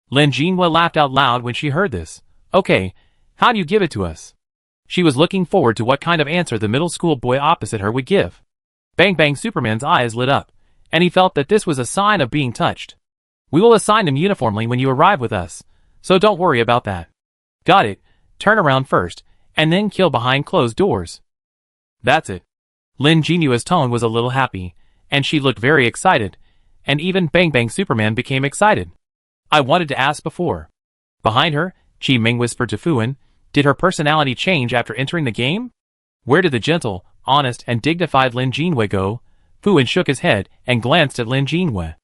Lin Jinwei laughed out loud when she heard this. Okay, how do you give it to us? She was looking forward to what kind of answer the middle school boy opposite her would give. Bang Bang Superman's eyes lit up, and he felt that this was a sign of being touched. We will assign them uniformly when you arrive with us, so don't worry about that. Got it, turn around first, and then kill behind closed doors. That's it. Lin Jinwei's tone was a little happy, and she looked very excited, and even Bang Bang Superman became excited. I wanted to ask before. Behind her, Chi Ming whispered to Fu Wen, did her personality change after entering the game? Where did the gentle, honest, and dignified Lin Jinwei go? Fu Wen shook his head and glanced at Lin Jinwei.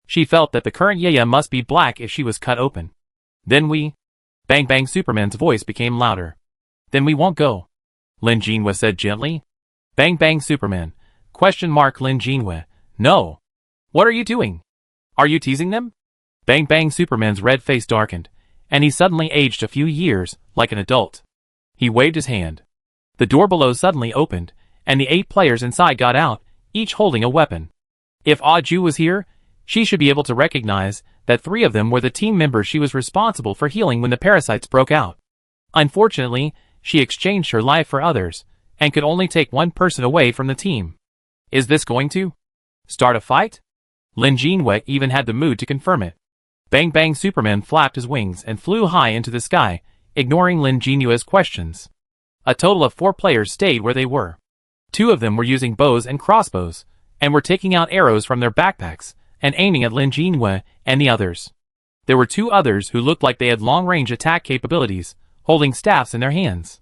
She felt that the current Yaya must be black if she was cut open. Then we... Bang Bang Superman's voice became louder. Then we won't go. Lin Jinwei said gently. Bang Bang Superman. Lin Jinwei. No. What are you doing? Are you teasing them? Bang Bang Superman's red face darkened, and he suddenly aged a few years, like an adult. He waved his hand. The door below suddenly opened, and the 8 players inside got out, each holding a weapon. If Ah Ju was here, she should be able to recognize that 3 of them were the team members she was responsible for healing when the parasites broke out. Unfortunately, she exchanged her life for others, and could only take one person away from the team. Is this going to start a fight? Lin Jinhua even had the mood to confirm it. Bang Bang Superman flapped his wings and flew high into the sky, ignoring Lin Jinhua's questions. A total of 4 players stayed where they were. 2 of them were using bows and crossbows, and were taking out arrows from their backpacks and aiming at Lin Jinhua and the others. There were 2 others who looked like they had long-range attack capabilities, holding staffs in their hands.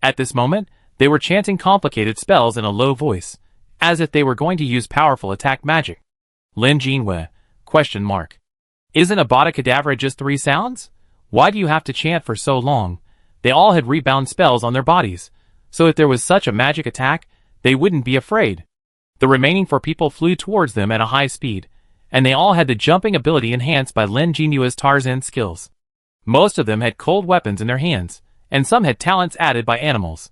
At this moment, they were chanting complicated spells in a low voice, as if they were going to use powerful attack magic. Lin Jinhua? ? Isn't Avada Kedavra just 3 sounds? Why do you have to chant for so long? They all had rebound spells on their bodies, so if there was such a magic attack, they wouldn't be afraid. The remaining 4 people flew towards them at a high speed, and they all had the jumping ability enhanced by Lin Jinhua's Tarzan skills. Most of them had cold weapons in their hands, and some had talents added by animals.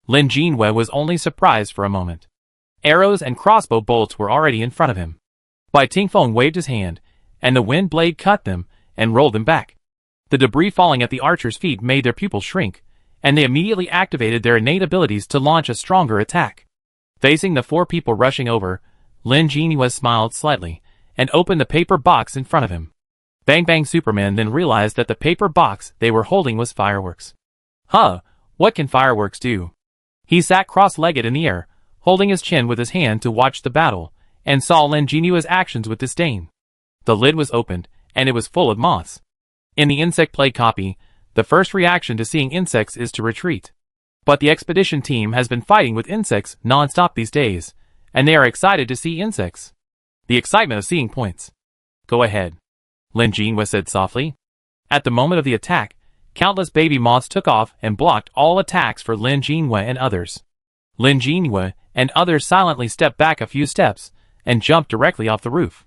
Lin Jinhua was only surprised for a moment. Arrows and crossbow bolts were already in front of him. Bai Tingfeng waved his hand, and the wind blade cut them and rolled them back. The debris falling at the archers' feet made their pupils shrink, and they immediately activated their innate abilities to launch a stronger attack. Facing the 4 people rushing over, Lin Jinhua smiled slightly and opened the paper box in front of him. Bang Bang Superman then realized that the paper box they were holding was fireworks. Huh, what can fireworks do? He sat cross-legged in the air, holding his chin with his hand to watch the battle, and saw Lin Jinhua's actions with disdain. The lid was opened, and it was full of moths. In the insect plague copy, the first reaction to seeing insects is to retreat. But the expedition team has been fighting with insects non-stop these days, and they are excited to see insects. The excitement of seeing points. Go ahead, Lin Jinhua said softly. At the moment of the attack, countless baby moths took off and blocked all attacks for Lin Jinhua and others. Lin Jinhua and others silently stepped back a few steps and jumped directly off the roof.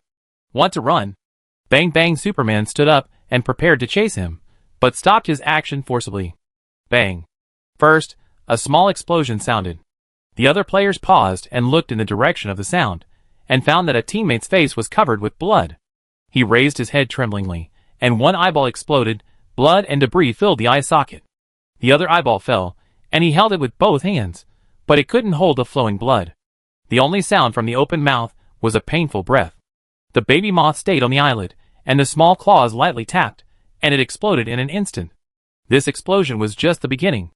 Want to run? Bang Bang Superman stood up and prepared to chase him, but stopped his action forcibly. Bang. First, a small explosion sounded. The other players paused and looked in the direction of the sound, and found that a teammate's face was covered with blood. He raised his head tremblingly, and one eyeball exploded. Blood and debris filled the eye socket. The other eyeball fell, and he held it with both hands, but it couldn't hold the flowing blood. The only sound from the open mouth was a painful breath. The baby moth stayed on the eyelid, and the small claws lightly tapped, and it exploded in an instant. This explosion was just the beginning.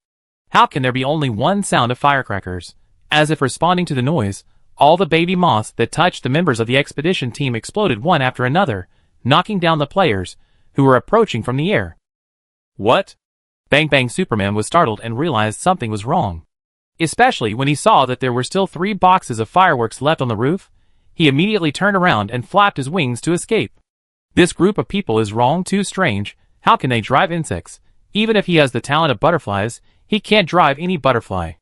How can there be only one sound of firecrackers? As if responding to the noise, all the baby moths that touched the members of the expedition team exploded one after another, knocking down the players, who were approaching from the air. What? Bang Bang Superman was startled and realized something was wrong. Especially when he saw that there were still 3 boxes of fireworks left on the roof. He immediately turned around and flapped his wings to escape. This group of people is wrong, too strange. How can they drive insects? Even if he has the talent of butterflies, he can't drive any butterfly.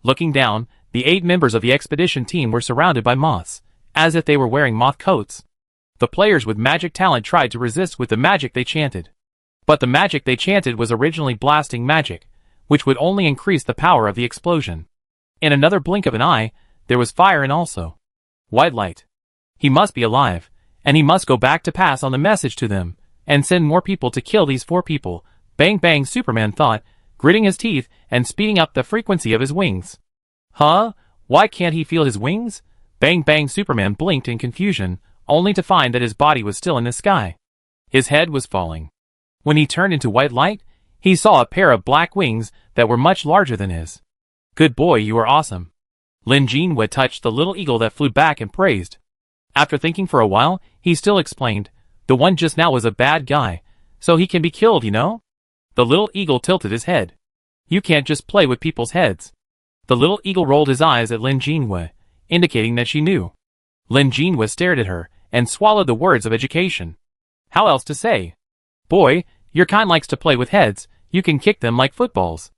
Looking down, the 8 members of the expedition team were surrounded by moths, as if they were wearing moth coats. The players with magic talent tried to resist with the magic they chanted. But the magic they chanted was originally blasting magic, which would only increase the power of the explosion. In another blink of an eye, there was fire and also white light. He must be alive, and he must go back to pass on the message to them, and send more people to kill these 4 people. Bang Bang Superman thought, gritting his teeth and speeding up the frequency of his wings. Huh? Why can't he feel his wings? Bang Bang Superman blinked in confusion, only to find that his body was still in the sky. His head was falling. When he turned into white light, he saw a pair of black wings that were much larger than his. Good boy, you are awesome. Lin Jinhua touched the little eagle that flew back and praised. After thinking for a while, he still explained, the one just now was a bad guy, so he can be killed, you know? The little eagle tilted his head. You can't just play with people's heads. The little eagle rolled his eyes at Lin Jinhua, indicating that she knew. Lin Jinhua stared at her and swallowed the words of education. How else to say? Boy, your kind likes to play with heads, you can kick them like footballs.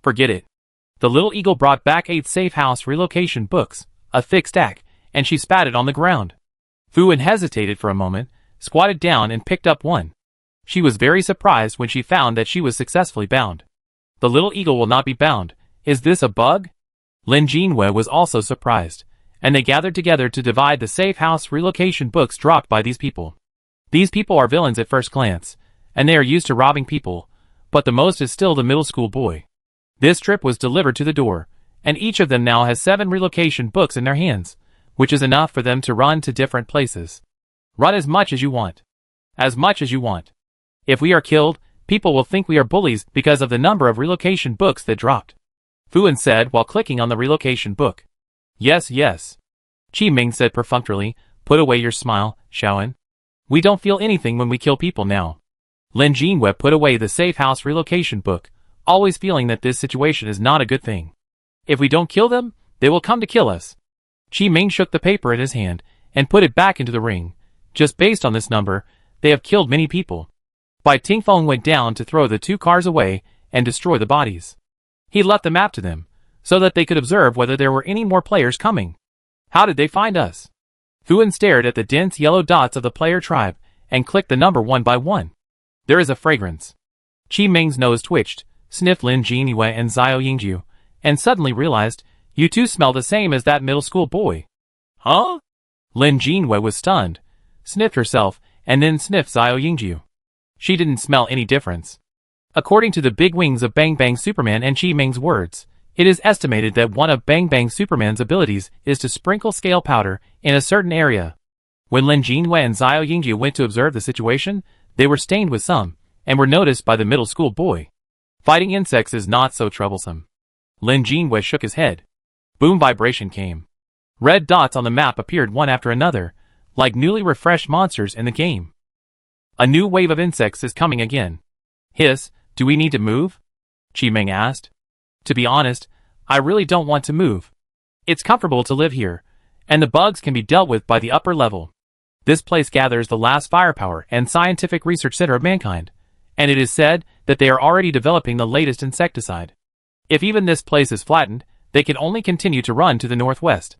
Forget it. The little eagle brought back 8 safe house relocation books, a thick stack, and she spat it on the ground. Fu-En hesitated for a moment, squatted down and picked up one. She was very surprised when she found that she was successfully bound. The little eagle will not be bound. Is this a bug? Lin Jinhua was also surprised, and they gathered together to divide the safe house relocation books dropped by these people. These people are villains at first glance, and they are used to robbing people, but the most is still the middle school boy. This trip was delivered to the door, and each of them now has 7 relocation books in their hands, which is enough for them to run to different places. Run as much as you want. As much as you want. If we are killed, people will think we are bullies because of the number of relocation books that dropped. Fuan said while clicking on the relocation book. Yes, yes. Qi Ming said perfunctorily, put away your smile, Xiaoan. We don't feel anything when we kill people now. Lin Jinwei put away the safe house relocation book, always feeling that this situation is not a good thing. If we don't kill them, they will come to kill us. Qi Ming shook the paper in his hand and put it back into the ring. Just based on this number, they have killed many people. Bai Tingfeng went down to throw the 2 cars away and destroy the bodies. He left the map to them, so that they could observe whether there were any more players coming. How did they find us? Fuan stared at the dense yellow dots of the player tribe and clicked the number one by one. There is a fragrance. Qi Ming's nose twitched, sniffed Lin Jinwei and Xiao Yingju, and suddenly realized, you two smell the same as that middle school boy. Huh? Lin Jinwei was stunned, sniffed herself, and then sniffed Xiao Yingju. She didn't smell any difference. According to the big wings of Bang Bang Superman and Qi Ming's words, it is estimated that one of Bang Bang Superman's abilities is to sprinkle scale powder in a certain area. When Lin Jinwei and Xiao Yingju went to observe the situation, they were stained with some, and were noticed by the middle school boy. Fighting insects is not so troublesome. Lin Jinwei shook his head. Boom vibration came. Red dots on the map appeared one after another, like newly refreshed monsters in the game. A new wave of insects is coming again. Hiss, do we need to move? Qi Ming asked. To be honest, I really don't want to move. It's comfortable to live here, and the bugs can be dealt with by the upper level. This place gathers the last firepower and scientific research center of mankind, and it is said that they are already developing the latest insecticide. If even this place is flattened, they can only continue to run to the northwest.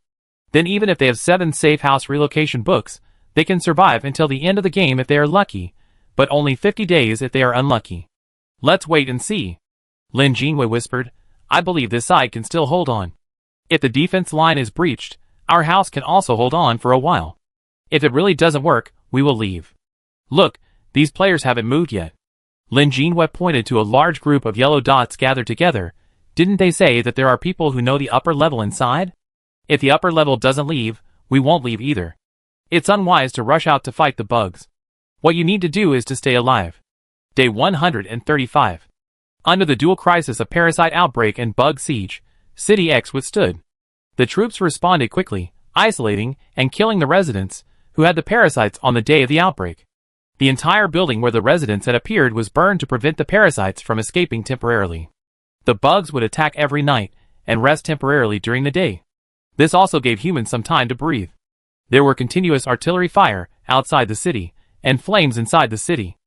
Then even if they have 7 safe house relocation books, they can survive until the end of the game if they are lucky, but only 50 days if they are unlucky. Let's wait and see. Lin Jinwei whispered, I believe this side can still hold on. If the defense line is breached, our house can also hold on for a while. If it really doesn't work, we will leave. Look, these players haven't moved yet. Lin Jinwei pointed to a large group of yellow dots gathered together. Didn't they say that there are people who know the upper level inside? If the upper level doesn't leave, we won't leave either. It's unwise to rush out to fight the bugs. What you need to do is to stay alive. Day 135. Under the dual crisis of parasite outbreak and bug siege, City X withstood. The troops responded quickly, isolating and killing the residents who had the parasites on the day of the outbreak. The entire building where the residents had appeared was burned to prevent the parasites from escaping temporarily. The bugs would attack every night and rest temporarily during the day. This also gave humans some time to breathe. There were continuous artillery fire outside the city and flames inside the city.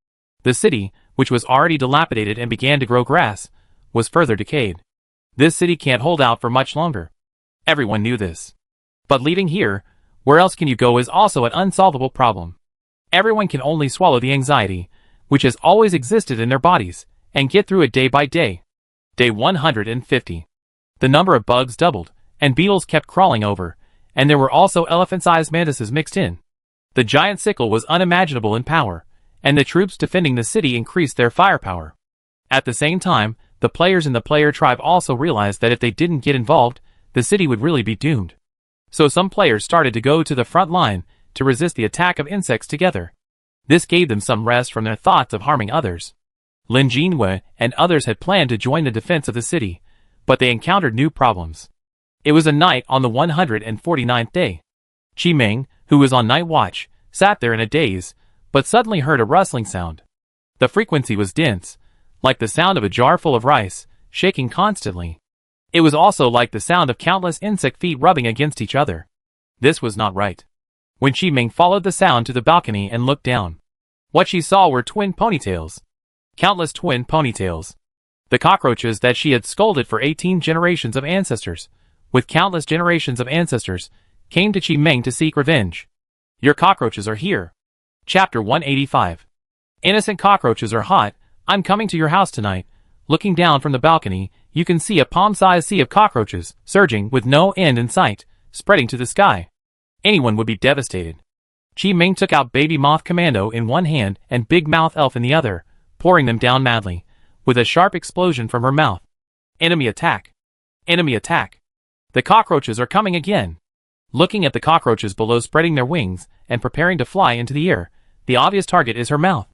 The city, which was already dilapidated and began to grow grass, was further decayed. This city can't hold out for much longer. Everyone knew this. But leaving here, where else can you go, is also an unsolvable problem. Everyone can only swallow the anxiety, which has always existed in their bodies, and get through it day by day. Day 150. The number of bugs doubled, and beetles kept crawling over, and there were also elephant-sized mantises mixed in. The giant sickle was unimaginable in power, and the troops defending the city increased their firepower. At the same time, the players in the player tribe also realized that if they didn't get involved, the city would really be doomed. So some players started to go to the front line to resist the attack of insects together. This gave them some rest from their thoughts of harming others. Lin Jinwei and others had planned to join the defense of the city, but they encountered new problems. It was a night on the 149th day. Qi Ming, who was on night watch, sat there in a daze, but suddenly heard a rustling sound. The frequency was dense, like the sound of a jar full of rice, shaking constantly. It was also like the sound of countless insect feet rubbing against each other. This was not right. When Qi Ming followed the sound to the balcony and looked down, what she saw were twin ponytails. Countless twin ponytails. The cockroaches that she had scolded for 18 generations of ancestors, with countless generations of ancestors, came to Qi Ming to seek revenge. Your cockroaches are here. Chapter 185. Innocent cockroaches are hot. I'm coming to your house tonight. Looking down from the balcony, you can see a palm-sized sea of cockroaches, surging with no end in sight, spreading to the sky. Anyone would be devastated. Qi Ming took out Baby Moth Commando in one hand and Big Mouth Elf in the other, pouring them down madly, with a sharp explosion from her mouth. Enemy attack. Enemy attack. The cockroaches are coming again. Looking at the cockroaches below spreading their wings and preparing to fly into the air, the obvious target is her mouth.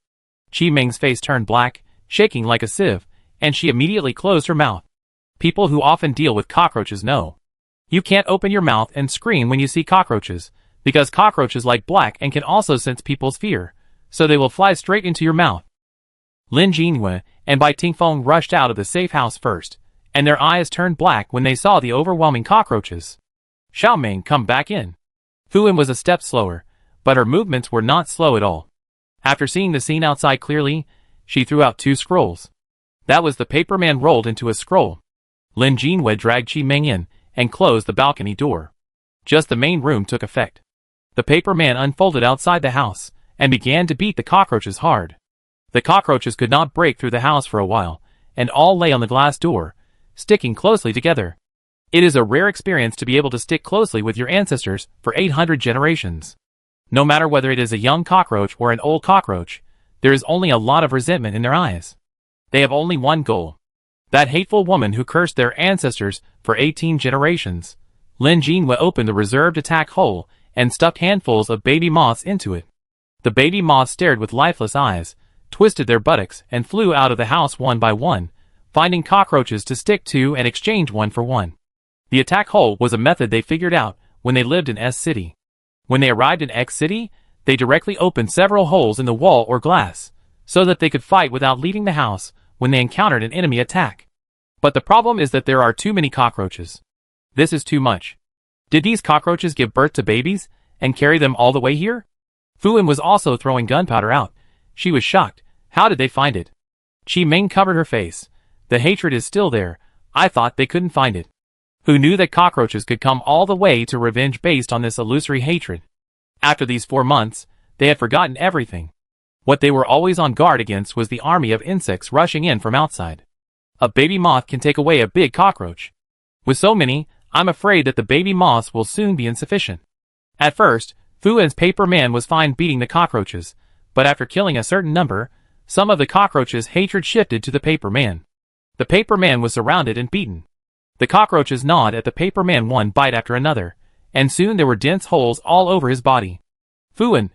Qi Ming's face turned black, shaking like a sieve, and she immediately closed her mouth. People who often deal with cockroaches know. You can't open your mouth and scream when you see cockroaches, because cockroaches like black and can also sense people's fear, so they will fly straight into your mouth. Lin Jinhua and Bai Tingfeng rushed out of the safe house first, and their eyes turned black when they saw the overwhelming cockroaches. Xiaoming, come back in. Fu Wen was a step slower, but her movements were not slow at all. After seeing the scene outside clearly, she threw out 2 scrolls. That was the paper man rolled into a scroll. Lin Jinhua dragged Qi Ming in and closed the balcony door. Just the main room took effect. The paper man unfolded outside the house and began to beat the cockroaches hard. The cockroaches could not break through the house for a while, and all lay on the glass door, sticking closely together. It is a rare experience to be able to stick closely with your ancestors for 800 generations. No matter whether it is a young cockroach or an old cockroach, there is only a lot of resentment in their eyes. They have only one goal. That hateful woman who cursed their ancestors for 18 generations. Lin Jinhua opened the reserved attack hole and stuffed handfuls of baby moths into it. The baby moths stared with lifeless eyes, twisted their buttocks and flew out of the house one by one, finding cockroaches to stick to and exchange one for one. The attack hole was a method they figured out when they lived in S City. When they arrived in X City, they directly opened several holes in the wall or glass, so that they could fight without leaving the house when they encountered an enemy attack. But the problem is that there are too many cockroaches. This is too much. Did these cockroaches give birth to babies and carry them all the way here? Fu Wen was also throwing gunpowder out. She was shocked. How did they find it? Qi Ming covered her face. The hatred is still there. I thought they couldn't find it. Who knew that cockroaches could come all the way to revenge based on this illusory hatred? After these 4 months, they had forgotten everything. What they were always on guard against was the army of insects rushing in from outside. A baby moth can take away a big cockroach. With so many, I'm afraid that the baby moths will soon be insufficient. At first, Fu Wen's paper man was fine beating the cockroaches, but after killing a certain number, some of the cockroaches' hatred shifted to the paper man. The paper man was surrounded and beaten. The cockroaches gnawed at the paper man one bite after another, and soon there were dense holes all over his body. Fu Wen,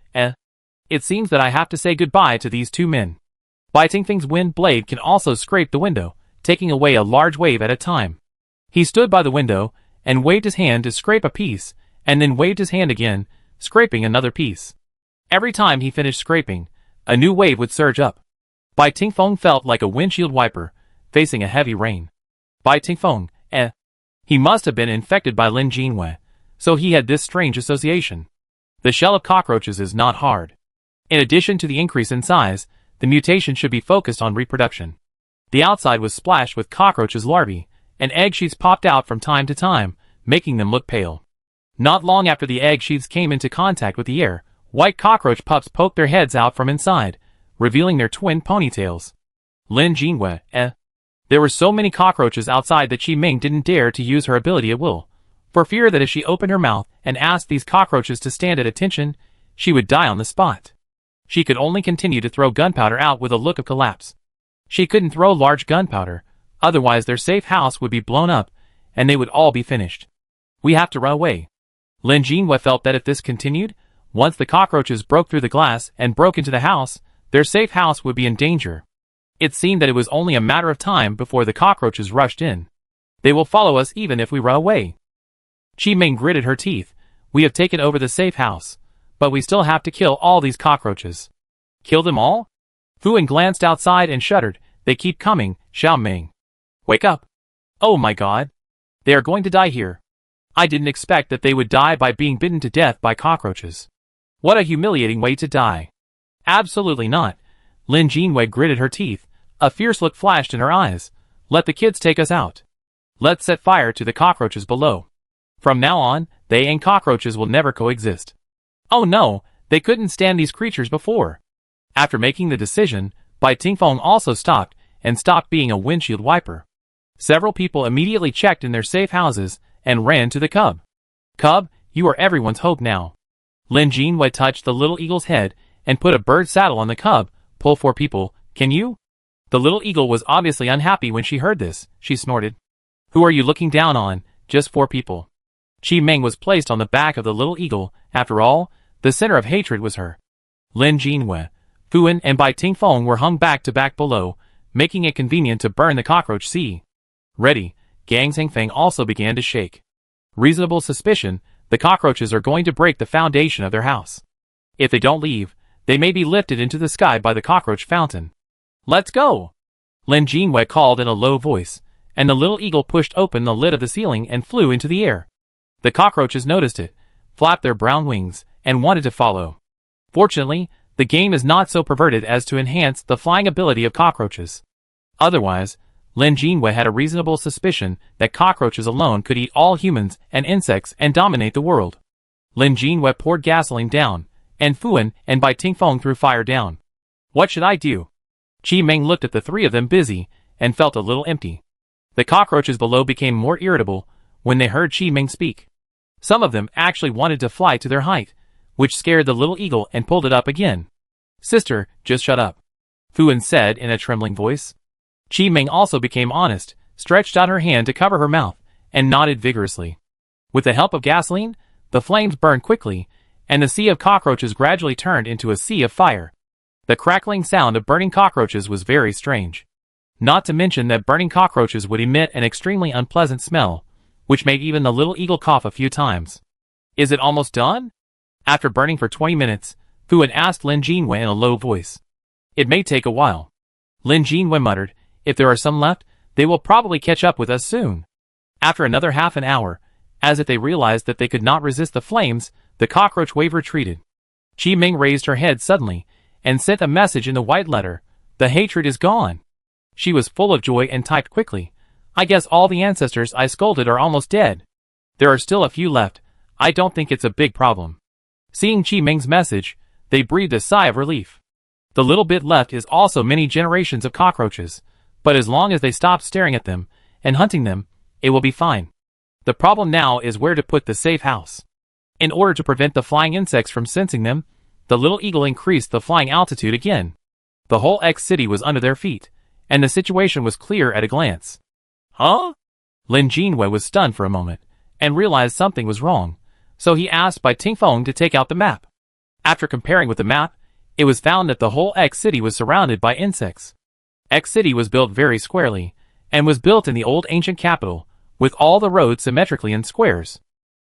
it seems that I have to say goodbye to these 2 men. Bai Tingfeng's wind blade can also scrape the window, taking away a large wave at a time. He stood by the window and waved his hand to scrape a piece, and then waved his hand again, scraping another piece. Every time he finished scraping, a new wave would surge up. Bai Tingfeng felt like a windshield wiper, facing a heavy rain. Bai Tingfeng, he must have been infected by Lin Jinhua, so he had this strange association. The shell of cockroaches is not hard. In addition to the increase in size, the mutation should be focused on reproduction. The outside was splashed with cockroaches' larvae, and egg sheets popped out from time to time, making them look pale. Not long after the egg sheets came into contact with the air, white cockroach pups poked their heads out from inside, revealing their twin ponytails. Lin Jinhua, There were so many cockroaches outside that Qi Ming didn't dare to use her ability at will, for fear that if she opened her mouth and asked these cockroaches to stand at attention, she would die on the spot. She could only continue to throw gunpowder out with a look of collapse. She couldn't throw large gunpowder, otherwise their safe house would be blown up, and they would all be finished. We have to run away. Lin Jinhua felt that if this continued, once the cockroaches broke through the glass and broke into the house, their safe house would be in danger. It seemed that it was only a matter of time before the cockroaches rushed in. They will follow us even if we run away. Qi Ming gritted her teeth. We have taken over the safe house, but we still have to kill all these cockroaches. Kill them all? Fu Wen glanced outside and shuddered. They keep coming, Xiaoming. Wake up. Oh my god. They are going to die here. I didn't expect that they would die by being bitten to death by cockroaches. What a humiliating way to die. Absolutely not. Lin Jinhua gritted her teeth. A fierce look flashed in her eyes. Let the kids take us out. Let's set fire to the cockroaches below. From now on, they and cockroaches will never coexist. Oh no, they couldn't stand these creatures before. After making the decision, Bai Tingfeng also stopped and stopped being a windshield wiper. Several people immediately checked in their safe houses and ran to the cub. Cub, you are everyone's hope now. Lin Jinhua touched the little eagle's head and put a bird saddle on the cub. Pull 4 people, can you? The little eagle was obviously unhappy when she heard this. She snorted. Who are you looking down on? Just 4 people. Chi Meng was placed on the back of the little eagle. After all, the center of hatred was her. Lin Jinwei, Fuan, and Bai Tingfeng were hung back to back below, making it convenient to burn the cockroach sea. Ready, Gang Zhengfeng also began to shake. Reasonable suspicion, the cockroaches are going to break the foundation of their house. If they don't leave, they may be lifted into the sky by the cockroach fountain. Let's go! Lin Jinwei called in a low voice, and the little eagle pushed open the lid of the ceiling and flew into the air. The cockroaches noticed it, flapped their brown wings, and wanted to follow. Fortunately, the game is not so perverted as to enhance the flying ability of cockroaches. Otherwise, Lin Jinwei had a reasonable suspicion that cockroaches alone could eat all humans and insects and dominate the world. Lin Jinwei poured gasoline down, and Fuan and Bai Tingfeng threw fire down. What should I do? Chi Meng looked at the three of them busy, and felt a little empty. The cockroaches below became more irritable when they heard Chi Meng speak. Some of them actually wanted to fly to their height, which scared the little eagle and pulled it up again. Sister, just shut up, Fuan said in a trembling voice. Chi Meng also became honest, stretched out her hand to cover her mouth, and nodded vigorously. With the help of gasoline, the flames burned quickly, and the sea of cockroaches gradually turned into a sea of fire. The crackling sound of burning cockroaches was very strange. Not to mention that burning cockroaches would emit an extremely unpleasant smell, which made even the little eagle cough a few times. Is it almost done? After burning for 20 minutes, Fuan asked Lin Jinwei in a low voice. It may take a while. Lin Jinwei muttered, if there are some left, they will probably catch up with us soon. After another half an hour, as if they realized that they could not resist the flames, the cockroach wave retreated. Chi Meng raised her head suddenly, and sent a message in the white letter, the hatred is gone. She was full of joy and typed quickly, I guess all the ancestors I scolded are almost dead. There are still a few left, I don't think it's a big problem. Seeing Chi Meng's message, they breathed a sigh of relief. The little bit left is also many generations of cockroaches, but as long as they stop staring at them and hunting them, it will be fine. The problem now is where to put the safe house. In order to prevent the flying insects from sensing them, the little eagle increased the flying altitude again. The whole X city was under their feet, and the situation was clear at a glance. Huh? Lin Jinwei was stunned for a moment, and realized something was wrong, so he asked Bai Tingfeng to take out the map. After comparing with the map, it was found that the whole X city was surrounded by insects. X city was built very squarely, and was built in the old ancient capital, with all the roads symmetrically in squares.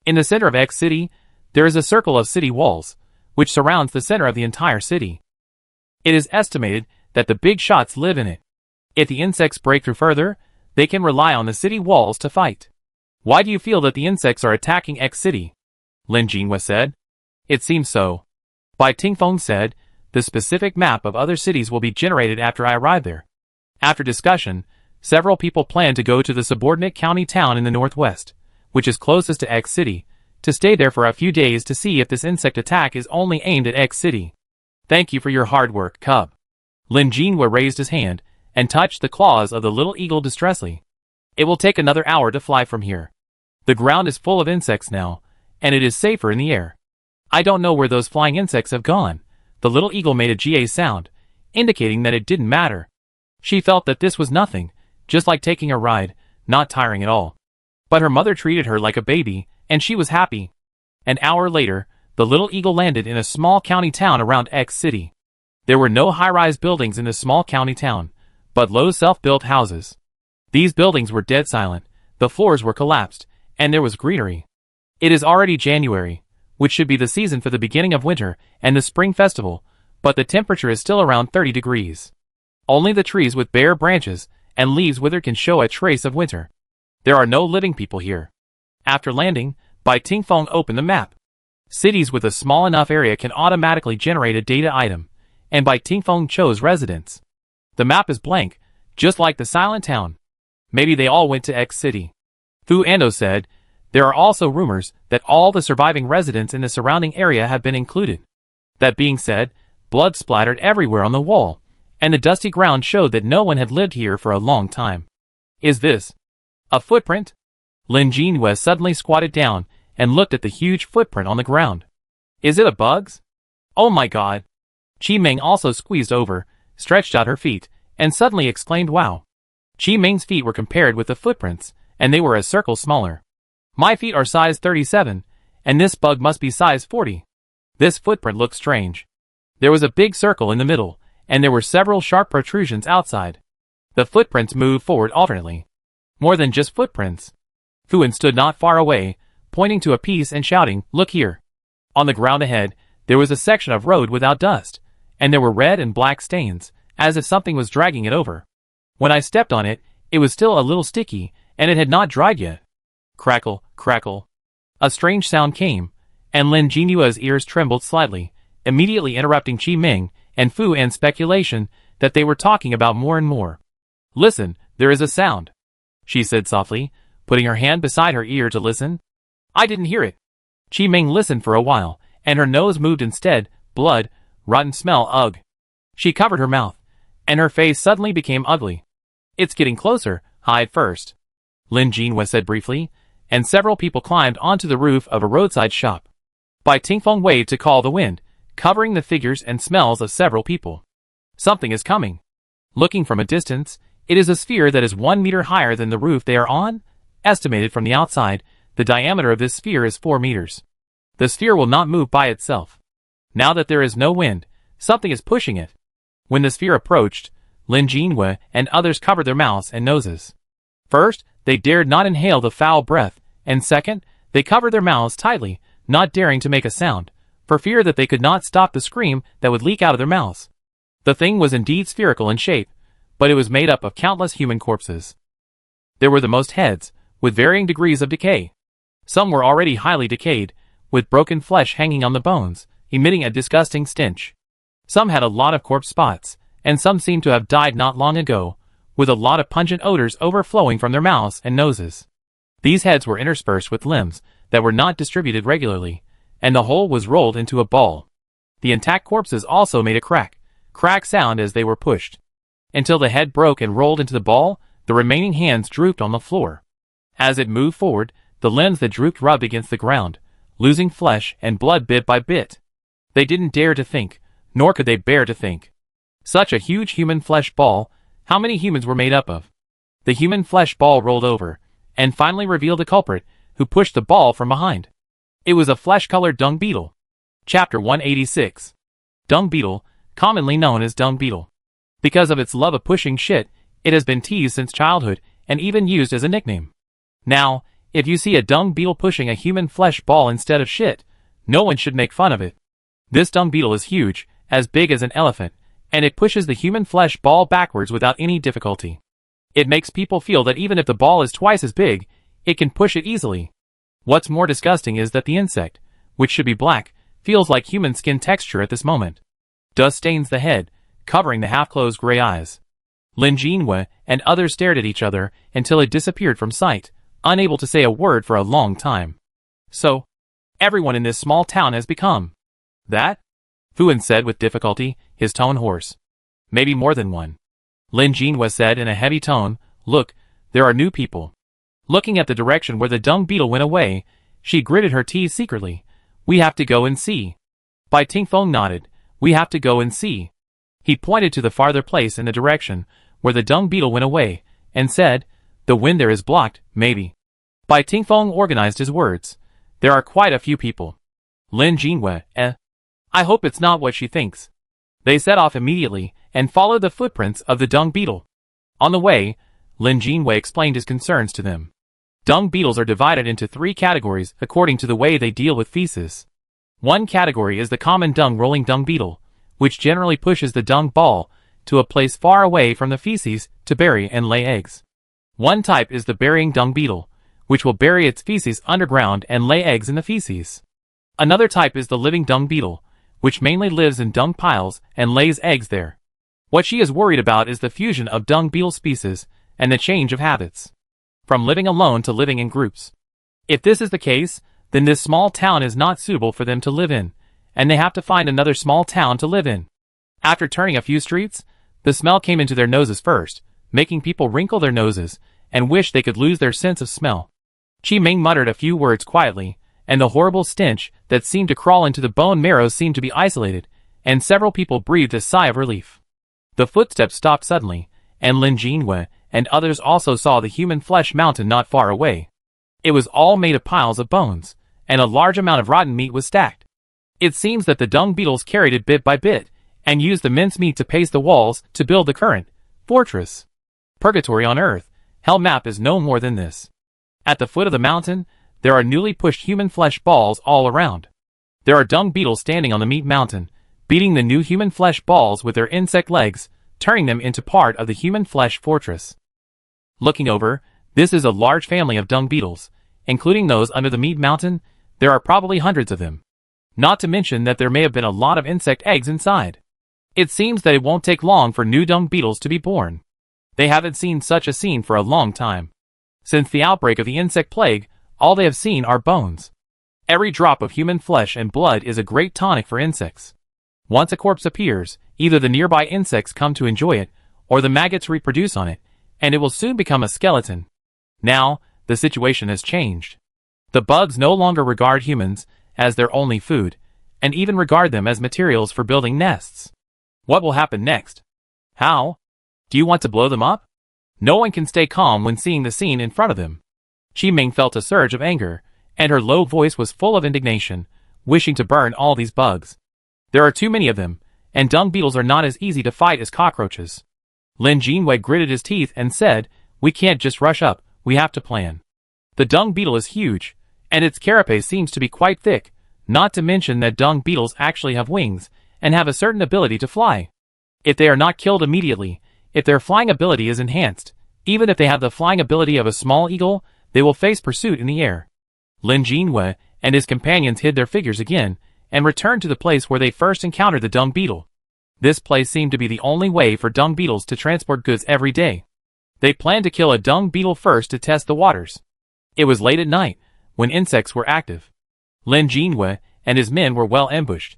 In the center of X city, there is a circle of city walls, which surrounds the center of the entire city. It is estimated that the big shots live in it. If the insects break through further, they can rely on the city walls to fight. Why do you feel that the insects are attacking X city? Lin Jinwei said. It seems so. Bai Tingfeng said, the specific map of other cities will be generated after I arrive there. After discussion, several people plan to go to the subordinate county town in the northwest, which is closest to X city, to stay there for a few days to see if this insect attack is only aimed at X city. Thank you for your hard work, cub. Lin Jinwei raised his hand, and touched the claws of the little eagle distressfully. It will take another hour to fly from here. The ground is full of insects now, and it is safer in the air. I don't know where those flying insects have gone. The little eagle made a GA sound, indicating that it didn't matter. She felt that this was nothing, just like taking a ride, not tiring at all. But her mother treated her like a baby, and she was happy. An hour later, the little eagle landed in a small county town around X city. There were no high-rise buildings in this small county town, but low self-built houses. These buildings were dead silent, the floors were collapsed, and there was greenery. It is already January, which should be the season for the beginning of winter and the spring festival, but the temperature is still around 30 degrees. Only the trees with bare branches and leaves withered can show a trace of winter. There are no living people here. After landing, Bai Tingfeng opened the map. Cities with a small enough area can automatically generate a data item, and Bai Tingfeng chose residents. The map is blank, just like the silent town. Maybe they all went to X city. Fu Ando said, there are also rumors that all the surviving residents in the surrounding area have been included. That being said, blood splattered everywhere on the wall, and the dusty ground showed that no one had lived here for a long time. Is this a footprint? Lin Jinwei suddenly squatted down and looked at the huge footprint on the ground. Is it a bug's? Oh my god. Chi Meng also squeezed over, stretched out her feet, and suddenly exclaimed wow. Chi Meng's feet were compared with the footprints, and they were a circle smaller. My feet are size 37, and this bug must be size 40. This footprint looks strange. There was a big circle in the middle, and there were several sharp protrusions outside. The footprints moved forward alternately. More than just footprints. Fuan stood not far away, pointing to a piece and shouting, "Look here." On the ground ahead, there was a section of road without dust, and there were red and black stains, as if something was dragging it over. When I stepped on it, it was still a little sticky, and it had not dried yet. Crackle, crackle. A strange sound came, and Lin Jinyua's ears trembled slightly, immediately interrupting Qi Ming and Fu An's speculation that they were talking about more and more. "Listen, there is a sound," she said softly, putting her hand beside her ear to listen. "I didn't hear it." Qi Ming listened for a while, and her nose moved instead. "Blood, rotten smell, ugh." She covered her mouth, and her face suddenly became ugly. "It's getting closer, hide first," Lin Jinhua said briefly, and several people climbed onto the roof of a roadside shop. Bai Tingfeng waved to call the wind, covering the figures and smells of several people. "Something is coming." Looking from a distance, it is a sphere that is 1 meter higher than the roof they are on. Estimated from the outside, the diameter of this sphere is 4 meters. The sphere will not move by itself. Now that there is no wind, something is pushing it. When the sphere approached, Lin Jinhua and others covered their mouths and noses. First, they dared not inhale the foul breath, and second, they covered their mouths tightly, not daring to make a sound, for fear that they could not stop the scream that would leak out of their mouths. The thing was indeed spherical in shape, but it was made up of countless human corpses. There were the most heads, with varying degrees of decay. Some were already highly decayed, with broken flesh hanging on the bones, emitting a disgusting stench. Some had a lot of corpse spots, and some seemed to have died not long ago, with a lot of pungent odors overflowing from their mouths and noses. These heads were interspersed with limbs that were not distributed regularly, and the whole was rolled into a ball. The intact corpses also made a crack sound as they were pushed. Until the head broke and rolled into the ball, the remaining hands drooped on the floor. As it moved forward, the limbs that drooped rubbed against the ground, losing flesh and blood bit by bit. They didn't dare to think, nor could they bear to think. Such a huge human flesh ball, how many humans were made up of? The human flesh ball rolled over, and finally revealed the culprit, who pushed the ball from behind. It was a flesh-colored dung beetle. Chapter 186. Dung beetle, commonly known as dung beetle. Because of its love of pushing shit, it has been teased since childhood, and even used as a nickname. Now, if you see a dung beetle pushing a human flesh ball instead of shit, no one should make fun of it. This dung beetle is huge, as big as an elephant, and it pushes the human flesh ball backwards without any difficulty. It makes people feel that even if the ball is twice as big, it can push it easily. What's more disgusting is that the insect, which should be black, feels like human skin texture at this moment. Dust stains the head, covering the half-closed gray eyes. Lin Jinhua and others stared at each other until it disappeared from sight, unable to say a word for a long time. "So, everyone in this small town has become that?" Fuan said with difficulty, his tone hoarse. "Maybe more than one." Lin Jinhua said in a heavy tone, "Look, there are new people." Looking at the direction where the dung beetle went away, she gritted her teeth secretly. "We have to go and see." Bai Tingfeng nodded. "We have to go and see." He pointed to the farther place in the direction where the dung beetle went away, and said, "The wind there is blocked, maybe." Bai Tingfeng organized his words. "There are quite a few people." Lin Jinhua, I hope it's not what she thinks." They set off immediately, and followed the footprints of the dung beetle. On the way, Lin Jinhua explained his concerns to them. Dung beetles are divided into 3 categories according to the way they deal with feces. One category is the common dung-rolling dung beetle, which generally pushes the dung ball to a place far away from the feces to bury and lay eggs. One type is the burying dung beetle, which will bury its feces underground and lay eggs in the feces. Another type is the living dung beetle, which mainly lives in dung piles and lays eggs there. What she is worried about is the fusion of dung beetle species and the change of habits, from living alone to living in groups. If this is the case, then this small town is not suitable for them to live in, and they have to find another small town to live in. After turning a few streets, the smell came into their noses first, making people wrinkle their noses and wish they could lose their sense of smell. Qi Ming muttered a few words quietly, and the horrible stench that seemed to crawl into the bone marrow seemed to be isolated, and several people breathed a sigh of relief. The footsteps stopped suddenly, and Lin Jinhua and others also saw the human flesh mountain not far away. It was all made of piles of bones, and a large amount of rotten meat was stacked. It seems that the dung beetles carried it bit by bit, and used the mincemeat to paste the walls to build the current fortress. Purgatory on Earth, Hell map is no more than this. At the foot of the mountain, there are newly pushed human flesh balls all around. There are dung beetles standing on the meat mountain, beating the new human flesh balls with their insect legs, turning them into part of the human flesh fortress. Looking over, this is a large family of dung beetles, including those under the meat mountain. There are probably hundreds of them. Not to mention that there may have been a lot of insect eggs inside. It seems that it won't take long for new dung beetles to be born. They haven't seen such a scene for a long time. Since the outbreak of the insect plague, all they have seen are bones. Every drop of human flesh and blood is a great tonic for insects. Once a corpse appears, either the nearby insects come to enjoy it, or the maggots reproduce on it, and it will soon become a skeleton. Now, the situation has changed. The bugs no longer regard humans as their only food, and even regard them as materials for building nests. What will happen next? How? Do you want to blow them up? No one can stay calm when seeing the scene in front of them. Qi Ming felt a surge of anger, and her low voice was full of indignation, wishing to burn all these bugs. There are too many of them, and dung beetles are not as easy to fight as cockroaches. Lin Jinwei gritted his teeth and said, "We can't just rush up, we have to plan." The dung beetle is huge, and its carapace seems to be quite thick, not to mention that dung beetles actually have wings, and have a certain ability to fly. If they are not killed immediately, if their flying ability is enhanced, even if they have the flying ability of a small eagle, they will face pursuit in the air. Lin Jinwei and his companions hid their figures again, and returned to the place where they first encountered the dung beetle. This place seemed to be the only way for dung beetles to transport goods every day. They planned to kill a dung beetle first to test the waters. It was late at night, when insects were active. Lin Jinwei and his men were well ambushed.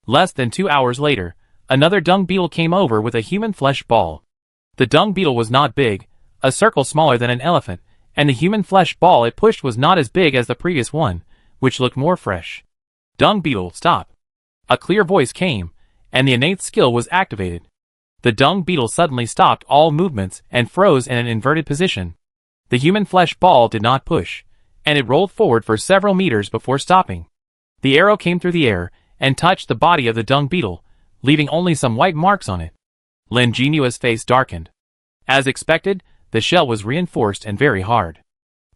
Less than 2 hours later, another dung beetle came over with a human flesh ball. The dung beetle was not big, a circle smaller than an elephant, and the human flesh ball it pushed was not as big as the previous one, which looked more fresh. "Dung beetle, stop." A clear voice came, and the innate skill was activated. The dung beetle suddenly stopped all movements and froze in an inverted position. The human flesh ball did not push, and it rolled forward for several meters before stopping. The arrow came through the air and touched the body of the dung beetle, leaving only some white marks on it. Lin Jinua's face darkened. As expected, the shell was reinforced and very hard.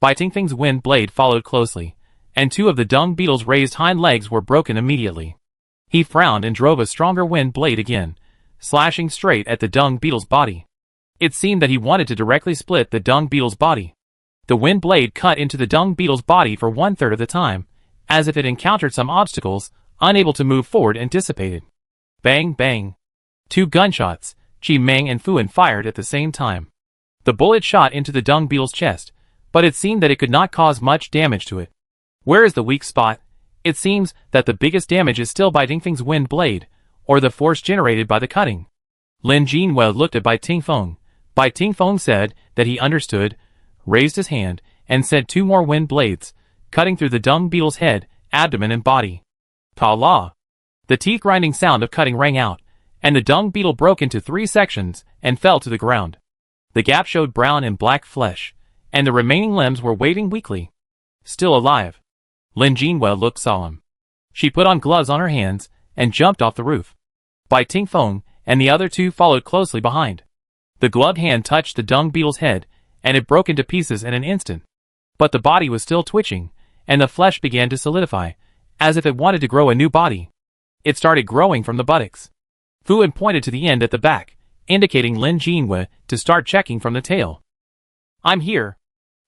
Bai Tingfeng's wind blade followed closely, and 2 of the dung beetle's raised hind legs were broken immediately. He frowned and drove a stronger wind blade again, slashing straight at the dung beetle's body. It seemed that he wanted to directly split the dung beetle's body. The wind blade cut into the dung beetle's body for 1/3 of the time, as if it encountered some obstacles, unable to move forward and dissipated. Bang, bang. 2 gunshots, Qi Ming and Fuan fired at the same time. The bullet shot into the dung beetle's chest, but it seemed that it could not cause much damage to it. Where is the weak spot? It seems that the biggest damage is still Bai Tingfeng's wind blade, or the force generated by the cutting. Lin Jinwei looked at Bai Tingfeng. Bai Tingfeng said that he understood, raised his hand, and sent 2 more wind blades, cutting through the dung beetle's head, abdomen and body. Pa la! The teeth-grinding sound of cutting rang out, and the dung beetle broke into 3 sections and fell to the ground. The gap showed brown and black flesh, and the remaining limbs were waving weakly. Still alive. Lin Jinwei looked solemn. She put on gloves on her hands and jumped off the roof. Bai Tingfeng and the other 2 followed closely behind. The gloved hand touched the dung beetle's head, and it broke into pieces in an instant. But the body was still twitching, and the flesh began to solidify, as if it wanted to grow a new body. It started growing from the buttocks. Fuan pointed to the end at the back, indicating Lin Jinwei to start checking from the tail. "I'm here."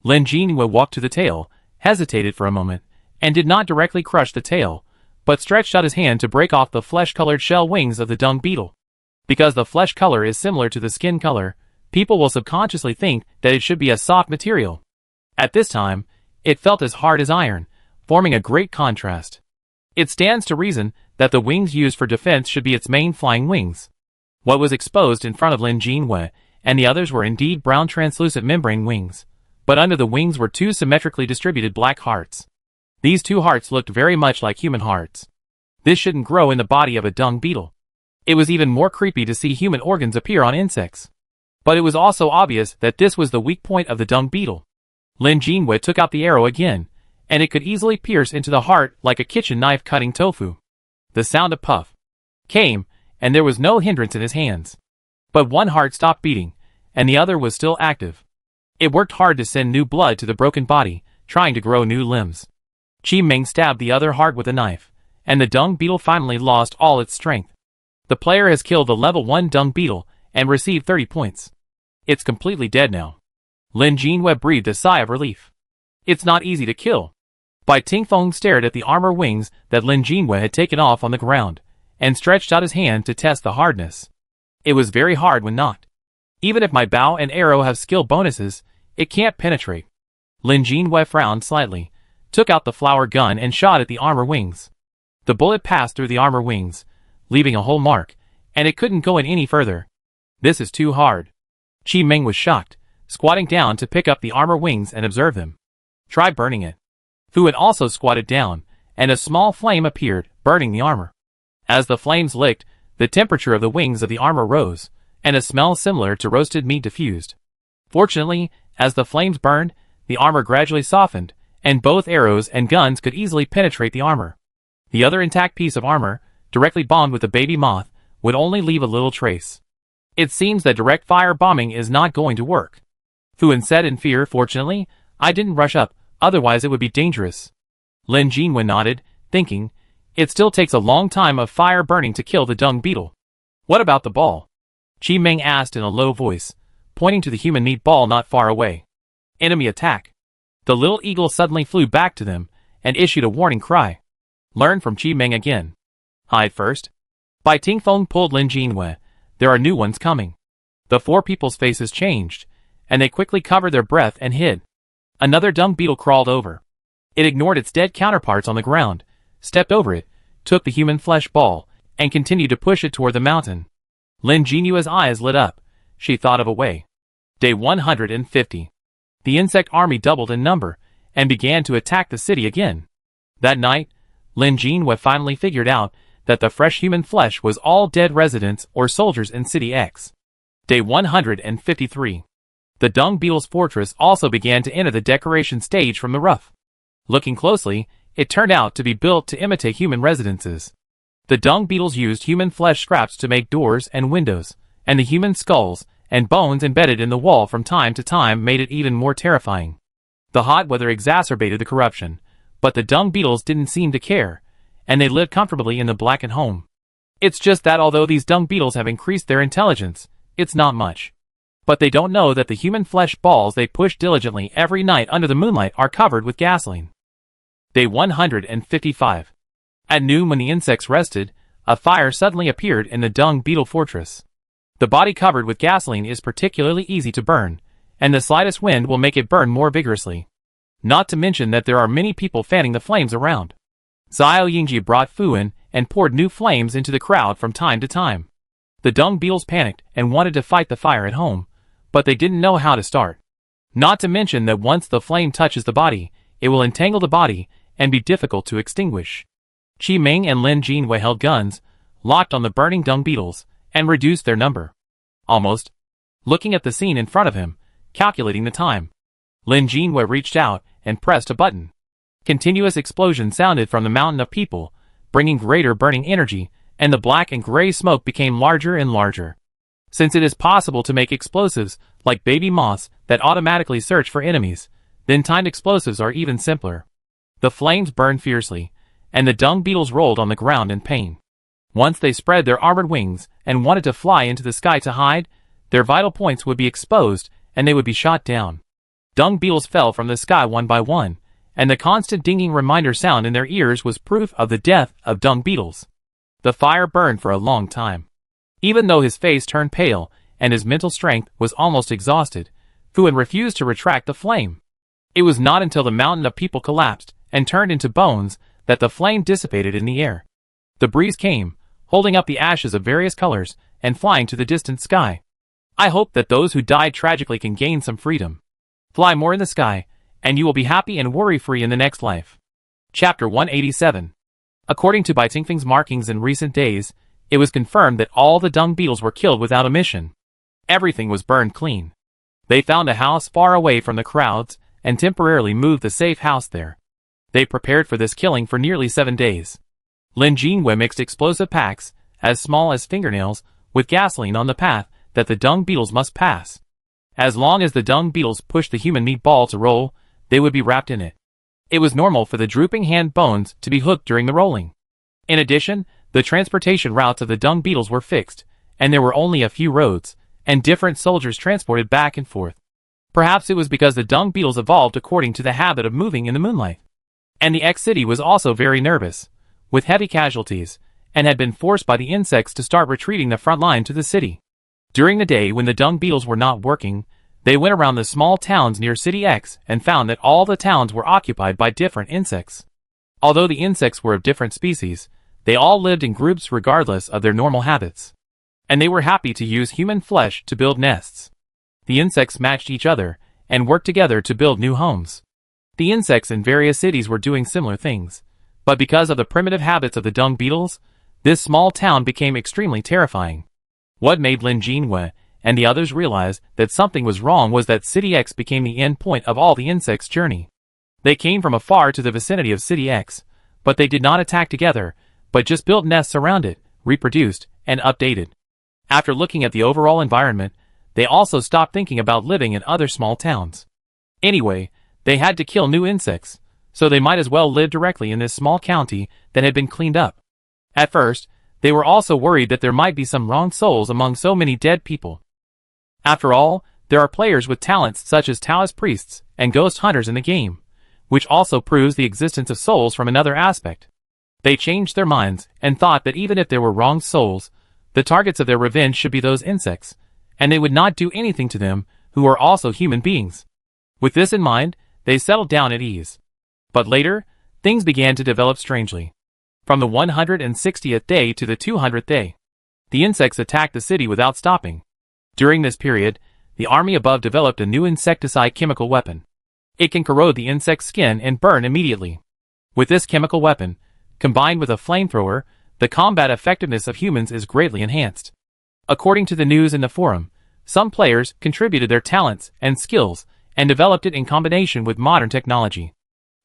Lin Jinwei walked to the tail, hesitated for a moment, and did not directly crush the tail, but stretched out his hand to break off the flesh-colored shell wings of the dung beetle. Because the flesh color is similar to the skin color, people will subconsciously think that it should be a soft material. At this time, it felt as hard as iron, forming a great contrast. It stands to reason that the wings used for defense should be its main flying wings. What was exposed in front of Lin Jinwei and the others were indeed brown translucent membrane wings, but under the wings were 2 symmetrically distributed black hearts. These 2 hearts looked very much like human hearts. This shouldn't grow in the body of a dung beetle. It was even more creepy to see human organs appear on insects. But it was also obvious that this was the weak point of the dung beetle. Lin Jinwei took out the arrow again, and it could easily pierce into the heart like a kitchen knife cutting tofu. The sound of puff came, and there was no hindrance in his hands. But one heart stopped beating, and the other was still active. It worked hard to send new blood to the broken body, trying to grow new limbs. Qi Ming stabbed the other heart with a knife, and the dung beetle finally lost all its strength. The player has killed the level 1 dung beetle and received 30 points. It's completely dead now. Lin Jinwei breathed a sigh of relief. It's not easy to kill. Bai Tingfeng stared at the armor wings that Lin Jinwei had taken off on the ground, and stretched out his hand to test the hardness. It was very hard when knocked. Even if my bow and arrow have skill bonuses, it can't penetrate. Lin Jinwei frowned slightly, took out the flower gun and shot at the armor wings. The bullet passed through the armor wings, leaving a hole mark, and it couldn't go in any further. This is too hard. Qi Ming was shocked, squatting down to pick up the armor wings and observe them. Try burning it. Fu had also squatted down, and a small flame appeared, burning the armor. As the flames licked, the temperature of the wings of the armor rose, and a smell similar to roasted meat diffused. Fortunately, as the flames burned, the armor gradually softened, and both arrows and guns could easily penetrate the armor. The other intact piece of armor, directly bombed with the baby moth, would only leave a little trace. It seems that direct fire bombing is not going to work. Fu said in fear. Fortunately, I didn't rush up, otherwise it would be dangerous. Lin Jinwei nodded, thinking, it still takes a long time of fire burning to kill the dung beetle. What about the ball? Qi Ming asked in a low voice, pointing to the human meat ball not far away. Enemy attack. The little eagle suddenly flew back to them, and issued a warning cry. Learn from Qi Ming again. Hide first. Bai Tingfeng pulled Lin Jinwei. There are new ones coming. The four people's faces changed, and they quickly covered their breath and hid. Another dung beetle crawled over. It ignored its dead counterparts on the ground, stepped over it, took the human flesh ball, and continued to push it toward the mountain. Lin Jinwei's eyes lit up. She thought of a way. Day 150. The insect army doubled in number, and began to attack the city again. That night, Lin Jinwei finally figured out that the fresh human flesh was all dead residents or soldiers in City X. Day 153. The dung beetle's fortress also began to enter the decoration stage from the roof. Looking closely, it turned out to be built to imitate human residences. The dung beetles used human flesh scraps to make doors and windows, and the human skulls and bones embedded in the wall from time to time made it even more terrifying. The hot weather exacerbated the corruption, but the dung beetles didn't seem to care, and they lived comfortably in the blackened home. It's just that although these dung beetles have increased their intelligence, it's not much. But they don't know that the human flesh balls they push diligently every night under the moonlight are covered with gasoline. Day 155. At noon, when the insects rested, a fire suddenly appeared in the dung beetle fortress. The body covered with gasoline is particularly easy to burn, and the slightest wind will make it burn more vigorously. Not to mention that there are many people fanning the flames around. Xiao Yingji brought Fu in and poured new flames into the crowd from time to time. The dung beetles panicked and wanted to fight the fire at home, but they didn't know how to start. Not to mention that once the flame touches the body, it will entangle the body and be difficult to extinguish. Qi Ming and Lin Jinwei held guns, locked on the burning dung beetles, and reduced their number. Almost. Looking at the scene in front of him, calculating the time, Lin Jinwei reached out and pressed a button. Continuous explosions sounded from the mountain of people, bringing greater burning energy, and the black and gray smoke became larger and larger. Since it is possible to make explosives like baby moths that automatically search for enemies, then timed explosives are even simpler. The flames burned fiercely, and the dung beetles rolled on the ground in pain. Once they spread their armored wings and wanted to fly into the sky to hide, their vital points would be exposed and they would be shot down. Dung beetles fell from the sky one by one, and the constant dinging reminder sound in their ears was proof of the death of dung beetles. The fire burned for a long time. Even though his face turned pale and his mental strength was almost exhausted, Fuan refused to retract the flame. It was not until the mountain of people collapsed and turned into bones that the flame dissipated in the air. The breeze came, holding up the ashes of various colors and flying to the distant sky. I hope that those who died tragically can gain some freedom. Fly more in the sky, and you will be happy and worry-free in the next life. Chapter 187. According to Bai Tingfeng's markings in recent days, it was confirmed that all the dung beetles were killed without omission. Everything was burned clean. They found a house far away from the crowds and temporarily moved the safe house there. They prepared for this killing for nearly 7 days. Lin Jinhui mixed explosive packs, as small as fingernails, with gasoline on the path that the dung beetles must pass. As long as the dung beetles pushed the human meat ball to roll, they would be wrapped in it. It was normal for the drooping hand bones to be hooked during the rolling. In addition, the transportation routes of the dung beetles were fixed, and there were only a few roads, and different soldiers transported back and forth. Perhaps it was because the dung beetles evolved according to the habit of moving in the moonlight. And the X-City was also very nervous, with heavy casualties, and had been forced by the insects to start retreating the front line to the city. During the day when the dung beetles were not working, they went around the small towns near City X and found that all the towns were occupied by different insects. Although the insects were of different species, they all lived in groups regardless of their normal habits. And they were happy to use human flesh to build nests. The insects matched each other and worked together to build new homes. The insects in various cities were doing similar things, but because of the primitive habits of the dung beetles, this small town became extremely terrifying. What made Lin Jinhui and the others realize that something was wrong was that City X became the end point of all the insects' journey. They came from afar to the vicinity of City X, but they did not attack together, but just built nests around it, reproduced, and updated. After looking at the overall environment, they also stopped thinking about living in other small towns. Anyway, they had to kill new insects, so they might as well live directly in this small county that had been cleaned up. At first, they were also worried that there might be some wrong souls among so many dead people. After all, there are players with talents such as Taoist priests and ghost hunters in the game, which also proves the existence of souls from another aspect. They changed their minds and thought that even if there were wrong souls, the targets of their revenge should be those insects, and they would not do anything to them who are also human beings. With this in mind, they settled down at ease. But later, things began to develop strangely. From the 160th day to the 200th day, the insects attacked the city without stopping. During this period, the army above developed a new insecticide chemical weapon. It can corrode the insect's skin and burn immediately. With this chemical weapon, combined with a flamethrower, the combat effectiveness of humans is greatly enhanced. According to the news in the forum, some players contributed their talents and skills and developed it in combination with modern technology.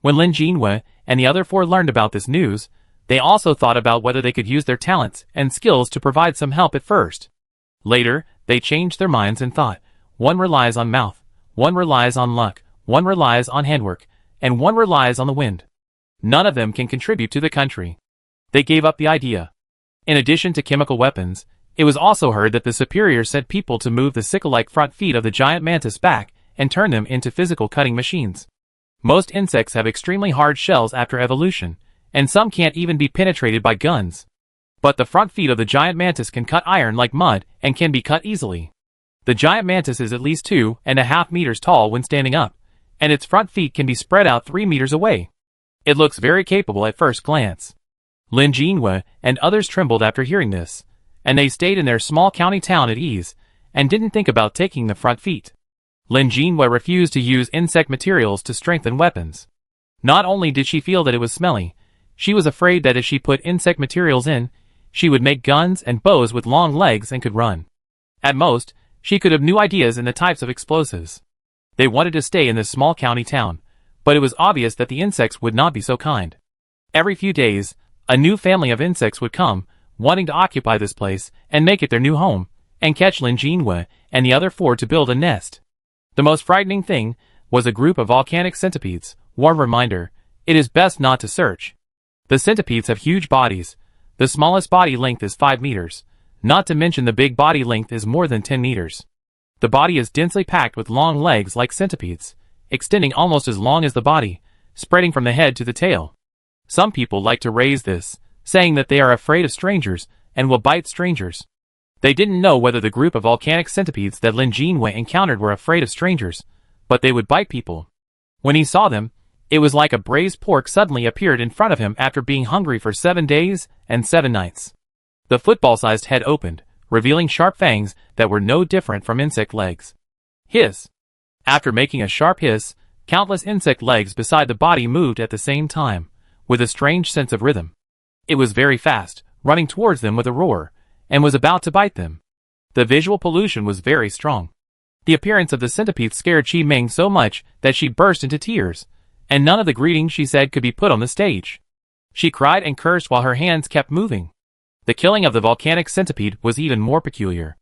When Lin Jinhui and the other 4 learned about this news, they also thought about whether they could use their talents and skills to provide some help at first. Later, they changed their minds and thought, one relies on mouth, one relies on luck, one relies on handwork, and one relies on the wind. None of them can contribute to the country. They gave up the idea. In addition to chemical weapons, it was also heard that the superior sent people to move the sickle-like front feet of the giant mantis back and turn them into physical cutting machines. Most insects have extremely hard shells after evolution, and some can't even be penetrated by guns. But the front feet of the giant mantis can cut iron like mud and can be cut easily. The giant mantis is at least 2.5 meters tall when standing up, and its front feet can be spread out 3 meters away. It looks very capable at first glance. Lin Jinhui and others trembled after hearing this, and they stayed in their small county town at ease, and didn't think about taking the front feet. Lin Jinhui refused to use insect materials to strengthen weapons. Not only did she feel that it was smelly, she was afraid that if she put insect materials in, she would make guns and bows with long legs and could run. At most, she could have new ideas in the types of explosives. They wanted to stay in this small county town, but it was obvious that the insects would not be so kind. Every few days, a new family of insects would come, wanting to occupy this place and make it their new home, and catch Lin Jinhui and the other 4 to build a nest. The most frightening thing was a group of volcanic centipedes. Warm reminder, it is best not to search. The centipedes have huge bodies. The smallest body length is 5 meters, not to mention the big body length is more than 10 meters. The body is densely packed with long legs like centipedes, extending almost as long as the body, spreading from the head to the tail. Some people like to raise this, saying that they are afraid of strangers and will bite strangers. They didn't know whether the group of volcanic centipedes that Lin Jinhui encountered were afraid of strangers, but they would bite people. When he saw them, it was like a braised pork suddenly appeared in front of him after being hungry for 7 days and 7 nights. The football-sized head opened, revealing sharp fangs that were no different from insect legs. Hiss! After making a sharp hiss, countless insect legs beside the body moved at the same time, with a strange sense of rhythm. It was very fast, running towards them with a roar, and was about to bite them. The visual pollution was very strong. The appearance of the centipedes scared Qi Ming so much that she burst into tears, and none of the greetings she said could be put on the stage. She cried and cursed while her hands kept moving. The killing of the volcanic centipede was even more peculiar.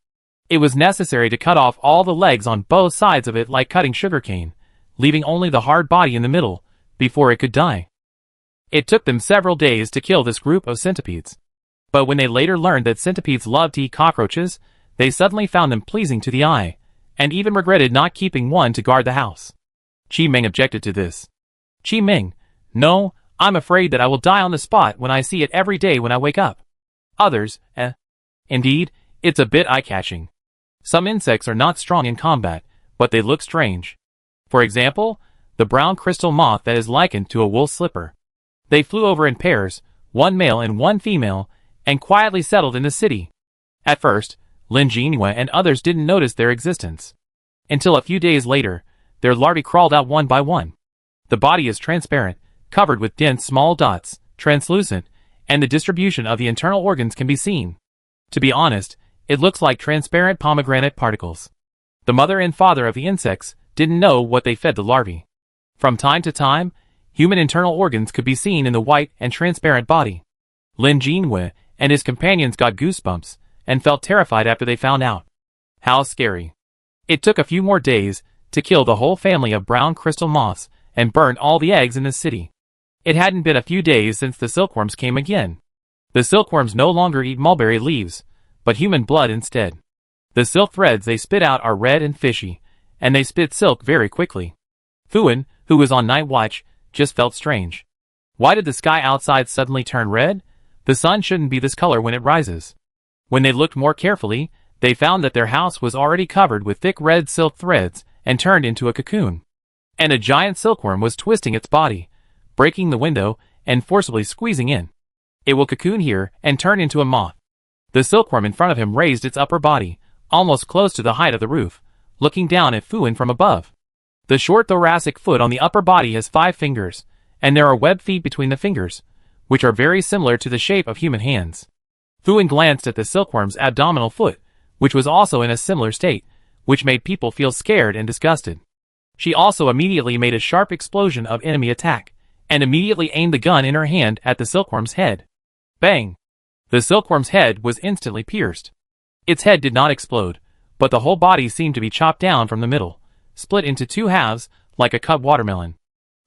It was necessary to cut off all the legs on both sides of it like cutting sugarcane, leaving only the hard body in the middle, before it could die. It took them several days to kill this group of centipedes. But when they later learned that centipedes loved to eat cockroaches, they suddenly found them pleasing to the eye, and even regretted not keeping one to guard the house. Qi Ming objected to this. Qi Ming, no, I'm afraid that I will die on the spot when I see it every day when I wake up. Others, indeed, it's a bit eye-catching. Some insects are not strong in combat, but they look strange. For example, the brown crystal moth that is likened to a wool slipper. They flew over in pairs, one male and one female, and quietly settled in the city. At first, Lin Jinhua and others didn't notice their existence. Until a few days later, their larvae crawled out one by one. The body is transparent, covered with dense small dots, translucent, and the distribution of the internal organs can be seen. To be honest, it looks like transparent pomegranate particles. The mother and father of the insects didn't know what they fed the larvae. From time to time, human internal organs could be seen in the white and transparent body. Lin Jinhua and his companions got goosebumps and felt terrified after they found out. How scary. It took a few more days to kill the whole family of brown crystal moths and burn all the eggs in the city. It hadn't been a few days since the silkworms came again. The silkworms no longer eat mulberry leaves, but human blood instead. The silk threads they spit out are red and fishy, and they spit silk very quickly. Fuan, who was on night watch, just felt strange. Why did the sky outside suddenly turn red? The sun shouldn't be this color when it rises. When they looked more carefully, they found that their house was already covered with thick red silk threads and turned into a cocoon. And a giant silkworm was twisting its body, breaking the window, and forcibly squeezing in. It will cocoon here and turn into a moth. The silkworm in front of him raised its upper body, almost close to the height of the roof, looking down at Fuan from above. The short thoracic foot on the upper body has 5 fingers, and there are webbed feet between the fingers, which are very similar to the shape of human hands. Fuan glanced at the silkworm's abdominal foot, which was also in a similar state, which made people feel scared and disgusted. She also immediately made a sharp explosion of enemy attack, and immediately aimed the gun in her hand at the silkworm's head. Bang! The silkworm's head was instantly pierced. Its head did not explode, but the whole body seemed to be chopped down from the middle, split into 2 halves, like a cut watermelon.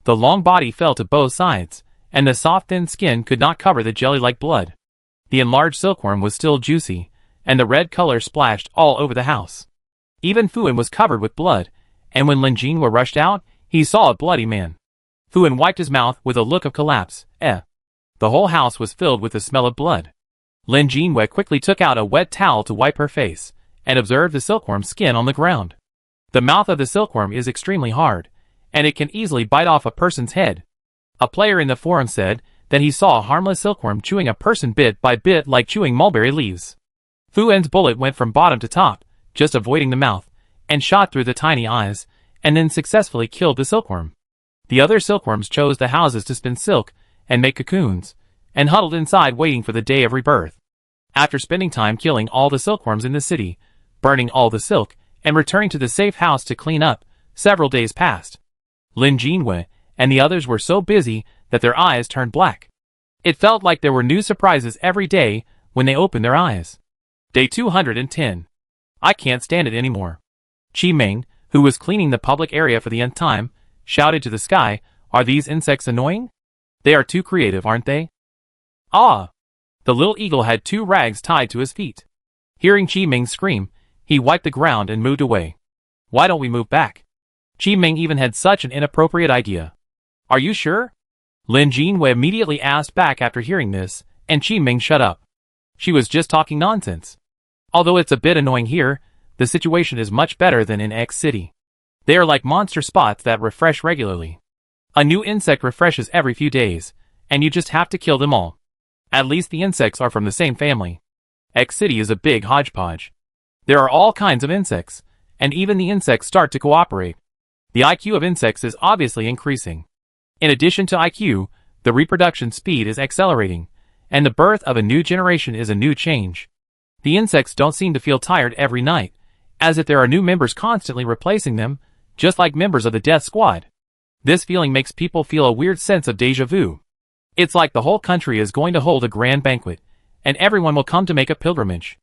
The long body fell to both sides, and the soft thin skin could not cover the jelly-like blood. The enlarged silkworm was still juicy, and the red color splashed all over the house. Even Fuan was covered with blood, and when Lin Jinhua rushed out, he saw a bloody man. Fuan wiped his mouth with a look of collapse. The whole house was filled with the smell of blood. Lin Jinhua quickly took out a wet towel to wipe her face, and observed the silkworm's skin on the ground. The mouth of the silkworm is extremely hard, and it can easily bite off a person's head. A player in the forum said that he saw a harmless silkworm chewing a person bit by bit like chewing mulberry leaves. Fuan's bullet went from bottom to top, just avoiding the mouth, and shot through the tiny eyes, and then successfully killed the silkworm. The other silkworms chose the houses to spin silk and make cocoons, and huddled inside waiting for the day of rebirth. After spending time killing all the silkworms in the city, burning all the silk, and returning to the safe house to clean up, several days passed. Lin Jinhua and the others were so busy that their eyes turned black. It felt like there were new surprises every day when they opened their eyes. Day 210. I can't stand it anymore. Qi Ming, who was cleaning the public area for the nth time, shouted to the sky, "Are these insects annoying? They are too creative, aren't they?" Ah! The little eagle had 2 rags tied to his feet. Hearing Qi Ming scream, he wiped the ground and moved away. Why don't we move back? Qi Ming even had such an inappropriate idea. Are you sure? Lin Jinhua immediately asked back after hearing this, and Qi Ming shut up. She was just talking nonsense. Although it's a bit annoying here, the situation is much better than in X City. They are like monster spots that refresh regularly. A new insect refreshes every few days, and you just have to kill them all. At least the insects are from the same family. X City is a big hodgepodge. There are all kinds of insects, and even the insects start to cooperate. The IQ of insects is obviously increasing. In addition to IQ, the reproduction speed is accelerating, and the birth of a new generation is a new change. The insects don't seem to feel tired every night, as if there are new members constantly replacing them, just like members of the death squad. This feeling makes people feel a weird sense of déjà vu. It's like the whole country is going to hold a grand banquet, and everyone will come to make a pilgrimage.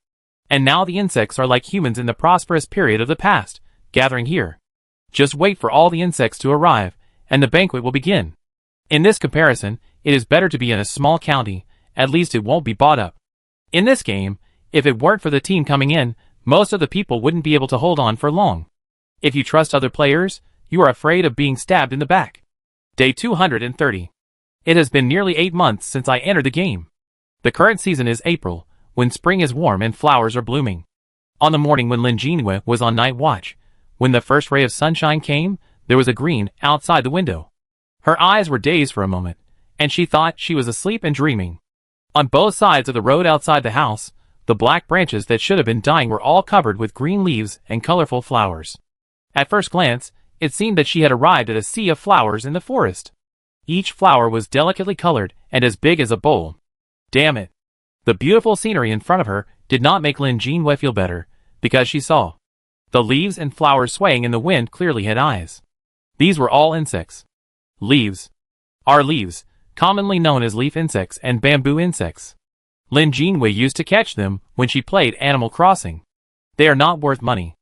And now the insects are like humans in the prosperous period of the past, gathering here. Just wait for all the insects to arrive, and the banquet will begin. In this comparison, it is better to be in a small county, at least it won't be bought up. In this game, if it weren't for the team coming in, most of the people wouldn't be able to hold on for long. If you trust other players, you are afraid of being stabbed in the back. Day 230. It has been nearly 8 months since I entered the game. The current season is April, when spring is warm and flowers are blooming. On the morning when Lin Jinhua was on night watch, when the first ray of sunshine came, there was a green outside the window. Her eyes were dazed for a moment, and she thought she was asleep and dreaming. On both sides of the road outside the house, the black branches that should have been dying were all covered with green leaves and colorful flowers. At first glance, it seemed that she had arrived at a sea of flowers in the forest. Each flower was delicately colored and as big as a bowl. Damn it! The beautiful scenery in front of her did not make Lin Jinhua feel better, because she saw the leaves and flowers swaying in the wind clearly had eyes. These were all insects. Leaves are leaves, commonly known as leaf insects and bamboo insects. Lin Jinhua used to catch them when she played Animal Crossing. They are not worth money.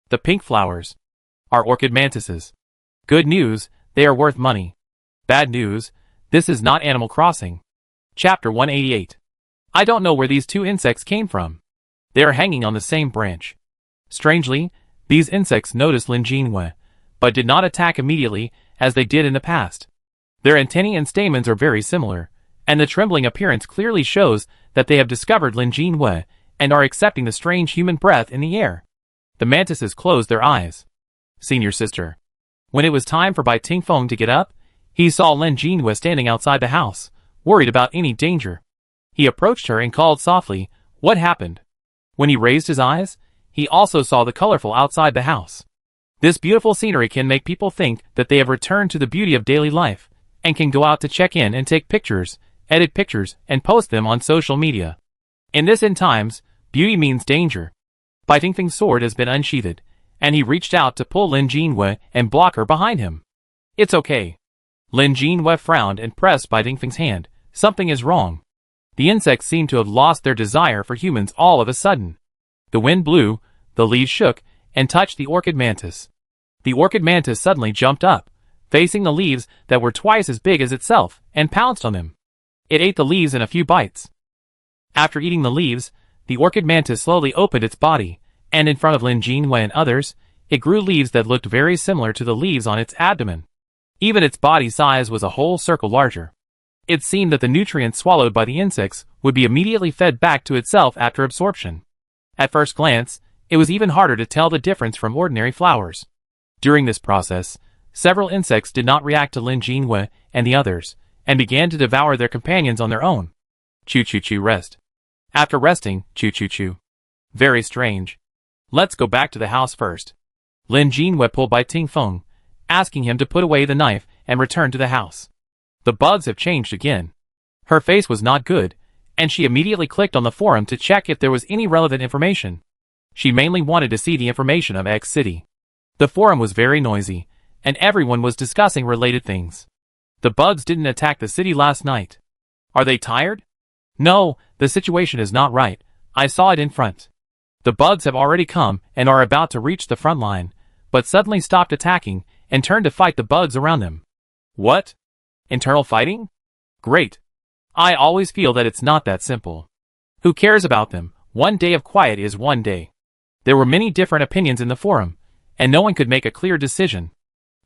The pink flowers are orchid mantises. Good news, they are worth money. Bad news, this is not Animal Crossing. Chapter 188. I don't know where these two insects came from. They are hanging on the same branch. Strangely, these insects noticed Lin Jinhua, but did not attack immediately as they did in the past. Their antennae and stamens are very similar, and the trembling appearance clearly shows that they have discovered Lin Jinhua and are accepting the strange human breath in the air. The mantises closed their eyes. Senior sister. When it was time for Bai Tingfeng to get up, he saw Lin Jinhua standing outside the house, worried about any danger. He approached her and called softly, "What happened?" When he raised his eyes, he also saw the colorful outside the house. This beautiful scenery can make people think that they have returned to the beauty of daily life, and can go out to check in and take pictures, edit pictures, and post them on social media. In this end times, beauty means danger. Bai Tingfeng's sword has been unsheathed, and he reached out to pull Lin Jinhua and block her behind him. It's okay. Lin Jinhua frowned and pressed Bai Tingfeng's hand. Something is wrong. The insects seem to have lost their desire for humans all of a sudden. The wind blew, the leaves shook, and touched the orchid mantis. The orchid mantis suddenly jumped up, facing the leaves that were twice as big as itself, and pounced on them. It ate the leaves in a few bites. After eating the leaves, the orchid mantis slowly opened its body, and in front of Lin Jinhua and others, it grew leaves that looked very similar to the leaves on its abdomen. Even its body size was a whole circle larger. It seemed that the nutrients swallowed by the insects would be immediately fed back to itself after absorption. At first glance, it was even harder to tell the difference from ordinary flowers. During this process, several insects did not react to Lin Jinhua and the others, and began to devour their companions on their own. Choo-choo-choo rest. After resting, choo-choo-choo. Very strange. Let's go back to the house first. Lin Jinhua pulled Bai Tingfeng, asking him to put away the knife and return to the house. The bugs have changed again. Her face was not good, and she immediately clicked on the forum to check if there was any relevant information. She mainly wanted to see the information of X City. The forum was very noisy, and everyone was discussing related things. The bugs didn't attack the city last night. Are they tired? No, the situation is not right. I saw it in front. The bugs have already come and are about to reach the front line, but suddenly stopped attacking and turned to fight the bugs around them. What? Internal fighting? Great. I always feel that it's not that simple. Who cares about them? One day of quiet is one day. There were many different opinions in the forum, and no one could make a clear decision.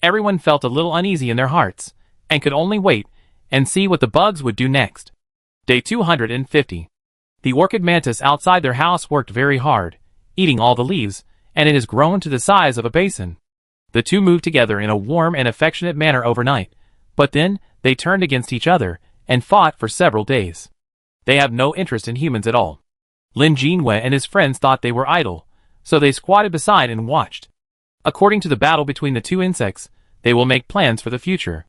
Everyone felt a little uneasy in their hearts, and could only wait and see what the bugs would do next. Day 250. The orchid mantis outside their house worked very hard, eating all the leaves, and it has grown to the size of a basin. The two moved together in a warm and affectionate manner overnight, but then they turned against each other and fought for several days. They have no interest in humans at all. Lin Jinhua and his friends thought they were idle, so they squatted beside and watched. According to the battle between the two insects, they will make plans for the future.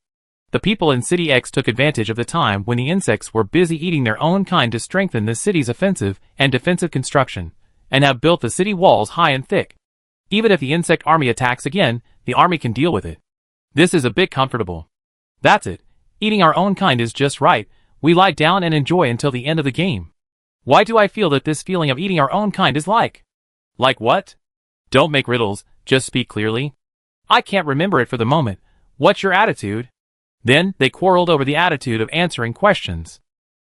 The people in City X took advantage of the time when the insects were busy eating their own kind to strengthen the city's offensive and defensive construction, and have built the city walls high and thick. Even if the insect army attacks again, the army can deal with it. This is a bit comfortable. That's it. Eating our own kind is just right. We lie down and enjoy until the end of the game. Why do I feel that this feeling of eating our own kind is like? Like what? Don't make riddles, just speak clearly. I can't remember it for the moment. What's your attitude? Then, they quarreled over the attitude of answering questions.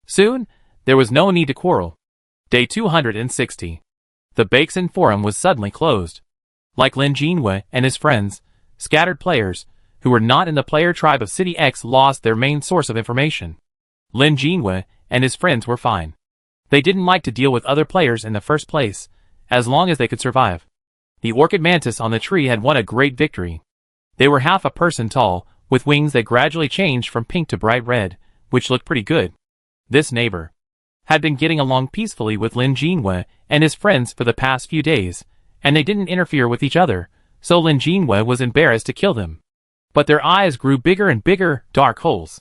Soon, there was no need to quarrel. Day 260. The Bakeson Forum was suddenly closed. Like Lin Jinwei and his friends, scattered players, who were not in the player tribe of City X lost their main source of information. Lin Jinwei and his friends were fine. They didn't like to deal with other players in the first place, as long as they could survive. The orchid mantis on the tree had won a great victory. They were half a person tall, with wings that gradually changed from pink to bright red, which looked pretty good. This neighbor had been getting along peacefully with Lin Jinwei and his friends for the past few days, and they didn't interfere with each other, so Lin Jinwei was embarrassed to kill them. But their eyes grew bigger and bigger, dark holes.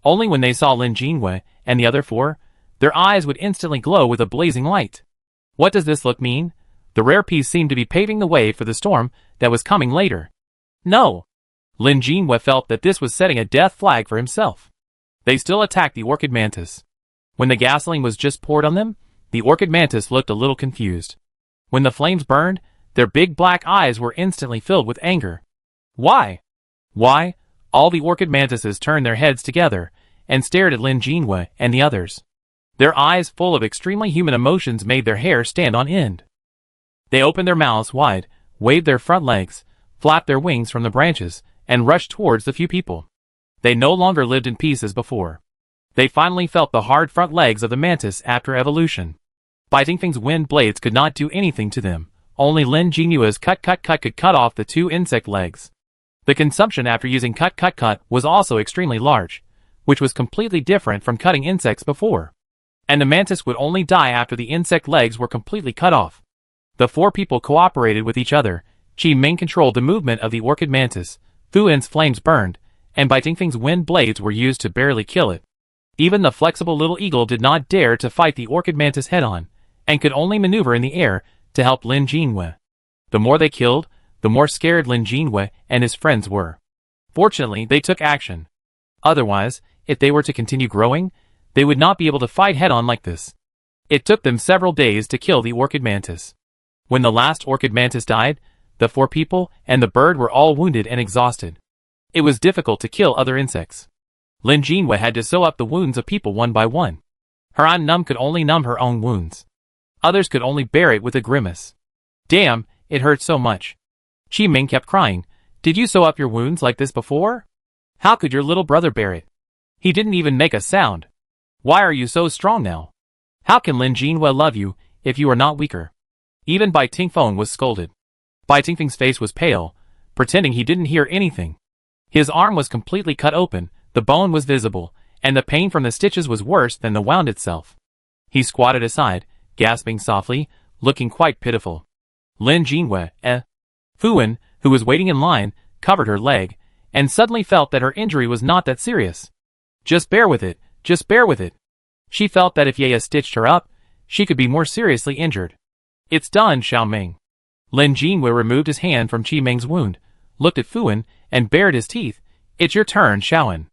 Only when they saw Lin Jinwei and the other four, their eyes would instantly glow with a blazing light. What does this look mean? The rare piece seemed to be paving the way for the storm that was coming later. No! Lin Jinwei felt that this was setting a death flag for himself. They still attacked the orchid mantis. When the gasoline was just poured on them, the orchid mantis looked a little confused. When the flames burned, their big black eyes were instantly filled with anger. Why? Why? All the orchid mantises turned their heads together and stared at Lin Jinwei and the others. Their eyes full of extremely human emotions made their hair stand on end. They opened their mouths wide, waved their front legs, flapped their wings from the branches, and rushed towards the few people. They no longer lived in peace as before. They finally felt the hard front legs of the mantis after evolution. Bai Tingfeng's wind blades could not do anything to them. Only Lin Jinua's cut could cut off the two insect legs. The consumption after using cut was also extremely large, which was completely different from cutting insects before. And the mantis would only die after the insect legs were completely cut off. The four people cooperated with each other. Qi Ming controlled the movement of the orchid mantis, Fu En's flames burned, and Bai Tingfeng's wind blades were used to barely kill it. Even the flexible little eagle did not dare to fight the orchid mantis head-on, and could only maneuver in the air to help Lin Jinwei. The more they killed, the more scared Lin Jinwei and his friends were. Fortunately, they took action. Otherwise, if they were to continue growing, they would not be able to fight head-on like this. It took them several days to kill the orchid mantis. When the last orchid mantis died, the four people and the bird were all wounded and exhausted. It was difficult to kill other insects. Lin Jinwei had to sew up the wounds of people one by one. Her An Num could only numb her own wounds. Others could only bear it with a grimace. Damn, it hurt so much. Qi Ming kept crying. Did you sew up your wounds like this before? How could your little brother bear it? He didn't even make a sound. Why are you so strong now? How can Lin Jinwei love you if you are not weaker? Even Bai Tingfeng was scolded. Bai Tingfeng's face was pale, pretending he didn't hear anything. His arm was completely cut open, the bone was visible, and the pain from the stitches was worse than the wound itself. He squatted aside, gasping softly, looking quite pitiful. Lin Jinwei, Fu En, who was waiting in line, covered her leg, and suddenly felt that her injury was not that serious. Just bear with it, just bear with it. She felt that if Ye stitched her up, she could be more seriously injured. It's done, Xiao Ming. Lin Jinwei removed his hand from Qi Ming's wound, looked at Fu En, and bared his teeth. It's your turn, Xiaoan.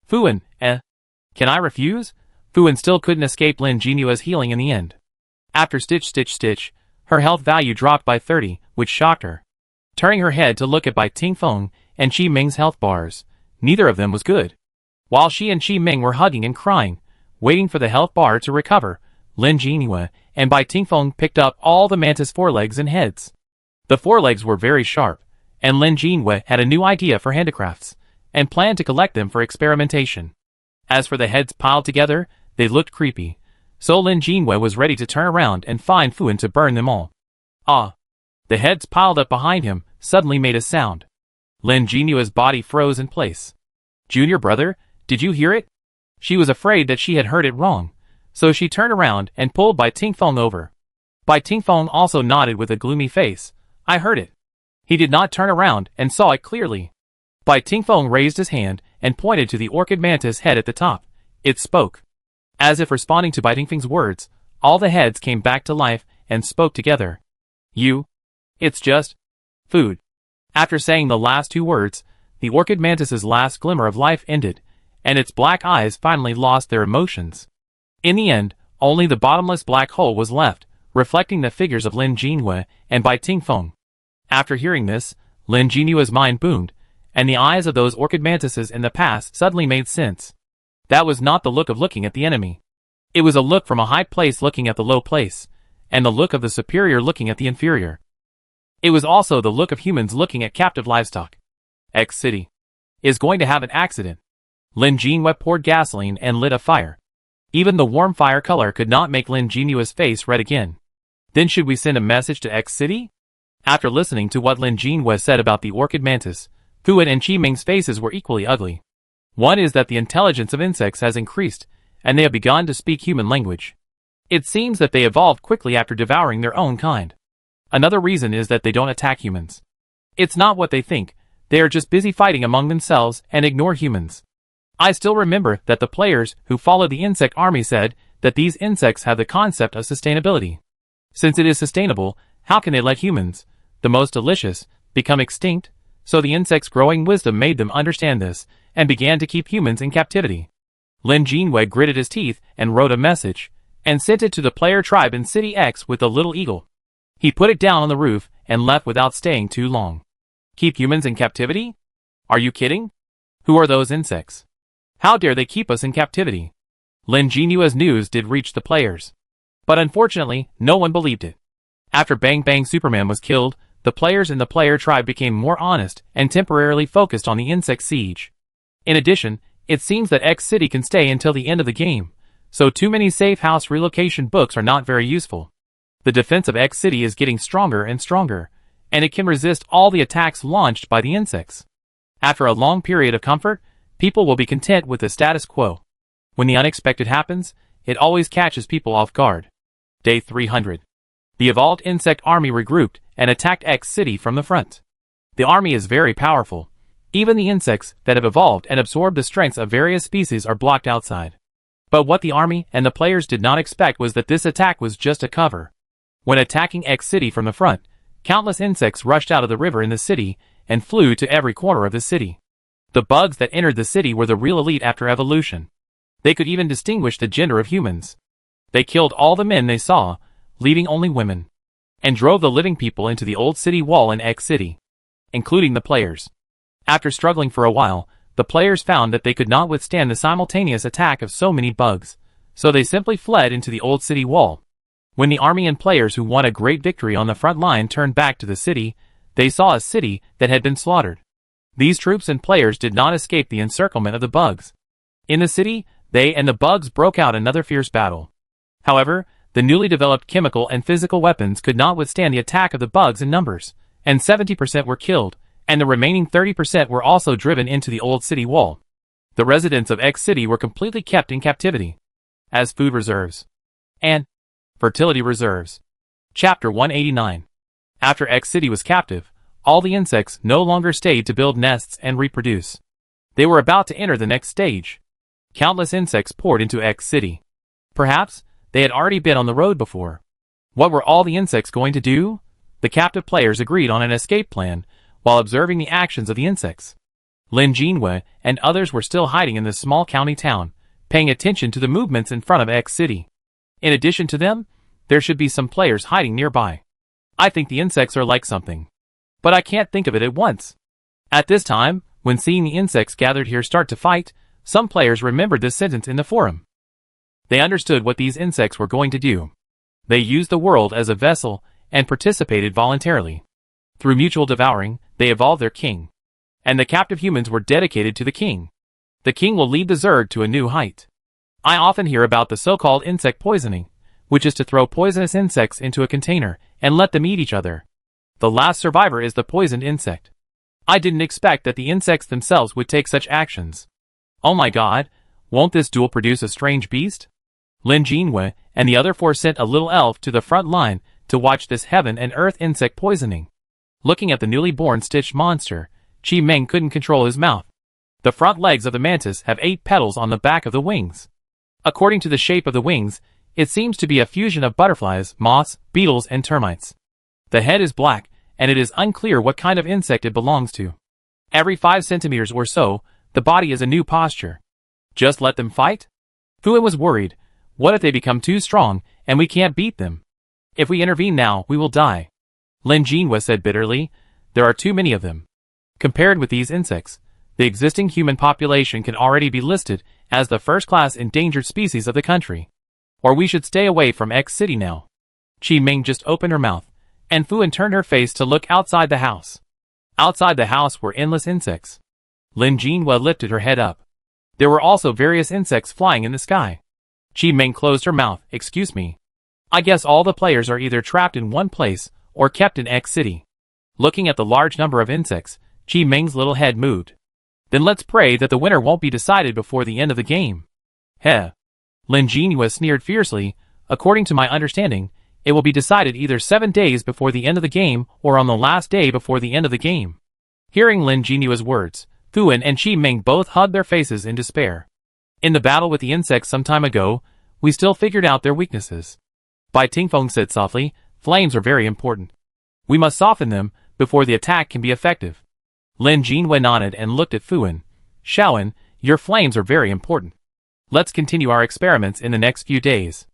Fu En, Can I refuse? Fu En still couldn't escape Lin Jinua's healing in the end. After stitch, her health value dropped by 30, which shocked her. Turning her head to look at Bai Tingfeng and Qi Ming's health bars, neither of them was good. While she and Qi Ming were hugging and crying, waiting for the health bar to recover, Lin Jinwei and Bai Tingfeng picked up all the mantis forelegs and heads. The forelegs were very sharp, and Lin Jinwei had a new idea for handicrafts, and planned to collect them for experimentation. As for the heads piled together, they looked creepy, so Lin Jinwei was ready to turn around and find Fu En to burn them all. Ah! The heads piled up behind him suddenly made a sound. Lin Jinua's body froze in place. Junior brother, did you hear it? She was afraid that she had heard it wrong, so she turned around and pulled Bai Tingfeng over. Bai Tingfeng also nodded with a gloomy face. I heard it. He did not turn around and saw it clearly. Bai Tingfeng raised his hand and pointed to the orchid mantis head at the top. It spoke. As if responding to Bai Tingfeng's words, all the heads came back to life and spoke together. You? It's just... Food. After saying the last two words, the orchid mantis's last glimmer of life ended, and its black eyes finally lost their emotions. In the end, only the bottomless black hole was left, reflecting the figures of Lin Jinhua and Bai Tingfeng. After hearing this, Lin Jinua's mind boomed, and the eyes of those orchid mantises in the past suddenly made sense. That was not the look of looking at the enemy. It was a look from a high place looking at the low place, and the look of the superior looking at the inferior. It was also the look of humans looking at captive livestock. X City is going to have an accident. Lin Jinhua poured gasoline and lit a fire. Even the warm fire color could not make Lin Jinua's face red again. Then should we send a message to X City? After listening to what Lin Jinhua said about the orchid mantis, Fuan and Qiming's faces were equally ugly. One is that the intelligence of insects has increased, and they have begun to speak human language. It seems that they evolved quickly after devouring their own kind. Another reason is that they don't attack humans. It's not what they think, they are just busy fighting among themselves and ignore humans. I still remember that the players who followed the insect army said that these insects have the concept of sustainability. Since it is sustainable, how can they let humans, the most delicious, become extinct? So the insects' growing wisdom made them understand this, and began to keep humans in captivity. Lin Jinhua gritted his teeth and wrote a message, and sent it to the player tribe in City X with the little eagle. He put it down on the roof and left without staying too long. Keep humans in captivity? Are you kidding? Who are those insects? How dare they keep us in captivity? Lin Jinua's news did reach the players. But unfortunately, no one believed it. After Bang Bang Superman was killed, the players in the player tribe became more honest and temporarily focused on the insect siege. In addition, it seems that X City can stay until the end of the game, so too many safe house relocation books are not very useful. The defense of X City is getting stronger and stronger, and it can resist all the attacks launched by the insects. After a long period of comfort, people will be content with the status quo. When the unexpected happens, it always catches people off guard. Day 300. The evolved insect army regrouped and attacked X City from the front. The army is very powerful. Even the insects that have evolved and absorbed the strengths of various species are blocked outside. But what the army and the players did not expect was that this attack was just a cover. When attacking X City from the front, countless insects rushed out of the river in the city and flew to every corner of the city. The bugs that entered the city were the real elite after evolution. They could even distinguish the gender of humans. They killed all the men they saw, leaving only women, and drove the living people into the old city wall in X City, including the players. After struggling for a while, the players found that they could not withstand the simultaneous attack of so many bugs, so they simply fled into the old city wall. When the army and players who won a great victory on the front line turned back to the city, they saw a city that had been slaughtered. These troops and players did not escape the encirclement of the bugs. In the city, they and the bugs broke out another fierce battle. However, the newly developed chemical and physical weapons could not withstand the attack of the bugs in numbers, and 70% were killed, and the remaining 30% were also driven into the old city wall. The residents of X City were completely kept in captivity as food reserves and fertility reserves. Chapter 189. After X City was captive, all the insects no longer stayed to build nests and reproduce. They were about to enter the next stage. Countless insects poured into X City. Perhaps they had already been on the road before. What were all the insects going to do? The captive players agreed on an escape plan while observing the actions of the insects. Lin Jinhua and others were still hiding in this small county town, paying attention to the movements in front of X City. In addition to them, there should be some players hiding nearby. I think the insects are like something, but I can't think of it at once. At this time, when seeing the insects gathered here start to fight, some players remembered this sentence in the forum. They understood what these insects were going to do. They used the world as a vessel and participated voluntarily. Through mutual devouring, they evolved their king. And the captive humans were dedicated to the king. The king will lead the Zerg to a new height. I often hear about the so-called insect poisoning, which is to throw poisonous insects into a container and let them eat each other. The last survivor is the poisoned insect. I didn't expect that the insects themselves would take such actions. Oh my god, won't this duel produce a strange beast? Lin Jinhua and the other four sent a little elf to the front line to watch this heaven and earth insect poisoning. Looking at the newly born stitched monster, Qi Meng couldn't control his mouth. The front legs of the mantis have 8 petals on the back of the wings. According to the shape of the wings, it seems to be a fusion of butterflies, moths, beetles, and termites. The head is black, and it is unclear what kind of insect it belongs to. Every 5 centimeters or so, the body is a new posture. Just let them fight? Fuin was worried. What if they become too strong, and we can't beat them? If we intervene now, we will die. Lin Jinhua said bitterly. There are too many of them. Compared with these insects, the existing human population can already be listed as the first-class endangered species of the country. Or we should stay away from X City now. Qi Ming just opened her mouth, and Fuin turned her face to look outside the house. Outside the house were endless insects. Lin Jinhua lifted her head up. There were also various insects flying in the sky. Qi Ming closed her mouth. Excuse me. I guess all the players are either trapped in one place or kept in X City. Looking at the large number of insects, Qi Ming's little head moved. Then let's pray that the winner won't be decided before the end of the game. Heh. Lin Jinhua sneered fiercely. According to my understanding, it will be decided either 7 days before the end of the game or on the last day before the end of the game. Hearing Lin Jinhua's words, Fuin and Qi Ming both hugged their faces in despair. In the battle with the insects some time ago, we still figured out their weaknesses. Bai Tingfeng said softly, flames are very important. We must soften them before the attack can be effective. Lin Jinhua nodded and looked at Fuin. Shaoan, your flames are very important. Let's continue our experiments in the next few days.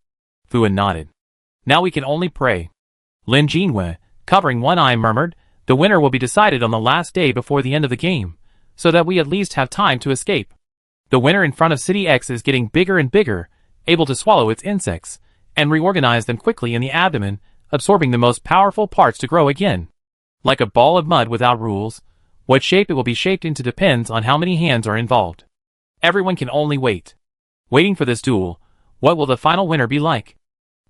Fuin nodded. Now we can only pray. Lin Jinhua, covering one eye, murmured, the winner will be decided on the last day before the end of the game, so that we at least have time to escape. The winner in front of City X is getting bigger and bigger, able to swallow its insects, and reorganize them quickly in the abdomen, absorbing the most powerful parts to grow again. Like a ball of mud without rules, what shape it will be shaped into depends on how many hands are involved. Everyone can only wait. Waiting for this duel, what will the final winner be like?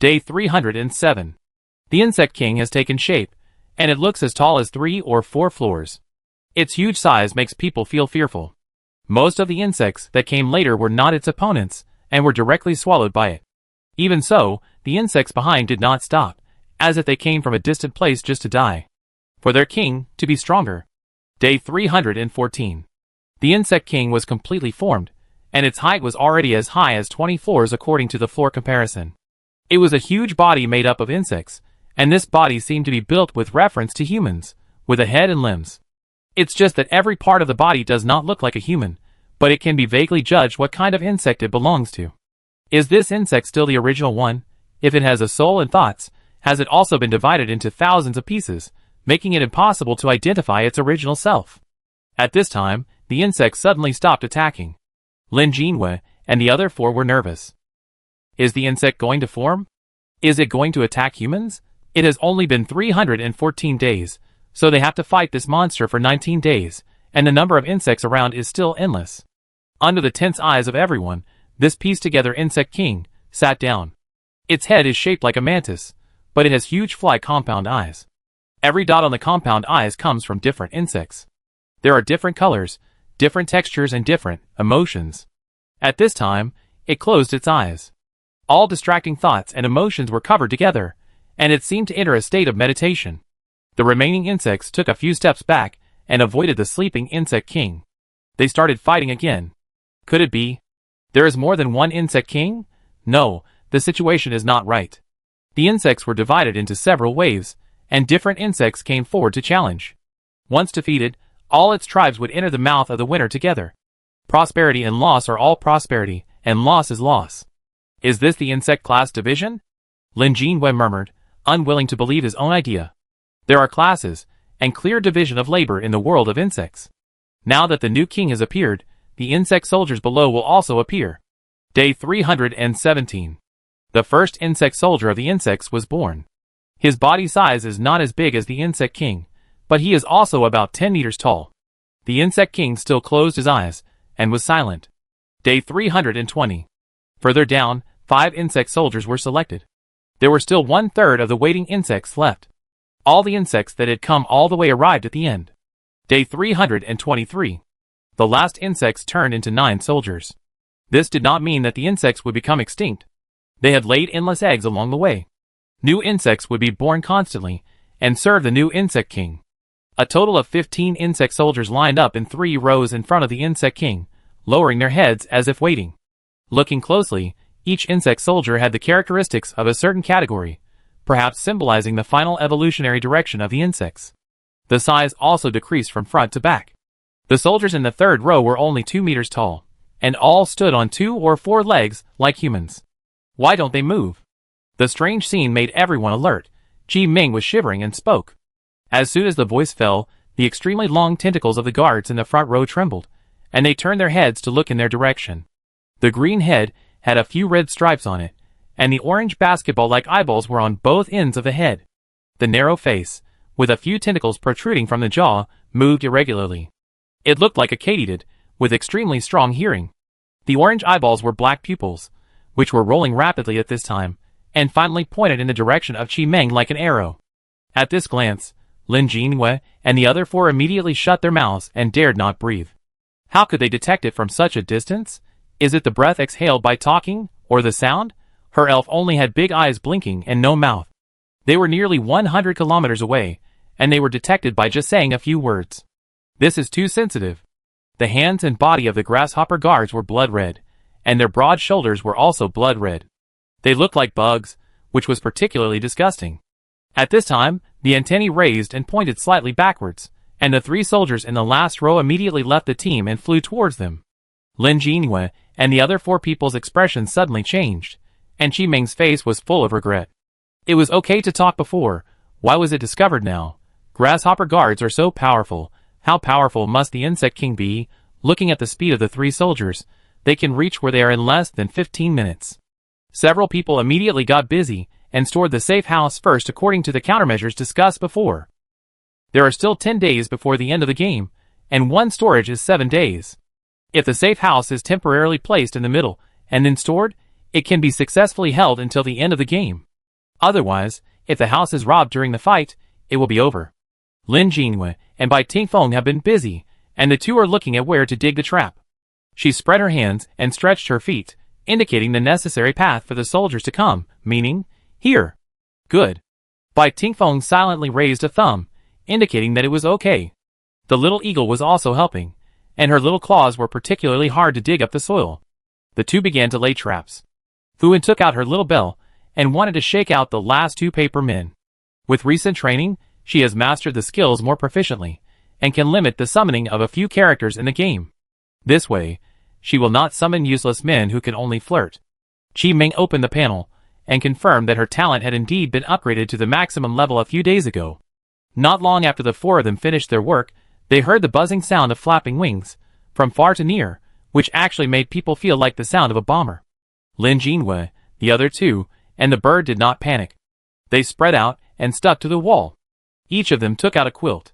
Day 307. The Insect King has taken shape, and it looks as tall as 3 or 4 floors. Its huge size makes people feel fearful. Most of the insects that came later were not its opponents, and were directly swallowed by it. Even so, the insects behind did not stop, as if they came from a distant place just to die. For their king to be stronger. Day 314. The Insect King was completely formed, and its height was already as high as 20 floors according to the floor comparison. It was a huge body made up of insects, and this body seemed to be built with reference to humans, with a head and limbs. It's just that every part of the body does not look like a human, but it can be vaguely judged what kind of insect it belongs to. Is this insect still the original one? If it has a soul and thoughts, has it also been divided into thousands of pieces, making it impossible to identify its original self? At this time, the insect suddenly stopped attacking. Lin Jinhua and the other 4 were nervous. Is the insect going to form? Is it going to attack humans? It has only been 314 days, so they have to fight this monster for 19 days, and the number of insects around is still endless. Under the tense eyes of everyone, this pieced-together Insect King sat down. Its head is shaped like a mantis, but it has huge fly compound eyes. Every dot on the compound eyes comes from different insects. There are different colors, different textures, and different emotions. At this time, it closed its eyes. All distracting thoughts and emotions were covered together, and it seemed to enter a state of meditation. The remaining insects took a few steps back and avoided the sleeping Insect King. They started fighting again. Could it be? There is more than one Insect King? No, the situation is not right. The insects were divided into several waves, and different insects came forward to challenge. Once defeated, all its tribes would enter the mouth of the winner together. Prosperity and loss are all prosperity, and loss is loss. Is this the insect class division? Lin Jinhua murmured, unwilling to believe his own idea. There are classes, and clear division of labor in the world of insects. Now that the new king has appeared, the insect soldiers below will also appear. Day 317. The first insect soldier of the insects was born. His body size is not as big as the Insect King, but he is also about 10 meters tall. The Insect King still closed his eyes, and was silent. Day 320. Further down, 5 insect soldiers were selected. There were still 1/3 of the waiting insects left. All the insects that had come all the way arrived at the end. Day 323. The last insects turned into 9 soldiers. This did not mean that the insects would become extinct. They had laid endless eggs along the way. New insects would be born constantly, and serve the new Insect King. A total of 15 insect soldiers lined up in 3 rows in front of the Insect King, lowering their heads as if waiting. Looking closely, each insect soldier had the characteristics of a certain category, perhaps symbolizing the final evolutionary direction of the insects. The size also decreased from front to back. The soldiers in the third row were only 2 meters tall, and all stood on 2 or 4 legs like humans. Why don't they move? The strange scene made everyone alert. Qi Ming was shivering and spoke. As soon as the voice fell, the extremely long tentacles of the guards in the front row trembled, and they turned their heads to look in their direction. The green head had a few red stripes on it, and the orange basketball-like eyeballs were on both ends of the head. The narrow face, with a few tentacles protruding from the jaw, moved irregularly. It looked like a katydid, with extremely strong hearing. The orange eyeballs were black pupils, which were rolling rapidly at this time, and finally pointed in the direction of Qi Ming like an arrow. At this glance, Lin Jinhua and the other 4 immediately shut their mouths and dared not breathe. How could they detect it from such a distance? Is it the breath exhaled by talking, or the sound? Her elf only had big eyes blinking and no mouth. They were nearly 100 kilometers away, and they were detected by just saying a few words. This is too sensitive. The hands and body of the grasshopper guards were blood red, and their broad shoulders were also blood red. They looked like bugs, which was particularly disgusting. At this time, the antennae raised and pointed slightly backwards, and the 3 soldiers in the last row immediately left the team and flew towards them. Lin Jinhua and the other 4 people's expressions suddenly changed, and Qi Ming's face was full of regret. It was okay to talk before, why was it discovered now? Grasshopper guards are so powerful. How powerful must the Insect King be? Looking at the speed of the 3 soldiers, they can reach where they are in less than 15 minutes. Several people immediately got busy and stored the safe house first according to the countermeasures discussed before. There are still 10 days before the end of the game, and one storage is 7 days. If the safe house is temporarily placed in the middle and then stored, it can be successfully held until the end of the game. Otherwise, if the house is robbed during the fight, it will be over. Lin Jinhua and Bai Tingfeng have been busy, and the 2 are looking at where to dig the trap. She spread her hands and stretched her feet, indicating the necessary path for the soldiers to come, meaning, here. Good. Bai Tingfeng silently raised a thumb, indicating that it was okay. The little eagle was also helping, and her little claws were particularly hard to dig up the soil. The 2 began to lay traps. Fuan took out her little bell and wanted to shake out the last 2 paper men. With recent training, she has mastered the skills more proficiently, and can limit the summoning of a few characters in the game. This way, she will not summon useless men who can only flirt. Qi Ming opened the panel, and confirmed that her talent had indeed been upgraded to the maximum level a few days ago. Not long after the 4 of them finished their work, they heard the buzzing sound of flapping wings, from far to near, which actually made people feel like the sound of a bomber. Lin Jinhua, the other 2, and the bird did not panic. They spread out and stuck to the wall. Each of them took out a quilt.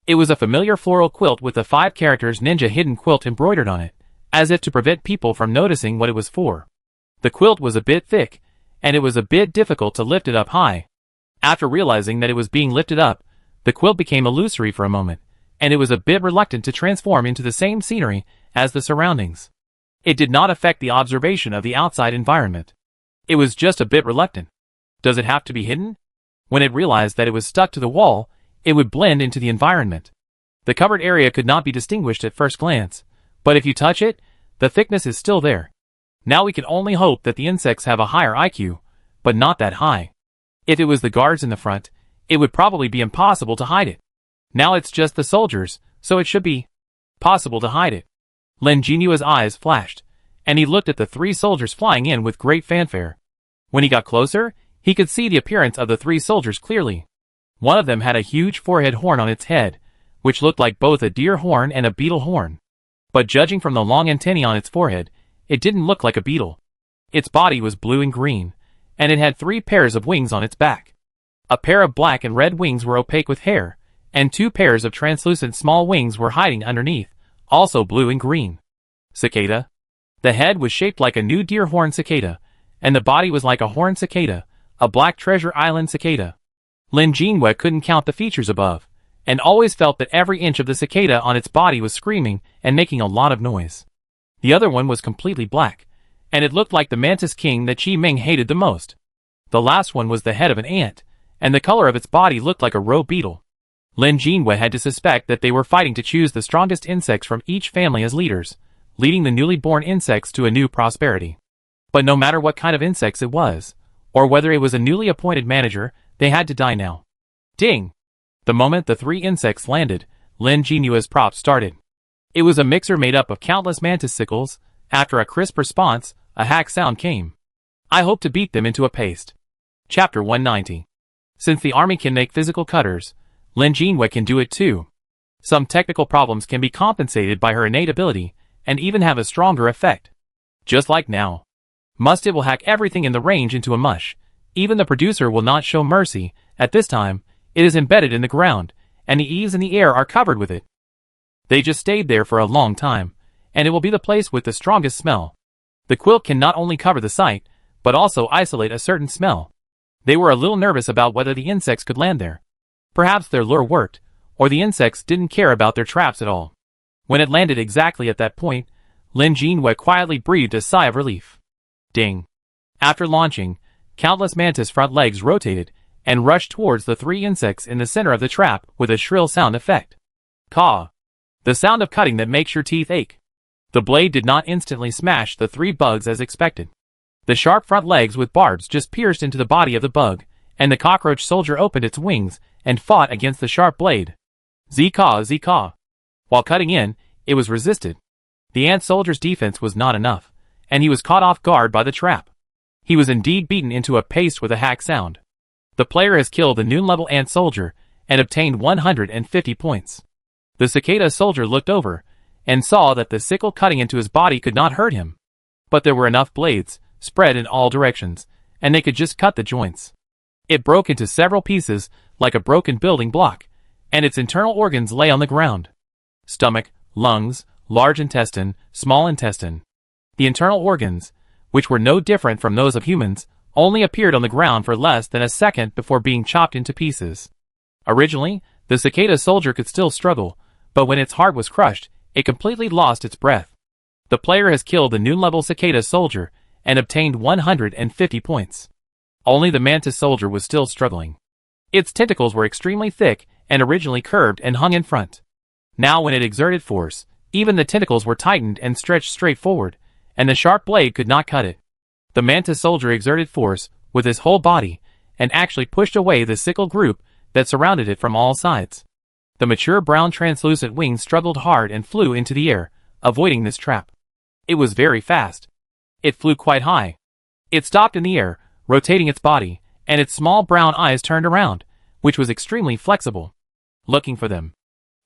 It was a familiar floral quilt with the 5 characters ninja hidden quilt embroidered on it, as if to prevent people from noticing what it was for. The quilt was a bit thick, and it was a bit difficult to lift it up high. After realizing that it was being lifted up, the quilt became illusory for a moment, and it was a bit reluctant to transform into the same scenery as the surroundings. It did not affect the observation of the outside environment. It was just a bit reluctant. Does it have to be hidden? When it realized that it was stuck to the wall, it would blend into the environment. The covered area could not be distinguished at first glance, but if you touch it, the thickness is still there. Now we can only hope that the insects have a higher IQ, but not that high. If it was the guards in the front, it would probably be impossible to hide it. Now it's just the soldiers, so it should be possible to hide it. Lin Jinua's eyes flashed, and he looked at the 3 soldiers flying in with great fanfare. When he got closer, he could see the appearance of the 3 soldiers clearly. One of them had a huge forehead horn on its head, which looked like both a deer horn and a beetle horn. But judging from the long antennae on its forehead, it didn't look like a beetle. Its body was blue and green, and it had 3 pairs of wings on its back. A pair of black and red wings were opaque with hair, and 2 pairs of translucent small wings were hiding underneath, also blue and green. Cicada. The head was shaped like a new deer horn cicada, and the body was like a horned cicada, a black treasure island cicada. Lin Jinhua couldn't count the features above, and always felt that every inch of the cicada on its body was screaming and making a lot of noise. The other one was completely black, and it looked like the mantis king that Qi Ming hated the most. The last one was the head of an ant, and the color of its body looked like a roe beetle. Lin Jinhua had to suspect that they were fighting to choose the strongest insects from each family as leaders, leading the newly born insects to a new prosperity. But no matter what kind of insects it was, or whether it was a newly appointed manager, they had to die now. Ding! The moment the 3 insects landed, Lin Jinyue's prop started. It was a mixer made up of countless mantis sickles. After a crisp response, a hack sound came. I hope to beat them into a paste. Chapter 190. Since the army can make physical cutters, Lin Jinyue can do it too. Some technical problems can be compensated by her innate ability, and even have a stronger effect. Just like now. It will hack everything in the range into a mush. Even the producer will not show mercy. At this time, it is embedded in the ground, and the eaves in the air are covered with it. They just stayed there for a long time, and it will be the place with the strongest smell. The quilt can not only cover the site, but also isolate a certain smell. They were a little nervous about whether the insects could land there. Perhaps their lure worked, or the insects didn't care about their traps at all. When it landed exactly at that point, Lin Jinyue quietly breathed a sigh of relief. Ding. After launching, countless mantis front legs rotated and rushed towards the 3 insects in the center of the trap with a shrill sound effect. Caw. The sound of cutting that makes your teeth ache. The blade did not instantly smash the 3 bugs as expected. The sharp front legs with barbs just pierced into the body of the bug, and the cockroach soldier opened its wings and fought against the sharp blade. Z-caw, Z-caw. While cutting in, it was resisted. The ant soldier's defense was not enough, and he was caught off guard by the trap. He was indeed beaten into a paste with a hack sound. The player has killed the noon-level ant soldier and obtained 150 points. The cicada soldier looked over and saw that the sickle cutting into his body could not hurt him. But there were enough blades, spread in all directions, and they could just cut the joints. It broke into several pieces like a broken building block, and its internal organs lay on the ground. Stomach, lungs, large intestine, small intestine. The internal organs, which were no different from those of humans, only appeared on the ground for less than a second before being chopped into pieces. Originally, the cicada soldier could still struggle, but when its heart was crushed, it completely lost its breath. The player has killed the noon-level cicada soldier and obtained 150 points. Only the mantis soldier was still struggling. Its tentacles were extremely thick and originally curved and hung in front. Now when it exerted force, even the tentacles were tightened and stretched straight forward, and the sharp blade could not cut it. The mantis soldier exerted force with his whole body and actually pushed away the sickle group that surrounded it from all sides. The mature brown translucent wings struggled hard and flew into the air, avoiding this trap. It was very fast. It flew quite high. It stopped in the air, rotating its body, and its small brown eyes turned around, which was extremely flexible, looking for them.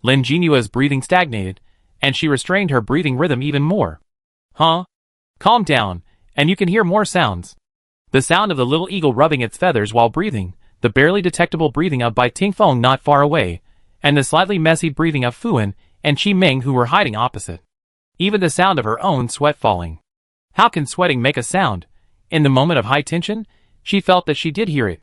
Lin Jinyue's breathing stagnated, and she restrained her breathing rhythm even more. Huh? Calm down, and you can hear more sounds. The sound of the little eagle rubbing its feathers while breathing, the barely detectable breathing of Bai Tingfeng not far away, and the slightly messy breathing of Fuan and Qi Ming who were hiding opposite. Even the sound of her own sweat falling. How can sweating make a sound? In the moment of high tension, she felt that she did hear it.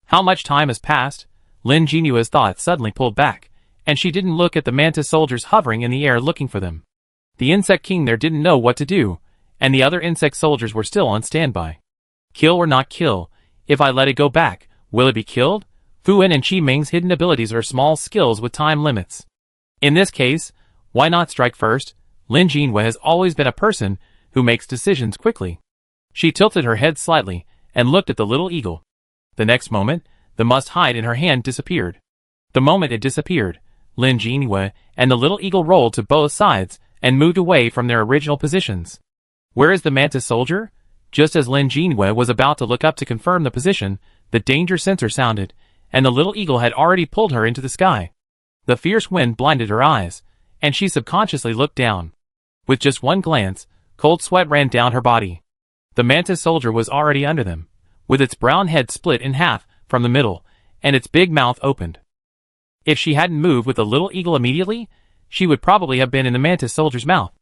How much time has passed? Lin Jinyue's thoughts suddenly pulled back, and she didn't look at the mantis soldiers hovering in the air looking for them. The insect king there didn't know what to do, and the other insect soldiers were still on standby. Kill or not kill? If I let it go back, will it be killed? Fuan and Qi Ming's hidden abilities are small skills with time limits. In this case, why not strike first? Lin Jinyue has always been a person who makes decisions quickly. She tilted her head slightly and looked at the little eagle. The next moment, the must-hide in her hand disappeared. The moment it disappeared, Lin Jinyue and the little eagle rolled to both sides and moved away from their original positions. Where is the mantis soldier? Just as Lin Jinyue was about to look up to confirm the position, the danger sensor sounded, and the little eagle had already pulled her into the sky. The fierce wind blinded her eyes, and she subconsciously looked down. With just one glance, cold sweat ran down her body. The mantis soldier was already under them, with its brown head split in half from the middle, and its big mouth opened. If she hadn't moved with the little eagle immediately, she would probably have been in the mantis soldier's mouth.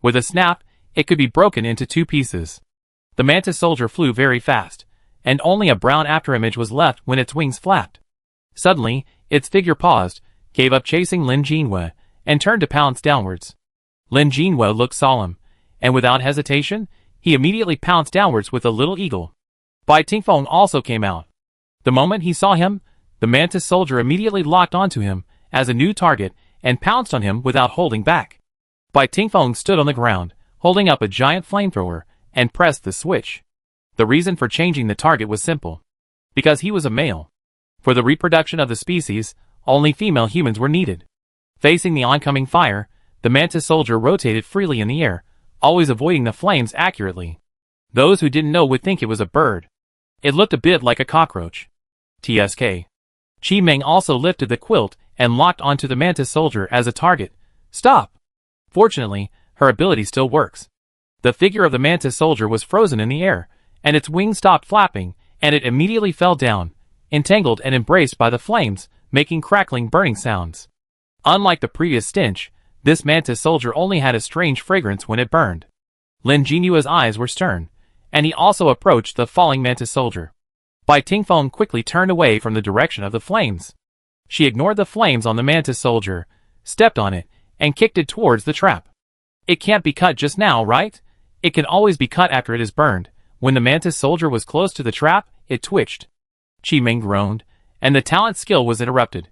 With a snap, it could be broken into 2 pieces. The mantis soldier flew very fast, and only a brown afterimage was left when its wings flapped. Suddenly, its figure paused, gave up chasing Lin Jinyue, and turned to pounce downwards. Lin Jinyue looked solemn, and without hesitation, he immediately pounced downwards with the little eagle. Bai Tingfeng also came out. The moment he saw him, the mantis soldier immediately locked onto him as a new target and pounced on him without holding back. Bai Tingfeng stood on the ground, holding up a giant flamethrower, and pressed the switch. The reason for changing the target was simple. Because he was a male. For the reproduction of the species, only female humans were needed. Facing the oncoming fire, the mantis soldier rotated freely in the air, always avoiding the flames accurately. Those who didn't know would think it was a bird. It looked a bit like a cockroach. TSK. Chi Meng also lifted the quilt and locked onto the mantis soldier as a target. Stop! Fortunately, her ability still works. The figure of the mantis soldier was frozen in the air, and its wings stopped flapping, and it immediately fell down, entangled and embraced by the flames, making crackling burning sounds. Unlike the previous stench, this mantis soldier only had a strange fragrance when it burned. Lin Jinyue's eyes were stern, and he also approached the falling mantis soldier. Bai Tingfeng quickly turned away from the direction of the flames. She ignored the flames on the mantis soldier, stepped on it, and kicked it towards the trap. It can't be cut just now, right? It can always be cut after it is burned. When the mantis soldier was close to the trap, it twitched. Chi Meng groaned, and the talent skill was interrupted.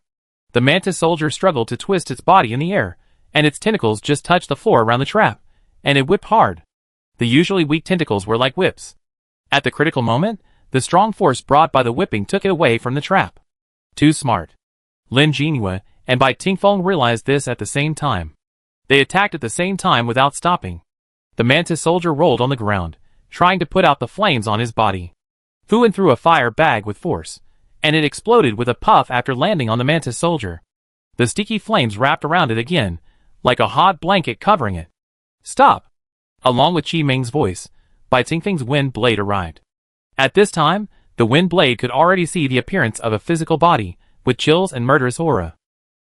The mantis soldier struggled to twist its body in the air, and its tentacles just touched the floor around the trap, and it whipped hard. The usually weak tentacles were like whips. At the critical moment, the strong force brought by the whipping took it away from the trap. Too smart. Lin Jinyue and Bai Tingfeng realized this at the same time. They attacked at the same time without stopping. The mantis soldier rolled on the ground, trying to put out the flames on his body. Fu threw a fire bag with force, and it exploded with a puff after landing on the mantis soldier. The sticky flames wrapped around it again, like a hot blanket covering it. Stop! Along with Chi Meng's voice, Bai Tingfeng's wind blade arrived. At this time, the wind blade could already see the appearance of a physical body, with chills and murderous aura.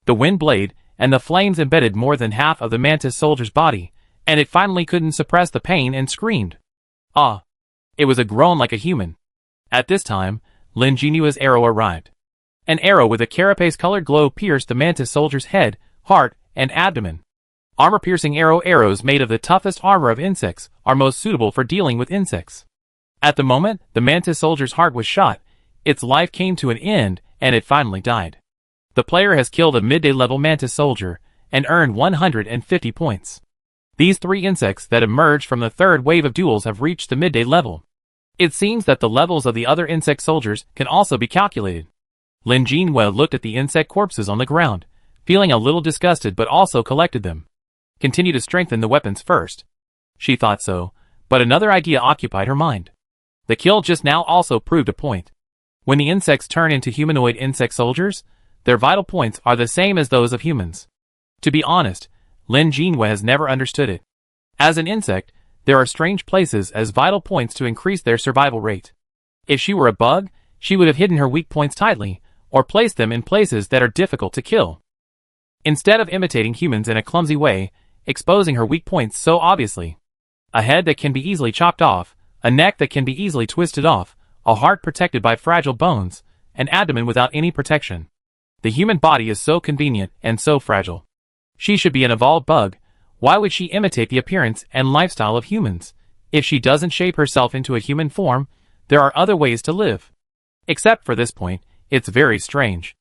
The wind blade and the flames embedded more than half of the mantis soldier's body, and it finally couldn't suppress the pain and screamed. Ah! It was a groan like a human. At this time, Lin Jinyue's arrow arrived. An arrow with a carapace-colored glow pierced the mantis soldier's head, heart, and abdomen. Armor-piercing arrows made of the toughest armor of insects are most suitable for dealing with insects. At the moment the mantis soldier's heart was shot, its life came to an end, and it finally died. The player has killed a midday level mantis soldier, and earned 150 points. These 3 insects that emerged from the third wave of duels have reached the midday level. It seems that the levels of the other insect soldiers can also be calculated. Lin Jinyue looked at the insect corpses on the ground, feeling a little disgusted but also collected them. Continue to strengthen the weapons first. She thought so, but another idea occupied her mind. The kill just now also proved a point. When the insects turn into humanoid insect soldiers, their vital points are the same as those of humans. To be honest, Lin Jinyue has never understood it. As an insect, there are strange places as vital points to increase their survival rate. If she were a bug, she would have hidden her weak points tightly, or placed them in places that are difficult to kill. Instead of imitating humans in a clumsy way, exposing her weak points so obviously. A head that can be easily chopped off, a neck that can be easily twisted off, a heart protected by fragile bones, an abdomen without any protection. The human body is so convenient and so fragile. She should be an evolved bug. Why would she imitate the appearance and lifestyle of humans? If she doesn't shape herself into a human form, there are other ways to live. Except for this point, it's very strange.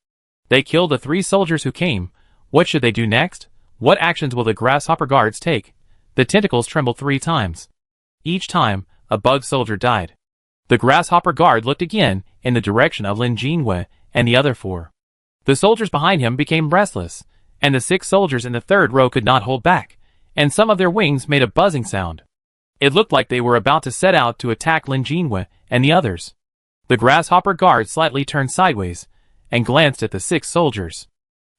They killed the 3 soldiers who came. What should they do next? What actions will the grasshopper guards take? The tentacles trembled 3 times. Each time, a bug soldier died. The grasshopper guard looked again in the direction of Lin Jinyue and the other 4. The soldiers behind him became restless, and the 6 soldiers in the third row could not hold back, and some of their wings made a buzzing sound. It looked like they were about to set out to attack Lin Jinyue and the others. The grasshopper guard slightly turned sideways and glanced at the 6 soldiers.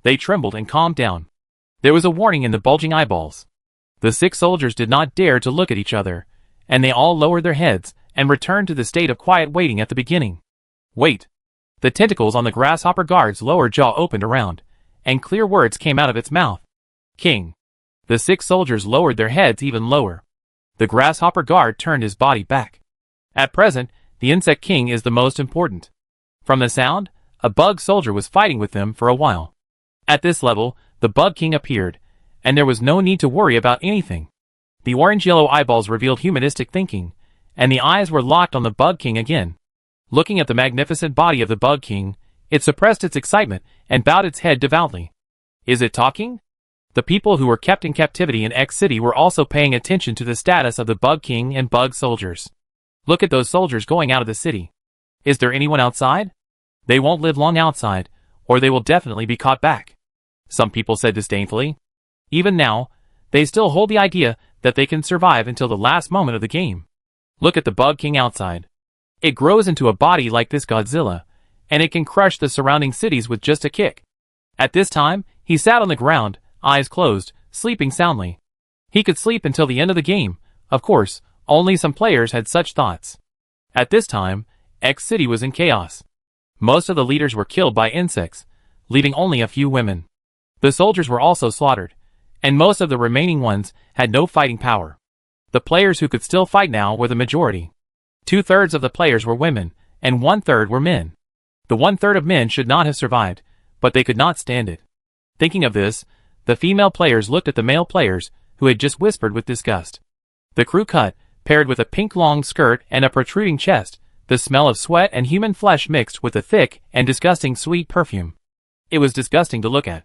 They trembled and calmed down. There was a warning in the bulging eyeballs. The 6 soldiers did not dare to look at each other, and they all lowered their heads and returned to the state of quiet waiting at the beginning. Wait! The tentacles on the grasshopper guard's lower jaw opened around, and clear words came out of its mouth. King! The 6 soldiers lowered their heads even lower. The grasshopper guard turned his body back. At present, the insect king is the most important. From the sound, a bug soldier was fighting with them for a while. At this level, the bug king appeared, and there was no need to worry about anything. The orange-yellow eyeballs revealed humanistic thinking, and the eyes were locked on the bug king again. Looking at the magnificent body of the bug king, it suppressed its excitement and bowed its head devoutly. Is it talking? The people who were kept in captivity in X City were also paying attention to the status of the bug king and bug soldiers. Look at those soldiers going out of the city. Is there anyone outside? They won't live long outside. or they will definitely be caught back. Some people said disdainfully. Even now, they still hold the idea that they can survive until the last moment of the game. Look at the Bug King outside. It grows into a body like this Godzilla, and it can crush the surrounding cities with just a kick. At this time, he sat on the ground, eyes closed, sleeping soundly. He could sleep until the end of the game. Of course, only some players had such thoughts. At this time, X City was in chaos. Most of the leaders were killed by insects, leaving only a few women. The soldiers were also slaughtered, and most of the remaining ones had no fighting power. The players who could still fight now were the majority. 2/3 of the players were women, and 1/3 were men. The 1/3 of men should not have survived, but they could not stand it. Thinking of this, the female players looked at the male players, who had just whispered with disgust. The crew cut, paired with a pink long skirt and a protruding chest, the smell of sweat and human flesh mixed with a thick and disgusting sweet perfume. It was disgusting to look at.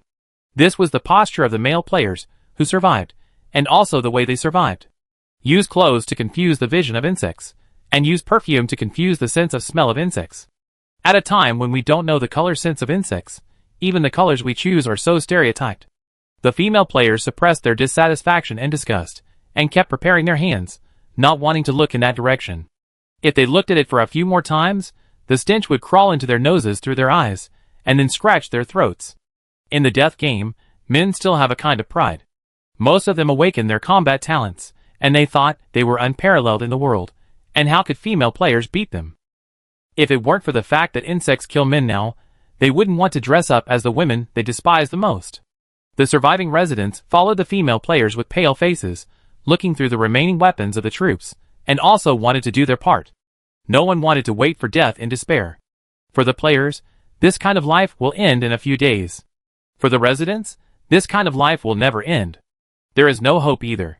This was the posture of the male players, who survived, and also the way they survived. Use clothes to confuse the vision of insects, and use perfume to confuse the sense of smell of insects. At a time when we don't know the color sense of insects, even the colors we choose are so stereotyped. The female players suppressed their dissatisfaction and disgust, and kept preparing their hands, not wanting to look in that direction. If they looked at it for a few more times, the stench would crawl into their noses through their eyes, and then scratch their throats. In the death game, men still have a kind of pride. Most of them awakened their combat talents, and they thought they were unparalleled in the world, and how could female players beat them? If it weren't for the fact that insects kill men now, they wouldn't want to dress up as the women they despise the most. The surviving residents followed the female players with pale faces, looking through the remaining weapons of the troops, and also wanted to do their part. No one wanted to wait for death in despair. For the players, this kind of life will end in a few days. For the residents, this kind of life will never end. There is no hope either.